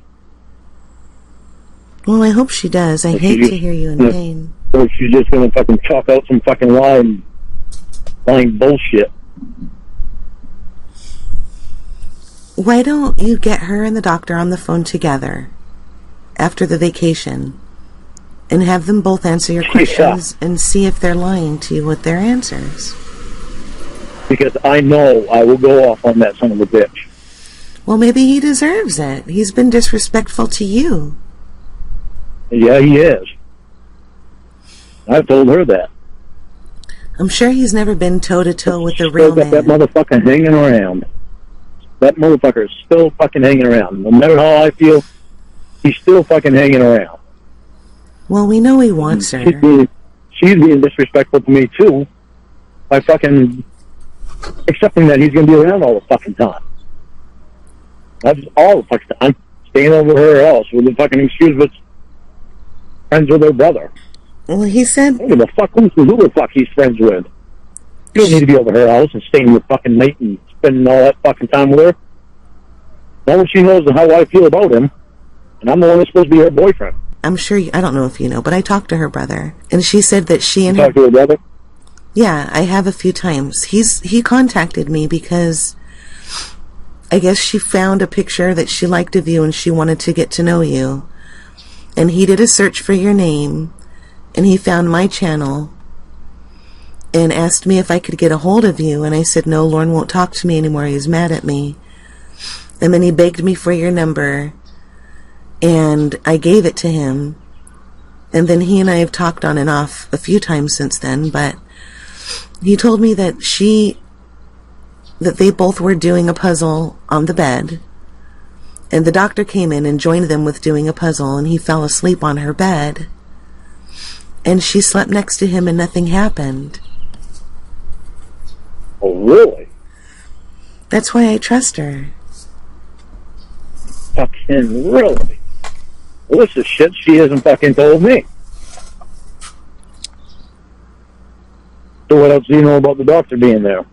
Well, I hope she does. I hate to hear you in pain. Or she's just going to fucking chalk out some fucking lying bullshit. Why don't you get her and the doctor on the phone together after the vacation and have them both answer your questions and see if they're lying to you with their answers? Because I know I will go off on that son of a bitch. Well, maybe he deserves it. He's been disrespectful to you. Yeah, he is. I've told her that. I'm sure he's never been toe-to-toe with a real man. That motherfucker hanging around. That motherfucker is still fucking hanging around. No matter how I feel, he's still fucking hanging around. Well, we know he wants her. She's being disrespectful to me, too, by fucking accepting that he's going to be around all the fucking time. That's all the fucking time. I'm staying over her house with the fucking excuse of friends with her brother. Well, he said... I don't give a fuck who the fuck he's friends with. You don't need to be over her house and staying with fucking mate and spending all that fucking time with her. Now she knows how I feel about him, and I'm the one that's supposed to be her boyfriend. I'm sure, I don't know if you know, but I talked to her brother, and she said that she and you talked to her brother? Yeah, I have a few times. He contacted me because I guess she found a picture that she liked of you and she wanted to get to know you. And he did a search for your name, and he found my channel and asked me if I could get a hold of you, and I said, no, Lorne won't talk to me anymore, he's mad at me. And then he begged me for your number, and I gave it to him, and then he and I have talked on and off a few times since then, but he told me that they both were doing a puzzle on the bed, and the doctor came in and joined them with doing a puzzle, and he fell asleep on her bed, and she slept next to him and nothing happened. Oh, really? That's why I trust her. Fucking really? Well, this is shit she hasn't fucking told me. So what else do you know about the doctor being there?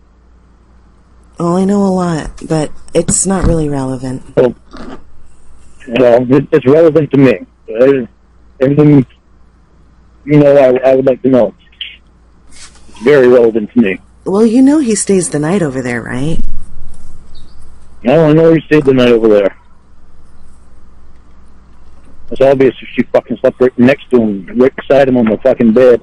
Oh, I know a lot, but it's not really relevant. Well, it's relevant to me. Everything, I would like to know. It's very relevant to me. Well, you know he stays the night over there, right? I know he stayed the night over there. It's obvious if she fucking slept right next to him, right beside him on the fucking bed.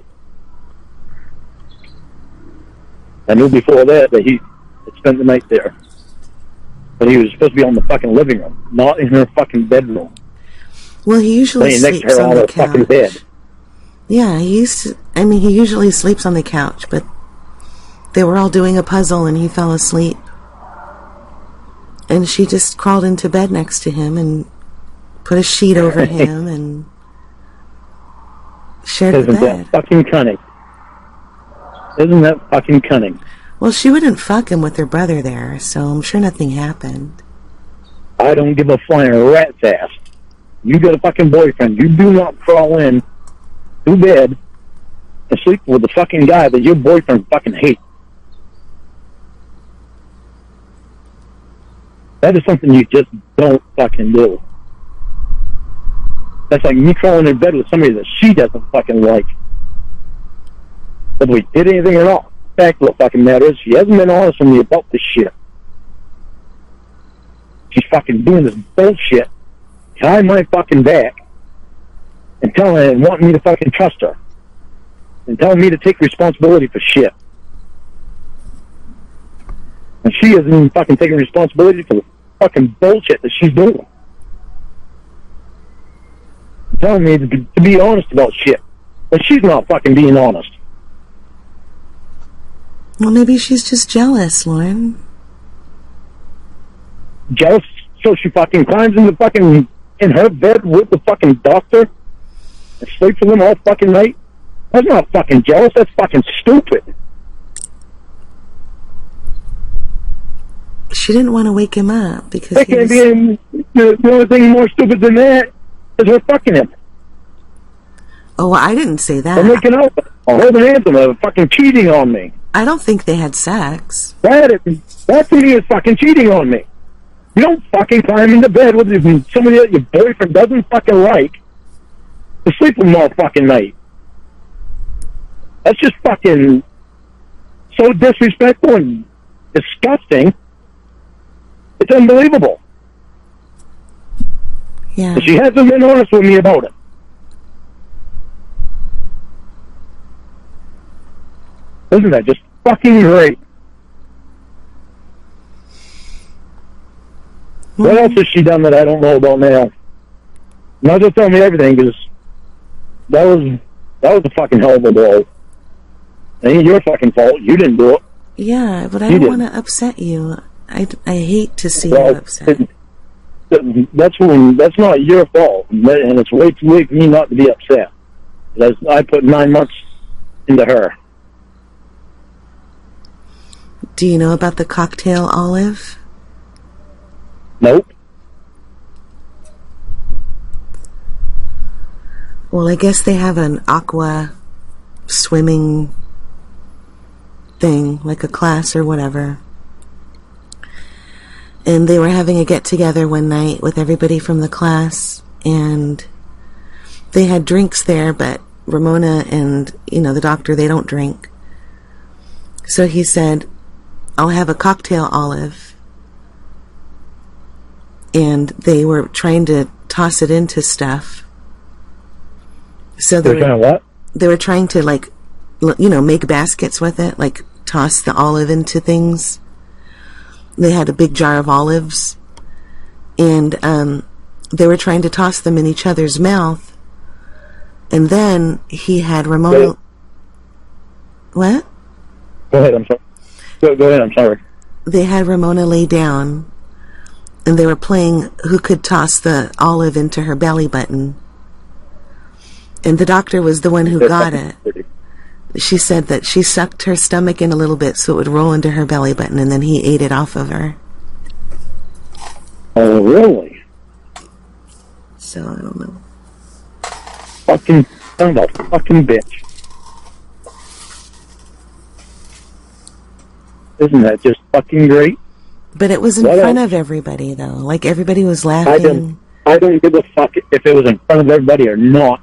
I knew before that he had spent the night there. But he was supposed to be on the fucking living room, not in her fucking bedroom. Well, he usually sleeps next to her on the couch. Fucking bed. Yeah, he usually sleeps on the couch, but they were all doing a puzzle and he fell asleep. And she just crawled into bed next to him and put a sheet over him and shared the bed. Isn't that fucking cunning? Isn't that fucking cunning? Well, she wouldn't fuck him with her brother there, so I'm sure nothing happened. I don't give a flying rat's ass. You got a fucking boyfriend. You do not crawl in to bed and sleep with the fucking guy that your boyfriend fucking hates. That is something you just don't fucking do. That's like me crawling in bed with somebody that she doesn't fucking like. Whether we did anything or not. The fact of the fucking matter is, she hasn't been honest with me about this shit. She's fucking doing this bullshit behind my fucking back, and wanting me to fucking trust her. And telling me to take responsibility for shit. And she isn't even fucking taking responsibility for the fucking bullshit that she's doing. Telling me to be honest about shit. But she's not fucking being honest. Well, maybe she's just jealous, Lorne. Jealous? So she fucking climbs in her bed with the fucking doctor and sleeps with him all fucking night? That's not fucking jealous, that's fucking stupid. She didn't want to wake him up because the only thing more stupid than that is her fucking him. Oh, well, I didn't say that. I'm making out, holding hands with her, fucking cheating on me. I don't think they had sex. That to me is fucking cheating on me. You don't fucking climb into bed with somebody that your boyfriend doesn't fucking like to sleep with them all fucking night. That's just fucking so disrespectful and disgusting. It's unbelievable. Yeah. But she hasn't been honest with me about it. Isn't that just fucking great? What else has she done that I don't know about now? Not just tell me everything, because that was a fucking hell of a blow. It ain't your fucking fault. You didn't do it. Yeah, but I don't want to upset you. I hate to see you upset. That's not your fault, and it's way too late for me not to be upset. I put 9 months into her. Do you know about the cocktail olive? Nope. Well, I guess they have an aqua swimming thing, like a class or whatever. And they were having a get-together one night with everybody from the class, and they had drinks there, but Ramona and, the doctor, they don't drink. So he said, I'll have a cocktail olive. And they were trying to toss it into stuff. So they were trying to what? They were trying to, make baskets with it, like toss the olive into things. They had a big jar of olives, and they were trying to toss them in each other's mouth. And then he had Ramona. What? Go ahead. I'm sorry. Go ahead. I'm sorry. They had Ramona lay down, and they were playing who could toss the olive into her belly button. And the doctor was the one who got it. She said that she sucked her stomach in a little bit so it would roll into her belly button, and then he ate it off of her. Oh, really? So, I don't know. Fucking bitch. Isn't that just fucking great? But it was in front of everybody, though. Like, everybody was laughing. I don't give a fuck if it was in front of everybody or not.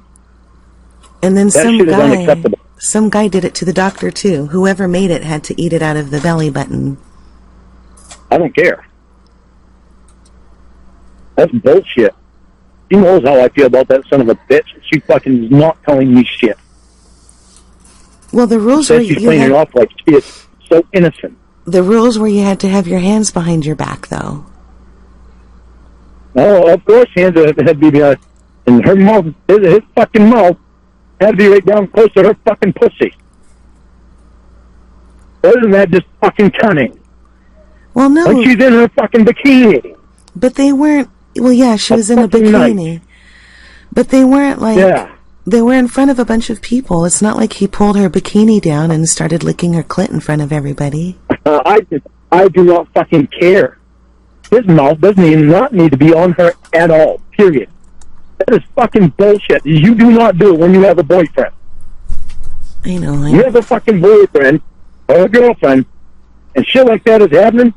And then some guy did it to the doctor, too. Whoever made it had to eat it out of the belly button. I don't care. That's bullshit. She knows how I feel about that son of a bitch. She fucking is not telling me shit. Well, the rules were she's playing it off like she is so innocent. The rules were you had to have your hands behind your back, though. Oh, of course, hands had to be behind. And her mouth, his fucking mouth, had to be right down close to her fucking pussy. Isn't that just fucking cunning? Well, no. Like she's in her fucking bikini. But they weren't. Well, yeah, she was in a bikini. But they weren't like. Yeah. They were in front of a bunch of people. It's not like he pulled her bikini down and started licking her clit in front of everybody. I do not fucking care. His mouth doesn't even not need to be on her at all. Period. That is fucking bullshit. You do not do it when you have a boyfriend. I know. You have a fucking boyfriend or a girlfriend, and shit like that is happening.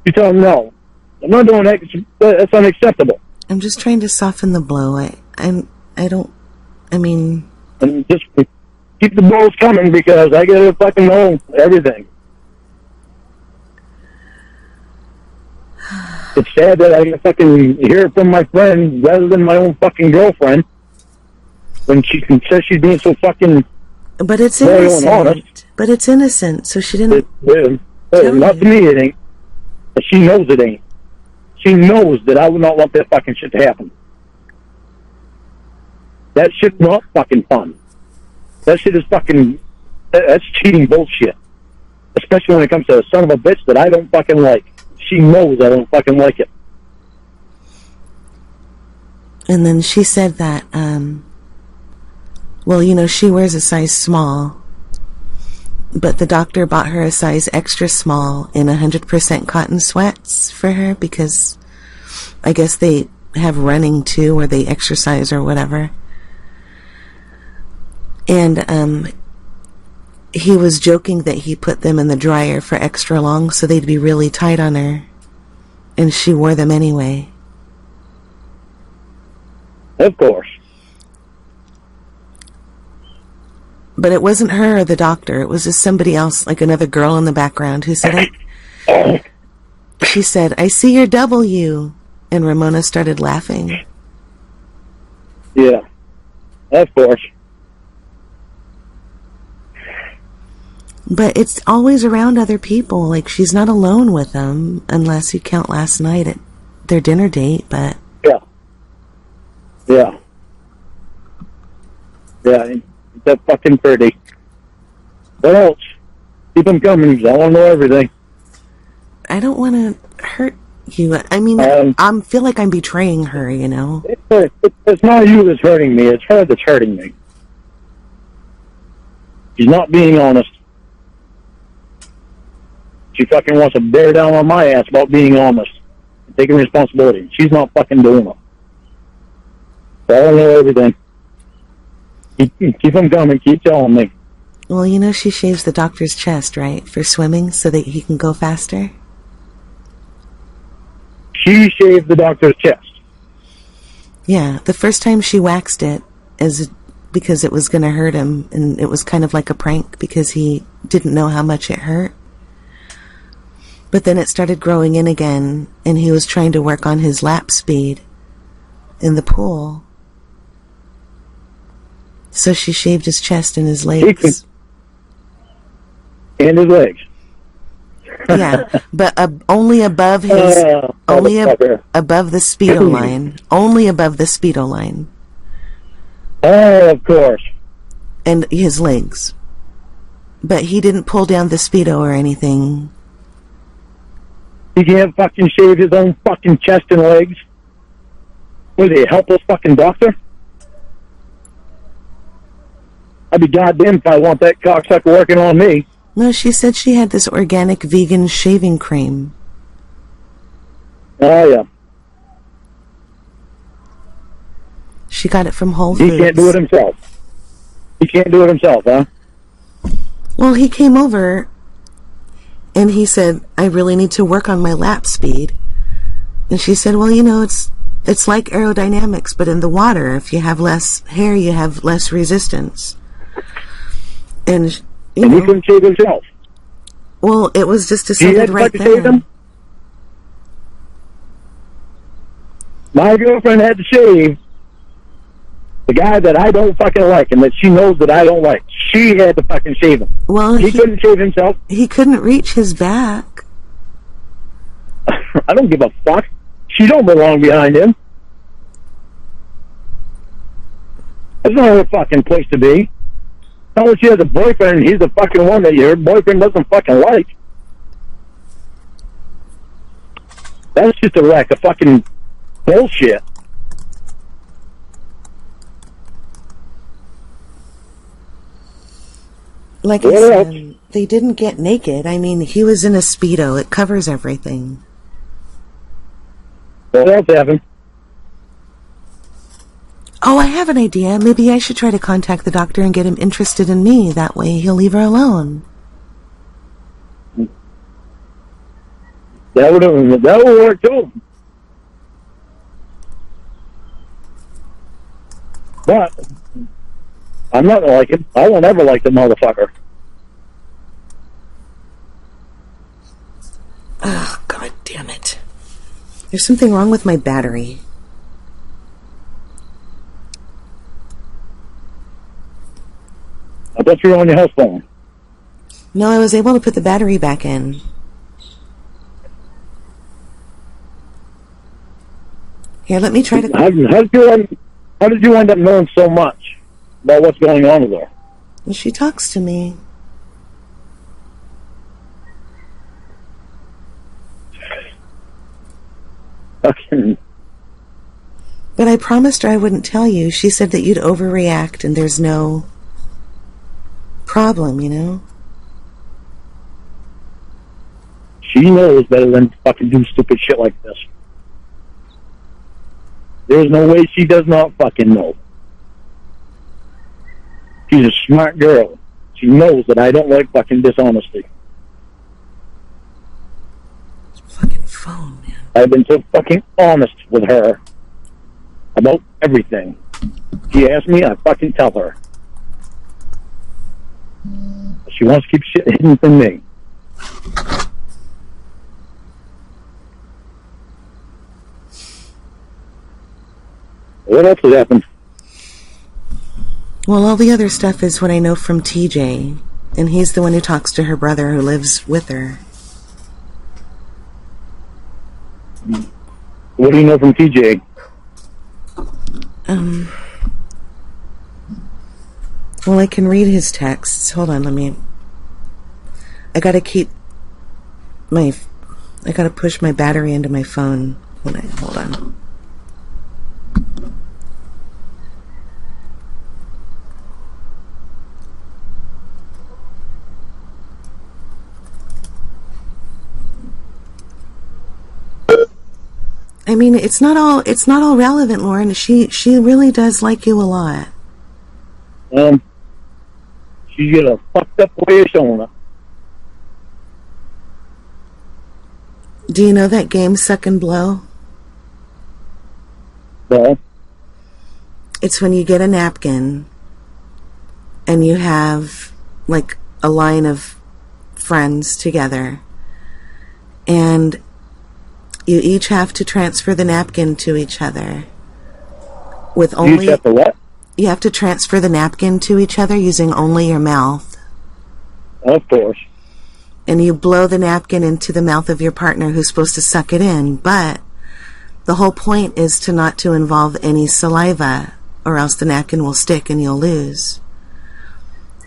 You tell them no. I'm not doing that. That's unacceptable. I'm just trying to soften the blow. And just keep the blows coming because I gotta fucking know everything. It's sad that I can fucking hear it from my friend rather than my own fucking girlfriend. when she says she's being so fucking. But it's innocent. But it's innocent, so she didn't. Not to me, it ain't. But she knows it ain't. She knows that I would not want that fucking shit to happen. That shit's not fucking fun. That shit is fucking. That's cheating bullshit. Especially when it comes to a son of a bitch that I don't fucking like. She knows I don't fucking like it. And then she said that, well, you know, she wears a size small, but the doctor bought her a size extra small in 100% cotton sweats for her because I guess they have running too, or they exercise or whatever. And he was joking that he put them in the dryer for extra long so they'd be really tight on her, and she wore them anyway. Of course. But it wasn't her or the doctor. It was just somebody else, like another girl in the background, who said, she said, "I see your W." And Ramona started laughing. Yeah. Of course. But it's always around other people. Like, she's not alone with them, unless you count last night at their dinner date, but... Yeah. That's fucking pretty. What else? Keep them coming. I want to know everything. I don't want to hurt you. I mean, I feel like I'm betraying her, you know? It's not you that's hurting me. It's her that's hurting me. She's not being honest. She fucking wants to bear down on my ass about being honest. Taking responsibility. She's not fucking doing it. I don't know everything. Keep them coming. Keep telling me. Well, you know she shaves the doctor's chest, right? For swimming so that he can go faster? She shaved the doctor's chest. Yeah, the first time she waxed it because it was going to hurt him, and it was kind of like a prank because he didn't know how much it hurt. But then it started growing in again, and he was trying to work on his lap speed in the pool. So she shaved his chest and his legs. And his legs. Yeah, but only above his, above the Speedo line. Only above the Speedo line. Oh, of course. And his legs. But he didn't pull down the Speedo or anything. He can't fucking shave his own fucking chest and legs? Was he a helpless fucking doctor? I'd be goddamn if I want that cocksucker working on me. No, she said she had this organic vegan shaving cream. Oh, yeah. She got it from Whole Foods. He can't do it himself. He can't do it himself, huh? Well, he came over and he said, "I really need to work on my lap speed." And she said, "Well, you know, it's like aerodynamics, but in the water. If you have less hair, you have less resistance." And he couldn't shave himself. Well, it was just decided right there. My girlfriend had to shave the guy that I don't fucking like and that she knows that I don't like. She had to fucking shave him. Well, he couldn't shave himself. He couldn't reach his back. I don't give a fuck. She don't belong behind him. That's not her fucking place to be. Not when she has a boyfriend and he's the fucking one that your boyfriend doesn't fucking like. That's just a rack of fucking bullshit. Like I said, they didn't get naked. I mean, he was in a Speedo. It covers everything. What else happened? Oh, I have an idea. Maybe I should try to contact the doctor and get him interested in me. That way he'll leave her alone. That would work too. But I'm not gonna like him. I won't ever like the motherfucker. Oh, God damn it. There's something wrong with my battery. I thought you were on your house phone. No, I was able to put the battery back in. Here, let me try to... How did you end up knowing so much about what's going on with her? Well, she talks to me. Fucking... But I promised her I wouldn't tell you. She said that you'd overreact and there's no problem, you know? She knows better than to fucking do stupid shit like this. There's no way she does not fucking know. She's a smart girl. She knows that I don't like fucking dishonesty. Fucking phone, man. I've been so fucking honest with her about everything. She asks me, I fucking tell her. She wants to keep shit hidden from me. What else has happened? Well, all the other stuff is what I know from TJ, and he's the one who talks to her brother who lives with her. What do you know from TJ? Well, I can read his texts. Hold on, I gotta push my battery into my phone. Hold on. I mean, it's not all relevant, Lauren. She really does like you a lot. She's got a fucked up way of showing it. Do you know that game, Suck and Blow? No. It's when you get a napkin and you have like a line of friends together, and you each have to transfer the napkin to each other. With only you each have to what? You have to transfer the napkin to each other using only your mouth. Of course. And you blow the napkin into the mouth of your partner who's supposed to suck it in, but the whole point is to involve any saliva, or else the napkin will stick and you'll lose.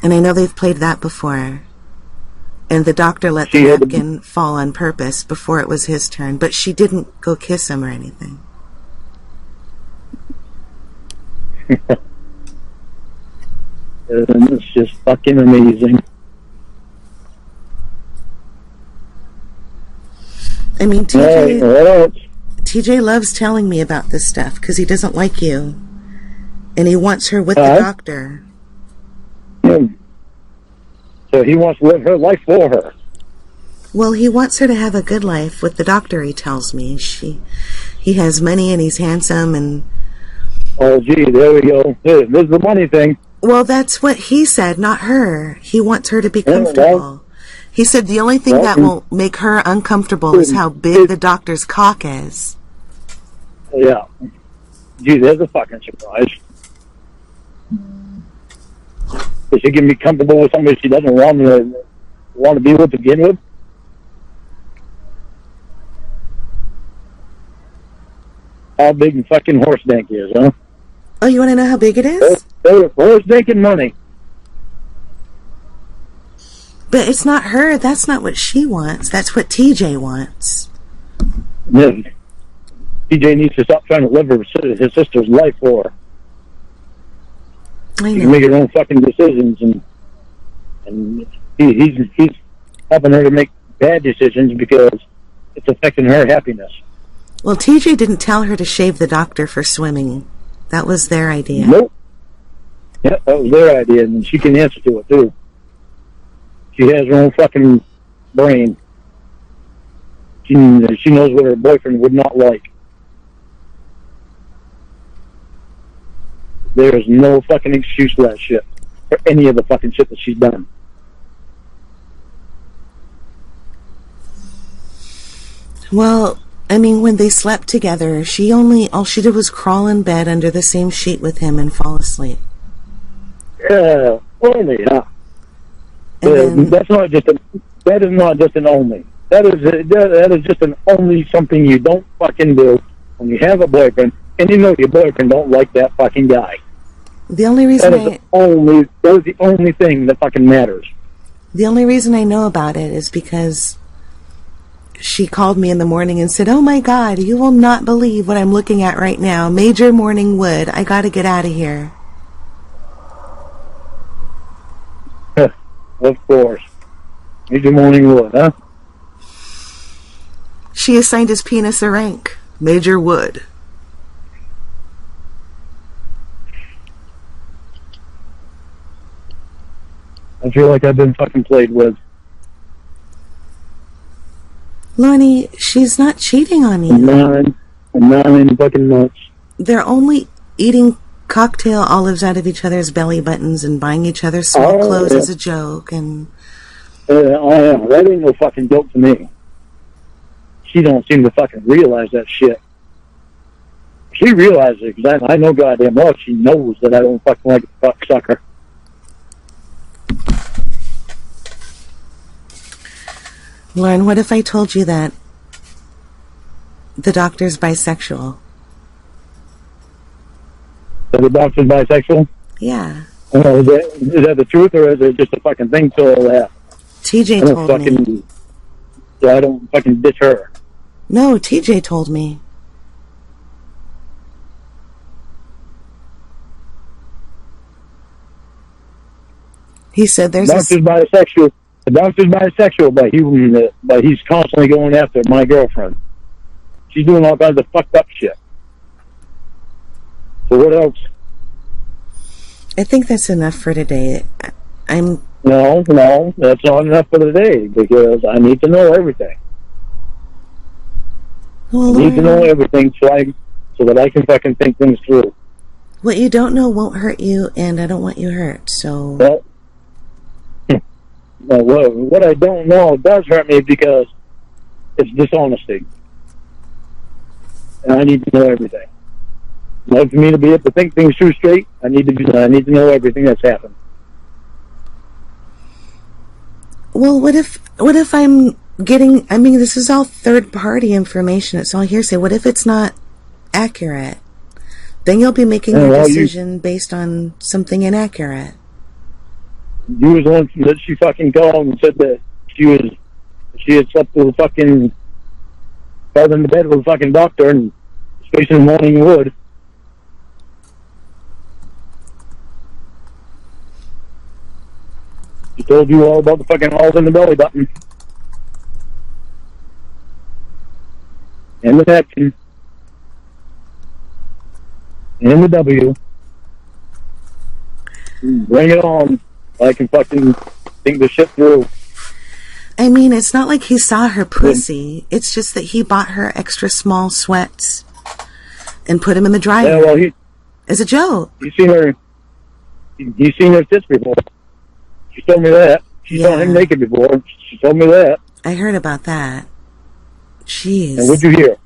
And I know they've played that before. And the doctor let the napkin fall on purpose before it was his turn, but she didn't go kiss him or anything. It's just fucking amazing. I mean, TJ loves telling me about this stuff because he doesn't like you. And he wants her with the doctor. So he wants to live her life for her. Well, he wants her to have a good life with the doctor, he tells me. He has money and he's handsome and... Oh, gee, there we go. There's the money thing. Well, that's what he said, not her. He wants her to be comfortable. He said the only thing that will make her uncomfortable is how big the doctor's cock is. Yeah. Gee, there's a fucking surprise. Is she going to be comfortable with somebody she doesn't want to be with to begin with? How big the fucking horse dank is, huh? Oh, you want to know how big it is? Horse dank and money. But it's not her. That's not what she wants. That's what TJ wants. Yeah. TJ needs to stop trying to live his sister's life for her. I know. She can make her own fucking decisions, and he's helping her to make bad decisions because it's affecting her happiness. Well, TJ didn't tell her to shave the doctor for swimming. That was their idea. Nope. Yeah, that was their idea, and she can answer to it, too. She has her own fucking brain. She knows what her boyfriend would not like. There is no fucking excuse for that shit. For any of the fucking shit that she's done. Well, I mean, when they slept together, all she did was crawl in bed under the same sheet with him and fall asleep. Yeah. Only, huh? And that is not just an only. That is just an only something you don't fucking do when you have a boyfriend and you know your boyfriend don't like that fucking guy. The only reason that is the only thing that fucking matters. The only reason I know about it is because she called me in the morning and said, "Oh my God, you will not believe what I'm looking at right now. Major morning wood. I got to get out of here." Of course. Major morning wood, huh? She assigned his penis a rank. Major wood. I feel like I've been fucking played with. Lorne, she's not cheating on you. 9 fucking months. They're only eating cocktail olives out of each other's belly buttons and buying each other small clothes as a joke. And that ain't no fucking joke to me. She don't seem to fucking realize that shit. She realizes it, because I know goddamn well she knows that I don't fucking like a fucksucker. Lorne, what if I told you that the doctor's bisexual? So the doctor's bisexual? Yeah. Is that the truth, or is it just a fucking thing to laugh? TJ told me. So I don't fucking ditch her. No, TJ told me. He said there's bisexual. The doctor's bisexual, but he's constantly going after my girlfriend. She's doing all kinds of fucked up shit. So what else? I think that's enough for today. No, that's not enough for today, because I need to know everything. Well, I need to know everything so that I can fucking think things through. What you don't know won't hurt you, and I don't want you hurt, so... Well, what I don't know does hurt me, because it's dishonesty. And I need to know everything. In order for me to be able to think things through straight, I need to know everything that's happened. Well, what if I'm getting... I mean, this is all third-party information. It's all hearsay. What if it's not accurate? Then you'll be making a decision based on something inaccurate. You was the one that she fucking called and said that she had slept with a fucking... fell in the bed with a fucking doctor and facing morning wood. She told you all about the fucking holes in the belly button. And the napkin. And the W. Bring it on. I can fucking think the shit through. I mean, it's not like he saw her pussy. It's just that he bought her extra small sweats and put him in the dryer. Yeah, well, as a joke. He's seen her tits before. She told me that. She saw him naked before. She told me that. I heard about that. Jeez. And what'd you hear?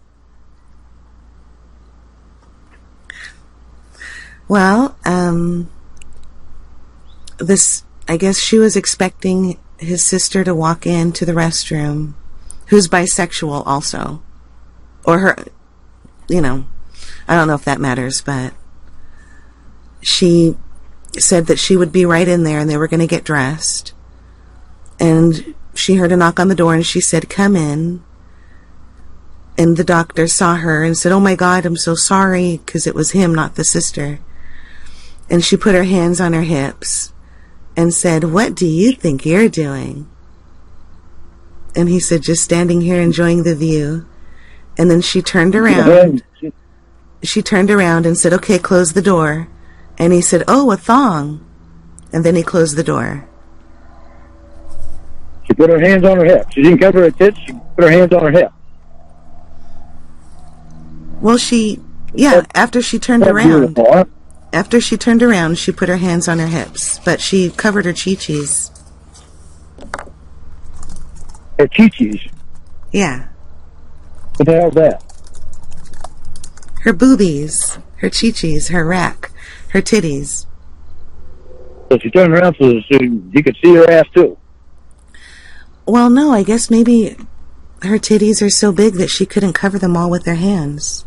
Well, I guess she was expecting his sister to walk into the restroom, who's bisexual also. Or her, I don't know if that matters, but she said that she would be right in there and they were going to get dressed. And she heard a knock on the door and she said, "Come in." And the doctor saw her and said, "Oh my God, I'm so sorry," because it was him, not the sister. And she put her hands on her hips and said, "What do you think you're doing?" And he said, "Just standing here enjoying the view." And then she turned around. She turned around and said, "Okay, close the door." And he said, "Oh, a thong." And then he closed the door. She put her hands on her hip. She didn't cover her tits. She put her hands on her hip. Well, after she turned around. After she turned around, she put her hands on her hips, but she covered her chi-chis. Her chi-chis? Yeah. What the hell's that? Her boobies, her chi-chis, her rack, her titties. So she turned around so you could see her ass too. Well, no, I guess maybe her titties are so big that she couldn't cover them all with her hands.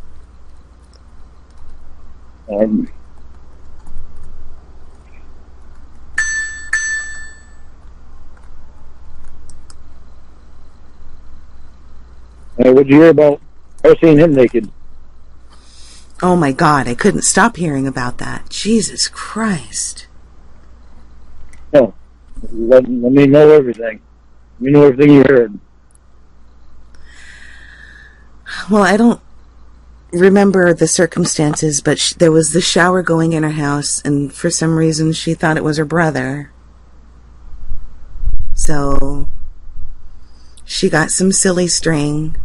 What'd you hear about her seeing him naked? Oh my God, I couldn't stop hearing about that. Jesus Christ. No. Let me know everything. Let me know everything you heard. Well, I don't remember the circumstances, but there was the shower going in her house, and for some reason she thought it was her brother. So she got some silly string,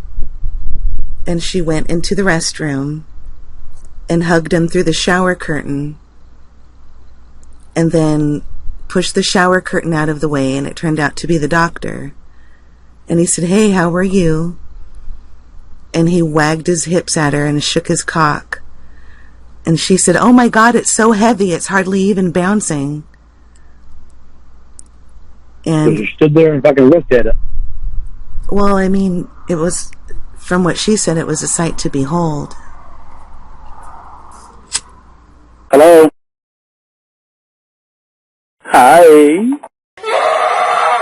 and she went into the restroom and hugged him through the shower curtain, and then pushed the shower curtain out of the way, and it turned out to be the doctor. And he said, "Hey, how are you?" And he wagged his hips at her and shook his cock. And she said, "Oh my God, it's so heavy, it's hardly even bouncing." And she stood there and fucking looked at it. Well, I mean, it was, from what she said, it was a sight to behold. Hello? Hi.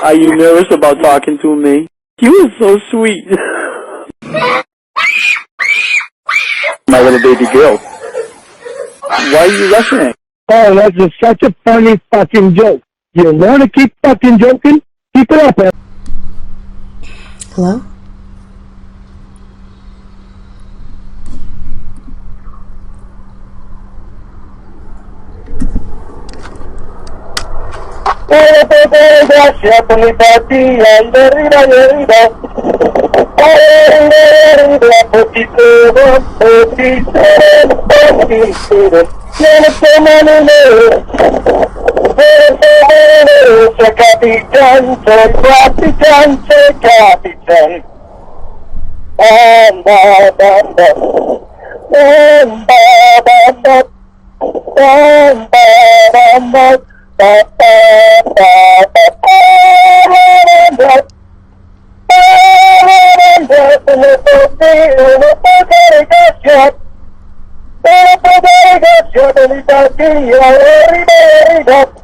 Are you nervous about talking to me? You are so sweet. My little baby girl. Why are you laughing? Oh, that's just such a funny fucking joke. You want to keep fucking joking? Keep it up, man. Hello?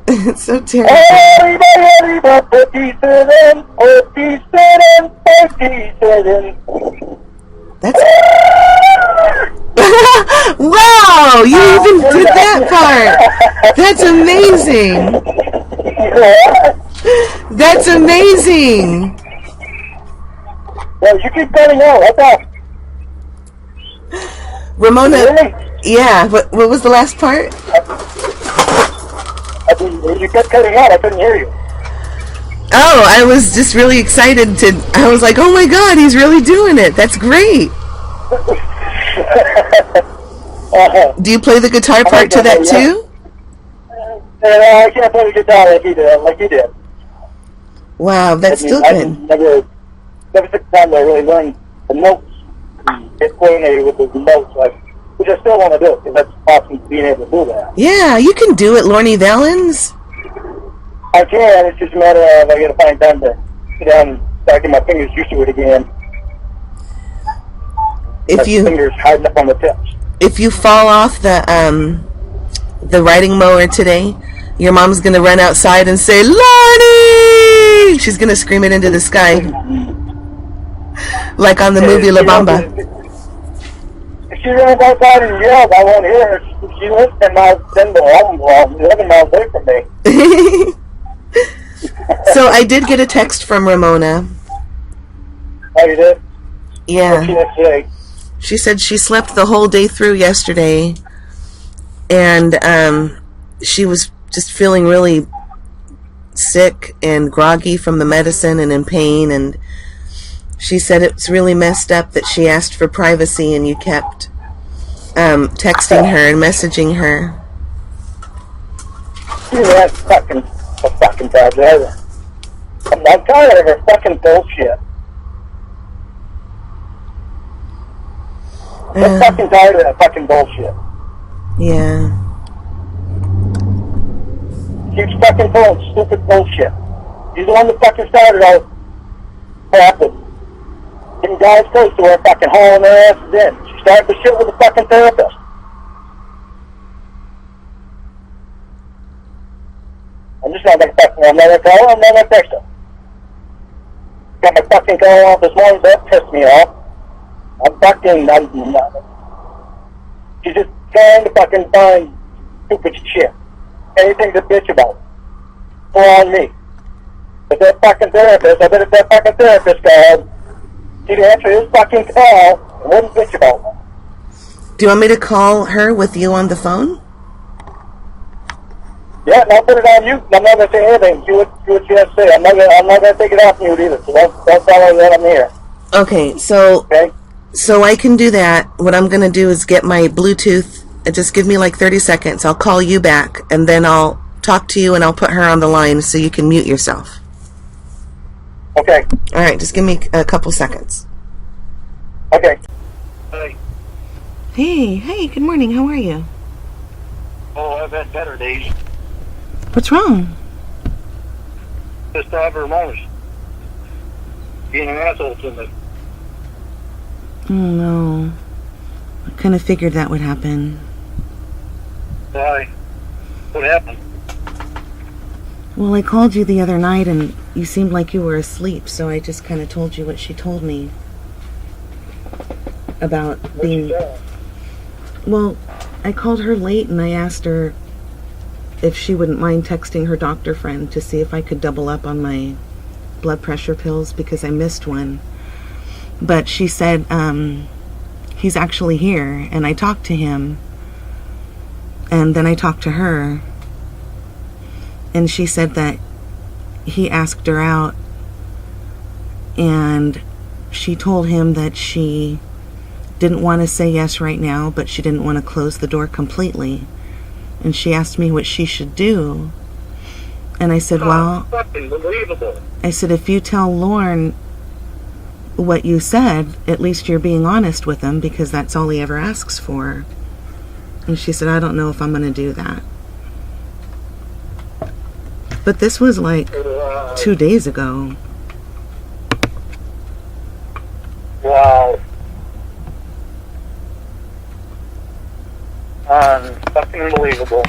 It's so terrible. That's wow! You even did that part. That's amazing. That's amazing. Well, you keep cutting out. What's up? Ramona. Yeah. What was the last part? You kept cutting out. I couldn't hear you. Oh, I was just really excited I was like, oh my God, he's really doing it. That's great. Do you play the guitar part to that too? I can't play the guitar like you did. Wow, that's still good. Never took the time to really learn the notes, get coordinated with the notes, which I still want to do, because that's awesome being able to do that. Yeah, you can do it, Lorne Valens. I can, it's just a matter of I got to find time to sit down and start getting my fingers used to it again. My fingers hiding up on the tips. If you fall off the riding mower today, your mom's going to run outside and say, "Lorne!" She's going to scream it into the sky. Like on the movie La Bamba. If she runs outside and yells, I won't hear her. She lives 10 miles, 11 miles away from me. So I did get a text from Ramona. Oh, you did? Yeah. What did she say? She said she slept the whole day through yesterday, and she was just feeling really sick and groggy from the medicine and in pain, and she said it's really messed up that she asked for privacy and you kept texting her and messaging her. Yeah, that's fucking bad. I'm tired of her fucking bullshit. I'm fucking tired of that fucking bullshit. Yeah. keeps fucking pulling stupid bullshit. He's the one that fucking started all crap with getting guys close to her fucking hauling their asses in. She started the shit with a fucking therapist. I'm just not gonna fucking, I'm not gonna call her, I'm not gonna text her. Got my fucking call off this morning, that pissed me off. She's just trying to fucking find stupid shit. Anything to bitch about. Go on me. But that fucking therapist, I bet if that fucking therapist called, he'd answer his fucking call and wouldn't bitch about me. Do you want me to call her with you on the phone? Yeah, and I'll put it on you. I'm not going to say anything. See what she has to say. I'm not going to take it off mute either, so don't tell her that I'm here. Okay, so I can do that. What I'm going to do is get my Bluetooth. Just give me like 30 seconds. I'll call you back, and then I'll talk to you, and I'll put her on the line so you can mute yourself. Okay. All right, just give me a couple seconds. Okay. Hey, good morning. How are you? Oh, I've had better days. What's wrong? Just Ramona's being an asshole to me. Oh, no. I kind of figured that would happen. Why? What happened? Well, I called you the other night, and you seemed like you were asleep, so I just kind of told you what she told me about being... Well, I called her late, and I asked her if she wouldn't mind texting her doctor friend to see if I could double up on my blood pressure pills because I missed one. But she said he's actually here, and I talked to him, and then I talked to her, and she said that he asked her out, and she told him that she didn't want to say yes right now, but she didn't want to close the door completely. And she asked me what she should do. And I said, well, I said, if you tell Lorne what you said, at least you're being honest with him, because that's all he ever asks for. And she said, I don't know if I'm going to do that. But this was like 2 days ago. Wow. Fucking unbelievable.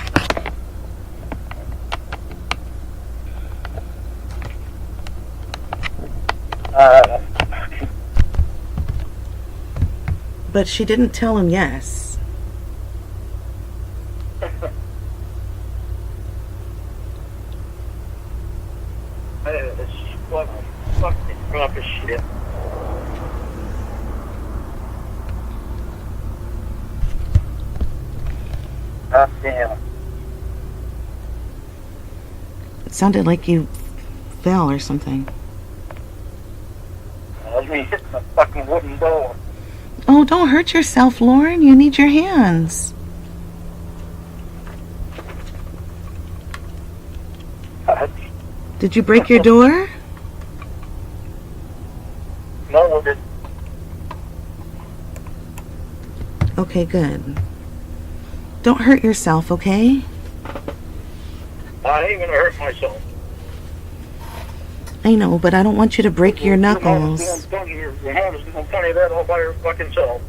But she didn't tell him yes. Fucking drop of shit. God damn. It sounded like you fell or something. That was me hitting the fucking wooden door. Oh, don't hurt yourself, Lorne. You need your hands. Did you break your door? No, I didn't. Okay, good. Don't hurt yourself, okay? I ain't gonna hurt myself. I know, but I don't want you to break your knuckles. Your mom is gonna tell you that all by her fucking self.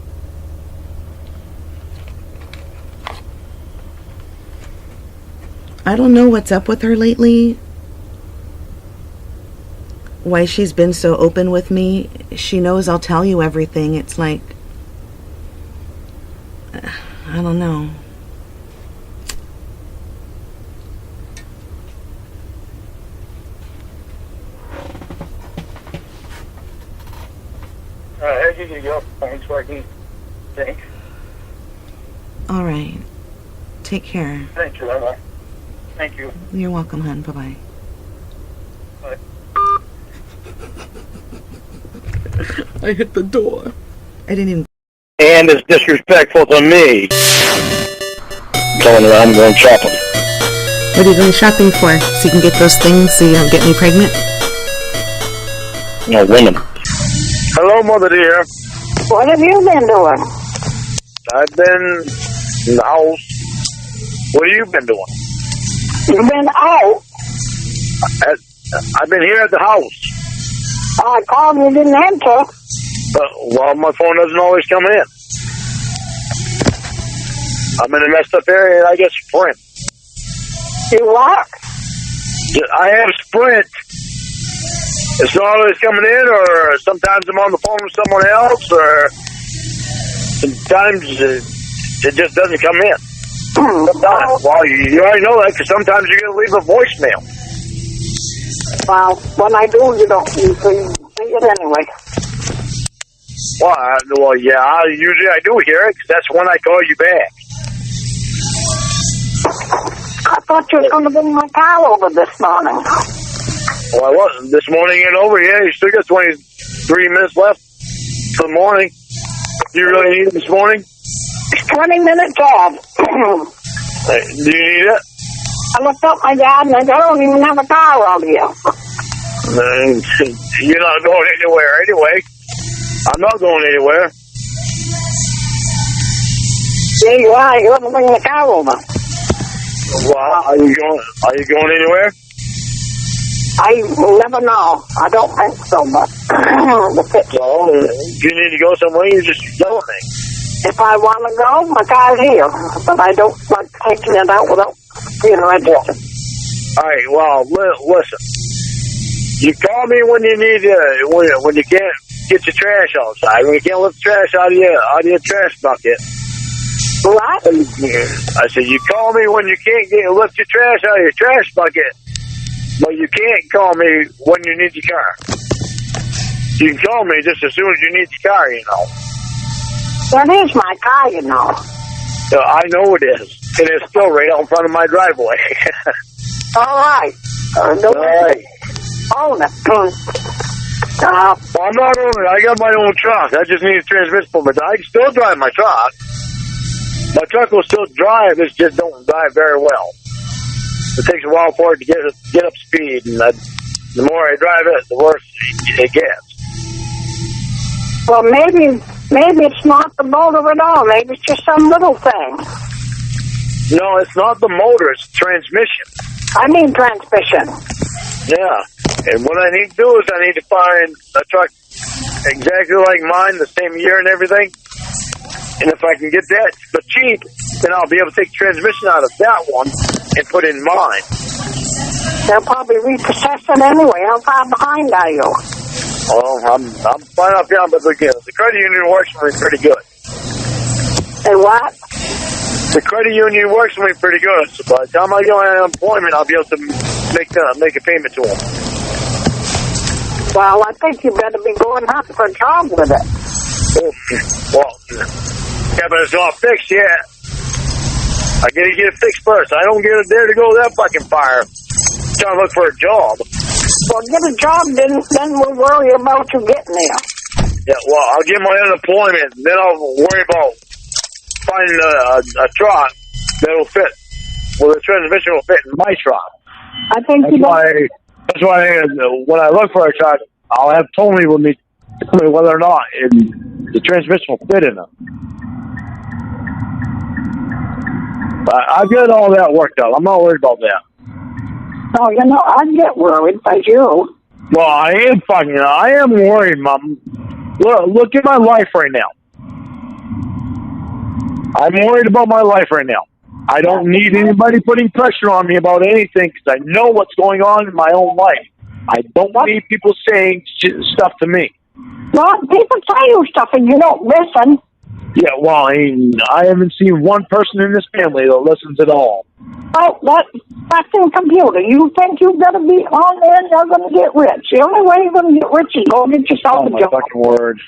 I don't know what's up with her lately. Why she's been so open with me. She knows I'll tell you everything. It's like... I don't know. How did you go? Thanks for I think. All right. Take care. Thank you, Emma. Thank you. You're welcome, hon. Bye-bye. Bye. I hit the door. I didn't even... And it's disrespectful to me. Going around going shopping. What are you going shopping for? So you can get those things so you don't get me pregnant? No, women. Hello, Mother dear. What have you been doing? I've been in the house. What have you been doing? You've been out? I've been here at the house. I called and you didn't answer. Well, my phone doesn't always come in. I'm in a messed up area and I get Sprint. You what? I have Sprint. It's not always coming in, or sometimes I'm on the phone with someone else, or sometimes it just doesn't come in. Sometimes. Well, you already know that because sometimes you're going to leave a voicemail. Well, when I do, you don't usually see it anyway. Well, yeah, usually I do hear it because that's when I call you back. I thought you were going to bring my car over this morning. Well, I wasn't. This morning and over, yeah, you still got 23 minutes left for the morning. Do you really need it this morning? It's 20-minute job. Do you need it? I looked up my yard and I don't even have a car out here. You're not going anywhere anyway. I'm not going anywhere. Yeah, you are. You're going to bring the car over. Well, are you going anywhere? I never know. I don't think so, but well, if you need to go somewhere, you just tell me. If I want to go, my car's here, but I don't like taking it out without being registered. All right. Well, listen. You call me when you need when you can't get your trash outside. When you can't lift the trash out of your trash bucket. What? I said you call me when you can't lift your trash out of your trash bucket. But you can't call me when you need your car. You can call me just as soon as you need your car, you know. That is my car, you know. I know it is. And it's still right out in front of my driveway. All right. All right. Own it. Well, I'm not owning it. I got my own truck. I just need a transmission for my truck. I can still drive my truck. My truck will still drive. It just don't drive very well. It takes a while for it to get up speed, and the more I drive it, the worse it gets. Well, maybe it's not the motor at all. Maybe it's just some little thing. No, it's not the motor. It's the transmission. I mean transmission. Yeah. And what I need to do is I need to find a truck exactly like mine, the same year and everything. And if I can get that for cheap, then I'll be able to take the transmission out of that one and put in mine. They'll probably repossess it anyway. How far behind are you? Oh, I'm fine up here, but again, the credit union works for me pretty good. And what? The credit union works for me pretty good. So by the time I go on unemployment, I'll be able to make a payment to them. Well, I think you better be going hunting for a job with it. Well, yeah, but it's not fixed yet. I gotta get it fixed first. I don't get it there to go to that fucking fire. Trying to look for a job. Well, get a job, then we'll worry about you getting there. Yeah, well, I'll get my unemployment, then I'll worry about finding a truck that'll fit. Well, the transmission will fit in my truck. I think that's why when I look for a truck, I'll have Tony with me tell me whether or not the transmission will fit in it. I've got all that worked out. I'm not worried about that. Oh, you know, I'd get worried by you. Well, I am worried, Mom. Look at my life right now. I'm worried about my life right now. I don't need anybody putting pressure on me about anything because I know what's going on in my own life. I don't need people saying stuff to me. Well, people tell you stuff and you don't listen. Yeah, well, I haven't seen one person in this family that listens at all. Oh, that's in computer. You think you've got to be on there and you're going to get rich. The only way you're going to get rich is go get yourself a job. Oh, my fucking word.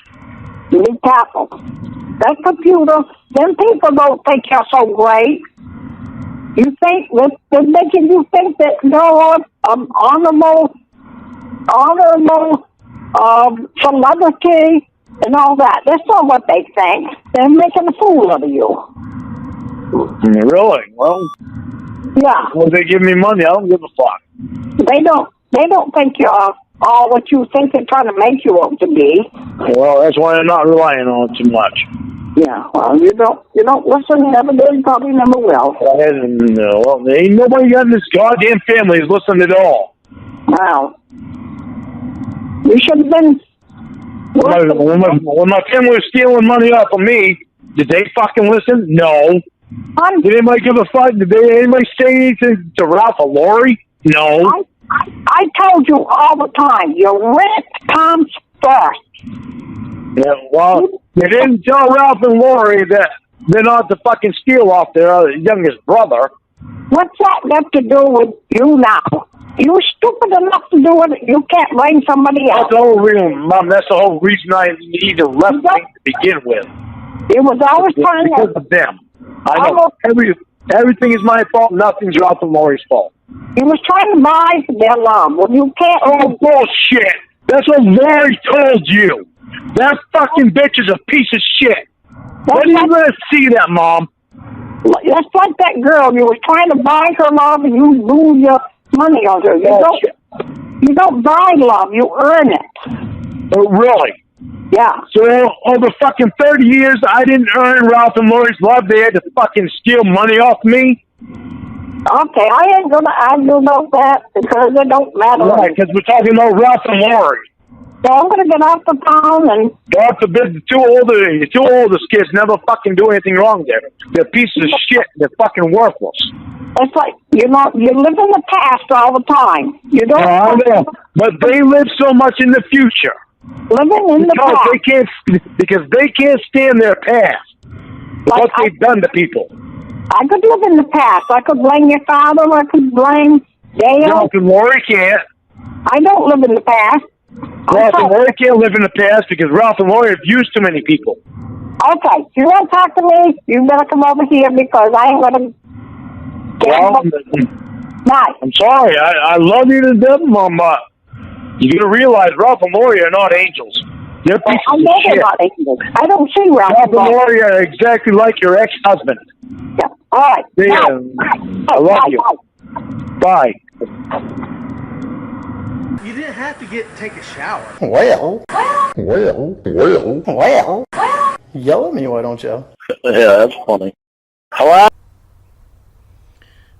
Be careful. That computer, them people don't think you're so great. You think, they're making you think that you're honorable celebrity and all that. That's not what they think. They're making a fool out of you. Really? Well, yeah. Well, they give me money. I don't give a fuck. They don't think you're all what you think they're trying to make you out to be. Well, that's why I'm not relying on it too much. Yeah, well, you don't listen, never did, you probably never will. No, ain't nobody in this goddamn family is listening at all. Wow. You should have been... When my family was stealing money off of me, did they fucking listen? No. Did anybody give a fuck? Did anybody say anything to Ralph or Lori? No. I told you all the time, your rent comes first. Yeah, well, they didn't tell Ralph and Lori that they're not to fucking steal off their youngest brother. What's that got to do with you now? You stupid enough to do it. You can't blame somebody else. That's the whole reason, Mom. That's the whole reason I even left things to begin with. It was always trying to... Because of them. I know everything is my fault. Nothing's Ralph and Lori's fault. He was trying to buy their love. Well, you can't... Oh, bullshit. That's what Lori told you. That fucking bitch is a piece of shit. When are you going to see that, Mom? That's like that girl. You was trying to buy her love and you blew your money on her. You don't buy love. You earn it. Oh, really? Yeah. So over fucking 30 years, I didn't earn Ralph and Lori's love. They had to fucking steal money off me. Okay, I ain't going to argue about that because it don't matter. Right, because we're talking about Ralph and Lori. So I'm going to get off the phone and... God forbid, the two oldest kids never fucking do anything wrong there. They're pieces of shit. They're fucking worthless. It's like, you live in the past all the time. You don't... I know, but they live so much in the future. Living in the past. Because they can't stand their past. Like what they've done to people. I could live in the past. I could blame your father. I could blame Dale. Ralph and Lori can't. I don't live in the past. Ralph and Lori can't live in the past because Ralph and Lori have used too many people. Okay, if you want to talk to me, you better come over here because I ain't going to... Well, Bye. I'm sorry. I love you to death, Mom, but you got to realize Ralph and Lori are not angels. They're pieces I know of shit. they're not angels. I don't see Ralph and Lori are exactly like your ex-husband. Yeah. All right. I love you. Bye. You didn't have to take a shower. Well. Yell at me, why don't you? Yeah, that's funny. Hello?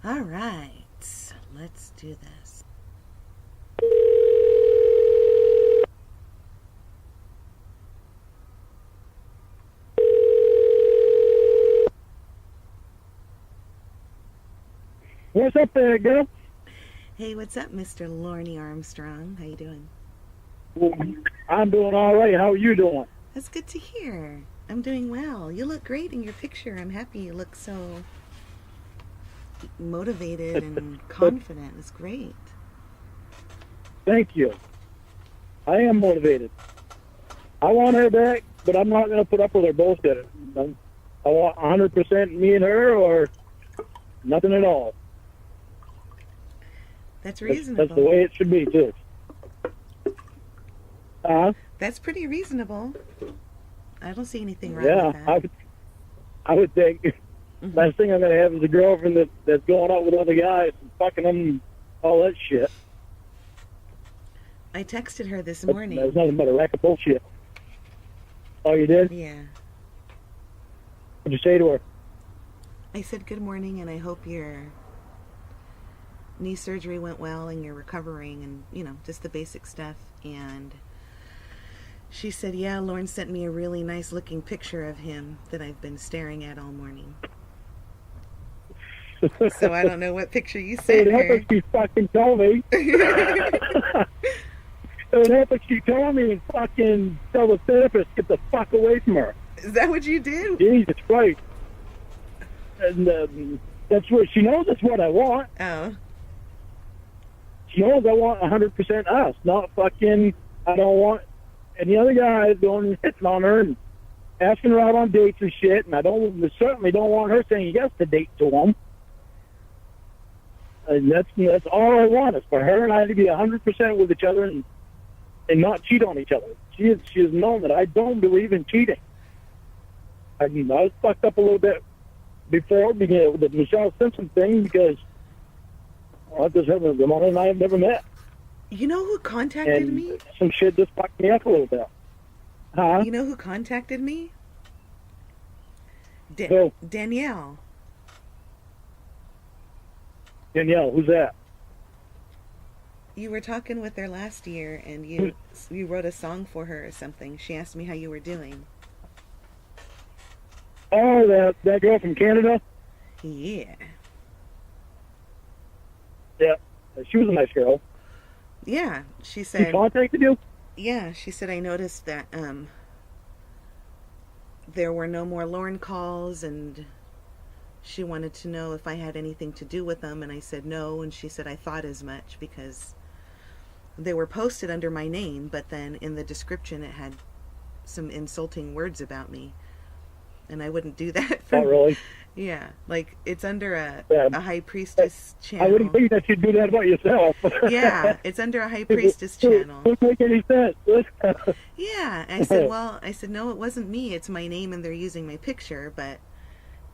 All right. Let's do this. What's up there, girl? Hey, what's up, Mr. Lorne Armstrong? How you doing? I'm doing all right. How are you doing? That's good to hear. I'm doing well. You look great in your picture. I'm happy you look so motivated and confident. It's great. Thank you. I am motivated. I want her back, but I'm not going to put up with her bullshit. I want 100% me and her or nothing at all. That's reasonable. That's the way it should be, too. That's pretty reasonable. I don't see anything wrong with that. I would think last thing I'm going to have is a girlfriend that's going out with other guys and fucking them and all that shit. I texted her this morning. There's nothing but a rack of bullshit. Oh, you did? Yeah. What'd you say to her? I said good morning and I hope your knee surgery went well and you're recovering and, just the basic stuff. And she said, yeah, Lorne sent me a really nice looking picture of him that I've been staring at all morning. So I don't know what picture you sent her. It happens she fucking told me. It happens she told me and fucking tell the therapist, get the fuck away from her. Is that what you did? Jesus Christ. And that's what she knows that's what I want. Oh. She knows I want 100% us, not fucking, I don't want any other guys going and hitting on her and asking her out on dates and shit, and I certainly don't want her saying yes to date to them. And that's all I want is for her and I to be 100% with each other and not cheat on each other. She has known that I don't believe in cheating. I mean, I was fucked up a little bit before with the Michelle Simpson thing because this Ramona and I have never met. You know who contacted me? Some shit just fucked me up a little bit. Huh? You know who contacted me? Danielle. Danielle, who's that? You were talking with her last year, and you wrote a song for her or something. She asked me how you were doing. Oh, that girl from Canada? Yeah. Yeah, she was a nice girl. Yeah, she said... She contacted you? Yeah, she said, I noticed that there were no more Lorne calls, and she wanted to know if I had anything to do with them, and I said no, and she said I thought as much because they were posted under my name, but then in the description it had some insulting words about me, and I wouldn't do that. Oh, really? Yeah, like it's under a high priestess channel. I wouldn't think that you'd do that about yourself. Yeah, it's under a high priestess channel. Doesn't make any sense. Yeah, I said, no, it wasn't me. It's my name, and they're using my picture. But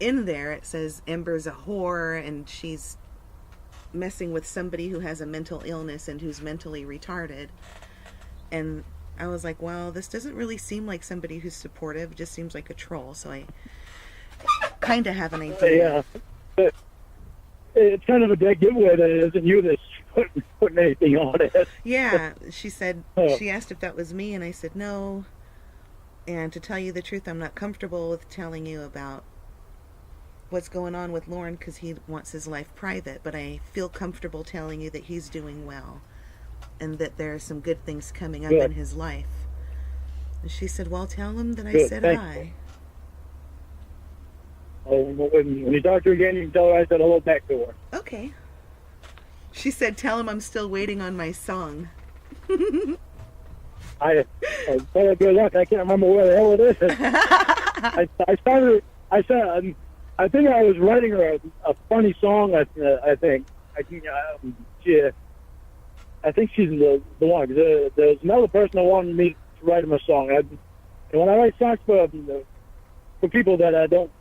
in there, it says Ember's a whore, and she's messing with somebody who has a mental illness and who's mentally retarded. And I was like, well, this doesn't really seem like somebody who's supportive. It just seems like a troll. So I kind of have an idea. Yeah. It's kind of a dead giveaway that it isn't you that's putting anything on it. Yeah, she said, she asked if that was me, and I said no. And to tell you the truth, I'm not comfortable with telling you about what's going on with Lorne because he wants his life private, but I feel comfortable telling you that he's doing well and that there are some good things coming up in his life. And she said, well, tell him that I said hi. When you talk to her again, you can tell her I said hello back to her. Okay. She said, tell him I'm still waiting on my song. I told her good luck. I can't remember where the hell it is. I think I was writing her a funny song. I think she's the one. There's another person that wanted me to write him a song. And when I write songs for people that I don't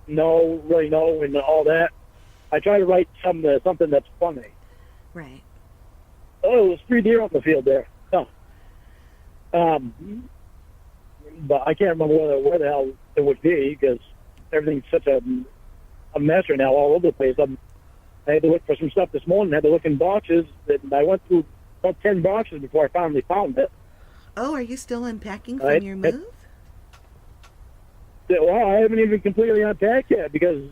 really know and all that, I try to write something that's funny. Right. Oh, it was 3 deer on the field there. No. But I can't remember where the hell it would be because everything's such a mess right now all over the place. I had to look for some stuff this morning. I had to look in boxes. I went through about 10 boxes before I finally found it. Oh, are you still unpacking from your move? Well, I haven't even completely unpacked yet because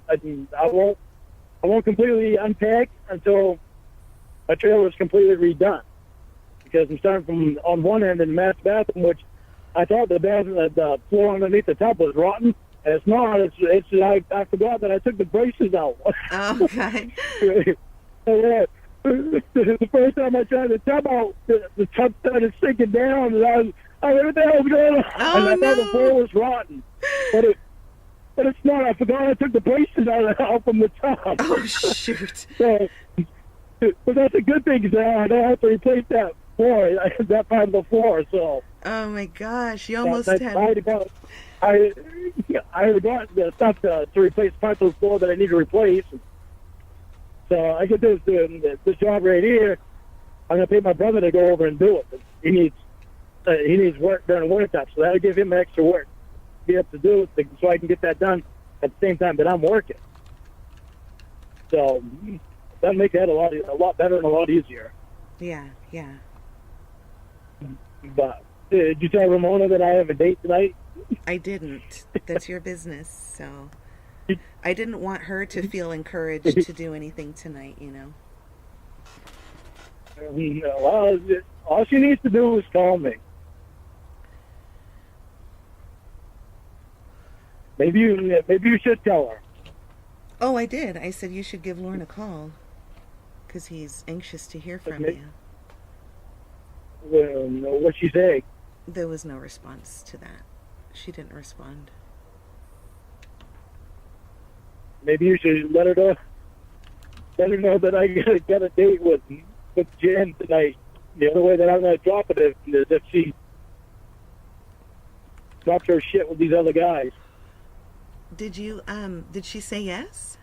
I won't completely unpack until my trailer is completely redone. Because I'm starting from on one end in the master bathroom, which I thought the floor underneath the tub was rotten. And it's not. I forgot that I took the braces out. Oh, okay. The first time I tried the tub out, the tub started sinking down, and I was, what the hell's going on? Oh, and I thought the floor was rotten. But it's not. I forgot I took the braces out from the top. Oh, shoot. So, but that's a good thing because I don't have to replace that floor, that part of the floor. So. Oh my gosh! You almost had. I got the stuff to replace parts of the floor that I need to replace. So I get this job right here. I'm gonna pay my brother to go over and do it. He needs work during the winter time, so that'll give him extra work to be able to do it, so I can get that done at the same time that I'm working. So that'll make that a lot better and a lot easier. Yeah, yeah. But did you tell Ramona that I have a date tonight? I didn't. That's your business. So I didn't want her to feel encouraged to do anything tonight, you know. Well, all she needs to do is call me. Maybe you should tell her. Oh, I did. I said you should give Lorne a call because he's anxious to hear from you. What'd she say? There was no response to that. She didn't respond. Maybe you should let her know that I got a date with Jen tonight. The only way that I'm going to drop it is if she drops her shit with these other guys. Did she say yes?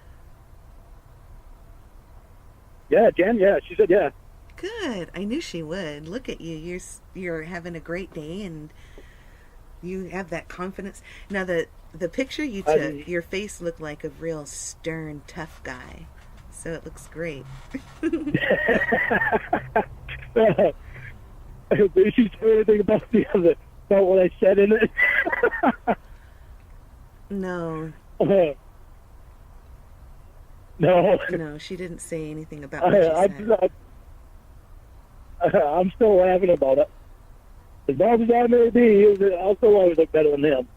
Yeah, Jen, yeah. She said yeah. Good. I knew she would. Look at you. You're having a great day and You have that confidence. Now, the picture you took, your face looked like a real stern, tough guy. So it looks great. Did she say anything about what I said in it? No. No. No, she didn't say anything about what you said. I'm still laughing about it. As long as I may be, I'll still always look better than him.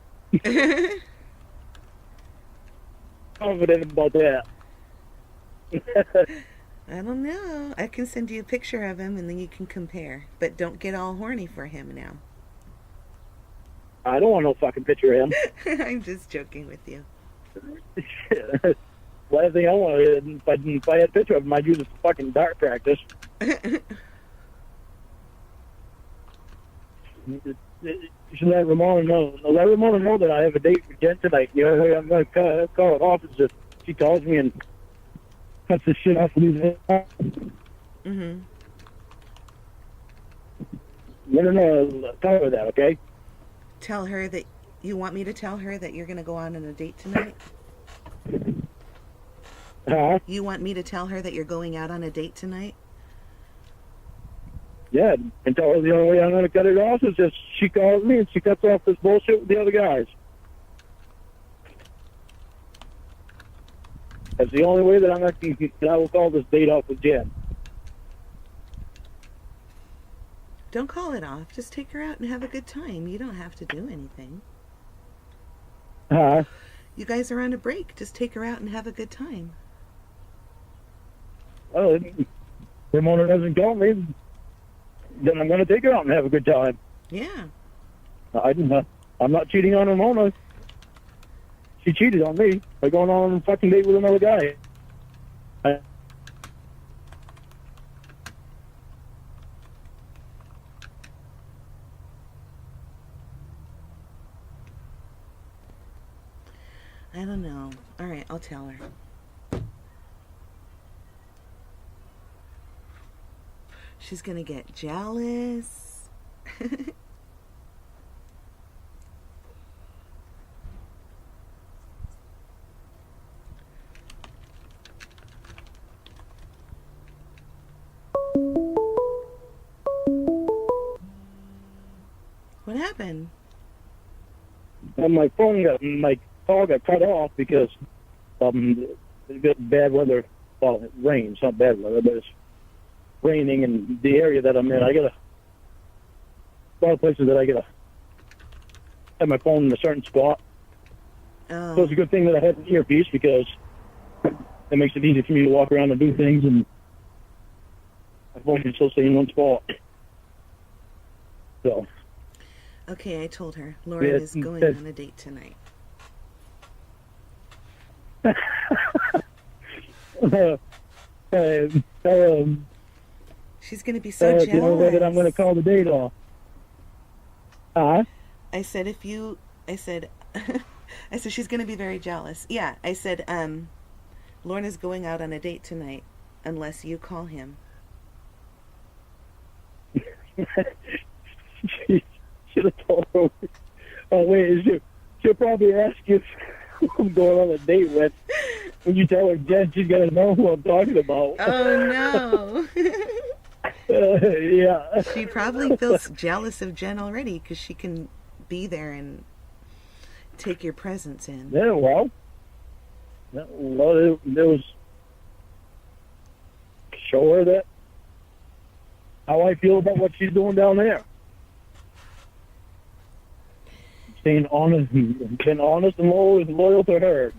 Confident about that. I don't know. I can send you a picture of him and then you can compare. But don't get all horny for him now. I don't want no fucking picture of him. I'm just joking with you. Last thing I want is, if I had a picture of him, I'd use it for fucking dart practice. You should let Ramona know. Let Ramona know that I have a date with Jen tonight. You know, I'm going to call it off. It's just she calls me and cuts the shit off. Mm-hmm. Let her know. Tell her that, okay? Tell her that you want me to tell her that you're going to go on a date tonight? Huh? You want me to tell her that you're going out on a date tonight? Yeah, and tell her the only way I'm going to cut it off is just she calls me and she cuts off this bullshit with the other guys. That's the only way that I will call this date off with Jen. Don't call it off. Just take her out and have a good time. You don't have to do anything. Huh? You guys are on a break. Just take her out and have a good time. Well, Ramona doesn't call me, then I'm going to take her out and have a good time. Yeah. I'm not cheating on Ramona. She cheated on me by going on a fucking date with another guy. I don't know. All right, I'll tell her. She's going to get jealous. What happened? And my call got cut off because it got bad weather. Well, it rains, not bad weather, but it's raining in the area that I'm in. I got a lot of places that I gotta have my phone in a certain spot. Oh. So it's a good thing that I had an earpiece because it makes it easy for me to walk around and do things, and my phone can still stay in one spot. So. Okay, I told her. Lorne is going on a date tonight. She's going to be so jealous. You know that I'm going to call the date off. Huh? I said I said she's going to be very jealous. Yeah, I said, Lorne is going out on a date tonight unless you call him. She should have told her. Oh, wait, she'll probably ask you who I'm going on a date with. When you tell her Jen, she's going to know who I'm talking about. Oh, no. Yeah. She probably feels jealous of Jen already because she can be there and take your presents in. Yeah, well, there was show her that how I feel about what she's doing down there. Staying honest and being honest and loyal to her.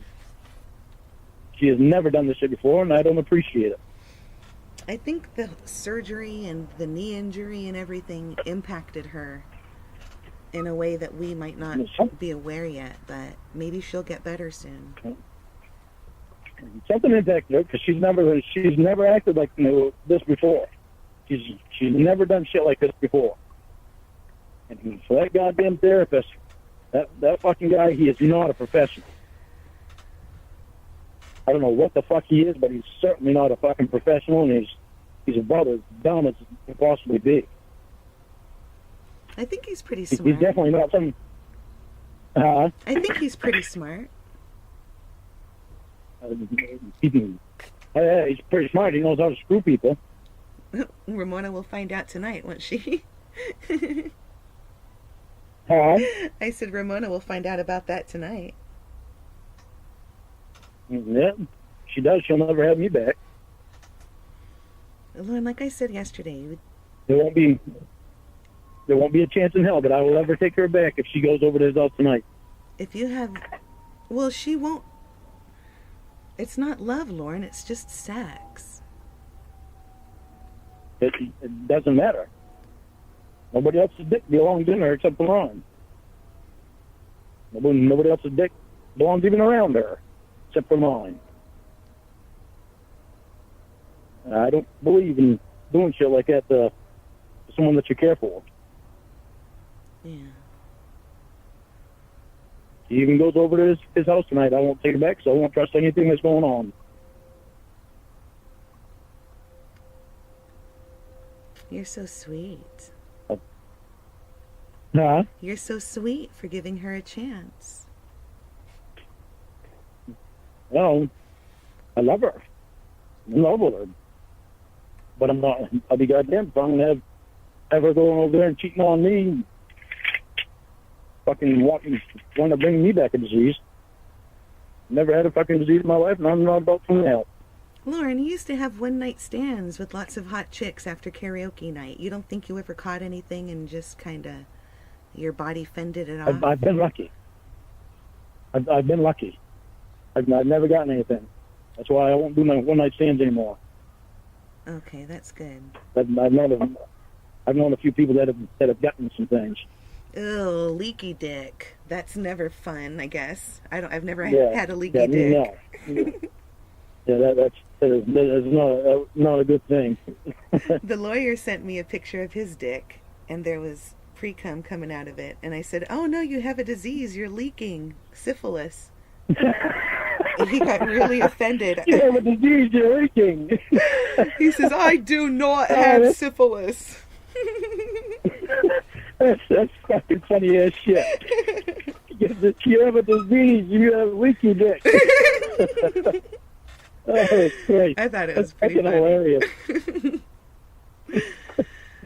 She has never done this shit before, and I don't appreciate it. I think the surgery and the knee injury and everything impacted her in a way that we might not be aware yet, but maybe she'll get better soon. Something impacted her because she's never acted like this before. She's never done shit like this before. And for that goddamn therapist, that fucking guy, he is not a professional. I don't know what the fuck he is, but he's certainly not a fucking professional, and he's about as dumb as he can possibly be. I think he's pretty smart. He's definitely not some. I think he's pretty smart. He's pretty smart. He knows how to screw people. Ramona will find out tonight, won't she? I said Ramona will find out about that tonight. Yeah, she does. She'll never have me back. Lorne, like I said yesterday, There won't be a chance in hell that I will ever take her back if she goes over to his house tonight. if you have... Well, she won't... It's not love, Lorne. It's just sex. It doesn't matter. Nobody else's dick belongs in her except for Ron. Nobody else's dick belongs even around her except for mine. I don't believe in doing shit like that to someone that you care for. Yeah. He even goes over to his house tonight. I won't take her back, so I won't trust anything that's going on. You're so sweet. Huh? You're so sweet for giving her a chance. Well, I love her. I'm in love with her. But I'll be goddamn if I'm going to have her going over there and cheating on me, fucking wanting to bring me back a disease. Never had a fucking disease in my life, and I'm not about to now. Lorne, you used to have one-night stands with lots of hot chicks after karaoke night. You don't think you ever caught anything and just kind of your body fended it off? I've been lucky. I've been lucky. I've never gotten anything. That's why I won't do my one-night stands anymore. Okay, that's good. I've known a few people that have gotten some things. Ugh, leaky dick. That's never fun, I guess. I've never had a leaky dick. No. Yeah, that's not a good thing. The lawyer sent me a picture of his dick, and there was pre-cum coming out of it. And I said, "Oh no, you have a disease. You're leaking. Syphilis." He got really offended. You have a disease, you're leaking. He says, "I do not have syphilis." That's fucking funny as shit. You have a disease, you have leaky dick. Oh, great. I thought it was pretty fucking hilarious.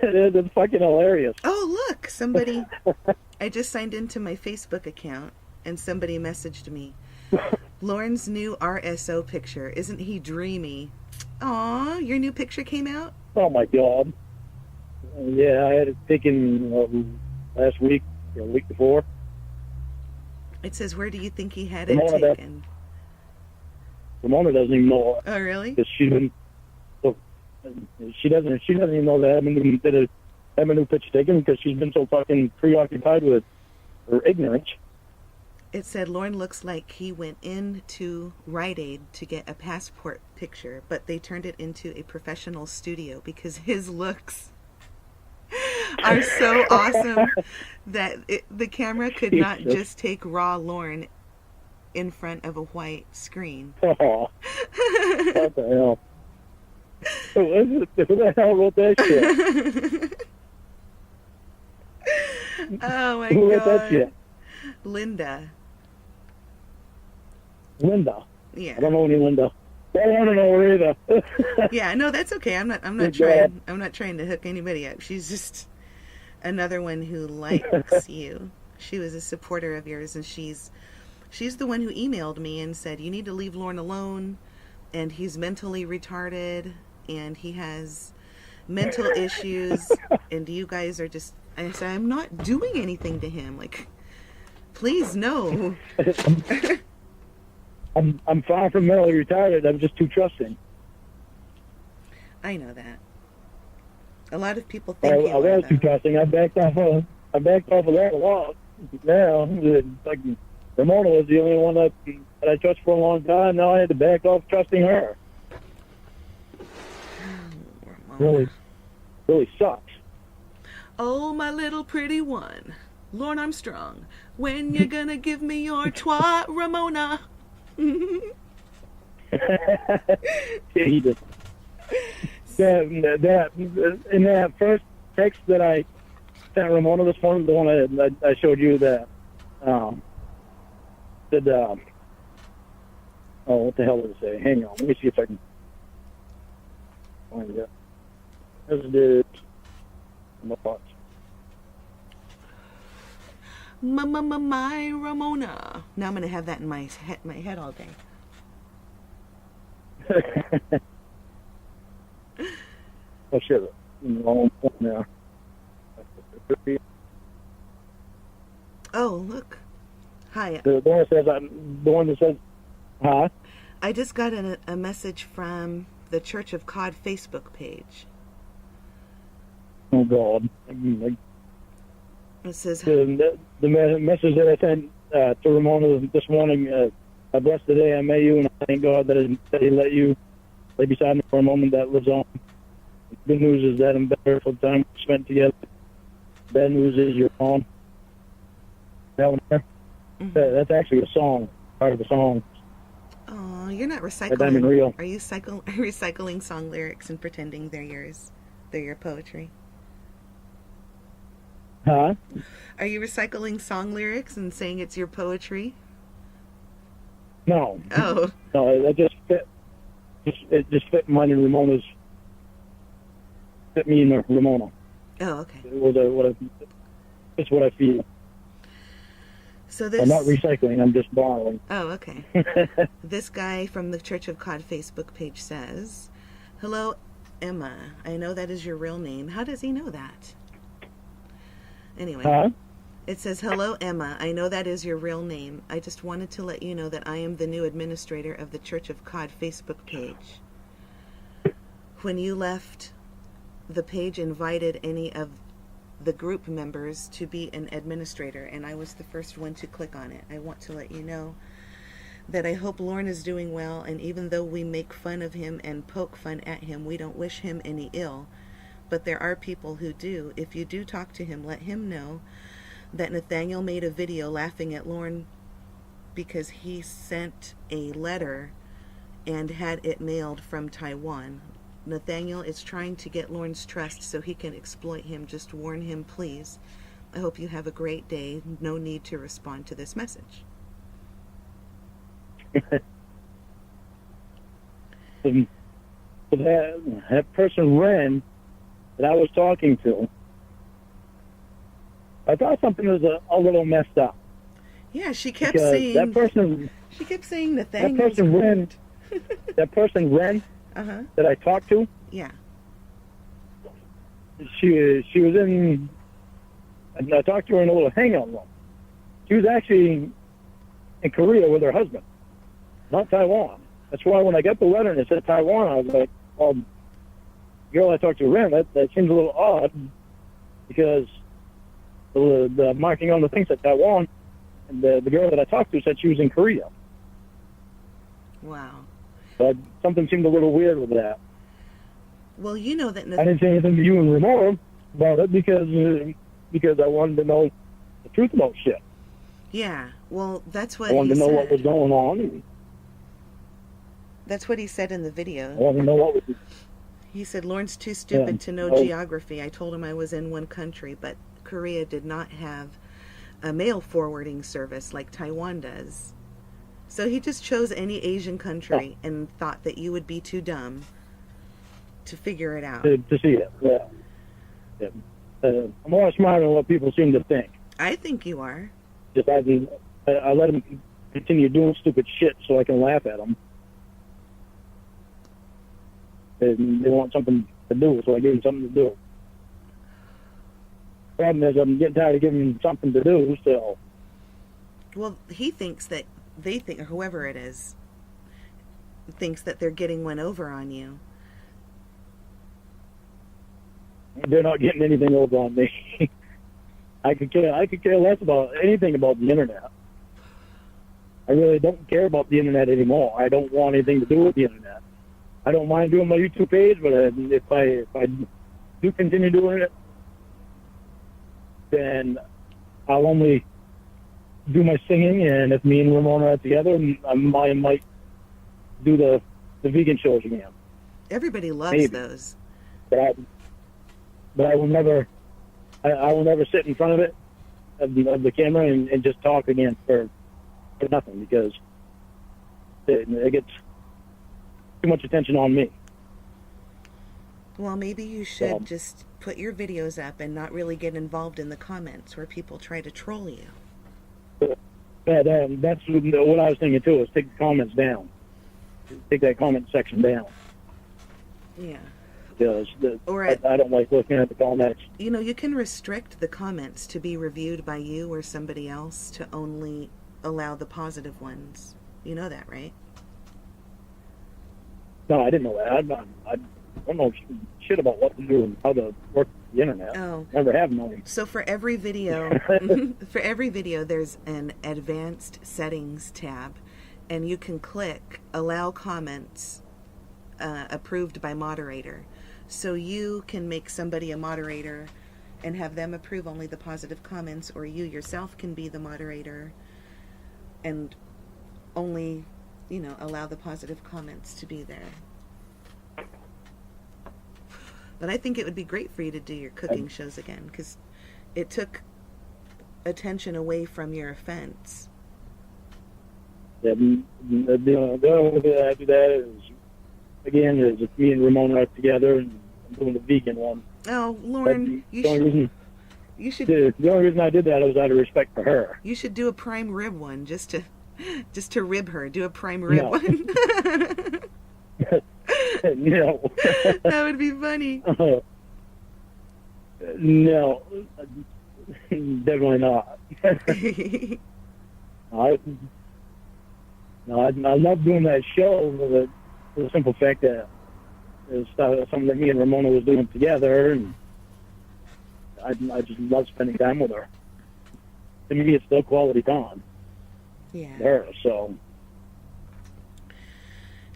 It's fucking hilarious. Oh, look, somebody... I just signed into my Facebook account, and somebody messaged me. Lorne's new RSO picture. Isn't he dreamy? Aw, your new picture came out? Oh, my God. Yeah, I had it taken last week, or the week before. It says, where do you think he had Ramona it taken? Ramona doesn't even know. Oh, really? Because she doesn't even know that I have a new picture taken because she's been so fucking preoccupied with her ignorance. It said Lorne looks like he went into Rite Aid to get a passport picture, but they turned it into a professional studio because his looks are so awesome that the camera could not just take raw Lorne in front of a white screen. Oh, what the hell? Who the hell wrote that shit? Oh my Who God. wrote that shit? Linda. Yeah. I don't know any Linda. I don't know her either. Yeah, no, that's okay. I'm not Good trying to hook anybody up. She's just another one who likes you. She was a supporter of yours, and she's the one who emailed me and said, you need to leave Lorne alone, and he's mentally retarded, and he has mental issues, and you guys are just... I said, I'm not doing anything to him. Like, please, no. I'm far from mentally retarded. I'm just too trusting. I know that. A lot of people think I was too trusting. I backed off of that a lot. Now, like, Ramona was the only one that I trusted for a long time. Now I had to back off trusting her. Really sucks. Oh, my little pretty one, Lorne Armstrong, when you gonna give me your twat, Ramona? In that first text that I sent Ramona this morning, the one I showed you that said, what the hell did it say? Hang on, let me see if I can find it. This is my thoughts. My Ramona. Now I'm going to have that in my head all day. Oh, shit. Wrong point now. Oh, look. Hi. The one that says, huh? I just got a message from the Church of COD Facebook page. Oh, God. It says... The message that I sent to Ramona this morning, I blessed the day I met you, and I thank God that he let you lay beside me for a moment that lives on. The good news is that I'm better for the time we spent together. Bad news is you're on. That one there? Mm-hmm. That's actually a song, part of the song. Oh, you're not recycling. That I'm real. Are you recycling song lyrics and pretending they're yours? They're your poetry? Huh? Are you recycling song lyrics and saying it's your poetry? No. Oh. No, it just fit. It just fit mine and Ramona's. Fit me and Ramona. Oh, okay. It's what I feel. So this... I'm not recycling, I'm just borrowing. Oh, okay. This guy from the Church of COD Facebook page says, "Hello, Emma. I know that is your real name. How does he know that?" Anyway, It says, "Hello, Emma. I know that is your real name. I just wanted to let you know that I am the new administrator of the Church of COD Facebook page. When you left, the page invited any of the group members to be an administrator, and I was the first one to click on it. I want to let you know that I hope Lorne is doing well, and even though we make fun of him and poke fun at him, we don't wish him any ill. But there are people who do. If you do talk to him, let him know that Nathaniel made a video laughing at Lorne because he sent a letter and had it mailed from Taiwan. Nathaniel is trying to get Lorne's trust so he can exploit him. Just warn him, please. I hope you have a great day. No need to respond to this message." That person, Ren, that I was talking to, I thought something was a little messed up. Yeah, she kept saying that person. She kept saying Nathaniel. That person Ren. That I talked to. Yeah. She was in. I talked to her in a little hangout room. She was actually in Korea with her husband, not Taiwan. That's why when I got the letter and it said Taiwan, I was like, "Oh, girl, I talked to Ren. That seems a little odd because the marking on the thing said Taiwan, and the girl that I talked to said she was in Korea." Wow. But something seemed a little weird with that. Well, you know that... I didn't say anything to you and Ramona about it because I wanted to know the truth about shit. Yeah, well, that's what I wanted to know what was going on. That's what he said in the video. I wanted to know what was... He said, "Lorne's too stupid to know geography. I told him I was in one country, but Korea did not have a mail forwarding service like Taiwan does. So he just chose any Asian country and thought that you would be too dumb to figure it out." To see it, yeah. I'm more smart than what people seem to think. I think you are. Just I let them continue doing stupid shit so I can laugh at them. They want something to do, so I give them something to do. Problem is, I'm getting tired of giving them something to do, so... Well, he thinks that they think, or whoever it is, thinks that they're getting one over on you. They're not getting anything over on me. I could care less about anything about the internet. I really don't care about the internet anymore. I don't want anything to do with the internet. I don't mind doing my YouTube page, but if I do continue doing it, then I'll only do my singing, and if me and Ramona are together, I might do the vegan shows again. Everybody loves those. But I will never sit in front of it, of the camera, and just talk again for for nothing because it gets too much attention on me. Well, maybe you should just put your videos up and not really get involved in the comments where people try to troll you. That's what I was thinking too, is take the comments down. Take that comment section down. Yeah. Because I don't like looking at the comments. You know, you can restrict the comments to be reviewed by you or somebody else to only allow the positive ones. You know that, right? No, I didn't know that. I don't know shit about what to do and how to work the internet. Oh. Never have known. So for every video, there's an advanced settings tab, and you can click allow comments approved by moderator. So you can make somebody a moderator and have them approve only the positive comments, or you yourself can be the moderator and only, allow the positive comments to be there. But I think it would be great for you to do your cooking shows again, because it took attention away from your offense. Yeah, the only way I do that is, again, is if me and Ramona are together and I'm doing the vegan one. Oh, Lorne, you should. The only reason I did that was out of respect for her. You should do a prime rib one just to rib her. Do a prime rib one. No. That would be funny. No, definitely not. I'm not doing that show for the simple fact that it's something that me and Ramona was doing together, and I just love spending time with her. To me, it's still quality time. Yeah. There, so.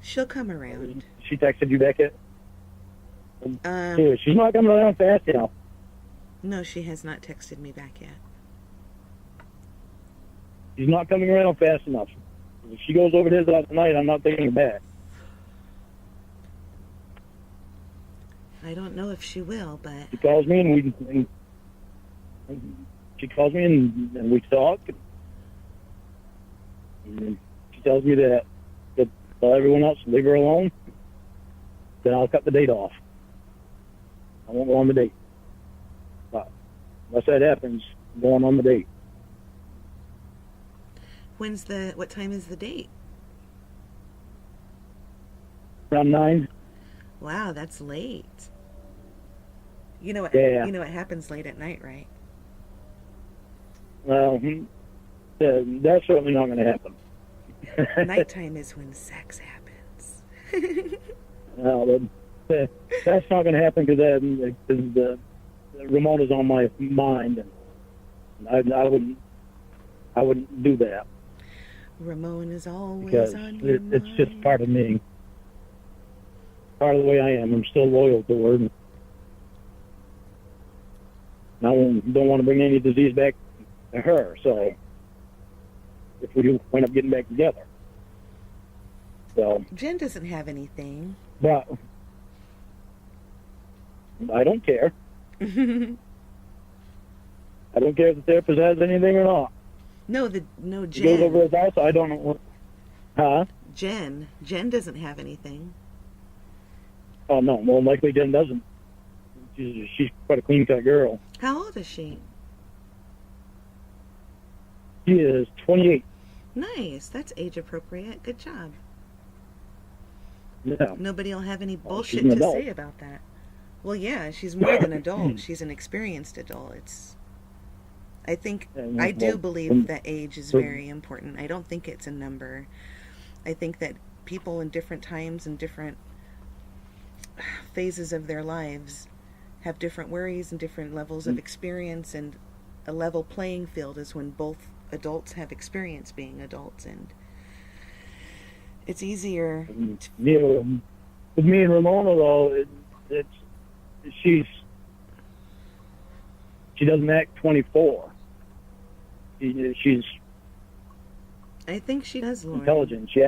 She'll come around. She texted you back yet? She's not coming around fast, No, she has not texted me back yet. She's not coming around fast enough. If she goes over his out tonight, I'm not taking her back. I don't know if she will, but... She calls me and we talk. And she tells me that tell everyone else to leave her alone. Then I'll cut the date off. I won't go on the date. But unless that happens, I'm going on the date. What time is the date? Around 9. Wow, that's late. You know what? Yeah. You know what happens late at night, right? Well, that's certainly not going to happen. Nighttime is when sex happens. No, that's not going to happen because Ramona's on my mind, and I wouldn't do that. Ramona's always because on your mind. It's just part of me, part of the way I am. I'm still loyal to her, and I don't want to bring any disease back to her. So if we do wind up getting back together. So Jen doesn't have anything. But I don't care. I don't care if the therapist has anything or not. No, Jen. He goes over his house, I don't know what. Huh? Jen doesn't have anything. Oh, no, more likely Jen doesn't. She's quite a clean-cut girl. How old is she? She is 28. Nice. That's age appropriate. Good job. Yeah. Nobody will have any bullshit she's an to adult. say about that. Well, yeah, she's more than adult. She's an experienced adult. I do believe that age is very important. I don't think it's a number. I think that people in different times and different phases of their lives have different worries and different levels of experience, and a level playing field is when both adults have experience being adults, and it's easier. With me and Ramona, though, she doesn't act 24. She's. I think she does, Lorne. Intelligent. She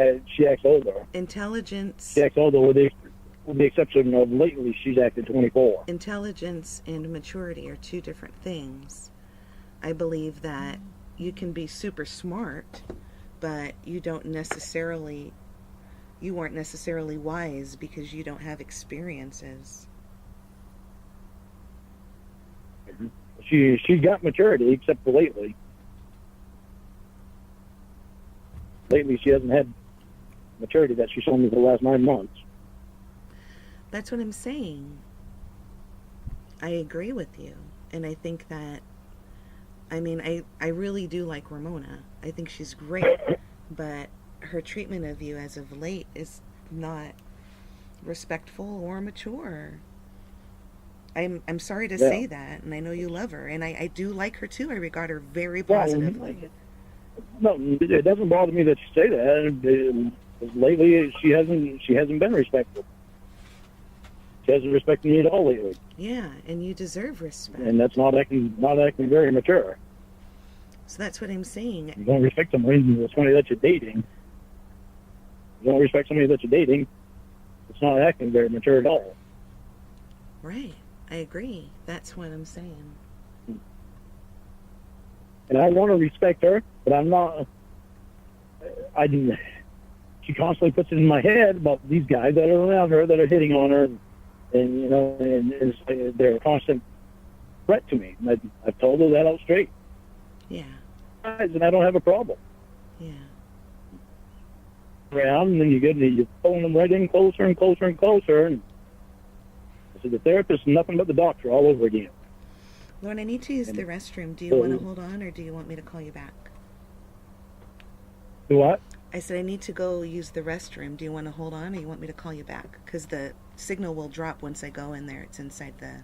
acts older. Intelligence. She acts older with the exception of lately she's acted 24. Intelligence and maturity are two different things. I believe that you can be super smart, but you weren't necessarily wise because you don't have experiences. She got maturity, except for lately. Lately, she hasn't had maturity that she's shown me for the last 9 months. That's what I'm saying. I agree with you. And I think that, I really do like Ramona. I think she's great. But her treatment of you as of late is not respectful or mature. I'm sorry to say that, and I know you love her, and I do like her too. I regard her very positively. No, it doesn't bother me that you say that. Lately, she hasn't been respectful. She hasn't respected me at all lately. Yeah, and you deserve respect. And that's not acting very mature. So that's what I'm saying. You don't respect somebody that you're dating. You don't respect somebody that you're dating. It's not acting very mature at all. Right. I agree. That's what I'm saying. And I want to respect her, but I'm not. She constantly puts it in my head about these guys that are around her that are hitting on her, and they're a constant threat to me. And I've told her that out straight. Yeah. And I don't have a problem. Yeah. Around, and then you're pulling them right in closer and closer and closer, and I said, the therapist is nothing but the doctor all over again. Lorne, I need to use the restroom. Do you want to hold on, or do you want me to call you back? Do what? I said I need to go use the restroom. Do you want to hold on, or you want me to call you back? Because the signal will drop once I go in there. It's inside the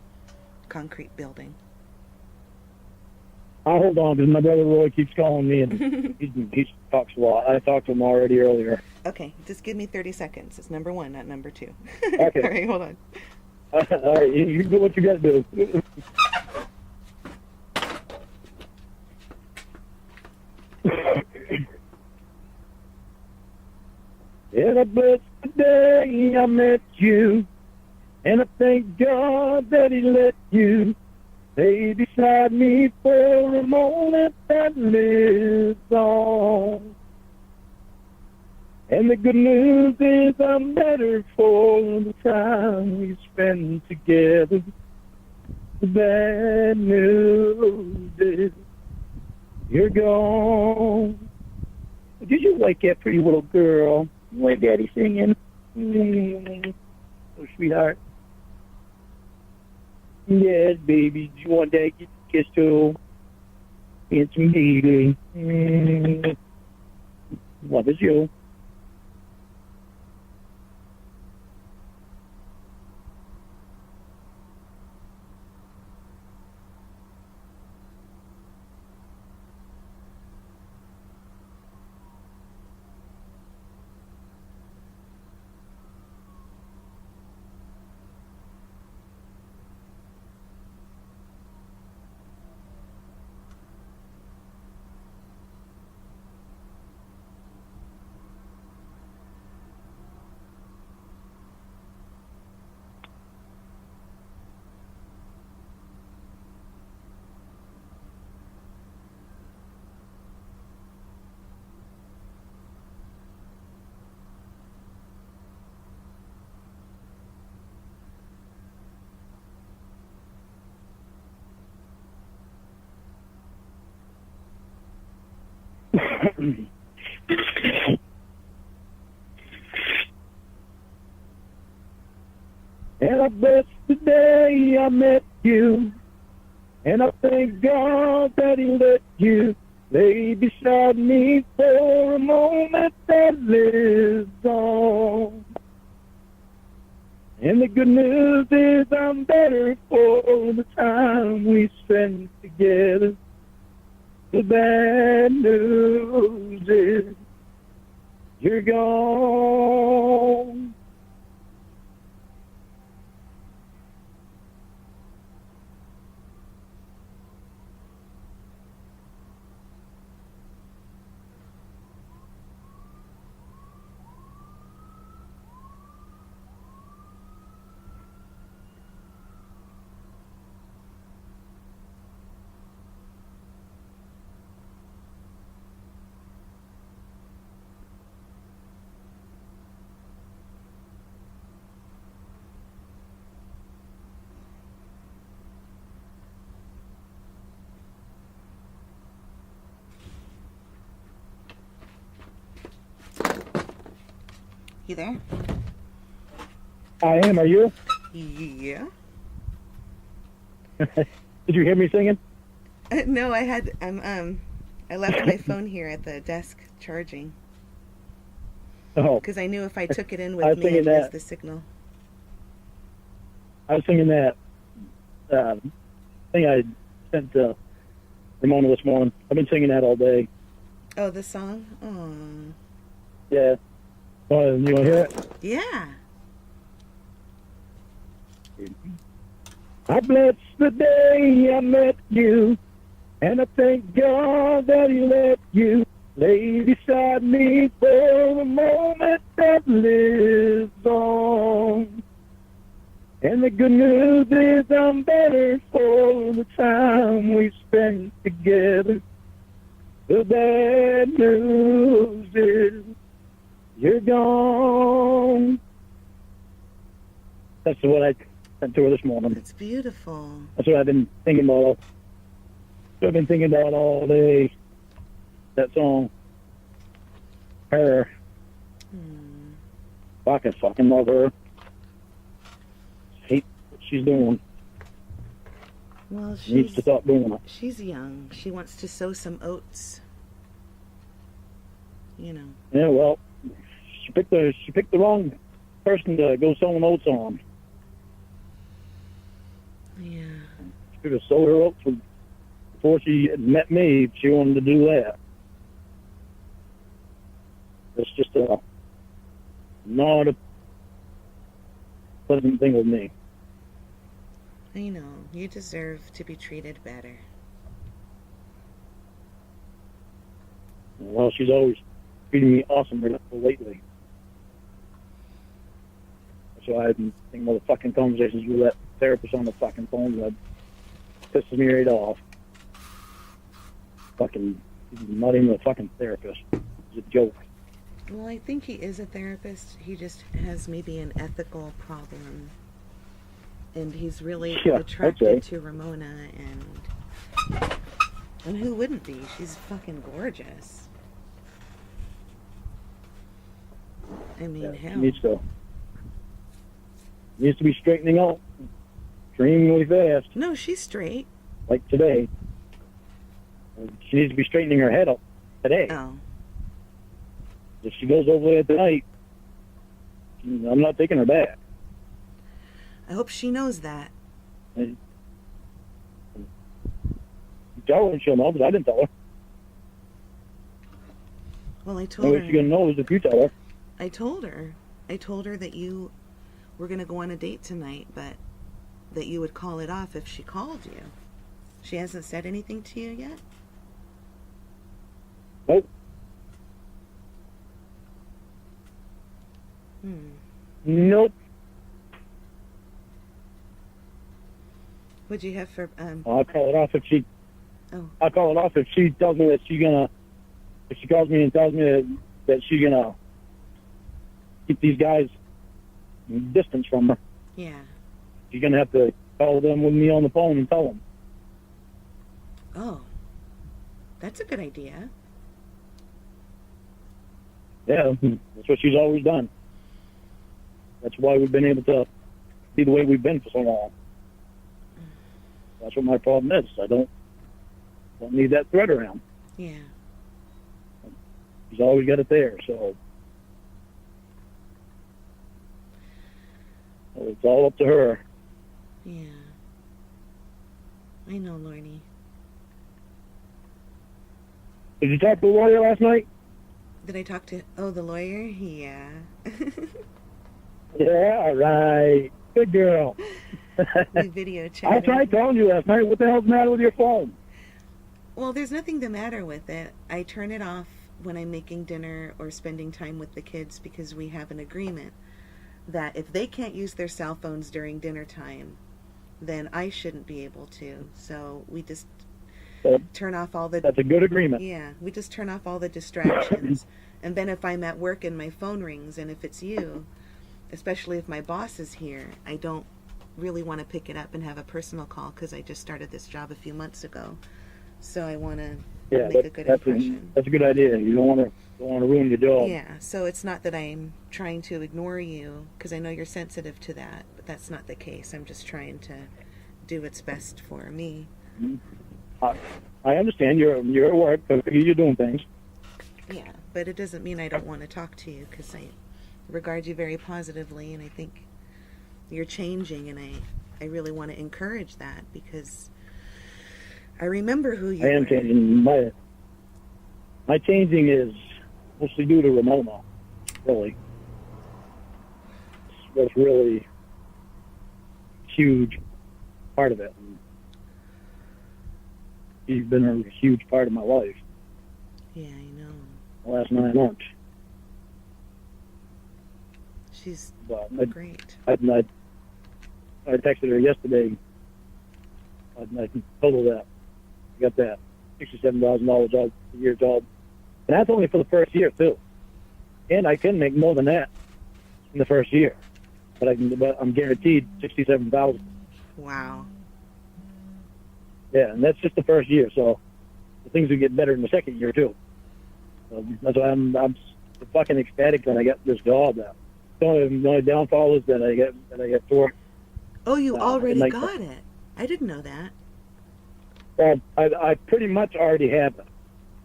concrete building. I'll hold on, because my brother Roy keeps calling me, and he talks a lot. I talked to him already earlier. Okay, just give me 30 seconds. It's number 1, not number 2. Okay. All right, hold on. All right, you do what you got to do. And I bless the day I met you, and I thank God that He let you stay beside me for a moment that lives on. And the good news is I'm better for the time we spend together. The bad news is you're gone. Did you wake up, pretty little girl? When Daddy singing? Oh, sweetheart. Yes, baby. Do you want Daddy to kiss too? It's me. Love is you. And I bless the day I met you, and I thank God that He let you lay beside me for a moment that lives on. And the good news is I'm better for the time we spend together. The bad news is you're gone. You there? I am. Are you? Yeah. Did you hear me singing? No, I left my phone here at the desk charging. Oh. Because I knew if I took it in with me, I'd miss the signal. I was singing that thing I sent to Ramona this morning. I've been singing that all day. Oh, the song? Oh. Yeah. You want to hear it? Yeah. I bless the day I met you, and I thank God that He let you lay beside me for a moment that lives on. And the good news is I'm better for the time we spent together. The bad news is you're gone. That's what I sent to her this morning. It's beautiful. That's what I've been thinking about. I've been thinking about all day. That song. Her. I can fucking love her. Hate what she's doing. Well, she needs to stop doing it. She's young. She wants to sow some oats. You know. Yeah, well, she picked the wrong person to go sowing oats on. Yeah. She could have sowed her oats before she had met me if she wanted to do that. It's just not a pleasant thing with me. I know. You deserve to be treated better. Well, she's treating me awesome lately. So I've been thinking of the fucking conversations with that therapist on the fucking phone that pisses me right off. Fucking, he's not even a fucking therapist. He's a joke. Well, I think he is a therapist. He just has maybe an ethical problem. And he's really attracted to Ramona, and who wouldn't be? She's fucking gorgeous. I mean, hell. She needs to be straightening out extremely fast. No, she's straight. Like today. She needs to be straightening her head up today. Oh. If she goes over there tonight, I'm not taking her back. I hope she knows that. You tell her and she'll know, but I didn't tell her. Well, I told her. The way she's going to know is if you tell her. I told her that you were going to go on a date tonight, but that you would call it off if she called you. She hasn't said anything to you yet? Nope. Nope. What'd you have for I'll call it off if she. Oh. I'll call it off if she tells me that she's gonna. If she calls me and tells me that she's gonna keep these guys distance from her. Yeah. She's gonna have to call them with me on the phone and tell them. Oh. That's a good idea. Yeah, that's what she's always done. That's why we've been able to be the way we've been for so long. That's what my problem is. I don't need that threat around. Yeah. She's always got it there, so it's all up to her. Yeah. I know, Lorne. Did you talk to the lawyer last night? Did I talk to... Oh, the lawyer? Yeah. Yeah, all right. Good girl. We video chatted. I tried calling you last night. What the hell's the matter with your phone? Well, there's nothing the matter with it. I turn it off when I'm making dinner or spending time with the kids because we have an agreement that if they can't use their cell phones during dinner time, then I shouldn't be able to. So we just turn off all the... That's a good agreement. Yeah, we just turn off all the distractions. And then if I'm at work and my phone rings, and if it's you, especially if my boss is here, I don't really want to pick it up and have a personal call because I just started this job a few months ago. So I want to make a good impression. That's a good idea. You don't want to ruin your job. Yeah, so it's not that I'm trying to ignore you, because I know you're sensitive to that, but that's not the case. I'm just trying to do what's best for me. I understand you're at work, but you're doing things. Yeah, but it doesn't mean I don't want to talk to you, because I regard you very positively, and I think you're changing, and I really want to encourage that, because I remember who you are. I am changing. My changing is mostly due to Ramona, really. That's really a huge part of it. She's been a huge part of my life. Yeah, I know. The last 9 months. She's great. I texted her yesterday. I told her that I got that $67,000 job, a year job, and that's only for the first year too. And I can make more than that in the first year, but I'm guaranteed $67,000. Wow. Yeah, and that's just the first year. So things will get better in the second year too. So that's why I'm fucking ecstatic that I got this job now. The only downfall is that I get to work. Oh, you already got it. I didn't know that. Well, I pretty much already have it.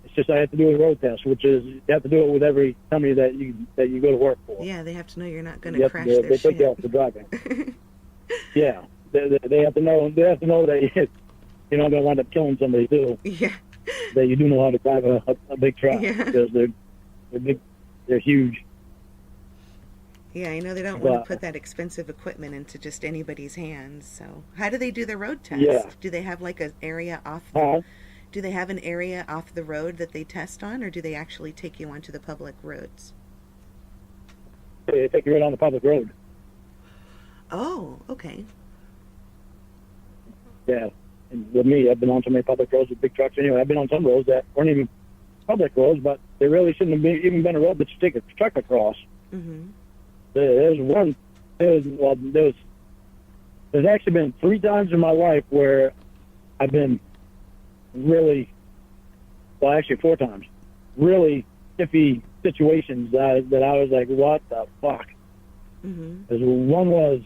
It's just I have to do a road test, which is you have to do it with every company that you go to work for. Yeah, they have to know you're not going to crash their They ship. take you off the driving. Yeah, they have to know. They have to know that you're not going to wind up killing somebody too. Yeah. That you do know how to drive a big truck, Yeah. because they're big, they're huge. Yeah, I know they don't want to put that expensive equipment into just anybody's hands. So, how do they do the road test? Yeah. Do they have like an area off? Do they have an area off the road that they test on, or do they actually take you onto the public roads? They take you right on the public road. Oh, okay. Yeah, and with me, I've been on so many public roads with big trucks. Anyway, I've been on some roads that weren't even public roads, but they really shouldn't have even been a road that you take a truck across. Mm-hmm. There's actually been 3 times in my life where I've been really, well, actually 4 times, really iffy situations that I was like, what the fuck? Mm-hmm. One was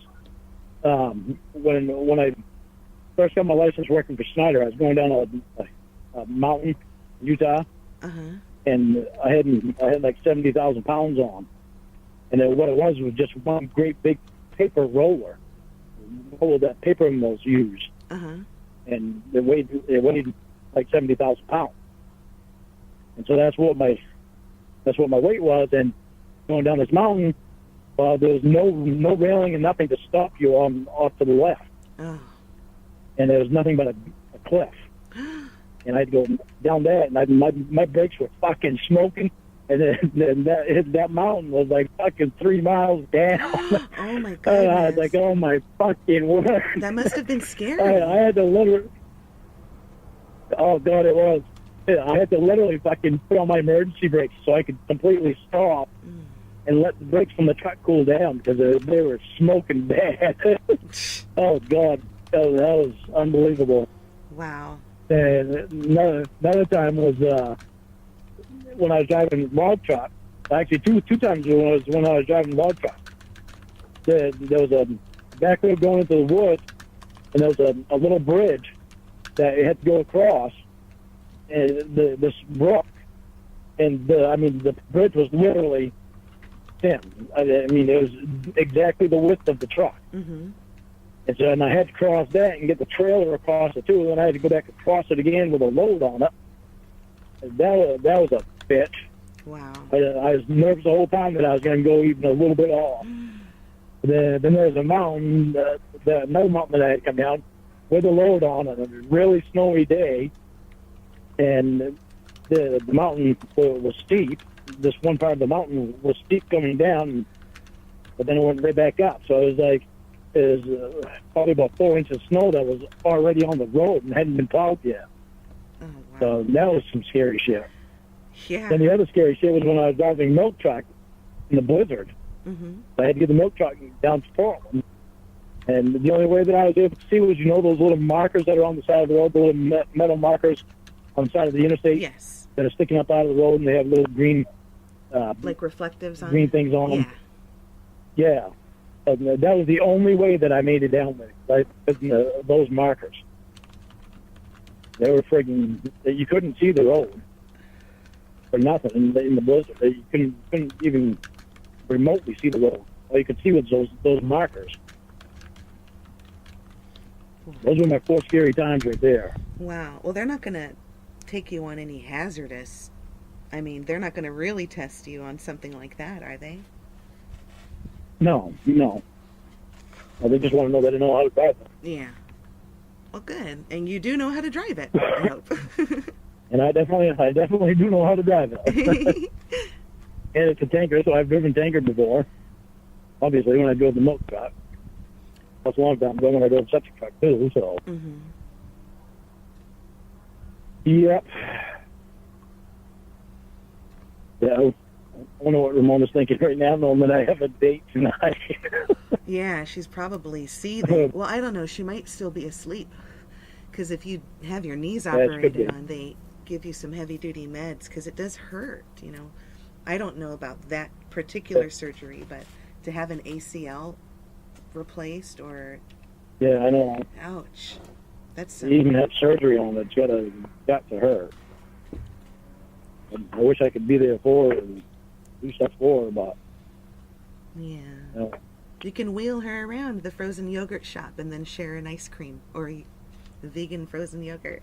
when I first got my license working for Schneider. I was going down a mountain in Utah, and I had like 70,000 pounds on. And then what it was just one great big paper roller that paper mills use. And it weighed like 70,000 pounds. And so that's what my weight was. And going down this mountain, there was no railing and nothing to stop you off to the left. Oh. And there was nothing but a cliff. And I'd go down that, and my brakes were fucking smoking. And then that mountain was like fucking 3 miles down. Oh my goodness! I was like, oh my fucking word! That must have been scary. I had to literally. Oh god, it was. I had to literally fucking put on my emergency brakes so I could completely stop and let the brakes from the truck cool down, because they were smoking bad. Oh god, that was unbelievable. Wow. And another time was when I was driving a log truck. Actually, two times when I was driving a log truck. There was a back road going into the woods, and there was a little bridge that it had to go across, and this brook, and the bridge was literally thin. I mean, it was exactly the width of the truck. Mm-hmm. And I had to cross that and get the trailer across it too, and then I had to go back across it again with a load on it. And that was a bitch. Wow. I was nervous the whole time that I was going to go even a little bit off. Then there was a mountain, another mountain that I had come down with a load on it, a really snowy day, and the mountain was steep. This one part of the mountain was steep coming down, but then it went right back up. So it was like, probably about 4 inches of snow that was already on the road and hadn't been plowed yet. Oh, wow. So that was some scary shit. Yeah. Then the other scary shit was when I was driving a milk truck in the blizzard. Mm-hmm. I had to get the milk truck down to Portland. And the only way that I was able to see was, those little markers that are on the side of the road, the little metal markers on the side of the interstate. Yes. That are sticking up out of the road, and they have little green, like reflectives on green things on them. Yeah. That was the only way that I made it down there. Right? Those markers. They were friggin'. You couldn't see the road for nothing in the blizzard. You couldn't even remotely see the road. All you could see was those markers. Those were my 4 scary times right there. Wow. Well, they're not going to take you on any hazardous. I mean, they're not going to really test you on something like that, are they? No. Well, they just want to know that I know how to drive it. Yeah. Well, good. And you do know how to drive it, I hope. And I definitely do know how to drive it. And it's a tanker, so I've driven tanker before. Obviously, when I drove the milk truck. That's a long time ago when I drove such a truck, too, so. Mm-hmm. Yep. Yeah, I wonder what Ramona's thinking right now, knowing that I have a date tonight. Yeah, she's probably seething. Well, I don't know. She might still be asleep. Because if you have your knees operated on, they give you some heavy-duty meds because it does hurt, you know. I don't know about that particular surgery, but to have an ACL replaced or... Yeah, I know. Ouch. That's you even have surgery on it. It's got to hurt. I wish I could be there for her and do stuff for her, but... Yeah. You know, you can wheel her around the frozen yogurt shop and then share an ice cream or vegan frozen yogurt.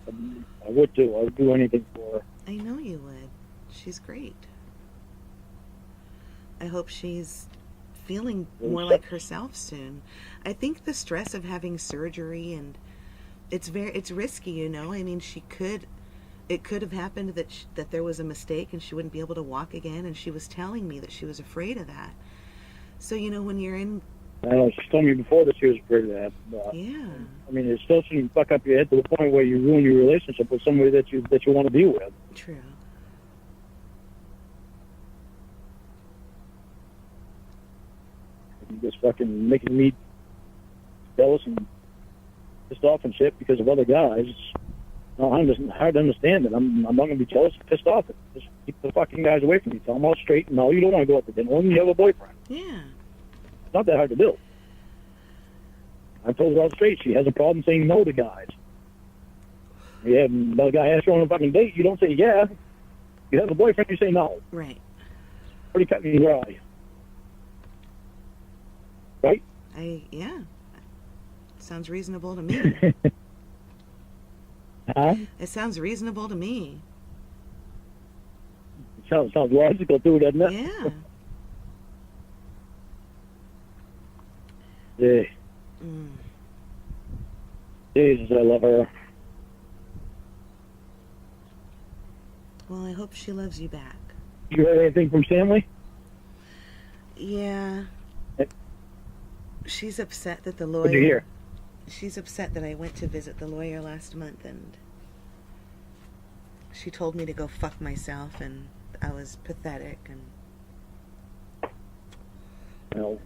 I would too. I would do anything for her. I know you would. She's great. I hope she's feeling more like herself soon. I think the stress of having surgery and it's risky, you know. I mean, it could have happened that there was a mistake and she wouldn't be able to walk again, and she was telling me that she was afraid of that. So, you know, when you're in... I know, she told me before that she was afraid of that. But, yeah. I mean, it still shouldn't fuck up your head to the point where you ruin your relationship with somebody that you want to be with. True. You just fucking making me jealous and pissed off and shit because of other guys. No, I'm just hard to understand it. I'm not going to be jealous and pissed off. Just keep the fucking guys away from me. Tell them all straight. No, you don't want to go out to dinner when you have a boyfriend. Yeah. It's not that hard to do. I told her all straight. She has a problem saying no to guys. Yeah, another guy asks her on a fucking date. You don't say yeah. You have a boyfriend. You say no. Right. Pretty cut me dry. Right? Yeah. Sounds reasonable to me. Huh? It sounds reasonable to me. It sounds logical too, doesn't it? Yeah. Yeah. Jesus, I love her. Well, I hope she loves you back. You heard anything from Stanley? Yeah. She's upset that the lawyer... What'd you hear? She's upset that I went to visit the lawyer last month, and she told me to go fuck myself, and I was pathetic, and... Well,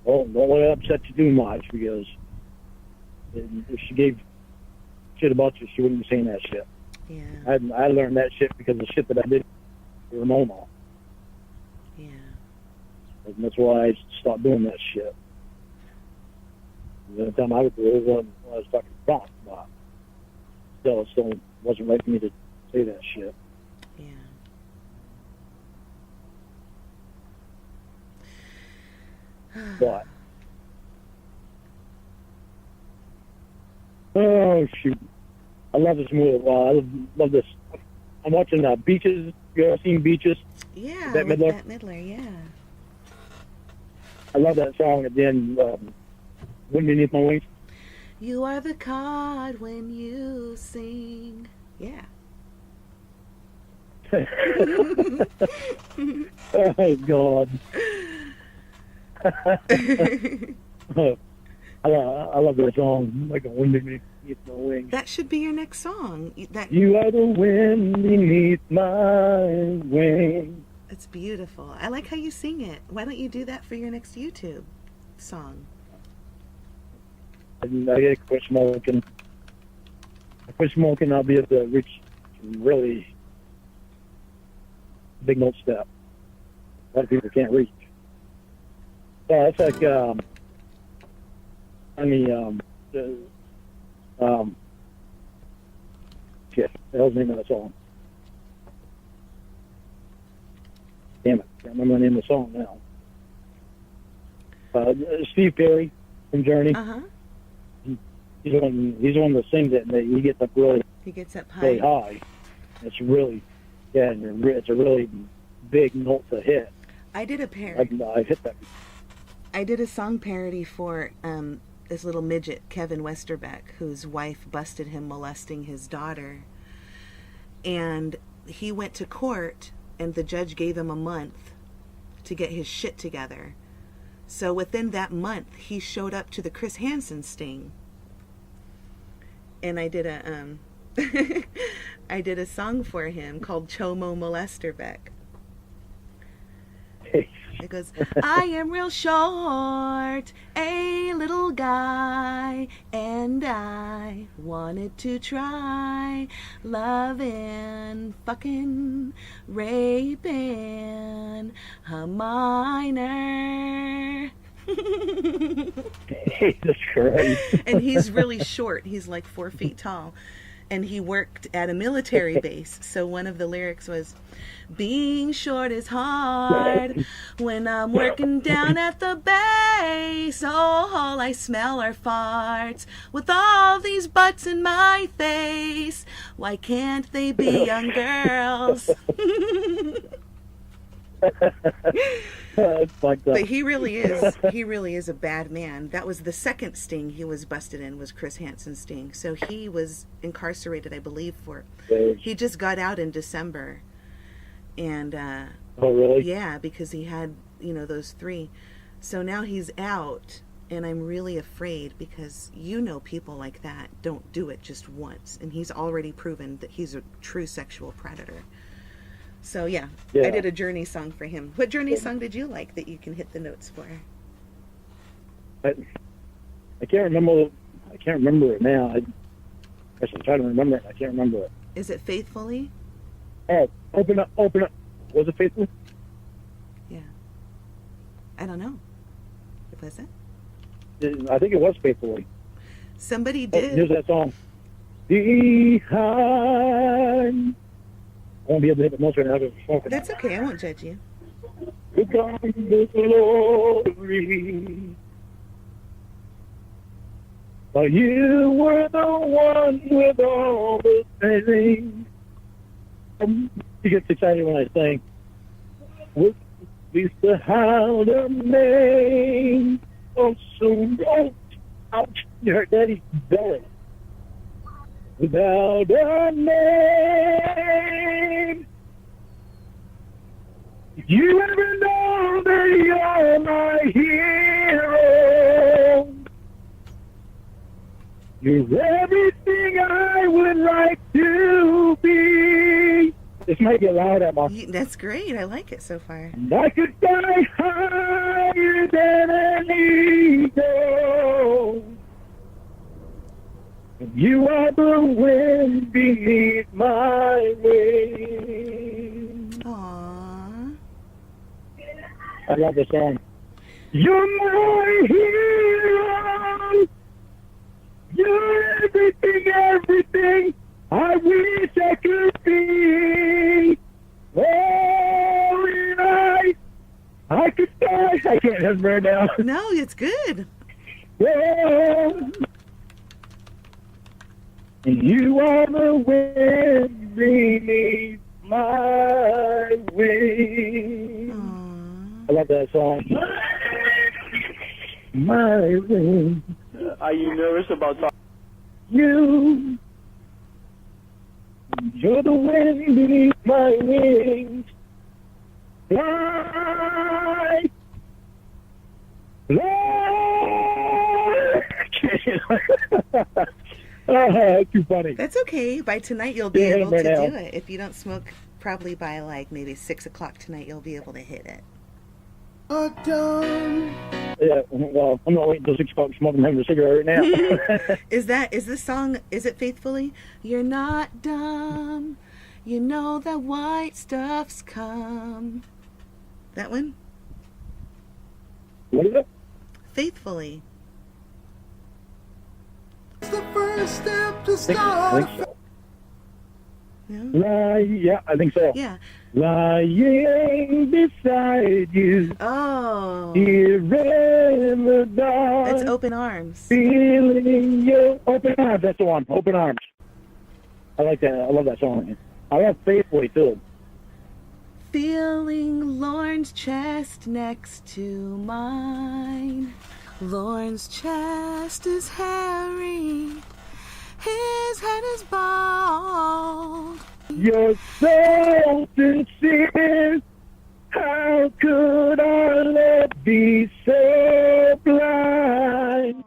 don't let it upset you too much, because if she gave shit about you, she wouldn't be saying that shit. Yeah. I learned that shit because of the shit that I did to Ramona. Yeah. And that's why I stopped doing that shit. The time I would do it was when I was fucking drunk, but it still wasn't right for me to say that shit. Yeah. But oh shoot, I love this movie. I love this. I'm watching Beaches. You ever seen Beaches? Yeah, Bette with Midler? Bette Midler, yeah. I love that song at the end. Wind Beneath My Wings. You are the card when you sing. Yeah. Oh God. I love that song. Like a wind beneath my wings. That should be your next song. You are the wind beneath my wings. It's beautiful. I like how you sing it. Why don't you do that for your next YouTube song? I gotta quit smoking. I quit smoking, I'll be able to reach really big note step. A lot of people can't reach. Yeah, it's like, shit, the hell's the name of the song? Damn it, can't remember the name of the song now. Steve Perry from Journey. Uh-huh. He's the one that sings it, and he gets up really high. It's really, it's a really big note to hit. I did a parody. I hit that. I did a song parody for this little midget, Kevin Westerbeck, whose wife busted him molesting his daughter. And he went to court, and the judge gave him a month to get his shit together. So within that month, he showed up to the Chris Hansen sting. And I did a I did a song for him called Chomo Molesterbeck. It goes, I am real short, a little guy, and I wanted to try loving, fucking, raping a minor. Jesus Christ. And he's really short. He's like 4 feet tall. And he worked at a military base. So one of the lyrics was, being short is hard when I'm working down at the base. Oh, all I smell are farts with all these butts in my face. Why can't they be young girls? But he really is a bad man. That was the second sting he was busted in, was Chris Hansen's sting. So he was incarcerated, I believe, he just got out in December. And oh, really? Yeah, because he had, those 3. So now he's out, and I'm really afraid because people like that don't do it just once, and he's already proven that he's a true sexual predator. So yeah, I did a Journey song for him. What Journey song did you like that you can hit the notes for? I can't remember. I can't remember it now. I guess I'm trying to remember it. I can't remember it. Is it Faithfully? Oh, open up. Was it Faithfully? Yeah. I don't know. Was it? I think it was Faithfully. Somebody did. Here's that song. Behind. I won't be able to hit the notes right now. That's okay. I won't judge you. Behind the glory. But you were the one with all the things. He gets excited when I sing. With the hound of name. Oh, soon. Oh, ouch. You hurt Daddy's belly. Without a name. You ever know that you're my hero? You're everything I would like to be. This might get loud at my... That's great. I like it so far. And I could fly higher than an eagle. And you are the wind beneath my wings. Aww. I love this song. You're my hero. You're everything I wish I could be. Oh, I could die. I can't remember right now. No, it's good. Oh, and you are the wind beneath my wings. I love that song. My wings. Are you nervous about talking? You're the wind beneath my wings. Fly. Oh, too funny. That's okay. By tonight you'll be able to do it. If you don't smoke, probably by like maybe 6 o'clock tonight, you'll be able to hit it. It Yeah, well, I'm not waiting until 6 o'clock to smoke and having a cigarette right now. Is this song, is it Faithfully? You're not dumb, you know that white stuff's come. That one? What is it? Faithfully. It's the first step to I start. think so. Yeah, I think so. Yeah. Lying beside you. Oh. Here in the dark. That's Open Arms. Feeling your open arms. That's the one. Open Arms. I like that. I love that song. I love Faithfully too. Feeling Lorne's chest next to mine. Lorne's chest is hairy. His head is bald. You're so sincere. How could our love be so blind?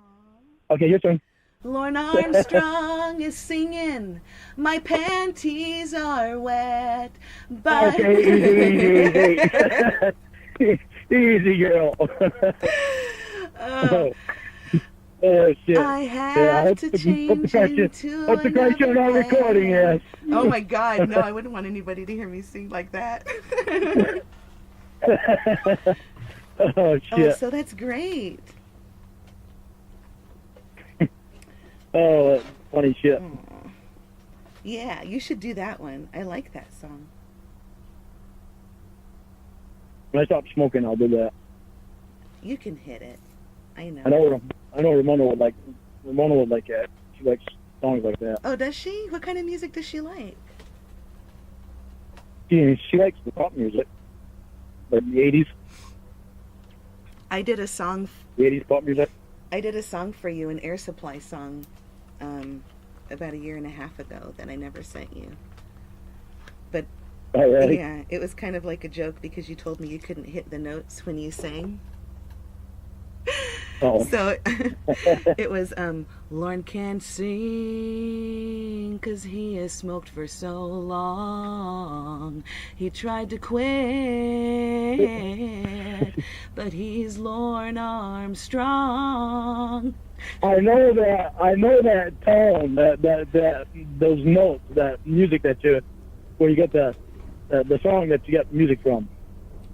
Okay, your turn. Lorne Armstrong is singing. My panties are wet. But Okay, easy. Easy, girl. Oh, shit. I have to change into Hope the guy's another not recording, yes. Oh my God, no, I wouldn't want anybody to hear me sing like that. Oh, shit. Oh, so that's great. Oh, that's funny shit. Yeah, you should do that one. I like that song. When I stop smoking, I'll do that. You can hit it. I know. I know Ramona would like that. She likes songs like that. Oh, does she? What kind of music does she like? She likes the pop music. Like the 80s. I did a song. The 80s pop music. I did a song for you, an Air Supply song, about 1.5 years ago that I never sent you. But oh, really? yeah, it was kind of like a joke because you told me you couldn't hit the notes when you sang. Oh. So it was Lorne can't sing 'cause he has smoked for so long. He tried to quit, but he's Lorne Armstrong. I know that tone, that those notes, that music that where you get the song that you get music from.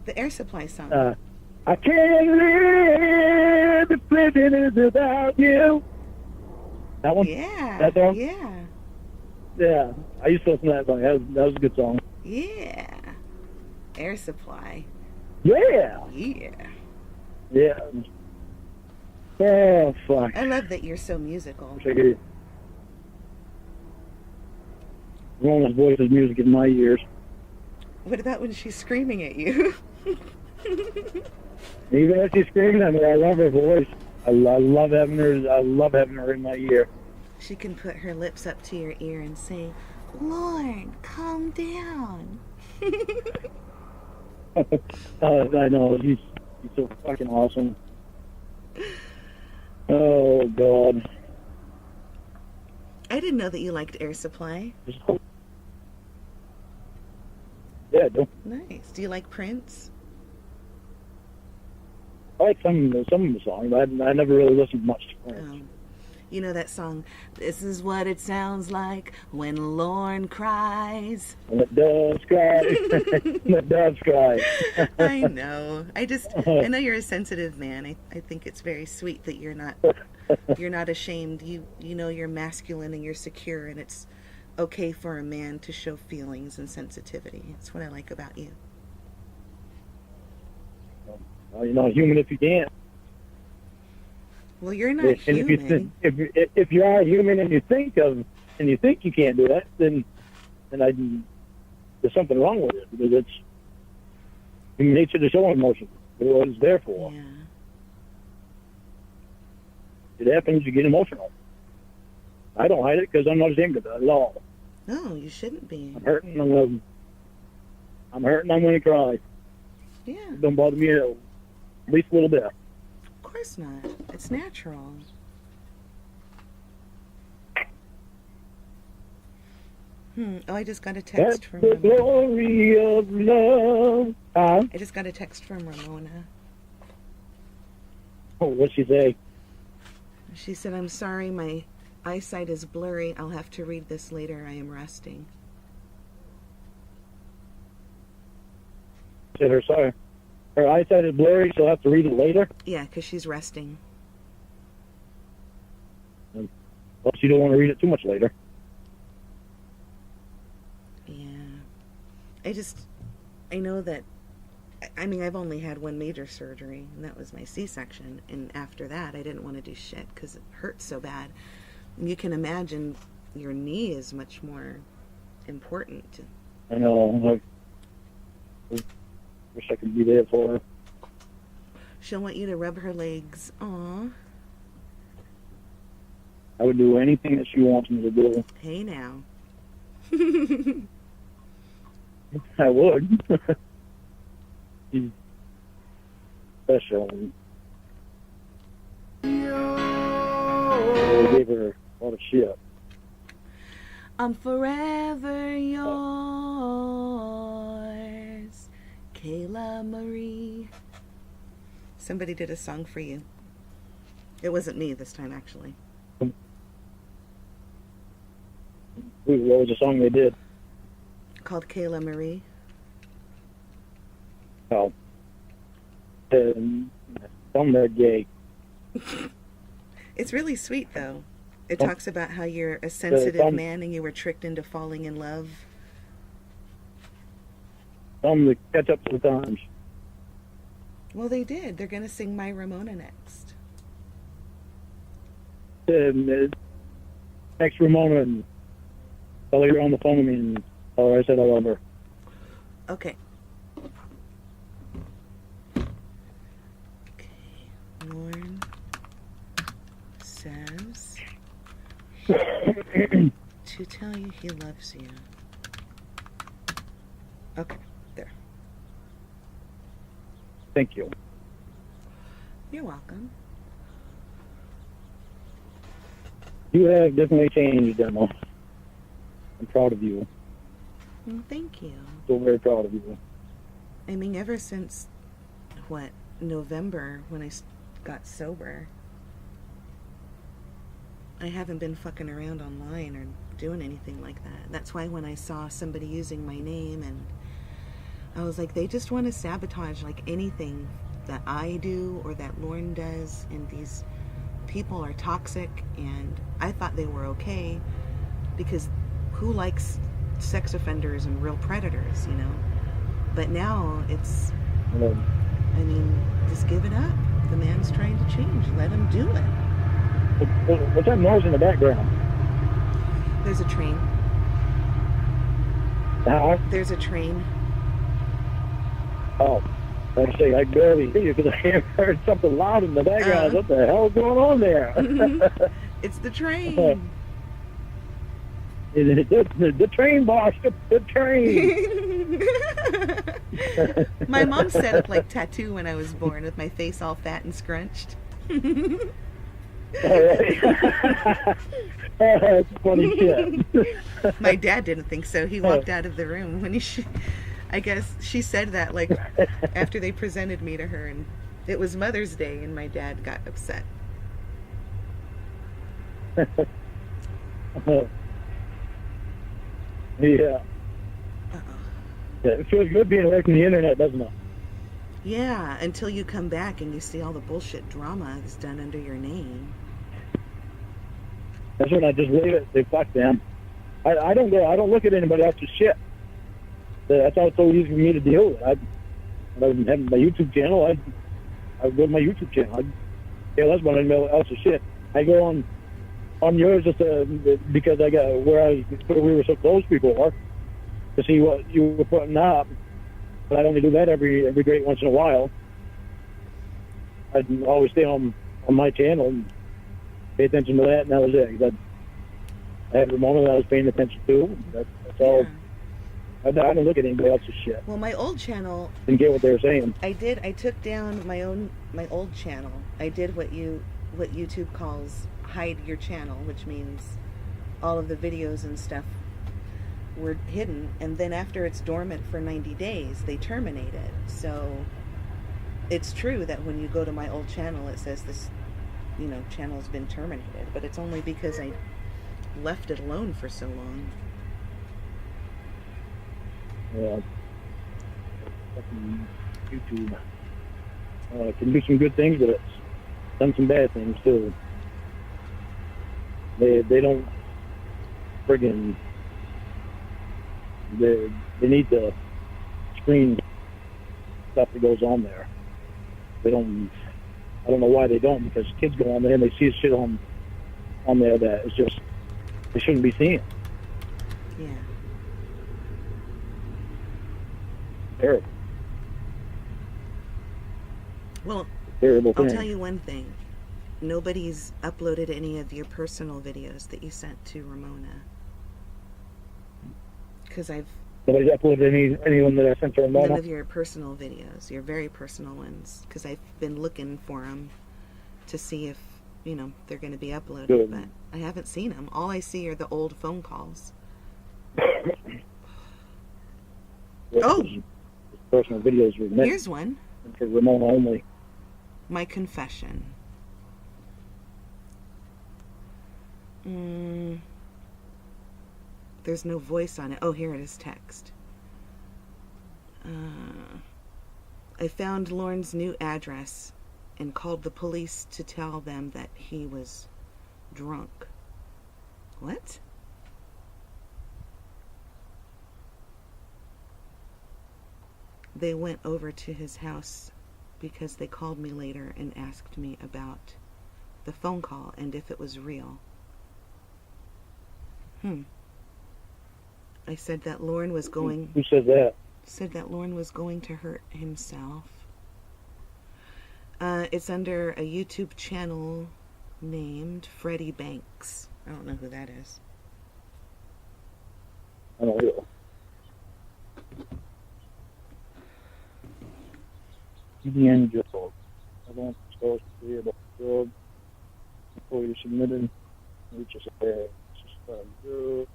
The Air Supply song. I can't live if living is without you. That one? Yeah. That song? Yeah. Yeah. I used to listen to that song. That was a good song. Yeah. Air Supply. Yeah. Yeah. Yeah. Oh, fuck. I love that you're so musical. Wish I could. Rona's voice is music in my ears. What about when she's screaming at you? Even if she's screaming at me, I love her voice. I love having her in my ear. She can put her lips up to your ear and say, Lorne, calm down. I know. He's so fucking awesome. Oh, God. I didn't know that you liked Air Supply. Yeah, I do. Nice. Do you like Prince? I like some of the songs. I never really listened much to Prince. You know that song, This is what it sounds like when Lorne cries. And the doves cry. The doves cry. I know. I know you're a sensitive man. I think it's very sweet that you're not ashamed. You know you're masculine and you're secure, and it's okay for a man to show feelings and sensitivity. That's what I like about you. You're not human if you can't. Well, you're not human. If you are human and you think you can't do that, then there's something wrong with it, because it's human nature to show emotion. It's what it's there for. Yeah. It happens, you get emotional. I don't hide it because I'm not ashamed of it at all. No, you shouldn't be. I'm hurting. I'm hurting. I'm going to cry. Yeah. It don't bother me at least a little bit. Of course not. It's natural. Oh, I just got a text from the Ramona. Glory of love. I just got a text from Ramona. Oh, what'd she say? She said, I'm sorry, my eyesight is blurry. I'll have to read this later. I am resting. Said her sorry. Her eyesight is blurry. She'll have to read it later. Yeah, because she's resting. Well, she don't want to read it too much later. Yeah. I know that, I mean, I've only had one major surgery, and that was my C-section. And after that, I didn't want to do shit because it hurts so bad. And you can imagine your knee is much more important. I know. I wish I could be there for her. She'll want you to rub her legs. Aw. I would do anything that she wants me to do. Hey now. I would. She's special. I gave her a lot of shit. I'm forever yours, Kayla Marie. Somebody did a song for you. It wasn't me this time, actually. What was the song they did? Called Kayla Marie. Oh. Some are gay. It's really sweet, though. It talks about how you're a sensitive man and you were tricked into falling in love. Some to catch up to the times. Well, they did. They're going to sing My Ramona next. Next Ramona, and tell her you're on the phone with me, and tell her I said I love her. Okay. Lorne says to tell you he loves you. Okay, there. Thank you. You're welcome. You have definitely changed, Emma. I'm proud of you. Well, thank you. So very proud of you. I mean, ever since, November, when I got sober, I haven't been fucking around online or doing anything like that. That's why when I saw somebody using my name, and I was like, they just want to sabotage like anything that I do or that Lorne does, and these people are toxic, and I thought they were okay because who likes sex offenders and real predators, you know? But now it's, I mean, just give it up. The man's trying to change. Let him do it. What's that noise in the background? There's a train. There's a train. Oh, I say I barely hear you because I heard something loud in the background. What the hell is going on there? It's the train. The train, boss. The train. My mom set up like tattoo when I was born with my face all fat and scrunched. That's funny shit. My dad didn't think so. He walked out of the room when I guess she said that like after they presented me to her, and it was Mother's Day, and my dad got upset. Yeah. Yeah. It feels good being away from the internet, doesn't it? Yeah, until you come back and you see all the bullshit drama that's done under your name. That's when I just leave it. Say, fuck them. I don't look at anybody else's shit. That's how it's so easy for me to deal with. I have my YouTube channel. I go to my YouTube channel. That's one of else's shit. I go on yours just because I got we were so close before to see what you were putting up. But I'd only do that every great once in a while. I'd always stay on my channel and pay attention to that, and that was it. I had Ramona that I was paying attention to. That's all. I don't look at anybody else's shit. Well, my old channel. Didn't get what they were saying. I took down my old channel. I did what YouTube calls hide your channel, which means all of the videos and stuff were hidden, and then after it's dormant for 90 days, they terminate it. So it's true that when you go to my old channel, it says this, channel's been terminated, but it's only because I left it alone for so long. Yeah. YouTube can do some good things, but it's done some bad things too. They don't friggin' they need to screen stuff that goes on there. They don't. I don't know why they don't, because kids go on there and they see shit on there that is just they shouldn't be seeing. Yeah. Terrible. Well, terrible thing. I'll tell you one thing. Nobody's uploaded any of your personal videos that you sent to Ramona. Because nobody's uploaded any of them that I sent to Ramona? None of your personal videos, your very personal ones. Because I've been looking for them to see if, they're going to be uploaded. Good. But I haven't seen them. All I see are the old phone calls. Oh! Personal videos were meant. Here's one. For Ramona only. My confession. There's no voice on it. Oh, here it is, text. I found Lorne's new address and called the police to tell them that he was drunk. What? They went over to his house because they called me later and asked me about the phone call and if it was real. I said that Lorne was going... Who said that? Said that Lorne was going to hurt himself. It's under a YouTube channel named Freddie Banks. I don't know who that is. I don't know. The end job. I don't suppose to be about the job before you submitted. We just say, good.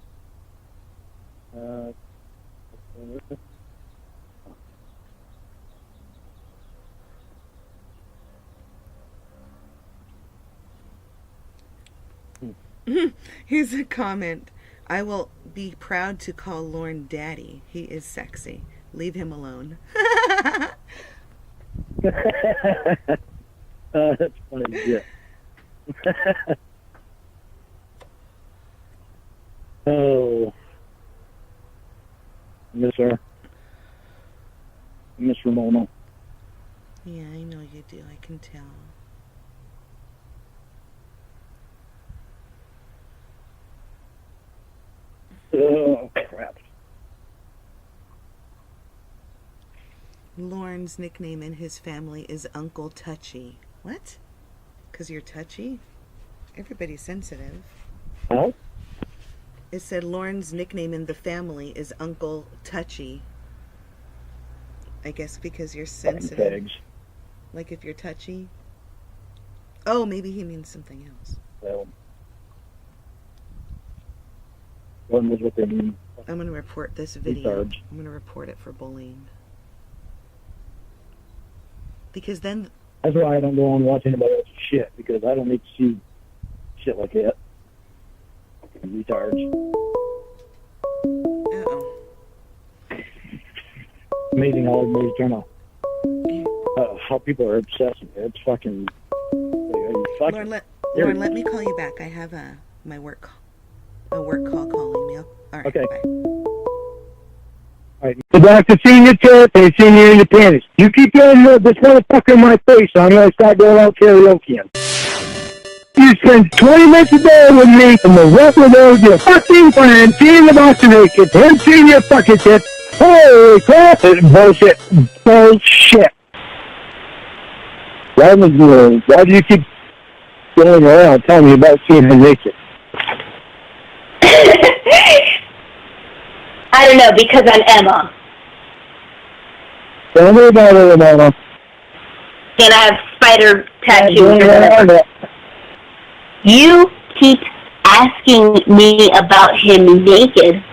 Here's a comment. I will be proud to call Lorne Daddy. He is sexy. Leave him alone. That's funny. Yeah. Oh, Miss Ramona. Yeah, I know you do. I can tell. Oh, crap. Lorne's nickname in his family is Uncle Touchy. What? Because you're touchy? Everybody's sensitive. Huh? It said Lorne's nickname in the family is Uncle Touchy. I guess because you're sensitive. Like if you're touchy. Oh, maybe he means something else. Well, one was what they mean. I'm going to report this video. I'm going to report it for bullying. Because then... That's why I don't go on watching anybody else's shit, because I don't need to see shit like that. Fucking retards. Uh-oh. Amazing how everybody's trying to... how people are obsessed. It's fucking... Lorne, let me call you back. I have my work call calling me. All right, okay. Bye. Right. The doctor seen your tip and seen you in your panties. You keep getting this motherfucker in my face, so I'm gonna start going out karaoke. You spend 20 minutes a day with me, and the rest of those your fucking friends seeing the vaccination, him seeing your fucking tits. Holy crap! Bullshit. Bullshit. Why do you keep going around telling me about seeing her naked? I don't know, because I'm Emma. Tell me about it, Ramona. And I have spider tattoos. You keep asking me about him naked.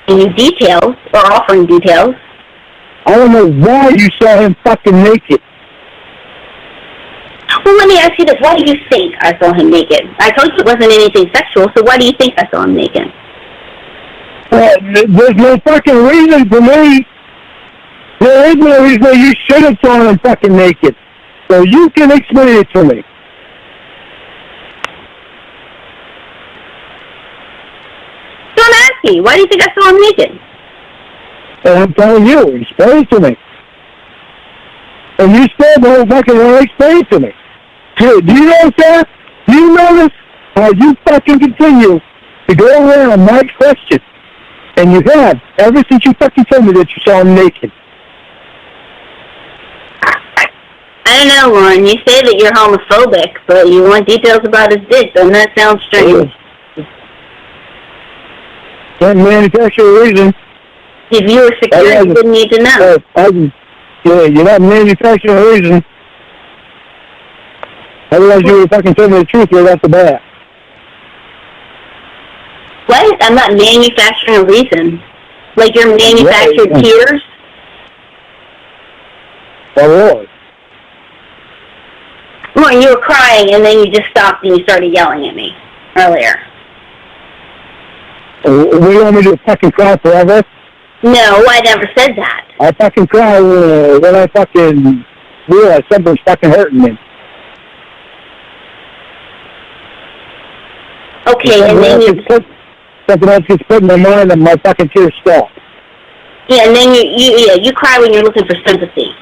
And you details, or offering details. I don't know why you saw him fucking naked. Well, let me ask you this. Why do you think I saw him naked? I told you it wasn't anything sexual, so why do you think I saw him naked? Well, there's no fucking reason for me. There is no reason you should have saw him fucking naked. So you can explain it to me. Don't ask me. Why do you think I saw him naked? And I'm telling you, explain it to me. And you still don't fucking want to explain it to me. Hey, do you know that? Do you notice how you fucking continue to go around my question? And you have, ever since you fucking told me that you saw him naked. I don't know, Lorne. You say that you're homophobic, but you want details about his dick. Doesn't that sound strange? Can't manufacture a reason. If you were secure, you didn't need to know. Yeah, you're not manufacturing a reason. Otherwise, you would fucking tell me the truth right off the bat. What? I'm not manufacturing a reason. Like you're manufactured tears? Oh, really? Lorne, you were crying and then you just stopped and you started yelling at me earlier. What do you want me to fucking cry forever? No, I never said that. I fucking cry when I fucking realize something's fucking hurting me. Okay, and then something else gets put in my mind and my fucking tears stop. Yeah, and then you cry when you're looking for sympathy.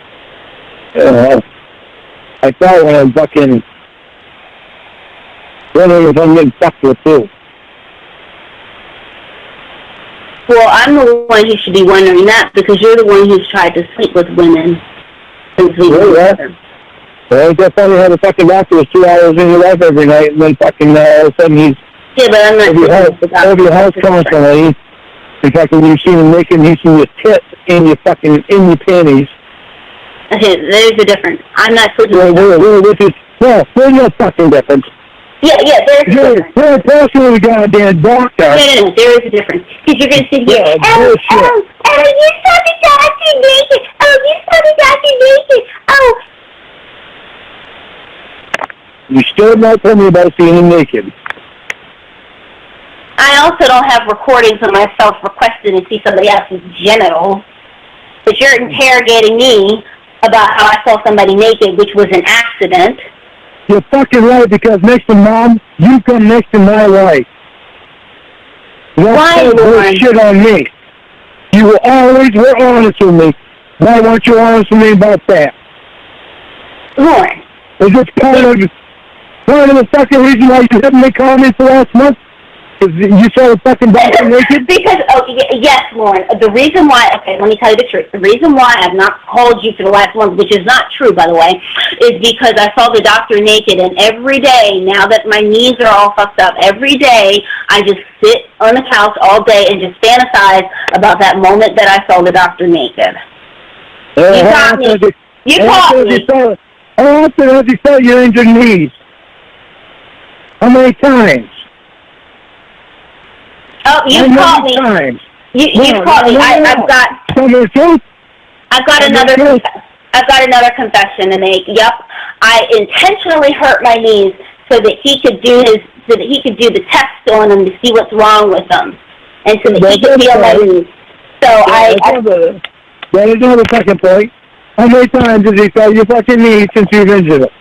I cry when I'm fucking wondering if I'm getting fucked with too. Well, I'm the one who should be wondering that because you're the one who's tried to sleep with women since we were together. Well, ain't that funny how the fucking doctor is 2 hours in your life every night and then fucking all of a sudden he's yeah, but I'm not over your house constantly. In fact, when you see him naked, he's in your tits in your panties. Okay, there's a difference. I'm not sleeping with there's no fucking difference. Yeah, there's a difference. You're a person with a goddamn doctor. No, there is a difference. Because you're going to sit here, you saw the doctor naked. Oh, you saw the doctor naked. Oh. You still not tell me about seeing him naked. I also don't have recordings of myself requesting to see somebody else's genitals. But you're interrogating me about how I saw somebody naked, which was an accident. You're fucking right, because next to Mom, you come next to my wife. Why, Lorne? Shit on me. You were always honest with me. Why weren't you honest with me about that? Lorne. Is this part of the fucking reason why you haven't made comments the last month? Because you saw the fucking doctor naked? Because, yes, Lorne. The reason why, okay, let me tell you the truth. The reason why I've not called you for the last month, which is not true, by the way, is because I saw the doctor naked, and every day, now that my knees are all fucked up, every day I just sit on the couch all day and just fantasize about that moment that I saw the doctor naked. You got me. You caught me. How often have you felt your injured knees? How many times? Oh, you caught me. You caught me. I've got another confession to make. Yep, I intentionally hurt my knees so that he could do the test on them to see what's wrong with them, and so that he could feel my knees. So That is another second point. How many times has he felt your fucking knees since you've injured it?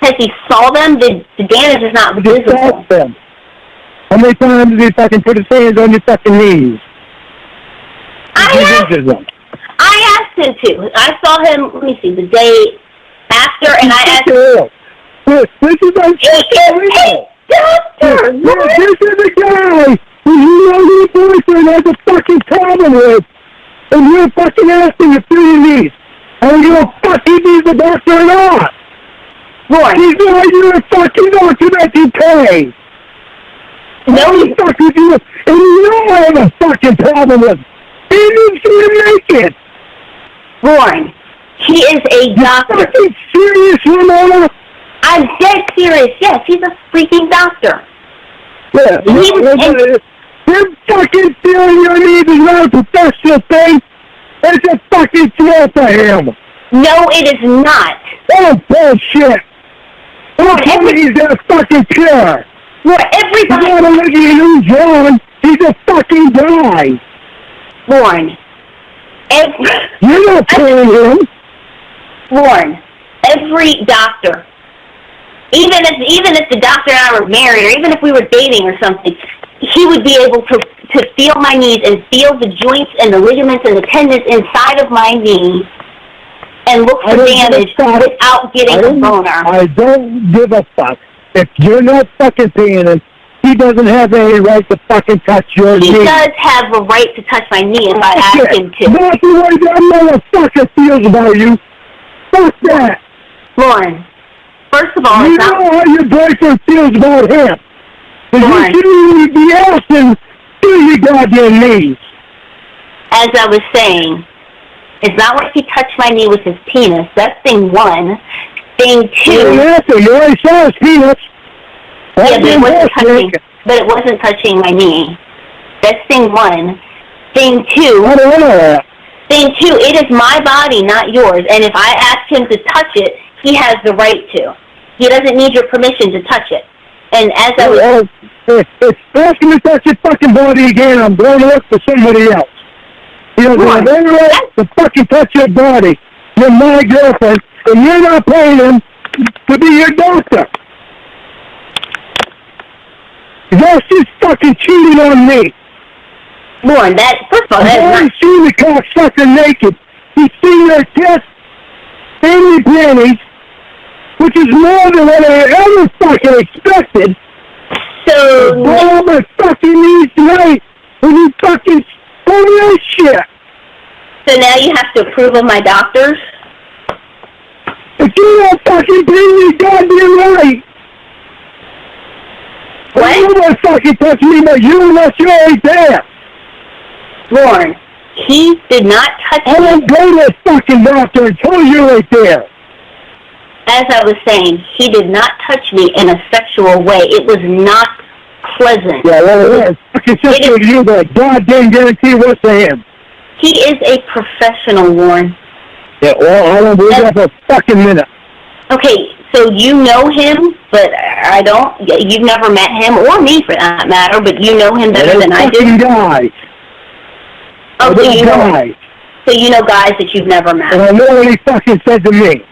Has he saw them? The damage is not visible. Them. How many times did he fucking put his hands on your fucking knees? I asked him to. I saw him, let me see, the day after, and I asked him. This is my Hey, doctor! This is the guy who you know your boyfriend has a fucking problem with, and you're fucking asking to feel your knees. I don't give a fuck if he's the doctor or not. Lorne. He's not your fucking doctor that you pay. No, he fuck with you, and you know I have a fucking problem with him. He needs to make it. Lorne, he is a doctor. You're fucking serious, Ramona? I'm dead serious. Yes, he's a freaking doctor. Yeah, him fucking feeling your knees is not a professional thing. It's a fucking cure for him. No, it is not. Oh, bullshit. He's a fucking cure. Well, everybody... He's not Olivia Newton-John. He's a fucking guy. Lorne. You're not paying him. Lorne, every doctor, even if the doctor and I were married, or even if we were dating or something, he would be able to feel my knees and feel the joints and the ligaments and the tendons inside of my knee and look for damage without getting a boner. I don't give a fuck. If you're not fucking paying him, he doesn't have any right to fucking touch your knee. He does have a right to touch my knee if I ask him to. Not the way that motherfucker feels about you. Fuck that. Lorne, first of all, you know how your boyfriend feels about him. Because you shouldn't be asking to your goddamn knees. As I was saying, it's not like he touched my knee with his penis. That's thing one. Thing two... You already saw his penis. Yeah, but it wasn't touching my knee. That's thing one. Thing two... I don't know that. Thing two, it is my body, not yours. And if I ask him to touch it, he has the right to. He doesn't need your permission to touch it. And as I was... If asking me to touch your fucking body again, I'm going to look for somebody else. You know, have every right to fucking touch your body. You're my girlfriend, and you're not paying him to be your doctor. That's just fucking cheating on me. Lorne, first of all, I've already seen the cocksucker naked. He's seen your tits and your panties, which is more than what I ever fucking expected. So... Blow up my fucking knees tonight when you fucking pull that shit. So now you have to approve of my doctors? If you don't fucking bring me goddamn right. What? You don't fucking touch me, but you unless you're right there. Lorne, he did not touch me. I don't go to a fucking doctor until you're right there. As I was saying, he did not touch me in a sexual way. It was not pleasant. Yeah, well, it's fucking sexual to you, but goddamn guarantee what's to him. He is a professional, Lorne. Yeah, well, I don't believe that for a fucking minute. Okay, so you know him, but I don't. You've never met him, or me for that matter, but you know him better than I do. Guys. Oh, so you know guys that you've never met. And I know what he fucking said to me.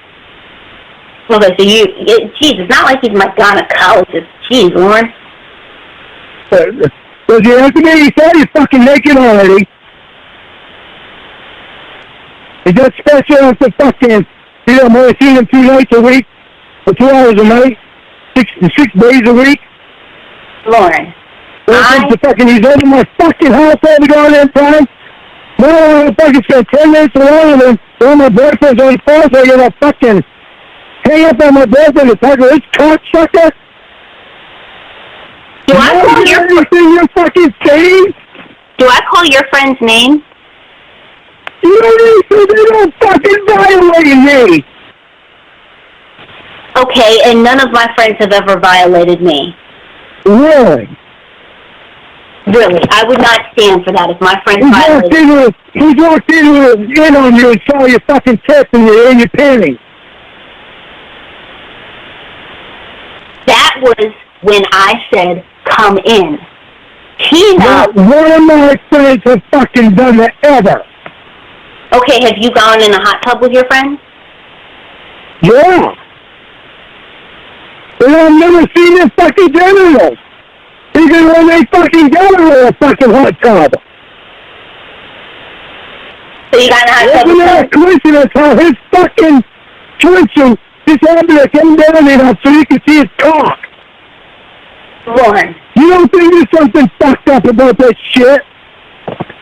Okay, so geez, it's not like he's my gynecologist. Jeez, Lorne. So you have to me, he said he's fucking naked already. He just special on the fucking, I'm only seeing him 2 nights a week, or 2 hours a night, 6 days a week. Lorne. He's over my fucking house all the goddamn time. No, I want to fucking spend 10 minutes alone with him. When my boyfriend's on the phone, so I get a fucking hang up on my boyfriend and talk to this cocksucker. Do I call everything you're fucking saying? Do I call your friend's name? You don't fucking violate me. Okay, and none of my friends have ever violated me. Really? Really, I would not stand for that if my friends violated me. He walked in on you and saw your fucking tits and your panties. That was when I said, come in. Not one of my friends have fucking done that ever. Okay, have you gone in a hot tub with your friends? Yeah. And I've never seen them fucking genitals. Even when they fucking got her in a fucking hot tub. So you got in a hot tub? Isn't that a coincidence how his fucking twitching just happened to come down enough so you can see his cock? Lorne. You don't think there's something fucked up about that shit?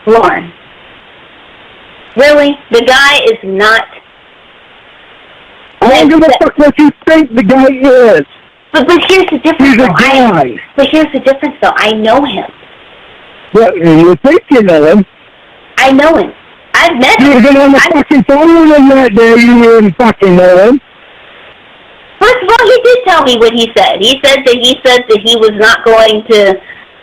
Lorne. Really? The guy is not... I don't give a fuck what you think the guy is. But here's the difference. He's a guy. But here's the difference, though. I know him. Well, you think you know him. I know him. I've met him. You were on the fucking phone with him that day. You didn't fucking know him. First of all, he did tell me what he said. He said that he was not going to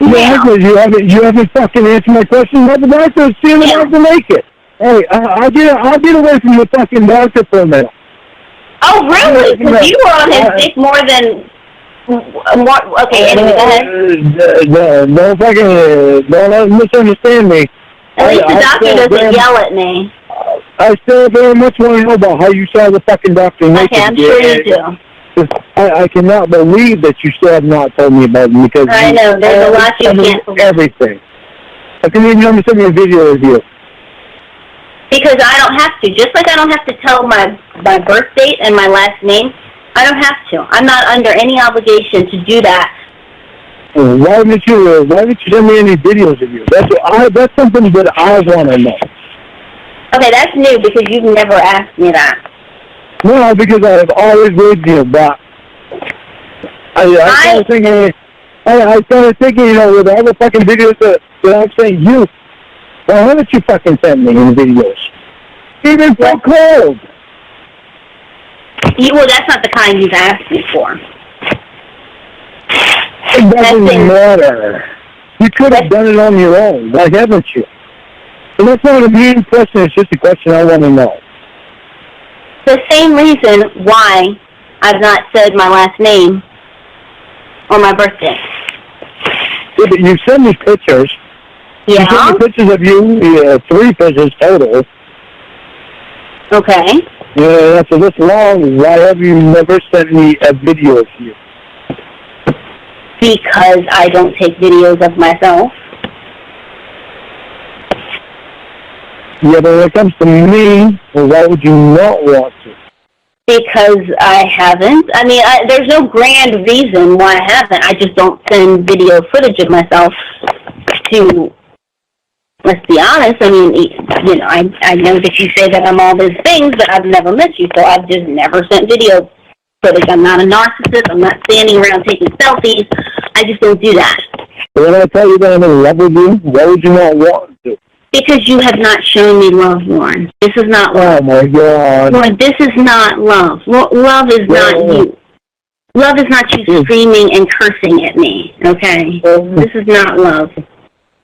Yeah, because you haven't fucking answered my question about the doctor. See the doctor make it. Hey, I'll get away from your fucking doctor for a minute. Oh, really? Because you were on his dick more than... Okay, anyway, go ahead. Don't misunderstand me. At least the doctor doesn't yell at me. I still very much want to know about how you saw the fucking doctor naked. Okay, I'm sure you do. I cannot believe that you still have not told me about it because I know, there's a lot you can't believe. Everything. How can you never send me a video of you? Because I don't have to. Just like I don't have to tell my birth date and my last name, I don't have to. I'm not under any obligation to do that. Why didn't you send me any videos of you? That's something that I want to know. Okay, that's new because you've never asked me that. No, because I have always raised you, but I started thinking, you know, with all the fucking videos that I've sent you, why haven't you fucking sent me any videos? Even so cold. Well, that's not the kind you've asked me for. It doesn't matter. You could have done it on your own. Why haven't you? And that's not a mean question. It's just a question I want to know. The same reason why I've not said my last name or my birthday. Yeah, but you sent me pictures. Yeah. You sent me pictures of you, 3 pictures total. Okay. Yeah, after this long, why have you never sent me a video of you? Because I don't take videos of myself. Yeah, but when it comes to me, well, why would you not want to? Because I haven't. I mean, there's no grand reason why I haven't. I just don't send video footage of myself to, let's be honest, I mean, you know, I know that you say that I'm all those things, but I've never met you, so I've just never sent video footage. I'm not a narcissist. I'm not standing around taking selfies. I just don't do that. When I tell you that I'm in love with you, why would you not want to? Because you have not shown me love, Lorne. This is not love. Oh, my God. Lorne, this is not love. Love is not you. Love is not you screaming and cursing at me, okay? This is not love.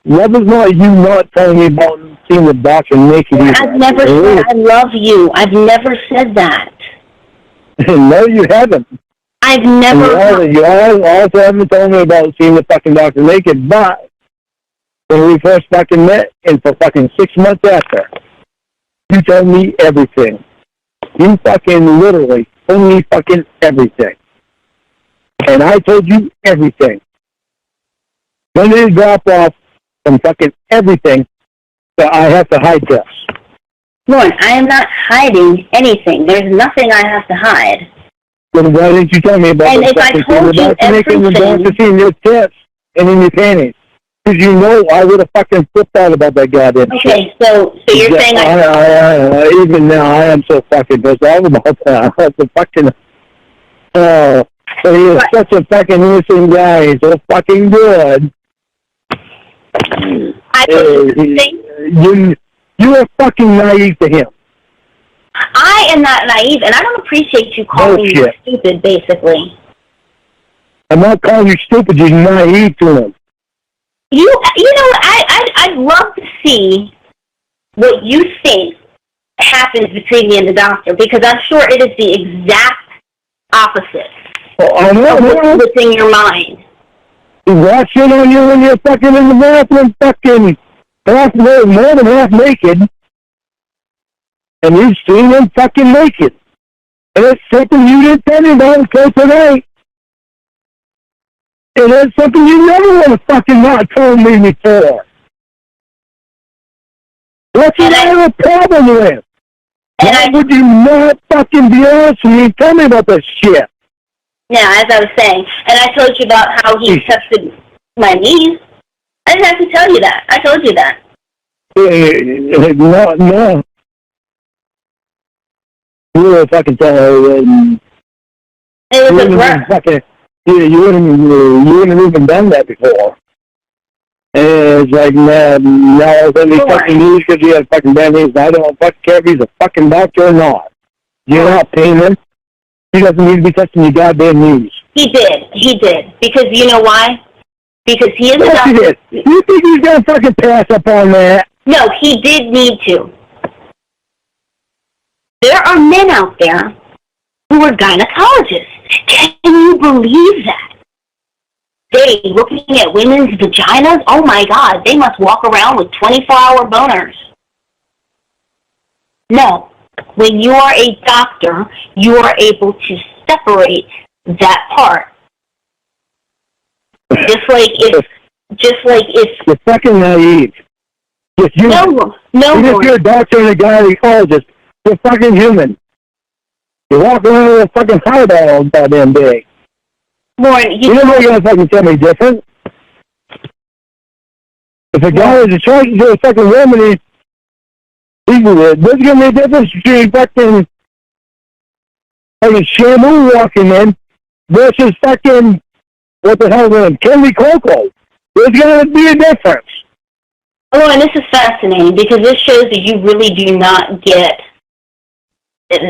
Love is not you not telling me about seeing the doctor naked. I've never said I love you. I've never said that. No, you haven't. I've never... You also haven't told me about seeing the fucking doctor naked, but when we first fucking met, and for fucking 6 months after, you told me everything. You fucking literally told me fucking everything. And I told you everything. When did it drop off from fucking everything that I have to hide this? Lorne, I am not hiding anything. There's nothing I have to hide. Then why didn't you tell me about and the if I told you everything... the doctor seeing your tits and in your panties? Because you know I would have fucking flipped out about that goddamn shit. Okay, so you're saying... even now, I am so fucking pissed off about that. That's a fucking... Oh, so he is such a fucking innocent guy. He's so fucking good. You are fucking naive to him. I am not naive, and I don't appreciate you calling me stupid, basically. I'm not calling you stupid. You're naive to him. You know, I'd love to see what you think happens between me and the doctor, because I'm sure it is the exact opposite of what's in your mind. He walks in on you when you're fucking in the bathroom, fucking more than half naked, and you've seen him fucking naked. And it's something you didn't tell me about until tonight. It is something you never would have fucking not told me before. What's the have a problem with? Why would you not fucking be honest with me and tell me about this shit? Yeah, as I was saying. And I told you about how he tested my knees. I didn't have to tell you that. I told you that. No. You were fucking telling her. It was a grunt. You wouldn't have even done that before. And it's like, man, now all of a sudden he's fucking knees because he has fucking bad knees. I don't fucking care if he's a fucking doctor or not. You're not paying him. He doesn't need to be touching your goddamn knees. He did. Because you know why? Because he is a Yes, doctor. he did. You think he's going to fucking pass up on that? No, he did need to. There are men out there who are gynecologists. Can you believe that? They looking at women's vaginas? Oh my God, they must walk around with 24-hour boners. No. When you are a doctor, you are able to separate that part. Just like if you're fucking naive. If you, no, even if you're a doctor and a gynecologist, you're fucking human. You walk around with a fucking heart all goddamn day. Lorne, you know you're gonna fucking tell me different. If a guy is attracted to a fucking woman, there's gonna be a difference between fucking Shamu walking in versus fucking what the hell is Kelly Coco. There's gonna be a difference. Oh, and this is fascinating because this shows that you really do not get. It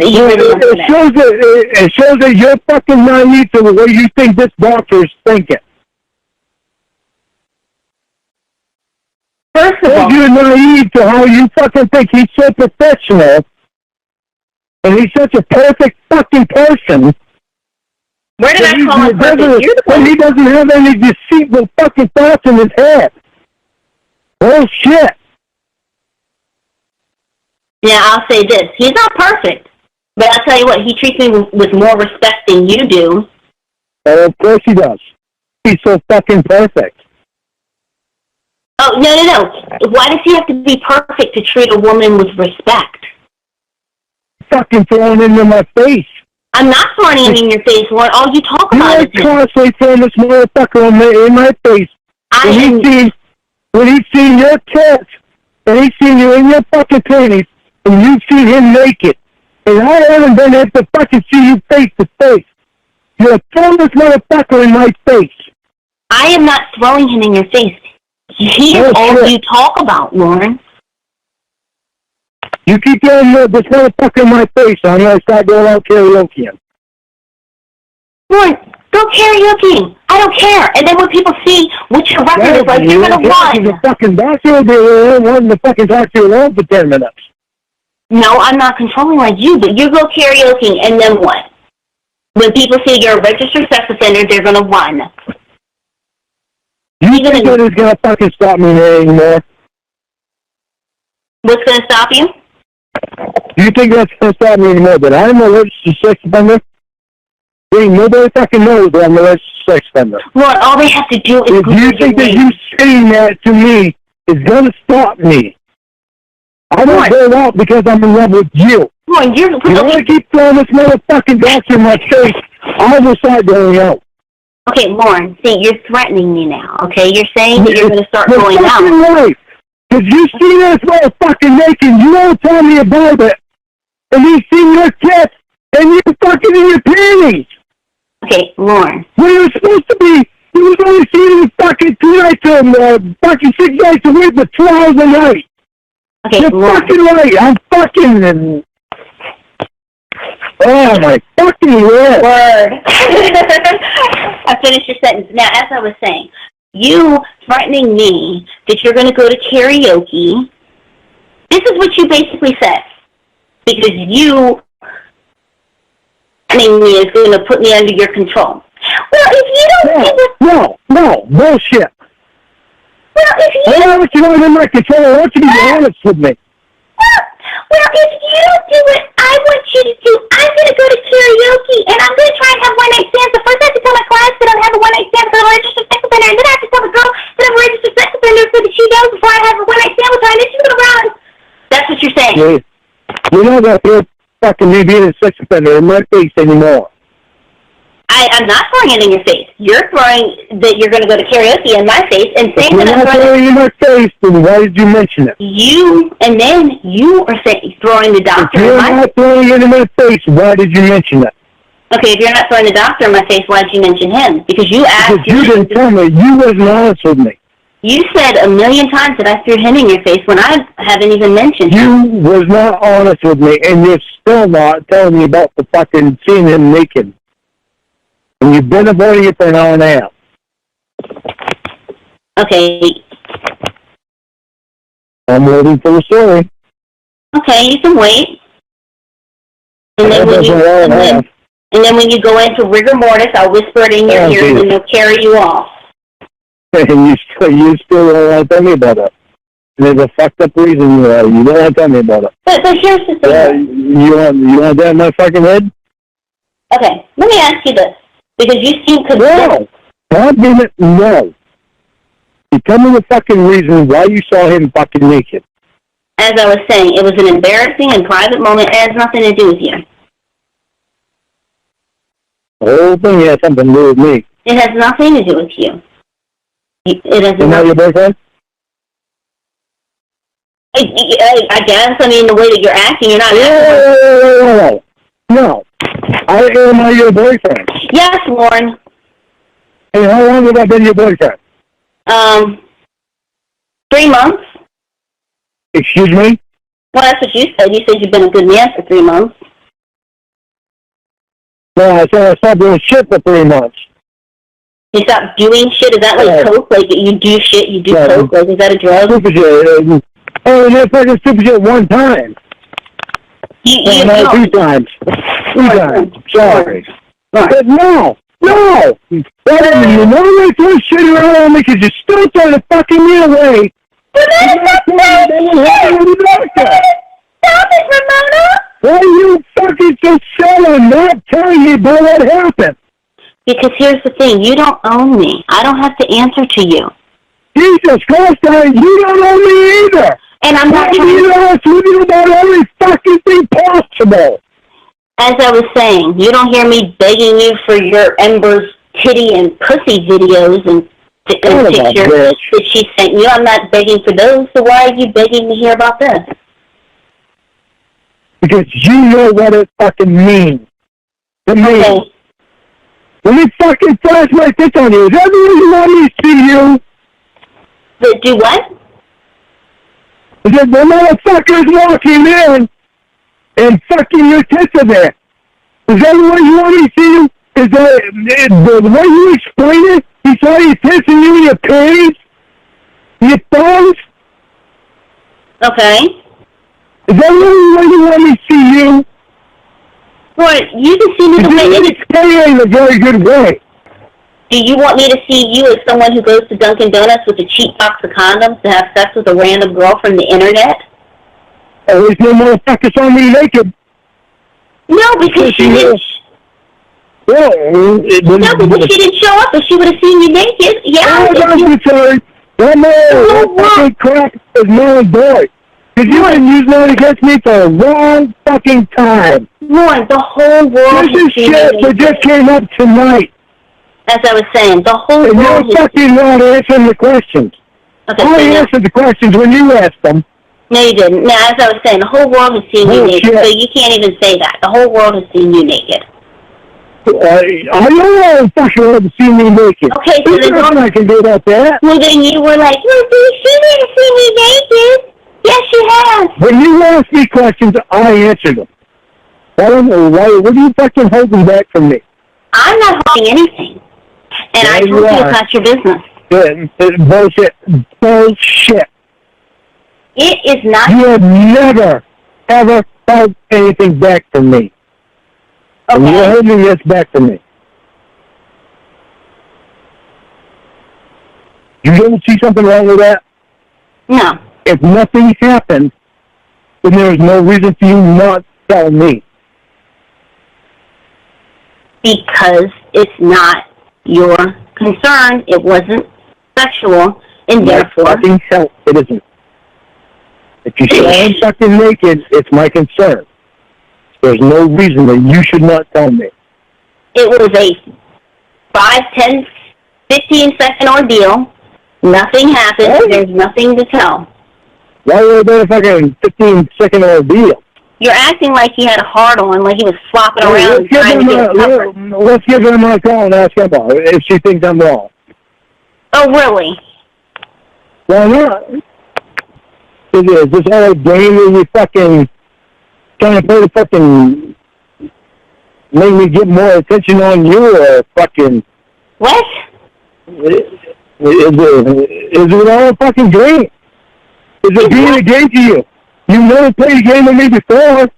shows that you're fucking naive to the way you think this doctor is thinking. First of all, you're naive to how you fucking think he's so professional and he's such a perfect fucking person. Where did I call him perfect? And he doesn't have any deceitful fucking thoughts in his head. Bullshit. Yeah, I'll say this. He's not perfect. But I'll tell you what, he treats me with more respect than you do. Oh, of course he does. He's so fucking perfect. Oh, no. Why does he have to be perfect to treat a woman with respect? Fucking throwing it in my face. I'm not throwing it in your face, Lord. All you talk about is You're constantly throwing this motherfucker in my face. When he's seen your tits, and he's seen you in your fucking panties, and you've seen him naked. And I haven't been able to fucking see you face to face. You're throwing this motherfucker in my face. I am not throwing him in your face. He is all you talk about, Lorne. You keep throwing this motherfucker in my face, I'm going to start going out karaokeing. Lorne, go karaokeing. I don't care. And then when people see what your record is like, you're going to run. The fucking doctor will be wanting to fucking talk to you alone for 10 minutes. No, I'm not controlling like you, but you go karaokeing, and then what? When people say you're a registered sex offender, they're going to run. You think that is going to fucking stop me anymore? What's going to stop you? You think that's going to stop me anymore? That I'm a registered sex offender? Nobody fucking knows that I'm a registered sex offender. Well, all they have to do is... If you think that you saying that to me is going to stop me, I don't go out because I'm in love with you. Lorne, you want to keep throwing this motherfucking doctor in my face, I will start going out. Okay, Lorne, see, you're threatening me now, okay? You're saying that you're going to start going out. Right. Because you see this motherfucking naked, you don't tell me about it. And you see your tits, and you're fucking in your panties. Okay, Lorne. When you're supposed to be, you was only seeing me fucking 2 nights, fucking 6 nights a week for 2 hours a night. Okay, you're fucking right. I'm fucking... Oh, my fucking word. I finished your sentence. Now, as I was saying, you threatening me that you're going to go to karaoke, this is what you basically said. Because you, threatening me is going to put me under your control. Well, if you don't... No, bullshit. Well, if you... I know what you want in my control. I want you to be honest with me. Well, if you don't do what I want you to do, I'm going to go to karaoke, and I'm going to try and have one-night stands. But first I have to tell my clients that I'm having a one-night stand with a registered sex offender, and then I have to tell the girl that I'm a registered sex offender so that she knows before I have a one-night stand with her, and then she's going to run. That's what you're saying. Yeah. You're not going to throw fucking me being a sex offender in my face anymore. I'm not throwing it in your face. You're throwing that you're going to go to karaoke in my face and saying that I'm throwing it in my face, then why did you mention it? And then you are throwing the doctor in my face. If you're not throwing it in my face, why did you mention it? Okay, if you're not throwing the doctor in my face, why did you mention him? Because you asked... Because you didn't tell me. You wasn't honest with me. You said a million times that I threw him in your face when I haven't even mentioned him. You was not honest with me, and you're still not telling me about the fucking seeing him naked. And you've been avoiding it for an hour and a half. Okay. I'm waiting for the story. Okay, you can wait. And then when you go into rigor mortis, I'll whisper it in your ear, and then they'll carry you off. You still don't want to tell me about it. There's a fucked up reason you don't want to tell me about it. But here's the thing. You want that in my fucking head? Okay, let me ask you this. Because you seem concerned. No. God damn it, no. You tell me the fucking reason why you saw him fucking naked. As I was saying, it was an embarrassing and private moment. It has nothing to do with you. The whole thing has something to do with me. It has nothing to do with you. It has not your boyfriend? I guess. I mean, the way that you're acting, you're not acting. No. Am I your boyfriend? Yes, Lorne. Hey, how long have I been your boyfriend? 3 months. Excuse me? Well, that's what you said. You said you've been a good man for 3 months. No, I said I stopped doing shit for 3 months. You stopped doing shit? Is that like coke? Like you do shit, you do coke? Like, is that a drug? Stupid shit. Oh, that's fucking stupid shit one time. No, 2 times. 3 times. Sorry. But no. Why didn't you know they threw shit around on me because you're still trying to fucking me away? But that's not Stop it, Ramona! Why are you fucking so shallow and not telling me about what happened? Because here's the thing, you don't own me. I don't have to answer to you. Jesus Christ, you don't own me either. And I'm not trying to ask you about every fucking thing possible. As I was saying, you don't hear me begging you for your Ember's titty and pussy videos and pictures that she sent you. I'm not begging for those, so why are you begging to hear about this? Because you know what it fucking means. To me. Okay. Let me fucking flash my tits on you. Is that the way you want me to see you? Do what? Because the motherfucker's walking in and fucking your tits are there. Is that the way you want me to see you? Is that the way you explain it? He saw you pissing you in your panties? Your thumbs? Okay. Is that the way you want me to see you? Well, you can see me the way it is. In a very good way. Do you want me to see you as someone who goes to Dunkin' Donuts with a cheap box of condoms to have sex with a random girl from the internet? Oh, there's no motherfucker saw me naked. No, because she didn't. No, because she didn't show up. If she would have seen you naked, yeah. I'm sorry. That fucking crap is my boy. Because you've been using that against me for a long fucking time. Lorne, the whole world this is shit that just came up tonight. As I was saying, the whole world... And you're fucking not answering the questions. Okay, I answered the questions when you asked them. No, you didn't. No, as I was saying, the whole world has seen you naked, so you can't even say that. The whole world has seen you naked. I don't know if fucking world has seen me naked. Okay, so there's nothing I can do about that. Well, then you were like, well, she didn't see me naked. Yes, she has. When you ask me questions, I answer them. I don't know why. What are you fucking holding back from me? I'm not holding anything. And I told you it's not your business. Bullshit. Bullshit. It is not. You have never, ever held anything back from me. Okay. And you're holding this back from me. You don't see something wrong with that? No. If nothing happened, then there is no reason for you not to tell me. Because it's not your concern. It wasn't sexual, and therefore... Fucking hell, it isn't. If you saw him fucking naked, it's my concern. There's no reason that you should not tell me. It was a 5, 10, 15-second ordeal. Nothing happened. Hey. There's nothing to tell. Why would it be a fucking 15-second ordeal? You're acting like he had a hard-on, like he was flopping around trying to get covered. Let's give him a call and ask her about it if she thinks I'm wrong. Oh, really? Why not? Is this all a game where you fucking trying to play the fucking make me get more attention on you or fucking... What? Is it all a fucking game? Is it being a game to you? You never played a game with me before.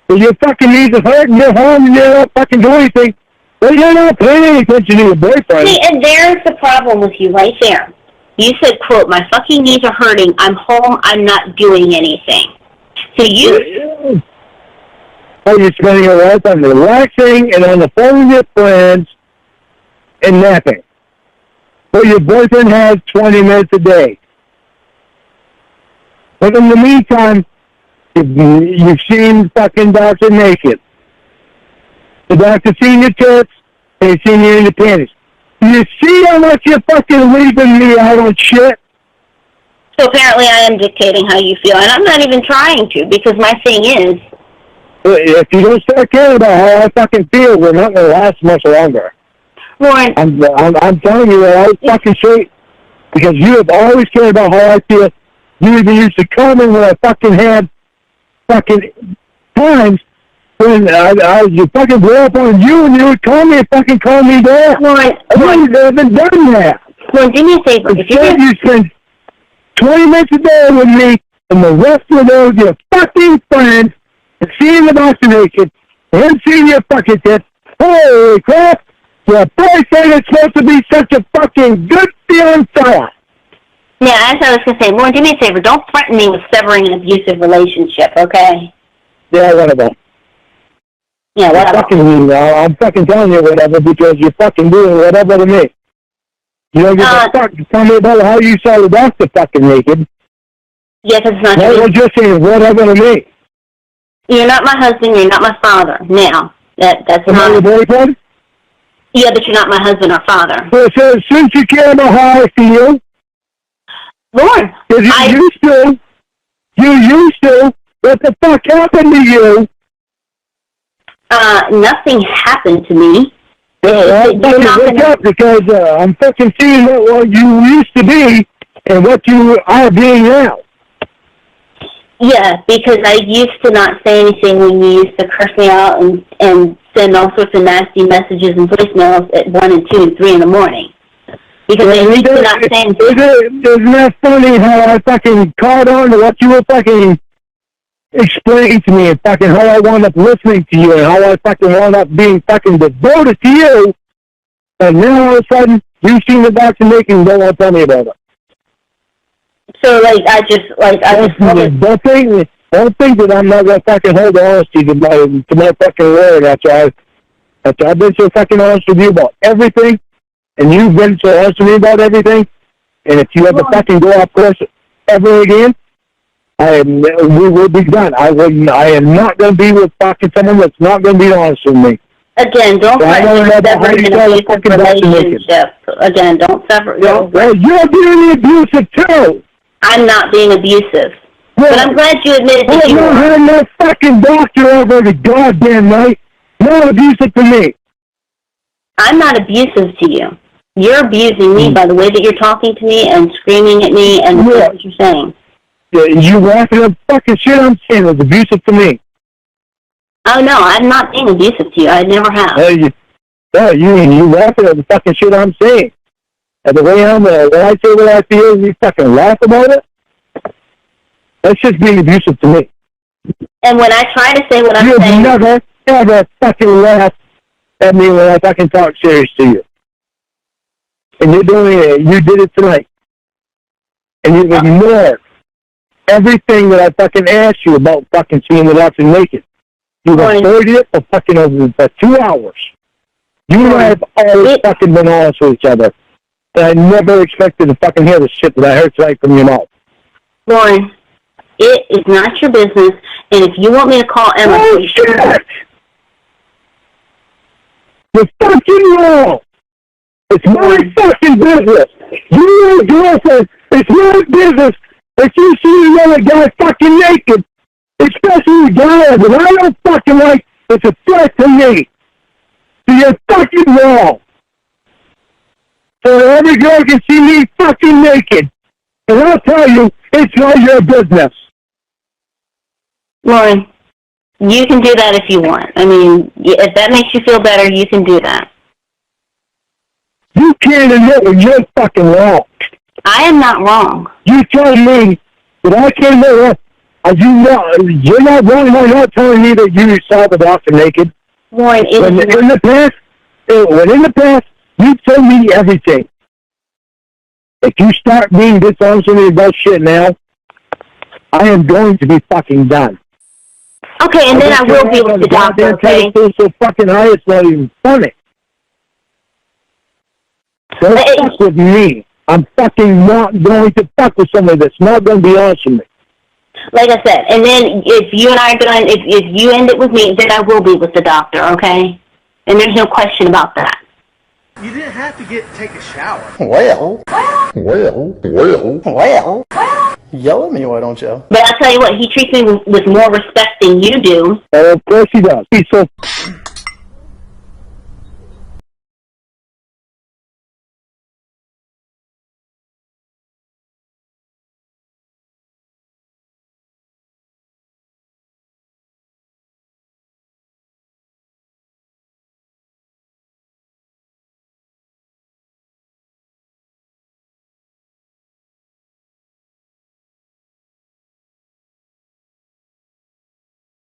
But your fucking knees are hurting, you're home, and you're not fucking doing anything. Well, you're not paying any attention to your boyfriend. See, and there's the problem with you right there. You said, quote, my fucking knees are hurting, I'm home, I'm not doing anything. So you... Oh, you're spending a lot of time relaxing and on the phone with your friends and napping. But your boyfriend has 20 minutes a day. But in the meantime, you've seen fucking Dr. Naked. The doctor's seen your tits, and he's seen you in your panties. You see how much you're fucking leaving me out on shit? So apparently I am dictating how you feel, and I'm not even trying to, because my thing is... If you don't start caring about how I fucking feel, we're not going to last much longer. Lorne... I'm telling you that I was fucking straight, because you have always cared about how I feel. You even used to come in when I fucking had fucking times when you fucking blow up on you and you would call me and fucking calm me down. Lorne, you haven't done that. Lorne, do me a favor. Instead, you spend 20 minutes a day with me and the rest of those your fucking friends and seeing the Dr. Naked and seeing your fucking tits. Holy crap! Your boyfriend is supposed to be such a fucking good feeling fella. Yeah, as I was going to say, Lorne, do me a favor. Don't threaten me with severing an abusive relationship, okay? Yeah, whatever. Yeah, whatever. I'm fucking telling you whatever because you're fucking doing whatever to me. You don't give a fuck. Tell me about how you saw the doctor fucking naked. Yes, it's not your business. Just saying whatever to me. You're not my husband. You're not my father. Now, that's not... your boyfriend? Yeah, but you're not my husband or father. Well, so since you care about how I feel... Lorne, you used to. What the fuck happened to you? Nothing happened to me. Well, wake up because I'm fucking seeing what you used to be and what you are being now. Yeah, because I used to not say anything when you used to curse me out and send all sorts of nasty messages and voicemails at 1 and 2 and 3 in the morning. Because I used to not say anything. Isn't that funny how I fucking caught on to what you were fucking explaining to me and fucking how I wound up listening to you and how I fucking wound up being fucking devoted to you, and now all of a sudden you've seen the Dr. Naked and don't want to tell me about it. So don't think that I'm not gonna fucking hold honesty to my fucking word after I've been so fucking honest with you about everything, and you've been so honest with me about everything, and if you ever fucking go off course ever again, we will be done. I am not going to be with fucking someone that's not going to be honest with me. Again, don't sever an abusive relationship. Again, don't sever. Well, you're being abusive too. I'm not being abusive. But I'm glad you admitted that you were. I'm not having that fucking doctor over the goddamn night. Not abusive to me. I'm not abusive to you. You're abusing me by the way that you're talking to me and screaming at me and what you're saying. You laughing at fucking shit I'm saying is abusive to me. Oh, no, I'm not being abusive to you. I never have. You laughing at the fucking shit I'm saying. And the way when I say what I feel, you fucking laugh about it? That's just being abusive to me. And when I try to say what I'm saying... You never, ever fucking laugh at me when I fucking talk serious to you. And you're doing it. You did it tonight. And you've ignored everything that I fucking asked you about fucking seeing the Dr. Naked. You've avoided it for fucking over 2 hours. You and I have always fucking been honest with each other. And I never expected to fucking hear the shit that I heard tonight from your mouth. Lorne, it is not your business, and if you want me to call Emma... Oh, shit! You're fucking wrong! It's my fucking business! You and your girlfriend, it's my business if you see another guy fucking naked, especially guys that I don't fucking like, it's a threat to me. So you're fucking wrong. So every girl can see me fucking naked. And I'll tell you, it's not your business. Lorne, you can do that if you want. I mean, if that makes you feel better, you can do that. You can't admit when you're fucking wrong. I am not wrong. You tell me that I can't admit you're not wrong. You're not telling me that you saw the doctor naked. Lorne, in the past, you told me everything. If you start being dishonest with me about shit now, I am going to be fucking done. Okay, and then I will be with the doctor, okay? It's so fucking high, it's not even funny. Don't fuck with me. I'm fucking not going to fuck with somebody that's not going to be honest with me. Like I said, and then if you and I are going, if you end it with me, then I will be with the doctor, okay? And there's no question about that. You didn't have to take a shower. Well. Yell at me, why don't you? But I'll tell you what, he treats me with more respect than you do. Of course he does. He's so